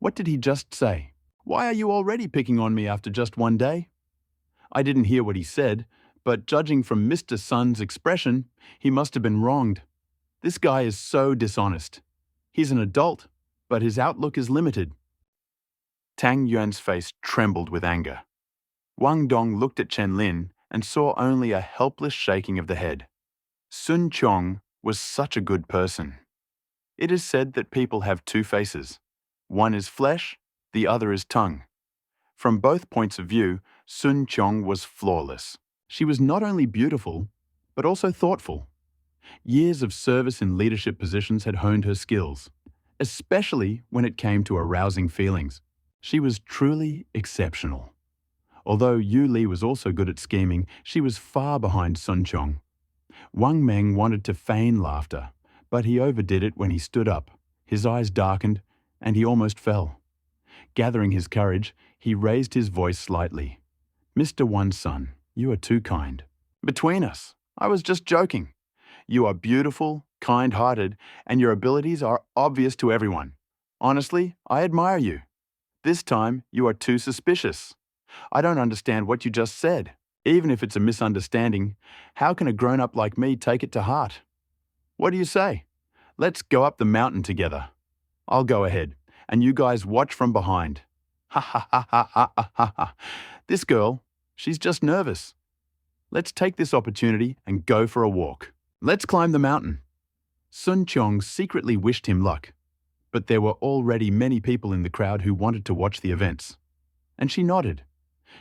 What did he just say? Why are you already picking on me after just one day? I didn't hear what he said, but judging from Mr. Sun's expression, he must have been wronged. This guy is so dishonest. He's an adult, but his outlook is limited. Tang Yuan's face trembled with anger. Wang Dong looked at Chen Lin and saw only a helpless shaking of the head. Sun Chong was such a good person. It is said that people have 2 faces. One is flesh, the other is tongue. From both points of view, Sun Chong was flawless. She was not only beautiful, but also thoughtful. Years of service in leadership positions had honed her skills, especially when it came to arousing feelings. She was truly exceptional. Although Yu Li was also good at scheming, she was far behind Sun Chong. Wang Meng wanted to feign laughter, but he overdid it when he stood up. His eyes darkened, and he almost fell. Gathering his courage, he raised his voice slightly. Mr. Wan Sun, you are too kind. Between us, I was just joking. You are beautiful, kind-hearted, and your abilities are obvious to everyone. Honestly, I admire you. This time, you are too suspicious. I don't understand what you just said. Even if it's a misunderstanding, how can a grown-up like me take it to heart? What do you say? Let's go up the mountain together. I'll go ahead, and you guys watch from behind. Ha ha ha ha ha ha ha. This girl, she's just nervous. Let's take this opportunity and go for a walk. Let's climb the mountain. Sun Chong secretly wished him luck, but there were already many people in the crowd who wanted to watch the events. And she nodded.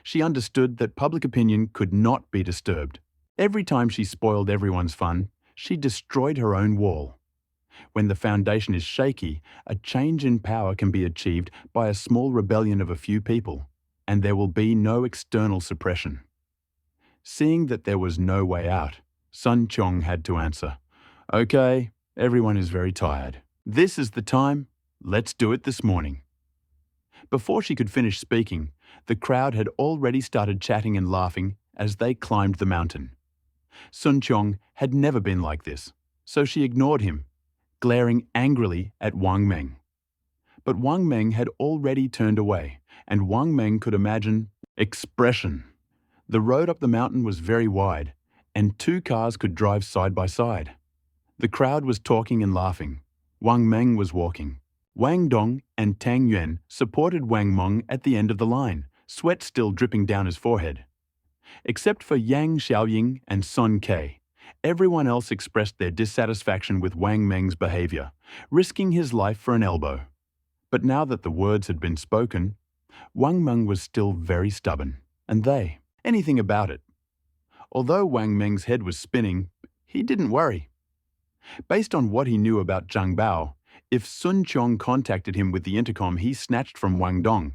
She understood that public opinion could not be disturbed. Every time she spoiled everyone's fun, she destroyed her own wall. When the foundation is shaky, a change in power can be achieved by a small rebellion of a few people, and there will be no external suppression. Seeing that there was no way out, Sun Chong had to answer, Okay, everyone is very tired. This is the time. Let's do it this morning. Before she could finish speaking, the crowd had already started chatting and laughing as they climbed the mountain. Sun Chong had never been like this, so she ignored him, glaring angrily at Wang Meng. But Wang Meng had already turned away, and Wang Meng could imagine expression. The road up the mountain was very wide, and 2 cars could drive side by side. The crowd was talking and laughing. Wang Meng was walking. Wang Dong and Tang Yuan supported Wang Meng at the end of the line, sweat still dripping down his forehead. Except for Yang Xiaoying and Sun Ke, everyone else expressed their dissatisfaction with Wang Meng's behavior, risking his life for an elbow. But now that the words had been spoken, Wang Meng was still very stubborn, and anything about it. Although Wang Meng's head was spinning, he didn't worry. Based on what he knew about Zhang Bao, if Sun Chong contacted him with the intercom he snatched from Wang Dong,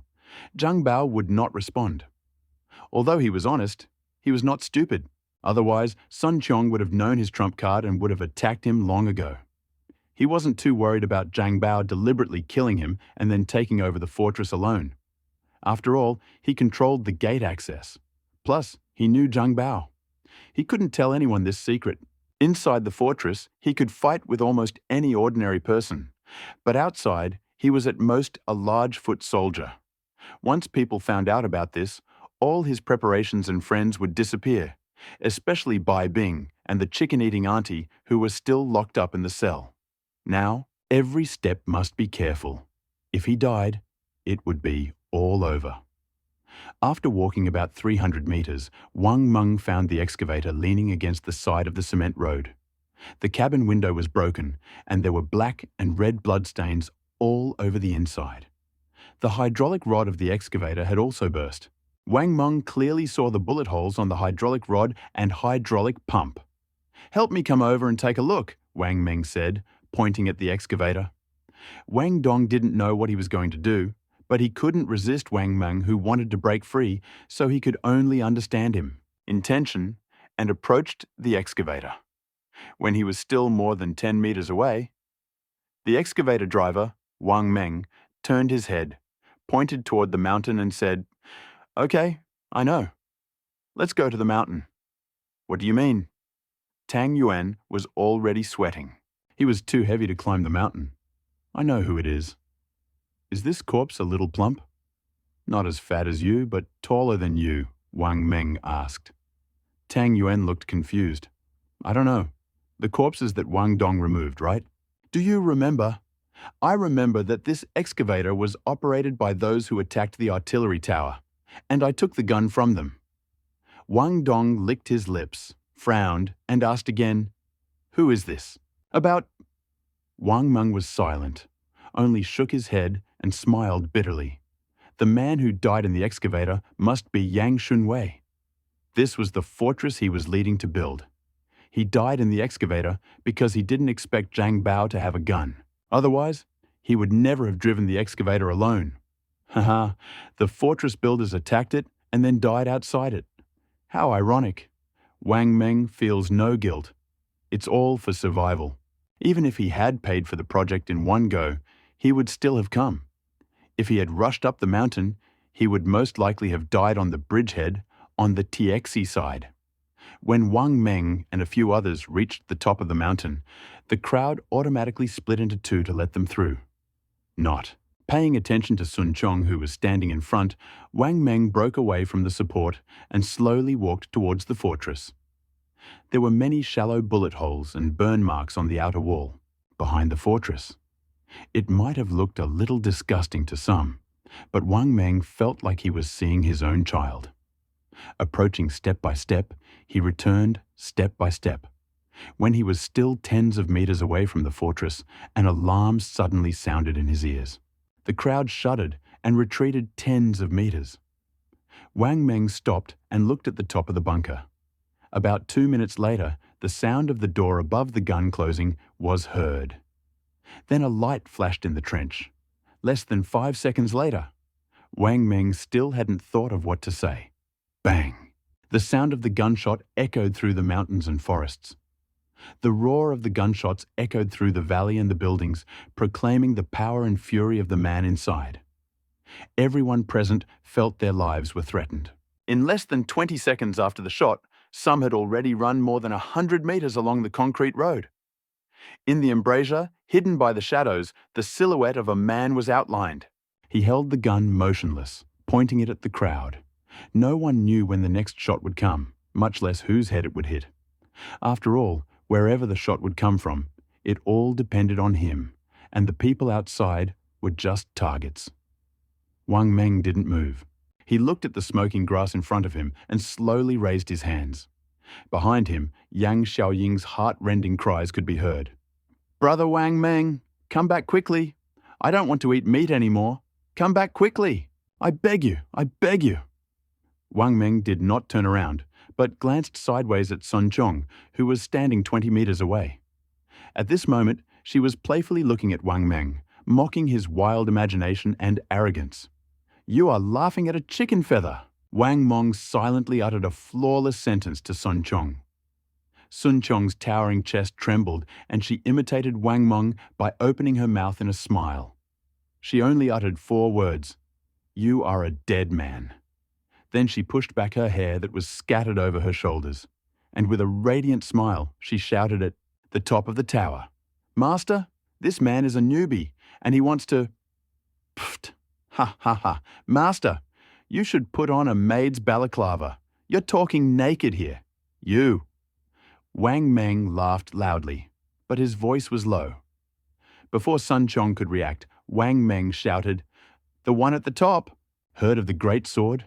Zhang Bao would not respond. Although he was honest, he was not stupid. Otherwise, Sun Chong would have known his trump card and would have attacked him long ago. He wasn't too worried about Zhang Bao deliberately killing him and then taking over the fortress alone. After all, he controlled the gate access. Plus, he knew Zhang Bao. He couldn't tell anyone this secret. Inside the fortress, he could fight with almost any ordinary person. But outside, he was at most a large foot soldier. Once people found out about this, all his preparations and friends would disappear, especially Bai Bing and the chicken-eating auntie who were still locked up in the cell. Now, every step must be careful. If he died, it would be all over. After walking about 300 meters, Wang Meng found the excavator leaning against the side of the cement road. The cabin window was broken, and there were black and red bloodstains all over the inside. The hydraulic rod of the excavator had also burst. Wang Meng clearly saw the bullet holes on the hydraulic rod and hydraulic pump. "Help me come over and take a look," Wang Meng said, pointing at the excavator. Wang Dong didn't know what he was going to do, but he couldn't resist Wang Meng, who wanted to break free, so he could only understand him, intention, and approached the excavator. When he was still more than 10 meters away, the excavator driver, Wang Meng, turned his head, pointed toward the mountain and said, "Okay, I know. Let's go to the mountain." "What do you mean?" Tang Yuan was already sweating. He was too heavy to climb the mountain. "I know who it is." "Is this corpse a little plump?" "Not as fat as you, but taller than you," Wang Meng asked. Tang Yuan looked confused. "I don't know. The corpses that Wang Dong removed, right?" "Do you remember?" "I remember that this excavator was operated by those who attacked the artillery tower, and I took the gun from them." Wang Dong licked his lips, frowned, and asked again, "Who is this?" "About—" Wang Meng was silent, only shook his head and smiled bitterly. The man who died in the excavator must be Yang Shunwei. This was the fortress he was leading to build. He died in the excavator because he didn't expect Zhang Bao to have a gun. Otherwise, he would never have driven the excavator alone. Haha, the fortress builders attacked it and then died outside it. How ironic. Wang Meng feels no guilt. It's all for survival. Even if he had paid for the project in one go, he would still have come. If he had rushed up the mountain, he would most likely have died on the bridgehead on the Tiexi side. When Wang Meng and a few others reached the top of the mountain, the crowd automatically split into two to let them through. Not. Paying attention to Sun Chong, who was standing in front, Wang Meng broke away from the support and slowly walked towards the fortress. There were many shallow bullet holes and burn marks on the outer wall, behind the fortress. It might have looked a little disgusting to some, but Wang Meng felt like he was seeing his own child. Approaching step by step, he returned step by step. When he was still tens of meters away from the fortress, an alarm suddenly sounded in his ears. The crowd shuddered and retreated tens of meters. Wang Meng stopped and looked at the top of the bunker. About 2 minutes later, the sound of the door above the gun closing was heard. Then a light flashed in the trench. Less than 5 seconds later, Wang Meng still hadn't thought of what to say. Bang! The sound of the gunshot echoed through the mountains and forests. The roar of the gunshots echoed through the valley and the buildings, proclaiming the power and fury of the man inside. Everyone present felt their lives were threatened. In less than 20 seconds after the shot, some had already run more than 100 meters along the concrete road. In the embrasure, hidden by the shadows, the silhouette of a man was outlined. He held the gun motionless, pointing it at the crowd. No one knew when the next shot would come, much less whose head it would hit. After all, wherever the shot would come from, it all depended on him, and the people outside were just targets. Wang Meng didn't move. He looked at the smoking grass in front of him and slowly raised his hands. Behind him, Yang Xiaoying's heart-rending cries could be heard. "Brother Wang Meng, come back quickly. I don't want to eat meat anymore. Come back quickly. I beg you, I beg you." Wang Meng did not turn around, but glanced sideways at Sun Chong, who was standing 20 meters away. At this moment, she was playfully looking at Wang Meng, mocking his wild imagination and arrogance. "You are laughing at a chicken feather." Wang Meng silently uttered a flawless sentence to Sun Chong. Sun Chong's towering chest trembled, and she imitated Wang Meng by opening her mouth in a smile. She only uttered 4 words: "You are a dead man." Then she pushed back her hair that was scattered over her shoulders, and with a radiant smile, she shouted at the top of the tower, "Master, this man is a newbie, and he wants to..." Pfft! Ha ha ha! Master, you should put on a maid's balaclava. You're talking naked here. You. Wang Meng laughed loudly, but his voice was low. Before Sun Chong could react, Wang Meng shouted, "The one at the top! Heard of the great sword?"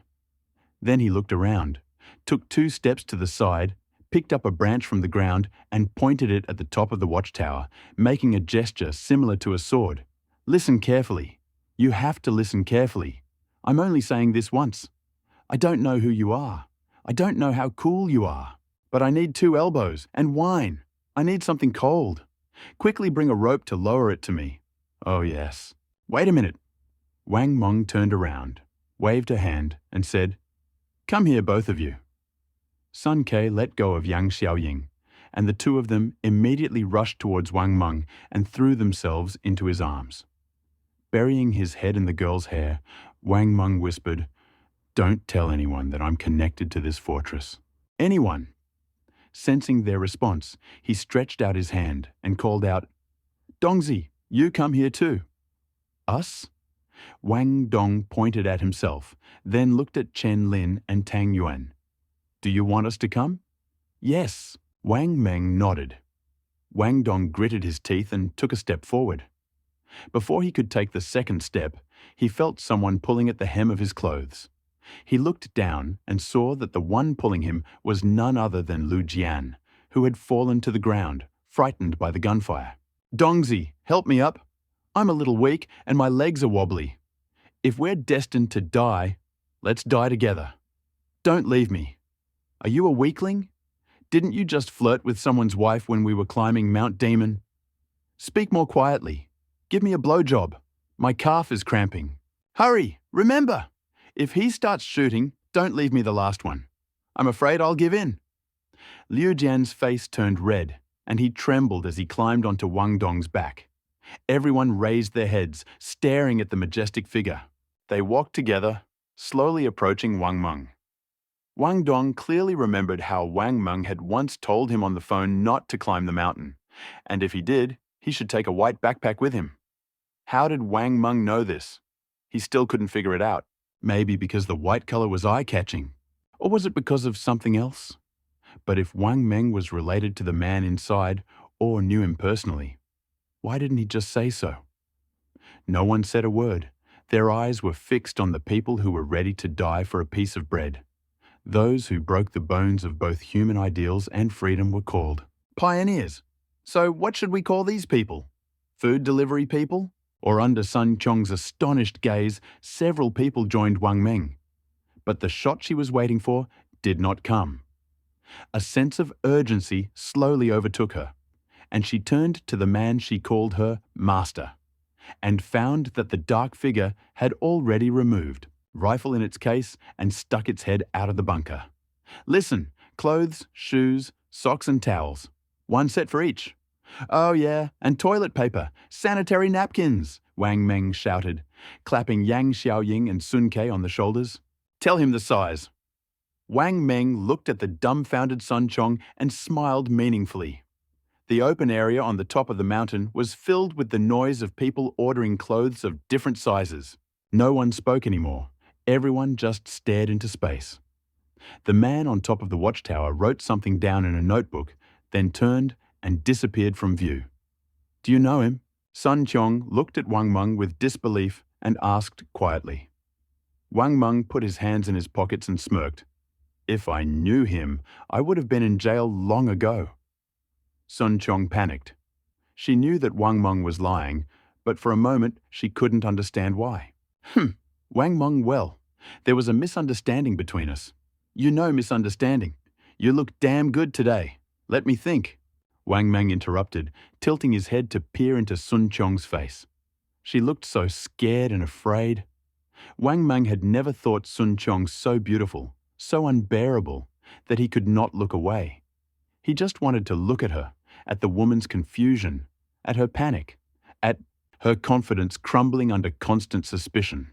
Then he looked around, took 2 steps to the side, picked up a branch from the ground and pointed it at the top of the watchtower, making a gesture similar to a sword. "Listen carefully. You have to listen carefully. I'm only saying this once. I don't know who you are. I don't know how cool you are. But I need 2 elbows and wine. I need something cold. Quickly bring a rope to lower it to me." "Oh yes. Wait a minute." Wang Meng turned around, waved her hand and said, "Come here, both of you." Sun Ke let go of Yang Xiaoying, and the 2 of them immediately rushed towards Wang Meng and threw themselves into his arms. Burying his head in the girl's hair, Wang Meng whispered, "Don't tell anyone that I'm connected to this fortress. Anyone." Sensing their response, he stretched out his hand and called out, "Dongzi, you come here too." "Us?" Wang Dong pointed at himself, then looked at Chen Lin and Tang Yuan. "Do you want us to come?" "Yes." Wang Meng nodded. Wang Dong gritted his teeth and took a step forward. Before he could take the second step, he felt someone pulling at the hem of his clothes. He looked down and saw that the one pulling him was none other than Lu Jian, who had fallen to the ground, frightened by the gunfire. "Dongzi, help me up. I'm a little weak and my legs are wobbly. If we're destined to die, let's die together. Don't leave me. Are you a weakling? Didn't you just flirt with someone's wife when we were climbing Mount Demon? Speak more quietly. Give me a blowjob. My calf is cramping. Hurry, remember! If he starts shooting, don't leave me the last one. I'm afraid I'll give in." Liu Jian's face turned red, and he trembled as he climbed onto Wang Dong's back. Everyone raised their heads, staring at the majestic figure. They walked together, slowly approaching Wang Meng. Wang Dong clearly remembered how Wang Meng had once told him on the phone not to climb the mountain, and if he did, he should take a white backpack with him. How did Wang Meng know this? He still couldn't figure it out. Maybe because the white color was eye-catching. Or was it because of something else? But if Wang Meng was related to the man inside or knew him personally, why didn't he just say so? No one said a word. Their eyes were fixed on the people who were ready to die for a piece of bread. Those who broke the bones of both human ideals and freedom were called pioneers. So what should we call these people? Food delivery people? Or under Sun Chong's astonished gaze, several people joined Wang Meng. But the shot she was waiting for did not come. A sense of urgency slowly overtook her, and she turned to the man she called her master, and found that the dark figure had already removed, rifle in its case, and stuck its head out of the bunker. "Listen, clothes, shoes, socks and towels. 1 set for each. Oh yeah, and toilet paper, sanitary napkins," Wang Meng shouted, clapping Yang Xiaoying and Sun Ke on the shoulders. "Tell him the size." Wang Meng looked at the dumbfounded Sun Chong and smiled meaningfully. The open area on the top of the mountain was filled with the noise of people ordering clothes of different sizes. No one spoke anymore. Everyone just stared into space. The man on top of the watchtower wrote something down in a notebook, then turned and disappeared from view. "Do you know him?" Sun Chong looked at Wang Meng with disbelief and asked quietly. Wang Meng put his hands in his pockets and smirked. "If I knew him, I would have been in jail long ago." Sun Chong panicked. She knew that Wang Meng was lying, but for a moment she couldn't understand why. Wang Meng, well, there was a misunderstanding between us. You know misunderstanding. You look damn good today. Let me think." Wang Meng interrupted, tilting his head to peer into Sun Chong's face. She looked so scared and afraid. Wang Meng had never thought Sun Chong so beautiful, so unbearable, that he could not look away. He just wanted to look at her, at the woman's confusion, at her panic, at her confidence crumbling under constant suspicion.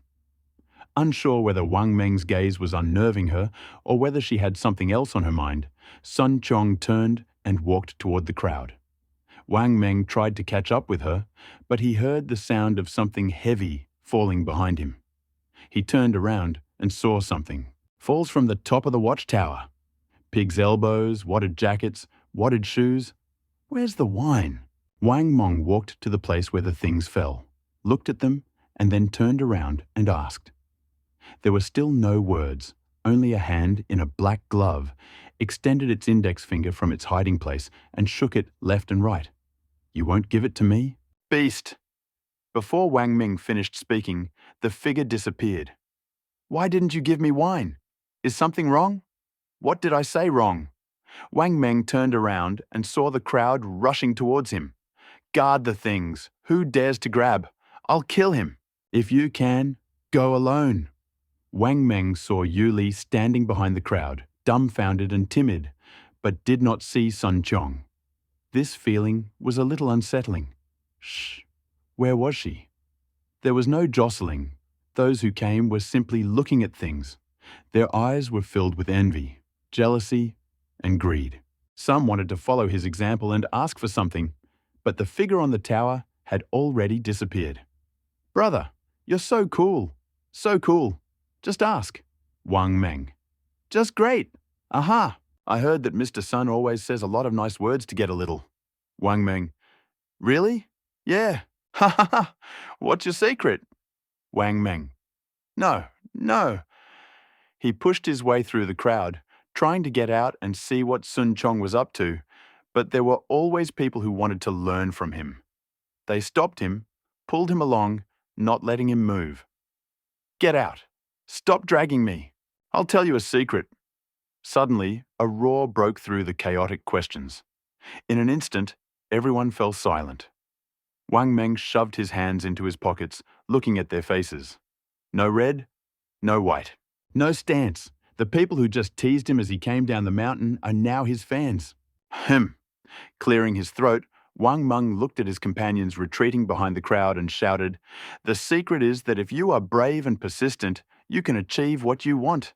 Unsure whether Wang Meng's gaze was unnerving her or whether she had something else on her mind, Sun Chong turned and walked toward the crowd. Wang Meng tried to catch up with her, but he heard the sound of something heavy falling behind him. He turned around and saw something. Falls from the top of the watchtower. Pig's elbows, wadded jackets, wadded shoes. Where's the wine? Wang Meng walked to the place where the things fell, looked at them, and then turned around and asked. There were still no words, only a hand in a black glove extended its index finger from its hiding place and shook it left and right. You won't give it to me? Beast! Before Wang Ming finished speaking, the figure disappeared. Why didn't you give me wine? Is something wrong? What did I say wrong? Wang Meng turned around and saw the crowd rushing towards him. Guard the things. Who dares to grab? I'll kill him. If you can, go alone. Wang Meng saw Yu Li standing behind the crowd, dumbfounded and timid, but did not see Sun Chong. This feeling was a little unsettling. Shh! Where was she? There was no jostling. Those who came were simply looking at things. Their eyes were filled with envy, jealousy, and greed. Some wanted to follow his example and ask for something, but the figure on the tower had already disappeared. Brother, you're so cool. So cool. Just ask. Wang Meng. Just great. Aha! I heard that Mr. Sun always says a lot of nice words to get a little. Wang Meng. Really? Yeah. Ha ha ha. What's your secret? Wang Meng. No. He pushed his way through the crowd, trying to get out and see what Sun Chong was up to, but there were always people who wanted to learn from him. They stopped him, pulled him along, not letting him move. Get out. Stop dragging me. I'll tell you a secret. Suddenly, a roar broke through the chaotic questions. In an instant, everyone fell silent. Wang Meng shoved his hands into his pockets, looking at their faces. No red, no white. No stance. The people who just teased him as he came down the mountain are now his fans. Clearing his throat, Wang Meng looked at his companions retreating behind the crowd and shouted, The secret is that if you are brave and persistent, you can achieve what you want.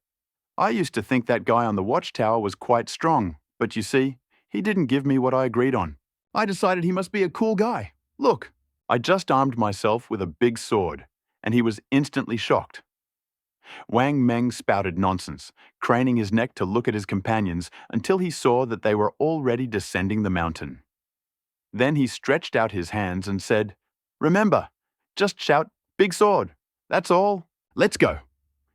I used to think that guy on the watchtower was quite strong, but you see, he didn't give me what I agreed on. I decided he must be a cool guy. Look, I just armed myself with a big sword, and he was instantly shocked. Wang Meng spouted nonsense, craning his neck to look at his companions until he saw that they were already descending the mountain. Then he stretched out his hands and said, Remember, just shout, Big sword. That's all. Let's go.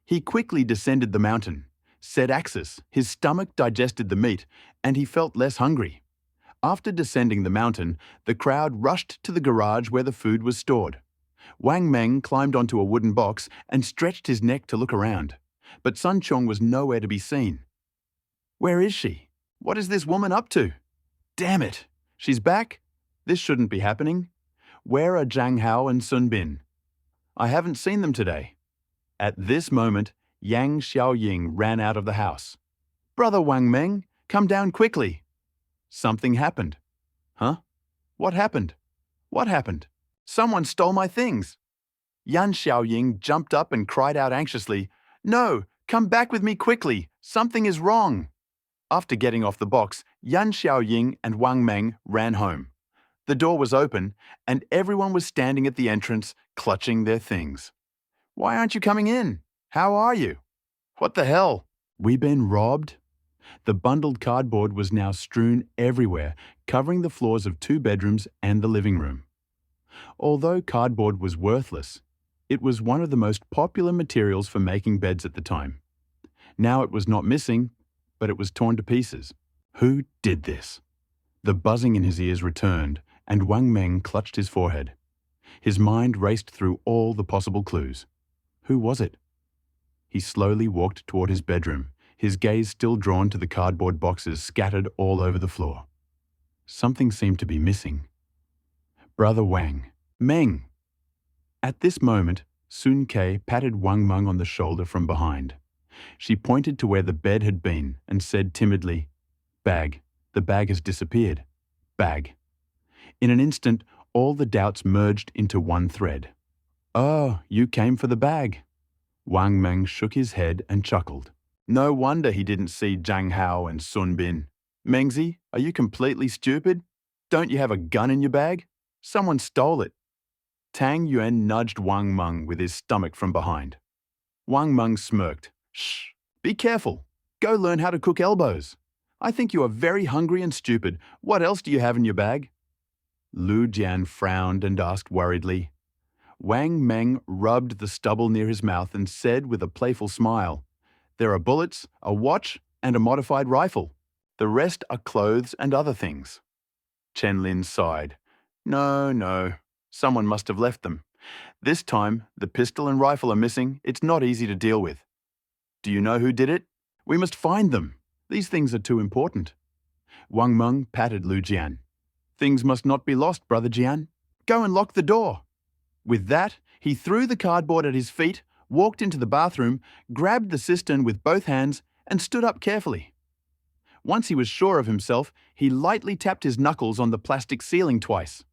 He quickly descended the mountain, set axis, his stomach digested the meat, and he felt less hungry. After descending the mountain, the crowd rushed to the garage where the food was stored. Wang Meng climbed onto a wooden box and stretched his neck to look around, but Sun Chong was nowhere to be seen. Where is she? What is this woman up to? Damn it! She's back? This shouldn't be happening. Where are Zhang Hao and Sun Bin? I haven't seen them today. At this moment, Yang Xiaoying ran out of the house. Brother Wang Meng, come down quickly. Something happened. Huh? What happened? What happened? Someone stole my things. Yan Xiaoying jumped up and cried out anxiously, No, come back with me quickly. Something is wrong. After getting off the box, Yan Xiaoying and Wang Meng ran home. The door was open, and everyone was standing at the entrance, clutching their things. Why aren't you coming in? How are you? What the hell? We been robbed? The bundled cardboard was now strewn everywhere, covering the floors of 2 bedrooms and the living room. Although cardboard was worthless, it was one of the most popular materials for making beds at the time. Now it was not missing, but it was torn to pieces. Who did this? The buzzing in his ears returned, and Wang Meng clutched his forehead. His mind raced through all the possible clues. Who was it? He slowly walked toward his bedroom, his gaze still drawn to the cardboard boxes scattered all over the floor. Something seemed to be missing. Brother Wang. Meng! At this moment, Sun Kei patted Wang Meng on the shoulder from behind. She pointed to where the bed had been and said timidly, "Bag. The bag has disappeared. Bag." In an instant, all the doubts merged into one thread. "Oh, you came for the bag." Wang Meng shook his head and chuckled. No wonder he didn't see Zhang Hao and Sun Bin. "Mengzi, are you completely stupid? Don't you have a gun in your bag? Someone stole it." Tang Yuan nudged Wang Meng with his stomach from behind. Wang Meng smirked. "Shh, be careful. Go learn how to cook elbows. I think you are very hungry and stupid. What else do you have in your bag?" Lu Jian frowned and asked worriedly. Wang Meng rubbed the stubble near his mouth and said with a playful smile, "There are bullets, a watch, and a modified rifle. The rest are clothes and other things." Chen Lin sighed. No. Someone must have left them. This time, the pistol and rifle are missing. It's not easy to deal with. Do you know who did it? We must find them. These things are too important. Wang Meng patted Lu Jian. "Things must not be lost, Brother Jian. Go and lock the door." With that, he threw the cardboard at his feet, walked into the bathroom, grabbed the cistern with both hands, and stood up carefully. Once he was sure of himself, he lightly tapped his knuckles on the plastic ceiling twice.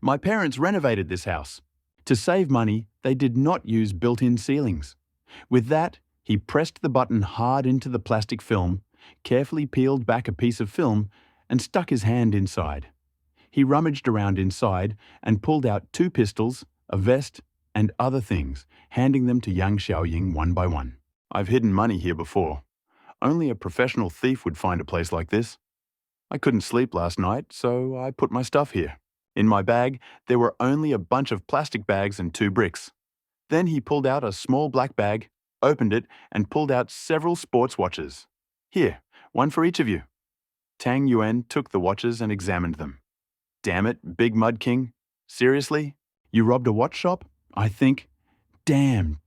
My parents renovated this house. To save money, they did not use built-in ceilings. With that, he pressed the button hard into the plastic film, carefully peeled back a piece of film, and stuck his hand inside. He rummaged around inside and pulled out 2 pistols, a vest, and other things, handing them to Yang Xiaoying one by one. "I've hidden money here before. Only a professional thief would find a place like this. I couldn't sleep last night, so I put my stuff here. In my bag, there were only a bunch of plastic bags and 2 bricks." Then he pulled out a small black bag, opened it, and pulled out several sports watches. "Here, one for each of you." Tang Yuan took the watches and examined them. "Damn it, Big Mud King. Seriously? You robbed a watch shop? I think. Damn.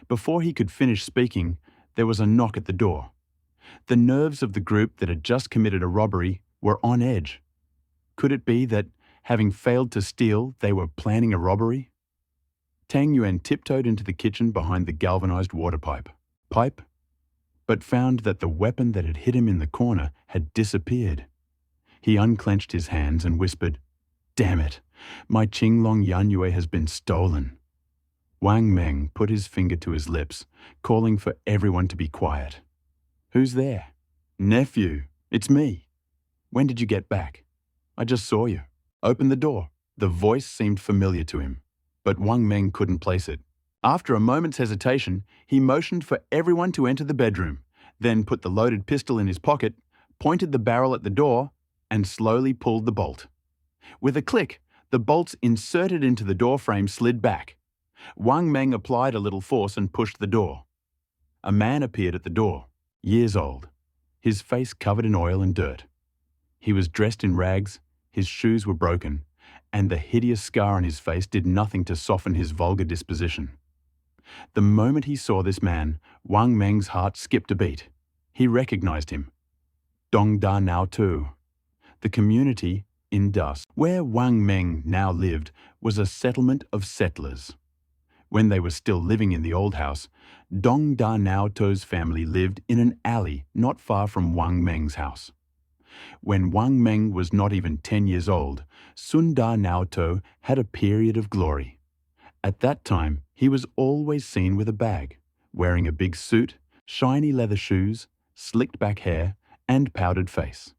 Before he could finish speaking, there was a knock at the door. The nerves of the group that had just committed a robbery were on edge. Could it be that, having failed to steal, they were planning a robbery? Tang Yuan tiptoed into the kitchen behind the galvanized water pipe, but found that the weapon that had hit him in the corner had disappeared. He unclenched his hands and whispered, "Damn it, my Qinglong Yanyue has been stolen." Wang Meng put his finger to his lips, calling for everyone to be quiet. "Who's there?" "Nephew, it's me. When did you get back?" "I just saw you." "Open the door." The voice seemed familiar to him, but Wang Meng couldn't place it. After a moment's hesitation, he motioned for everyone to enter the bedroom, then put the loaded pistol in his pocket, pointed the barrel at the door, and slowly pulled the bolt. With a click, the bolts inserted into the door frame slid back. Wang Meng applied a little force and pushed the door. A man appeared at the door, years old, his face covered in oil and dirt. He was dressed in rags, his shoes were broken, and the hideous scar on his face did nothing to soften his vulgar disposition. The moment he saw this man, Wang Meng's heart skipped a beat. He recognized him. Dong Da Nao Tu. The community in Das, where Wang Meng now lived, was a settlement of settlers. When they were still living in the old house, Dong Da Nao Tu's family lived in an alley not far from Wang Meng's house. When Wang Meng was not even 10 years old, Sun Da Nao Tu had a period of glory. At that time, he was always seen with a bag, wearing a big suit, shiny leather shoes, slicked back hair, and powdered face.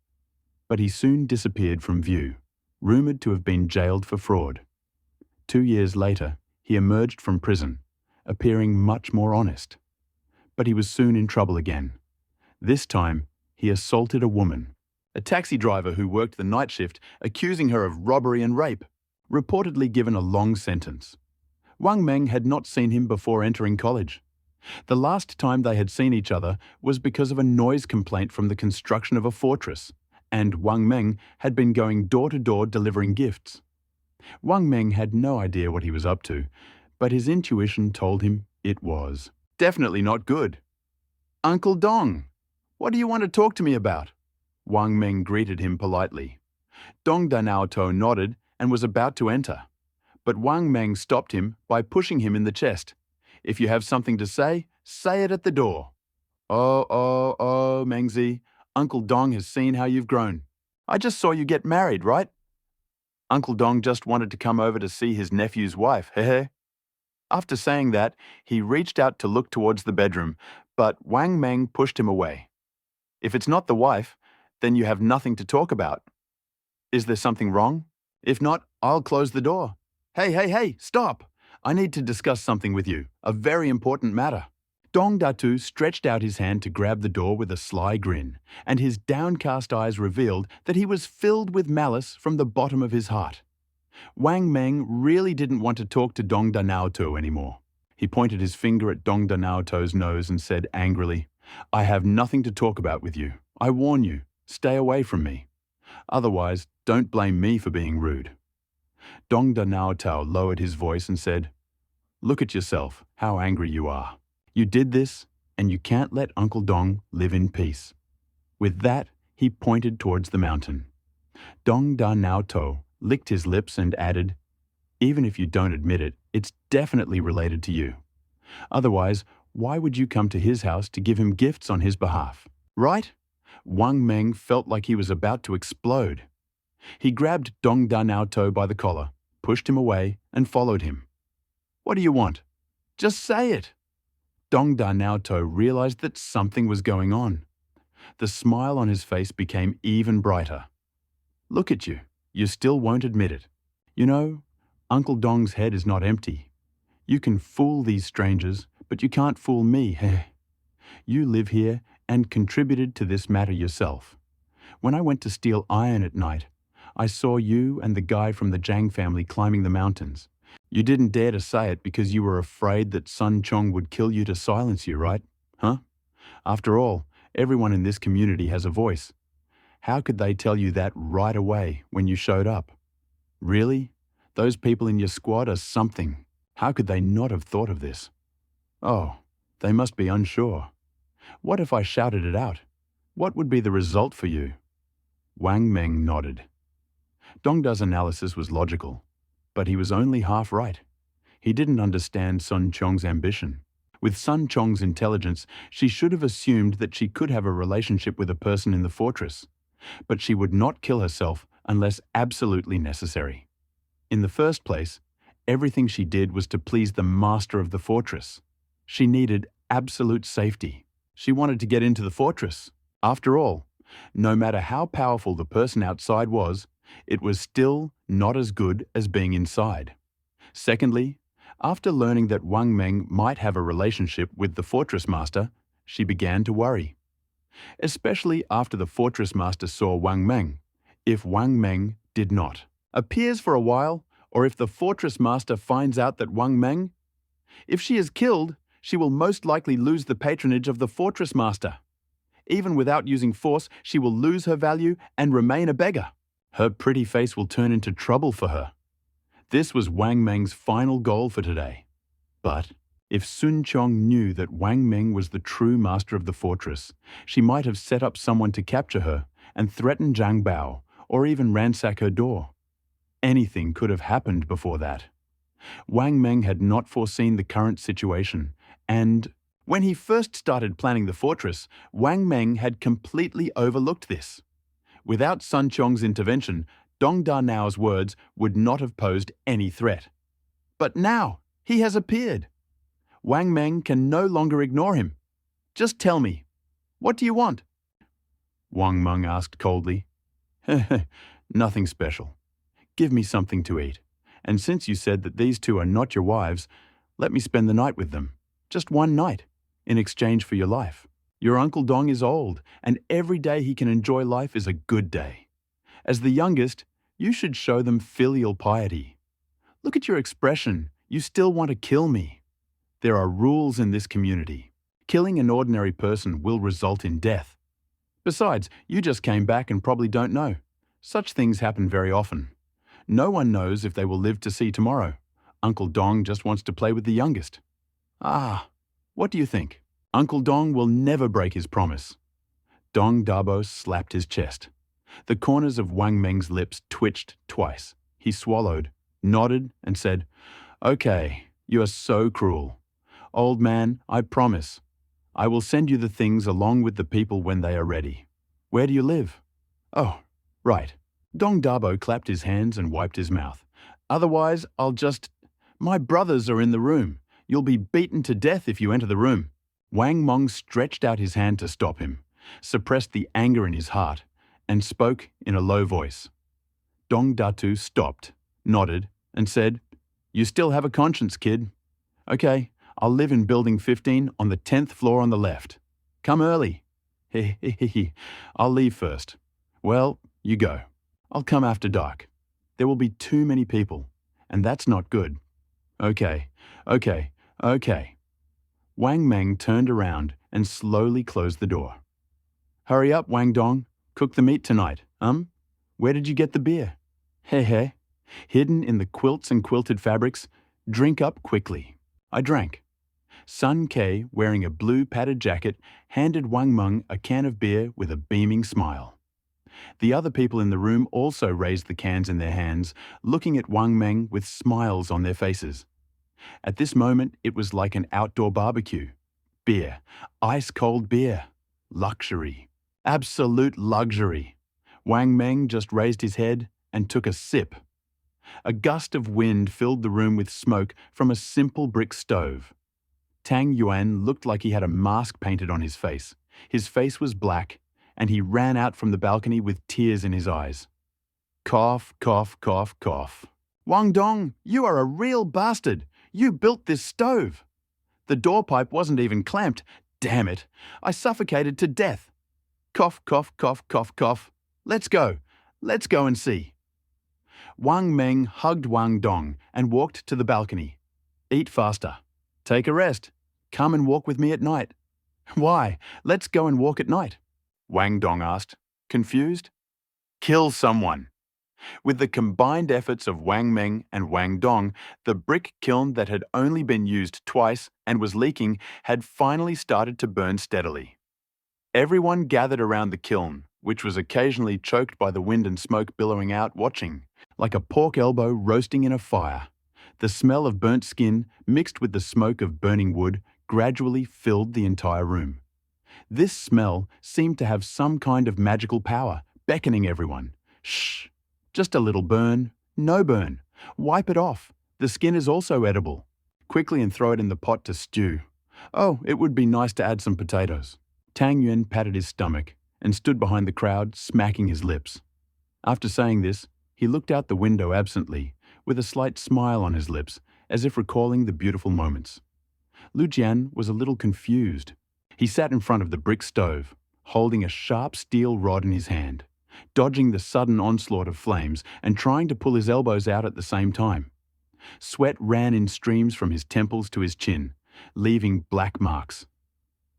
But he soon disappeared from view, rumored to have been jailed for fraud. 2 years later, he emerged from prison, appearing much more honest. But he was soon in trouble again. This time, he assaulted a woman, a taxi driver who worked the night shift, accusing her of robbery and rape, reportedly given a long sentence. Wang Meng had not seen him before entering college. The last time they had seen each other was because of a noise complaint from the construction of a fortress, and Wang Meng had been going door to door delivering gifts. Wang Meng had no idea what he was up to, but his intuition told him it was definitely not good. "Uncle Dong, what do you want to talk to me about?" Wang Meng greeted him politely. Dong Danao To nodded and was about to enter. But Wang Meng stopped him by pushing him in the chest. If you have something to say it at the door. Oh, Mengzi, Uncle Dong has seen how you've grown. I just saw you get married, right? Uncle Dong just wanted to come over to see his nephew's wife, hehe. After saying that, he reached out to look towards the bedroom, but Wang Meng pushed him away. If it's not the wife, then you have nothing to talk about. Is there something wrong? If not, I'll close the door. Hey, stop! I need to discuss something with you, a very important matter. Dong Datu stretched out his hand to grab the door with a sly grin, and his downcast eyes revealed that he was filled with malice from the bottom of his heart. Wang Meng really didn't want to talk to Dong Danaoto anymore. He pointed his finger at Dong Danaoto's nose and said angrily, I have nothing to talk about with you. I warn you, stay away from me. Otherwise, don't blame me for being rude. Dong Danaoto lowered his voice and said, Look at yourself, how angry you are. You did this, and you can't let Uncle Dong live in peace. With that, he pointed towards the mountain. Dong Danaoto licked his lips and added, Even if you don't admit it, it's definitely related to you. Otherwise, why would you come to his house to give him gifts on his behalf? Right? Wang Meng felt like he was about to explode. He grabbed Dong Danaoto by the collar, pushed him away, and followed him. What do you want? Just say it. Dong Danaoto realized that something was going on. The smile on his face became even brighter. Look at you. You still won't admit it. You know, Uncle Dong's head is not empty. You can fool these strangers, but you can't fool me. You live here and contributed to this matter yourself. When I went to steal iron at night, I saw you and the guy from the Zhang family climbing the mountains. You didn't dare to say it because you were afraid that Sun Chong would kill you to silence you, right? Huh? After all, everyone in this community has a voice. How could they tell you that right away when you showed up? Really? Those people in your squad are something. How could they not have thought of this? Oh, they must be unsure. What if I shouted it out? What would be the result for you? Wang Meng nodded. Dongda's analysis was logical, but he was only half right. He didn't understand Sun Chong's ambition. With Sun Chong's intelligence, she should have assumed that she could have a relationship with a person in the fortress, but she would not kill herself unless absolutely necessary. In the first place, everything she did was to please the master of the fortress. She needed absolute safety. She wanted to get into the fortress. After all, no matter how powerful the person outside was, it was still not as good as being inside. Secondly, after learning that Wang Meng might have a relationship with the fortress master, she began to worry. Especially after the fortress master saw Wang Meng. If Wang Meng did not appears for a while, or if the fortress master finds out that Wang Meng, if she is killed, she will most likely lose the patronage of the fortress master. Even without using force, she will lose her value and remain a beggar. Her pretty face will turn into trouble for her. This was Wang Meng's final goal for today. But if Sun Chong knew that Wang Meng was the true master of the fortress, she might have set up someone to capture her and threaten Zhang Bao, or even ransack her door. Anything could have happened before that. Wang Meng had not foreseen the current situation, and when he first started planning the fortress, Wang Meng had completely overlooked this. Without Sun Chong's intervention, Dong Da Nao's words would not have posed any threat. But now, he has appeared. Wang Meng can no longer ignore him. Just tell me, what do you want? Wang Meng asked coldly. Nothing special. Give me something to eat. And since you said that these two are not your wives, let me spend the night with them. Just one night, in exchange for your life. Your Uncle Dong is old, and every day he can enjoy life is a good day. As the youngest, you should show them filial piety. Look at your expression. You still want to kill me. There are rules in this community. Killing an ordinary person will result in death. Besides, you just came back and probably don't know. Such things happen very often. No one knows if they will live to see tomorrow. Uncle Dong just wants to play with the youngest. Ah, what do you think? Uncle Dong will never break his promise. Dong Dabo slapped his chest. The corners of Wang Meng's lips twitched twice. He swallowed, nodded and said, "Okay, you are so cruel. Old man, I promise. I will send you the things along with the people when they are ready. Where do you live?" "Oh, right." Dong Dabo clapped his hands and wiped his mouth. "Otherwise, My brothers are in the room. You'll be beaten to death if you enter the room." Wang Meng stretched out his hand to stop him, suppressed the anger in his heart, and spoke in a low voice. Dong Datu stopped, nodded, and said, "You still have a conscience, kid. Okay, I'll live in building 15 on the 10th floor on the left. Come early." "He. I'll leave first." "Well, you go. I'll come after dark. There will be too many people, and that's not good." Okay. Wang Meng turned around and slowly closed the door. "Hurry up, Wang Dong. Cook the meat tonight, Where did you get the beer?" Hey. Hidden in the quilts and quilted fabrics. Drink up quickly." I drank. Sun K, wearing a blue padded jacket, handed Wang Meng a can of beer with a beaming smile. The other people in the room also raised the cans in their hands, looking at Wang Meng with smiles on their faces. At this moment, it was like an outdoor barbecue. Beer. Ice-cold beer. Luxury. Absolute luxury. Wang Meng just raised his head and took a sip. A gust of wind filled the room with smoke from a simple brick stove. Tang Yuan looked like he had a mask painted on his face. His face was black, and he ran out from the balcony with tears in his eyes. Cough, cough, cough, cough. "Wang Dong, you are a real bastard. You built this stove. The door pipe wasn't even clamped. Damn it, I suffocated to death. Cough, cough, cough, cough, cough. Let's go and see." Wang Meng hugged Wang Dong and walked to the balcony. "Eat faster. Take a rest. Come and walk with me at night." "Why? Let's go and walk at night," Wang Dong asked, confused. "Kill someone." With the combined efforts of Wang Meng and Wang Dong, the brick kiln that had only been used twice and was leaking had finally started to burn steadily. Everyone gathered around the kiln, which was occasionally choked by the wind and smoke billowing out, watching, like a pork elbow roasting in a fire. The smell of burnt skin, mixed with the smoke of burning wood, gradually filled the entire room. This smell seemed to have some kind of magical power, beckoning everyone. "Shh! Just a little burn. No burn. Wipe it off. The skin is also edible. Quickly and throw it in the pot to stew. Oh, it would be nice to add some potatoes." Tang Yuan patted his stomach and stood behind the crowd, smacking his lips. After saying this, he looked out the window absently, with a slight smile on his lips, as if recalling the beautiful moments. Lu Jian was a little confused. He sat in front of the brick stove, holding a sharp steel rod in his hand, dodging the sudden onslaught of flames and trying to pull his elbows out at the same time. Sweat ran in streams from his temples to his chin, leaving black marks.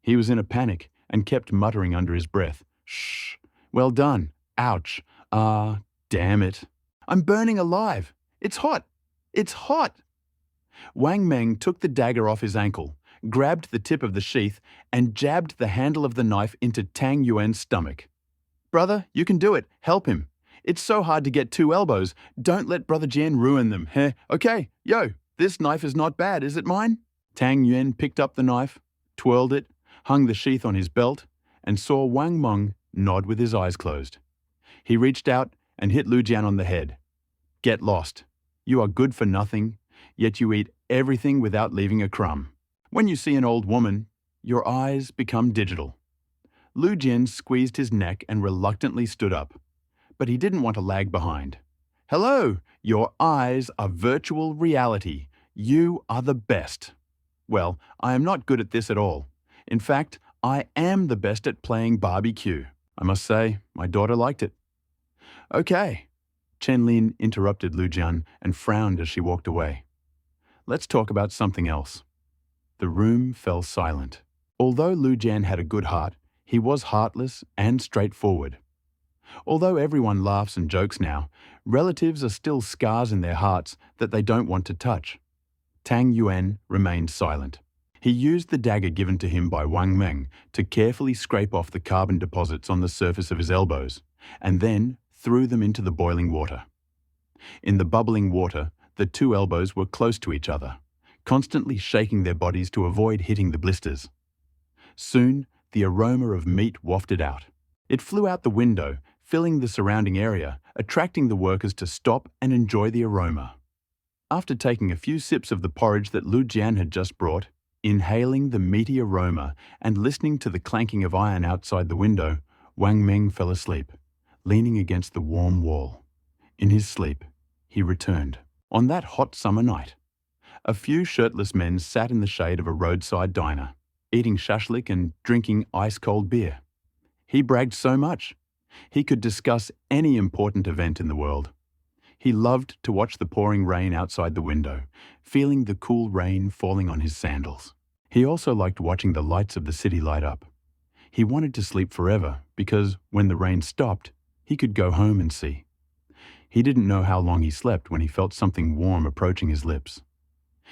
He was in a panic and kept muttering under his breath, "Shh! Well done! Ouch! Ah, damn it! I'm burning alive! It's hot! It's hot!" Wang Meng took the dagger off his ankle, grabbed the tip of the sheath, and jabbed the handle of the knife into Tang Yuan's stomach. "Brother, you can do it. Help him. It's so hard to get two elbows. Don't let Brother Jian ruin them, heh? Okay, yo, this knife is not bad, is it mine?" Tang Yuan picked up the knife, twirled it, hung the sheath on his belt, and saw Wang Meng nod with his eyes closed. He reached out and hit Lu Jian on the head. "Get lost. You are good for nothing, yet you eat everything without leaving a crumb. When you see an old woman, your eyes become digital." Lu Jian squeezed his neck and reluctantly stood up. But he didn't want to lag behind. "Hello, your eyes are virtual reality. You are the best." "Well, I am not good at this at all. In fact, I am the best at playing barbecue. I must say, my daughter liked it." "Okay." Chen Lin interrupted Lu Jian and frowned as she walked away. "Let's talk about something else." The room fell silent. Although Lu Jian had a good heart, he was heartless and straightforward. Although everyone laughs and jokes now, relatives are still scars in their hearts that they don't want to touch. Tang Yuan remained silent. He used the dagger given to him by Wang Meng to carefully scrape off the carbon deposits on the surface of his elbows, and then threw them into the boiling water. In the bubbling water, The two elbows were close to each other, constantly shaking their bodies to avoid hitting the blisters. Soon, the aroma of meat wafted out. It flew out the window, filling the surrounding area, attracting the workers to stop and enjoy the aroma. After taking a few sips of the porridge that Lu Jian had just brought, inhaling the meaty aroma and listening to the clanking of iron outside the window, Wang Meng fell asleep, leaning against the warm wall. In his sleep, he returned. On that hot summer night, a few shirtless men sat in the shade of a roadside diner, eating shashlik and drinking ice-cold beer. He bragged so much. He could discuss any important event in the world. He loved to watch the pouring rain outside the window, feeling the cool rain falling on his sandals. He also liked watching the lights of the city light up. He wanted to sleep forever because when the rain stopped, he could go home and see. He didn't know how long he slept when he felt something warm approaching his lips.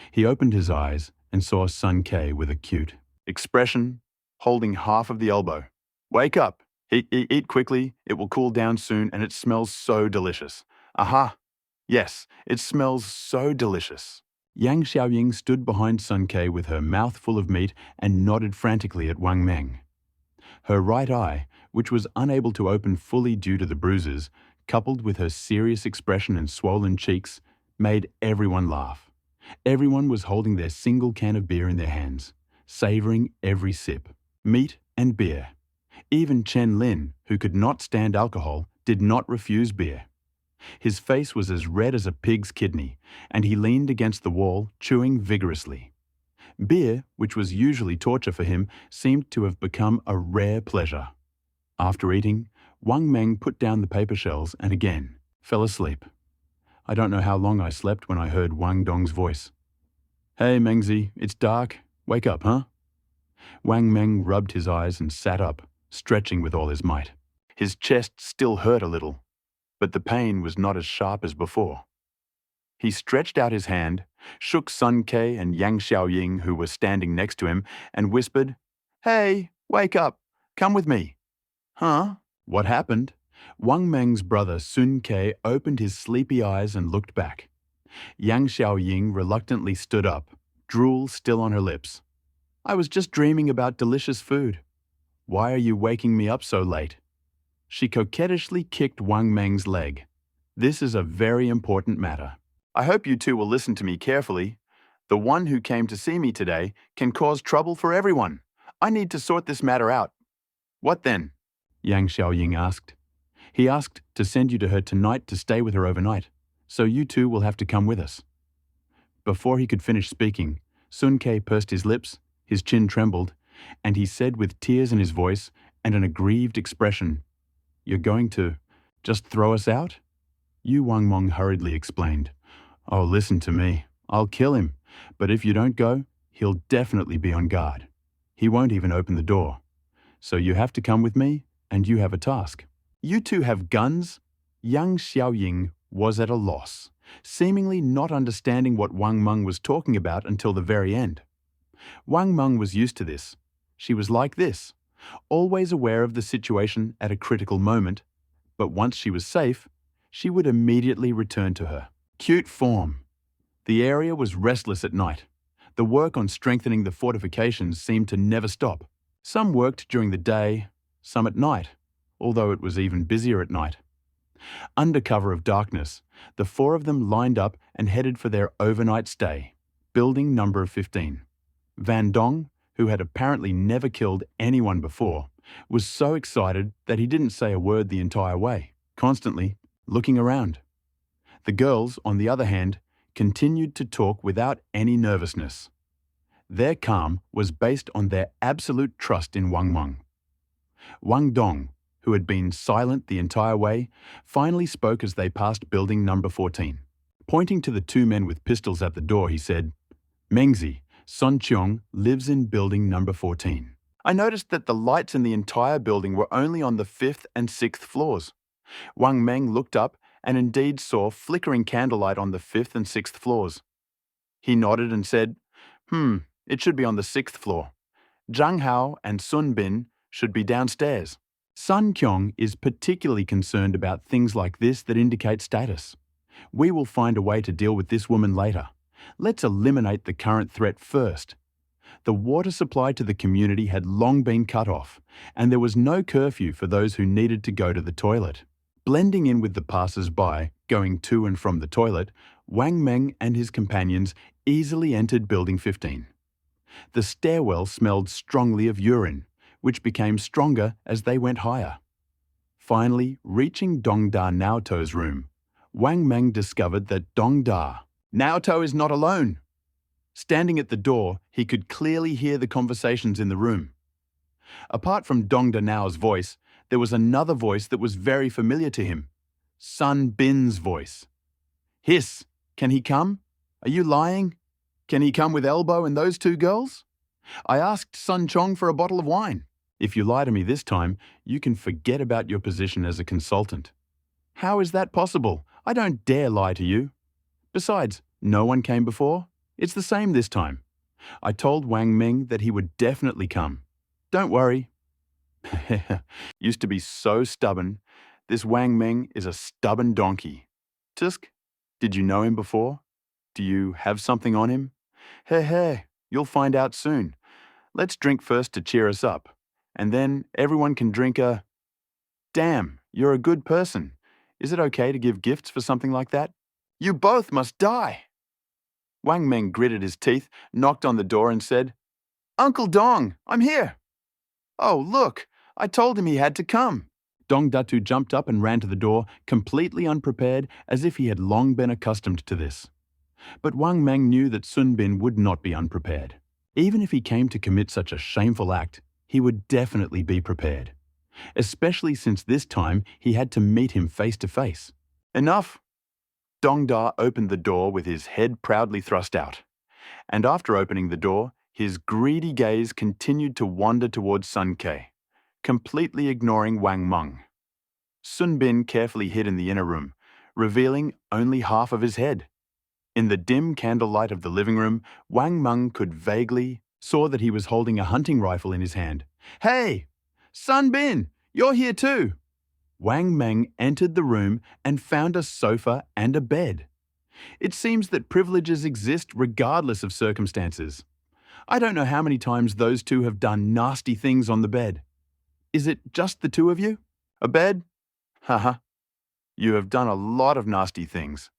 He opened his eyes and saw Sun Kei with a cute expression, holding half of the elbow. "Wake up! Eat quickly, it will cool down soon and it smells so delicious." "Aha! Yes, it smells so delicious." Yang Xiaoying stood behind Sun Kei with her mouth full of meat and nodded frantically at Wang Meng. Her right eye, which was unable to open fully due to the bruises, coupled with her serious expression and swollen cheeks, made everyone laugh. Everyone was holding their single can of beer in their hands, savoring every sip. Meat and beer. Even Chen Lin, who could not stand alcohol, did not refuse beer. His face was as red as a pig's kidney, and he leaned against the wall, chewing vigorously. Beer, which was usually torture for him, seemed to have become a rare pleasure. After eating, Wang Meng put down the paper shells and again fell asleep. I don't know how long I slept when I heard Wang Dong's voice. "Hey, Mengzi, it's dark. Wake up, huh?" Wang Meng rubbed his eyes and sat up, stretching with all his might. His chest still hurt a little, but the pain was not as sharp as before. He stretched out his hand, shook Sun Kei and Yang Xiaoying, who were standing next to him, and whispered, "Hey, wake up. Come with me." "Huh? What happened?" Wang Meng's brother Sun Kei opened his sleepy eyes and looked back. Yang Xiaoying reluctantly stood up, drool still on her lips. "I was just dreaming about delicious food. Why are you waking me up so late?" She coquettishly kicked Wang Meng's leg. "This is a very important matter. I hope you two will listen to me carefully. The one who came to see me today can cause trouble for everyone. I need to sort this matter out." "What then?" Yang Xiaoying asked. "He asked to send you to her tonight to stay with her overnight, so you two will have to come with us." Before he could finish speaking, Sun Kei pursed his lips, his chin trembled, and he said with tears in his voice and an aggrieved expression, "You're going to just throw us out?" Yu Wangmong hurriedly explained, "Oh, listen to me. I'll kill him, but if you don't go, he'll definitely be on guard. He won't even open the door. So you have to come with me, and you have a task." "You two have guns?" Yang Xiaoying was at a loss, seemingly not understanding what Wang Meng was talking about until the very end. Wang Meng was used to this. She was like this, always aware of the situation at a critical moment, but once she was safe, she would immediately return to her cute form. The area was restless at night. The work on strengthening the fortifications seemed to never stop. Some worked during the day, some at night, although it was even busier at night. Under cover of darkness, the four of them lined up and headed for their overnight stay, building number 15. Van Dong, who had apparently never killed anyone before, was so excited that he didn't say a word the entire way, constantly looking around. The girls, on the other hand, continued to talk without any nervousness. Their calm was based on their absolute trust in Wang Meng. Wang Dong, who had been silent the entire way, finally spoke as they passed building number 14. Pointing to the two men with pistols at the door, he said, "Mengzi, Sun Qiong lives in building number 14. I noticed that the lights in the entire building were only on the 5th and 6th floors." Wang Meng looked up and indeed saw flickering candlelight on the 5th and 6th floors. He nodded and said, "It should be on the 6th floor. Zhang Hao and Sun Bin should be downstairs." Sun Qiong is particularly concerned about things like this that indicate status. We will find a way to deal with this woman later. Let's eliminate the current threat first. The water supply to the community had long been cut off, and there was no curfew for those who needed to go to the toilet. Blending in with the passers-by, going to and from the toilet, Wang Meng and his companions easily entered Building 15. The stairwell smelled strongly of urine, which became stronger as they went higher. Finally, reaching Dong Da Naoto's room, Wang Meng discovered that Dong Da Naoto is not alone. Standing at the door, he could clearly hear the conversations in the room. Apart from Dong Da Nao's voice, there was another voice that was very familiar to him. Sun Bin's voice. Hiss, can he come? Are you lying? Can he come with Elbow and those two girls? I asked Sun Chong for a bottle of wine. If you lie to me this time, you can forget about your position as a consultant. How is that possible? I don't dare lie to you. Besides, no one came before. It's the same this time. I told Wang Ming that he would definitely come. Don't worry. Used to be so stubborn. This Wang Ming is a stubborn donkey. Tusk, did you know him before? Do you have something on him? Hey, you'll find out soon. Let's drink first to cheer us up. And then everyone can drink a... Damn, you're a good person. Is it okay to give gifts for something like that? You both must die. Wang Meng gritted his teeth, knocked on the door and said, Uncle Dong, I'm here. Oh, look, I told him he had to come. Dong Datu jumped up and ran to the door, completely unprepared, as if he had long been accustomed to this. But Wang Meng knew that Sun Bin would not be unprepared. Even if he came to commit such a shameful act, he would definitely be prepared. Especially since this time he had to meet him face to face. Enough! Dong Da opened the door with his head proudly thrust out. And after opening the door, his greedy gaze continued to wander towards Sun Ke, completely ignoring Wang Meng. Sun Bin carefully hid in the inner room, revealing only half of his head. In the dim candlelight of the living room, Wang Meng could vaguely saw that he was holding a hunting rifle in his hand. Hey! Sun Bin, you're here too! Wang Meng entered the room and found a sofa and a bed. It seems that privileges exist regardless of circumstances. I don't know how many times those two have done nasty things on the bed. Is it just the two of you? A bed? Haha. You have done a lot of nasty things.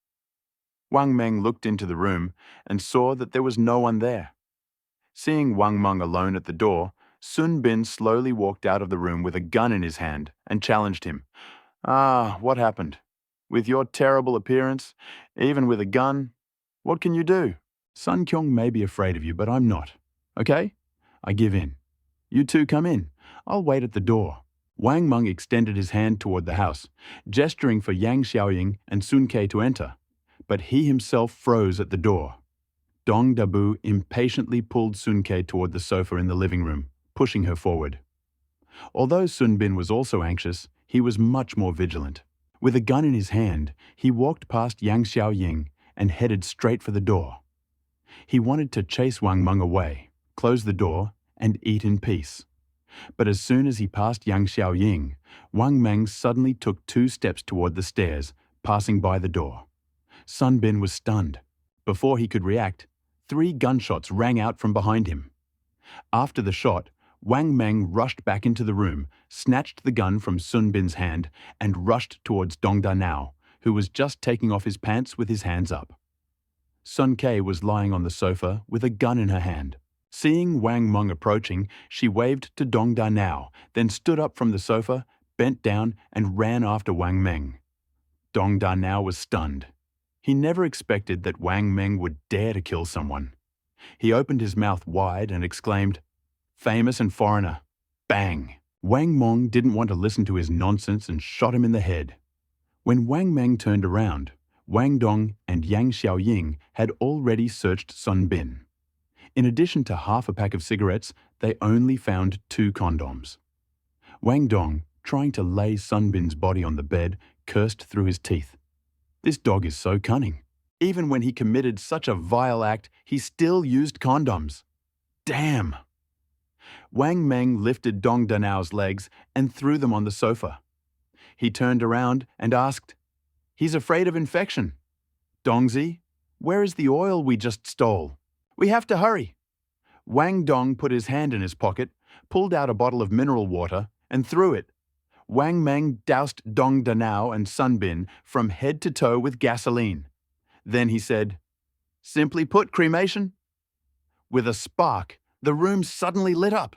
Wang Meng looked into the room and saw that there was no one there. Seeing Wang Meng alone at the door, Sun Bin slowly walked out of the room with a gun in his hand and challenged him. What happened? With your terrible appearance, even with a gun, what can you do? Sun Kyung may be afraid of you, but I'm not. Okay? I give in. You two come in. I'll wait at the door. Wang Meng extended his hand toward the house, gesturing for Yang Xiaoying and Sun Ke to enter, but he himself froze at the door. Dong Dabu impatiently pulled Sun Ke toward the sofa in the living room, pushing her forward. Although Sun Bin was also anxious, he was much more vigilant. With a gun in his hand, he walked past Yang Xiaoying and headed straight for the door. He wanted to chase Wang Meng away, close the door, and eat in peace. But as soon as he passed Yang Xiaoying, Wang Meng suddenly took 2 steps toward the stairs, passing by the door. Sun Bin was stunned. Before he could react, 3 gunshots rang out from behind him. After the shot, Wang Meng rushed back into the room, snatched the gun from Sun Bin's hand, and rushed towards Dong Da Nao, who was just taking off his pants with his hands up. Sun Ke was lying on the sofa with a gun in her hand. Seeing Wang Meng approaching, she waved to Dong Da Nao, then stood up from the sofa, bent down, and ran after Wang Meng. Dong Da Nao was stunned. He never expected that Wang Meng would dare to kill someone. He opened his mouth wide and exclaimed, "Famous and foreigner." Bang! Wang Meng didn't want to listen to his nonsense and shot him in the head. When Wang Meng turned around, Wang Dong and Yang Xiaoying had already searched Sun Bin. In addition to half a pack of cigarettes, they only found 2 condoms. Wang Dong, trying to lay Sun Bin's body on the bed, cursed through his teeth. This dog is so cunning. Even when he committed such a vile act, he still used condoms. Damn! Wang Meng lifted Dong Danao's legs and threw them on the sofa. He turned around and asked, "He's afraid of infection. Dongzi, where is the oil we just stole? We have to hurry. Wang Dong put his hand in his pocket, pulled out a bottle of mineral water, and threw it. Wang Meng doused Dong Danao and Sun Bin from head to toe with gasoline. Then he said, "Simply put, cremation." With a spark, the room suddenly lit up.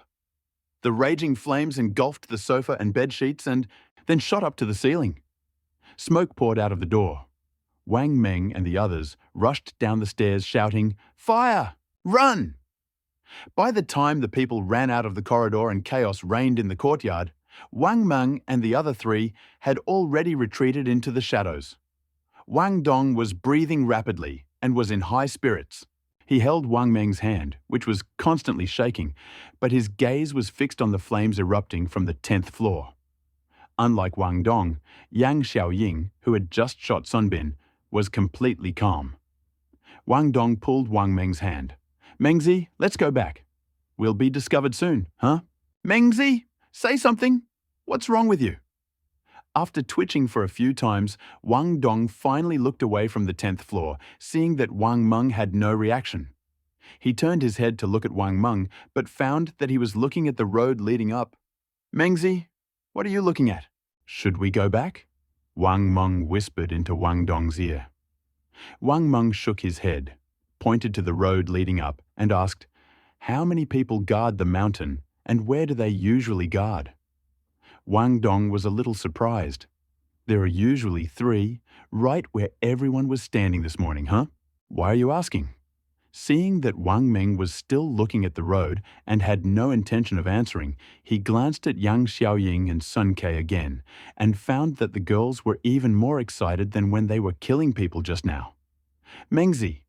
The raging flames engulfed the sofa and bed sheets and then shot up to the ceiling. Smoke poured out of the door. Wang Meng and the others rushed down the stairs shouting, "Fire! Run!" By the time the people ran out of the corridor and chaos reigned in the courtyard, Wang Meng and the other three had already retreated into the shadows. Wang Dong was breathing rapidly and was in high spirits. He held Wang Meng's hand, which was constantly shaking, but his gaze was fixed on the flames erupting from the 10th floor. Unlike Wang Dong, Yang Xiaoying, who had just shot Sun Bin, was completely calm. Wang Dong pulled Wang Meng's hand. "Mengzi, let's go back. We'll be discovered soon, huh? Mengzi, say something. What's wrong with you?" After twitching for a few times, Wang Dong finally looked away from the 10th floor, seeing that Wang Meng had no reaction. He turned his head to look at Wang Meng, but found that he was looking at the road leading up. "Mengzi, what are you looking at?" "Should we go back?" Wang Meng whispered into Wang Dong's ear. Wang Meng shook his head, pointed to the road leading up, and asked, "How many people guard the mountain, and where do they usually guard?" Wang Dong was a little surprised. "There are usually 3, right where everyone was standing this morning, huh? Why are you asking?" Seeing that Wang Meng was still looking at the road and had no intention of answering, he glanced at Yang Xiaoying and Sun Ke again and found that the girls were even more excited than when they were killing people just now. "Mengzi,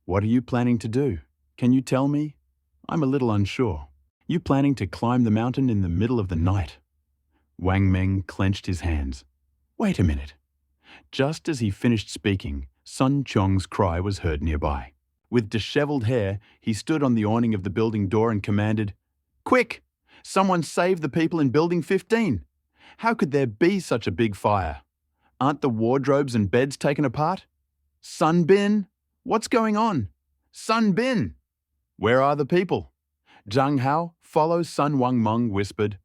what are you planning to do? Can you tell me? I'm a little unsure. You planning to climb the mountain in the middle of the night?" Wang Meng clenched his hands. "Wait a minute." Just as he finished speaking, Sun Chong's cry was heard nearby. With disheveled hair, he stood on the awning of the building door and commanded, "Quick! Someone save the people in Building 15! How could there be such a big fire? Aren't the wardrobes and beds taken apart? Sun Bin? What's going on? Sun Bin! Where are the people?" Zhang Hao, follow Sun Wang Meng, whispered,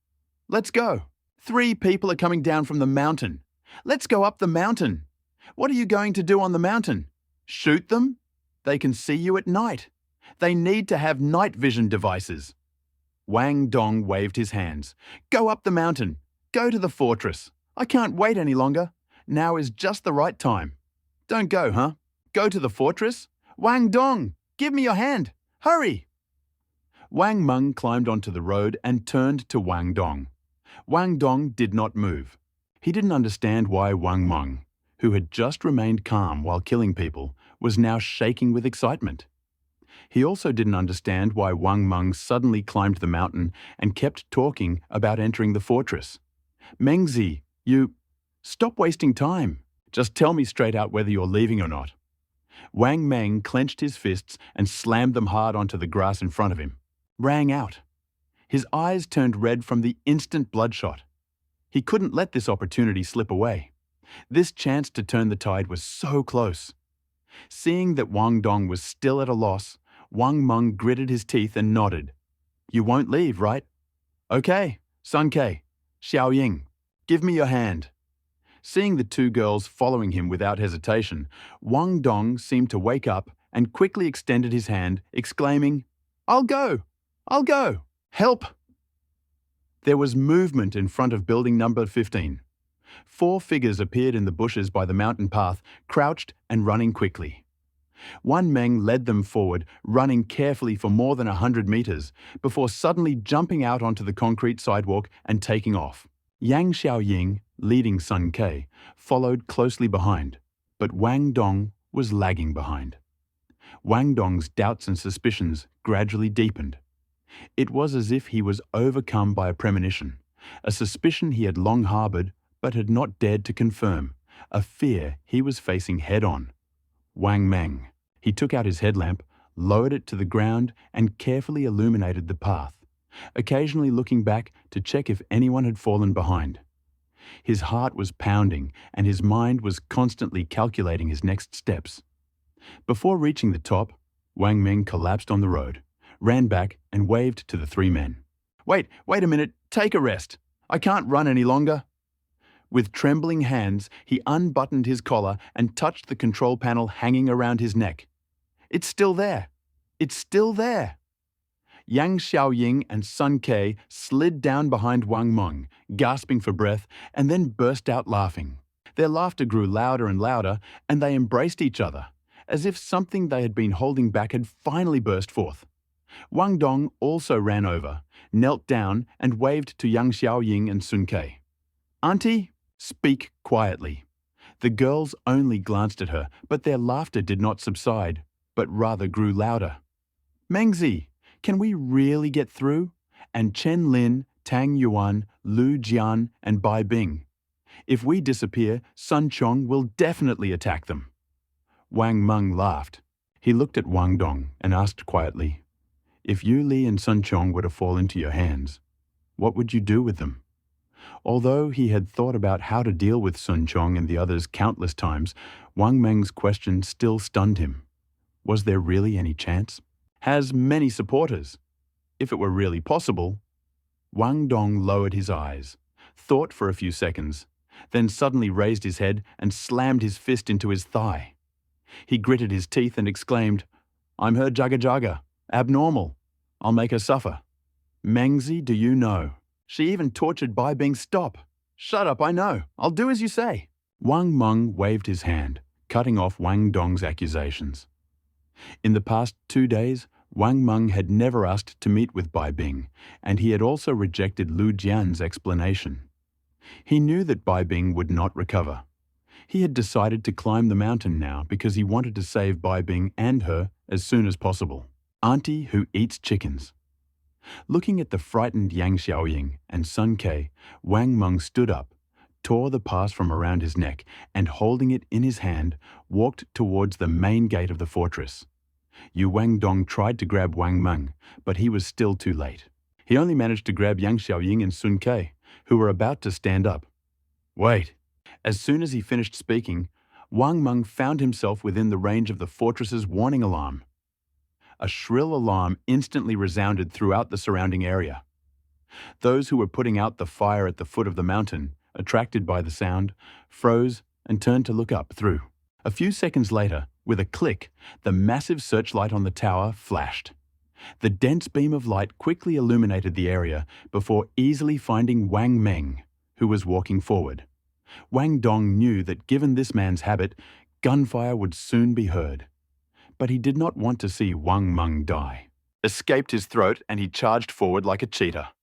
"Let's go. 3 people are coming down from the mountain. Let's go up the mountain. What are you going to do on the mountain? Shoot them? They can see you at night. They need to have night vision devices." Wang Dong waved his hands. "Go up the mountain. Go to the fortress. I can't wait any longer. Now is just the right time." "Don't go, huh? Go to the fortress? Wang Dong, give me your hand. Hurry!" Wang Meng climbed onto the road and turned to Wang Dong. Wang Dong did not move. He didn't understand why Wang Meng, who had just remained calm while killing people, was now shaking with excitement. He also didn't understand why Wang Meng suddenly climbed the mountain and kept talking about entering the fortress. "Mengzi, you... Stop wasting time. Just tell me straight out whether you're leaving or not." Wang Meng clenched his fists and slammed them hard onto the grass in front of him. Rang out. His eyes turned red from the instant bloodshot. He couldn't let this opportunity slip away. This chance to turn the tide was so close. Seeing that Wang Dong was still at a loss, Wang Meng gritted his teeth and nodded. "You won't leave, right? Okay, Sun Ke, Xiaoying, give me your hand." Seeing the 2 girls following him without hesitation, Wang Dong seemed to wake up and quickly extended his hand, exclaiming, "I'll go! I'll go! Help!" There was movement in front of building number 15. 4 figures appeared in the bushes by the mountain path, crouched and running quickly. Wang Meng led them forward, running carefully for more than 100 meters, before suddenly jumping out onto the concrete sidewalk and taking off. Yang Xiaoying, leading Sun Ke, followed closely behind, but Wang Dong was lagging behind. Wang Dong's doubts and suspicions gradually deepened. It was as if he was overcome by a premonition, a suspicion he had long harbored but had not dared to confirm, a fear he was facing head-on. Wang Meng. He took out his headlamp, lowered it to the ground, and carefully illuminated the path, occasionally looking back to check if anyone had fallen behind. His heart was pounding, and his mind was constantly calculating his next steps. Before reaching the top, Wang Meng collapsed on the road, ran back and waved to the three men. Wait a minute, take a rest. I can't run any longer. With trembling hands, he unbuttoned his collar and touched the control panel hanging around his neck. It's still there. It's still there. Yang Xiaoying and Sun Ke slid down behind Wang Meng, gasping for breath, and then burst out laughing. Their laughter grew louder and louder, and they embraced each other, as if something they had been holding back had finally burst forth. Wang Dong also ran over, knelt down, and waved to Yang Xiaoying and Sun Ke. Auntie, speak quietly. The girls only glanced at her, but their laughter did not subside, but rather grew louder. Mengzi, can we really get through? And Chen Lin, Tang Yuan, Lu Jian, and Bai Bing. If we disappear, Sun Chong will definitely attack them. Wang Meng laughed. He looked at Wang Dong and asked quietly, if Yu Li and Sun Chong were to fall into your hands, what would you do with them? Although he had thought about how to deal with Sun Chong and the others countless times, Wang Meng's question still stunned him. Was there really any chance? Has many supporters. If it were really possible. Wang Dong lowered his eyes, thought for a few seconds, then suddenly raised his head and slammed his fist into his thigh. He gritted his teeth and exclaimed, I'm her Jagga Jagga, abnormal. I'll make her suffer. Mengzi, do you know? She even tortured Bai Bing. Stop. Shut up, I know. I'll do as you say. Wang Meng waved his hand, cutting off Wang Dong's accusations. In the past 2 days, Wang Meng had never asked to meet with Bai Bing, and he had also rejected Lu Jian's explanation. He knew that Bai Bing would not recover. He had decided to climb the mountain now because he wanted to save Bai Bing and her as soon as possible. Auntie who eats chickens. Looking at the frightened Yang Xiaoying and Sun Ke, Wang Meng stood up, tore the pass from around his neck, and holding it in his hand, walked towards the main gate of the fortress. Yu Wang Dong tried to grab Wang Meng, but he was still too late. He only managed to grab Yang Xiaoying and Sun Ke, who were about to stand up. Wait. As soon as he finished speaking, Wang Meng found himself within the range of the fortress's warning alarm. A shrill alarm instantly resounded throughout the surrounding area. Those who were putting out the fire at the foot of the mountain, attracted by the sound, froze and turned to look up through. A few seconds later, with a click, the massive searchlight on the tower flashed. The dense beam of light quickly illuminated the area before easily finding Wang Meng, who was walking forward. Wang Dong knew that given this man's habit, gunfire would soon be heard. But he did not want to see Wang Meng die. Escaped his throat and he charged forward like a cheetah.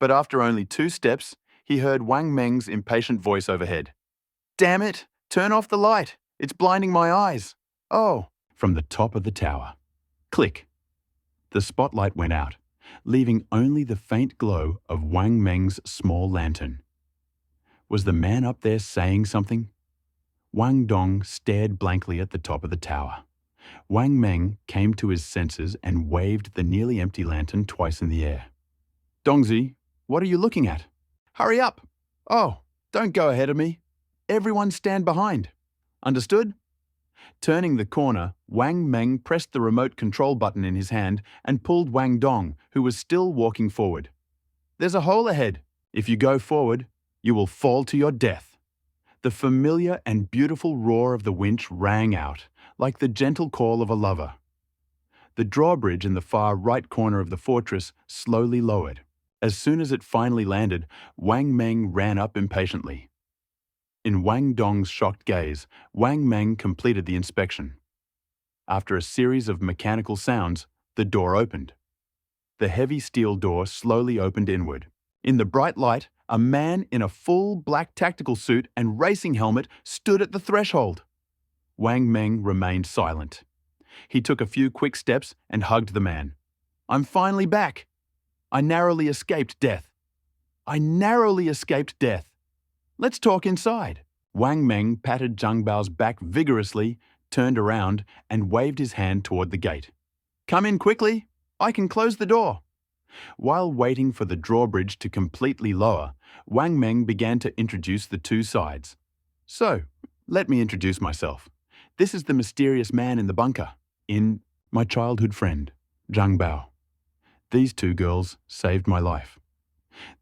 But after only 2 steps, he heard Wang Meng's impatient voice overhead. Damn it! Turn off the light! It's blinding my eyes! Oh! From the top of the tower. Click! The spotlight went out, leaving only the faint glow of Wang Meng's small lantern. Was the man up there saying something? Wang Dong stared blankly at the top of the tower. Wang Meng came to his senses and waved the nearly empty lantern twice in the air. Dongzi, what are you looking at? Hurry up! Oh, don't go ahead of me. Everyone stand behind. Understood? Turning the corner, Wang Meng pressed the remote control button in his hand and pulled Wang Dong, who was still walking forward. There's a hole ahead. If you go forward, you will fall to your death. The familiar and beautiful roar of the winch rang out, like the gentle call of a lover. The drawbridge in the far right corner of the fortress slowly lowered. As soon as it finally landed, Wang Meng ran up impatiently. In Wang Dong's shocked gaze, Wang Meng completed the inspection. After a series of mechanical sounds, the door opened. The heavy steel door slowly opened inward. In the bright light, a man in a full black tactical suit and racing helmet stood at the threshold. Wang Meng remained silent. He took a few quick steps and hugged the man. I'm finally back. I narrowly escaped death. Let's talk inside. Wang Meng patted Zhang Bao's back vigorously, turned around, and waved his hand toward the gate. Come in quickly. I can close the door. While waiting for the drawbridge to completely lower, Wang Meng began to introduce the two sides. So, let me introduce myself. This is the mysterious man in the bunker. In my childhood friend, Zhang Bao. These two girls saved my life.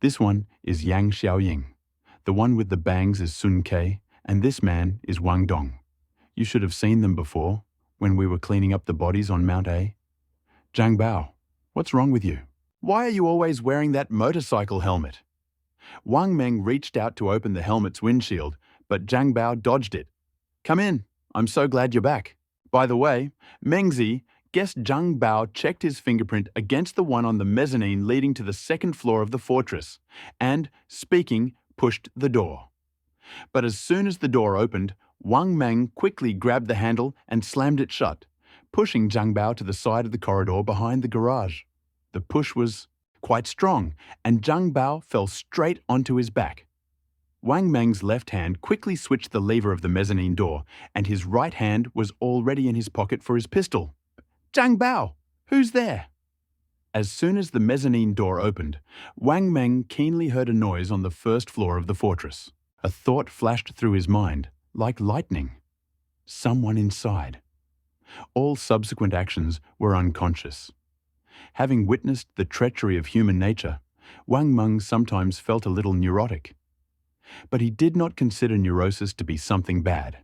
This one is Yang Xiaoying. The one with the bangs is Sun Ke, and this man is Wang Dong. You should have seen them before, when we were cleaning up the bodies on Mount A. Zhang Bao, what's wrong with you? Why are you always wearing that motorcycle helmet? Wang Meng reached out to open the helmet's windshield, but Zhang Bao dodged it. Come in. I'm so glad you're back. By the way, Mengzi, guess Zhang Bao checked his fingerprint against the one on the mezzanine leading to the second floor of the fortress and, speaking, pushed the door. But as soon as the door opened, Wang Meng quickly grabbed the handle and slammed it shut, pushing Zhang Bao to the side of the corridor behind the garage. The push was quite strong, and Zhang Bao fell straight onto his back. Wang Meng's left hand quickly switched the lever of the mezzanine door, and his right hand was already in his pocket for his pistol. Zhang Bao, who's there? As soon as the mezzanine door opened, Wang Meng keenly heard a noise on the first floor of the fortress. A thought flashed through his mind, like lightning. Someone inside. All subsequent actions were unconscious. Having witnessed the treachery of human nature, Wang Meng sometimes felt a little neurotic. But he did not consider neurosis to be something bad.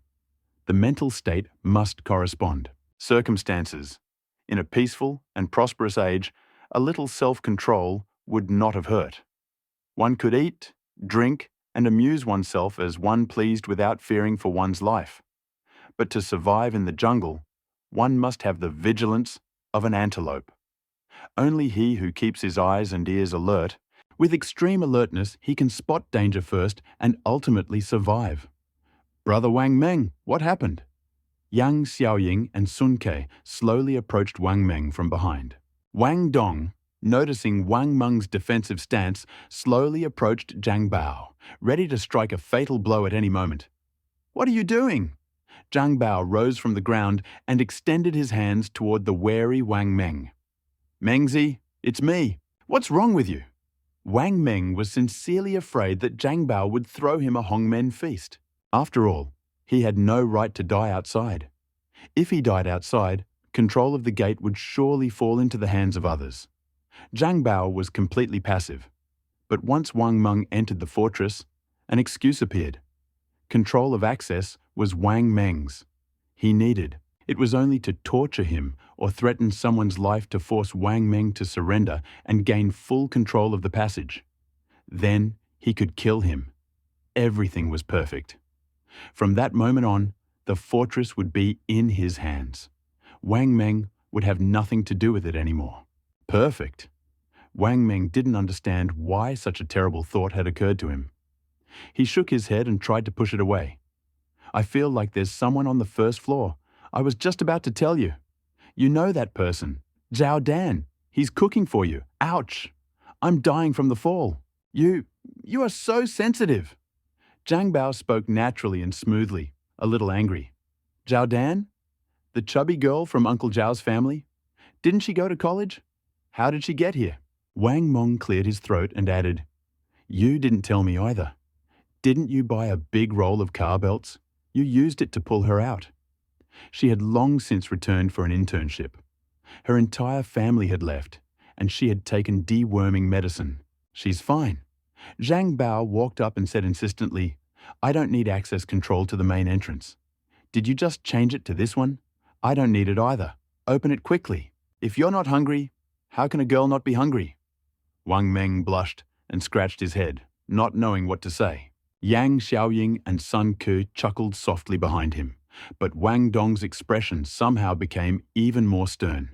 The mental state must correspond. Circumstances. In a peaceful and prosperous age, a little self-control would not have hurt. One could eat, drink, and amuse oneself as one pleased without fearing for one's life. But to survive in the jungle, one must have the vigilance of an antelope. Only he who keeps his eyes and ears alert, with extreme alertness, he can spot danger first and ultimately survive. Brother Wang Meng, what happened? Yang Xiaoying and Sun Ke slowly approached Wang Meng from behind. Wang Dong, noticing Wang Meng's defensive stance, slowly approached Zhang Bao, ready to strike a fatal blow at any moment. What are you doing? Zhang Bao rose from the ground and extended his hands toward the wary Wang Meng. Mengzi, it's me. What's wrong with you? Wang Meng was sincerely afraid that Zhang Bao would throw him a Hongmen feast. After all, he had no right to die outside. If he died outside, control of the gate would surely fall into the hands of others. Zhang Bao was completely passive. But once Wang Meng entered the fortress, an excuse appeared. Control of access was Wang Meng's. He needed. It was only to torture him or threaten someone's life to force Wang Meng to surrender and gain full control of the passage. Then he could kill him. Everything was perfect. From that moment on, the fortress would be in his hands. Wang Meng would have nothing to do with it anymore. Perfect. Wang Meng didn't understand why such a terrible thought had occurred to him. He shook his head and tried to push it away. I feel like there's someone on the first floor. I was just about to tell you. You know that person. Zhao Dan. He's cooking for you. Ouch. I'm dying from the fall. You are so sensitive. Zhang Bao spoke naturally and smoothly, a little angry. Zhao Dan? The chubby girl from Uncle Zhao's family? Didn't she go to college? How did she get here? Wang Meng cleared his throat and added, You didn't tell me either. Didn't you buy a big roll of car belts? You used it to pull her out. She had long since returned for an internship. Her entire family had left, and she had taken deworming medicine. She's fine. Zhang Bao walked up and said insistently, I don't need access control to the main entrance. Did you just change it to this one? I don't need it either. Open it quickly. If you're not hungry, how can a girl not be hungry? Wang Meng blushed and scratched his head, not knowing what to say. Yang Xiaoying and Sun Ke chuckled softly behind him, but Wang Dong's expression somehow became even more stern.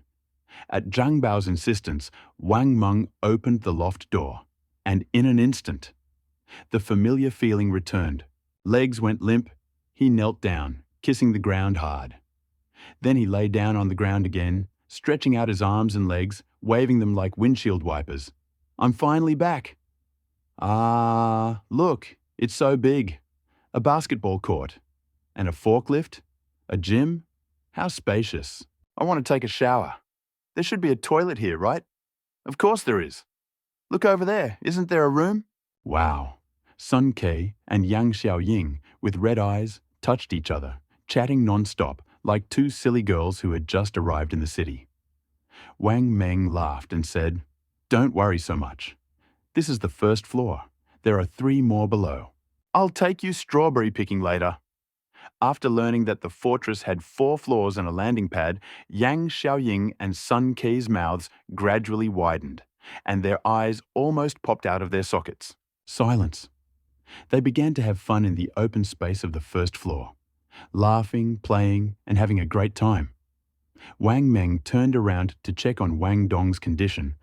At Zhang Bao's insistence, Wang Meng opened the loft door, and in an instant, the familiar feeling returned. Legs went limp. He knelt down, kissing the ground hard. Then he lay down on the ground again, stretching out his arms and legs, waving them like windshield wipers. I'm finally back. Ah, look, it's so big. A basketball court. And a forklift? A gym? How spacious. I want to take a shower. There should be a toilet here, right? Of course there is. Look over there. Isn't there a room? Wow. Sun Ke and Yang Xiaoying, with red eyes, touched each other, chatting non-stop like two silly girls who had just arrived in the city. Wang Meng laughed and said, "Don't worry so much. This is the first floor. There are 3 more below. I'll take you strawberry picking later." After learning that the fortress had 4 floors and a landing pad, Yang Xiaoying and Sun Ke's mouths gradually widened, and their eyes almost popped out of their sockets. Silence. They began to have fun in the open space of the first floor, laughing, playing, and having a great time. Wang Meng turned around to check on Wang Dong's condition,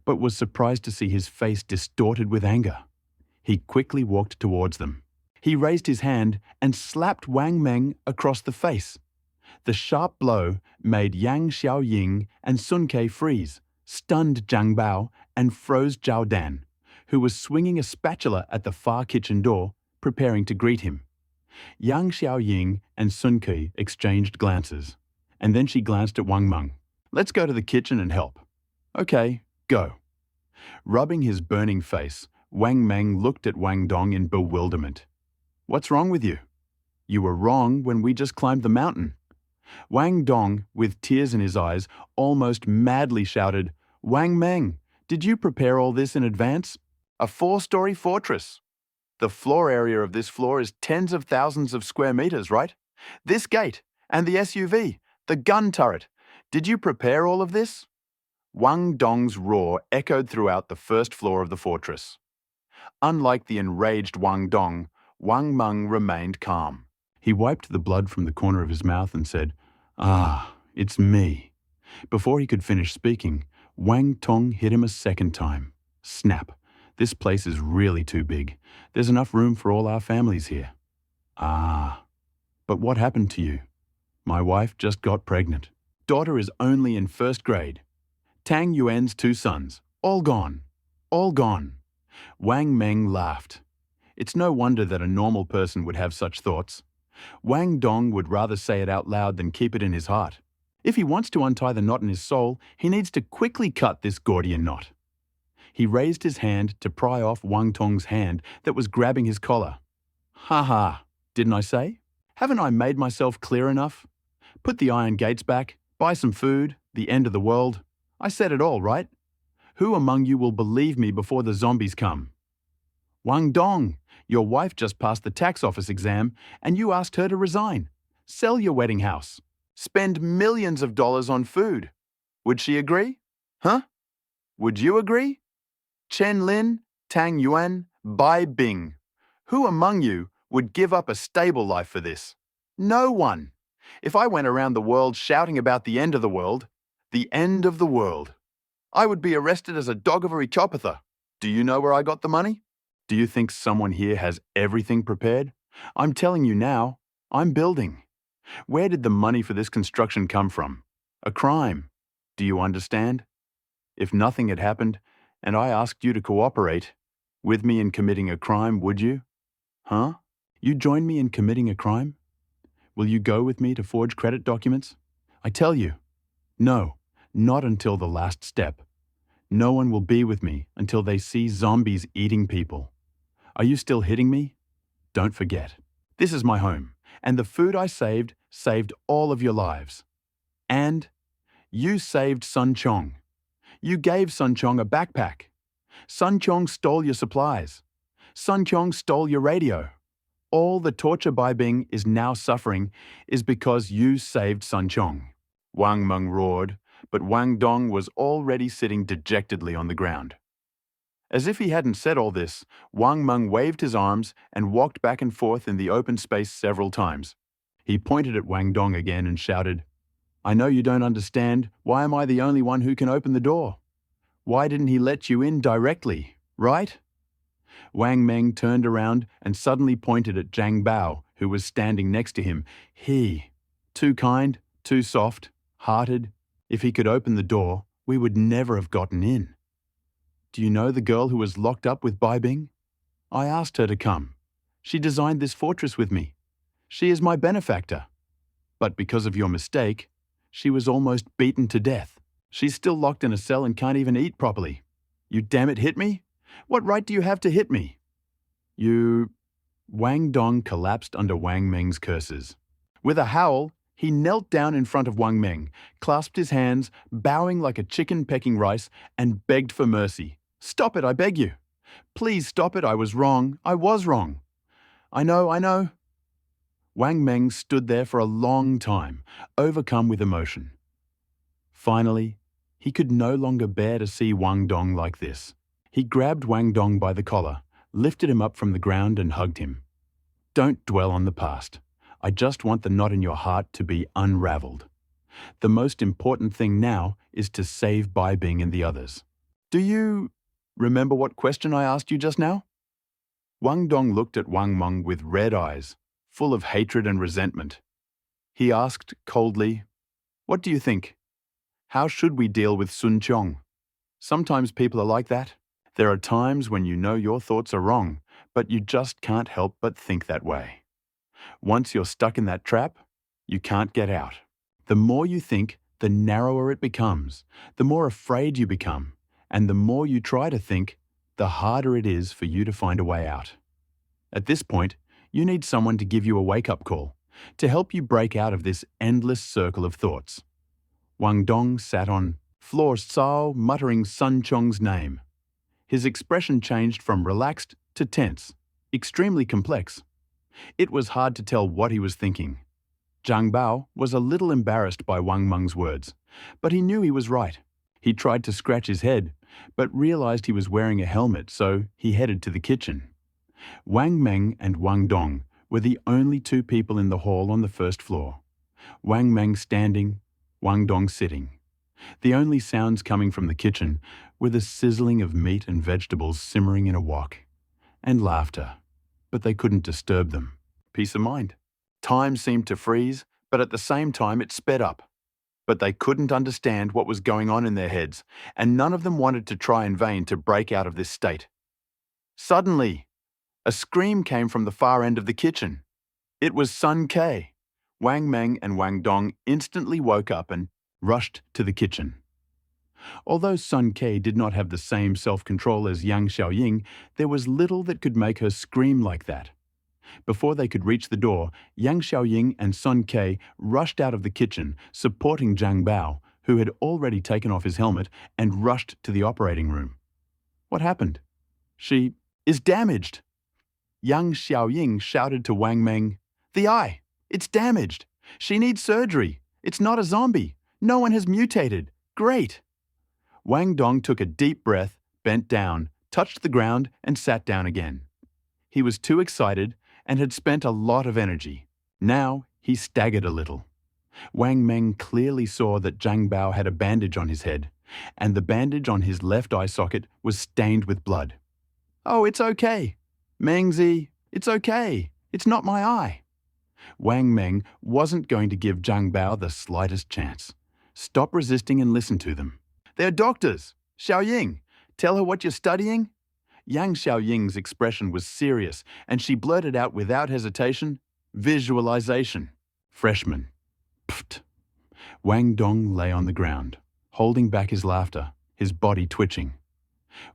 but was surprised to see his face distorted with anger. He quickly walked towards them. He raised his hand and slapped Wang Meng across the face. The sharp blow made Yang Xiaoying and Sun Ke freeze, stunned Zhang Bao, and froze Zhao Dan, who was swinging a spatula at the far kitchen door, preparing to greet him. Yang Xiaoying and Sun Ke exchanged glances, and then she glanced at Wang Meng. "Let's go to the kitchen and help." "Okay, go." Rubbing his burning face, Wang Meng looked at Wang Dong in bewilderment. "What's wrong with you? You were wrong when we just climbed the mountain." Wang Dong, with tears in his eyes, almost madly shouted, "Wang Meng, did you prepare all this in advance? A 4-story fortress. The floor area of this floor is tens of thousands of square meters, right? This gate, and the SUV, the gun turret. Did you prepare all of this?" Wang Dong's roar echoed throughout the first floor of the fortress. Unlike the enraged Wang Dong, Wang Meng remained calm. He wiped the blood from the corner of his mouth and said, "Ah, it's me." Before he could finish speaking, Wang Tong hit him a second time. Snap. This place is really too big. There's enough room for all our families here. "Ah, but what happened to you?" "My wife just got pregnant. Daughter is only in 1st grade. Tang Yuan's 2 sons. All gone. All gone." Wang Meng laughed. It's no wonder that a normal person would have such thoughts. Wang Dong would rather say it out loud than keep it in his heart. If he wants to untie the knot in his soul, he needs to quickly cut this Gordian knot. He raised his hand to pry off Wang Tong's hand that was grabbing his collar. "Ha ha, didn't I say? Haven't I made myself clear enough? Put the iron gates back, buy some food, the end of the world. I said it all, right? Who among you will believe me before the zombies come?" "Wang Dong, your wife just passed the tax office exam and you asked her to resign. Sell your wedding house. Spend millions of dollars on food. Would she agree? Huh? Would you agree? Chen Lin, Tang Yuan, Bai Bing. Who among you would give up a stable life for this? No one. If I went around the world shouting about the end of the world, I would be arrested as a dog of a Richopatha. Do you know where I got the money? Do you think someone here has everything prepared? I'm telling you now, I'm building. Where did the money for this construction come from? A crime. Do you understand? If nothing had happened, and I asked you to cooperate with me in committing a crime, would you? Huh? You join me in committing a crime? Will you go with me to forge credit documents? I tell you, no, not until the last step. No one will be with me until they see zombies eating people. Are you still hitting me? Don't forget, this is my home, and the food I saved all of your lives. And you saved Sun Chong. You gave Sun Chong a backpack. Sun Chong stole your supplies. Sun Chong stole your radio. All the torture Bai Bing is now suffering is because you saved Sun Chong." Wang Meng roared, but Wang Dong was already sitting dejectedly on the ground. As if he hadn't said all this, Wang Meng waved his arms and walked back and forth in the open space several times. He pointed at Wang Dong again and shouted, "I know you don't understand. Why am I the only one who can open the door? Why didn't he let you in directly, right?" Wang Meng turned around and suddenly pointed at Zhang Bao, who was standing next to him. He, too kind, too soft, hearted. If he could open the door, we would never have gotten in. "Do you know the girl who was locked up with Bai Bing? I asked her to come. She designed this fortress with me. She is my benefactor. But because of your mistake, she was almost beaten to death. She's still locked in a cell and can't even eat properly. You damn it hit me? What right do you have to hit me?" Wang Dong collapsed under Wang Meng's curses. With a howl, he knelt down in front of Wang Meng, clasped his hands, bowing like a chicken pecking rice, and begged for mercy. "Stop it, I beg you. Please stop it, I was wrong. I was wrong. I know. Wang Meng stood there for a long time, overcome with emotion. Finally, he could no longer bear to see Wang Dong like this. He grabbed Wang Dong by the collar, lifted him up from the ground and hugged him. "Don't dwell on the past. I just want the knot in your heart to be unraveled. The most important thing now is to save Bai Bing and the others." "Do you remember what question I asked you just now?" Wang Dong looked at Wang Meng with red eyes, full of hatred and resentment. He asked coldly, "What do you think? How should we deal with Sun Chong?" Sometimes people are like that. There are times when you know your thoughts are wrong, but you just can't help but think that way. Once you're stuck in that trap, you can't get out. The more you think, the narrower it becomes, the more afraid you become, and the more you try to think, the harder it is for you to find a way out. At this point, you need someone to give you a wake-up call, to help you break out of this endless circle of thoughts. Wang Dong sat on floor Sao, muttering Sun Chong's name. His expression changed from relaxed to tense, extremely complex. It was hard to tell what he was thinking. Zhang Bao was a little embarrassed by Wang Meng's words, but he knew he was right. He tried to scratch his head, but realized he was wearing a helmet, so he headed to the kitchen. Wang Meng and Wang Dong were the only two people in the hall on the first floor. Wang Meng standing, Wang Dong sitting. The only sounds coming from the kitchen were the sizzling of meat and vegetables simmering in a wok, and laughter, but they couldn't disturb them. Peace of mind. Time seemed to freeze, but at the same time it sped up. But they couldn't understand what was going on in their heads, and none of them wanted to try in vain to break out of this state. Suddenly, a scream came from the far end of the kitchen. It was Sun Ke. Wang Meng and Wang Dong instantly woke up and rushed to the kitchen. Although Sun Ke did not have the same self-control as Yang Xiaoying, there was little that could make her scream like that. Before they could reach the door, Yang Xiaoying and Sun Ke rushed out of the kitchen, supporting Zhang Bao, who had already taken off his helmet, and rushed to the operating room. "What happened?" "She is damaged." Yang Xiaoying shouted to Wang Meng, "The eye! It's damaged! She needs surgery! It's not a zombie! No one has mutated! Great!" Wang Dong took a deep breath, bent down, touched the ground, and sat down again. He was too excited and had spent a lot of energy. Now he staggered a little. Wang Meng clearly saw that Zhang Bao had a bandage on his head, and the bandage on his left eye socket was stained with blood. "Oh, it's okay. Mengzi, it's okay. It's not my eye." Wang Meng wasn't going to give Zhang Bao the slightest chance. "Stop resisting and listen to them. They're doctors. Xiaoying, tell her what you're studying." Yang Xiaoying's expression was serious, and she blurted out without hesitation, "Visualization." "Freshman." Pfft. Wang Dong lay on the ground, holding back his laughter, his body twitching.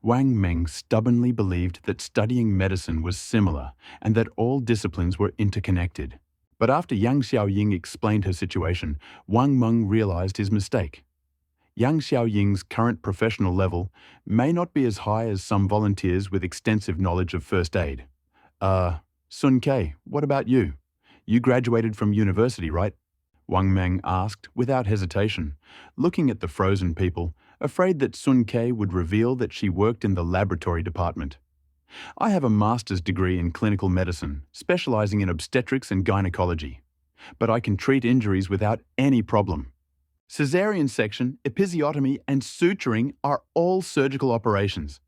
Wang Meng stubbornly believed that studying medicine was similar and that all disciplines were interconnected. But after Yang Xiaoying explained her situation, Wang Meng realized his mistake. Yang Xiaoying's current professional level may not be as high as some volunteers with extensive knowledge of first aid. Sun Ke, what about you? You graduated from university, right?" Wang Meng asked without hesitation, looking at the frozen people, afraid that Sun Ke would reveal that she worked in the laboratory department. "I have a master's degree in clinical medicine, specializing in obstetrics and gynecology. But I can treat injuries without any problem. Caesarean section, episiotomy, and suturing are all surgical operations."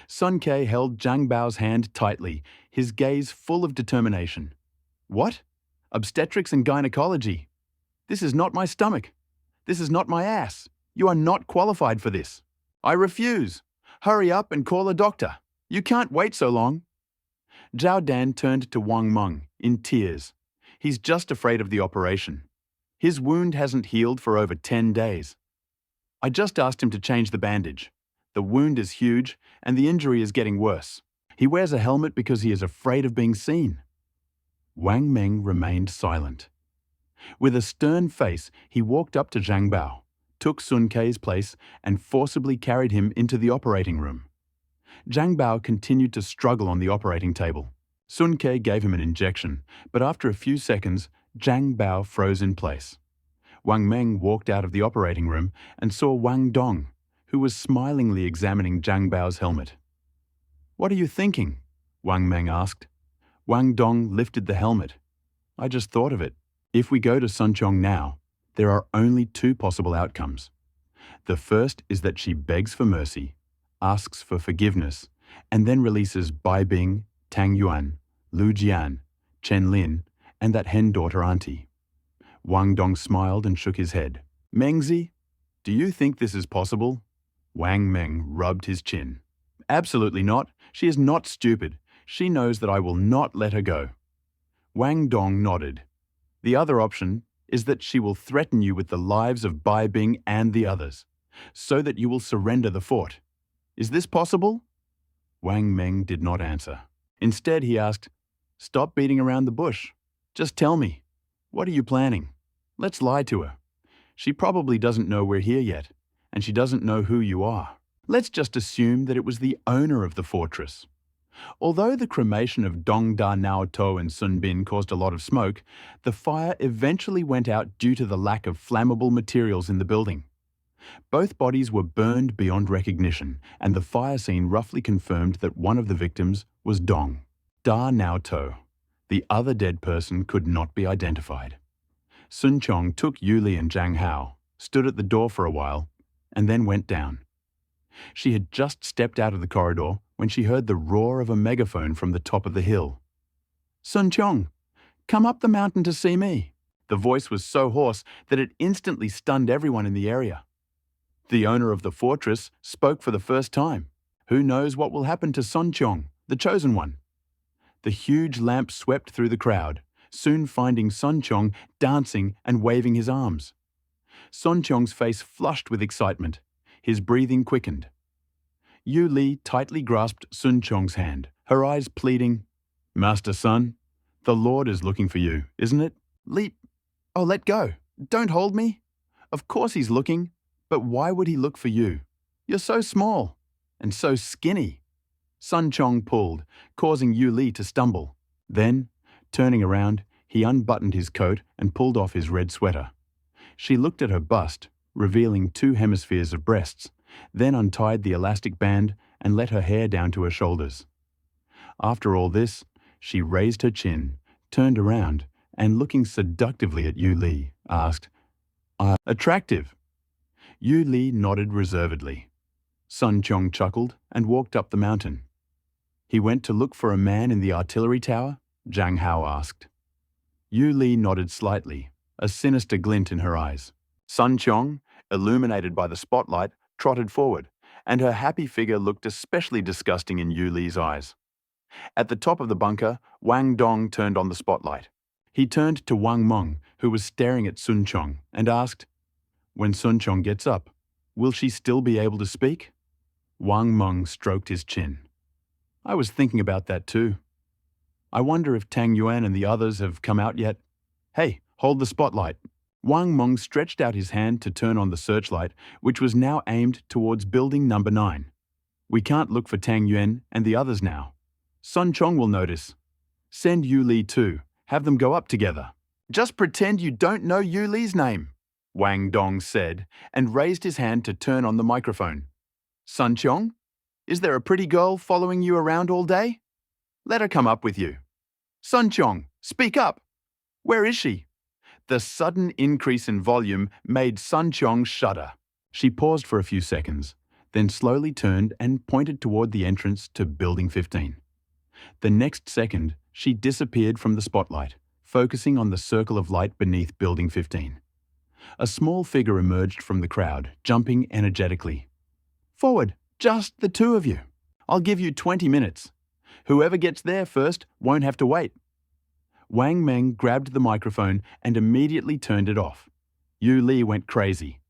Sun Ke held Zhang Bao's hand tightly, his gaze full of determination. "What? Obstetrics and gynecology? This is not my stomach. This is not my ass. You are not qualified for this. I refuse. Hurry up and call a doctor. You can't wait so long." Zhao Dan turned to Wang Meng in tears. He's just afraid of the operation. His wound hasn't healed for over 10 days. I just asked him to change the bandage. The wound is huge and the injury is getting worse. He wears a helmet because he is afraid of being seen. Wang Meng remained silent. With a stern face, he walked up to Zhang Bao, took Sun Ke's place, and forcibly carried him into the operating room. Zhang Bao continued to struggle on the operating table. Sun Ke gave him an injection, but after a few seconds, Zhang Bao froze in place. Wang Meng walked out of the operating room and saw Wang Dong, who was smilingly examining Zhang Bao's helmet. "What are you thinking?" Wang Meng asked. Wang Dong lifted the helmet. "I just thought of it. If we go to Sun Chong now, there are only two possible outcomes. The first is that she begs for mercy, asks for forgiveness, and then releases Bai Bing, Tang Yuan, Lu Jian, Chen Lin, and that hen-daughter auntie." Wang Dong smiled and shook his head. "Mengzi, do you think this is possible?" Wang Meng rubbed his chin. "Absolutely not. She is not stupid. She knows that I will not let her go." Wang Dong nodded. "The other option is that she will threaten you with the lives of Bai Bing and the others, so that you will surrender the fort. Is this possible?" Wang Meng did not answer. Instead, he asked, "Stop beating around the bush. Just tell me, what are you planning? Let's lie to her. She probably doesn't know we're here yet, and she doesn't know who you are. Let's just assume that it was the owner of the fortress." Although the cremation of Dong Da Nao To and Sun Bin caused a lot of smoke, the fire eventually went out due to the lack of flammable materials in the building. Both bodies were burned beyond recognition, and the fire scene roughly confirmed that one of the victims was Dong Da Nao To. The other dead person could not be identified. Sun Chong took Yuli and Zhang Hao, stood at the door for a while, and then went down. She had just stepped out of the corridor when she heard the roar of a megaphone from the top of the hill. "Sun Chong, come up the mountain to see me." The voice was so hoarse that it instantly stunned everyone in the area. The owner of the fortress spoke for the first time. Who knows what will happen to Sun Chong, the chosen one? The huge lamp swept through the crowd, soon finding Sun Chong dancing and waving his arms. Sun Chong's face flushed with excitement. His breathing quickened. Yu Li tightly grasped Sun Chong's hand, her eyes pleading, "Master Sun, the Lord is looking for you, isn't it? Leap. Oh, let go. Don't hold me. Of course he's looking, but why would he look for you? You're so small and so skinny." Sun Chong pulled, causing Yu Li to stumble. Then, turning around, he unbuttoned his coat and pulled off his red sweater. She looked at her bust, revealing 2 hemispheres of breasts, then untied the elastic band and let her hair down to her shoulders. After all this, she raised her chin, turned around, and looking seductively at Yu Li, asked, "Attractive?" Yu Li nodded reservedly. Sun Chong chuckled and walked up the mountain. "He went to look for a man in the artillery tower?" Zhang Hao asked. Yu Li nodded slightly, a sinister glint in her eyes. Sun Chong, illuminated by the spotlight, trotted forward, and her happy figure looked especially disgusting in Yu Li's eyes. At the top of the bunker, Wang Dong turned on the spotlight. He turned to Wang Meng, who was staring at Sun Chong, and asked, "When Sun Chong gets up, will she still be able to speak?" Wang Meng stroked his chin. "I was thinking about that too. I wonder if Tang Yuan and the others have come out yet. Hey, hold the spotlight." Wang Meng stretched out his hand to turn on the searchlight, which was now aimed towards building number 9. "We can't look for Tang Yuan and the others now. Sun Chong will notice. Send Yu Li too. Have them go up together." "Just pretend you don't know Yu Li's name," Wang Dong said, and raised his hand to turn on the microphone. "Sun Chong, is there a pretty girl following you around all day? Let her come up with you. Sun Chong, speak up. Where is she?" The sudden increase in volume made Sun Chong shudder. She paused for a few seconds, then slowly turned and pointed toward the entrance to Building 15. The next second, she disappeared from the spotlight, focusing on the circle of light beneath Building 15. A small figure emerged from the crowd, jumping energetically. "Forward, just the 2 of you. I'll give you 20 minutes. Whoever gets there first won't have to wait." Wang Meng grabbed the microphone and immediately turned it off. Yu Li went crazy.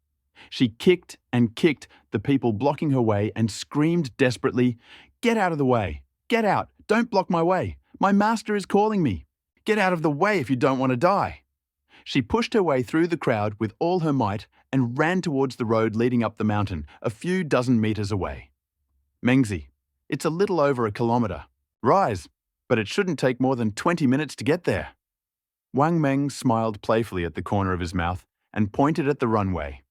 She kicked and kicked the people blocking her way and screamed desperately, "Get out of the way! Get out! Don't block my way! My master is calling me! Get out of the way if you don't want to die!" She pushed her way through the crowd with all her might and ran towards the road leading up the mountain, a few dozen meters away. Mengzi, it's a little over a kilometer. Rise, but it shouldn't take more than 20 minutes to get there. Wang Meng smiled playfully at the corner of his mouth and pointed at the runway.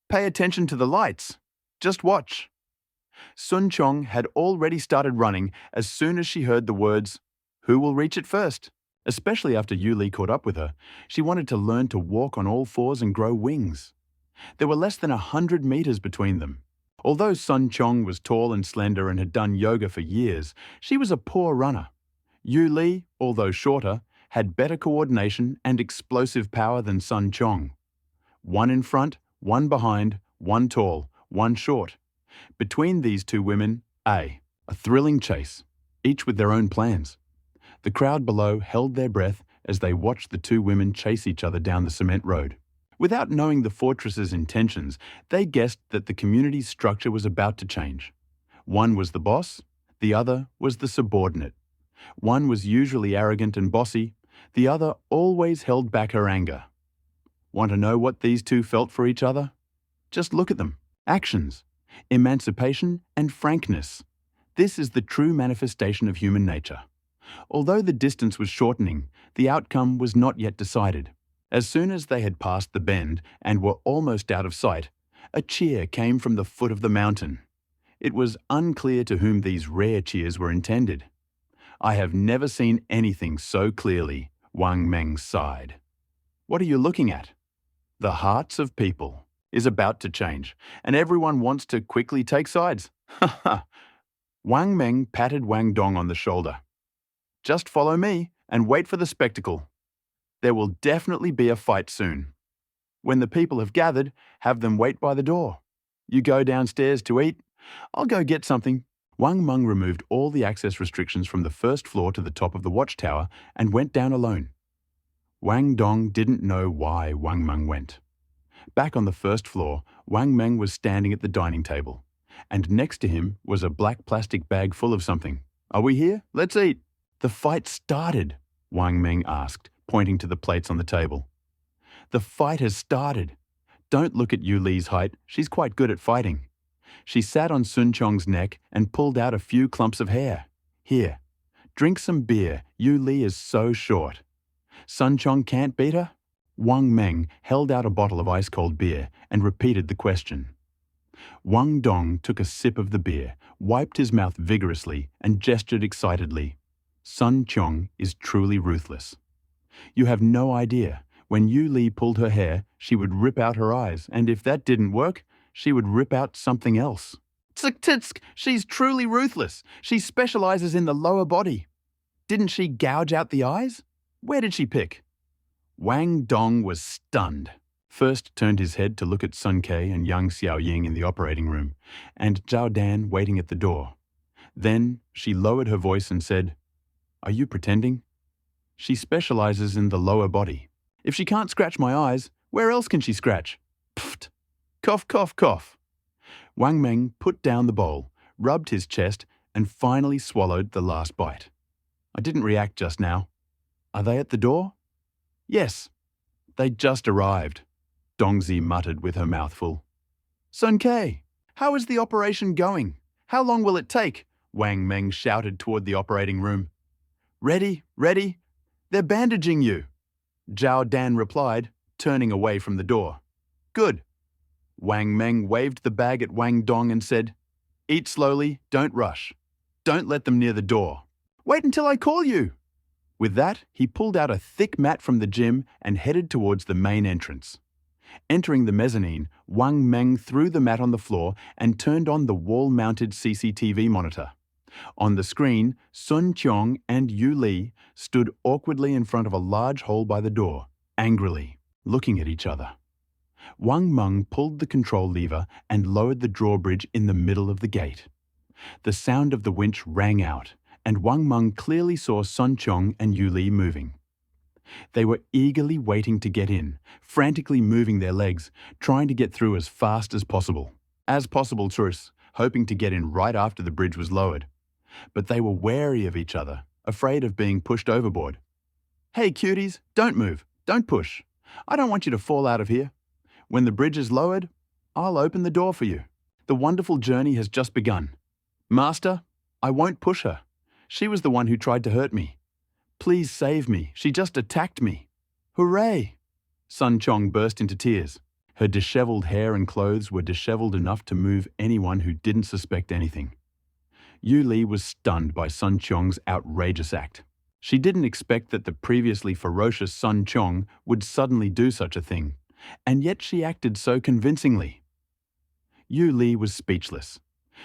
Pay attention to the lights. Just watch. Sun Chong had already started running as soon as she heard the words, "Who will reach it first?" Especially after Yu Li caught up with her, she wanted to learn to walk on all fours and grow wings. There were less than 100 meters between them. Although Sun Chong was tall and slender and had done yoga for years, she was a poor runner. Yu Li, although shorter, had better coordination and explosive power than Sun Chong. One in front, one behind, one tall, one short. Between these two women, a thrilling chase, each with their own plans. The crowd below held their breath as they watched the two women chase each other down the cement road. Without knowing the fortress's intentions, they guessed that the community's structure was about to change. One was the boss, the other was the subordinate. One was usually arrogant and bossy, the other always held back her anger. Want to know what these two felt for each other? Just look at them. Actions, emancipation, and frankness. This is the true manifestation of human nature. Although the distance was shortening, the outcome was not yet decided. As soon as they had passed the bend and were almost out of sight, a cheer came from the foot of the mountain. It was unclear to whom these rare cheers were intended. I have never seen anything so clearly, Wang Meng sighed. What are you looking at? The hearts of people is about to change, and everyone wants to quickly take sides. Ha ha! Wang Meng patted Wang Dong on the shoulder. Just follow me and wait for the spectacle. There will definitely be a fight soon. When the people have gathered, have them wait by the door. You go downstairs to eat. I'll go get something. Wang Meng removed all the access restrictions from the first floor to the top of the watchtower and went down alone. Wang Dong didn't know why Wang Meng went. Back on the first floor, Wang Meng was standing at the dining table, and next to him was a black plastic bag full of something. Are we here? Let's eat. The fight started, Wang Meng asked, pointing to the plates on the table. The fight has started. Don't look at Yu Li's height. She's quite good at fighting. She sat on Sun Chong's neck and pulled out a few clumps of hair. Here, drink some beer. Yu Li is so short. Sun Chong can't beat her? Wang Meng held out a bottle of ice-cold beer and repeated the question. Wang Dong took a sip of the beer, wiped his mouth vigorously, and gestured excitedly. Sun Chong is truly ruthless. You have no idea. When Yu Li pulled her hair, she would rip out her eyes, and if that didn't work, she would rip out something else. Tsk, she's truly ruthless. She specializes in the lower body. Didn't she gouge out the eyes? Where did she pick? Wang Dong was stunned. First turned his head to look at Sun Ke and Yang Xiaoying in the operating room, and Zhao Dan waiting at the door. Then she lowered her voice and said, Are you pretending? She specializes in the lower body. If she can't scratch my eyes, where else can she scratch? Pfft! Cough, cough, cough. Wang Meng put down the bowl, rubbed his chest, and finally swallowed the last bite. I didn't react just now. Are they at the door? Yes. They just arrived, Dongzi muttered with her mouth full. Sun Ke, how is the operation going? How long will it take? Wang Meng shouted toward the operating room. Ready, ready. They're bandaging you, Zhao Dan replied, turning away from the door. Good. Wang Meng waved the bag at Wang Dong and said, Eat slowly, don't rush. Don't let them near the door. Wait until I call you. With that, he pulled out a thick mat from the gym and headed towards the main entrance. Entering the mezzanine, Wang Meng threw the mat on the floor and turned on the wall-mounted CCTV monitor. On the screen, Sun Chong and Yu Li stood awkwardly in front of a large hole by the door, angrily, looking at each other. Wang Meng pulled the control lever and lowered the drawbridge in the middle of the gate. The sound of the winch rang out, and Wang Meng clearly saw Sun Chong and Yu Li moving. They were eagerly waiting to get in, frantically moving their legs, trying to get through as fast as possible. As possible, tourists, hoping to get in right after the bridge was lowered. But they were wary of each other, afraid of being pushed overboard. Hey cuties, don't move, don't push. I don't want you to fall out of here. When the bridge is lowered, I'll open the door for you. The wonderful journey has just begun. Master, I won't push her. She was the one who tried to hurt me. Please save me. She just attacked me. Hooray! Sun Chong burst into tears. Her disheveled hair and clothes were disheveled enough to move anyone who didn't suspect anything. Yu Li was stunned by Sun Chong's outrageous act. She didn't expect that the previously ferocious Sun Chong would suddenly do such a thing, and yet she acted so convincingly. Yu Li was speechless.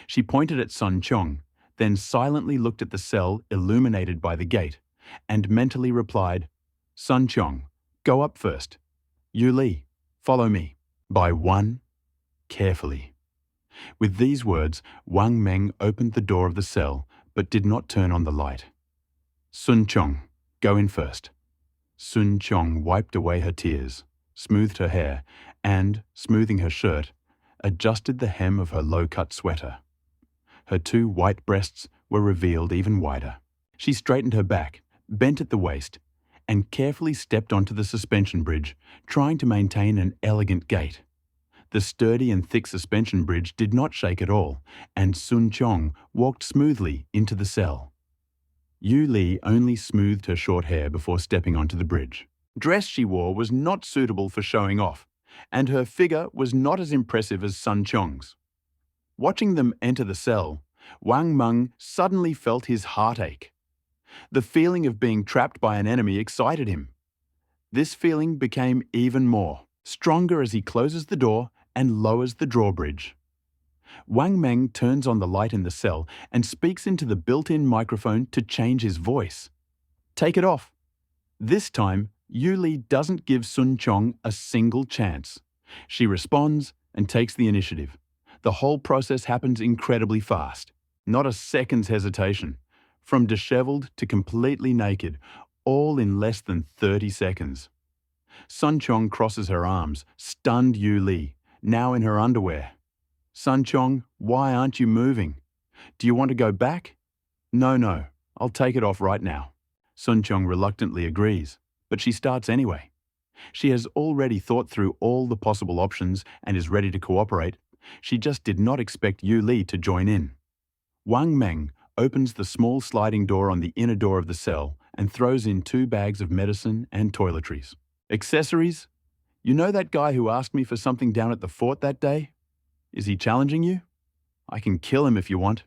She pointed at Sun Chong, then silently looked at the cell illuminated by the gate, and mentally replied, Sun Chong, go up first. Yu Li, follow me. By one, carefully. With these words, Wang Meng opened the door of the cell, but did not turn on the light. Sun Chong, go in first. Sun Chong wiped away her tears, smoothed her hair, and, smoothing her shirt, adjusted the hem of her low-cut sweater. Her two white breasts were revealed even wider. She straightened her back, bent at the waist, and carefully stepped onto the suspension bridge, trying to maintain an elegant gait. The sturdy and thick suspension bridge did not shake at all, and Sun Chong walked smoothly into the cell. Yu Li only smoothed her short hair before stepping onto the bridge. Dress she wore was not suitable for showing off, and her figure was not as impressive as Sun Chong's. Watching them enter the cell, Wang Meng suddenly felt his heart ache. The feeling of being trapped by an enemy excited him. This feeling became even more, stronger as he closes the door and lowers the drawbridge. Wang Meng turns on the light in the cell and speaks into the built-in microphone to change his voice. Take it off. This time, Yu Li doesn't give Sun Chong a single chance. She responds and takes the initiative. The whole process happens incredibly fast. Not a second's hesitation. From disheveled to completely naked, all in less than 30 seconds. Sun Chong crosses her arms, stunned Yu Li, now in her underwear. Sun Chong, why aren't you moving? Do you want to go back? No, I'll take it off right now. Sun Chong reluctantly agrees, but she starts anyway. She has already thought through all the possible options and is ready to cooperate. She just did not expect Yu Li to join in. Wang Meng opens the small sliding door on the inner door of the cell and throws in 2 bags of medicine and toiletries. Accessories? You know that guy who asked me for something down at the fort that day? Is he challenging you? I can kill him if you want.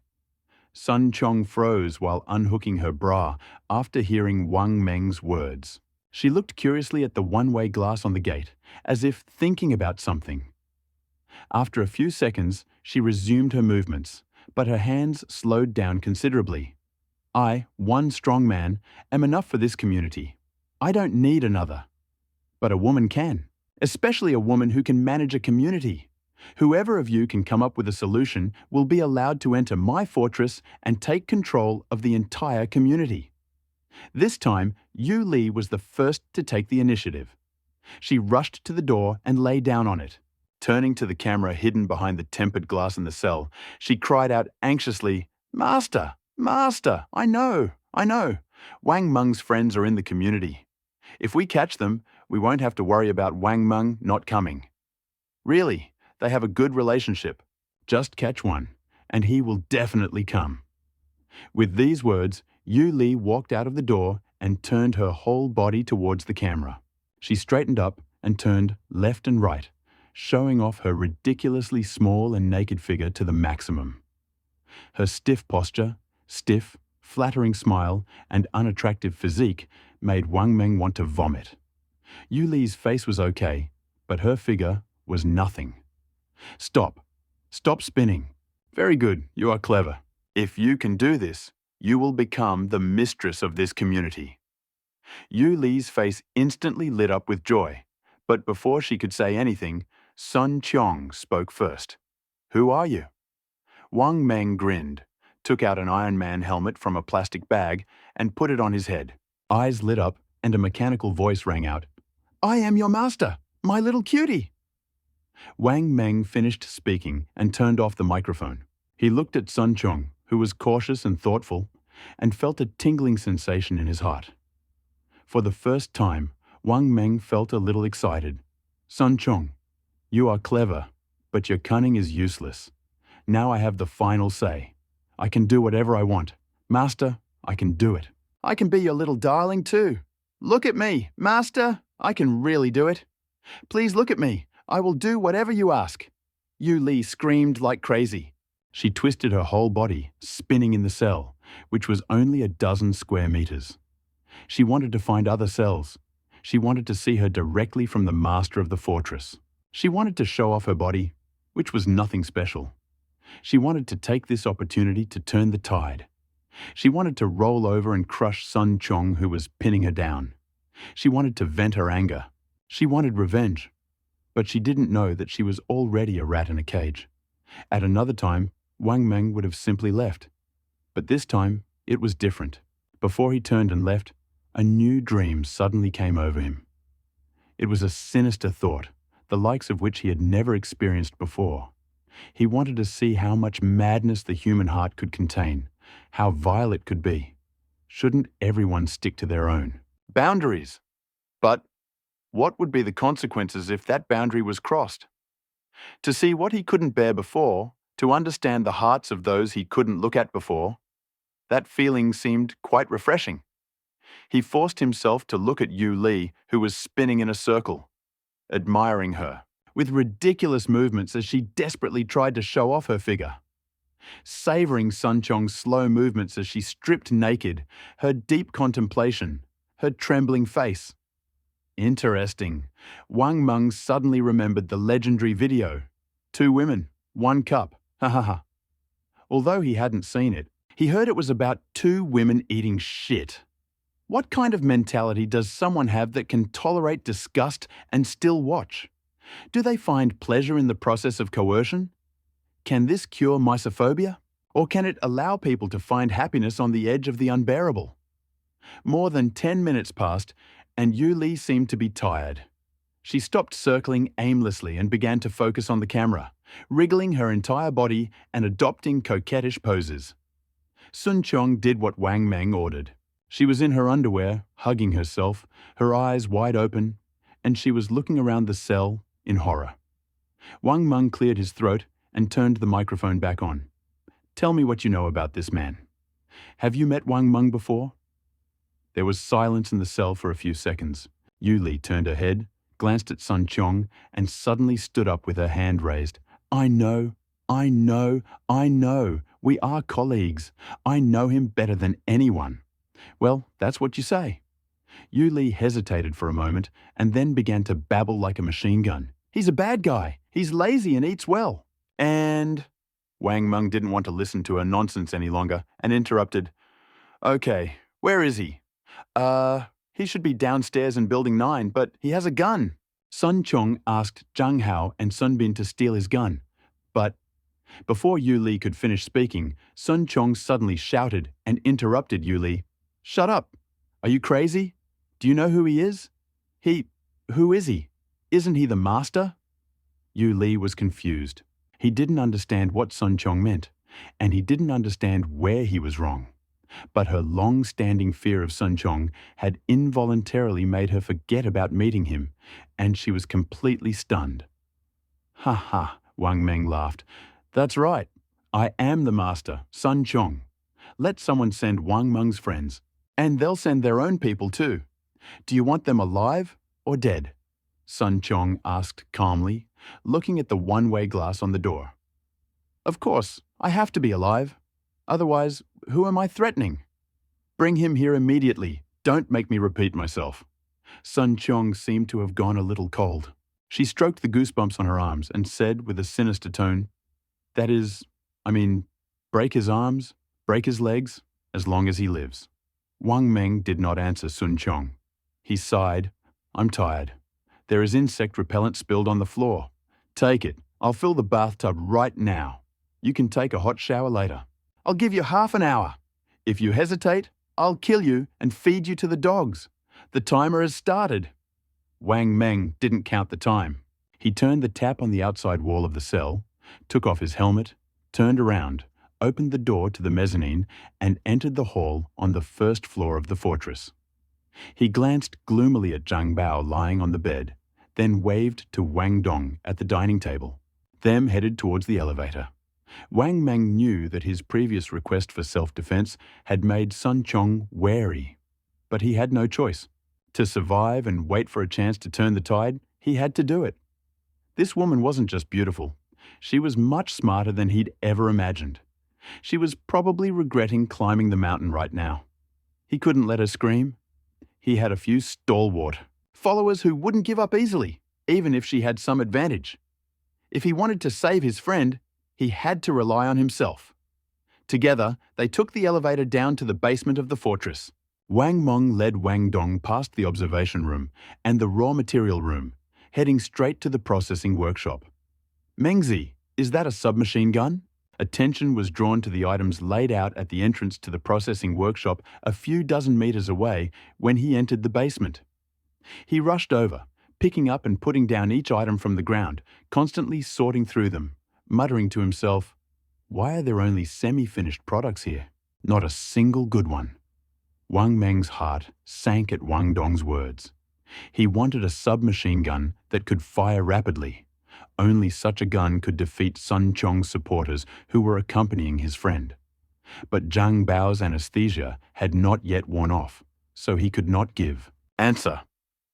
Sun Chong froze while unhooking her bra after hearing Wang Meng's words. She looked curiously at the one-way glass on the gate, as if thinking about something. After a few seconds, she resumed her movements, but her hands slowed down considerably. I, one strong man, am enough for this community. I don't need another. But a woman can, especially a woman who can manage a community. Whoever of you can come up with a solution will be allowed to enter my fortress and take control of the entire community. This time, Yu Li was the first to take the initiative. She rushed to the door and lay down on it. Turning to the camera hidden behind the tempered glass in the cell, she cried out anxiously, Master! Master! I know! Wang Meng's friends are in the community. If we catch them, we won't have to worry about Wang Meng not coming. Really, they have a good relationship. Just catch one, and he will definitely come. With these words, Yu Li walked out of the door and turned her whole body towards the camera. She straightened up and turned left and right, showing off her ridiculously small and naked figure to the maximum. Her stiff posture, stiff, flattering smile, and unattractive physique made Wang Meng want to vomit. Yu Li's face was okay, but her figure was nothing. Stop spinning. Very good, you are clever. If you can do this, you will become the mistress of this community. Yu Li's face instantly lit up with joy, but before she could say anything, Sun Chong spoke first. Who are you? Wang Meng grinned, took out an Iron Man helmet from a plastic bag, and put it on his head. Eyes lit up, and a mechanical voice rang out. I am your master, my little cutie. Wang Meng finished speaking and turned off the microphone. He looked at Sun Chong, who was cautious and thoughtful, and felt a tingling sensation in his heart. For the first time, Wang Meng felt a little excited. Sun Chong, you are clever, but your cunning is useless. Now I have the final say. I can do whatever I want. Master, I can do it. I can be your little darling too. Look at me, Master, I can really do it. Please look at me. I will do whatever you ask. Yu Li screamed like crazy. She twisted her whole body, spinning in the cell, which was only a dozen square meters. She wanted to find other cells. She wanted to see her directly from the master of the fortress. She wanted to show off her body, which was nothing special. She wanted to take this opportunity to turn the tide. She wanted to roll over and crush Sun Chong, who was pinning her down. She wanted to vent her anger. She wanted revenge. But she didn't know that she was already a rat in a cage. At another time, Wang Meng would have simply left. But this time, it was different. Before he turned and left, a new dream suddenly came over him. It was a sinister thought, the likes of which he had never experienced before. He wanted to see how much madness the human heart could contain, how vile it could be. Shouldn't everyone stick to their own boundaries? But what would be the consequences if that boundary was crossed? To see what he couldn't bear before, to understand the hearts of those he couldn't look at before, that feeling seemed quite refreshing. He forced himself to look at Yu Li, who was spinning in a circle, admiring her, with ridiculous movements as she desperately tried to show off her figure. Savoring Sun Chong's slow movements as she stripped naked, her deep contemplation, her trembling face. Interesting. Wang Meng suddenly remembered the legendary video, 2 women, 1 cup, ha ha ha. Although he hadn't seen it, he heard it was about 2 women eating shit. What kind of mentality does someone have that can tolerate disgust and still watch? Do they find pleasure in the process of coercion? Can this cure misophobia? Or can it allow people to find happiness on the edge of the unbearable? More than 10 minutes passed, and Yu Li seemed to be tired. She stopped circling aimlessly and began to focus on the camera, wriggling her entire body and adopting coquettish poses. Sun Chong did what Wang Meng ordered. She was in her underwear, hugging herself, her eyes wide open, and she was looking around the cell in horror. Wang Meng cleared his throat and turned the microphone back on. Tell me what you know about this man. Have you met Wang Meng before? There was silence in the cell for a few seconds. Yu Li turned her head, glanced at Sun Chong, and suddenly stood up with her hand raised. I know. We are colleagues. I know him better than anyone. Well, that's what you say. Yu Li hesitated for a moment and then began to babble like a machine gun. He's a bad guy. He's lazy and eats well. And Wang Meng didn't want to listen to her nonsense any longer and interrupted. Okay, where is he? He should be downstairs in Building 9, but he has a gun. Sun Chong asked Zhang Hao and Sun Bin to steal his gun. But before Yu Li could finish speaking, Sun Chong suddenly shouted and interrupted Yu Li. Shut up! Are you crazy? Do you know who he is? Who is he? Isn't he the master? Yu Li was confused. He didn't understand what Sun Chong meant, and he didn't understand where he was wrong. But her long-standing fear of Sun Chong had involuntarily made her forget about meeting him, and she was completely stunned. Ha ha, Wang Meng laughed. That's right. I am the master, Sun Chong. Let someone send Wang Meng's friends, and they'll send their own people too. Do you want them alive or dead? Sun Chong asked calmly, looking at the one-way glass on the door. Of course, I have to be alive. Otherwise, who am I threatening? Bring him here immediately. Don't make me repeat myself. Sun Chong seemed to have gone a little cold. She stroked the goosebumps on her arms and said with a sinister tone, break his arms, break his legs, as long as he lives. Wang Meng did not answer Sun Chong. He sighed. I'm tired. There is insect repellent spilled on the floor. Take it. I'll fill the bathtub right now. You can take a hot shower later. I'll give you half an hour. If you hesitate, I'll kill you and feed you to the dogs. The timer has started. Wang Meng didn't count the time. He turned the tap on the outside wall of the cell, took off his helmet, turned around, opened the door to the mezzanine, and entered the hall on the first floor of the fortress. He glanced gloomily at Zhang Bao lying on the bed, then waved to Wang Dong at the dining table. Them headed towards the elevator. Wang Meng knew that his previous request for self-defense had made Sun Chong wary, but he had no choice. To survive and wait for a chance to turn the tide, he had to do it. This woman wasn't just beautiful. She was much smarter than he'd ever imagined. She was probably regretting climbing the mountain right now. He couldn't let her scream. He had a few stalwart followers who wouldn't give up easily, even if she had some advantage. If he wanted to save his friend, he had to rely on himself. Together, they took the elevator down to the basement of the fortress. Wang Meng led Wang Dong past the observation room and the raw material room, heading straight to the processing workshop. Mengzi, is that a submachine gun? Attention was drawn to the items laid out at the entrance to the processing workshop a few dozen meters away when he entered the basement. He rushed over, picking up and putting down each item from the ground, constantly sorting through them, muttering to himself, "Why are there only semi-finished products here? Not a single good one." Wang Meng's heart sank at Wang Dong's words. He wanted a submachine gun that could fire rapidly. Only such a gun could defeat Sun Chong's supporters who were accompanying his friend. But Zhang Bao's anesthesia had not yet worn off, so he could not give answer.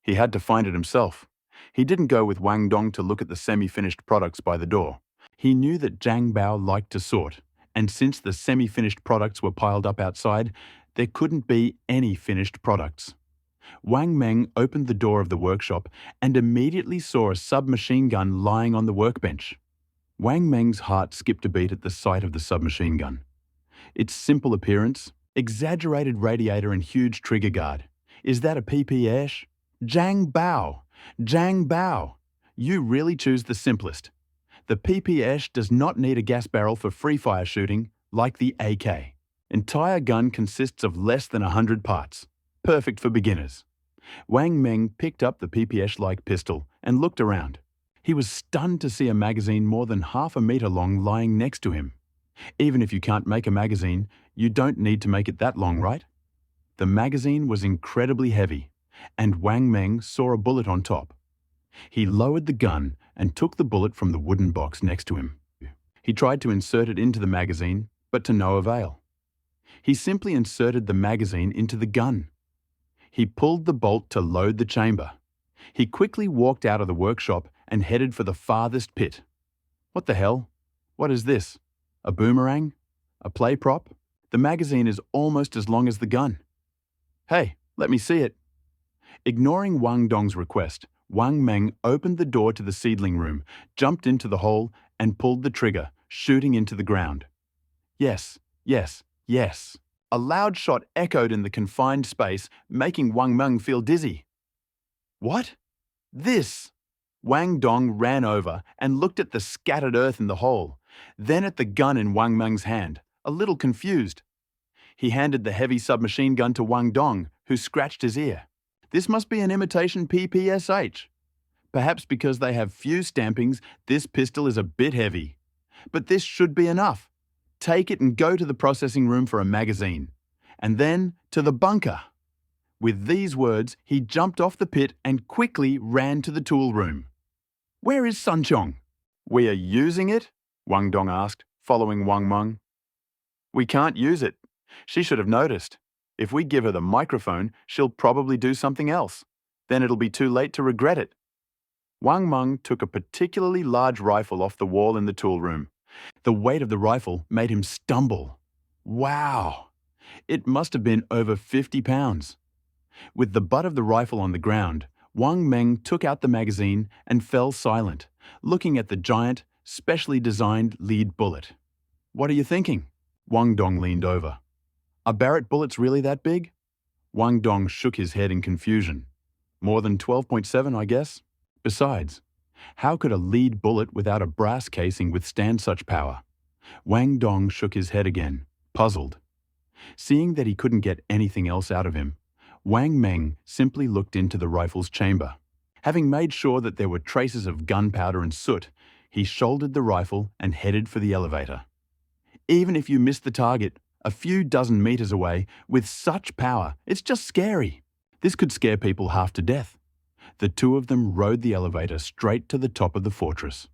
He had to find it himself. He didn't go with Wang Dong to look at the semi-finished products by the door. He knew that Zhang Bao liked to sort, and since the semi-finished products were piled up outside, there couldn't be any finished products. Wang Meng opened the door of the workshop and immediately saw a submachine gun lying on the workbench. Wang Meng's heart skipped a beat at the sight of the submachine gun. Its simple appearance, exaggerated radiator and huge trigger guard. Is that a PPS? Zhang Bao! Zhang Bao! You really choose the simplest. The PPS does not need a gas barrel for free-fire shooting like the AK. Entire gun consists of less than 100 parts. Perfect for beginners. Wang Meng picked up the PPS-like pistol and looked around. He was stunned to see a magazine more than half a meter long lying next to him. Even if you can't make a magazine, you don't need to make it that long, right? The magazine was incredibly heavy, and Wang Meng saw a bullet on top. He lowered the gun and took the bullet from the wooden box next to him. He tried to insert it into the magazine, but to no avail. He simply inserted the magazine into the gun. He pulled the bolt to load the chamber. He quickly walked out of the workshop and headed for the farthest pit. What the hell? What is this? A boomerang? A play prop? The magazine is almost as long as the gun. Hey, let me see it. Ignoring Wang Dong's request, Wang Meng opened the door to the seedling room, jumped into the hole, and pulled the trigger, shooting into the ground. Yes, yes, yes. A loud shot echoed in the confined space, making Wang Meng feel dizzy. What? This! Wang Dong ran over and looked at the scattered earth in the hole, then at the gun in Wang Meng's hand, a little confused. He handed the heavy submachine gun to Wang Dong, who scratched his ear. This must be an imitation PPSH. Perhaps because they have few stampings, this pistol is a bit heavy. But this should be enough. Take it and go to the processing room for a magazine. And then to the bunker. With these words, he jumped off the pit and quickly ran to the tool room. Where is Sun Chong? We are using it? Wang Dong asked, following Wang Meng. We can't use it. She should have noticed. If we give her the microphone, she'll probably do something else. Then it'll be too late to regret it. Wang Meng took a particularly large rifle off the wall in the tool room. The weight of the rifle made him stumble. Wow! It must have been over 50 pounds. With the butt of the rifle on the ground, Wang Meng took out the magazine and fell silent, looking at the giant, specially designed lead bullet. What are you thinking? Wang Dong leaned over. Are Barrett bullets really that big? Wang Dong shook his head in confusion. More than 12.7, I guess. Besides, how could a lead bullet without a brass casing withstand such power? Wang Dong shook his head again, puzzled. Seeing that he couldn't get anything else out of him, Wang Meng simply looked into the rifle's chamber. Having made sure that there were traces of gunpowder and soot, he shouldered the rifle and headed for the elevator. Even if you missed the target, a few dozen meters away, with such power, it's just scary. This could scare people half to death. The two of them rode the elevator straight to the top of the fortress.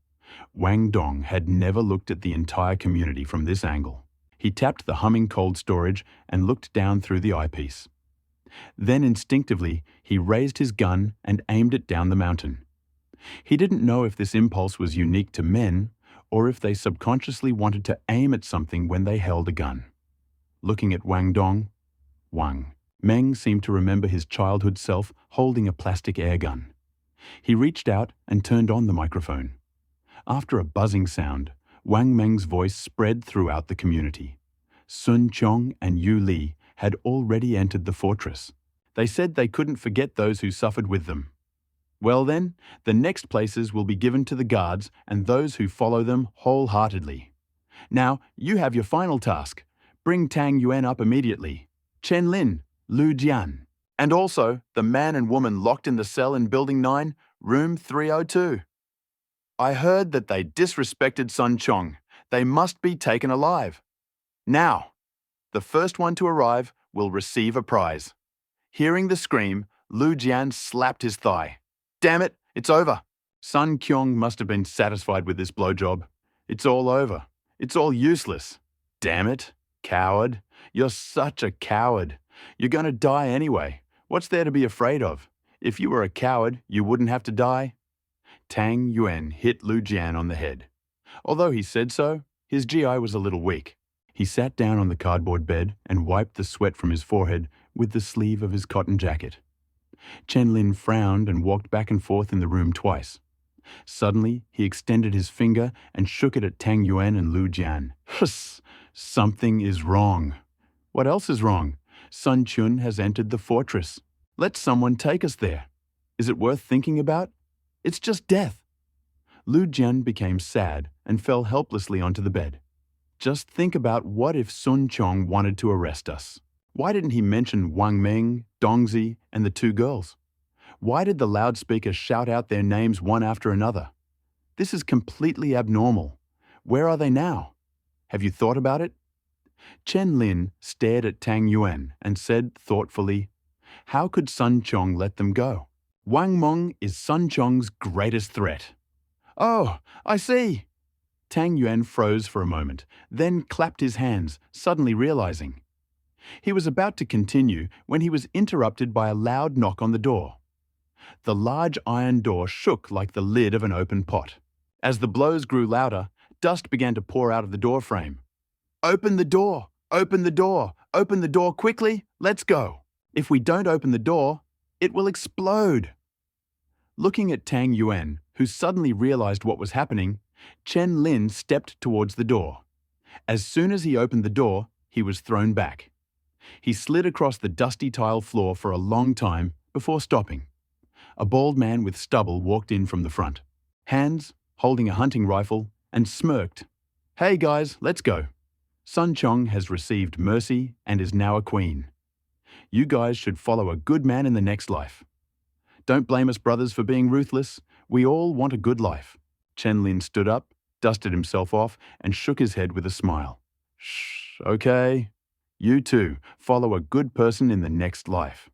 Wang Dong had never looked at the entire community from this angle. He tapped the humming cold storage and looked down through the eyepiece. Then instinctively, he raised his gun and aimed it down the mountain. He didn't know if this impulse was unique to men or if they subconsciously wanted to aim at something when they held a gun. Looking at Wang Dong, Meng seemed to remember his childhood self holding a plastic air gun. He reached out and turned on the microphone. After a buzzing sound, Wang Meng's voice spread throughout the community. Sun Chong and Yu Li had already entered the fortress. They said they couldn't forget those who suffered with them. Well then, the next places will be given to the guards and those who follow them wholeheartedly. Now, you have your final task. Bring Tang Yuan up immediately. Chen Lin, Lu Jian, and also the man and woman locked in the cell in Building 9, Room 302. I heard that they disrespected Sun Chong. They must be taken alive. Now, the first one to arrive will receive a prize. Hearing the scream, Lu Jian slapped his thigh. Damn it, it's over. Sun Kyung must have been satisfied with this blowjob. It's all over. It's all useless. Damn it, coward. You're such a coward. You're going to die anyway. What's there to be afraid of? If you were a coward, you wouldn't have to die. Tang Yuan hit Lu Jian on the head. Although he said so, his GI was a little weak. He sat down on the cardboard bed and wiped the sweat from his forehead with the sleeve of his cotton jacket. Chen Lin frowned and walked back and forth in the room twice. Suddenly, he extended his finger and shook it at Tang Yuan and Lu Jian. Huss! Something is wrong. What else is wrong? Sun Chun has entered the fortress. Let someone take us there. Is it worth thinking about? It's just death. Lu Jian became sad and fell helplessly onto the bed. Just think about what if Sun Chong wanted to arrest us. Why didn't he mention Wang Meng, Dongzi, and the two girls? Why did the loudspeaker shout out their names one after another? This is completely abnormal. Where are they now? Have you thought about it? Chen Lin stared at Tang Yuan and said thoughtfully, how could Sun Chong let them go? Wang Meng is Sun Chong's greatest threat. Oh, I see. Tang Yuan froze for a moment, then clapped his hands, suddenly realizing. He was about to continue when he was interrupted by a loud knock on the door. The large iron door shook like the lid of an open pot. As the blows grew louder, dust began to pour out of the door frame. Open the door! Open the door! Open the door quickly! Let's go! If we don't open the door, it will explode! Looking at Tang Yuan, who suddenly realized what was happening, Chen Lin stepped towards the door. As soon as he opened the door, he was thrown back. He slid across the dusty tile floor for a long time before stopping. A bald man with stubble walked in from the front, hands holding a hunting rifle, and smirked. Hey guys, let's go. Sun Chong has received mercy and is now a queen. You guys should follow a good man in the next life. Don't blame us brothers for being ruthless. We all want a good life. Chen Lin stood up, dusted himself off, and shook his head with a smile. Shh, okay. You too, follow a good person in the next life.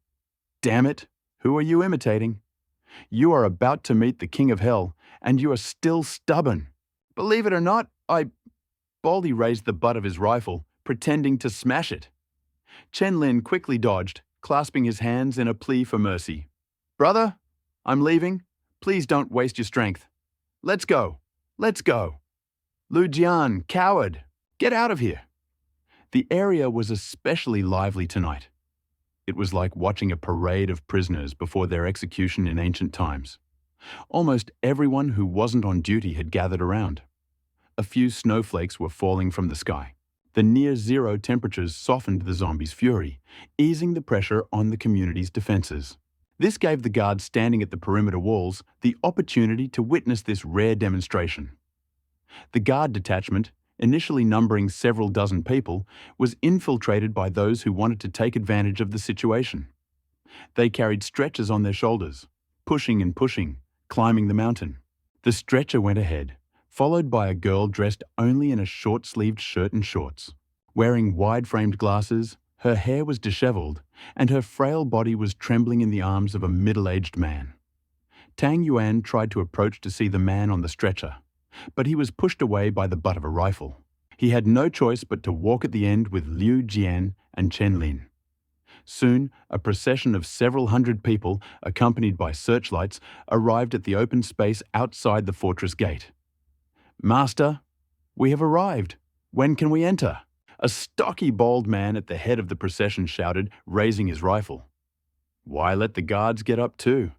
Damn it, who are you imitating? You are about to meet the King of Hell, and you are still stubborn. Believe it or not, Baldy raised the butt of his rifle, pretending to smash it. Chen Lin quickly dodged, clasping his hands in a plea for mercy. Brother, I'm leaving. Please don't waste your strength. Let's go. Let's go. Lu Jian, coward, get out of here. The area was especially lively tonight. It was like watching a parade of prisoners before their execution in ancient times. Almost everyone who wasn't on duty had gathered around. A few snowflakes were falling from the sky. The near-zero temperatures softened the zombies' fury, easing the pressure on the community's defenses. This gave the guards standing at the perimeter walls the opportunity to witness this rare demonstration. The guard detachment, initially numbering several dozen people, was infiltrated by those who wanted to take advantage of the situation. They carried stretchers on their shoulders, pushing and pushing, climbing the mountain. The stretcher went ahead, followed by a girl dressed only in a short-sleeved shirt and shorts. Wearing wide-framed glasses, Her hair was disheveled, and her frail body was trembling in the arms of a middle-aged man. Tang Yuan tried to approach to see the man on the stretcher, but he was pushed away by the butt of a rifle. He had no choice but to walk at the end with Liu Jian and Chen Lin. Soon, a procession of several hundred people, accompanied by searchlights, arrived at the open space outside the fortress gate. "Master, we have arrived. When can we enter?" A stocky, bald man at the head of the procession shouted, raising his rifle. "Why let the guards get up too?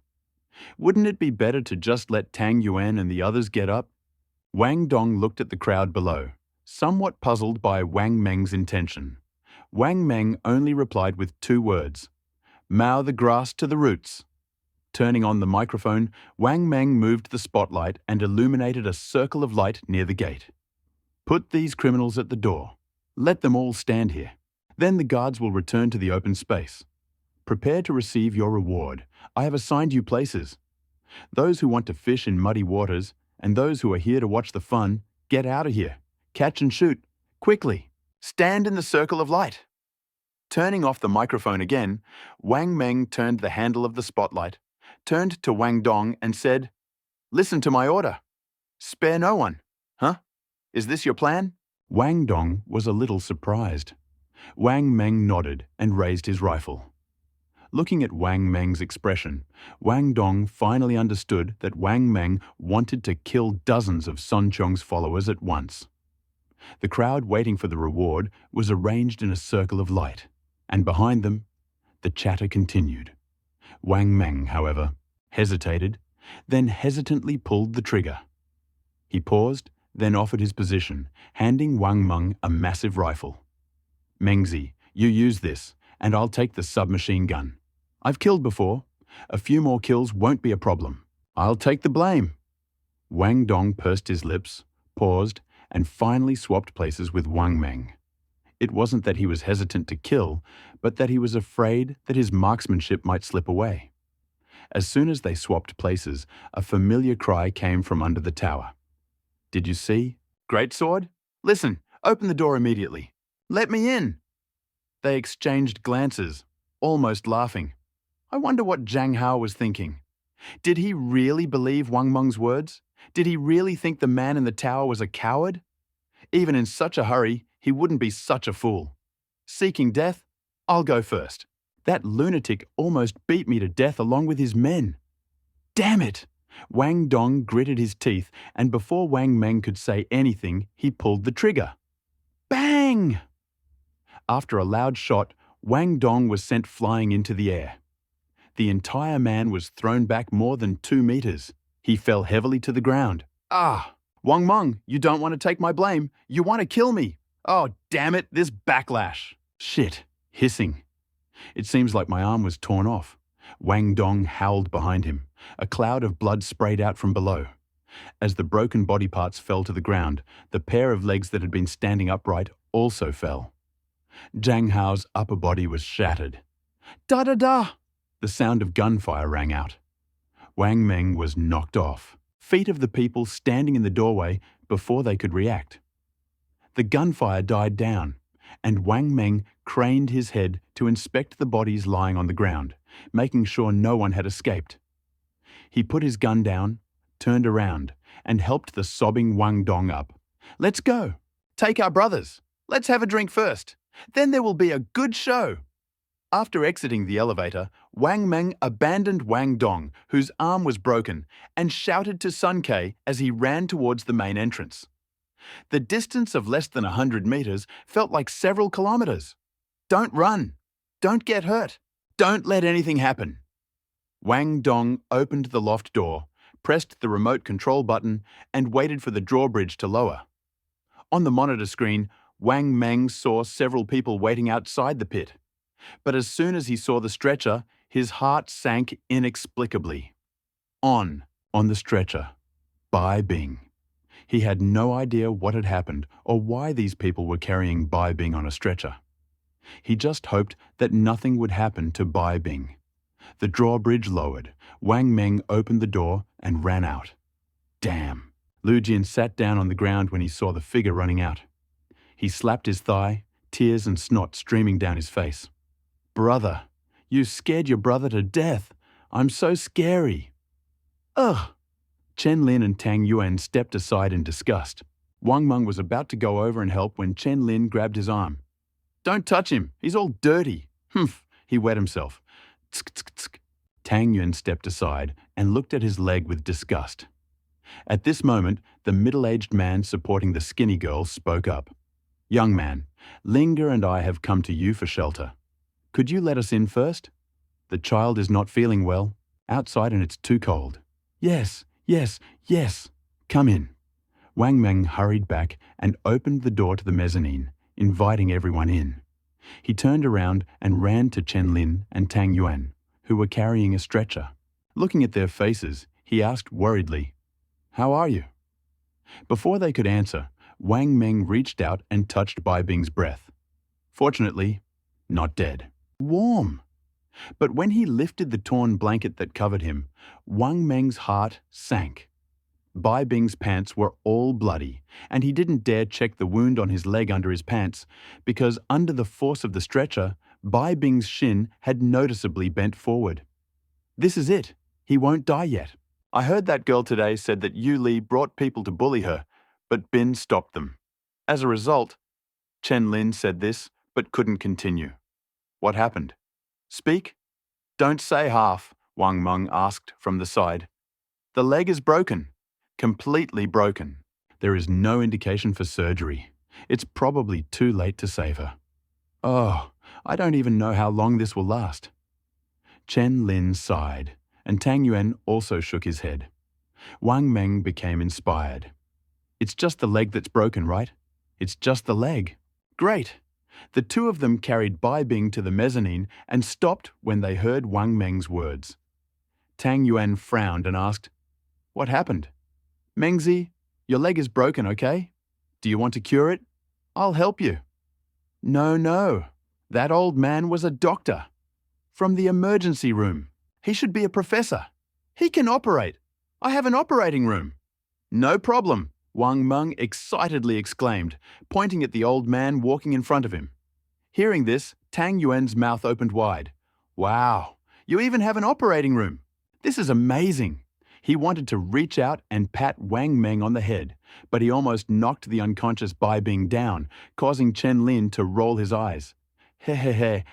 Wouldn't it be better to just let Tang Yuan and the others get up?" Wang Dong looked at the crowd below, somewhat puzzled by Wang Meng's intention. Wang Meng only replied with 2 words: "Mow the grass to the roots." Turning on the microphone, Wang Meng moved the spotlight and illuminated a circle of light near the gate. "Put these criminals at the door. Let them all stand here. Then the guards will return to the open space. Prepare to receive your reward. I have assigned you places. Those who want to fish in muddy waters and those who are here to watch the fun, get out of here. Catch and shoot. Quickly. Stand in the circle of light." Turning off the microphone again, Wang Meng turned the handle of the spotlight, turned to Wang Dong and said, "Listen to my order. Spare no one. Huh? Is this your plan?" Wang Dong was a little surprised. Wang Meng nodded and raised his rifle. Looking at Wang Meng's expression, Wang Dong finally understood that Wang Meng wanted to kill dozens of Sun Chong's followers at once. The crowd waiting for the reward was arranged in a circle of light, and behind them, the chatter continued. Wang Meng, however, hesitated, then hesitantly pulled the trigger. He paused, then offered his position, handing Wang Meng a massive rifle. "Mengzi, you use this, and I'll take the submachine gun. I've killed before. A few more kills won't be a problem. I'll take the blame." Wang Dong pursed his lips, paused, and finally swapped places with Wang Meng. It wasn't that he was hesitant to kill, but that he was afraid that his marksmanship might slip away. As soon as they swapped places, a familiar cry came from under the tower. "Did you see? Great sword? Listen, open the door immediately. Let me in." They exchanged glances, almost laughing. I wonder what Zhang Hao was thinking. Did he really believe Wang Meng's words? Did he really think the man in the tower was a coward? Even in such a hurry, he wouldn't be such a fool. Seeking death? I'll go first. That lunatic almost beat me to death along with his men. Damn it! Wang Dong gritted his teeth, and before Wang Meng could say anything, he pulled the trigger. Bang! After a loud shot, Wang Dong was sent flying into the air. The entire man was thrown back more than 2 meters. He fell heavily to the ground. "Ah! Wang Meng, you don't want to take my blame. You want to kill me. Oh, damn it, this backlash." Shit, hissing. It seems like my arm was torn off. Wang Dong howled behind him. A cloud of blood sprayed out from below. As the broken body parts fell to the ground, the pair of legs that had been standing upright also fell. Zhang Hao's upper body was shattered. Da-da-da! The sound of gunfire rang out. Wang Meng was knocked off, feet of the people standing in the doorway before they could react. The gunfire died down, and Wang Meng craned his head to inspect the bodies lying on the ground, making sure no one had escaped. He put his gun down, turned around, and helped the sobbing Wang Dong up. "Let's go. Take our brothers. Let's have a drink first. Then there will be a good show." After exiting the elevator, Wang Meng abandoned Wang Dong, whose arm was broken, and shouted to Sun Ke as he ran towards the main entrance. The distance of less than 100 meters felt like several kilometers. Don't run. Don't get hurt. Don't let anything happen. Wang Dong opened the loft door, pressed the remote control button, and waited for the drawbridge to lower. On the monitor screen, Wang Meng saw several people waiting outside the pit. But as soon as he saw the stretcher, his heart sank inexplicably. On the stretcher, Bai Bing. He had no idea what had happened or why these people were carrying Bai Bing on a stretcher. He just hoped that nothing would happen to Bai Bing. The drawbridge lowered. Wang Meng opened the door and ran out. Damn. Lu Jin sat down on the ground when he saw the figure running out. He slapped his thigh, tears and snot streaming down his face. "Brother, you scared your brother to death. I'm so scary." "Ugh." Chen Lin and Tang Yuan stepped aside in disgust. Wang Meng was about to go over and help when Chen Lin grabbed his arm. "Don't touch him. He's all dirty." "Humph," he wet himself. "Tsk, tsk, tsk." Tang Yuan stepped aside and looked at his leg with disgust. At this moment, the middle-aged man supporting the skinny girl spoke up. "Young man, Linga and I have come to you for shelter. Could you let us in first? The child is not feeling well, outside and it's too cold." "Yes, yes, yes. Come in." Wang Meng hurried back and opened the door to the mezzanine, inviting everyone in. He turned around and ran to Chen Lin and Tang Yuan, who were carrying a stretcher. Looking at their faces, he asked worriedly, "How are you?" Before they could answer, Wang Meng reached out and touched Bai Bing's breath. Fortunately, not dead. Warm. But when he lifted the torn blanket that covered him, Wang Meng's heart sank. Bai Bing's pants were all bloody, and he didn't dare check the wound on his leg under his pants, because under the force of the stretcher, Bai Bing's shin had noticeably bent forward. "This is it. He won't die yet. I heard that girl today said that Yu Li brought people to bully her, but Bin stopped them. As a result," Chen Lin said this, but couldn't continue. "What happened? Speak." "Don't say half," Wang Meng asked from the side. "The leg is broken. Completely broken. There is no indication for surgery. It's probably too late to save her. Oh, I don't even know how long this will last." Chen Lin sighed, and Tang Yuan also shook his head. Wang Meng became inspired. "It's just the leg that's broken, right? It's just the leg." "Great." The two of them carried Bai Bing to the mezzanine and stopped when they heard Wang Meng's words. Tang Yuan frowned and asked, "What happened?" "Mengzi, your leg is broken, okay? Do you want to cure it? I'll help you." "No, no. That old man was a doctor. From the emergency room. He should be a professor. He can operate. I have an operating room." "No problem," Wang Meng excitedly exclaimed, pointing at the old man walking in front of him. Hearing this, Tang Yuan's mouth opened wide. "Wow, you even have an operating room. This is amazing." He wanted to reach out and pat Wang Meng on the head, but he almost knocked the unconscious Bai Bing down, causing Chen Lin to roll his eyes. He,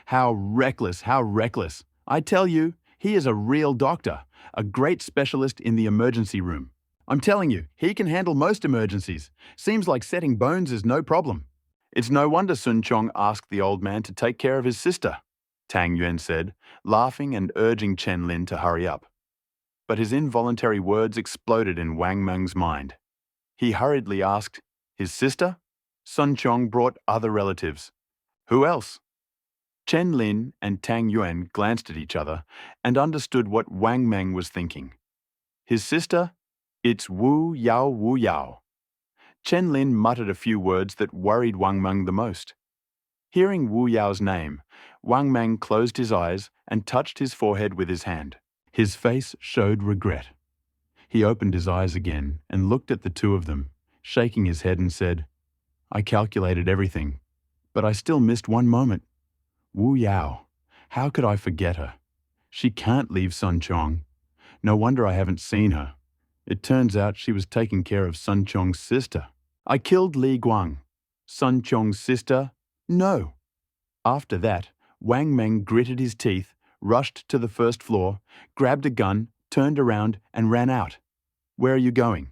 how reckless, how reckless. I tell you, he is a real doctor, a great specialist in the emergency room. I'm telling you, he can handle most emergencies. Seems like setting bones is no problem. "It's no wonder Sun Chong asked the old man to take care of his sister," Tang Yuan said, laughing and urging Chen Lin to hurry up. But his involuntary words exploded in Wang Meng's mind. He hurriedly asked, "His sister?" Sun Chong brought other relatives. "Who else?" Chen Lin and Tang Yuan glanced at each other and understood what Wang Meng was thinking. "His sister? It's Wu Yao. Chen Lin muttered a few words that worried Wang Meng the most. Hearing Wu Yao's name, Wang Meng closed his eyes and touched his forehead with his hand. His face showed regret. He opened his eyes again and looked at the two of them, shaking his head and said, "I calculated everything, but I still missed one moment. Wu Yao, how could I forget her? She can't leave Sun Chong. No wonder I haven't seen her. It turns out she was taking care of Sun Chong's sister. I killed Li Guang. Sun Chong's sister? No." After that, Wang Meng gritted his teeth, rushed to the first floor, grabbed a gun, turned around and ran out. "Where are you going?"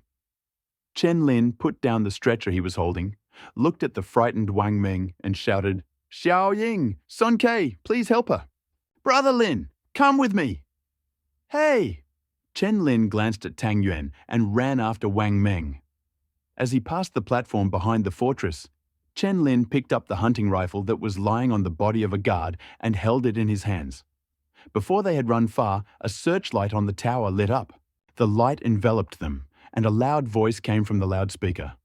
Chen Lin put down the stretcher he was holding, looked at the frightened Wang Meng and shouted, "Xiao Ying, Sun Kei, please help her. Brother Lin, come with me." "Hey!" Chen Lin glanced at Tang Yuan and ran after Wang Meng. As he passed the platform behind the fortress, Chen Lin picked up the hunting rifle that was lying on the body of a guard and held it in his hands. Before they had run far, a searchlight on the tower lit up. The light enveloped them, and a loud voice came from the loudspeaker.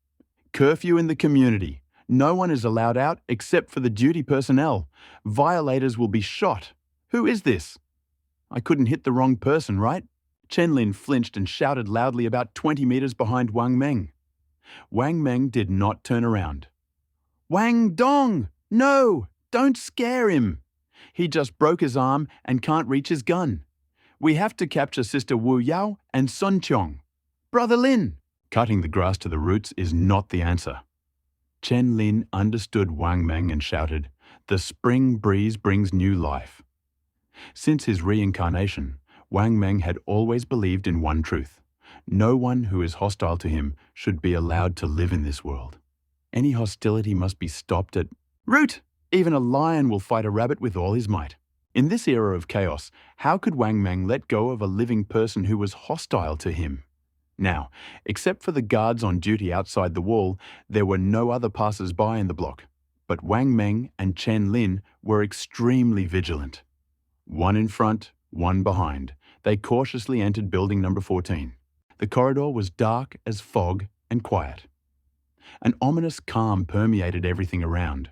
"Curfew in the community. No one is allowed out except for the duty personnel. Violators will be shot. Who is this?" "I couldn't hit the wrong person, right?" Chen Lin flinched and shouted loudly about 20 meters behind Wang Meng. Wang Meng did not turn around. "Wang Dong! No, don't scare him. He just broke his arm and can't reach his gun. We have to capture Sister Wu Yao and Sun Chong. Brother Lin. Cutting the grass to the roots is not the answer. Chen Lin understood Wang Meng and shouted, "The spring breeze brings new life." Since his reincarnation, Wang Meng had always believed in one truth. No one who is hostile to him should be allowed to live in this world. Any hostility must be stopped at root. Even a lion will fight a rabbit with all his might. In this era of chaos, how could Wang Meng let go of a living person who was hostile to him? Now, except for the guards on duty outside the wall, there were no other passers-by in the block. But Wang Meng and Chen Lin were extremely vigilant. One in front, one behind, they cautiously entered building number 14. The corridor was dark as fog and quiet. An ominous calm permeated everything around.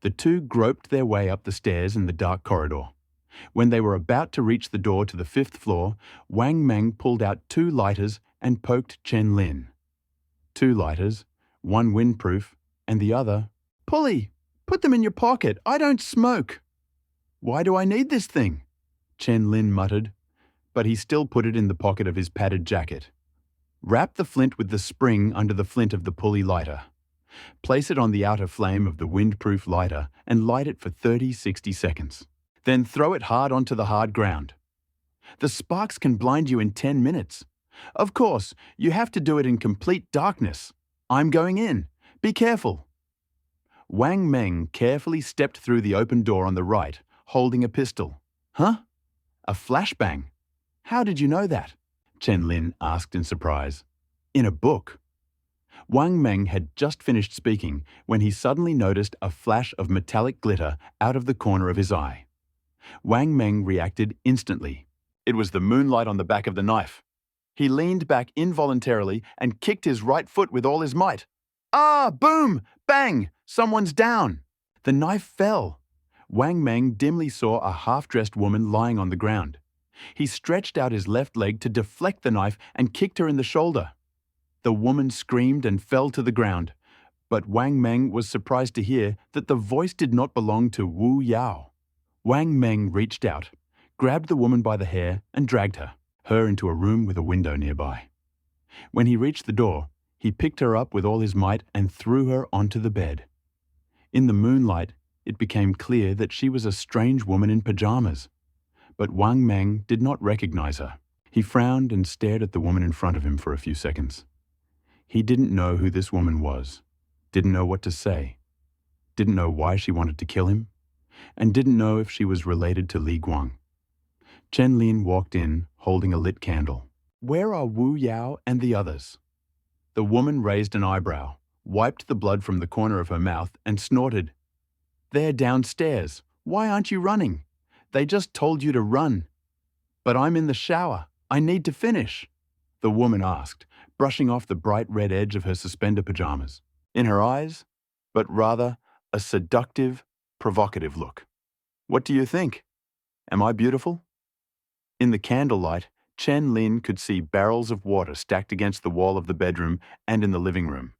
The two groped their way up the stairs in the dark corridor. When they were about to reach the door to the 5th floor, Wang Meng pulled out 2 lighters and poked Chen Lin. 2 lighters, one windproof, and the other, "Pulley, put them in your pocket, I don't smoke." "Why do I need this thing?" Chen Lin muttered, but he still put it in the pocket of his padded jacket. Wrap the flint with the spring under the flint of the pulley lighter. Place it on the outer flame of the windproof lighter and light it for 30-60 seconds. Then throw it hard onto the hard ground. The sparks can blind you in 10 minutes. Of course, you have to do it in complete darkness. I'm going in. Be careful. Wang Meng carefully stepped through the open door on the right, holding a pistol. "Huh? A flashbang? How did you know that?" Chen Lin asked in surprise. "In a book." Wang Meng had just finished speaking when he suddenly noticed a flash of metallic glitter out of the corner of his eye. Wang Meng reacted instantly. It was the moonlight on the back of the knife. He leaned back involuntarily and kicked his right foot with all his might. "Ah! Boom! Bang! Someone's down!" The knife fell. Wang Meng dimly saw a half-dressed woman lying on the ground. He stretched out his left leg to deflect the knife and kicked her in the shoulder. The woman screamed and fell to the ground, but Wang Meng was surprised to hear that the voice did not belong to Wu Yao. Wang Meng reached out, grabbed the woman by the hair and dragged her into a room with a window nearby. When he reached the door, he picked her up with all his might and threw her onto the bed. In the moonlight, it became clear that she was a strange woman in pajamas. But Wang Meng did not recognize her. He frowned and stared at the woman in front of him for a few seconds. He didn't know who this woman was, didn't know what to say, didn't know why she wanted to kill him, and didn't know if she was related to Li Guang. Chen Lin walked in, holding a lit candle. "Where are Wu Yao and the others?" The woman raised an eyebrow, wiped the blood from the corner of her mouth, and snorted. "They're downstairs. Why aren't you running? They just told you to run." "But I'm in the shower. I need to finish," the woman asked, brushing off the bright red edge of her suspender pajamas. In her eyes, but rather a seductive, provocative look. "What do you think? Am I beautiful?" In the candlelight, Chen Lin could see barrels of water stacked against the wall of the bedroom and in the living room.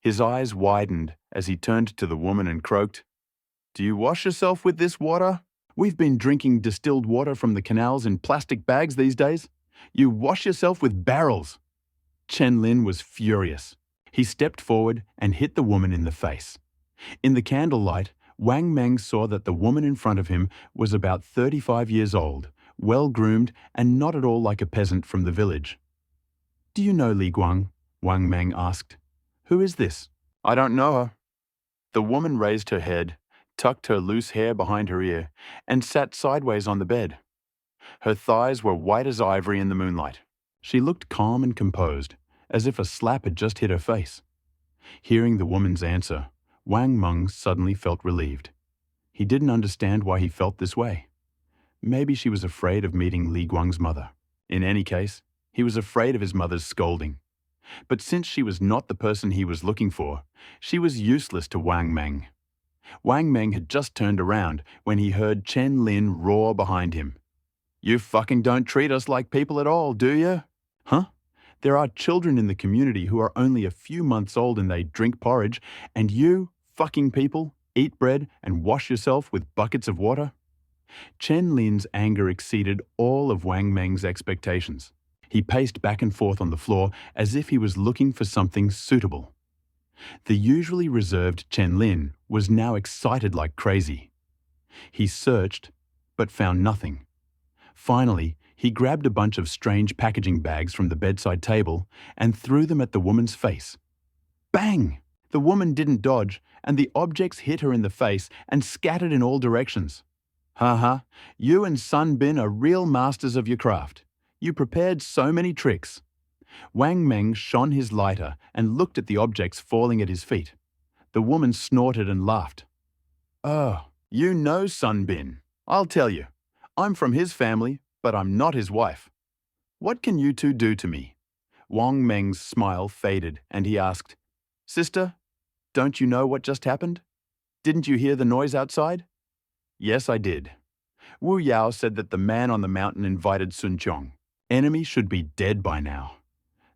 His eyes widened as he turned to the woman and croaked, "Do you wash yourself with this water? We've been drinking distilled water from the canals in plastic bags these days. You wash yourself with barrels." Chen Lin was furious. He stepped forward and hit the woman in the face. In the candlelight, Wang Meng saw that the woman in front of him was about 35 years old, well-groomed and not at all like a peasant from the village. "Do you know Li Guang?" Wang Meng asked. "Who is this?" "I don't know her." The woman raised her head, tucked her loose hair behind her ear, and sat sideways on the bed. Her thighs were white as ivory in the moonlight. She looked calm and composed, as if a slap had just hit her face. Hearing the woman's answer, Wang Meng suddenly felt relieved. He didn't understand why he felt this way. Maybe she was afraid of meeting Li Guang's mother. In any case, he was afraid of his mother's scolding. But since she was not the person he was looking for, she was useless to Wang Meng. Wang Meng had just turned around when he heard Chen Lin roar behind him. "You fucking don't treat us like people at all, do you?" "Huh? There are children in the community who are only a few months old and they drink porridge, and you, fucking people, eat bread and wash yourself with buckets of water? Chen Lin's anger exceeded all of Wang Meng's expectations. He paced back and forth on the floor as if he was looking for something suitable. The usually reserved Chen Lin was now excited like crazy. He searched, but found nothing. Finally, he grabbed a bunch of strange packaging bags from the bedside table and threw them at the woman's face. Bang! The woman didn't dodge, and the objects hit her in the face and scattered in all directions. Ha, you and Sun Bin are real masters of your craft. You prepared so many tricks. Wang Meng shone his lighter and looked at the objects falling at his feet. The woman snorted and laughed. Oh, you know Sun Bin. I'll tell you. I'm from his family, but I'm not his wife. What can you two do to me? Wang Meng's smile faded and he asked, Sister, don't you know what just happened? Didn't you hear the noise outside? Yes, I did. Wu Yao said that the man on the mountain invited Sun Chong. Enemy should be dead by now.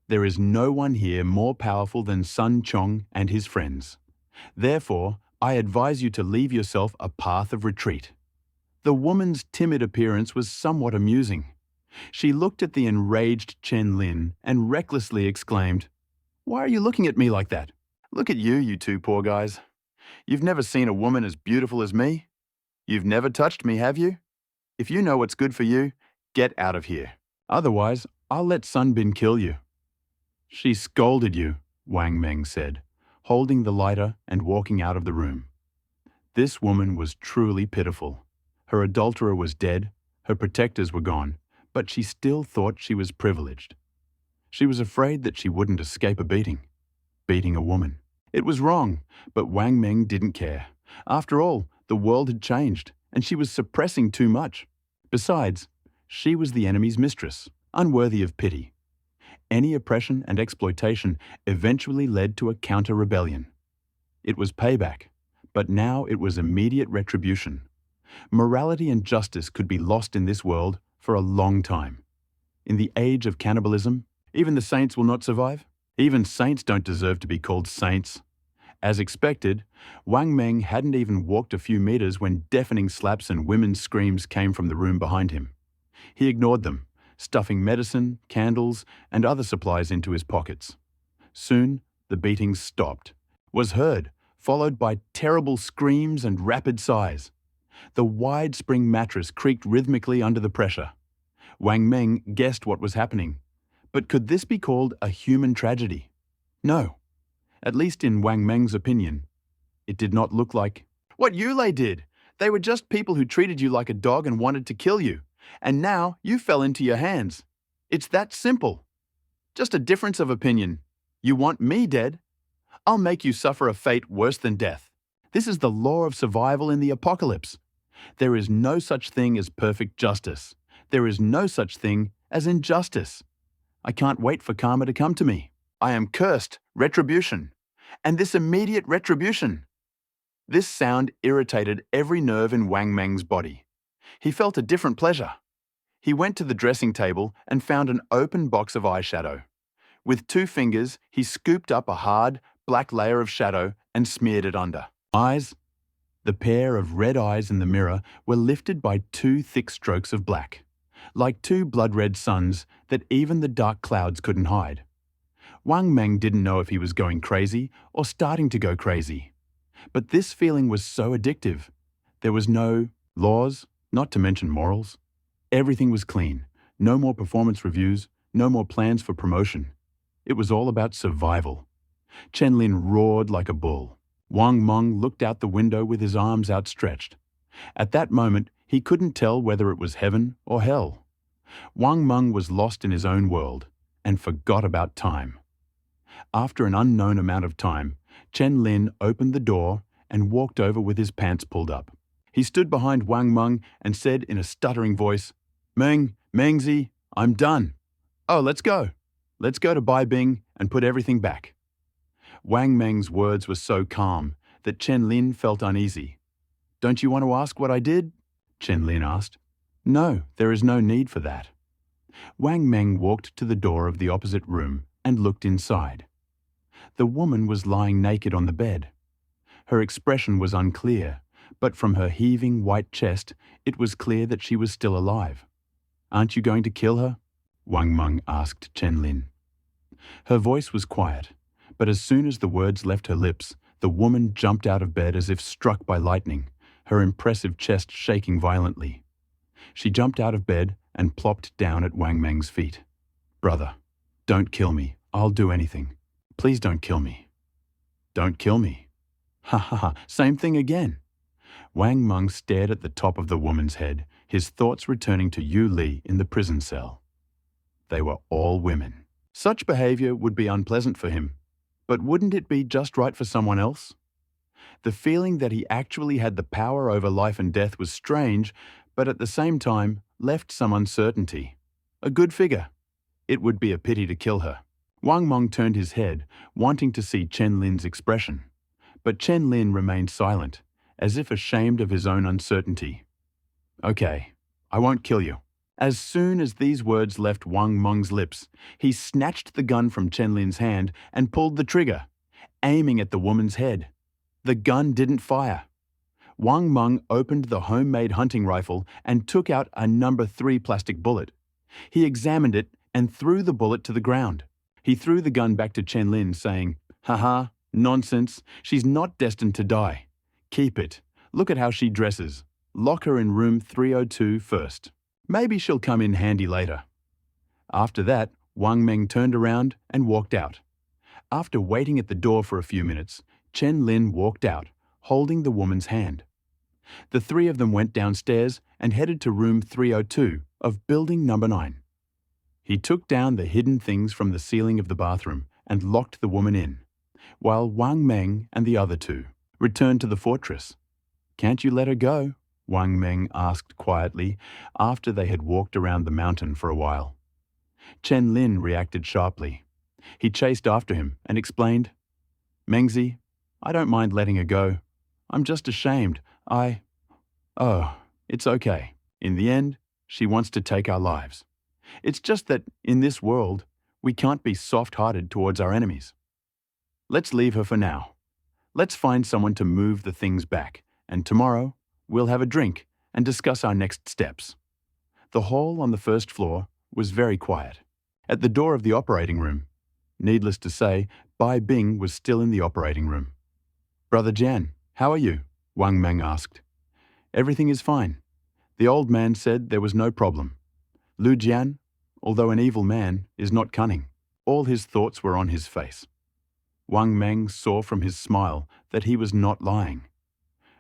There is no one here more powerful than Sun Chong and his friends. Therefore, I advise you to leave yourself a path of retreat. The woman's timid appearance was somewhat amusing. She looked at the enraged Chen Lin and recklessly exclaimed, Why are you looking at me like that? Look at you two poor guys. You've never seen a woman as beautiful as me? You've never touched me, have you? If you know what's good for you, get out of here. Otherwise, I'll let Sun Bin kill you. She scolded you, Wang Meng said, holding the lighter and walking out of the room. This woman was truly pitiful. Her adulterer was dead, her protectors were gone, but she still thought she was privileged. She was afraid that she wouldn't escape a beating. Beating a woman. It was wrong, but Wang Meng didn't care. After all, the world had changed, and she was suppressing too much. Besides, she was the enemy's mistress, unworthy of pity. Any oppression and exploitation eventually led to a counter-rebellion. It was payback, but now it was immediate retribution. Morality and justice could be lost in this world for a long time. In the age of cannibalism, even the saints will not survive. Even saints don't deserve to be called saints. As expected, Wang Meng hadn't even walked a few meters when deafening slaps and women's screams came from the room behind him. He ignored them, stuffing medicine, candles, and other supplies into his pockets. Soon, the beatings stopped, was heard, followed by terrible screams and rapid sighs. The wide spring mattress creaked rhythmically under the pressure. Wang Meng guessed what was happening. But could this be called a human tragedy? No. At least in Wang Meng's opinion. It did not look like what Yulei did. They were just people who treated you like a dog and wanted to kill you. And now you fell into your hands. It's that simple. Just a difference of opinion. You want me dead? I'll make you suffer a fate worse than death. This is the law of survival in the apocalypse. There is no such thing as perfect justice. There is no such thing as injustice. I can't wait for karma to come to me. I am cursed, retribution. And this immediate retribution. This sound irritated every nerve in Wang Meng's body. He felt a different pleasure. He went to the dressing table and found an open box of eyeshadow. With 2 fingers, he scooped up a hard, black layer of shadow and smeared it under. Eyes? The pair of red eyes in the mirror were lifted by 2 thick strokes of black, like 2 blood-red suns that even the dark clouds couldn't hide. Wang Meng didn't know if he was going crazy or starting to go crazy. But this feeling was so addictive. There was no laws, not to mention morals. Everything was clean. No more performance reviews, no more plans for promotion. It was all about survival. Chen Lin roared like a bull. Wang Meng looked out the window with his arms outstretched. At that moment, he couldn't tell whether it was heaven or hell. Wang Meng was lost in his own world and forgot about time. After an unknown amount of time, Chen Lin opened the door and walked over with his pants pulled up. He stood behind Wang Meng and said in a stuttering voice, Mengzi, I'm done. Oh, let's go. Let's go to Bai Bing and put everything back. Wang Meng's words were so calm that Chen Lin felt uneasy. Don't you want to ask what I did? Chen Lin asked. No, there is no need for that. Wang Meng walked to the door of the opposite room and looked inside. The woman was lying naked on the bed. Her expression was unclear, but from her heaving white chest, it was clear that she was still alive. "Aren't you going to kill her?" Wang Meng asked Chen Lin. Her voice was quiet, but as soon as the words left her lips, the woman jumped out of bed as if struck by lightning, her impressive chest shaking violently. She jumped out of bed and plopped down at Wang Meng's feet. "Brother, don't kill me. I'll do anything. Please don't kill me." "Don't kill me." Ha ha ha, same thing again. Wang Meng stared at the top of the woman's head, his thoughts returning to Yu Li in the prison cell. They were all women. Such behavior would be unpleasant for him, but wouldn't it be just right for someone else? The feeling that he actually had the power over life and death was strange, but at the same time left some uncertainty. A good figure. It would be a pity to kill her. Wang Meng turned his head, wanting to see Chen Lin's expression. But Chen Lin remained silent, as if ashamed of his own uncertainty. "Okay, I won't kill you." As soon as these words left Wang Meng's lips, he snatched the gun from Chen Lin's hand and pulled the trigger, aiming at the woman's head. The gun didn't fire. Wang Meng opened the homemade hunting rifle and took out a number 3 plastic bullet. He examined it and threw the bullet to the ground. He threw the gun back to Chen Lin, saying, "Haha, nonsense. She's not destined to die. Keep it. Look at how she dresses. Lock her in room 302 first. Maybe she'll come in handy later." After that, Wang Meng turned around and walked out. After waiting at the door for a few minutes, Chen Lin walked out, holding the woman's hand. The 3 of them went downstairs and headed to room 302 of building number 9. He took down the hidden things from the ceiling of the bathroom and locked the woman in, while Wang Meng and the other 2 returned to the fortress. "Can't you let her go?" Wang Meng asked quietly after they had walked around the mountain for a while. Chen Lin reacted sharply. He chased after him and explained, "Mengzi, I don't mind letting her go. I'm just ashamed. Oh, it's okay. In the end, she wants to take our lives. It's just that, in this world, we can't be soft-hearted towards our enemies. Let's leave her for now. Let's find someone to move the things back, and tomorrow, we'll have a drink and discuss our next steps." The hall on the first floor was very quiet. At the door of the operating room, needless to say, Bai Bing was still in the operating room. "Brother Jian, how are you?" Wang Meng asked. "Everything is fine. The old man said there was no problem. Lu Jian, although an evil man, is not cunning." All his thoughts were on his face. Wang Meng saw from his smile that he was not lying.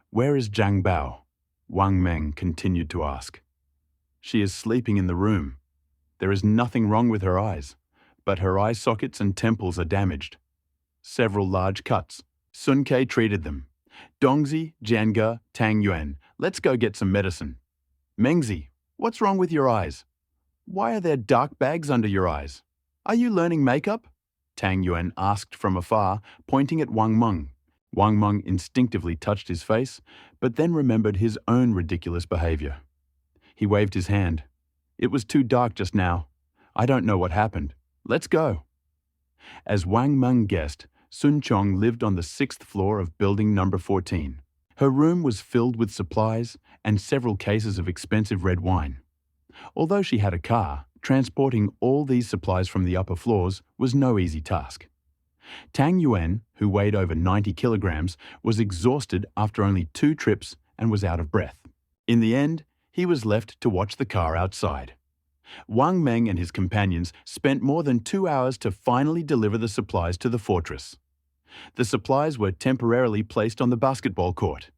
"Where is Zhang Bao?" Wang Meng continued to ask. "She is sleeping in the room. There is nothing wrong with her eyes, but her eye sockets and temples are damaged. Several large cuts. Sun Ke treated them. Dongzi, Jianga, Tang Yuan, let's go get some medicine. Mengzi, what's wrong with your eyes? Why are there dark bags under your eyes? Are you learning makeup?" Tang Yuan asked from afar, pointing at Wang Meng. Wang Meng instinctively touched his face, but then remembered his own ridiculous behavior. He waved his hand. "It was too dark just now. I don't know what happened. Let's go." As Wang Meng guessed, Sun Chong lived on the 6th floor of building number 14. Her room was filled with supplies and several cases of expensive red wine. Although she had a car, transporting all these supplies from the upper floors was no easy task. Tang Yuan, who weighed over 90 kilograms, was exhausted after only 2 trips and was out of breath. In the end, he was left to watch the car outside. Wang Meng and his companions spent more than 2 hours to finally deliver the supplies to the fortress. The supplies were temporarily placed on the basketball court.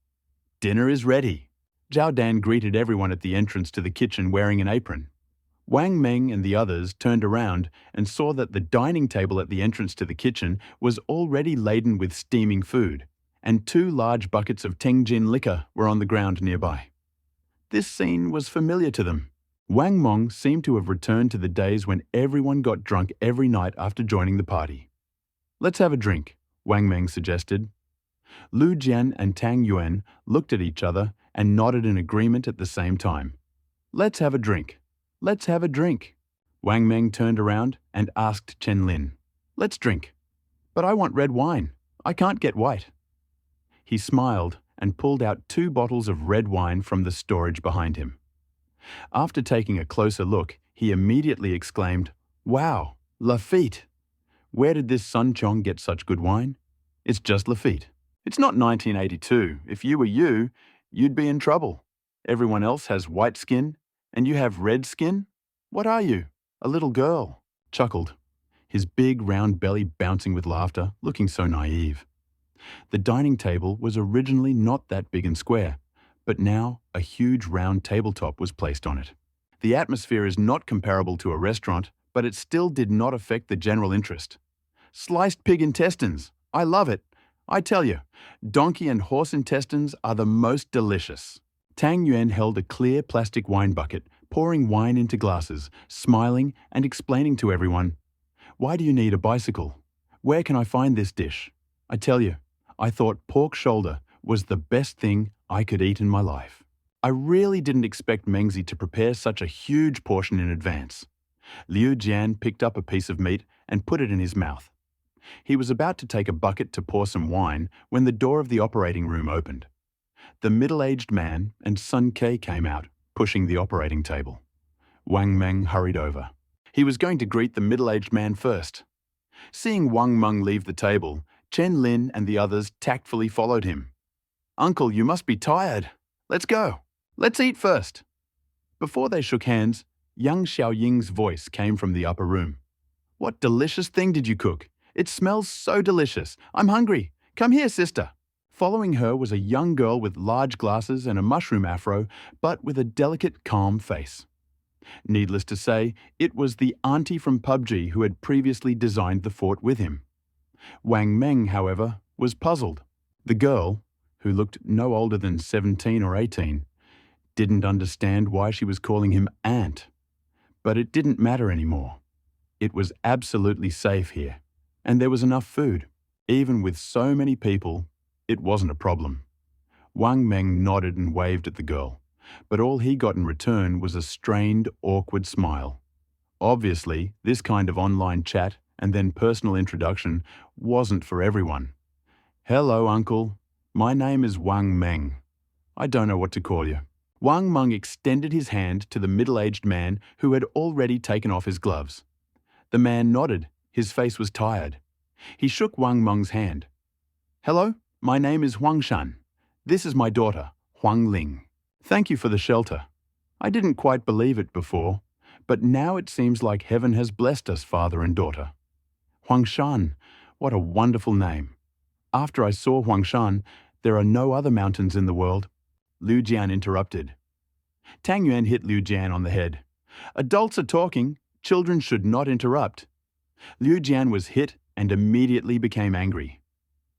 "Dinner is ready." Zhao Dan greeted everyone at the entrance to the kitchen wearing an apron. Wang Meng and the others turned around and saw that the dining table at the entrance to the kitchen was already laden with steaming food, and 2 large buckets of Tengjin liquor were on the ground nearby. This scene was familiar to them. Wang Meng seemed to have returned to the days when everyone got drunk every night after joining the party. "Let's have a drink," Wang Meng suggested. Lu Jian and Tang Yuan looked at each other and nodded in agreement at the same time. "Let's have a drink. Let's have a drink." Wang Meng turned around and asked Chen Lin, "Let's drink. But I want red wine. I can't get white." He smiled and pulled out 2 bottles of red wine from the storage behind him. After taking a closer look, he immediately exclaimed, "Wow, Lafitte! Where did this Sun Chong get such good wine? It's just Lafitte. It's not 1982. If you were you, you'd be in trouble. Everyone else has white skin, and you have red skin? What are you? A little girl?" Chuckled, his big round belly bouncing with laughter, looking so naive. The dining table was originally not that big and square, but now a huge round tabletop was placed on it. The atmosphere is not comparable to a restaurant, but it still did not affect the general interest. Sliced pig intestines. I love it. I tell you, donkey and horse intestines are the most delicious. Tang Yuan held a clear plastic wine bucket, pouring wine into glasses, smiling and explaining to everyone, "Why do you need a bicycle? Where can I find this dish? I tell you, I thought pork shoulder was the best thing I could eat in my life." I really didn't expect Mengzi to prepare such a huge portion in advance. Liu Jian picked up a piece of meat and put it in his mouth. He was about to take a bucket to pour some wine when the door of the operating room opened. The middle-aged man and Sun Ke came out, pushing the operating table. Wang Meng hurried over. He was going to greet the middle-aged man first. Seeing Wang Meng leave the table, Chen Lin and the others tactfully followed him. "Uncle, you must be tired. Let's go. Let's eat first." Before they shook hands, young Xiaoying's voice came from the upper room. "What delicious thing did you cook? It smells so delicious. I'm hungry. Come here, sister." Following her was a young girl with large glasses and a mushroom afro, but with a delicate, calm face. Needless to say, it was the auntie from PUBG who had previously designed the fort with him. Wang Meng, however, was puzzled. The girl, who looked no older than 17 or 18, didn't understand why she was calling him aunt. But it didn't matter anymore. It was absolutely safe here, and there was enough food. Even with so many people, it wasn't a problem. Wang Meng nodded and waved at the girl, but all he got in return was a strained, awkward smile. Obviously, this kind of online chat and then personal introduction wasn't for everyone. "Hello, uncle. My name is Wang Meng. I don't know what to call you." Wang Meng extended his hand to the middle-aged man who had already taken off his gloves. The man nodded. His face was tired. He shook Wang Meng's hand. "Hello, my name is Huang Shan. This is my daughter, Huang Ling. Thank you for the shelter. I didn't quite believe it before, but now it seems like heaven has blessed us, father and daughter." Huang Shan, what a wonderful name. After I saw Huang Shan, there are no other mountains in the world. Liu Jian interrupted. Tang Yuan hit Liu Jian on the head. "Adults are talking. Children should not interrupt." Liu Jian was hit and immediately became angry.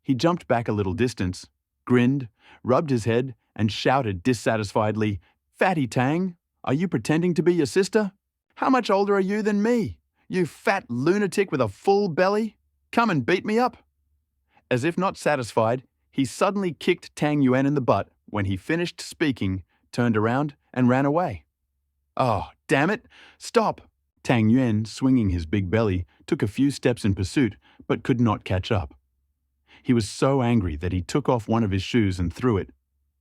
He jumped back a little distance, grinned, rubbed his head, and shouted dissatisfiedly, "Fatty Tang, are you pretending to be your sister? How much older are you than me? You fat lunatic with a full belly? Come and beat me up." As if not satisfied, he suddenly kicked Tang Yuan in the butt when he finished speaking, turned around, and ran away. "Oh, damn it! Stop!" Tang Yuan, swinging his big belly, took a few steps in pursuit, but could not catch up. He was so angry that he took off one of his shoes and threw it.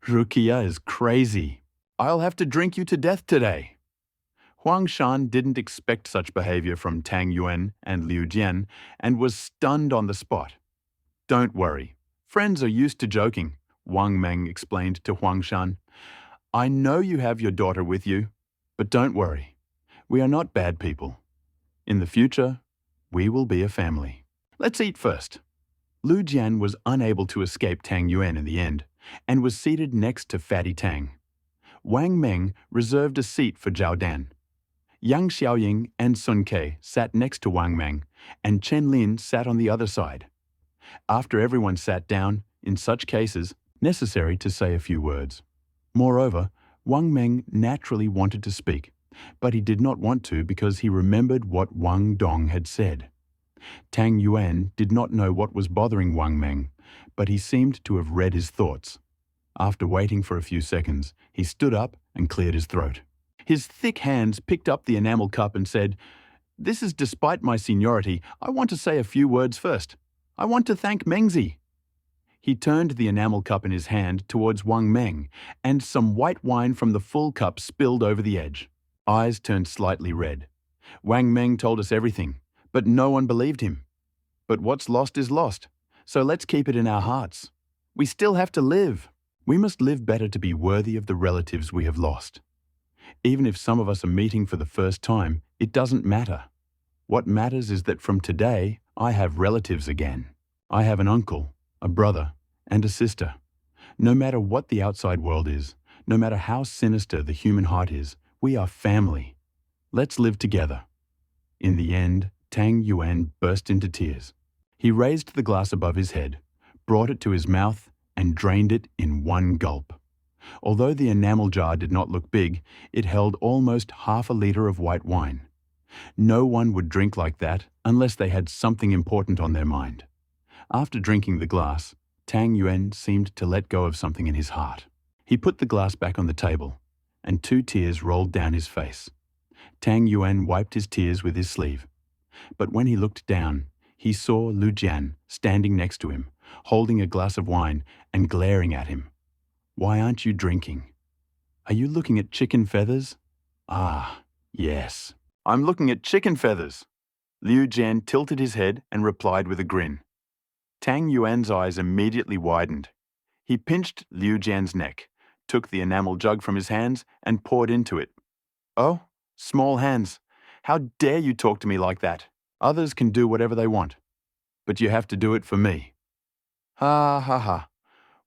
"Rukia is crazy. I'll have to drink you to death today." Huang Shan didn't expect such behavior from Tang Yuan and Liu Jian and was stunned on the spot. "Don't worry. Friends are used to joking," Wang Meng explained to Huang Shan. "I know you have your daughter with you, but don't worry. We are not bad people. In the future, we will be a family. Let's eat first." Liu Jian was unable to escape Tang Yuan in the end, and was seated next to Fatty Tang. Wang Meng reserved a seat for Zhao Dan. Yang Xiaoying and Sun Ke sat next to Wang Meng, and Chen Lin sat on the other side. After everyone sat down, in such cases, necessary to say a few words. Moreover, Wang Meng naturally wanted to speak, but he did not want to because he remembered what Wang Dong had said. Tang Yuan did not know what was bothering Wang Meng, but he seemed to have read his thoughts. After waiting for a few seconds, he stood up and cleared his throat. His thick hands picked up the enamel cup and said, "This is despite my seniority. I want to say a few words first. I want to thank Mengzi." He turned the enamel cup in his hand towards Wang Meng, and some white wine from the full cup spilled over the edge. Eyes turned slightly red. Wang Meng told us everything, but no one believed him. But what's lost is lost, so let's keep it in our hearts. We still have to live. We must live better to be worthy of the relatives we have lost. Even if some of us are meeting for the first time, it doesn't matter. What matters is that from today, I have relatives again. I have an uncle, a brother, and a sister. No matter what the outside world is, no matter how sinister the human heart is, we are family. Let's live together. In the end, Tang Yuan burst into tears. He raised the glass above his head, brought it to his mouth, and drained it in one gulp. Although the enamel jar did not look big, it held almost half a liter of white wine. No one would drink like that unless they had something important on their mind. After drinking the glass, Tang Yuan seemed to let go of something in his heart. He put the glass back on the table, and 2 tears rolled down his face. Tang Yuan wiped his tears with his sleeve. But when he looked down, he saw Lu Jian standing next to him, holding a glass of wine and glaring at him. "Why aren't you drinking? Are you looking at chicken feathers?" "Ah, yes. I'm looking at chicken feathers." Liu Jian tilted his head and replied with a grin. Tang Yuan's eyes immediately widened. He pinched Liu Jian's neck, took the enamel jug from his hands and poured into it. "Oh, small hands, how dare you talk to me like that? Others can do whatever they want, but you have to do it for me." "Ha ha ha."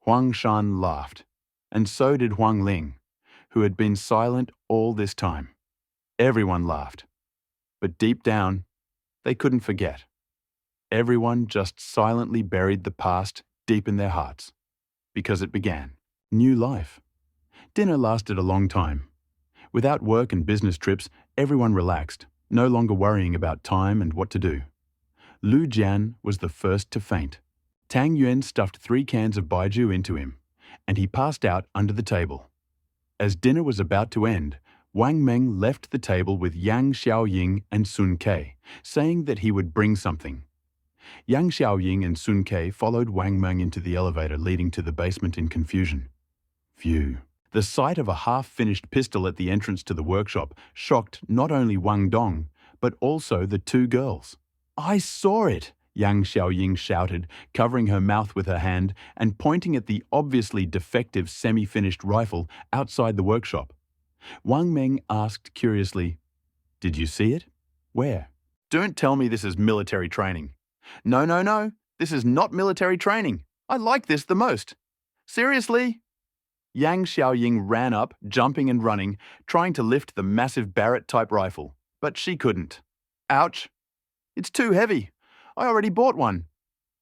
Huang Shan laughed, and so did Huang Ling, who had been silent all this time. Everyone laughed, but deep down, they couldn't forget. Everyone just silently buried the past deep in their hearts, because it began. New life. Dinner lasted a long time. Without work and business trips, everyone relaxed, no longer worrying about time and what to do. Lu Jian was the first to faint. Tang Yuan stuffed 3 cans of baijiu into him, and he passed out under the table. As dinner was about to end, Wang Meng left the table with Yang Xiaoying and Sun Ke, saying that he would bring something. Yang Xiaoying and Sun Ke followed Wang Meng into the elevator leading to the basement in confusion. Phew. The sight of a half-finished pistol at the entrance to the workshop shocked not only Wang Dong, but also the 2 girls. "I saw it!" Yang Xiaoying shouted, covering her mouth with her hand and pointing at the obviously defective semi-finished rifle outside the workshop. Wang Meng asked curiously, "Did you see it? Where?" "Don't tell me this is military training." No, this is not military training. I like this the most. Seriously?" Yang Xiaoying ran up, jumping and running, trying to lift the massive Barrett-type rifle, but she couldn't. "Ouch! It's too heavy. I already bought one."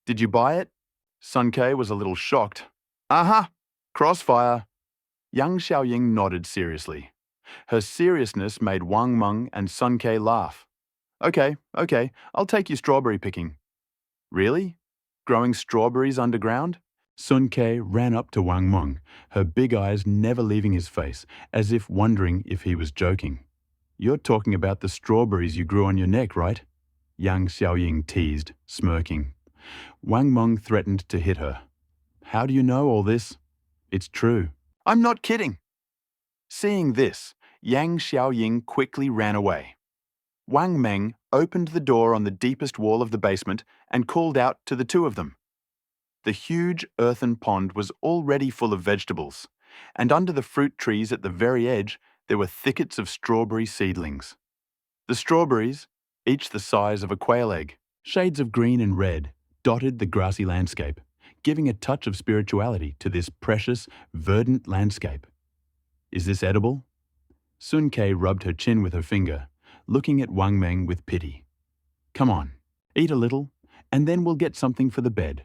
"Did you buy it?" Sun Ke was a little shocked. "Uh-huh. Crossfire." Yang Xiaoying nodded seriously. Her seriousness made Wang Meng and Sun Ke laugh. Okay, I'll take you strawberry picking." "Really? Growing strawberries underground?" Sun Ke ran up to Wang Meng, her big eyes never leaving his face, as if wondering if he was joking. "You're talking about the strawberries you grew on your neck, right?" Yang Xiaoying teased, smirking. Wang Meng threatened to hit her. "How do you know all this?" "It's true." "I'm not kidding." Seeing this, Yang Xiaoying quickly ran away. Wang Meng opened the door on the deepest wall of the basement and called out to the 2 of them. The huge earthen pond was already full of vegetables, and under the fruit trees at the very edge, there were thickets of strawberry seedlings. The strawberries, each the size of a quail egg, shades of green and red, dotted the grassy landscape, giving a touch of spirituality to this precious, verdant landscape. "Is this edible?" Sun Ke rubbed her chin with her finger, looking at Wang Meng with pity. "Come on, eat a little, and then we'll get something for the bed."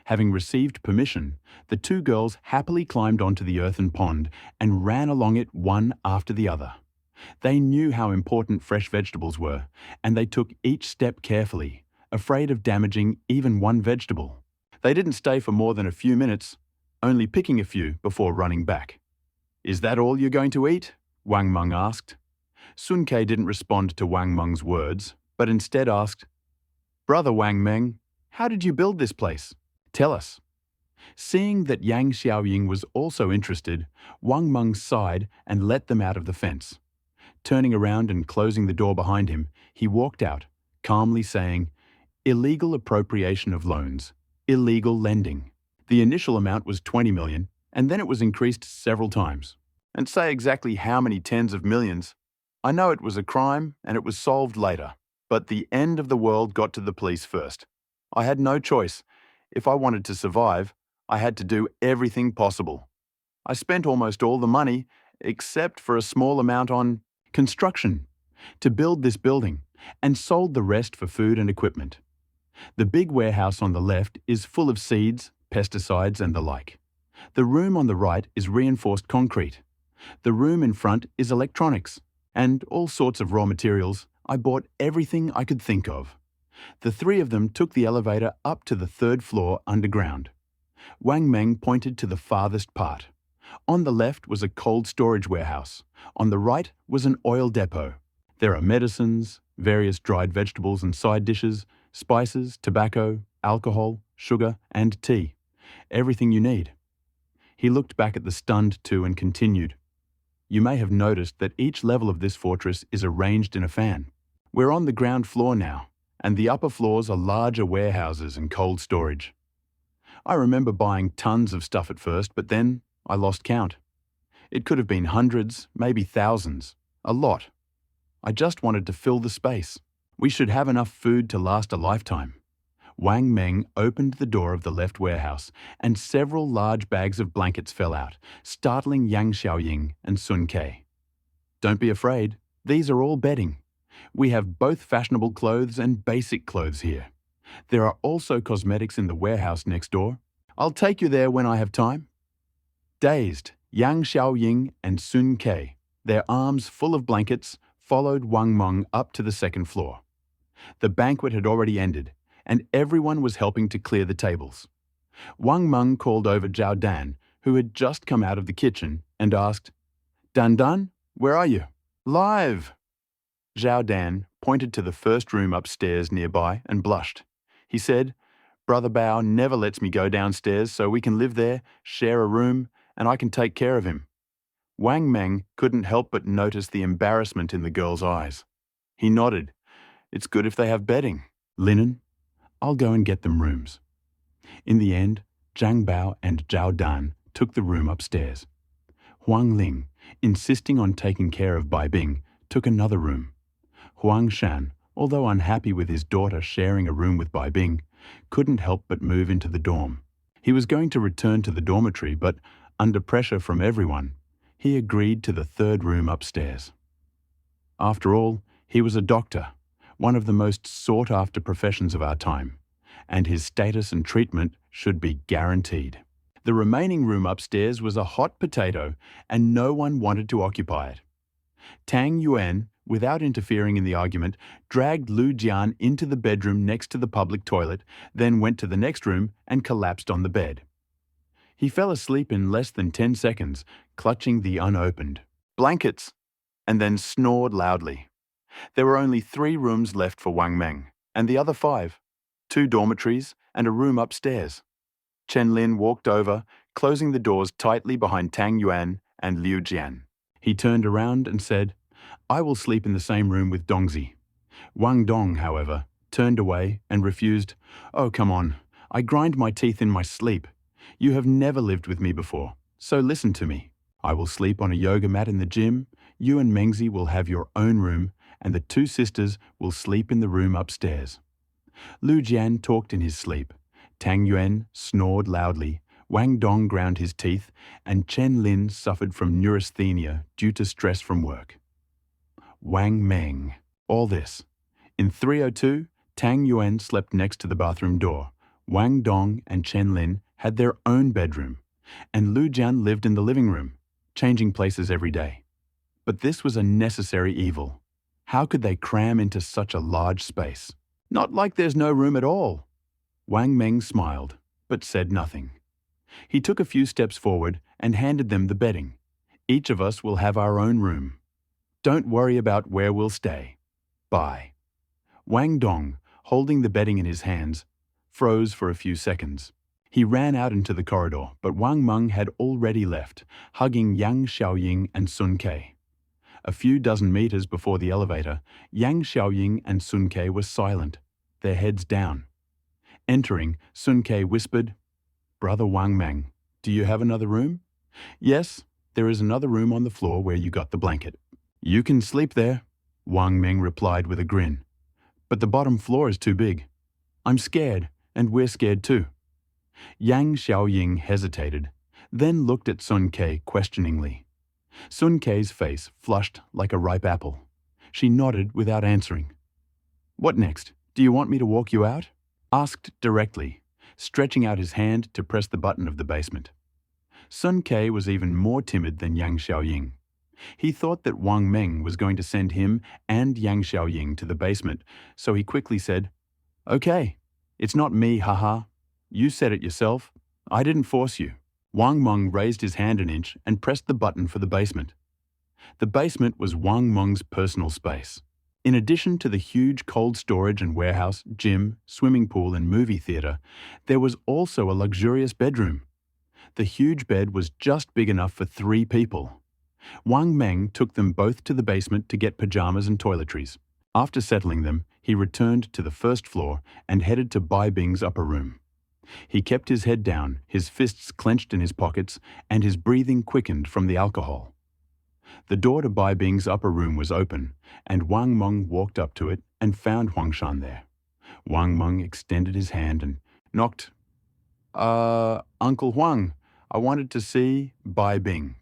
Having received permission, the 2 girls happily climbed onto the earthen pond and ran along it one after the other. They knew how important fresh vegetables were, and they took each step carefully, afraid of damaging even one vegetable. They didn't stay for more than a few minutes, only picking a few before running back. "Is that all you're going to eat?" Wang Meng asked. Sun Ke didn't respond to Wang Meng's words, but instead asked, "Brother Wang Meng, how did you build this place? Tell us." Seeing that Yang Xiaoying was also interested, Wang Meng sighed and let them out of the fence. Turning around and closing the door behind him, he walked out, calmly saying, "Illegal appropriation of loans, illegal lending." The initial amount was 20 million, and then it was increased several times. And say exactly how many tens of millions. I know it was a crime and it was solved later, but the end of the world got to the police first. I had no choice. If I wanted to survive, I had to do everything possible. I spent almost all the money, except for a small amount on construction, to build this building, and sold the rest for food and equipment. The big warehouse on the left is full of seeds, pesticides, and the like. The room on the right is reinforced concrete. The room in front is electronics, and all sorts of raw materials. I bought everything I could think of. The three of them took the elevator up to the third floor underground. Wang Meng pointed to the farthest part. On the left was a cold storage warehouse. On the right was an oil depot. There are medicines, various dried vegetables and side dishes, spices, tobacco, alcohol, sugar, and tea. Everything you need. He looked back at the stunned two and continued. You may have noticed that each level of this fortress is arranged in a fan. We're on the ground floor now, and the upper floors are larger warehouses and cold storage. I remember buying tons of stuff at first, but then I lost count. It could have been hundreds, maybe thousands, a lot. I just wanted to fill the space. We should have enough food to last a lifetime. Wang Meng opened the door of the left warehouse, and several large bags of blankets fell out, startling Yang Xiaoying and Sun Ke. Don't be afraid, these are all bedding. We have both fashionable clothes and basic clothes here. There are also cosmetics in the warehouse next door. I'll take you there when I have time. Dazed, Yang Xiaoying and Sun Ke, their arms full of blankets, followed Wang Meng up to the second floor. The banquet had already ended, and everyone was helping to clear the tables. Wang Meng called over Zhao Dan, who had just come out of the kitchen, and asked, "Dan Dan, where are you?" "Live." Zhao Dan pointed to the first room upstairs nearby and blushed. He said, "Brother Bao never lets me go downstairs so we can live there, share a room, and I can take care of him." Wang Meng couldn't help but notice the embarrassment in the girl's eyes. He nodded. "It's good if they have bedding. Linen? I'll go and get them rooms." In the end, Zhang Bao and Zhao Dan took the room upstairs. Huang Ling, insisting on taking care of Bai Bing, took another room. Huang Shan, although unhappy with his daughter sharing a room with Bai Bing, couldn't help but move into the dorm. He was going to return to the dormitory, but under pressure from everyone, he agreed to the third room upstairs. After all, he was a doctor, one of the most sought-after professions of our time, and his status and treatment should be guaranteed. The remaining room upstairs was a hot potato, and no one wanted to occupy it. Tang Yuan, without interfering in the argument, dragged Lu Jian into the bedroom next to the public toilet, then went to the next room and collapsed on the bed. He fell asleep in less than 10 seconds, clutching the unopened blankets, and then snored loudly. There were only 3 rooms left for Wang Meng, and the other 5, 2 dormitories and a room upstairs. Chen Lin walked over, closing the doors tightly behind Tang Yuan and Liu Jian. He turned around and said, "I will sleep in the same room with Dongzi." Wang Dong, however, turned away and refused. "Oh, come on. I grind my teeth in my sleep. You have never lived with me before, so listen to me. I will sleep on a yoga mat in the gym, you and Mengzi will have your own room, and the 2 sisters will sleep in the room upstairs." Lu Jian talked in his sleep. Tang Yuan snored loudly, Wang Dong ground his teeth, and Chen Lin suffered from neurasthenia due to stress from work. Wang Meng. All this. In 302, Tang Yuan slept next to the bathroom door. Wang Dong and Chen Lin had their own bedroom, and Lu Jian lived in the living room, changing places every day. But this was a necessary evil. How could they cram into such a large space? Not like there's no room at all. Wang Meng smiled, but said nothing. He took a few steps forward and handed them the bedding. Each of us will have our own room. Don't worry about where we'll stay. Bye. Wang Dong, holding the bedding in his hands, froze for a few seconds. He ran out into the corridor, but Wang Meng had already left, hugging Yang Xiaoying and Sun Ke. A few dozen meters before the elevator, Yang Xiaoying and Sun Ke were silent, their heads down. Entering, Sun Ke whispered, "Brother Wang Meng, do you have another room?" "Yes, there is another room on the floor where you got the blanket." "You can sleep there," Wang Meng replied with a grin. "But the bottom floor is too big." "I'm scared, and we're scared too." Yang Xiaoying hesitated, then looked at Sun Ke questioningly. Sun Ke's face flushed like a ripe apple. She nodded without answering. "What next? Do you want me to walk you out?" Asked directly, stretching out his hand to press the button of the basement. Sun Ke was even more timid than Yang Xiaoying. He thought that Wang Meng was going to send him and Yang Xiaoying to the basement, so he quickly said, "Okay, it's not me, haha. You said it yourself. I didn't force you." Wang Meng raised his hand an inch and pressed the button for the basement. The basement was Wang Meng's personal space. In addition to the huge cold storage and warehouse, gym, swimming pool and movie theater, there was also a luxurious bedroom. The huge bed was just big enough for 3 people. Wang Meng took them both to the basement to get pajamas and toiletries. After settling them, he returned to the first floor and headed to Bai Bing's upper room. He kept his head down, his fists clenched in his pockets, and his breathing quickened from the alcohol. The door to Bai Bing's upper room was open, and Wang Meng walked up to it and found Huang Shan there. Wang Meng extended his hand and knocked. Uncle Huang, I wanted to see Bai Bing."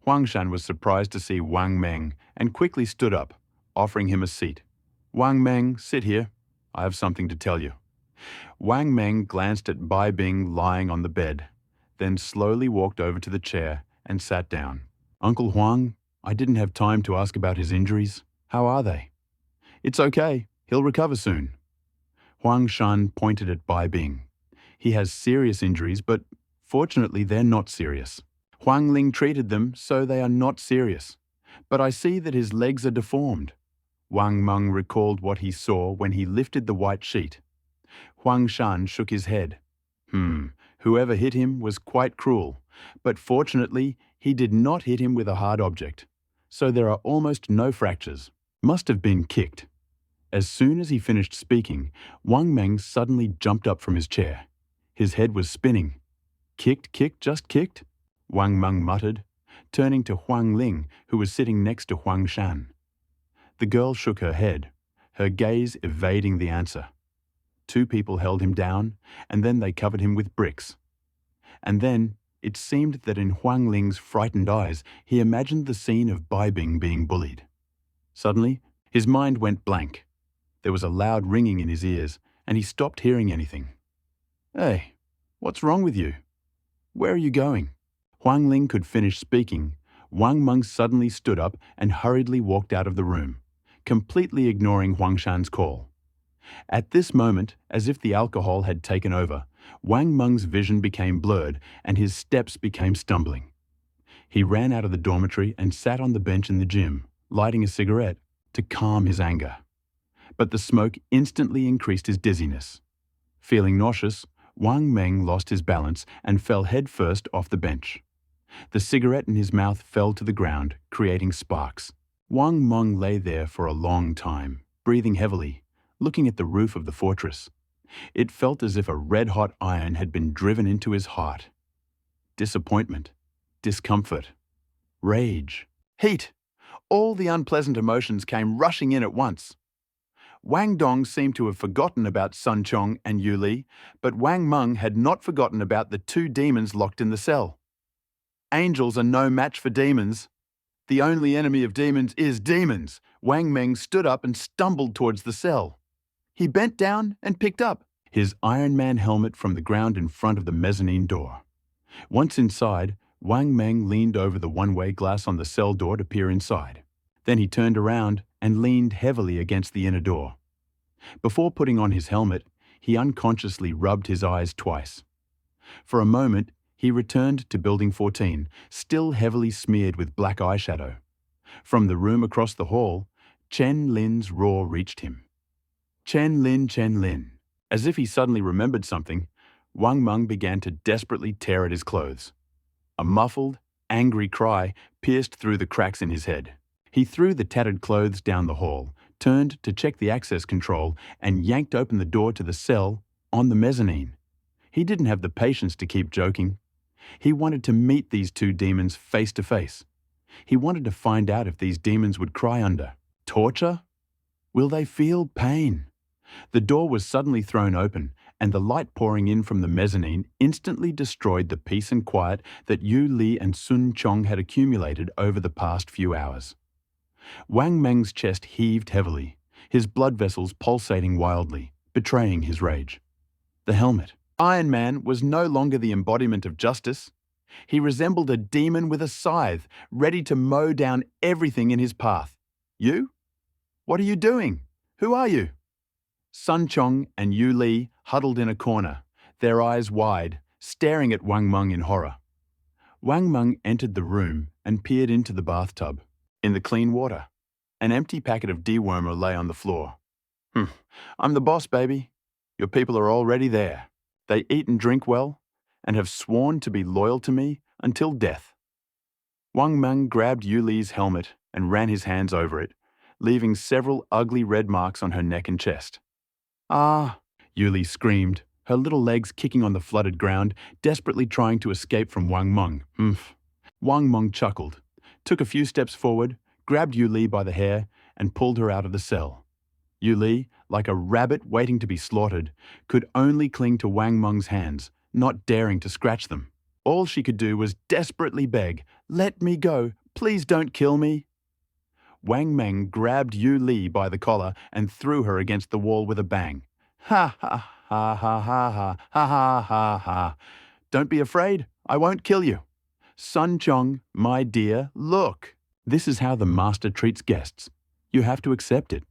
Huang Shan was surprised to see Wang Meng and quickly stood up, offering him a seat. "Wang Meng, sit here. I have something to tell you." Wang Meng glanced at Bai Bing lying on the bed, then slowly walked over to the chair and sat down. "Uncle Huang, I didn't have time to ask about his injuries. How are they?" "It's okay. He'll recover soon." Huang Shan pointed at Bai Bing. "He has serious injuries, but fortunately they're not serious. Huang Ling treated them, so they are not serious. But I see that his legs are deformed." Wang Meng recalled what he saw when he lifted the white sheet. Huang Shan shook his head. Whoever hit him was quite cruel, but fortunately he did not hit him with a hard object, so there are almost no fractures. Must have been kicked. As soon as he finished speaking, Wang Meng suddenly jumped up from his chair. His head was spinning. "Kicked, just kicked?" Wang Meng muttered, turning to Huang Ling, who was sitting next to Huang Shan. The girl shook her head, her gaze evading the answer. 2 people held him down, and then they covered him with bricks. And then, it seemed that in Huang Ling's frightened eyes, he imagined the scene of Bai Bing being bullied. Suddenly, his mind went blank. There was a loud ringing in his ears, and he stopped hearing anything. "Hey, what's wrong with you? Where are you going?" Huang Ling could finish speaking. Wang Meng suddenly stood up and hurriedly walked out of the room, completely ignoring Huang Shan's call. At this moment, as if the alcohol had taken over, Wang Meng's vision became blurred and his steps became stumbling. He ran out of the dormitory and sat on the bench in the gym, lighting a cigarette to calm his anger. But the smoke instantly increased his dizziness. Feeling nauseous, Wang Meng lost his balance and fell headfirst off the bench. The cigarette in his mouth fell to the ground, creating sparks. Wang Meng lay there for a long time, breathing heavily, looking at the roof of the fortress. It felt as if a red-hot iron had been driven into his heart. Disappointment, discomfort, rage, heat. All the unpleasant emotions came rushing in at once. Wang Dong seemed to have forgotten about Sun Chong and Yu Li, but Wang Meng had not forgotten about the 2 demons locked in the cell. Angels are no match for demons. The only enemy of demons is demons. Wang Meng stood up and stumbled towards the cell. He bent down and picked up his Iron Man helmet from the ground in front of the mezzanine door. Once inside, Wang Meng leaned over the one-way glass on the cell door to peer inside. Then he turned around and leaned heavily against the inner door. Before putting on his helmet, he unconsciously rubbed his eyes twice. For a moment, he returned to Building 14, still heavily smeared with black eyeshadow. From the room across the hall, Chen Lin's roar reached him. "Chen Lin, Chen Lin." As if he suddenly remembered something, Wang Meng began to desperately tear at his clothes. A muffled, angry cry pierced through the cracks in his head. He threw the tattered clothes down the hall, turned to check the access control, and yanked open the door to the cell on the mezzanine. He didn't have the patience to keep joking. He wanted to meet these two demons face to face. He wanted to find out if these demons would cry under torture. Will they feel pain? The door was suddenly thrown open, and the light pouring in from the mezzanine instantly destroyed the peace and quiet that Yu Li and Sun Chong had accumulated over the past few hours. Wang Meng's chest heaved heavily, his blood vessels pulsating wildly, betraying his rage. The helmet. Iron Man was no longer the embodiment of justice. He resembled a demon with a scythe, ready to mow down everything in his path. You? What are you doing? Who are you? Sun Chong and Yu Li huddled in a corner, their eyes wide, staring at Wang Meng in horror. Wang Meng entered the room and peered into the bathtub. In the clean water, an empty packet of dewormer lay on the floor. I'm the boss, baby. Your people are already there. They eat and drink well, and have sworn to be loyal to me until death. Wang Meng grabbed Yu Li's helmet and ran his hands over it, leaving several ugly red marks on her neck and chest. Ah! Yu Li screamed, her little legs kicking on the flooded ground, desperately trying to escape from Wang Meng. Wang Meng chuckled, took a few steps forward, grabbed Yu Li by the hair, and pulled her out of the cell. Yu Li, like a rabbit waiting to be slaughtered, could only cling to Wang Meng's hands, not daring to scratch them. All she could do was desperately beg, "Let me go, please don't kill me." Wang Meng grabbed Yu Li by the collar and threw her against the wall with a bang. Ha ha ha ha ha ha ha ha ha ha. Don't be afraid, I won't kill you. Sun Chong, my dear, look. This is how the master treats guests. You have to accept it.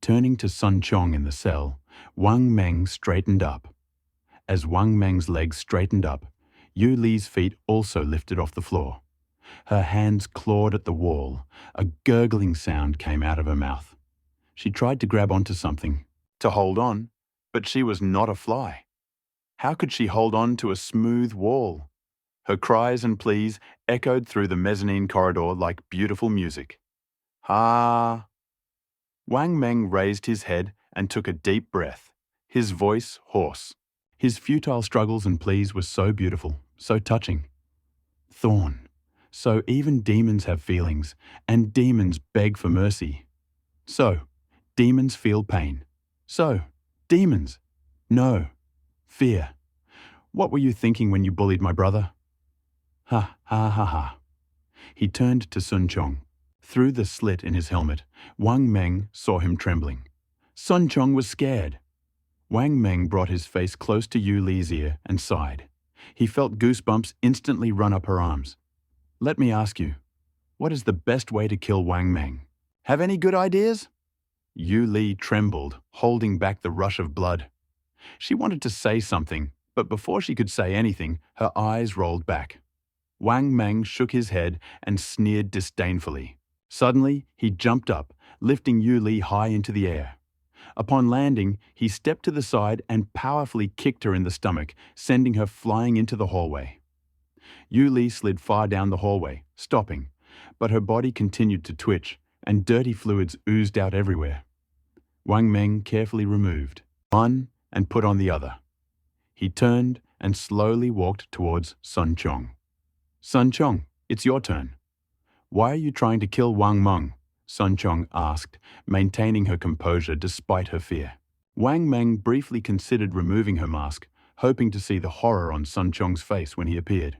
Turning to Sun Chong in the cell, Wang Meng straightened up. As Wang Meng's legs straightened up, Yu Li's feet also lifted off the floor. Her hands clawed at the wall. A gurgling sound came out of her mouth. She tried to grab onto something, to hold on, but she was not a fly. How could she hold on to a smooth wall? Her cries and pleas echoed through the mezzanine corridor like beautiful music. Ah! Wang Meng raised his head and took a deep breath, his voice hoarse. His futile struggles and pleas were so beautiful, so touching. Thorn. So even demons have feelings, and demons beg for mercy. So, demons feel pain. So, demons know fear. What were you thinking when you bullied my brother? Ha ha ha ha. He turned to Sun Chong. Through the slit in his helmet, Wang Meng saw him trembling. Sun Chong was scared. Wang Meng brought his face close to Yu Li's ear and sighed. He felt goosebumps instantly run up her arms. Let me ask you, what is the best way to kill Wang Meng? Have any good ideas? Yu Li trembled, holding back the rush of blood. She wanted to say something, but before she could say anything, her eyes rolled back. Wang Meng shook his head and sneered disdainfully. Suddenly, he jumped up, lifting Yu Li high into the air. Upon landing, he stepped to the side and powerfully kicked her in the stomach, sending her flying into the hallway. Yu Li slid far down the hallway, stopping, but her body continued to twitch, and dirty fluids oozed out everywhere. Wang Meng carefully removed one and put on the other. He turned and slowly walked towards Sun Chong. Sun Chong, it's your turn. Why are you trying to kill Wang Meng? Sun Chong asked, maintaining her composure despite her fear. Wang Meng briefly considered removing her mask, hoping to see the horror on Sun Chong's face when he appeared.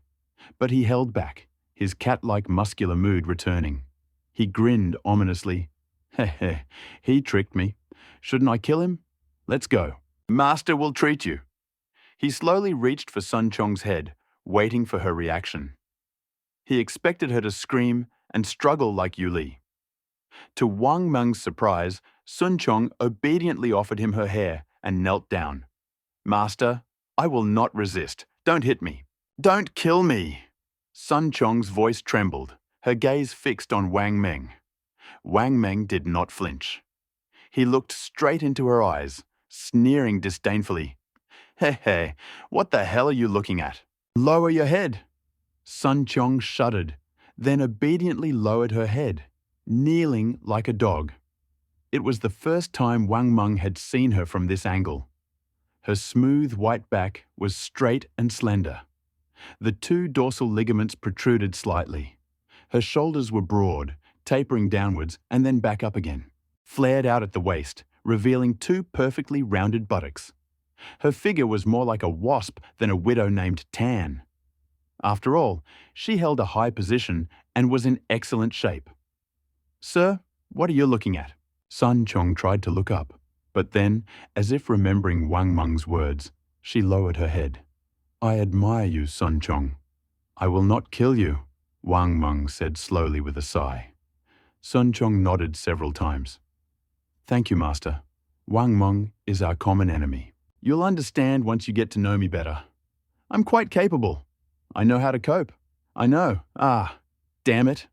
But he held back, his cat-like muscular mood returning. He grinned ominously. Heh, he tricked me. Shouldn't I kill him? Let's go. Master will treat you. He slowly reached for Sun Chong's head, waiting for her reaction. He expected her to scream and struggle like Yu Li. To Wang Meng's surprise, Sun Chong obediently offered him her hair and knelt down. Master, I will not resist. Don't hit me. Don't kill me. Sun Chong's voice trembled, her gaze fixed on Wang Meng. Wang Meng did not flinch. He looked straight into her eyes, sneering disdainfully. Hey, what the hell are you looking at? Lower your head. Sun Chong shuddered, then obediently lowered her head, kneeling like a dog. It was the first time Wang Meng had seen her from this angle. Her smooth white back was straight and slender. The two dorsal ligaments protruded slightly. Her shoulders were broad, tapering downwards and then back up again, flared out at the waist, revealing two perfectly rounded buttocks. Her figure was more like a wasp than a widow named Tan. After all, she held a high position and was in excellent shape. "Sir, what are you looking at?" Sun Chong tried to look up, but then, as if remembering Wang Meng's words, she lowered her head. "I admire you, Sun Chong. I will not kill you," Wang Meng said slowly with a sigh. Sun Chong nodded several times. "Thank you, Master. Wang Meng is our common enemy. You'll understand once you get to know me better. I'm quite capable. I know how to cope. I know. Damn it."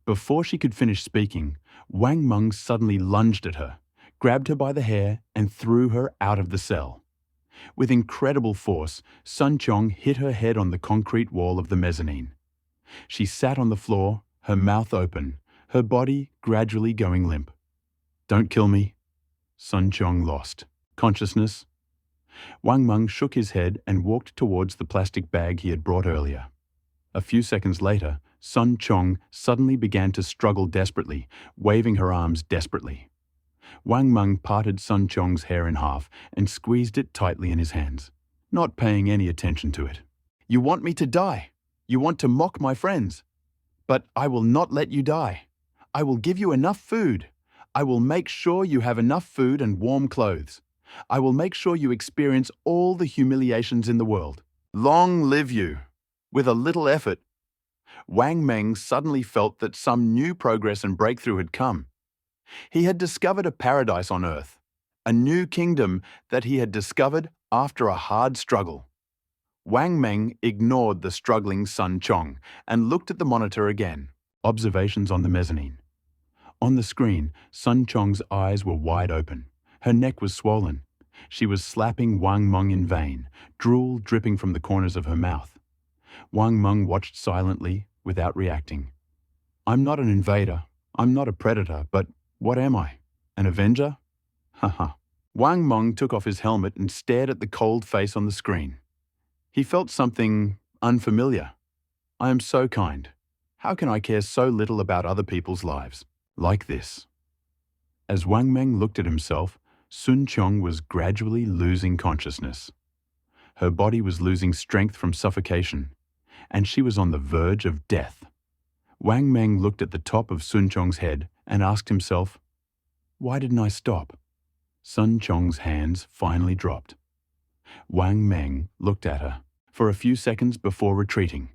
Before she could finish speaking, Wang Meng suddenly lunged at her, grabbed her by the hair, and threw her out of the cell. With incredible force, Sun Chong hit her head on the concrete wall of the mezzanine. She sat on the floor, her mouth open, her body gradually going limp. "Don't kill me." Sun Chong lost consciousness. Wang Meng shook his head and walked towards the plastic bag he had brought earlier. A few seconds later, Sun Chong suddenly began to struggle desperately, waving her arms desperately. Wang Meng parted Sun Chong's hair in half and squeezed it tightly in his hands, not paying any attention to it. "You want me to die. You want to mock my friends. But I will not let you die. I will give you enough food. I will make sure you have enough food and warm clothes. I will make sure you experience all the humiliations in the world. Long live you." With a little effort, Wang Meng suddenly felt that some new progress and breakthrough had come. He had discovered a paradise on earth, a new kingdom that he had discovered after a hard struggle. Wang Meng ignored the struggling Sun Chong and looked at the monitor again. Observations on the mezzanine. On the screen, Sun Chong's eyes were wide open. Her neck was swollen. She was slapping Wang Meng in vain, drool dripping from the corners of her mouth. Wang Meng watched silently, without reacting. "I'm not an invader. I'm not a predator, but what am I? An avenger? Haha." Wang Meng took off his helmet and stared at the cold face on the screen. He felt something unfamiliar. "I am so kind. How can I care so little about other people's lives? Like this?" As Wang Meng looked at himself, Sun Chong was gradually losing consciousness. Her body was losing strength from suffocation, and she was on the verge of death. Wang Meng looked at the top of Sun Chong's head and asked himself, "Why didn't I stop?" Sun Chong's hands finally dropped. Wang Meng looked at her for a few seconds before retreating.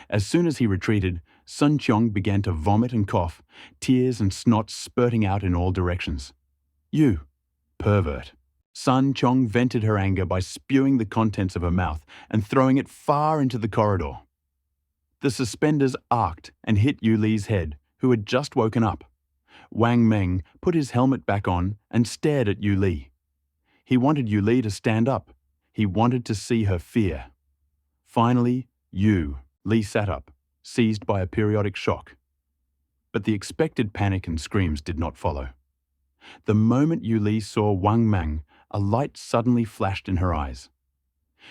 As soon as he retreated, Sun Chong began to vomit and cough, tears and snot spurting out in all directions. "You pervert." Sun Chong vented her anger by spewing the contents of her mouth and throwing it far into the corridor. The suspenders arced and hit Yu Li's head, who had just woken up. Wang Meng put his helmet back on and stared at Yu Li. He wanted Yu Li to stand up. He wanted to see her fear. Finally, Yu Li sat up, seized by a periodic shock. But the expected panic and screams did not follow. The moment Yu Li saw Wang Meng, a light suddenly flashed in her eyes.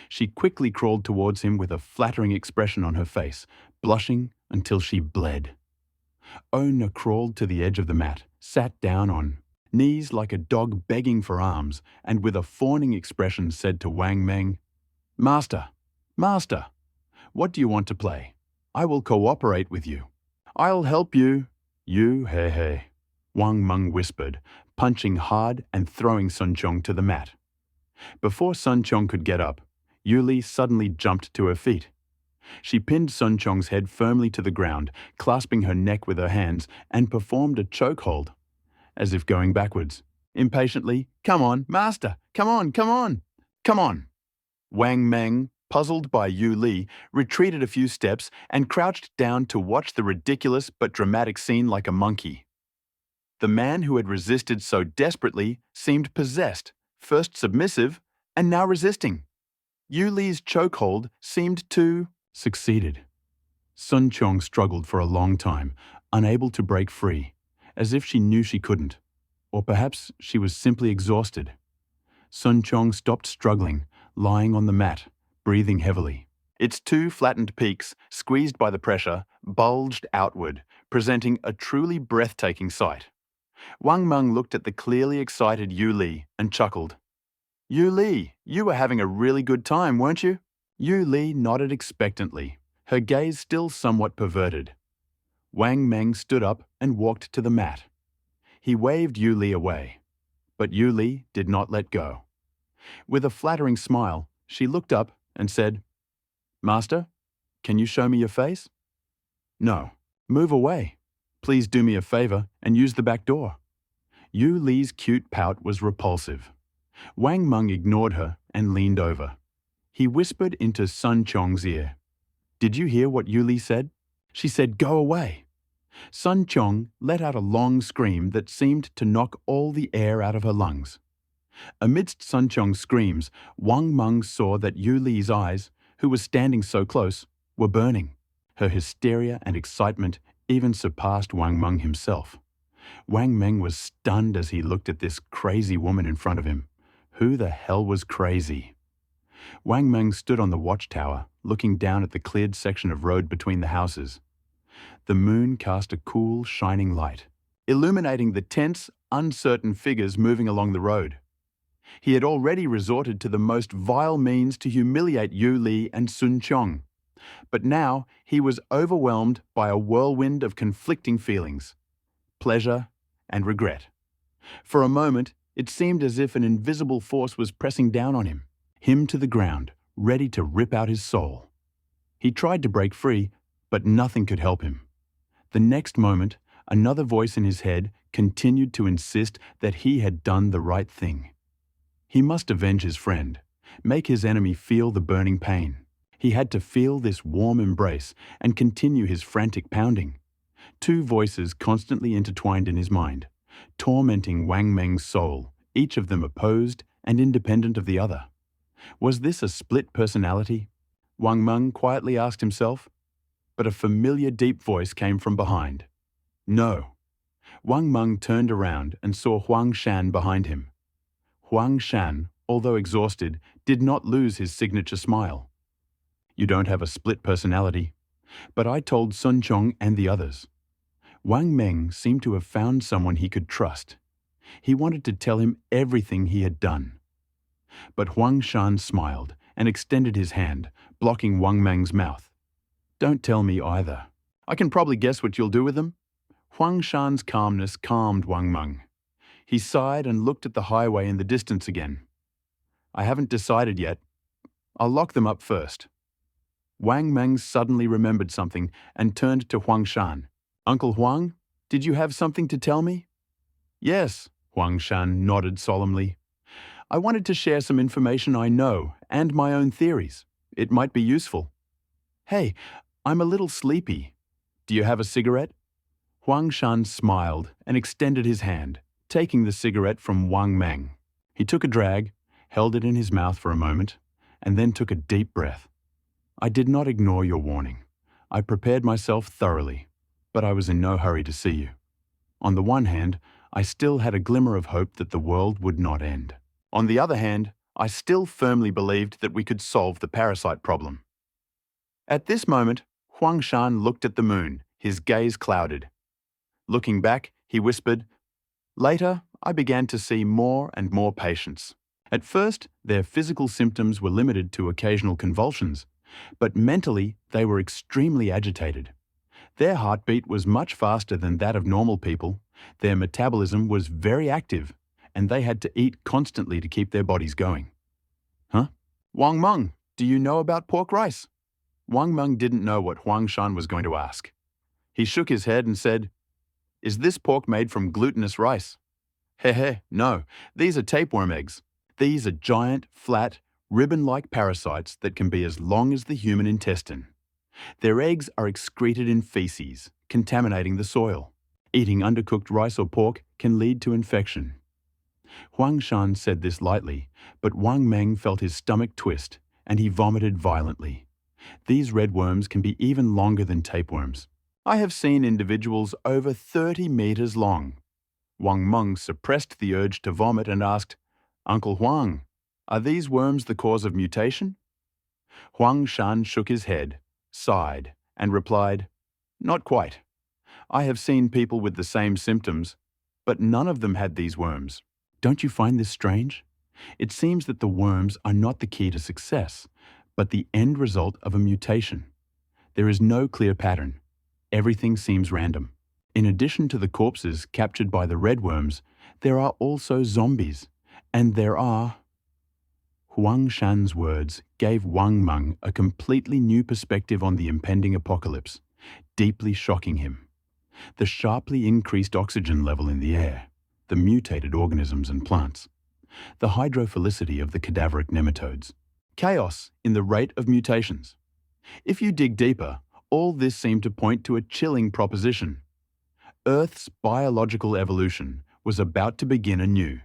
She quickly crawled towards him with a flattering expression on her face, blushing until she bled. Ona crawled to the edge of the mat, sat down on knees like a dog begging for alms, and with a fawning expression said to Wang Meng, "Master, Master, what do you want to play? I will cooperate with you. I'll help you." "You, hey," Wang Meng whispered, punching hard and throwing Sun Chong to the mat. Before Sun Chong could get up, Yu Li suddenly jumped to her feet. She pinned Sun Chong's head firmly to the ground, clasping her neck with her hands, and performed a chokehold, as if going backwards. Impatiently, "Come on, Master! Come on, come on! Come on!" Wang Meng, puzzled by Yu Li, retreated a few steps and crouched down to watch the ridiculous but dramatic scene like a monkey. The man who had resisted so desperately seemed possessed, first submissive and now resisting. Yu Li's chokehold seemed to succeeded. Sun Chong struggled for a long time, unable to break free, as if she knew she couldn't. Or perhaps she was simply exhausted. Sun Chong stopped struggling, lying on the mat, breathing heavily. Its two flattened peaks, squeezed by the pressure, bulged outward, presenting a truly breathtaking sight. Wang Meng looked at the clearly excited Yu Li and chuckled. Yu Li, you were having a really good time, weren't you? Yu Li nodded expectantly, her gaze still somewhat perverted. Wang Meng stood up and walked to the mat. He waved Yu Li away, but Yu Li did not let go. With a flattering smile, she looked up and said, Master, can you show me your face? No. Move away. Please do me a favor and use the back door. Yu Li's cute pout was repulsive. Wang Meng ignored her and leaned over. He whispered into Sun Chong's ear. Did you hear what Yu Li said? She said, go away. Sun Chong let out a long scream that seemed to knock all the air out of her lungs. Amidst Sun Chong's screams, Wang Meng saw that Yu Li's eyes, who was standing so close, were burning. Her hysteria and excitement even surpassed Wang Meng himself. Wang Meng was stunned as he looked at this crazy woman in front of him. Who the hell was crazy? Wang Meng stood on the watchtower, looking down at the cleared section of road between the houses. The moon cast a cool, shining light, illuminating the tense, uncertain figures moving along the road. He had already resorted to the most vile means to humiliate Yu Li and Sun Chong. But now he was overwhelmed by a whirlwind of conflicting feelings, pleasure and regret. For a moment, it seemed as if an invisible force was pressing down on him to the ground, ready to rip out his soul. He tried to break free, but nothing could help him. The next moment, another voice in his head continued to insist that he had done the right thing. He must avenge his friend, make his enemy feel the burning pain. He had to feel this warm embrace and continue his frantic pounding. Two voices constantly intertwined in his mind, tormenting Wang Meng's soul, each of them opposed and independent of the other. Was this a split personality? Wang Meng quietly asked himself, but a familiar deep voice came from behind. No. Wang Meng turned around and saw Huang Shan behind him. Huang Shan, although exhausted, did not lose his signature smile. You don't have a split personality, but I told Sun Chong and the others. Wang Meng seemed to have found someone he could trust. He wanted to tell him everything he had done. But Huang Shan smiled and extended his hand, blocking Wang Meng's mouth. Don't tell me either. I can probably guess what you'll do with them. Huang Shan's calmness calmed Wang Meng. He sighed and looked at the highway in the distance again. I haven't decided yet. I'll lock them up first. Wang Meng suddenly remembered something and turned to Huang Shan. Uncle Huang, did you have something to tell me? Yes, Huang Shan nodded solemnly. I wanted to share some information I know and my own theories. It might be useful. Hey, I'm a little sleepy. Do you have a cigarette? Huang Shan smiled and extended his hand, taking the cigarette from Wang Meng. He took a drag, held it in his mouth for a moment, and then took a deep breath. I did not ignore your warning. I prepared myself thoroughly, but I was in no hurry to see you. On the one hand, I still had a glimmer of hope that the world would not end. On the other hand, I still firmly believed that we could solve the parasite problem. At this moment, Huang Shan looked at the moon, his gaze clouded. Looking back, he whispered, Later, I began to see more and more patients. At first, their physical symptoms were limited to occasional convulsions, but mentally they were extremely agitated. Their heartbeat was much faster than that of normal people, their metabolism was very active, and they had to eat constantly to keep their bodies going. Huh? Wang Meng, do you know about pork rice? Wang Meng didn't know what Huang Shan was going to ask. He shook his head and said, Is this pork made from glutinous rice? No, these are tapeworm eggs. These are giant, flat, ribbon-like parasites that can be as long as the human intestine. Their eggs are excreted in feces, contaminating the soil. Eating undercooked rice or pork can lead to infection. Huang Shan said this lightly, but Wang Meng felt his stomach twist, and he vomited violently. These red worms can be even longer than tapeworms. I have seen individuals over 30 meters long. Wang Meng suppressed the urge to vomit and asked, "Uncle Huang, are these worms the cause of mutation?" Huang Shan shook his head, sighed, and replied, "Not quite. I have seen people with the same symptoms, but none of them had these worms." Don't you find this strange? It seems that the worms are not the key to success, but the end result of a mutation. There is no clear pattern. Everything seems random. In addition to the corpses captured by the red worms, there are also zombies, and there are... Huang Shan's words gave Wang Meng a completely new perspective on the impending apocalypse, deeply shocking him. The sharply increased oxygen level in the air, the mutated organisms and plants, the hydrophilicity of the cadaveric nematodes, chaos in the rate of mutations. If you dig deeper, all this seemed to point to a chilling proposition. Earth's biological evolution was about to begin anew.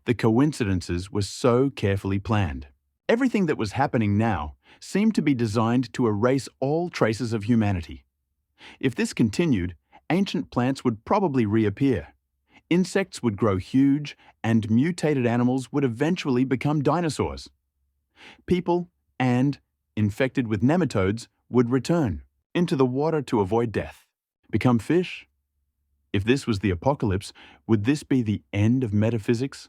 The coincidences were so carefully planned. Everything that was happening now seemed to be designed to erase all traces of humanity. If this continued, ancient plants would probably reappear. Insects would grow huge, and mutated animals would eventually become dinosaurs. People, infected with nematodes, would return into the water to avoid death, become fish. If this was the apocalypse, would this be the end of metaphysics?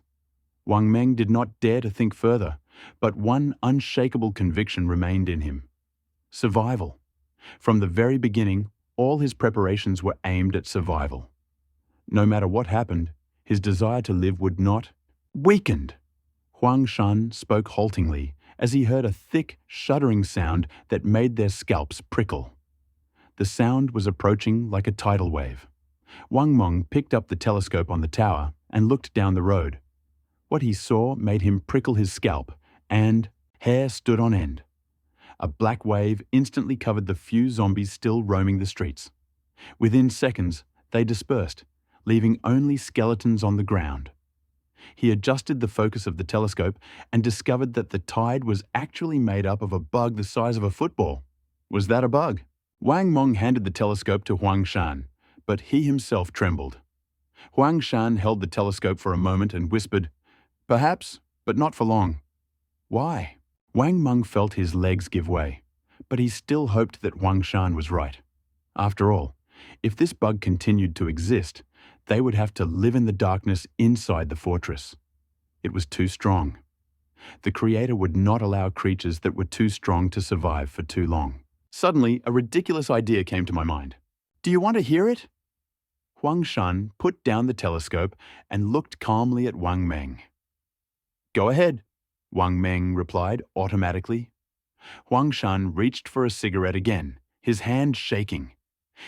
Wang Meng did not dare to think further, but one unshakable conviction remained in him: survival. From the very beginning, all his preparations were aimed at survival. No matter what happened, his desire to live would not weakened. Huang Shan spoke haltingly as he heard a thick, shuddering sound that made their scalps prickle. The sound was approaching like a tidal wave. Wang Meng picked up the telescope on the tower and looked down the road. What he saw made him prickle his scalp, and hair stood on end. A black wave instantly covered the few zombies still roaming the streets. Within seconds, they dispersed, leaving only skeletons on the ground. He adjusted the focus of the telescope and discovered that the tide was actually made up of a bug the size of a football. Was that a bug? Wang Meng handed the telescope to Huang Shan, but he himself trembled. Huang Shan held the telescope for a moment and whispered, "Perhaps, but not for long." Why? Wang Meng felt his legs give way, but he still hoped that Huang Shan was right. After all, if this bug continued to exist, they would have to live in the darkness inside the fortress. It was too strong. The Creator would not allow creatures that were too strong to survive for too long. Suddenly, a ridiculous idea came to my mind. "Do you want to hear it?" Huang Shan put down the telescope and looked calmly at Wang Meng. "Go ahead," Wang Meng replied automatically. Huang Shan reached for a cigarette again, his hand shaking.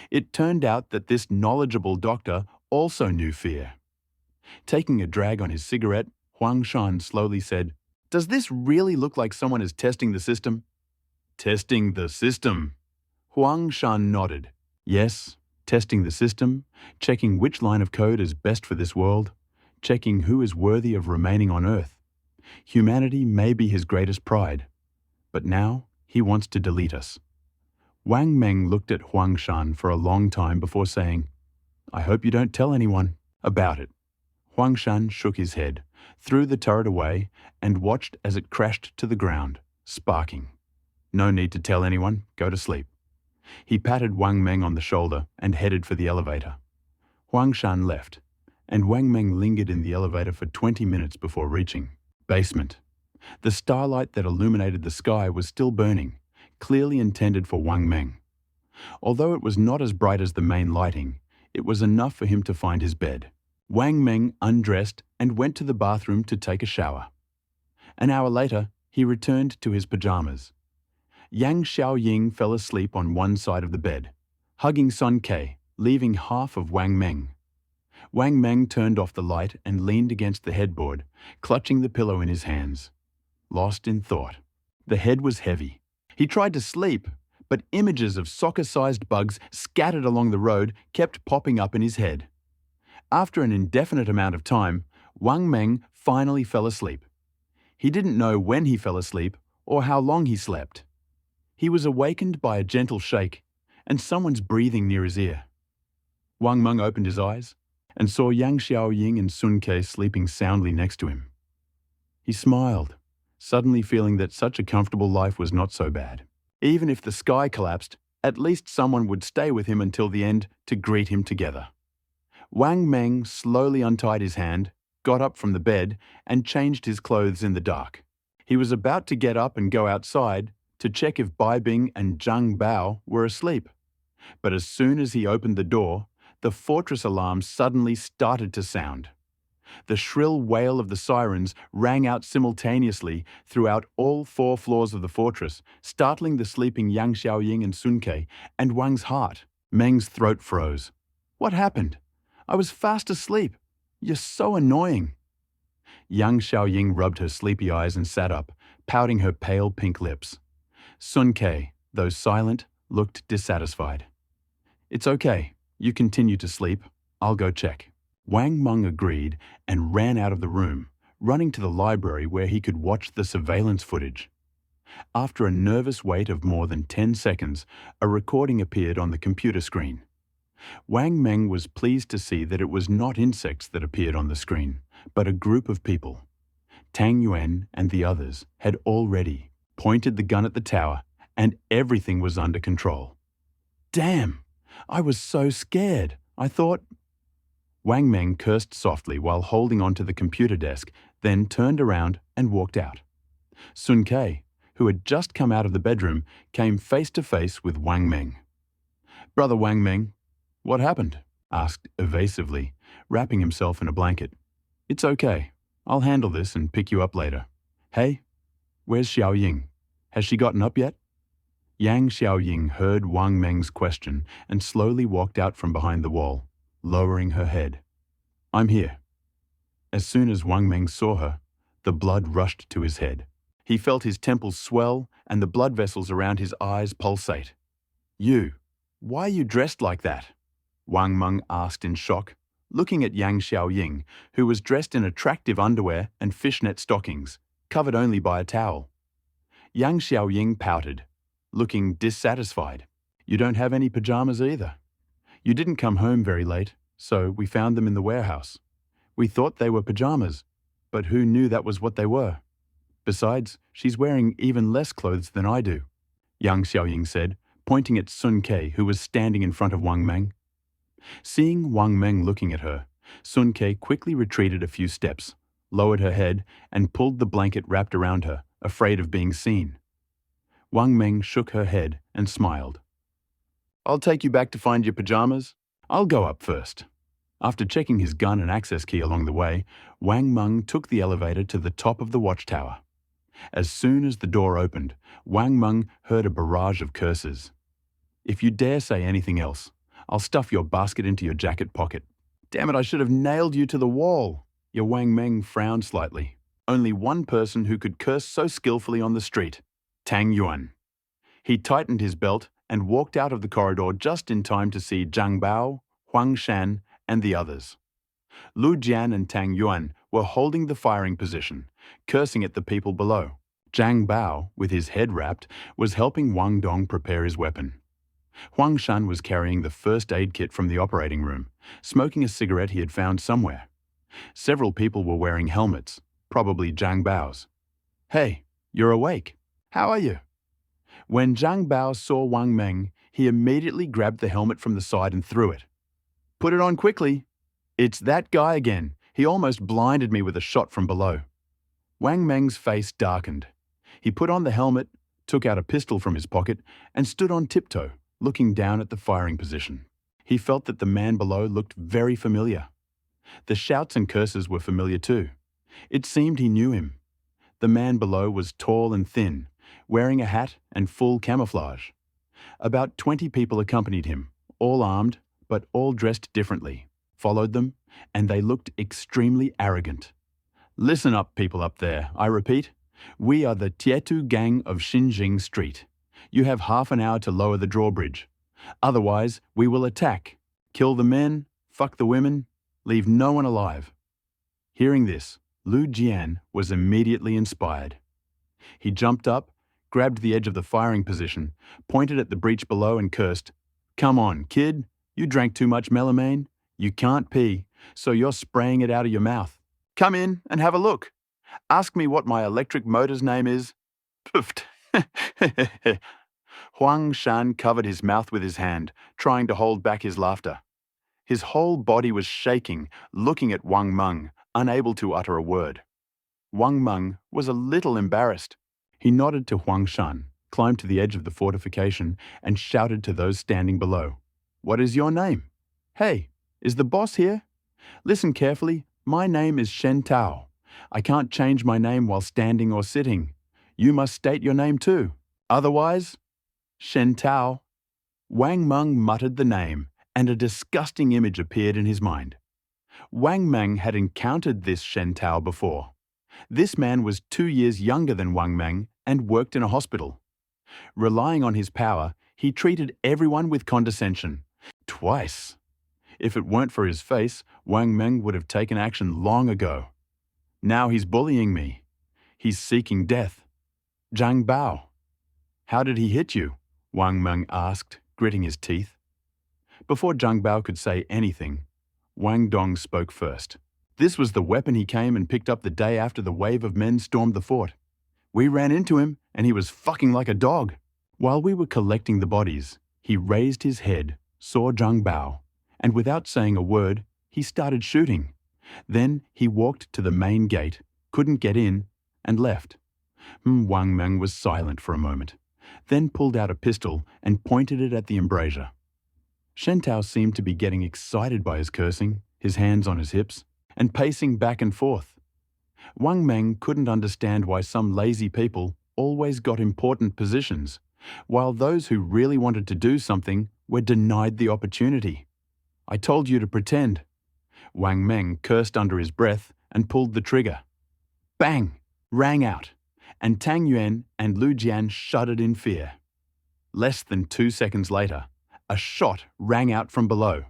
It turned out that this knowledgeable doctor also knew fear. Taking a drag on his cigarette, Huang Shan slowly said, "Does this really look like someone is testing the system?" "Testing the system?" Huang Shan nodded. "Yes, testing the system, checking which line of code is best for this world, checking who is worthy of remaining on Earth. Humanity may be his greatest pride, but now he wants to delete us." Wang Meng looked at Huang Shan for a long time before saying, "I hope you don't tell anyone about it." Huang Shan shook his head, threw the turret away, and watched as it crashed to the ground, sparking. "No need to tell anyone, go to sleep." He patted Wang Meng on the shoulder and headed for the elevator. Huang Shan left, and Wang Meng lingered in the elevator for 20 minutes before reaching basement. The starlight that illuminated the sky was still burning, clearly intended for Wang Meng. Although it was not as bright as the main lighting, it was enough for him to find his bed. Wang Meng undressed and went to the bathroom to take a shower. An hour later, he returned to his pajamas. Yang Xiaoying fell asleep on one side of the bed, hugging Sun Ke, leaving half of Wang Meng. Wang Meng turned off the light and leaned against the headboard, clutching the pillow in his hands, lost in thought. The head was heavy. He tried to sleep, but images of soccer-sized bugs scattered along the road kept popping up in his head. After an indefinite amount of time, Wang Meng finally fell asleep. He didn't know when he fell asleep or how long he slept. He was awakened by a gentle shake and someone's breathing near his ear. Wang Meng opened his eyes and saw Yang Xiaoying and Sun Ke sleeping soundly next to him. He smiled, suddenly feeling that such a comfortable life was not so bad. Even if the sky collapsed, at least someone would stay with him until the end to greet him together. Wang Meng slowly untied his hand, got up from the bed, and changed his clothes in the dark. He was about to get up and go outside to check if Bai Bing and Zhang Bao were asleep. But as soon as he opened the door, the fortress alarm suddenly started to sound. The shrill wail of the sirens rang out simultaneously throughout all 4 floors of the fortress, startling the sleeping Yang Xiaoying and Sun Ke and Wang's heart. Meng's throat froze. What happened? I was fast asleep. You're so annoying. Yang Xiaoying rubbed her sleepy eyes and sat up, pouting her pale pink lips. Sun Ke, though silent, looked dissatisfied. It's okay. You continue to sleep. I'll go check. Wang Meng agreed and ran out of the room, running to the library where he could watch the surveillance footage. After a nervous wait of more than 10 seconds, a recording appeared on the computer screen. Wang Meng was pleased to see that it was not insects that appeared on the screen, but a group of people. Tang Yuan and the others had already pointed the gun at the tower, and everything was under control. Damn! I was so scared. I thought... Wang Meng cursed softly while holding onto the computer desk, then turned around and walked out. Sun Ke, who had just come out of the bedroom, came face to face with Wang Meng. Brother Wang Meng, what happened? Asked evasively, wrapping himself in a blanket. It's okay. I'll handle this and pick you up later. Hey, where's Xiaoying? Has she gotten up yet? Yang Xiaoying heard Wang Meng's question and slowly walked out from behind the wall, lowering her head. I'm here. As soon as Wang Meng saw her, the blood rushed to his head. He felt his temples swell and the blood vessels around his eyes pulsate. You, why are you dressed like that? Wang Meng asked in shock, looking at Yang Xiaoying, who was dressed in attractive underwear and fishnet stockings, covered only by a towel. Yang Xiaoying pouted, looking dissatisfied. You don't have any pajamas either. You didn't come home very late, so we found them in the warehouse. We thought they were pajamas, but who knew that was what they were? Besides, she's wearing even less clothes than I do, Yang Xiaoying said, pointing at Sun Ke, who was standing in front of Wang Meng. Seeing Wang Meng looking at her, Sun Ke quickly retreated a few steps, lowered her head, and pulled the blanket wrapped around her, afraid of being seen. Wang Meng shook her head and smiled. I'll take you back to find your pajamas. I'll go up first. After checking his gun and access key along the way, Wang Meng took the elevator to the top of the watchtower. As soon as the door opened, Wang Meng heard a barrage of curses. If you dare say anything else, I'll stuff your basket into your jacket pocket. Damn it, I should have nailed you to the wall. Your Wang Meng frowned slightly. Only one person who could curse so skillfully on the street, Tang Yuan. He tightened his belt and walked out of the corridor just in time to see Zhang Bao, Huang Shan, and the others. Lu Jian and Tang Yuan were holding the firing position, cursing at the people below. Zhang Bao, with his head wrapped, was helping Wang Dong prepare his weapon. Huang Shan was carrying the first aid kit from the operating room, smoking a cigarette he had found somewhere. Several people were wearing helmets, probably Zhang Bao's. Hey, you're awake. How are you? When Zhang Bao saw Wang Meng, he immediately grabbed the helmet from the side and threw it. Put it on quickly. It's that guy again. He almost blinded me with a shot from below. Wang Meng's face darkened. He put on the helmet, took out a pistol from his pocket, and stood on tiptoe, looking down at the firing position. He felt that the man below looked very familiar. The shouts and curses were familiar too. It seemed he knew him. The man below was tall and thin, wearing a hat and full camouflage. About 20 people accompanied him, all armed, but all dressed differently, followed them, and they looked extremely arrogant. Listen up, people up there, I repeat. We are the Tietu gang of Xinjing Street. You have half an hour to lower the drawbridge. Otherwise, we will attack, kill the men, fuck the women, leave no one alive. Hearing this, Lu Jian was immediately inspired. He jumped up, grabbed the edge of the firing position, pointed at the breach below and cursed, "Come on, kid, you drank too much melamine. You can't pee, so you're spraying it out of your mouth. Come in and have a look. Ask me what my electric motor's name is." Poofed. Huang Shan covered his mouth with his hand, trying to hold back his laughter. His whole body was shaking, looking at Wang Meng, unable to utter a word. Wang Meng was a little embarrassed. He nodded to Huang Shan, climbed to the edge of the fortification, and shouted to those standing below, "What is your name? Hey, is the boss here? Listen carefully, my name is Shen Tao. I can't change my name while standing or sitting. You must state your name too. Otherwise, Shen Tao." Wang Meng muttered the name, and a disgusting image appeared in his mind. Wang Meng had encountered this Shen Tao before. This man was 2 years younger than Wang Meng and worked in a hospital. Relying on his power, he treated everyone with condescension. Twice. If it weren't for his face, Wang Meng would have taken action long ago. Now he's bullying me. He's seeking death. Zhang Bao. "How did he hit you?" Wang Meng asked, gritting his teeth. Before Zhang Bao could say anything, Wang Dong spoke first. "This was the weapon he came and picked up the day after the wave of men stormed the fort. We ran into him, and he was fucking like a dog." While we were collecting the bodies, he raised his head, saw Zhang Bao, and without saying a word, he started shooting. Then he walked to the main gate, couldn't get in, and left. Wang Meng was silent for a moment, then pulled out a pistol and pointed it at the embrasure. Shen Tao seemed to be getting excited by his cursing, his hands on his hips, and pacing back and forth. Wang Meng couldn't understand why some lazy people always got important positions, while those who really wanted to do something were denied the opportunity. "I told you to pretend." Wang Meng cursed under his breath and pulled the trigger. Bang! Rang out, and Tang Yuan and Lu Jian shuddered in fear. Less than 2 seconds later, a shot rang out from below.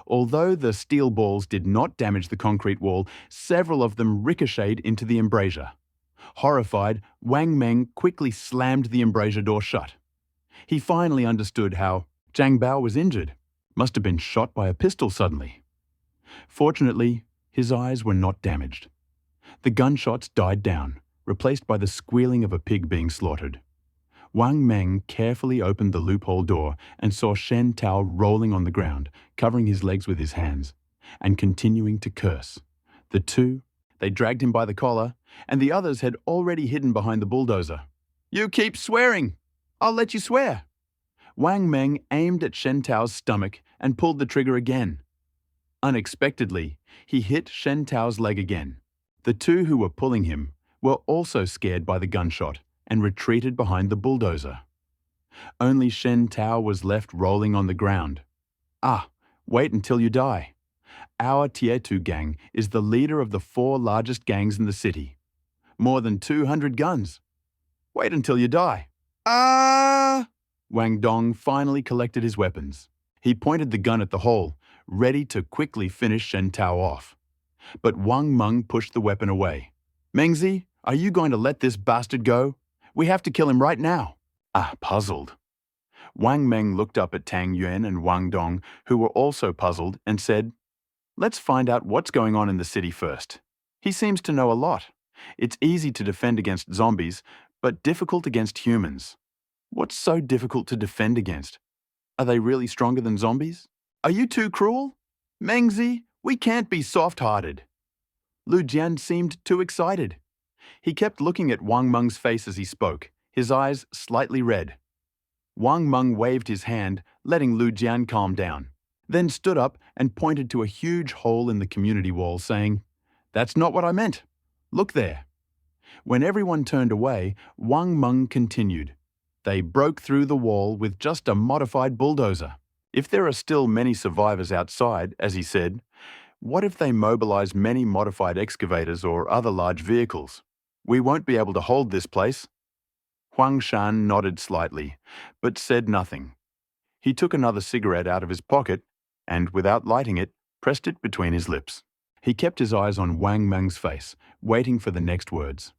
Although the steel balls did not damage the concrete wall, several of them ricocheted into the embrasure. Horrified, Wang Meng quickly slammed the embrasure door shut. He finally understood how Zhang Bao was injured. Must have been shot by a pistol suddenly. Fortunately, his eyes were not damaged. The gunshots died down, replaced by the squealing of a pig being slaughtered. Wang Meng carefully opened the loophole door and saw Shen Tao rolling on the ground, covering his legs with his hands, and continuing to curse. The two, they dragged him by the collar, and the others had already hidden behind the bulldozer. "You keep swearing! I'll let you swear!" Wang Meng aimed at Shen Tao's stomach and pulled the trigger again. Unexpectedly, he hit Shen Tao's leg again. The two who were pulling him were also scared by the gunshot and retreated behind the bulldozer. Only Shen Tao was left rolling on the ground. "Ah, wait until you die. Our Tietu gang is the leader of the 4 largest gangs in the city. More than 200 guns. Wait until you die." "Ah!" Wang Dong finally collected his weapons. He pointed the gun at the hole, ready to quickly finish Shen Tao off. But Wang Meng pushed the weapon away. "Mengzi, are you going to let this bastard go? We have to kill him right now." Puzzled. Wang Meng looked up at Tang Yuan and Wang Dong, who were also puzzled, and said, "Let's find out what's going on in the city first. He seems to know a lot. It's easy to defend against zombies, but difficult against humans. What's so difficult to defend against? Are they really stronger than zombies? Are you too cruel? Mengzi, we can't be soft-hearted." Lu Jian seemed too excited. He kept looking at Wang Meng's face as he spoke, his eyes slightly red. Wang Meng waved his hand, letting Lu Jian calm down, then stood up and pointed to a huge hole in the community wall, saying, "That's not what I meant. Look there." When everyone turned away, Wang Meng continued. "They broke through the wall with just a modified bulldozer. If there are still many survivors outside, as he said, what if they mobilize many modified excavators or other large vehicles? We won't be able to hold this place." Huang Shan nodded slightly, but said nothing. He took another cigarette out of his pocket and, without lighting it, pressed it between his lips. He kept his eyes on Wang Meng's face, waiting for the next words.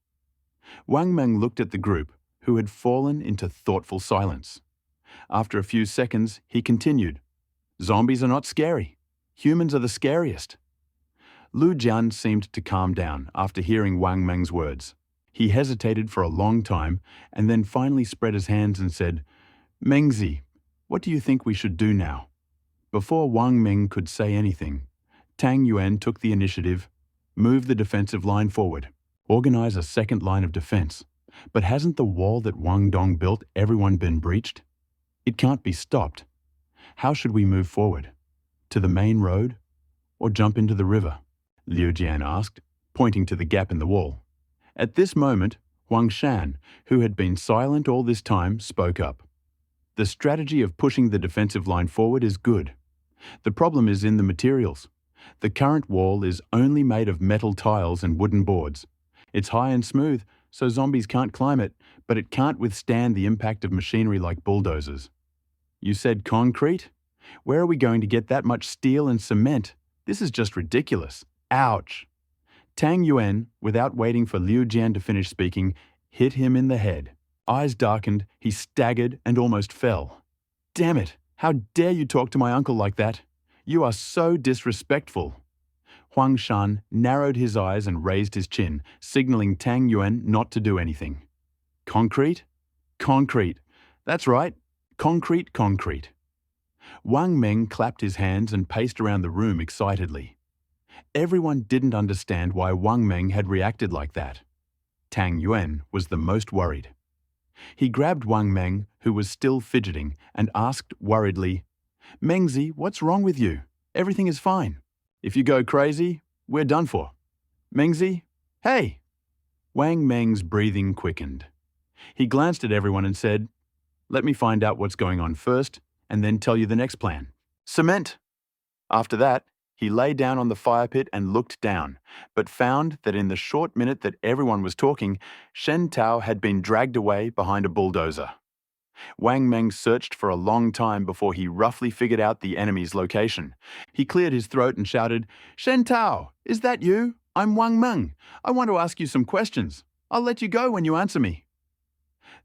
Wang Meng looked at the group, who had fallen into thoughtful silence. After a few seconds, he continued, "Zombies are not scary. Humans are the scariest." Lu Jian seemed to calm down after hearing Wang Meng's words. He hesitated for a long time and then finally spread his hands and said, "Mengzi, what do you think we should do now?" Before Wang Meng could say anything, Tang Yuan took the initiative, "Move the defensive line forward. Organize a second line of defense. But hasn't the wall that Wang Dong built everyone been breached? It can't be stopped. How should we move forward? To the main road? Or jump into the river?" Liu Jian asked, pointing to the gap in the wall. At this moment, Huang Shan, who had been silent all this time, spoke up. "The strategy of pushing the defensive line forward is good. The problem is in the materials. The current wall is only made of metal tiles and wooden boards. It's high and smooth, so zombies can't climb it, but it can't withstand the impact of machinery like bulldozers." "You said concrete? Where are we going to get that much steel and cement? This is just ridiculous. Ouch!" Tang Yuan, without waiting for Liu Jian to finish speaking, hit him in the head. Eyes darkened, he staggered and almost fell. "Damn it! How dare you talk to my uncle like that? You are so disrespectful." Huang Shan narrowed his eyes and raised his chin, signaling Tang Yuan not to do anything. "Concrete? Concrete. That's right. Concrete, concrete." Wang Meng clapped his hands and paced around the room excitedly. Everyone didn't understand why Wang Meng had reacted like that. Tang Yuan was the most worried. He grabbed Wang Meng, who was still fidgeting, and asked worriedly, "Mengzi, what's wrong with you? Everything is fine. If you go crazy, we're done for. Mengzi, hey!" Wang Meng's breathing quickened. He glanced at everyone and said, "Let me find out what's going on first, and then tell you the next plan. Cement." After that, he lay down on the fire pit and looked down, but found that in the short minute that everyone was talking, Shen Tao had been dragged away behind a bulldozer. Wang Meng searched for a long time before he roughly figured out the enemy's location. He cleared his throat and shouted, "Shen Tao, is that you? I'm Wang Meng. I want to ask you some questions. I'll let you go when you answer me."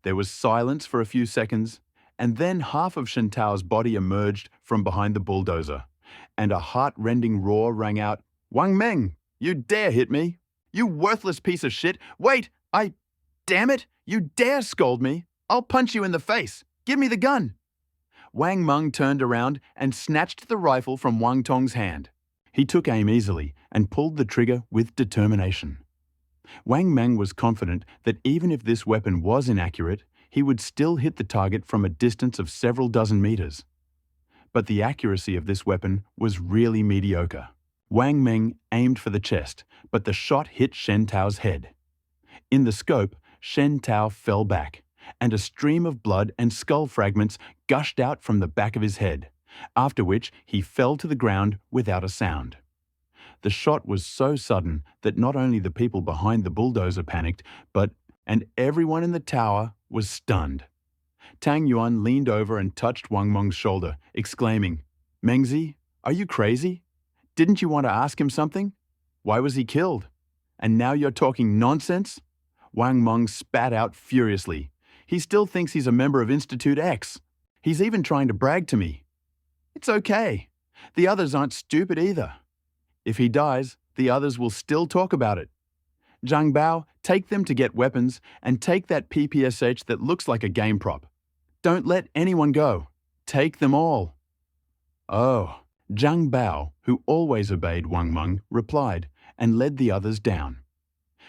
There was silence for a few seconds, and then half of Shen Tao's body emerged from behind the bulldozer, and a heart-rending roar rang out, "Wang Meng, you dare hit me? You worthless piece of shit! Wait, damn it! You dare scold me? I'll punch you in the face! Give me the gun!" Wang Meng turned around and snatched the rifle from Wang Tong's hand. He took aim easily and pulled the trigger with determination. Wang Meng was confident that even if this weapon was inaccurate, he would still hit the target from a distance of several dozen meters. But the accuracy of this weapon was really mediocre. Wang Meng aimed for the chest, but the shot hit Shen Tao's head. In the scope, Shen Tao fell back, and a stream of blood and skull fragments gushed out from the back of his head, after which he fell to the ground without a sound. The shot was so sudden that not only the people behind the bulldozer panicked, and everyone in the tower was stunned. Tang Yuan leaned over and touched Wang Meng's shoulder, exclaiming, "Mengzi, are you crazy? Didn't you want to ask him something? Why was he killed? And now you're talking nonsense?" Wang Meng spat out furiously. "He still thinks he's a member of Institute X. He's even trying to brag to me. It's okay. The others aren't stupid either. If he dies, the others will still talk about it. Zhang Bao, take them to get weapons and take that PPSH that looks like a game prop. Don't let anyone go. Take them all." "Oh." Zhang Bao, who always obeyed Wang Meng, replied and led the others down.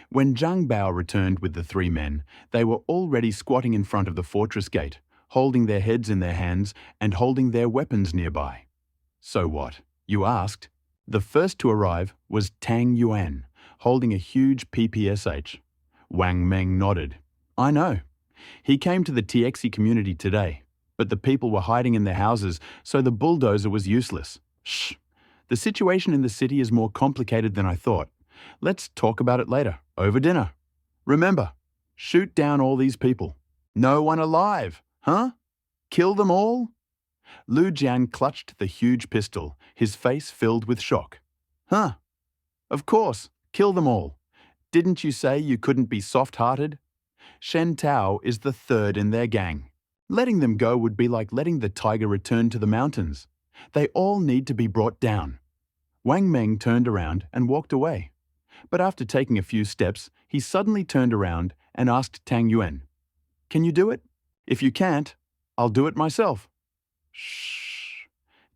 When Zhang Bao returned with the three men, they were already squatting in front of the fortress gate, holding their heads in their hands and holding their weapons nearby. "So what?" you asked. The first to arrive was Tang Yuan, holding a huge PPSH. Wang Meng nodded. "I know. He came to the TXE community today, but the people were hiding in their houses, so the bulldozer was useless. Shh. The situation in the city is more complicated than I thought. Let's talk about it later, over dinner. Remember, shoot down all these people. No one alive, huh? Kill them all?" Lu Jian clutched the huge pistol, his face filled with shock. "Huh? Of course, kill them all. Didn't you say you couldn't be soft-hearted? Shen Tao is the third in their gang. Letting them go would be like letting the tiger return to the mountains. They all need to be brought down. Wang Meng turned around and walked away. But after taking a few steps, he suddenly turned around and asked Tang Yuan, "Can you do it? If you can't, I'll do it myself." Shh.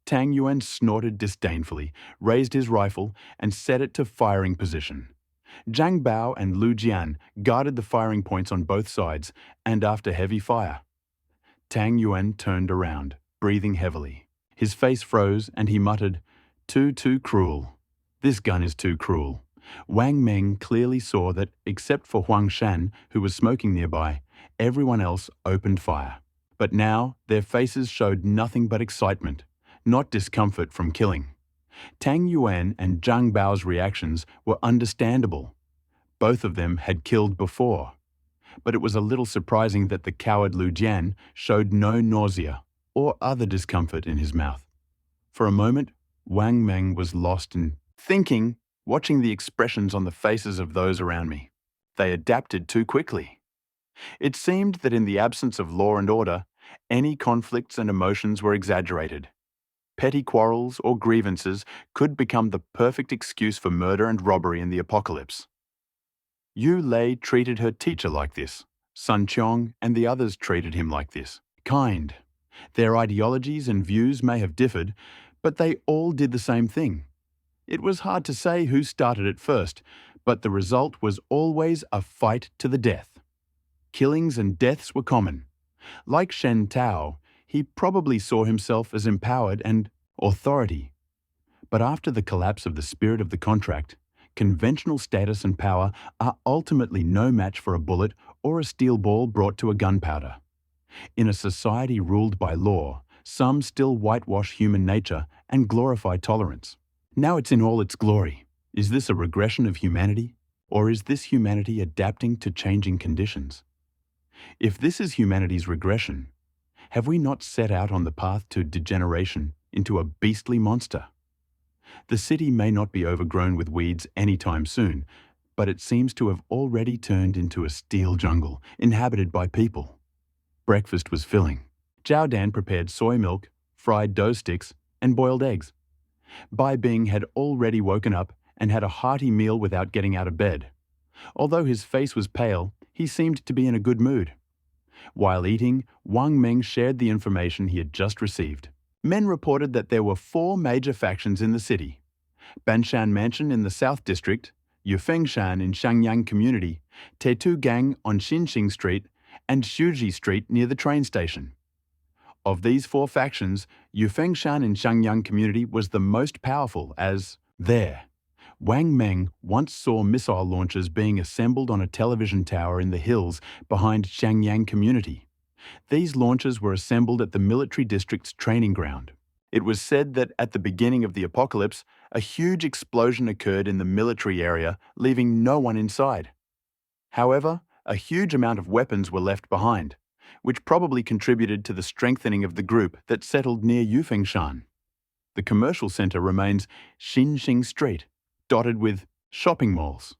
Tang Yuan snorted disdainfully, raised his rifle, and set it to firing position. Zhang Bao and Lu Jian guarded the firing points on both sides, and after heavy fire, Tang Yuan turned around, breathing heavily. His face froze and he muttered, Too cruel. This gun is too cruel." Wang Meng clearly saw that, except for Huang Shan, who was smoking nearby, everyone else opened fire. But now their faces showed nothing but excitement, not discomfort from killing. Tang Yuan and Zhang Bao's reactions were understandable. Both of them had killed before. But it was a little surprising that the coward Lu Jian showed no nausea or other discomfort in his mouth. For a moment, Wang Meng was lost in thinking, watching the expressions on the faces of those around me. They adapted too quickly. It seemed that in the absence of law and order, any conflicts and emotions were exaggerated. Petty quarrels or grievances could become the perfect excuse for murder and robbery in the apocalypse. Yu Lei treated her teacher like this. Sun Qiong and the others treated him like this. Kind. Their ideologies and views may have differed, but they all did the same thing. It was hard to say who started it first, but the result was always a fight to the death. Killings and deaths were common. Like Shen Tao, he probably saw himself as empowered and authority. But after the collapse of the spirit of the contract, conventional status and power are ultimately no match for a bullet or a steel ball brought to a gunpowder. In a society ruled by law, some still whitewash human nature and glorify tolerance. Now it's in all its glory. Is this a regression of humanity? Or is this humanity adapting to changing conditions? If this is humanity's regression, have we not set out on the path to degeneration into a beastly monster? The city may not be overgrown with weeds anytime soon, but it seems to have already turned into a steel jungle inhabited by people. Breakfast was filling. Zhao Dan prepared soy milk, fried dough sticks, and boiled eggs. Bai Bing had already woken up and had a hearty meal without getting out of bed. Although his face was pale, he seemed to be in a good mood. While eating, Wang Meng shared the information he had just received. Men reported that there were 4 major factions in the city: Banshan Mansion in the South District, Yufengshan in Xiangyang Community, Tetu Gang on Xinxing Street, and Shuji Street near the train station. Of these 4 factions, Yufengshan in Xiangyang Community was the most powerful as there. Wang Meng once saw missile launchers being assembled on a television tower in the hills behind Xiangyang Community. These launchers were assembled at the military district's training ground. It was said that at the beginning of the apocalypse, a huge explosion occurred in the military area, leaving no one inside. However, a huge amount of weapons were left behind, which probably contributed to the strengthening of the group that settled near Yufengshan. The commercial center remains Xinxing Street, dotted with shopping malls.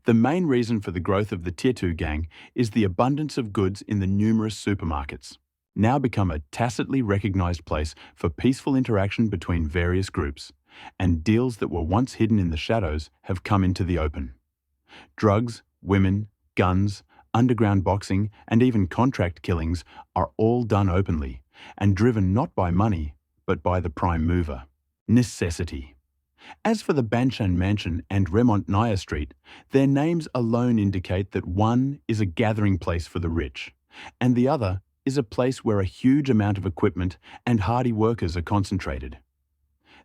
The main reason for the growth of the Tietu gang is the abundance of goods in the numerous supermarkets, now become a tacitly recognized place for peaceful interaction between various groups, and deals that were once hidden in the shadows have come into the open. Drugs, women, guns, underground boxing, and even contract killings are all done openly and driven not by money, but by the prime mover: necessity. As for the Banshan Mansion and Remont Naya Street, their names alone indicate that one is a gathering place for the rich, and the other is a place where a huge amount of equipment and hardy workers are concentrated.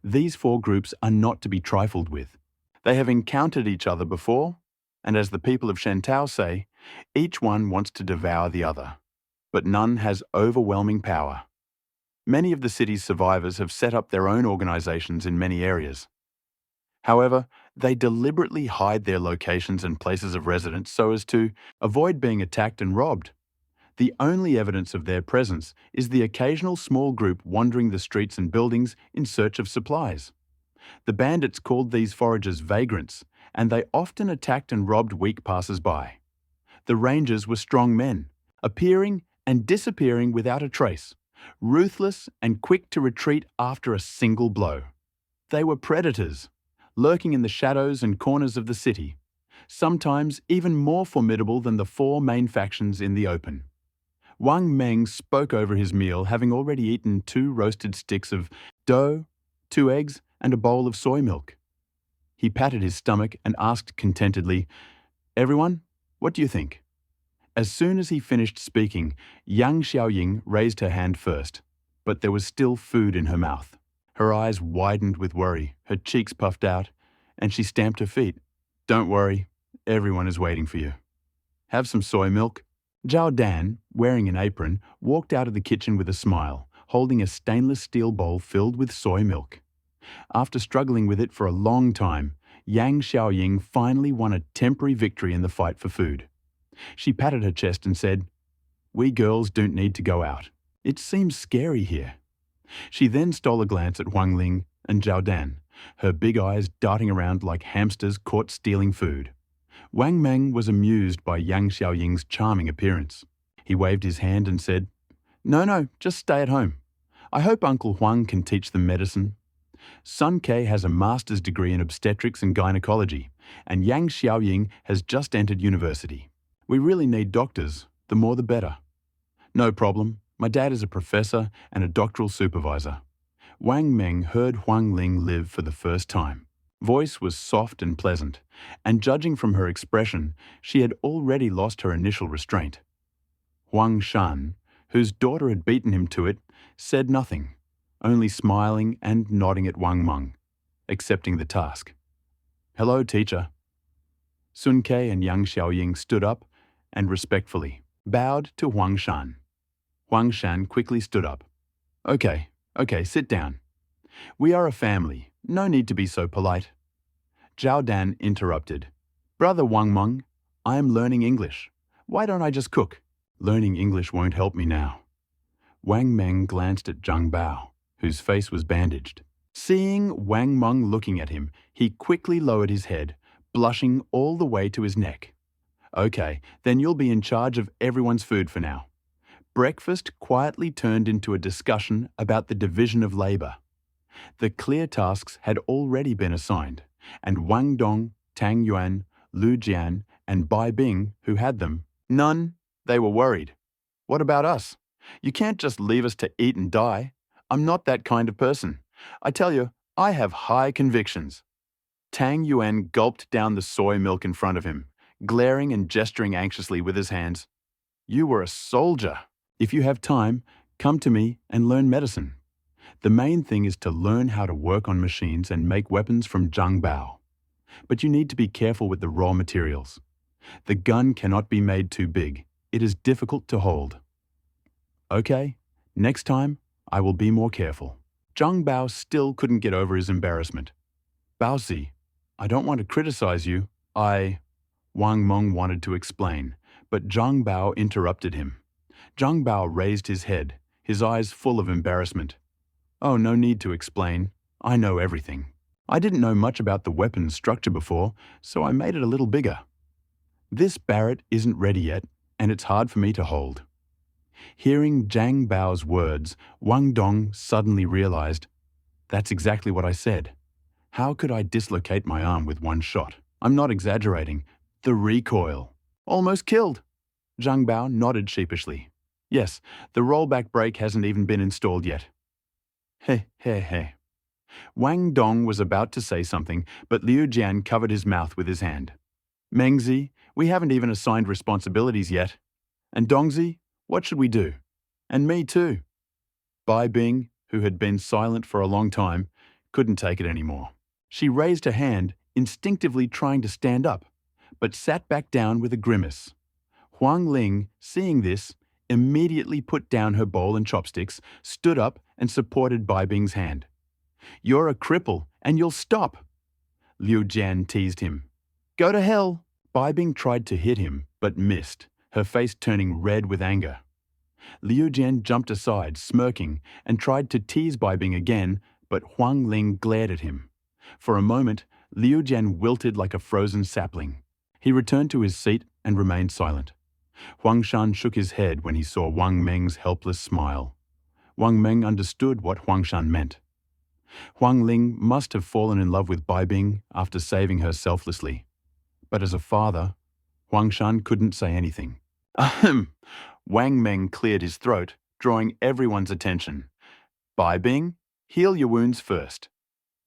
These 4 groups are not to be trifled with. They have encountered each other before, and as the people of Shentao say, each one wants to devour the other, but none has overwhelming power. Many of the city's survivors have set up their own organizations in many areas. However, they deliberately hide their locations and places of residence so as to avoid being attacked and robbed. The only evidence of their presence is the occasional small group wandering the streets and buildings in search of supplies. The bandits called these foragers vagrants, and they often attacked and robbed weak passers-by. The Rangers were strong men, appearing and disappearing without a trace, ruthless and quick to retreat after a single blow. They were predators, lurking in the shadows and corners of the city, sometimes even more formidable than the four main factions in the open. Wang Meng spoke over his meal, having already eaten 2 roasted sticks of dough, 2 eggs, and a bowl of soy milk. He patted his stomach and asked contentedly, "Everyone, what do you think?" As soon as he finished speaking, Yang Xiaoying raised her hand first, but there was still food in her mouth. Her eyes widened with worry, her cheeks puffed out, and she stamped her feet. "Don't worry, everyone is waiting for you. Have some soy milk." Zhao Dan, wearing an apron, walked out of the kitchen with a smile, holding a stainless steel bowl filled with soy milk. After struggling with it for a long time, Yang Xiaoying finally won a temporary victory in the fight for food. She patted her chest and said, "We girls don't need to go out. It seems scary here." She then stole a glance at Huang Ling and Zhao Dan, her big eyes darting around like hamsters caught stealing food. Wang Meng was amused by Yang Xiaoying's charming appearance. He waved his hand and said, No, just stay at home. I hope Uncle Huang can teach them medicine. Sun Ke has a master's degree in obstetrics and gynecology, and Yang Xiaoying has just entered university. We really need doctors, the more the better." "No problem. My dad is a professor and a doctoral supervisor." Wang Meng heard Huang Ling live for the first time. Voice was soft and pleasant, and judging from her expression, she had already lost her initial restraint. Huang Shan, whose daughter had beaten him to it, said nothing, only smiling and nodding at Wang Meng, accepting the task. "Hello, teacher." Sun Ke and Yang Xiaoying stood up and respectfully bowed to Huang Shan. Huang Shan quickly stood up. Okay, sit down. We are a family. No need to be so polite." Zhao Dan interrupted. "Brother Wang Meng, I am learning English. Why don't I just cook?" "Learning English won't help me now." Wang Meng glanced at Zhang Bao, whose face was bandaged. Seeing Wang Meng looking at him, he quickly lowered his head, blushing all the way to his neck. "Okay, then you'll be in charge of everyone's food for now." Breakfast quietly turned into a discussion about the division of labor. The clear tasks had already been assigned, and Wang Dong, Tang Yuan, Lu Jian, and Bai Bing, who had them, none, they were worried. "What about us? You can't just leave us to eat and die. I'm not that kind of person. I tell you, I have high convictions." Tang Yuan gulped down the soy milk in front of him, glaring and gesturing anxiously with his hands. "You were a soldier. If you have time, come to me and learn medicine. The main thing is to learn how to work on machines and make weapons from Zhang Bao. But you need to be careful with the raw materials. The gun cannot be made too big. It is difficult to hold." "Okay, next time I will be more careful." Zhang Bao still couldn't get over his embarrassment. "Baozi, I don't want to criticize you. Wang Meng wanted to explain, but Zhang Bao interrupted him. Zhang Bao raised his head, his eyes full of embarrassment. "Oh, no need to explain. I know everything. I didn't know much about the weapon's structure before, so I made it a little bigger. This Barrett isn't ready yet, and it's hard for me to hold." Hearing Zhang Bao's words, Wang Dong suddenly realized, "That's exactly what I said. How could I dislocate my arm with one shot? I'm not exaggerating. The recoil. Almost killed." Zhang Bao nodded sheepishly. "Yes, the rollback brake hasn't even been installed yet." He. Wang Dong was about to say something, but Liu Jian covered his mouth with his hand. "Mengzi, we haven't even assigned responsibilities yet. And Dongzi, what should we do? And me too." Bai Bing, who had been silent for a long time, couldn't take it anymore. She raised her hand, instinctively trying to stand up, but sat back down with a grimace. Huang Ling, seeing this, immediately put down her bowl and chopsticks, stood up and supported Bai Bing's hand. "You're a cripple, and you'll stop." Liu Jian teased him. "Go to hell." Bai Bing tried to hit him, but missed, her face turning red with anger. Liu Jian jumped aside, smirking, and tried to tease Bai Bing again, but Huang Ling glared at him. For a moment, Liu Jian wilted like a frozen sapling. He returned to his seat and remained silent. Huang Shan shook his head when he saw Wang Meng's helpless smile. Wang Meng understood what Huang Shan meant. Huang Ling must have fallen in love with Bai Bing after saving her selflessly. But as a father, Huang Shan couldn't say anything. Ahem! Wang Meng cleared his throat, drawing everyone's attention. Bai Bing, heal your wounds first.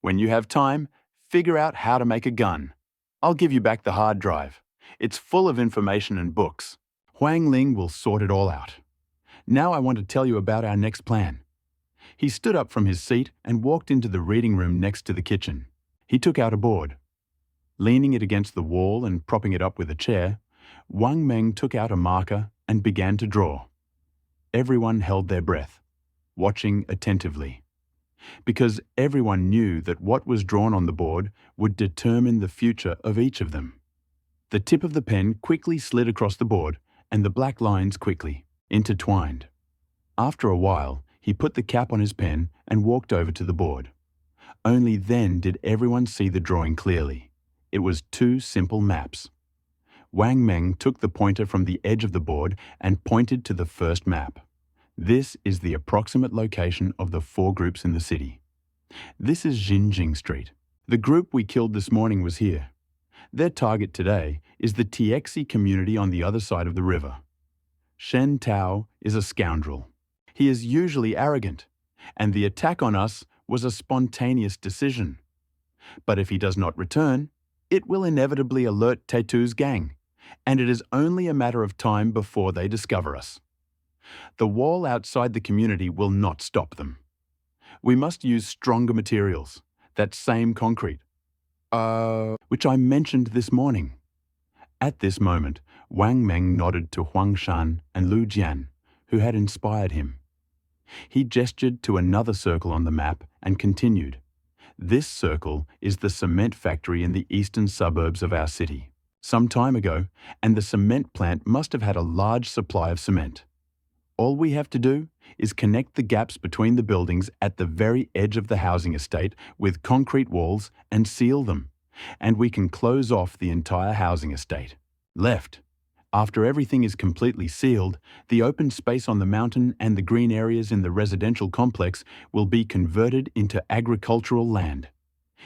When you have time, figure out how to make a gun. I'll give you back the hard drive. It's full of information and books. Huang Ling will sort it all out. Now I want to tell you about our next plan. He stood up from his seat and walked into the reading room next to the kitchen. He took out a board. Leaning it against the wall and propping it up with a chair, Wang Meng took out a marker and began to draw. Everyone held their breath, watching attentively, because everyone knew that what was drawn on the board would determine the future of each of them. The tip of the pen quickly slid across the board, and the black lines quickly intertwined. After a while, he put the cap on his pen and walked over to the board. Only then did everyone see the drawing clearly. It was 2 simple maps. Wang Meng took the pointer from the edge of the board and pointed to the first map. This is the approximate location of the 4 groups in the city. This is Xinjing Street. The group we killed this morning was here. Their target today is the Tiexi community on the other side of the river. Shen Tao is a scoundrel. He is usually arrogant, and the attack on us was a spontaneous decision. But if he does not return, it will inevitably alert Tetu's gang, and it is only a matter of time before they discover us. The wall outside the community will not stop them. We must use stronger materials, that same concrete, which I mentioned this morning. At this moment, Wang Meng nodded to Huang Shan and Liu Jian, who had inspired him. He gestured to another circle on the map and continued. This circle is the cement factory in the eastern suburbs of our city. Some time ago, and the cement plant must have had a large supply of cement. All we have to do is connect the gaps between the buildings at the very edge of the housing estate with concrete walls and seal them, and we can close off the entire housing estate. Left. After everything is completely sealed, the open space on the mountain and the green areas in the residential complex will be converted into agricultural land.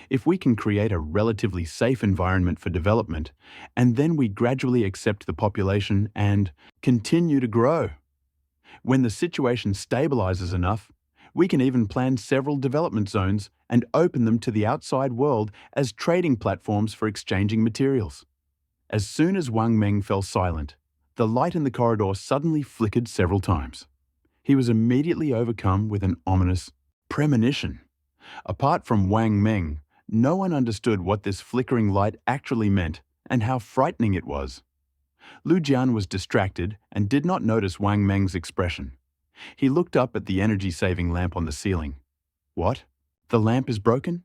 If we can create a relatively safe environment for development, and then we gradually accept the population and continue to grow. When the situation stabilizes enough, we can even plan several development zones and open them to the outside world as trading platforms for exchanging materials. As soon as Wang Meng fell silent, the light in the corridor suddenly flickered several times. He was immediately overcome with an ominous premonition. Apart from Wang Meng, no one understood what this flickering light actually meant and how frightening it was. Liu Jian was distracted and did not notice Wang Meng's expression. He looked up at the energy-saving lamp on the ceiling. What? The lamp is broken?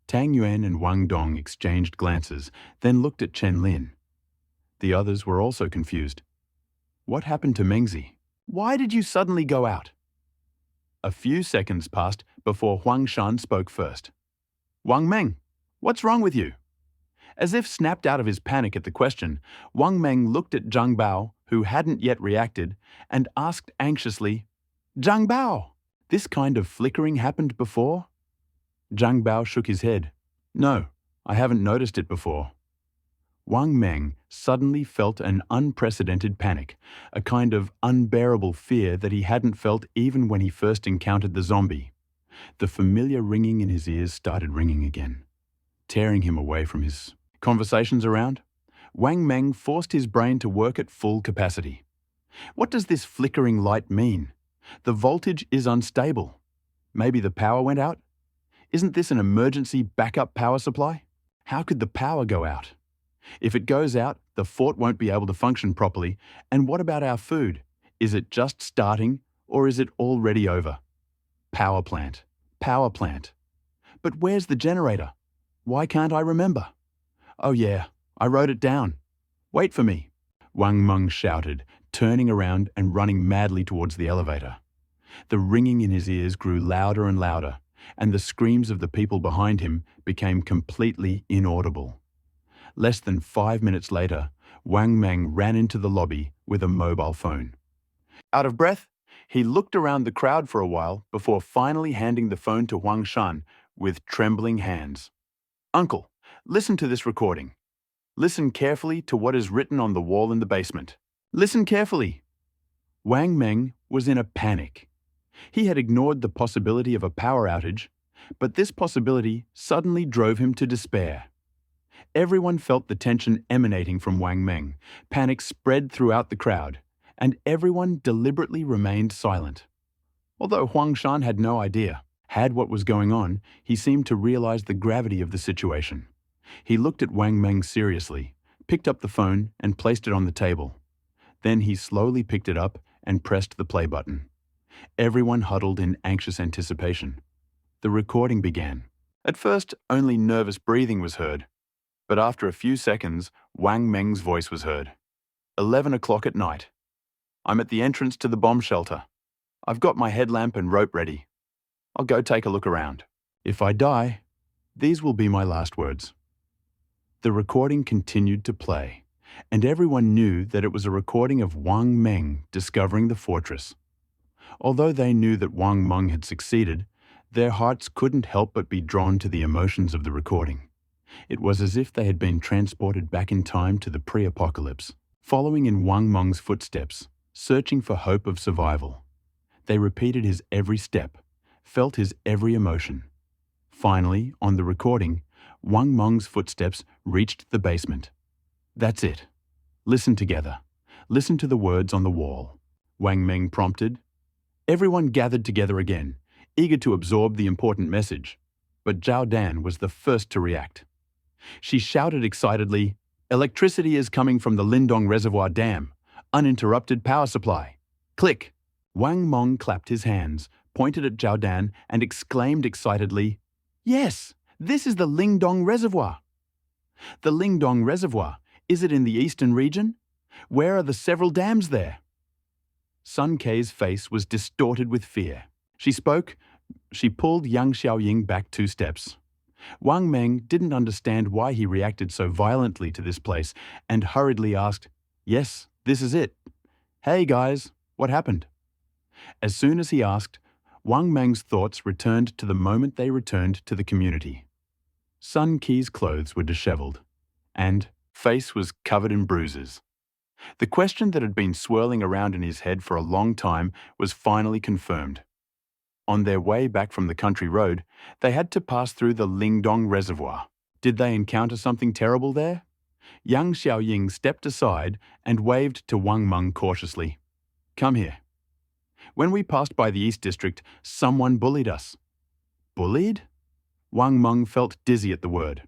Tang Yuan and Wang Dong exchanged glances, then looked at Chen Lin. The others were also confused. What happened to Mengzi? Why did you suddenly go out? A few seconds passed before Huang Shan spoke first. Wang Meng, what's wrong with you? As if snapped out of his panic at the question, Wang Meng looked at Zhang Bao, who hadn't yet reacted, and asked anxiously, Zhang Bao, this kind of flickering happened before? Zhang Bao shook his head. No, I haven't noticed it before. Wang Meng suddenly felt an unprecedented panic, a kind of unbearable fear that he hadn't felt even when he first encountered the zombie. The familiar ringing in his ears started ringing again, tearing him away from his conversations around. Wang Meng forced his brain to work at full capacity. What does this flickering light mean? The voltage is unstable. Maybe the power went out? Isn't this an emergency backup power supply? How could the power go out? If it goes out, the fort won't be able to function properly. And what about our food? Is it just starting, or is it already over? Power plant. Power plant. But where's the generator? Why can't I remember? Oh yeah, I wrote it down. Wait for me. Wang Meng shouted, turning around and running madly towards the elevator. The ringing in his ears grew louder and louder, and the screams of the people behind him became completely inaudible. Less than 5 minutes later, Wang Meng ran into the lobby with a mobile phone. Out of breath, he looked around the crowd for a while before finally handing the phone to Huang Shan with trembling hands. "Uncle, listen to this recording. Listen carefully to what is written on the wall in the basement. Listen carefully." Wang Meng was in a panic. He had ignored the possibility of a power outage, but this possibility suddenly drove him to despair. Everyone felt the tension emanating from Wang Meng. Panic spread throughout the crowd, and everyone deliberately remained silent. Although Huang Shan had no idea what was going on, he seemed to realize the gravity of the situation. He looked at Wang Meng seriously, picked up the phone and placed it on the table. Then he slowly picked it up and pressed the play button. Everyone huddled in anxious anticipation. The recording began. At first, only nervous breathing was heard, but after a few seconds, Wang Meng's voice was heard. 11 o'clock at night. I'm at the entrance to the bomb shelter. I've got my headlamp and rope ready. I'll go take a look around. If I die, these will be my last words. The recording continued to play, and everyone knew that it was a recording of Wang Meng discovering the fortress. Although they knew that Wang Meng had succeeded, their hearts couldn't help but be drawn to the emotions of the recording. It was as if they had been transported back in time to the pre-apocalypse, following in Wang Meng's footsteps, searching for hope of survival. They repeated his every step, felt his every emotion. Finally, on the recording, Wang Meng's footsteps reached the basement. That's it. Listen together. Listen to the words on the wall. Wang Meng prompted. Everyone gathered together again, eager to absorb the important message. But Zhao Dan was the first to react. She shouted excitedly, "Electricity is coming from the Lindong Reservoir Dam. Uninterrupted power supply." Click! Wang Meng clapped his hands, pointed at Zhao Dan, and exclaimed excitedly, "Yes, this is the Lindong Reservoir." "The Lindong Reservoir, is it in the eastern region? Where are the several dams there?" Sun Kei's face was distorted with fear. She pulled Yang Xiaoying back 2 steps. Wang Meng didn't understand why he reacted so violently to this place and hurriedly asked, "Yes, this is it. Hey guys, what happened?" As soon as he asked, Wang Meng's thoughts returned to the moment they returned to the community. Sun Kei's clothes were disheveled, and face was covered in bruises. The question that had been swirling around in his head for a long time was finally confirmed. On their way back from the country road, they had to pass through the Lindong Reservoir. Did they encounter something terrible there? Yang Xiaoying stepped aside and waved to Wang Meng cautiously. "Come here. When we passed by the East District, someone bullied us." "Bullied?" Wang Meng felt dizzy at the word.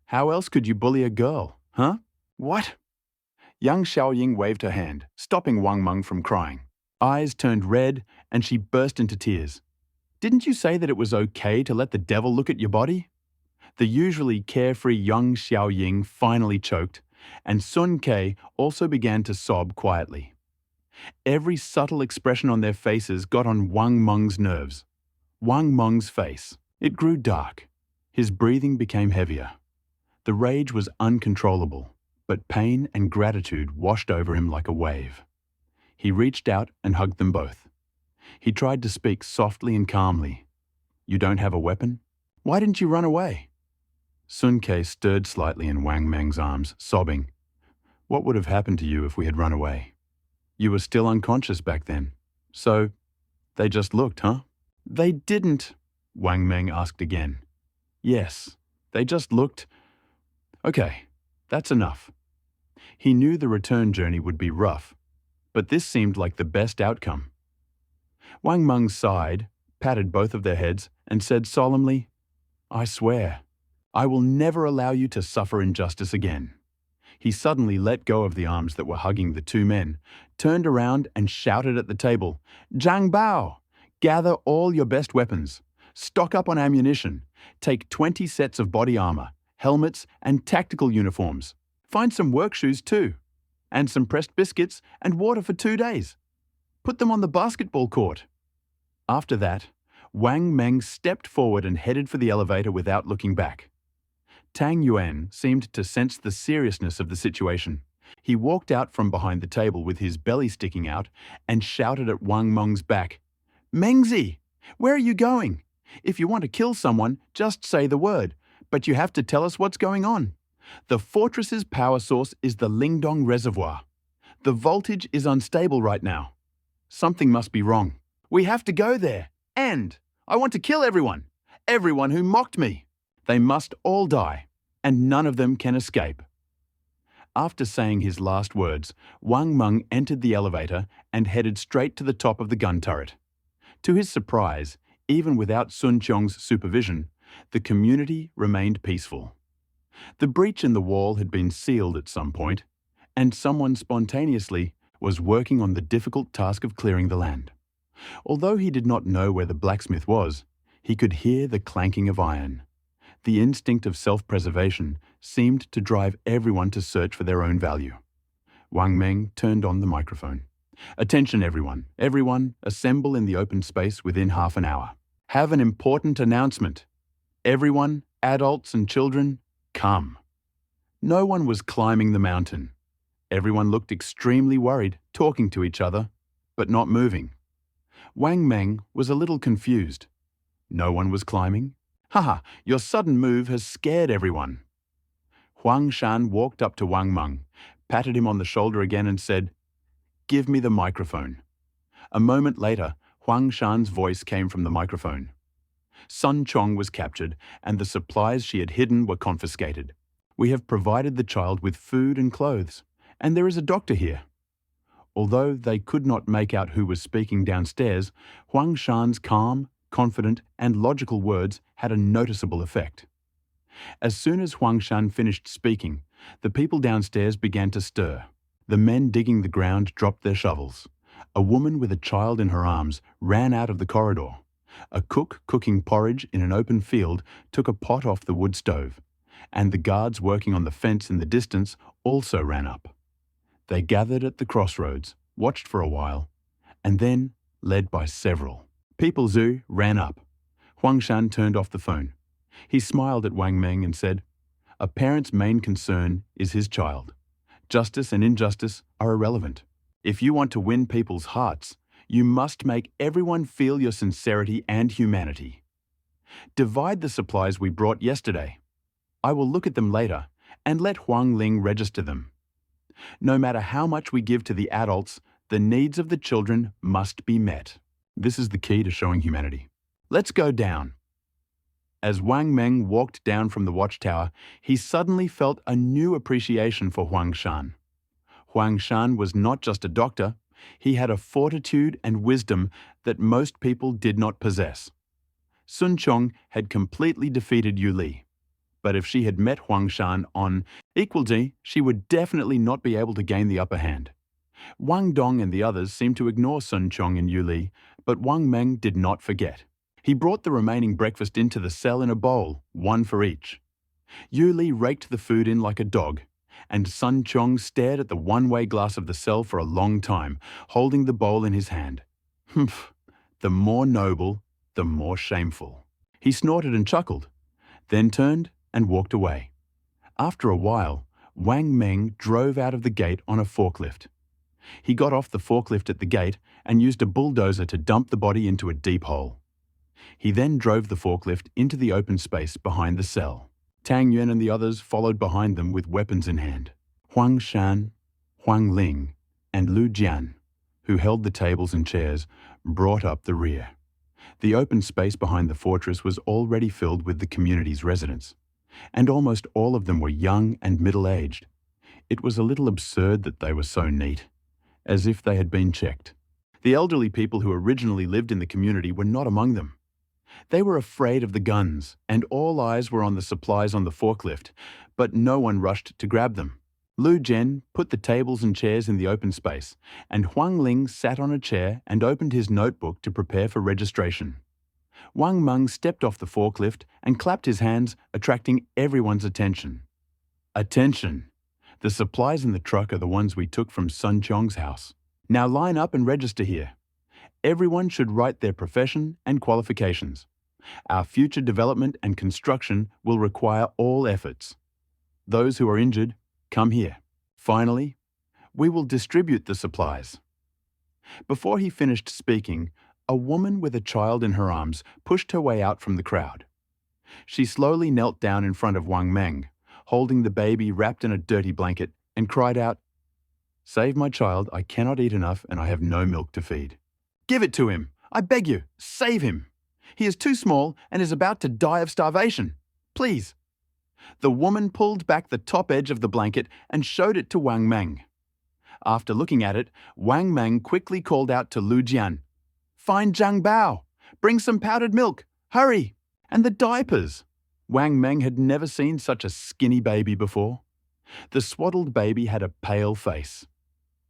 "How else could you bully a girl, huh? What?" Yang Xiaoying waved her hand, stopping Wang Meng from crying. Eyes turned red, and she burst into tears. "Didn't you say that it was okay to let the devil look at your body?" The usually carefree Yang Xiaoying finally choked, and Sun Kei also began to sob quietly. Every subtle expression on their faces got on Wang Meng's nerves. Wang Meng's face. It grew dark. His breathing became heavier. The rage was uncontrollable, but pain and gratitude washed over him like a wave. He reached out and hugged them both. He tried to speak softly and calmly. "You don't have a weapon? Why didn't you run away?" Sun Kei stirred slightly in Wang Meng's arms, sobbing. "What would have happened to you if we had run away? You were still unconscious back then. So, they just looked, huh?" "They didn't," Wang Meng asked again. "Yes, they just looked." "Okay, that's enough." He knew the return journey would be rough, but this seemed like the best outcome. Wang Meng sighed, patted both of their heads, and said solemnly, "I swear, I will never allow you to suffer injustice again." He suddenly let go of the arms that were hugging the 2 men, turned around and shouted at the table, "Zhang Bao, gather all your best weapons. Stock up on ammunition. Take 20 sets of body armor, helmets, and tactical uniforms. Find some work shoes too, and some pressed biscuits and water for 2 days. Put them on the basketball court." After that, Wang Meng stepped forward and headed for the elevator without looking back. Tang Yuan seemed to sense the seriousness of the situation. He walked out from behind the table with his belly sticking out and shouted at Wang Meng's back, "Mengzi, where are you going? If you want to kill someone, just say the word, but you have to tell us what's going on. The fortress's power source is the Lingdong Reservoir. The voltage is unstable right now. Something must be wrong. We have to go there. And I want to kill everyone. Everyone who mocked me. They must all die, and none of them can escape." After saying his last words, Wang Meng entered the elevator and headed straight to the top of the gun turret. To his surprise, even without Sun Qiong's supervision, the community remained peaceful. The breach in the wall had been sealed at some point, and someone spontaneously was working on the difficult task of clearing the land. Although he did not know where the blacksmith was, he could hear the clanking of iron. The instinct of self-preservation seemed to drive everyone to search for their own value. Wang Meng turned on the microphone. "Attention everyone. Everyone, assemble in the open space within half an hour. Have an important announcement. Everyone, adults and children, come." No one was climbing the mountain. Everyone looked extremely worried, talking to each other, but not moving. Wang Meng was a little confused. No one was climbing? "Haha, your sudden move has scared everyone." Huang Shan walked up to Wang Meng, patted him on the shoulder again and said, "Give me the microphone." A moment later, Huang Shan's voice came from the microphone. Sun Chong was captured, and the supplies she had hidden were confiscated. "We have provided the child with food and clothes, and there is a doctor here." Although they could not make out who was speaking downstairs, Huang Shan's calm, confident, and logical words had a noticeable effect. As soon as Huang Shan finished speaking, the people downstairs began to stir. The men digging the ground dropped their shovels. A woman with a child in her arms ran out of the corridor. A cook cooking porridge in an open field took a pot off the wood stove, and the guards working on the fence in the distance also ran up. They gathered at the crossroads, watched for a while, and then, led by several people, Zhu ran up. Huang Shan turned off the phone. He smiled at Wang Meng and said, "A parent's main concern is his child. Justice and injustice are irrelevant. If you want to win people's hearts, you must make everyone feel your sincerity and humanity. Divide the supplies we brought yesterday. I will look at them later and let Huang Ling register them. No matter how much we give to the adults, the needs of the children must be met." This is the key to showing humanity. "Let's go down." As Wang Meng walked down from the watchtower, he suddenly felt a new appreciation for Huang Shan. Huang Shan was not just a doctor, he had a fortitude and wisdom that most people did not possess. Sun Chong had completely defeated Yu Li, but if she had met Huang Shan on equality, she would definitely not be able to gain the upper hand. Wang Dong and the others seemed to ignore Sun Chong and Yu Li, but Wang Meng did not forget. He brought the remaining breakfast into the cell in a bowl, one for each. Yu Li raked the food in like a dog, and Sun Chong stared at the one-way glass of the cell for a long time, holding the bowl in his hand. Humph, the more noble, the more shameful. He snorted and chuckled, then turned and walked away. After a while, Wang Meng drove out of the gate on a forklift. He got off the forklift at the gate and used a bulldozer to dump the body into a deep hole. He then drove the forklift into the open space behind the cell. Tang Yuan and the others followed behind them with weapons in hand. Huang Shan, Huang Ling, and Lu Jian, who held the tables and chairs, brought up the rear. The open space behind the fortress was already filled with the community's residents, and almost all of them were young and middle-aged. It was a little absurd that they were so neat, as if they had been checked. The elderly people who originally lived in the community were not among them. They were afraid of the guns, and all eyes were on the supplies on the forklift, but no one rushed to grab them. Lu Jian put the tables and chairs in the open space, and Huang Ling sat on a chair and opened his notebook to prepare for registration. Wang Meng stepped off the forklift and clapped his hands, attracting everyone's attention. "Attention! The supplies in the truck are the ones we took from Sun Chong's house. Now line up and register here. Everyone should write their profession and qualifications. Our future development and construction will require all efforts. Those who are injured, come here. Finally, we will distribute the supplies. Before he finished speaking, a woman with a child in her arms pushed her way out from the crowd. She slowly knelt down in front of Wang Meng, holding the baby wrapped in a dirty blanket, and cried out, "Save my child, I cannot eat enough and I have no milk to feed. Give it to him, I beg you, save him. He is too small and is about to die of starvation. Please." The woman pulled back the top edge of the blanket and showed it to Wang Meng. After looking at it, Wang Meng quickly called out to Lu Jian, "Find Zhang Bao! Bring some powdered milk! Hurry! And the diapers!" Wang Meng had never seen such a skinny baby before. The swaddled baby had a pale face.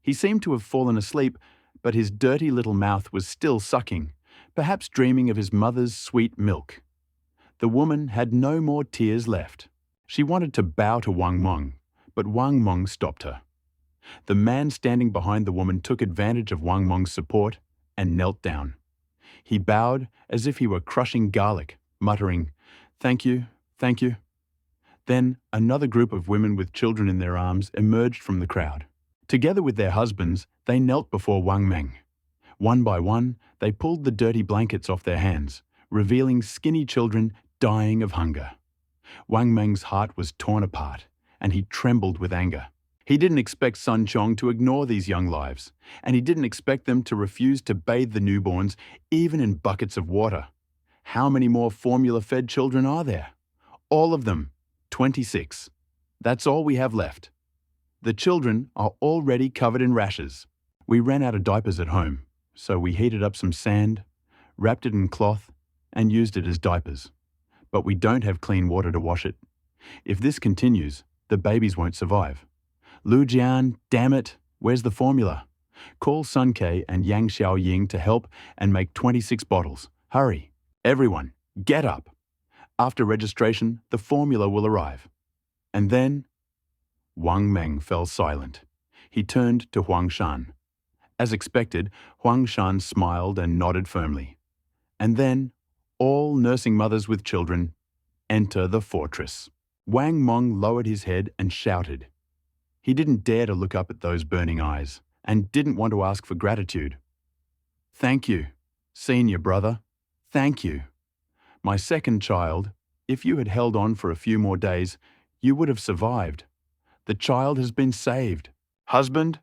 He seemed to have fallen asleep, but his dirty little mouth was still sucking, perhaps dreaming of his mother's sweet milk. The woman had no more tears left. She wanted to bow to Wang Meng, but Wang Meng stopped her. The man standing behind the woman took advantage of Wang Meng's support and knelt down. He bowed as if he were crushing garlic, muttering, "Thank you, thank you." Then another group of women with children in their arms emerged from the crowd. Together with their husbands, they knelt before Wang Meng. One by one, they pulled the dirty blankets off their hands, revealing skinny children dying of hunger. Wang Meng's heart was torn apart, and he trembled with anger. He didn't expect Sun Chong to ignore these young lives, and he didn't expect them to refuse to bathe the newborns, even in buckets of water. How many more formula-fed children are there? All of them, 26. That's all we have left. The children are already covered in rashes. We ran out of diapers at home, so we heated up some sand, wrapped it in cloth, and used it as diapers. But we don't have clean water to wash it. If this continues, the babies won't survive. Lu Jian, damn it, where's the formula? Call Sun Ke and Yang Xiaoying to help and make 26 bottles. Hurry. Everyone, get up. After registration, the formula will arrive. And then, Wang Meng fell silent. He turned to Huang Shan. As expected, Huang Shan smiled and nodded firmly. And then, all nursing mothers with children enter the fortress. Wang Meng lowered his head and shouted. He didn't dare to look up at those burning eyes and didn't want to ask for gratitude. "Thank you, senior brother. Thank you. My second child, if you had held on for a few more days, you would have survived. The child has been saved. Husband,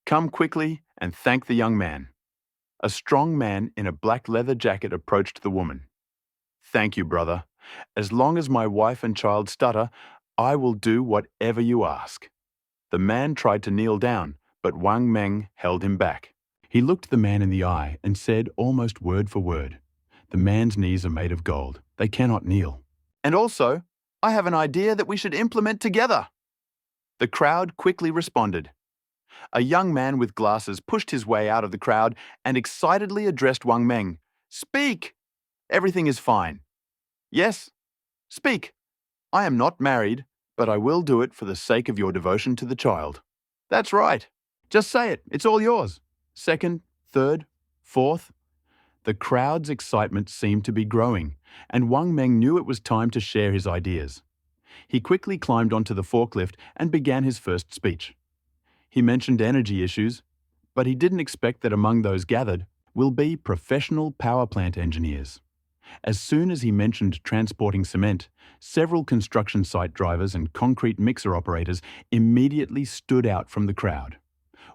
come quickly and thank the young man." A strong man in a black leather jacket approached the woman. "Thank you, brother. As long as my wife and child stutter, I will do whatever you ask." The man tried to kneel down, but Wang Meng held him back. He looked the man in the eye and said almost word for word, "The man's knees are made of gold. They cannot kneel. And also, I have an idea that we should implement together." The crowd quickly responded. A young man with glasses pushed his way out of the crowd and excitedly addressed Wang Meng. "Speak! Everything is fine." "Yes, speak. I am not married, but I will do it for the sake of your devotion to the child." "That's right. Just say it. It's all yours." Second, third, fourth. The crowd's excitement seemed to be growing, and Wang Meng knew it was time to share his ideas. He quickly climbed onto the forklift and began his first speech. He mentioned energy issues, but he didn't expect that among those gathered will be professional power plant engineers. As soon as he mentioned transporting cement, several construction site drivers and concrete mixer operators immediately stood out from the crowd.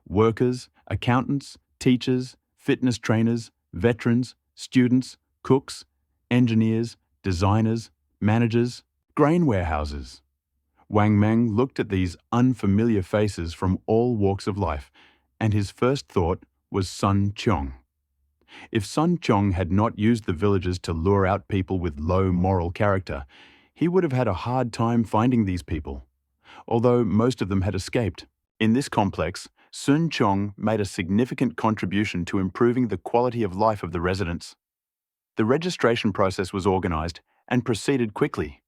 Workers, accountants, teachers, fitness trainers, veterans, students, cooks, engineers, designers, managers, grain warehouses. Wang Meng looked at these unfamiliar faces from all walks of life, and his first thought was Sun Chong. If Sun Chong had not used the villagers to lure out people with low moral character, he would have had a hard time finding these people, although most of them had escaped. In this complex, Sun Chong made a significant contribution to improving the quality of life of the residents. The registration process was organized and proceeded quickly.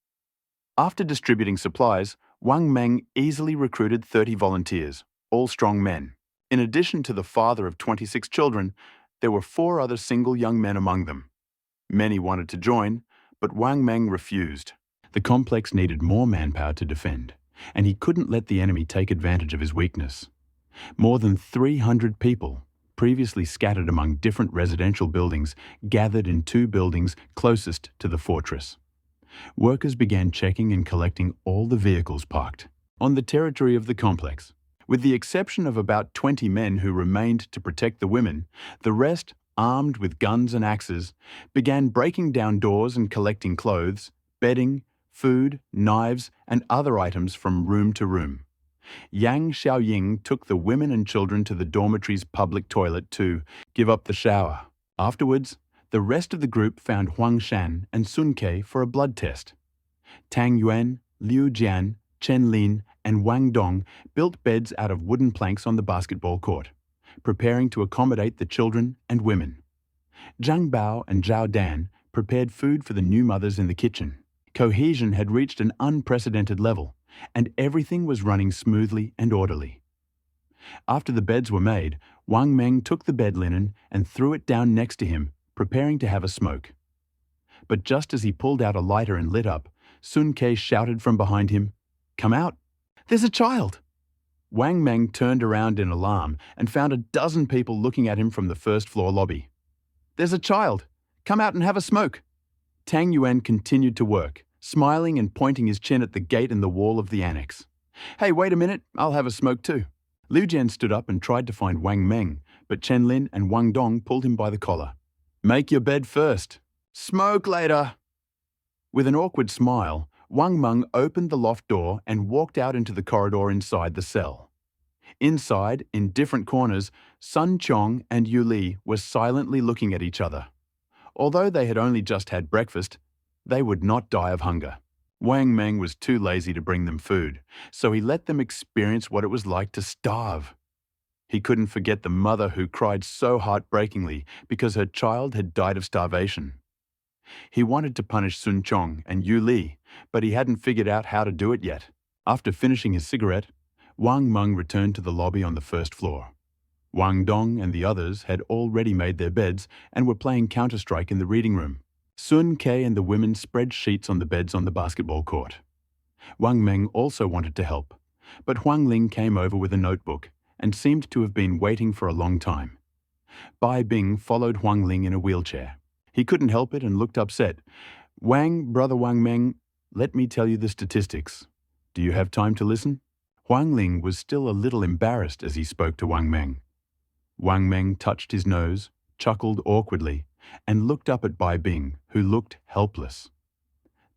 After distributing supplies, Wang Meng easily recruited 30 volunteers, all strong men. In addition to the father of 26 children, There were 4 other single young men among them. Many wanted to join, but Wang Meng refused. The complex needed more manpower to defend, and he couldn't let the enemy take advantage of his weakness. More than 300 people, previously scattered among different residential buildings, gathered in 2 buildings closest to the fortress. Workers began checking and collecting all the vehicles parked on the territory of the complex. With the exception of about 20 men who remained to protect the women, the rest, armed with guns and axes, began breaking down doors and collecting clothes, bedding, food, knives, and other items from room to room. Yang Xiaoying took the women and children to the dormitory's public toilet to give up the shower. Afterwards, the rest of the group found Huang Shan and Sun Ke for a blood test. Tang Yuan, Liu Jian, Chen Lin, and Wang Dong built beds out of wooden planks on the basketball court, preparing to accommodate the children and women. Zhang Bao and Zhao Dan prepared food for the new mothers in the kitchen. Cohesion had reached an unprecedented level, and everything was running smoothly and orderly. After the beds were made, Wang Meng took the bed linen and threw it down next to him, preparing to have a smoke. But just as he pulled out a lighter and lit up, Sun Ke shouted from behind him, "Come out! There's a child!" Wang Meng turned around in alarm and found a dozen people looking at him from the first-floor lobby. "There's a child! Come out and have a smoke!" Tang Yuan continued to work, smiling and pointing his chin at the gate in the wall of the annex. "Hey, wait a minute, I'll have a smoke too." Liu Jian stood up and tried to find Wang Meng, but Chen Lin and Wang Dong pulled him by the collar. "Make your bed first. Smoke later." With an awkward smile, Wang Meng opened the loft door and walked out into the corridor inside the cell. Inside, in different corners, Sun Chong and Yu Li were silently looking at each other. Although they had only just had breakfast, they would not die of hunger. Wang Meng was too lazy to bring them food, so he let them experience what it was like to starve. He couldn't forget the mother who cried so heartbreakingly because her child had died of starvation. He wanted to punish Sun Chong and Yu Li, but he hadn't figured out how to do it yet. After finishing his cigarette, Wang Meng returned to the lobby on the first floor. Wang Dong and the others had already made their beds and were playing Counter-Strike in the reading room. Sun Ke and the women spread sheets on the beds on the basketball court. Wang Meng also wanted to help, but Huang Ling came over with a notebook and seemed to have been waiting for a long time. Bai Bing followed Huang Ling in a wheelchair. He couldn't help it and looked upset. Brother Wang Meng, let me tell you the statistics. Do you have time to listen?" Huang Ling was still a little embarrassed as he spoke to Wang Meng. Wang Meng touched his nose, chuckled awkwardly, and looked up at Bai Bing, who looked helpless.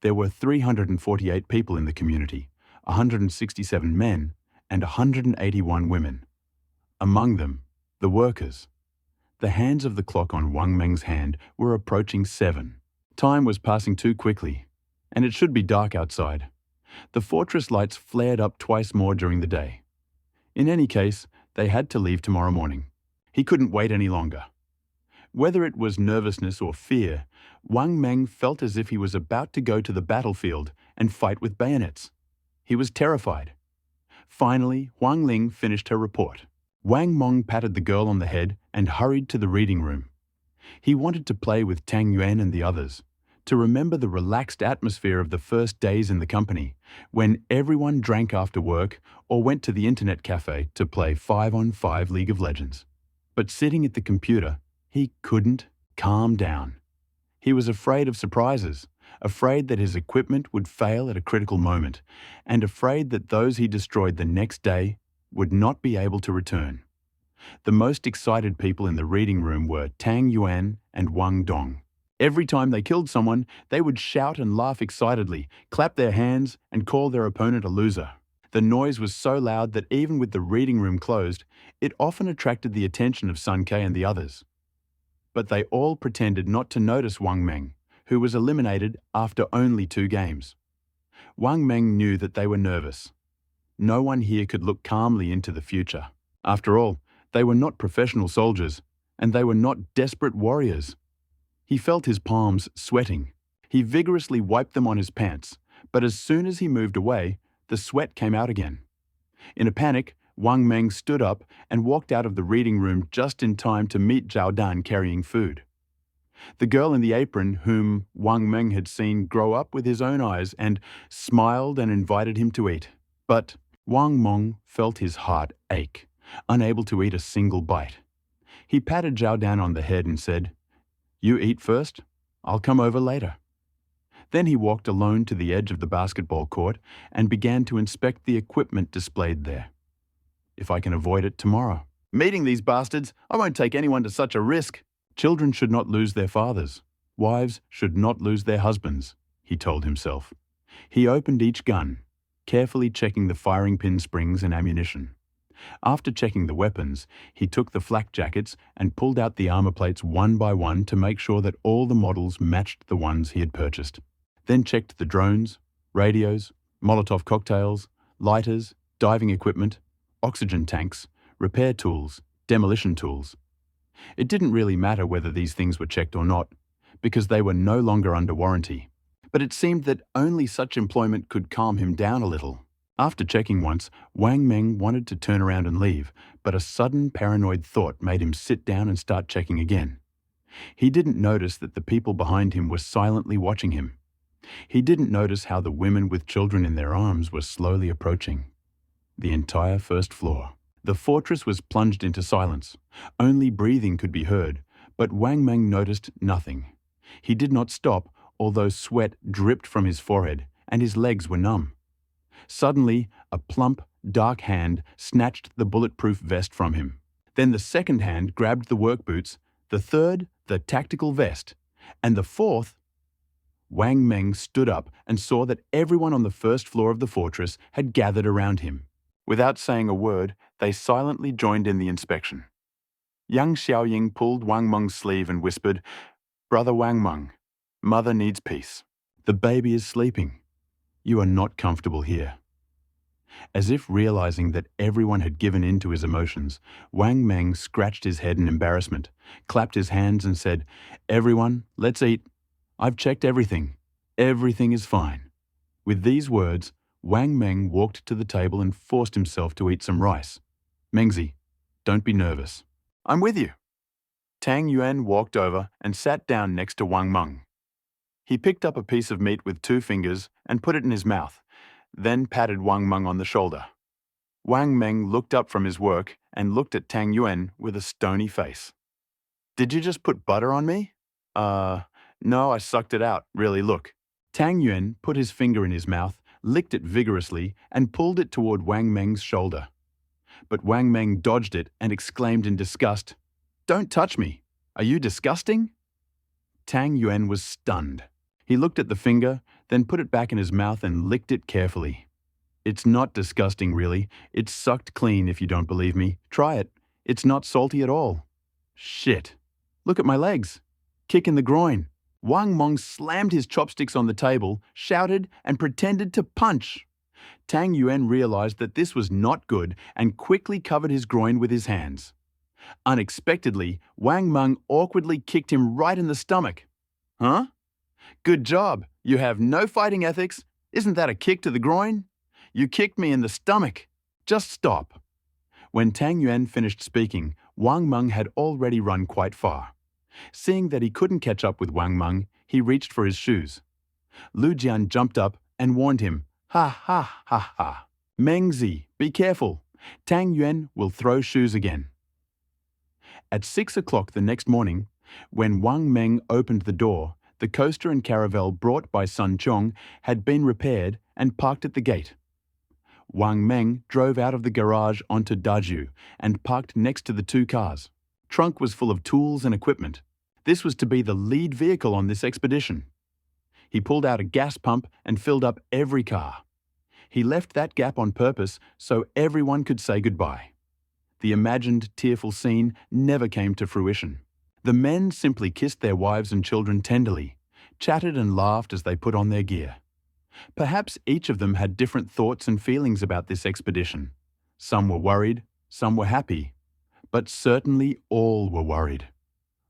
There were 348 people in the community, 167 men and 181 women. Among them, the workers. The hands of the clock on Wang Meng's hand were approaching 7. Time was passing too quickly, and it should be dark outside. The fortress lights flared up twice more during the day. In any case, they had to leave tomorrow morning. He couldn't wait any longer. Whether it was nervousness or fear, Wang Meng felt as if he was about to go to the battlefield and fight with bayonets. He was terrified. Finally, Huang Ling finished her report. Wang Meng patted the girl on the head and hurried to the reading room. He wanted to play with Tang Yuan and the others, to remember the relaxed atmosphere of the first days in the company, when everyone drank after work or went to the internet cafe to play 5-on-5 League of Legends. But sitting at the computer, he couldn't calm down. He was afraid of surprises, afraid that his equipment would fail at a critical moment, and afraid that those he destroyed the next day would not be able to return. The most excited people in the reading room were Tang Yuan and Wang Dong. Every time they killed someone, they would shout and laugh excitedly, clap their hands, and call their opponent a loser. The noise was so loud that even with the reading room closed, it often attracted the attention of Sun Ke and the others. But they all pretended not to notice Wang Meng, who was eliminated after only 2 games. Wang Meng knew that they were nervous. No one here could look calmly into the future. After all, they were not professional soldiers, and they were not desperate warriors. He felt his palms sweating. He vigorously wiped them on his pants, but as soon as he moved away, the sweat came out again. In a panic, Wang Meng stood up and walked out of the reading room just in time to meet Zhao Dan carrying food. The girl in the apron, whom Wang Meng had seen grow up with his own eyes, and smiled and invited him to eat. But Wang Meng felt his heart ache, unable to eat a single bite. He patted Zhao Dan on the head and said, "You eat first, I'll come over later." Then he walked alone to the edge of the basketball court and began to inspect the equipment displayed there. If I can avoid it tomorrow. Meeting these bastards, I won't take anyone to such a risk. Children should not lose their fathers. Wives should not lose their husbands, he told himself. He opened each gun, carefully checking the firing pin springs and ammunition. After checking the weapons, he took the flak jackets and pulled out the armor plates one by one to make sure that all the models matched the ones he had purchased. Then checked the drones, radios, Molotov cocktails, lighters, diving equipment, oxygen tanks, repair tools, demolition tools. It didn't really matter whether these things were checked or not, because they were no longer under warranty. But it seemed that only such employment could calm him down a little. After checking once, Wang Meng wanted to turn around and leave, but a sudden paranoid thought made him sit down and start checking again. He didn't notice that the people behind him were silently watching him. He didn't notice how the women with children in their arms were slowly approaching. The entire first floor. The fortress was plunged into silence. Only breathing could be heard, but Wang Meng noticed nothing. He did not stop, although sweat dripped from his forehead and his legs were numb. Suddenly, a plump, dark hand snatched the bulletproof vest from him. Then the second hand grabbed the work boots, the third, the tactical vest, and the fourth. Wang Meng stood up and saw that everyone on the first floor of the fortress had gathered around him. Without saying a word, they silently joined in the inspection. Young Xiaoying pulled Wang Meng's sleeve and whispered, "Brother Wang Meng, Mother needs peace. The baby is sleeping. You are not comfortable here." As if realizing that everyone had given in to his emotions, Wang Meng scratched his head in embarrassment, clapped his hands and said, "Everyone, let's eat. I've checked everything. Everything is fine." With these words, Wang Meng walked to the table and forced himself to eat some rice. "Mengzi, don't be nervous. I'm with you." Tang Yuan walked over and sat down next to Wang Meng. He picked up a piece of meat with 2 fingers and put it in his mouth, then patted Wang Meng on the shoulder. Wang Meng looked up from his work and looked at Tang Yuan with a stony face. "Did you just put butter on me?" No, I sucked it out. Really, look." Tang Yuan put his finger in his mouth, licked it vigorously, and pulled it toward Wang Meng's shoulder. But Wang Meng dodged it and exclaimed in disgust, "Don't touch me. Are you disgusting?" Tang Yuan was stunned. He looked at the finger, then put it back in his mouth and licked it carefully. "It's not disgusting, really. It's sucked clean, if you don't believe me. Try it. It's not salty at all." "Shit. Look at my legs. Kick in the groin." Wang Meng slammed his chopsticks on the table, shouted, and pretended to punch. Tang Yuan realized that this was not good and quickly covered his groin with his hands. Unexpectedly, Wang Meng awkwardly kicked him right in the stomach. "Huh? Good job. You have no fighting ethics. Isn't that a kick to the groin? You kicked me in the stomach. Just stop." When Tang Yuan finished speaking, Wang Meng had already run quite far. Seeing that he couldn't catch up with Wang Meng, he reached for his shoes. Lu Jian jumped up and warned him, "Ha ha ha ha. Mengzi, be careful. Tang Yuan will throw shoes again." At 6 o'clock the next morning, when Wang Meng opened the door, the coaster and caravel brought by Sun Chong had been repaired and parked at the gate. Wang Meng drove out of the garage onto Daju and parked next to the 2 cars. Trunk was full of tools and equipment. This was to be the lead vehicle on this expedition. He pulled out a gas pump and filled up every car. He left that gap on purpose so everyone could say goodbye. The imagined tearful scene never came to fruition. The men simply kissed their wives and children tenderly, chatted and laughed as they put on their gear. Perhaps each of them had different thoughts and feelings about this expedition. Some were worried, some were happy, but certainly all were worried.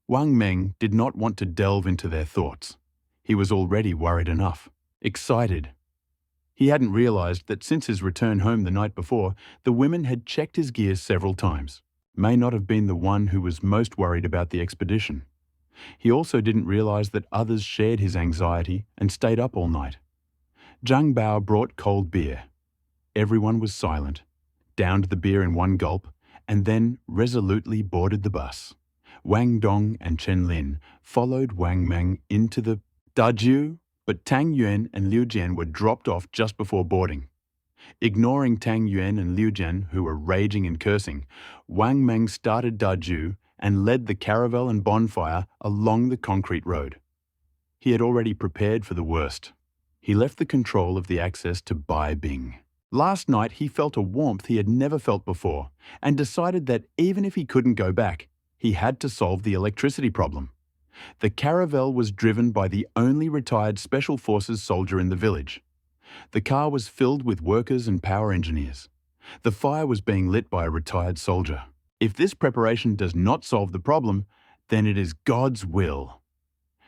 Wang Meng did not want to delve into their thoughts. He was already worried enough, excited. He hadn't realized that since his return home the night before, the women had checked his gear several times. May not have been the one who was most worried about the expedition. He also didn't realize that others shared his anxiety and stayed up all night. Zhang Bao brought cold beer. Everyone was silent, downed the beer in one gulp, and then resolutely boarded the bus. Wang Dong and Chen Lin followed Wang Meng into the Dajiu, but Tang Yuan and Liu Jian were dropped off just before boarding. Ignoring Tang Yuan and Liu Jian, who were raging and cursing, Wang Meng started Dajiu and led the caravel and bonfire along the concrete road. He had already prepared for the worst. He left the control of the access to Bai Bing. Last night he felt a warmth he had never felt before and decided that even if he couldn't go back, he had to solve the electricity problem. The caravel was driven by the only retired Special Forces soldier in the village. The car was filled with workers and power engineers. The fire was being lit by a retired soldier. If this preparation does not solve the problem, then it is God's will.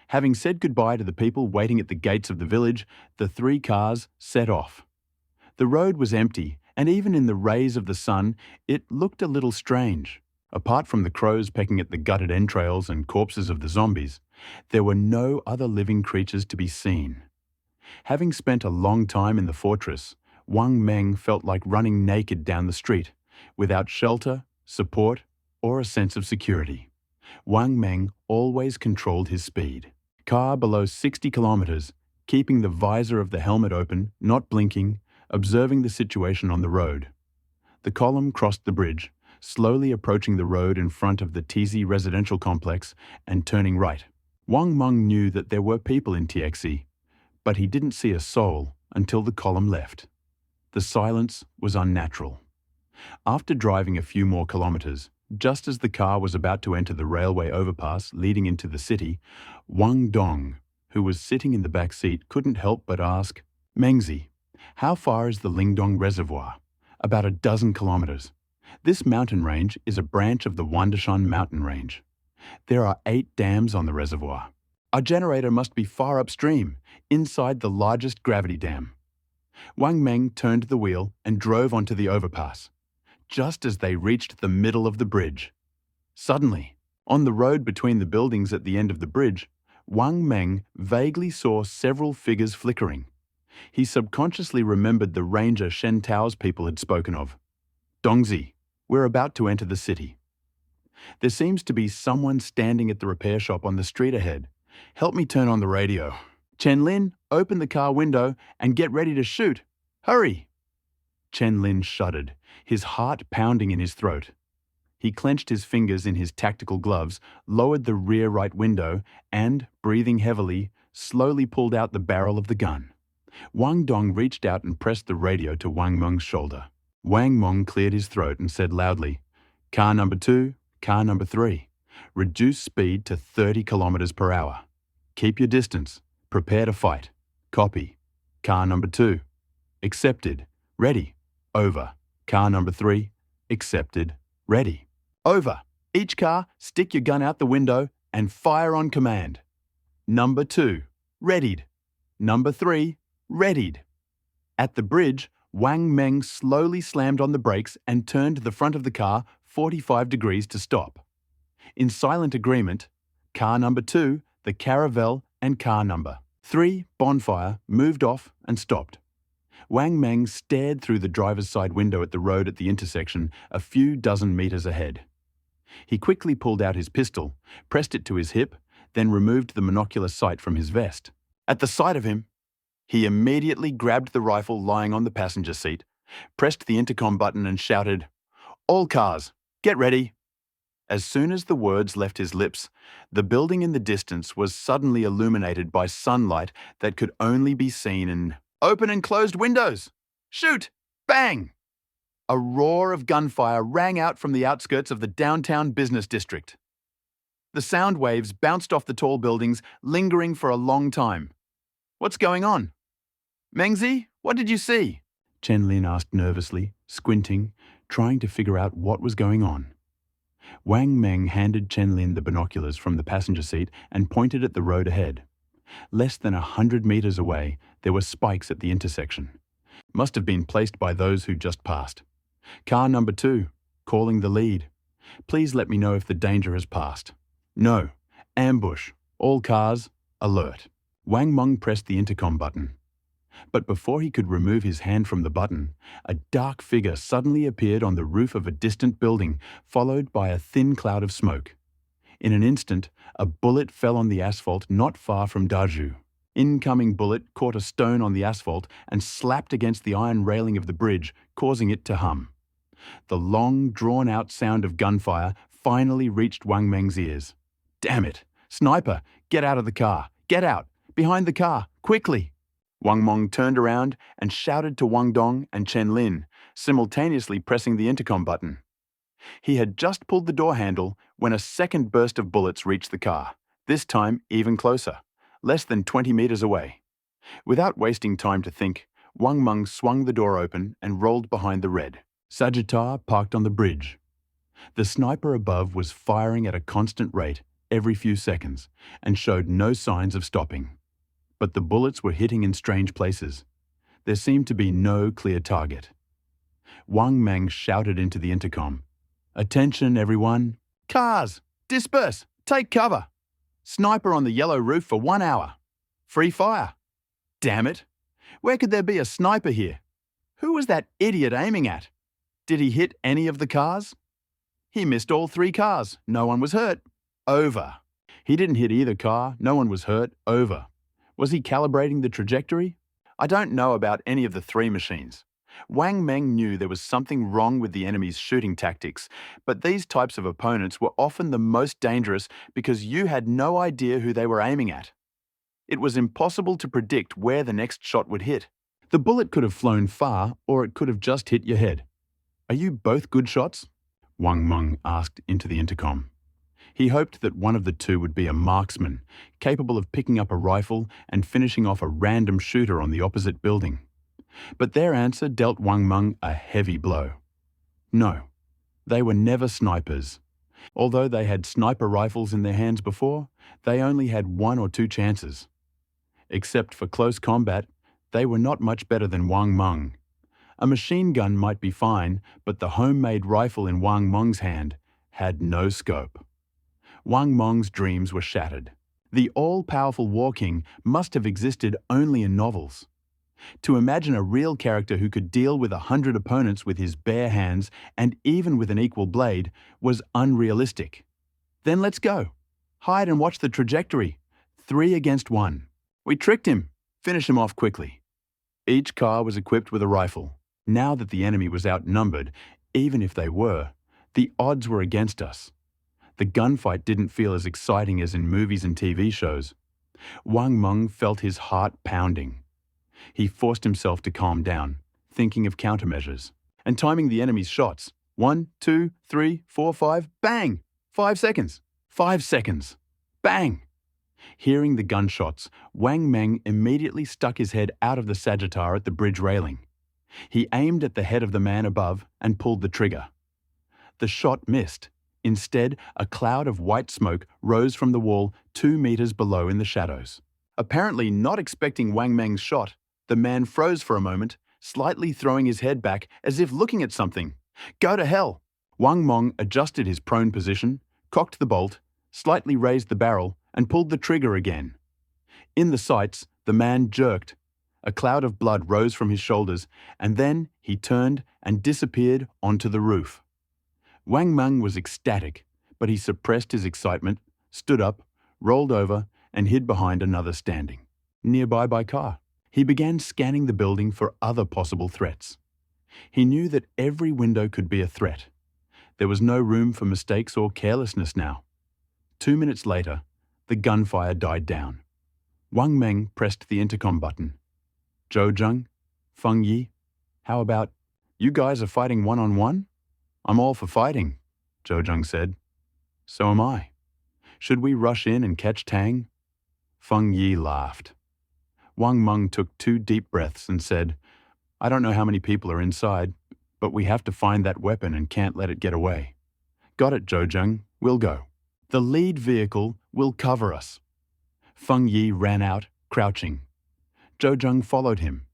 Having said goodbye to the people waiting at the gates of the village, the three cars set off. The road was empty, and even in the rays of the sun, it looked a little strange. Apart from the crows pecking at the gutted entrails and corpses of the zombies, there were no other living creatures to be seen. Having spent a long time in the fortress, Wang Meng felt like running naked down the street, without shelter, support, or a sense of security. Wang Meng always controlled his speed. Car below 60 kilometers, keeping the visor of the helmet open, not blinking, observing the situation on the road. The column crossed the bridge, slowly approaching the road in front of the TZ residential complex and turning right. Wang Meng knew that there were people in TXE, but he didn't see a soul until the column left. The silence was unnatural. After driving a few more kilometers, just as the car was about to enter the railway overpass leading into the city, Wang Dong, who was sitting in the back seat, couldn't help but ask, "Mengzi, how far is the Lingdong Reservoir?" "About a dozen kilometers. This mountain range is a branch of the Wandashan mountain range. There are 8 dams on the reservoir. Our generator must be far upstream, inside the largest gravity dam." Wang Meng turned the wheel and drove onto the overpass. Just as they reached the middle of the bridge, suddenly, on the road between the buildings at the end of the bridge, Wang Meng vaguely saw several figures flickering. He subconsciously remembered the ranger Shen Tao's people had spoken of. "Dongzi, we're about to enter the city. There seems to be someone standing at the repair shop on the street ahead. Help me turn on the radio. Chen Lin, open the car window and get ready to shoot. Hurry!" Chen Lin shuddered, his heart pounding in his throat. He clenched his fingers in his tactical gloves, lowered the rear right window, and, breathing heavily, slowly pulled out the barrel of the gun. Wang Dong reached out and pressed the radio to Wang Meng's shoulder. Wang Meng cleared his throat and said loudly, "Car number 2, car number 3. Reduce speed to 30 kilometers per hour. Keep your distance. Prepare to fight. Copy. Car number 2. Accepted. Ready. Over. Car number 3. Accepted. Ready. Over. Each car, stick your gun out the window and fire on command. Number 2. Readied. Number 3. Readied." At the bridge, Wang Meng slowly slammed on the brakes and turned the front of the car 45 degrees to stop. In silent agreement, car number 2, the caravel, and car number 3, bonfire, moved off and stopped. Wang Meng stared through the driver's side window at the road at the intersection a few dozen meters ahead. He quickly pulled out his pistol, pressed it to his hip, then removed the monocular sight from his vest. At the sight of him, he immediately grabbed the rifle lying on the passenger seat, pressed the intercom button and shouted, "All cars, get ready." As soon as the words left his lips, the building in the distance was suddenly illuminated by sunlight that could only be seen in open and closed windows. Shoot! Bang! A roar of gunfire rang out from the outskirts of the downtown business district. The sound waves bounced off the tall buildings, lingering for a long time. "What's going on?" "Mengzi, what did you see?" Chen Lin asked nervously, squinting, trying to figure out what was going on. Wang Meng handed Chen Lin the binoculars from the passenger seat and pointed at the road ahead. Less than 100 meters away, there were spikes at the intersection. Must have been placed by those who just passed. Car number 2, calling the lead. Please let me know if the danger has passed. No. Ambush. All cars, alert. Wang Meng pressed the intercom button. But before he could remove his hand from the button, a dark figure suddenly appeared on the roof of a distant building, followed by a thin cloud of smoke. In an instant, a bullet fell on the asphalt not far from Daju. Incoming bullet caught a stone on the asphalt and slapped against the iron railing of the bridge, causing it to hum. The long, drawn-out sound of gunfire finally reached Wang Meng's ears. Damn it! Sniper! Get out of the car! Get out! Behind the car! Quickly! Wang Meng turned around and shouted to Wang Dong and Chen Lin, simultaneously pressing the intercom button. He had just pulled the door handle when a second burst of bullets reached the car, this time even closer, less than 20 meters away. Without wasting time to think, Wang Meng swung the door open and rolled behind the red. Sagitar parked on the bridge. The sniper above was firing at a constant rate every few seconds and showed no signs of stopping. But the bullets were hitting in strange places. There seemed to be no clear target. Wang Meng shouted into the intercom. Attention, everyone. Cars! Disperse! Take cover! Sniper on the yellow roof for 1 hour. Free fire. Damn it! Where could there be a sniper here? Who was that idiot aiming at? Did he hit any of the cars? He missed all 3 cars. No one was hurt. Over. He didn't hit either car. No one was hurt. Over. Was he calibrating the trajectory? I don't know about any of the 3 machines. Wang Meng knew there was something wrong with the enemy's shooting tactics, but these types of opponents were often the most dangerous because you had no idea who they were aiming at. It was impossible to predict where the next shot would hit. The bullet could have flown far, or it could have just hit your head. Are you both good shots? Wang Meng asked into the intercom. He hoped that one of the 2 would be a marksman, capable of picking up a rifle and finishing off a random shooter on the opposite building. But their answer dealt Wang Meng a heavy blow. No, they were never snipers. Although they had sniper rifles in their hands before, they only had 1 or 2 chances. Except for close combat, they were not much better than Wang Meng. A machine gun might be fine, but the homemade rifle in Wang Meng's hand had no scope. Wang Meng's dreams were shattered. The all-powerful War King must have existed only in novels. To imagine a real character who could deal with 100 opponents with his bare hands and even with an equal blade was unrealistic. Then let's go. Hide and watch the trajectory. 3 against 1. We tricked him. Finish him off quickly. Each car was equipped with a rifle. Now that the enemy was outnumbered, even if they were, the odds were against us. The gunfight didn't feel as exciting as in movies and TV shows. Wang Meng felt his heart pounding. He forced himself to calm down, thinking of countermeasures, and timing the enemy's shots. 1, 2, 3, 4, 5, bang! 5 seconds. 5 seconds. Bang! Hearing the gunshots, Wang Meng immediately stuck his head out of the Sagittar at the bridge railing. He aimed at the head of the man above and pulled the trigger. The shot missed. Instead, a cloud of white smoke rose from the wall 2 meters below in the shadows. Apparently not expecting Wang Meng's shot, the man froze for a moment, slightly throwing his head back as if looking at something. Go to hell! Wang Meng adjusted his prone position, cocked the bolt, slightly raised the barrel, and pulled the trigger again. In the sights, the man jerked. A cloud of blood rose from his shoulders, and then he turned and disappeared onto the roof. Wang Meng was ecstatic, but he suppressed his excitement, stood up, rolled over, and hid behind another standing, nearby by car. He began scanning the building for other possible threats. He knew that every window could be a threat. There was no room for mistakes or carelessness now. 2 minutes later, the gunfire died down. Wang Meng pressed the intercom button. Zhou Zheng, Feng Yi, how about, you guys are fighting one-on-one? I'm all for fighting, Zhou Zheng said. So am I. Should we rush in and catch Tang? Feng Yi laughed. Wang Meng took 2 deep breaths and said, I don't know how many people are inside, but we have to find that weapon and can't let it get away. Got it, Zhou Zheng. We'll go. The lead vehicle will cover us. Feng Yi ran out, crouching. Zhou Zheng followed him.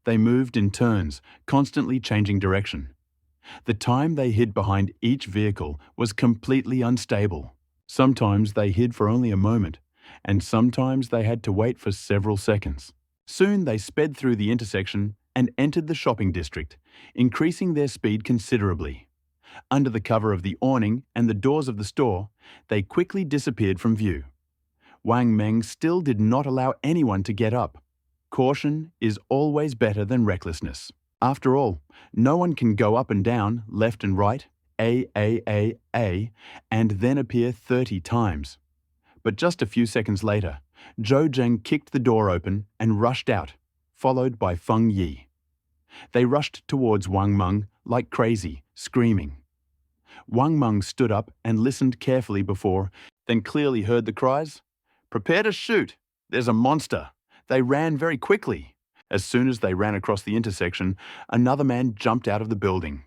They moved in turns, constantly changing direction. The time they hid behind each vehicle was completely unstable. Sometimes they hid for only a moment, and sometimes they had to wait for several seconds. Soon they sped through the intersection and entered the shopping district, increasing their speed considerably. Under the cover of the awning and the doors of the store, they quickly disappeared from view. Wang Meng still did not allow anyone to get up. Caution is always better than recklessness. After all, no one can go up and down, left and right, A, and then appear 30 times. But just a few seconds later, Zhou Zheng kicked the door open and rushed out, followed by Feng Yi. They rushed towards Wang Meng like crazy, screaming. Wang Meng stood up and listened carefully before, then clearly heard the cries. "Prepare to shoot! There's a monster!" They ran very quickly. As soon as they ran across the intersection, another man jumped out of the building.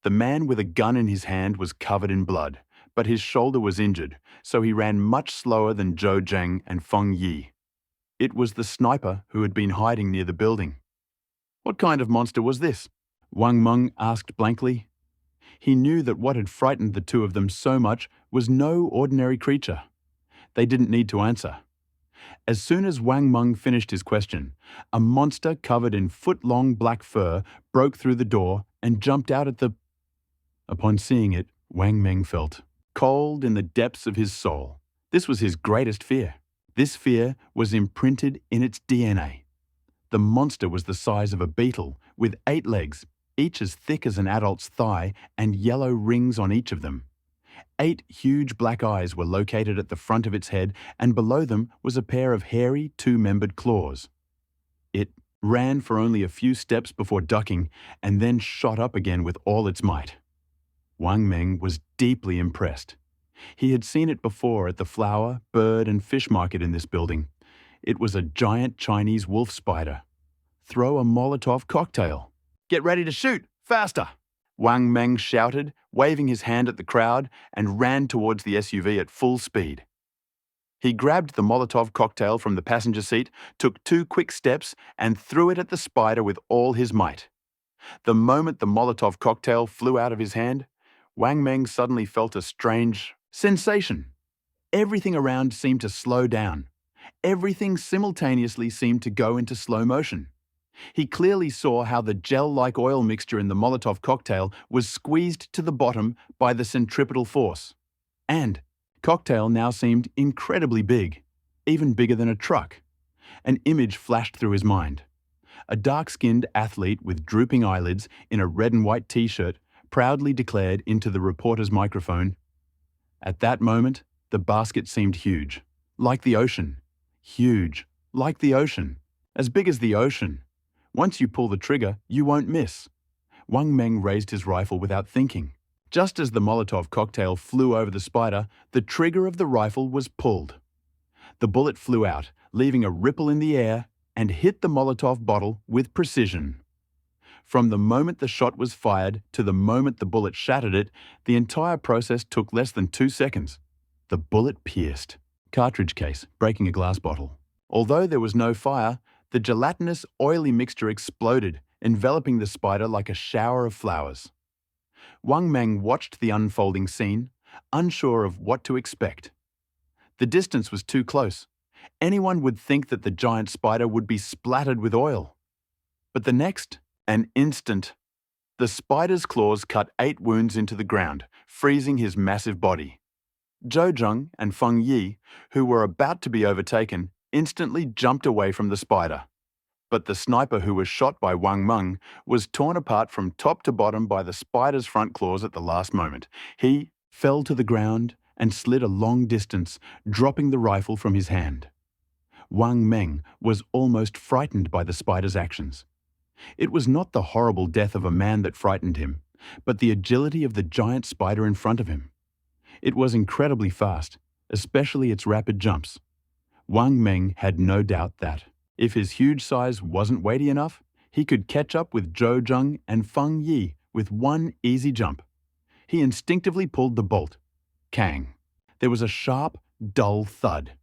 The man with a gun in his hand was covered in blood, but his shoulder was injured, so he ran much slower than Zhou Zheng and Feng Yi. It was the sniper who had been hiding near the building. What kind of monster was this? Wang Meng asked blankly. He knew that what had frightened the two of them so much was no ordinary creature. They didn't need to answer. As soon as Wang Meng finished his question, a monster covered in foot-long black fur broke through the door and jumped out at the... Upon seeing it, Wang Meng felt cold in the depths of his soul. This was his greatest fear. This fear was imprinted in its DNA. The monster was the size of a beetle, with 8 legs, each as thick as an adult's thigh, and yellow rings on each of them. 8 huge black eyes were located at the front of its head, and below them was a pair of hairy, 2-membered claws. It ran for only a few steps before ducking, and then shot up again with all its might. Wang Meng was deeply impressed. He had seen it before at the flower, bird, and fish market in this building. It was a giant Chinese wolf spider. Throw a Molotov cocktail. "Get ready to shoot! Faster!" Wang Meng shouted, waving his hand at the crowd, and ran towards the SUV at full speed. He grabbed the Molotov cocktail from the passenger seat, took 2 quick steps, and threw it at the spider with all his might. The moment the Molotov cocktail flew out of his hand, Wang Meng suddenly felt a strange sensation. Everything around seemed to slow down. Everything simultaneously seemed to go into slow motion. He clearly saw how the gel-like oil mixture in the Molotov cocktail was squeezed to the bottom by the centripetal force. And cocktail now seemed incredibly big, even bigger than a truck. An image flashed through his mind. A dark-skinned athlete with drooping eyelids in a red and white t-shirt proudly declared into the reporter's microphone. At that moment, the basket seemed huge, like the ocean. Huge, like the ocean. As big as the ocean. Once you pull the trigger, you won't miss. Wang Meng raised his rifle without thinking. Just as the Molotov cocktail flew over the spider, the trigger of the rifle was pulled. The bullet flew out, leaving a ripple in the air, and hit the Molotov bottle with precision. From the moment the shot was fired to the moment the bullet shattered it, the entire process took less than 2 seconds. The bullet pierced. Cartridge case, breaking a glass bottle. Although there was no fire, the gelatinous, oily mixture exploded, enveloping the spider like a shower of flowers. Wang Meng watched the unfolding scene, unsure of what to expect. The distance was too close. Anyone would think that the giant spider would be splattered with oil. But the next, an instant, the spider's claws cut 8 wounds into the ground, freezing his massive body. Zhou Zheng and Feng Yi, who were about to be overtaken, instantly jumped away from the spider. But the sniper who was shot by Wang Meng was torn apart from top to bottom by the spider's front claws at the last moment. He fell to the ground and slid a long distance, dropping the rifle from his hand. Wang Meng was almost frightened by the spider's actions. It was not the horrible death of a man that frightened him, but the agility of the giant spider in front of him. It was incredibly fast, especially its rapid jumps. Wang Meng had no doubt that, if his huge size wasn't weighty enough, he could catch up with Zhou Zheng and Feng Yi with one easy jump. He instinctively pulled the bolt. Kang! There was a sharp, dull thud.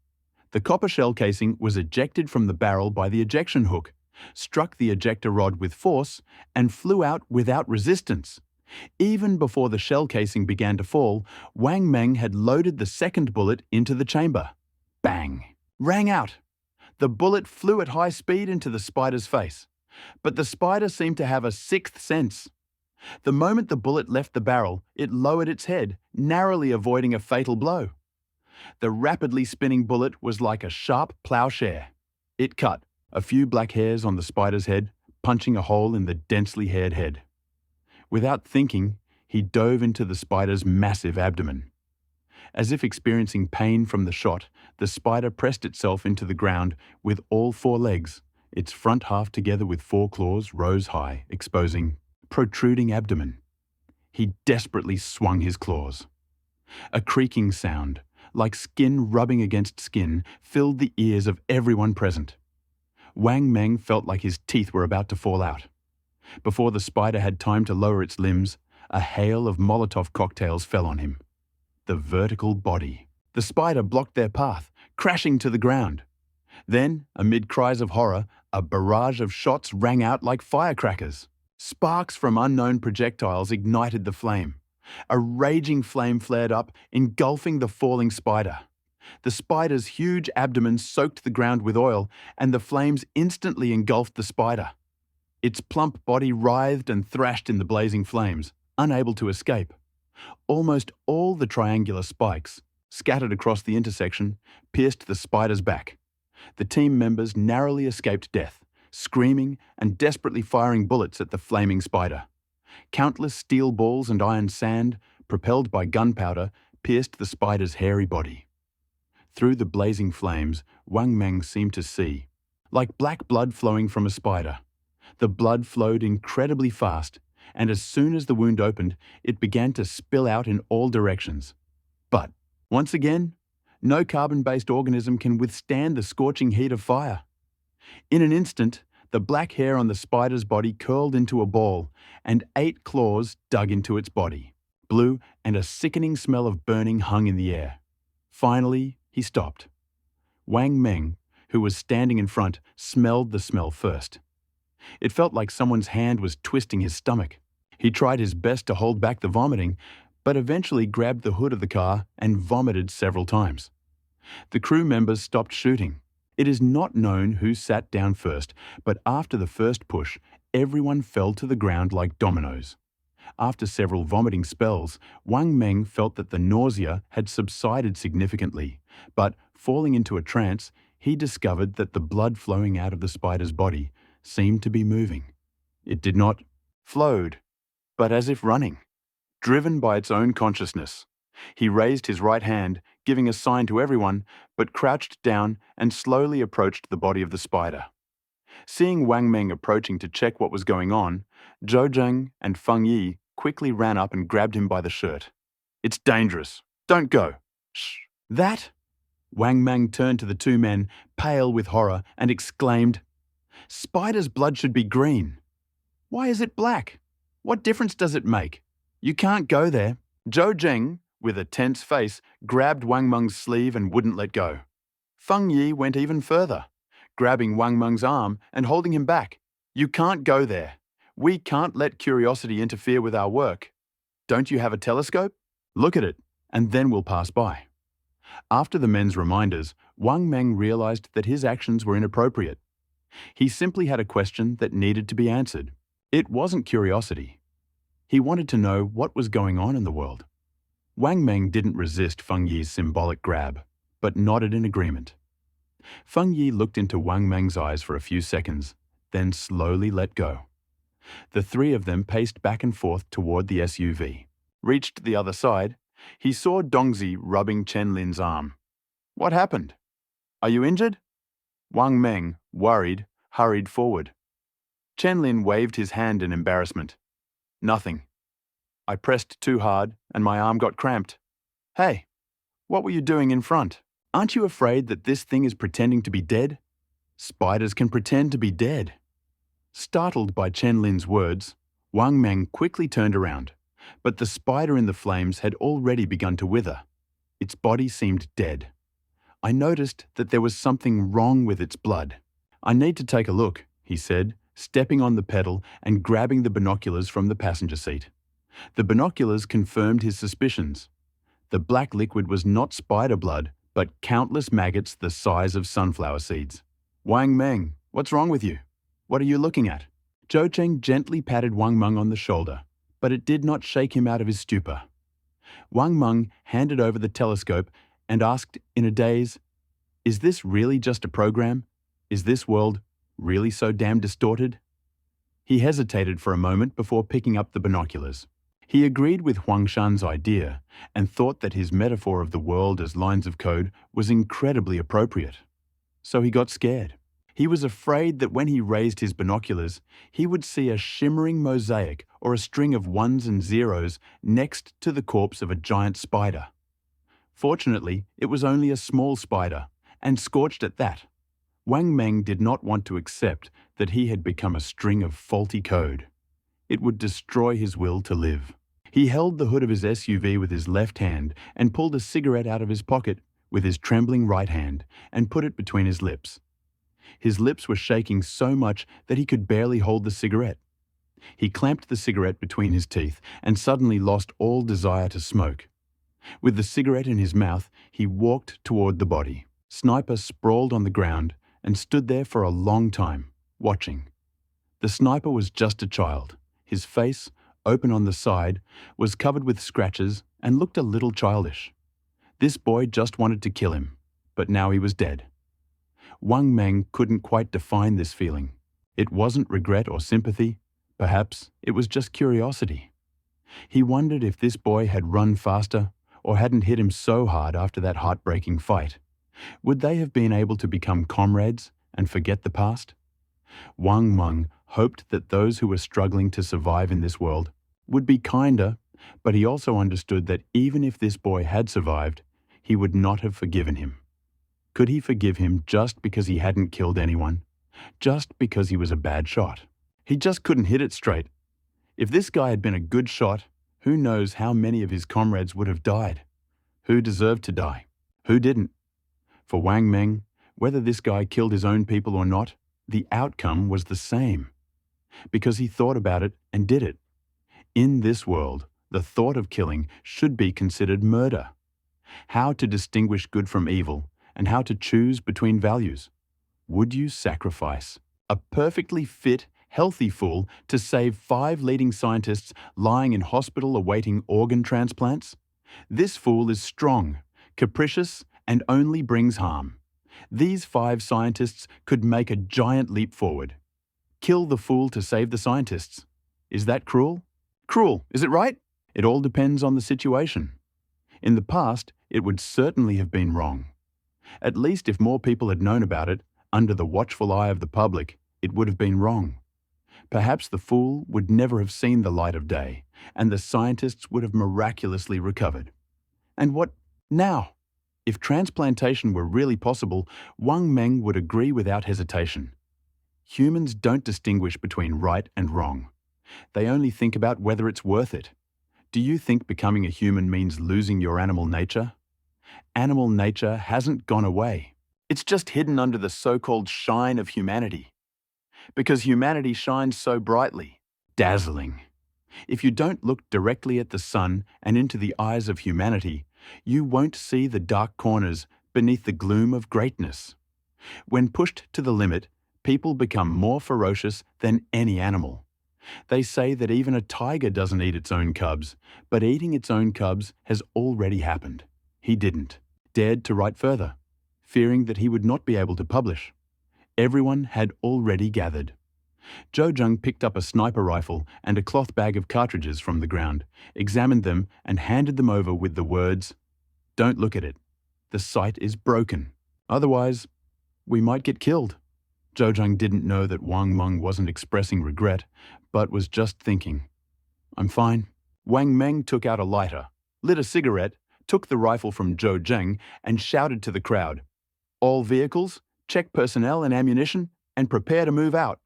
The copper shell casing was ejected from the barrel by the ejection hook, struck the ejector rod with force, and flew out without resistance. Even before the shell casing began to fall, Wang Meng had loaded the second bullet into the chamber. Bang! Rang out. The bullet flew at high speed into the spider's face. But the spider seemed to have a sixth sense. The moment the bullet left the barrel, it lowered its head, narrowly avoiding a fatal blow. The rapidly spinning bullet was like a sharp plowshare. It cut a few black hairs on the spider's head, punching a hole in the densely haired head. Without thinking, he dove into the spider's massive abdomen. As if experiencing pain from the shot, the spider pressed itself into the ground with all four legs, its front half together with four claws rose high, exposing protruding abdomen. He desperately swung his claws. A creaking sound, like skin rubbing against skin, filled the ears of everyone present. Wang Meng felt like his teeth were about to fall out. Before the spider had time to lower its limbs, a hail of Molotov cocktails fell on him. The vertical body. The spider blocked their path, crashing to the ground. Then, amid cries of horror, a barrage of shots rang out like firecrackers. Sparks from unknown projectiles ignited the flame. A raging flame flared up, engulfing the falling spider. The spider's huge abdomen soaked the ground with oil, and the flames instantly engulfed the spider. Its plump body writhed and thrashed in the blazing flames, unable to escape. Almost all the triangular spikes, scattered across the intersection, pierced the spider's back. The team members narrowly escaped death, screaming and desperately firing bullets at the flaming spider. Countless steel balls and iron sand, propelled by gunpowder, pierced the spider's hairy body. Through the blazing flames, Wang Meng seemed to see, like black blood flowing from a spider. The blood flowed incredibly fast, and as soon as the wound opened, it began to spill out in all directions. But, once again, no carbon-based organism can withstand the scorching heat of fire. In an instant, the black hair on the spider's body curled into a ball, and 8 claws dug into its body. Blue and a sickening smell of burning hung in the air. Finally, he stopped. Wang Meng, who was standing in front, smelled the smell first. It felt like someone's hand was twisting his stomach. He tried his best to hold back the vomiting, but eventually grabbed the hood of the car and vomited several times. The crew members stopped shooting. It is not known who sat down first, but after the first push, everyone fell to the ground like dominoes. After several vomiting spells, Wang Meng felt that the nausea had subsided significantly, but falling into a trance, he discovered that the blood flowing out of the spider's body seemed to be moving. It did not flowed, but as if running, driven by its own consciousness. He raised his right hand, giving a sign to everyone, but crouched down and slowly approached the body of the spider. Seeing Wang Meng approaching to check what was going on, Zhou Zheng and Feng Yi quickly ran up and grabbed him by the shirt. "It's dangerous. Don't go." "Shh." "That?" Wang Meng turned to the two men, pale with horror, and exclaimed, "Spider's blood should be green. Why is it black? What difference does it make? You can't go there." Zhou Zheng, with a tense face, grabbed Wang Meng's sleeve and wouldn't let go. Feng Yi went even further, grabbing Wang Meng's arm and holding him back. "You can't go there. We can't let curiosity interfere with our work. Don't you have a telescope? Look at it, and then we'll pass by." After the men's reminders, Wang Meng realized that his actions were inappropriate. He simply had a question that needed to be answered. It wasn't curiosity. He wanted to know what was going on in the world. Wang Meng didn't resist Feng Yi's symbolic grab, but nodded in agreement. Feng Yi looked into Wang Meng's eyes for a few seconds, then slowly let go. The three of them paced back and forth toward the SUV. Reached the other side, he saw Dongzi rubbing Chen Lin's arm. "What happened? Are you injured?" Wang Meng, worried, hurried forward. Chen Lin waved his hand in embarrassment. "Nothing. I pressed too hard and my arm got cramped." "Hey, what were you doing in front? Aren't you afraid that this thing is pretending to be dead?" "Spiders can pretend to be dead." Startled by Chen Lin's words, Wang Meng quickly turned around, but the spider in the flames had already begun to wither. Its body seemed dead. I noticed that there was something wrong with its blood. "I need to take a look," he said, stepping on the pedal and grabbing the binoculars from the passenger seat. The binoculars confirmed his suspicions. The black liquid was not spider blood, but countless maggots the size of sunflower seeds. Wang Meng, what's wrong with you? What are you looking at? Zhou Cheng gently patted Wang Meng on the shoulder, but it did not shake him out of his stupor. Wang Meng handed over the telescope and asked in a daze, "Is this really just a program? Is this world really so damn distorted?" He hesitated for a moment before picking up the binoculars. He agreed with Huang Shan's idea and thought that his metaphor of the world as lines of code was incredibly appropriate. So he got scared. He was afraid that when he raised his binoculars, he would see a shimmering mosaic or a string of ones and zeros next to the corpse of a giant spider. Fortunately, it was only a small spider, and scorched at that. Wang Meng did not want to accept that he had become a string of faulty code. It would destroy his will to live. He held the hood of his SUV with his left hand and pulled a cigarette out of his pocket with his trembling right hand and put it between his lips. His lips were shaking so much that he could barely hold the cigarette. He clamped the cigarette between his teeth and suddenly lost all desire to smoke. With the cigarette in his mouth, he walked toward the body. Sniper sprawled on the ground and stood there for a long time, watching. The sniper was just a child. His face, open on the side, was covered with scratches and looked a little childish. This boy just wanted to kill him, but now he was dead. Wang Meng couldn't quite define this feeling. It wasn't regret or sympathy. Perhaps it was just curiosity. He wondered if this boy had run faster or hadn't hit him so hard after that heartbreaking fight. Would they have been able to become comrades and forget the past? Wang Meng hoped that those who were struggling to survive in this world would be kinder, but he also understood that even if this boy had survived, he would not have forgiven him. Could he forgive him just because he hadn't killed anyone? Just because he was a bad shot? He just couldn't hit it straight. If this guy had been a good shot, who knows how many of his comrades would have died? Who deserved to die? Who didn't? For Wang Meng, whether this guy killed his own people or not, the outcome was the same. Because he thought about it and did it. In this world, the thought of killing should be considered murder. How to distinguish good from evil and how to choose between values. Would you sacrifice a perfectly fit, healthy fool to save 5 leading scientists lying in hospital awaiting organ transplants? This fool is strong, capricious, and only brings harm. These 5 scientists could make a giant leap forward. Kill the fool to save the scientists. Is that cruel? Cruel, is it right? It all depends on the situation. In the past, it would certainly have been wrong. At least if more people had known about it, under the watchful eye of the public, it would have been wrong. Perhaps the fool would never have seen the light of day, and the scientists would have miraculously recovered. And what now? If transplantation were really possible, Wang Meng would agree without hesitation. Humans don't distinguish between right and wrong. They only think about whether it's worth it. Do you think becoming a human means losing your animal nature? Animal nature hasn't gone away. It's just hidden under the so-called shine of humanity. Because humanity shines so brightly, dazzling. If you don't look directly at the sun and into the eyes of humanity, you won't see the dark corners beneath the gloom of greatness. When pushed to the limit, people become more ferocious than any animal. They say that even a tiger doesn't eat its own cubs, but eating its own cubs has already happened. He didn't. Dared to write further, fearing that he would not be able to publish. Everyone had already gathered. Zhou Zheng picked up a sniper rifle and a cloth bag of cartridges from the ground, examined them and handed them over with the words, "Don't look at it. The sight is broken. Otherwise, we might get killed." Zhou Zheng didn't know that Wang Meng wasn't expressing regret, but was just thinking, "I'm fine." Wang Meng took out a lighter, lit a cigarette, took the rifle from Zhou Zheng and shouted to the crowd, "All vehicles, check personnel and ammunition, and prepare to move out."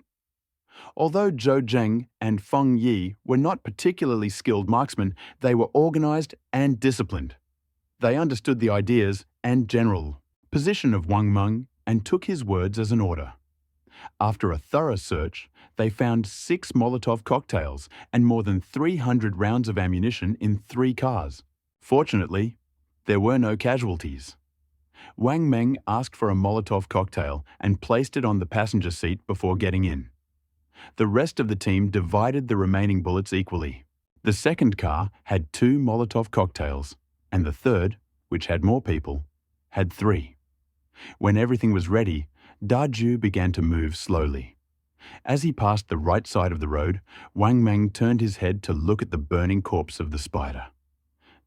Although Zhou Zheng and Feng Yi were not particularly skilled marksmen, they were organized and disciplined. They understood the ideas and general position of Wang Meng and took his words as an order. After a thorough search, they found 6 Molotov cocktails and more than 300 rounds of ammunition in 3 cars. Fortunately, there were no casualties. Wang Meng asked for a Molotov cocktail and placed it on the passenger seat before getting in. The rest of the team divided the remaining bullets equally. The second car had 2 Molotov cocktails, and the third, which had more people, had 3. When everything was ready, Daju began to move slowly. As he passed the right side of the road, Wang Meng turned his head to look at the burning corpse of the spider.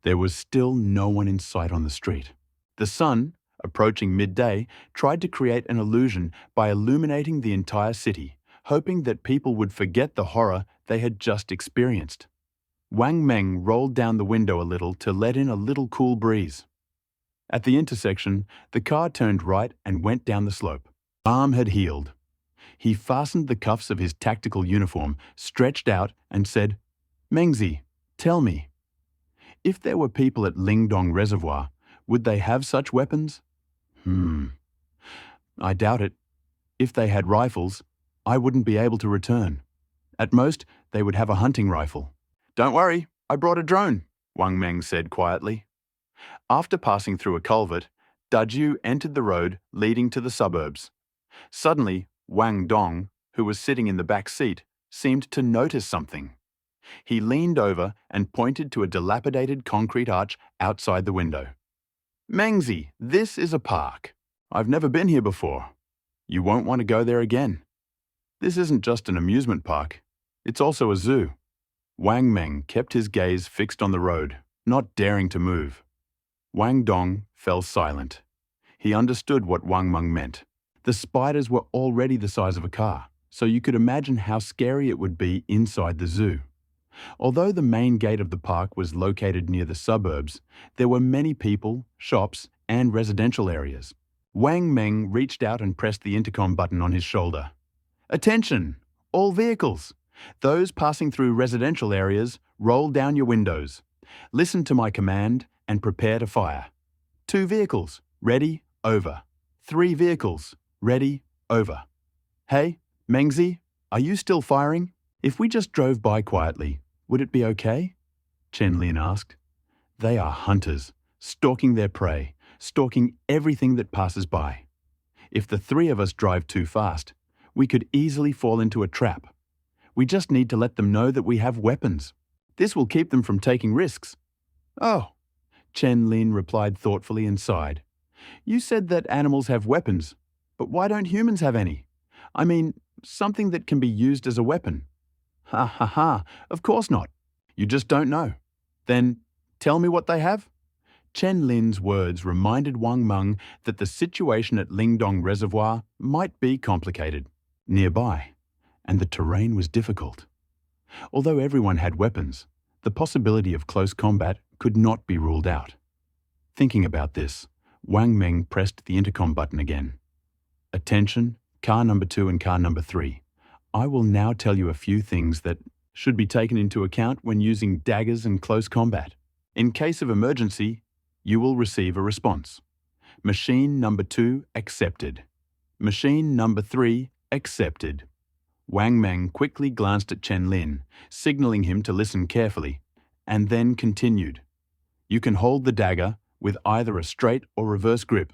There was still no one in sight on the street. The sun, approaching midday, tried to create an illusion by illuminating the entire city, hoping that people would forget the horror they had just experienced. Wang Meng rolled down the window a little to let in a little cool breeze. At the intersection, the car turned right and went down the slope. Arm had healed. He fastened the cuffs of his tactical uniform, stretched out, and said, "Mengzi, tell me, if there were people at Lingdong Reservoir, would they have such weapons?" I doubt it. If they had rifles, I wouldn't be able to return. At most, they would have a hunting rifle. "Don't worry, I brought a drone," Wang Meng said quietly. After passing through a culvert, Daju entered the road leading to the suburbs. Suddenly, Wang Dong, who was sitting in the back seat, seemed to notice something. He leaned over and pointed to a dilapidated concrete arch outside the window. "Mengzi, this is a park. I've never been here before. You won't want to go there again. This isn't just an amusement park. It's also a zoo." Wang Meng kept his gaze fixed on the road, not daring to move. Wang Dong fell silent. He understood what Wang Meng meant. The spiders were already the size of a car, so you could imagine how scary it would be inside the zoo. Although the main gate of the park was located near the suburbs, there were many people, shops, and residential areas. Wang Meng reached out and pressed the intercom button on his shoulder. "Attention! All vehicles! Those passing through residential areas, roll down your windows. Listen to my command and prepare to fire. 2 vehicles, ready, over. 3 vehicles, ready, over. Hey, Mengzi, are you still firing? If we just drove by quietly, would it be okay?" Chen Lin asked. "They are hunters, stalking their prey, stalking everything that passes by. If the 3 of us drive too fast, we could easily fall into a trap. We just need to let them know that we have weapons. This will keep them from taking risks." "Oh," Chen Lin replied thoughtfully and sighed. "You said that animals have weapons, but why don't humans have any? I mean, something that can be used as a weapon." "Ha ha ha, of course not. You just don't know. Then, tell me what they have?" Chen Lin's words reminded Wang Meng that the situation at Lingdong Reservoir might be complicated, nearby, and the terrain was difficult. Although everyone had weapons, the possibility of close combat could not be ruled out. Thinking about this, Wang Meng pressed the intercom button again. "Attention, car number 2 and car number 3. I will now tell you a few things that should be taken into account when using daggers and close combat. In case of emergency, you will receive a response. Machine number 2 accepted. Machine number 3 accepted." Wang Meng quickly glanced at Chen Lin, signaling him to listen carefully, and then continued. "You can hold the dagger with either a straight or reverse grip,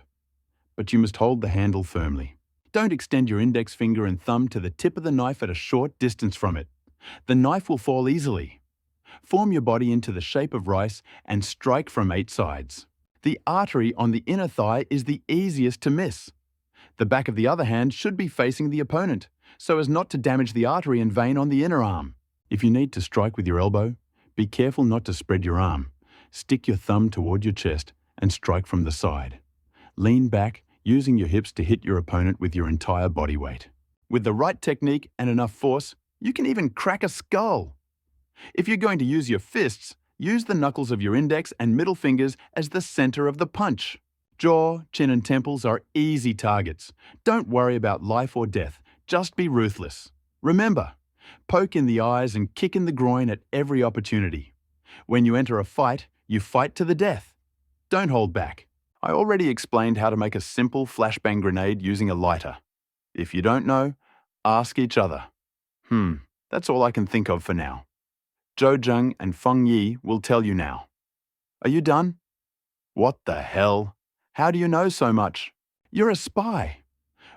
but you must hold the handle firmly. Don't extend your index finger and thumb to the tip of the knife at a short distance from it. The knife will fall easily. Form your body into the shape of rice and strike from 8 sides. The artery on the inner thigh is the easiest to miss. The back of the other hand should be facing the opponent, so as not to damage the artery and vein on the inner arm. If you need to strike with your elbow, be careful not to spread your arm. Stick your thumb toward your chest and strike from the side. Lean back, using your hips to hit your opponent with your entire body weight. With the right technique and enough force, you can even crack a skull. If you're going to use your fists, use the knuckles of your index and middle fingers as the center of the punch. Jaw, chin and temples are easy targets. Don't worry about life or death, just be ruthless. Remember, poke in the eyes and kick in the groin at every opportunity. When you enter a fight, you fight to the death. Don't hold back. I already explained how to make a simple flashbang grenade using a lighter. If you don't know, ask each other. That's all I can think of for now. Zhou Zheng and Feng Yi will tell you now. Are you done? What the hell? How do you know so much? You're a spy.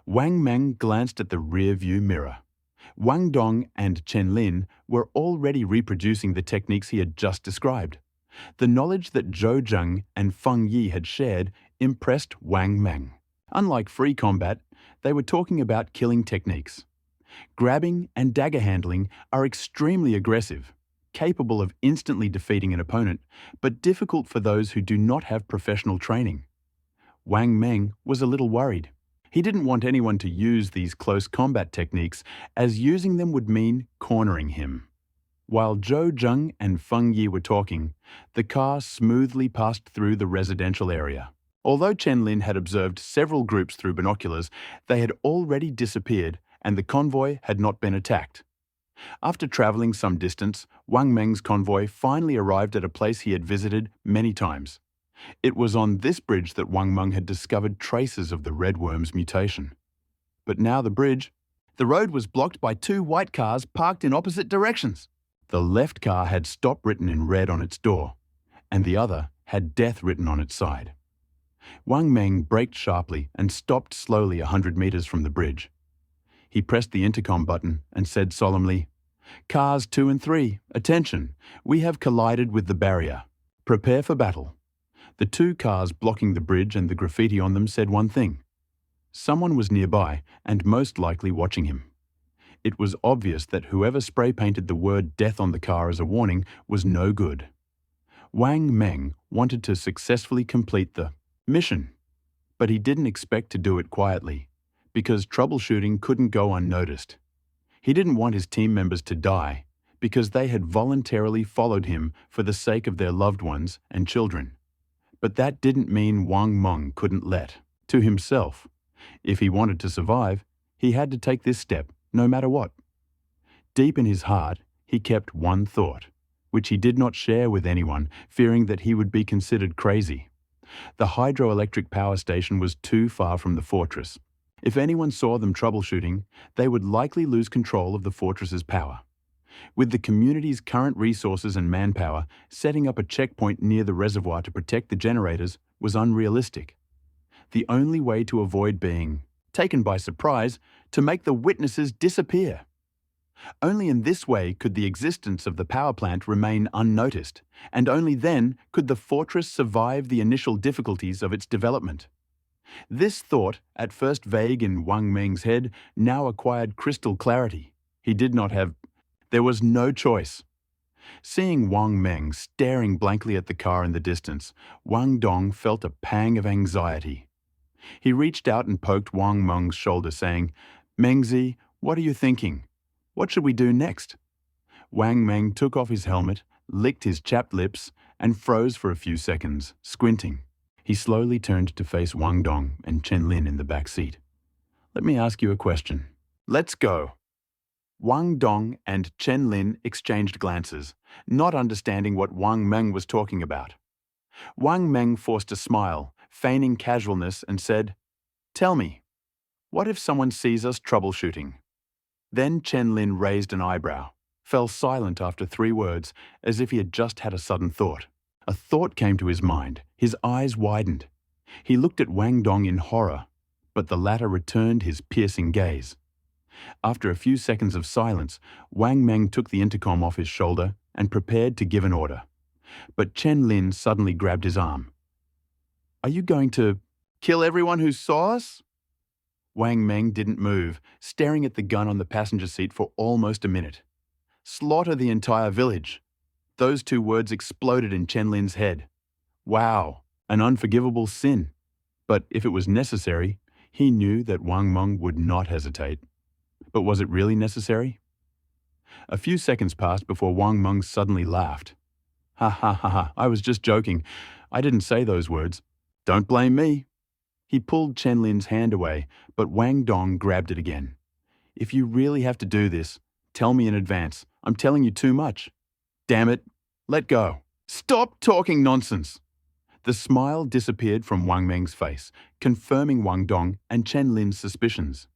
Wang Meng glanced at the rear-view mirror. Wang Dong and Chen Lin were already reproducing the techniques he had just described. The knowledge that Zhou Zheng and Feng Yi had shared impressed Wang Meng. Unlike free combat, they were talking about killing techniques. Grabbing and dagger handling are extremely aggressive, capable of instantly defeating an opponent, but difficult for those who do not have professional training. Wang Meng was a little worried. He didn't want anyone to use these close combat techniques, as using them would mean cornering him. While Zhou Zheng and Feng Yi were talking, the car smoothly passed through the residential area. Although Chen Lin had observed several groups through binoculars, they had already disappeared and the convoy had not been attacked. After traveling some distance, Wang Meng's convoy finally arrived at a place he had visited many times. It was on this bridge that Wang Meng had discovered traces of the red worm's mutation. But now the road was blocked by two white cars parked in opposite directions. The left car had "Stop" written in red on its door, and the other had "Death" written on its side. Wang Meng braked sharply and stopped slowly 100 meters from the bridge. He pressed the intercom button and said solemnly, "Cars 2 and 3, attention, we have collided with the barrier. Prepare for battle." The two cars blocking the bridge and the graffiti on them said one thing. Someone was nearby and most likely watching him. It was obvious that whoever spray-painted the word "death" on the car as a warning was no good. Wang Meng wanted to successfully complete the mission, but he didn't expect to do it quietly, because troubleshooting couldn't go unnoticed. He didn't want his team members to die, because they had voluntarily followed him for the sake of their loved ones and children. But that didn't mean Wang Meng couldn't let to himself. If he wanted to survive, he had to take this step, no matter what. Deep in his heart, he kept one thought, which he did not share with anyone, fearing that he would be considered crazy. The hydroelectric power station was too far from the fortress. If anyone saw them troubleshooting, they would likely lose control of the fortress's power. With the community's current resources and manpower, setting up a checkpoint near the reservoir to protect the generators was unrealistic. The only way to avoid being taken by surprise to make the witnesses disappear. Only in this way could the existence of the power plant remain unnoticed, and only then could the fortress survive the initial difficulties of its development. This thought, at first vague in Wang Meng's head, now acquired crystal clarity. There was no choice. Seeing Wang Meng staring blankly at the car in the distance, Wang Dong felt a pang of anxiety. He reached out and poked Wang Meng's shoulder, saying, "Mengzi, what are you thinking? What should we do next?" Wang Meng took off his helmet, licked his chapped lips, and froze for a few seconds, squinting. He slowly turned to face Wang Dong and Chen Lin in the back seat. "Let me ask you a question." "Let's go." Wang Dong and Chen Lin exchanged glances, not understanding what Wang Meng was talking about. Wang Meng forced a smile, feigning casualness, and said, "Tell me, what if someone sees us troubleshooting?" Then Chen Lin raised an eyebrow, fell silent after 3 words, as if he had just had a sudden thought. A thought came to his mind. His eyes widened. He looked at Wang Dong in horror, but the latter returned his piercing gaze. After a few seconds of silence, Wang Meng took the intercom off his shoulder and prepared to give an order. But Chen Lin suddenly grabbed his arm. "Are you going to kill everyone who saw us?" Wang Meng didn't move, staring at the gun on the passenger seat for almost a minute. "Slaughter the entire village." Those 2 words exploded in Chen Lin's head. Wow, an unforgivable sin. But if it was necessary, he knew that Wang Meng would not hesitate. But was it really necessary? A few seconds passed before Wang Meng suddenly laughed. "Ha ha ha ha, I was just joking. I didn't say those words. Don't blame me." He pulled Chen Lin's hand away, but Wang Dong grabbed it again. "If you really have to do this, tell me in advance. I'm telling you too much." "Damn it, let go." "Stop talking nonsense." The smile disappeared from Wang Meng's face, confirming Wang Dong and Chen Lin's suspicions.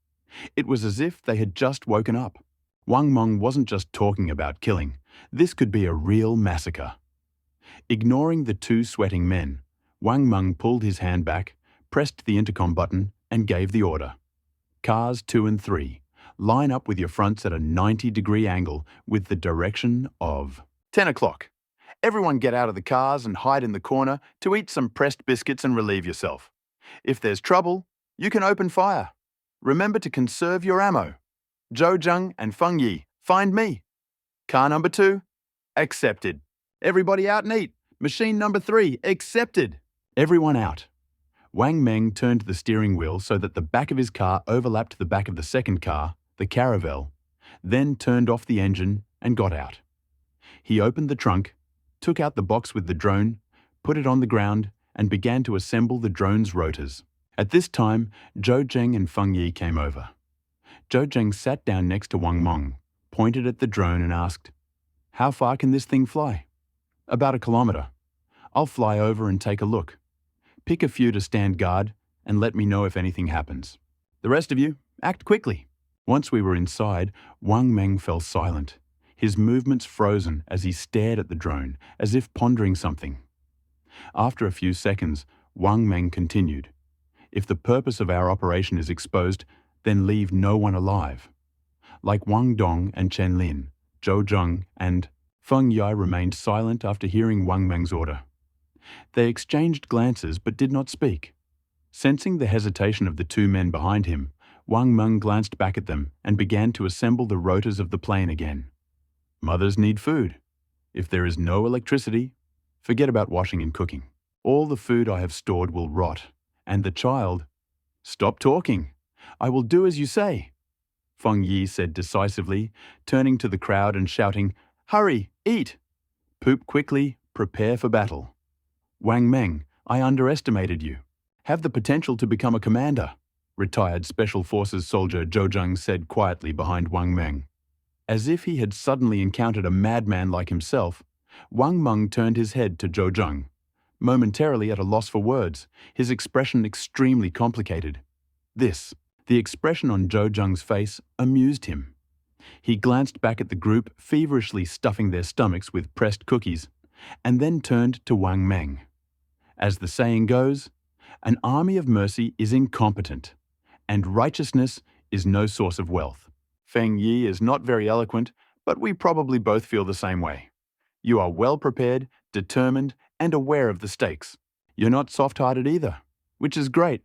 It was as if they had just woken up. Wang Meng wasn't just talking about killing. This could be a real massacre. Ignoring the two sweating men, Wang Meng pulled his hand back, pressed the intercom button, and gave the order. Cars 2 and 3, line up with your fronts at a 90-degree angle with the direction of 10 o'clock. Everyone get out of the cars and hide in the corner to eat some pressed biscuits and relieve yourself. If there's trouble, you can open fire. Remember to conserve your ammo. Zhou Zheng and Feng Yi, find me. Car number 2, accepted. Everybody out and eat. Machine number 3, accepted. Everyone out. Wang Meng turned the steering wheel so that the back of his car overlapped the back of the second car, the Caravelle, then turned off the engine and got out. He opened the trunk, took out the box with the drone, put it on the ground, and began to assemble the drone's rotors. At this time, Zhou Zheng and Feng Yi came over. Zhou Zheng sat down next to Wang Meng, pointed at the drone and asked, "How far can this thing fly?" "About 1 kilometer. I'll fly over and take a look. Pick a few to stand guard and let me know if anything happens. The rest of you, act quickly." Once we were inside, Wang Meng fell silent, his movements frozen as he stared at the drone, as if pondering something. After a few seconds, Wang Meng continued, "If the purpose of our operation is exposed, then leave no one alive." Like Wang Dong and Chen Lin, Zhou Zheng and Feng Yi remained silent after hearing Wang Meng's order. They exchanged glances but did not speak. Sensing the hesitation of the two men behind him, Wang Meng glanced back at them and began to assemble the rotors of the plane again. Mothers need food. If there is no electricity, forget about washing and cooking. All the food I have stored will rot, and the child— "Stop talking. I will do as you say," Feng Yi said decisively, turning to the crowd and shouting, "Hurry, eat! Poop quickly, prepare for battle." "Wang Meng, I underestimated you. Have the potential to become a commander," retired Special Forces soldier Zhou Zheng said quietly behind Wang Meng. As if he had suddenly encountered a madman like himself, Wang Meng turned his head to Zhou Zheng, momentarily at a loss for words, his expression extremely complicated. The expression on Zhou Zheng's face amused him. He glanced back at the group feverishly stuffing their stomachs with pressed cookies, and then turned to Wang Meng. As the saying goes, an army of mercy is incompetent, and righteousness is no source of wealth. Feng Yi is not very eloquent, but we probably both feel the same way. You are well prepared, determined, and aware of the stakes. You're not soft-hearted either, which is great.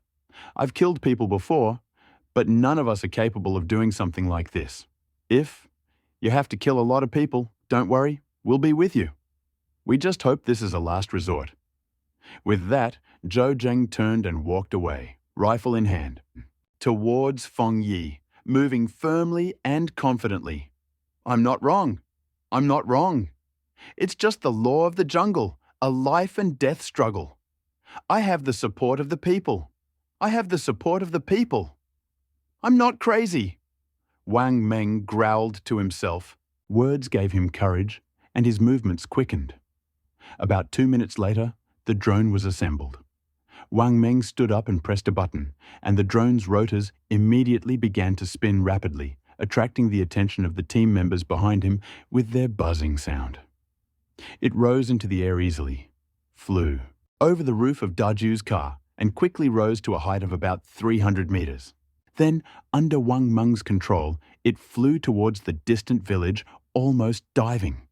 I've killed people before, but none of us are capable of doing something like this. If you have to kill a lot of people, don't worry, we'll be with you. We just hope this is a last resort." With that, Zhou Zheng turned and walked away, rifle in hand, towards Feng Yi, moving firmly and confidently. "I'm not wrong. I'm not wrong. It's just the law of the jungle, a life and death struggle. I have the support of the people. I have the support of the people. I'm not crazy." Wang Meng growled to himself. Words gave him courage, and his movements quickened. About 2 minutes later, the drone was assembled. Wang Meng stood up and pressed a button, and the drone's rotors immediately began to spin rapidly, attracting the attention of the team members behind him with their buzzing sound. It rose into the air easily, flew over the roof of Daju's car, and quickly rose to a height of about 300 meters. Then, under Wang Meng's control, it flew towards the distant village, almost diving.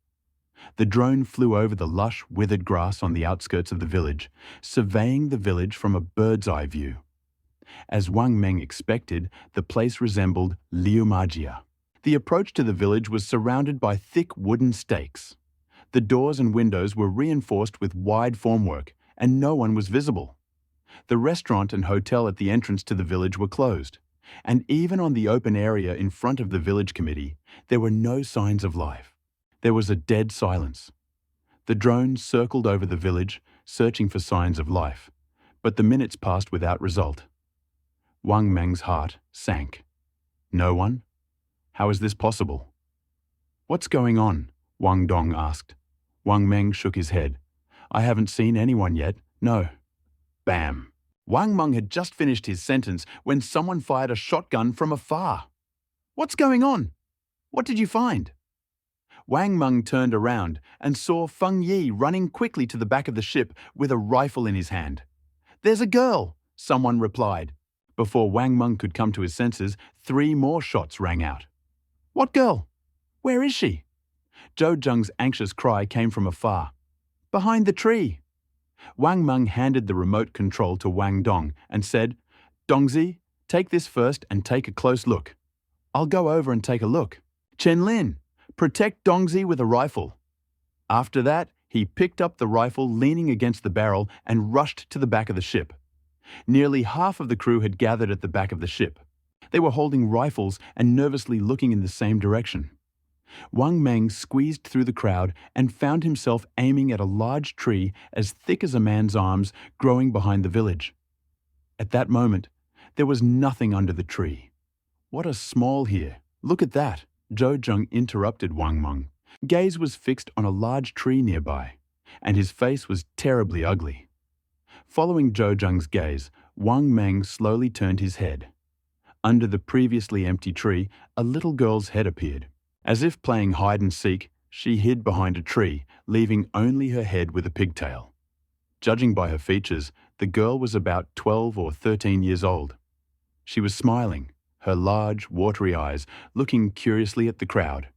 The drone flew over the lush, withered grass on the outskirts of the village, surveying the village from a bird's-eye view. As Wang Meng expected, the place resembled Liumagia. The approach to the village was surrounded by thick wooden stakes. The doors and windows were reinforced with wide formwork, and no one was visible. The restaurant and hotel at the entrance to the village were closed, and even on the open area in front of the village committee, there were no signs of life. There was a dead silence. The drone circled over the village, searching for signs of life, but the minutes passed without result. Wang Meng's heart sank. No one? How is this possible? "What's going on?" Wang Dong asked. Wang Meng shook his head. "I haven't seen anyone yet, no." Bam! Wang Meng had just finished his sentence when someone fired a shotgun from afar. "What's going on? What did you find?" Wang Meng turned around and saw Feng Yi running quickly to the back of the ship with a rifle in his hand. "There's a girl," someone replied. Before Wang Meng could come to his senses, 3 more shots rang out. "What girl? Where is she?" Zhou Zheng's anxious cry came from afar. "Behind the tree." Wang Meng handed the remote control to Wang Dong and said, "Dongzi, take this first and take a close look. I'll go over and take a look. Chen Lin, protect Dongzi with a rifle." After that, he picked up the rifle leaning against the barrel and rushed to the back of the ship. Nearly half of the crew had gathered at the back of the ship. They were holding rifles and nervously looking in the same direction. Wang Meng squeezed through the crowd and found himself aiming at a large tree as thick as a man's arms growing behind the village. At that moment, there was nothing under the tree. "What a small here! Look at that!" Zhou Zheng interrupted Wang Meng. Gaze was fixed on a large tree nearby, and his face was terribly ugly. Following Zhou Zheng's gaze, Wang Meng slowly turned his head. Under the previously empty tree, a little girl's head appeared. As if playing hide and seek, she hid behind a tree, leaving only her head with a pigtail. Judging by her features, the girl was about 12 or 13 years old. She was smiling, her large, watery eyes looking curiously at the crowd.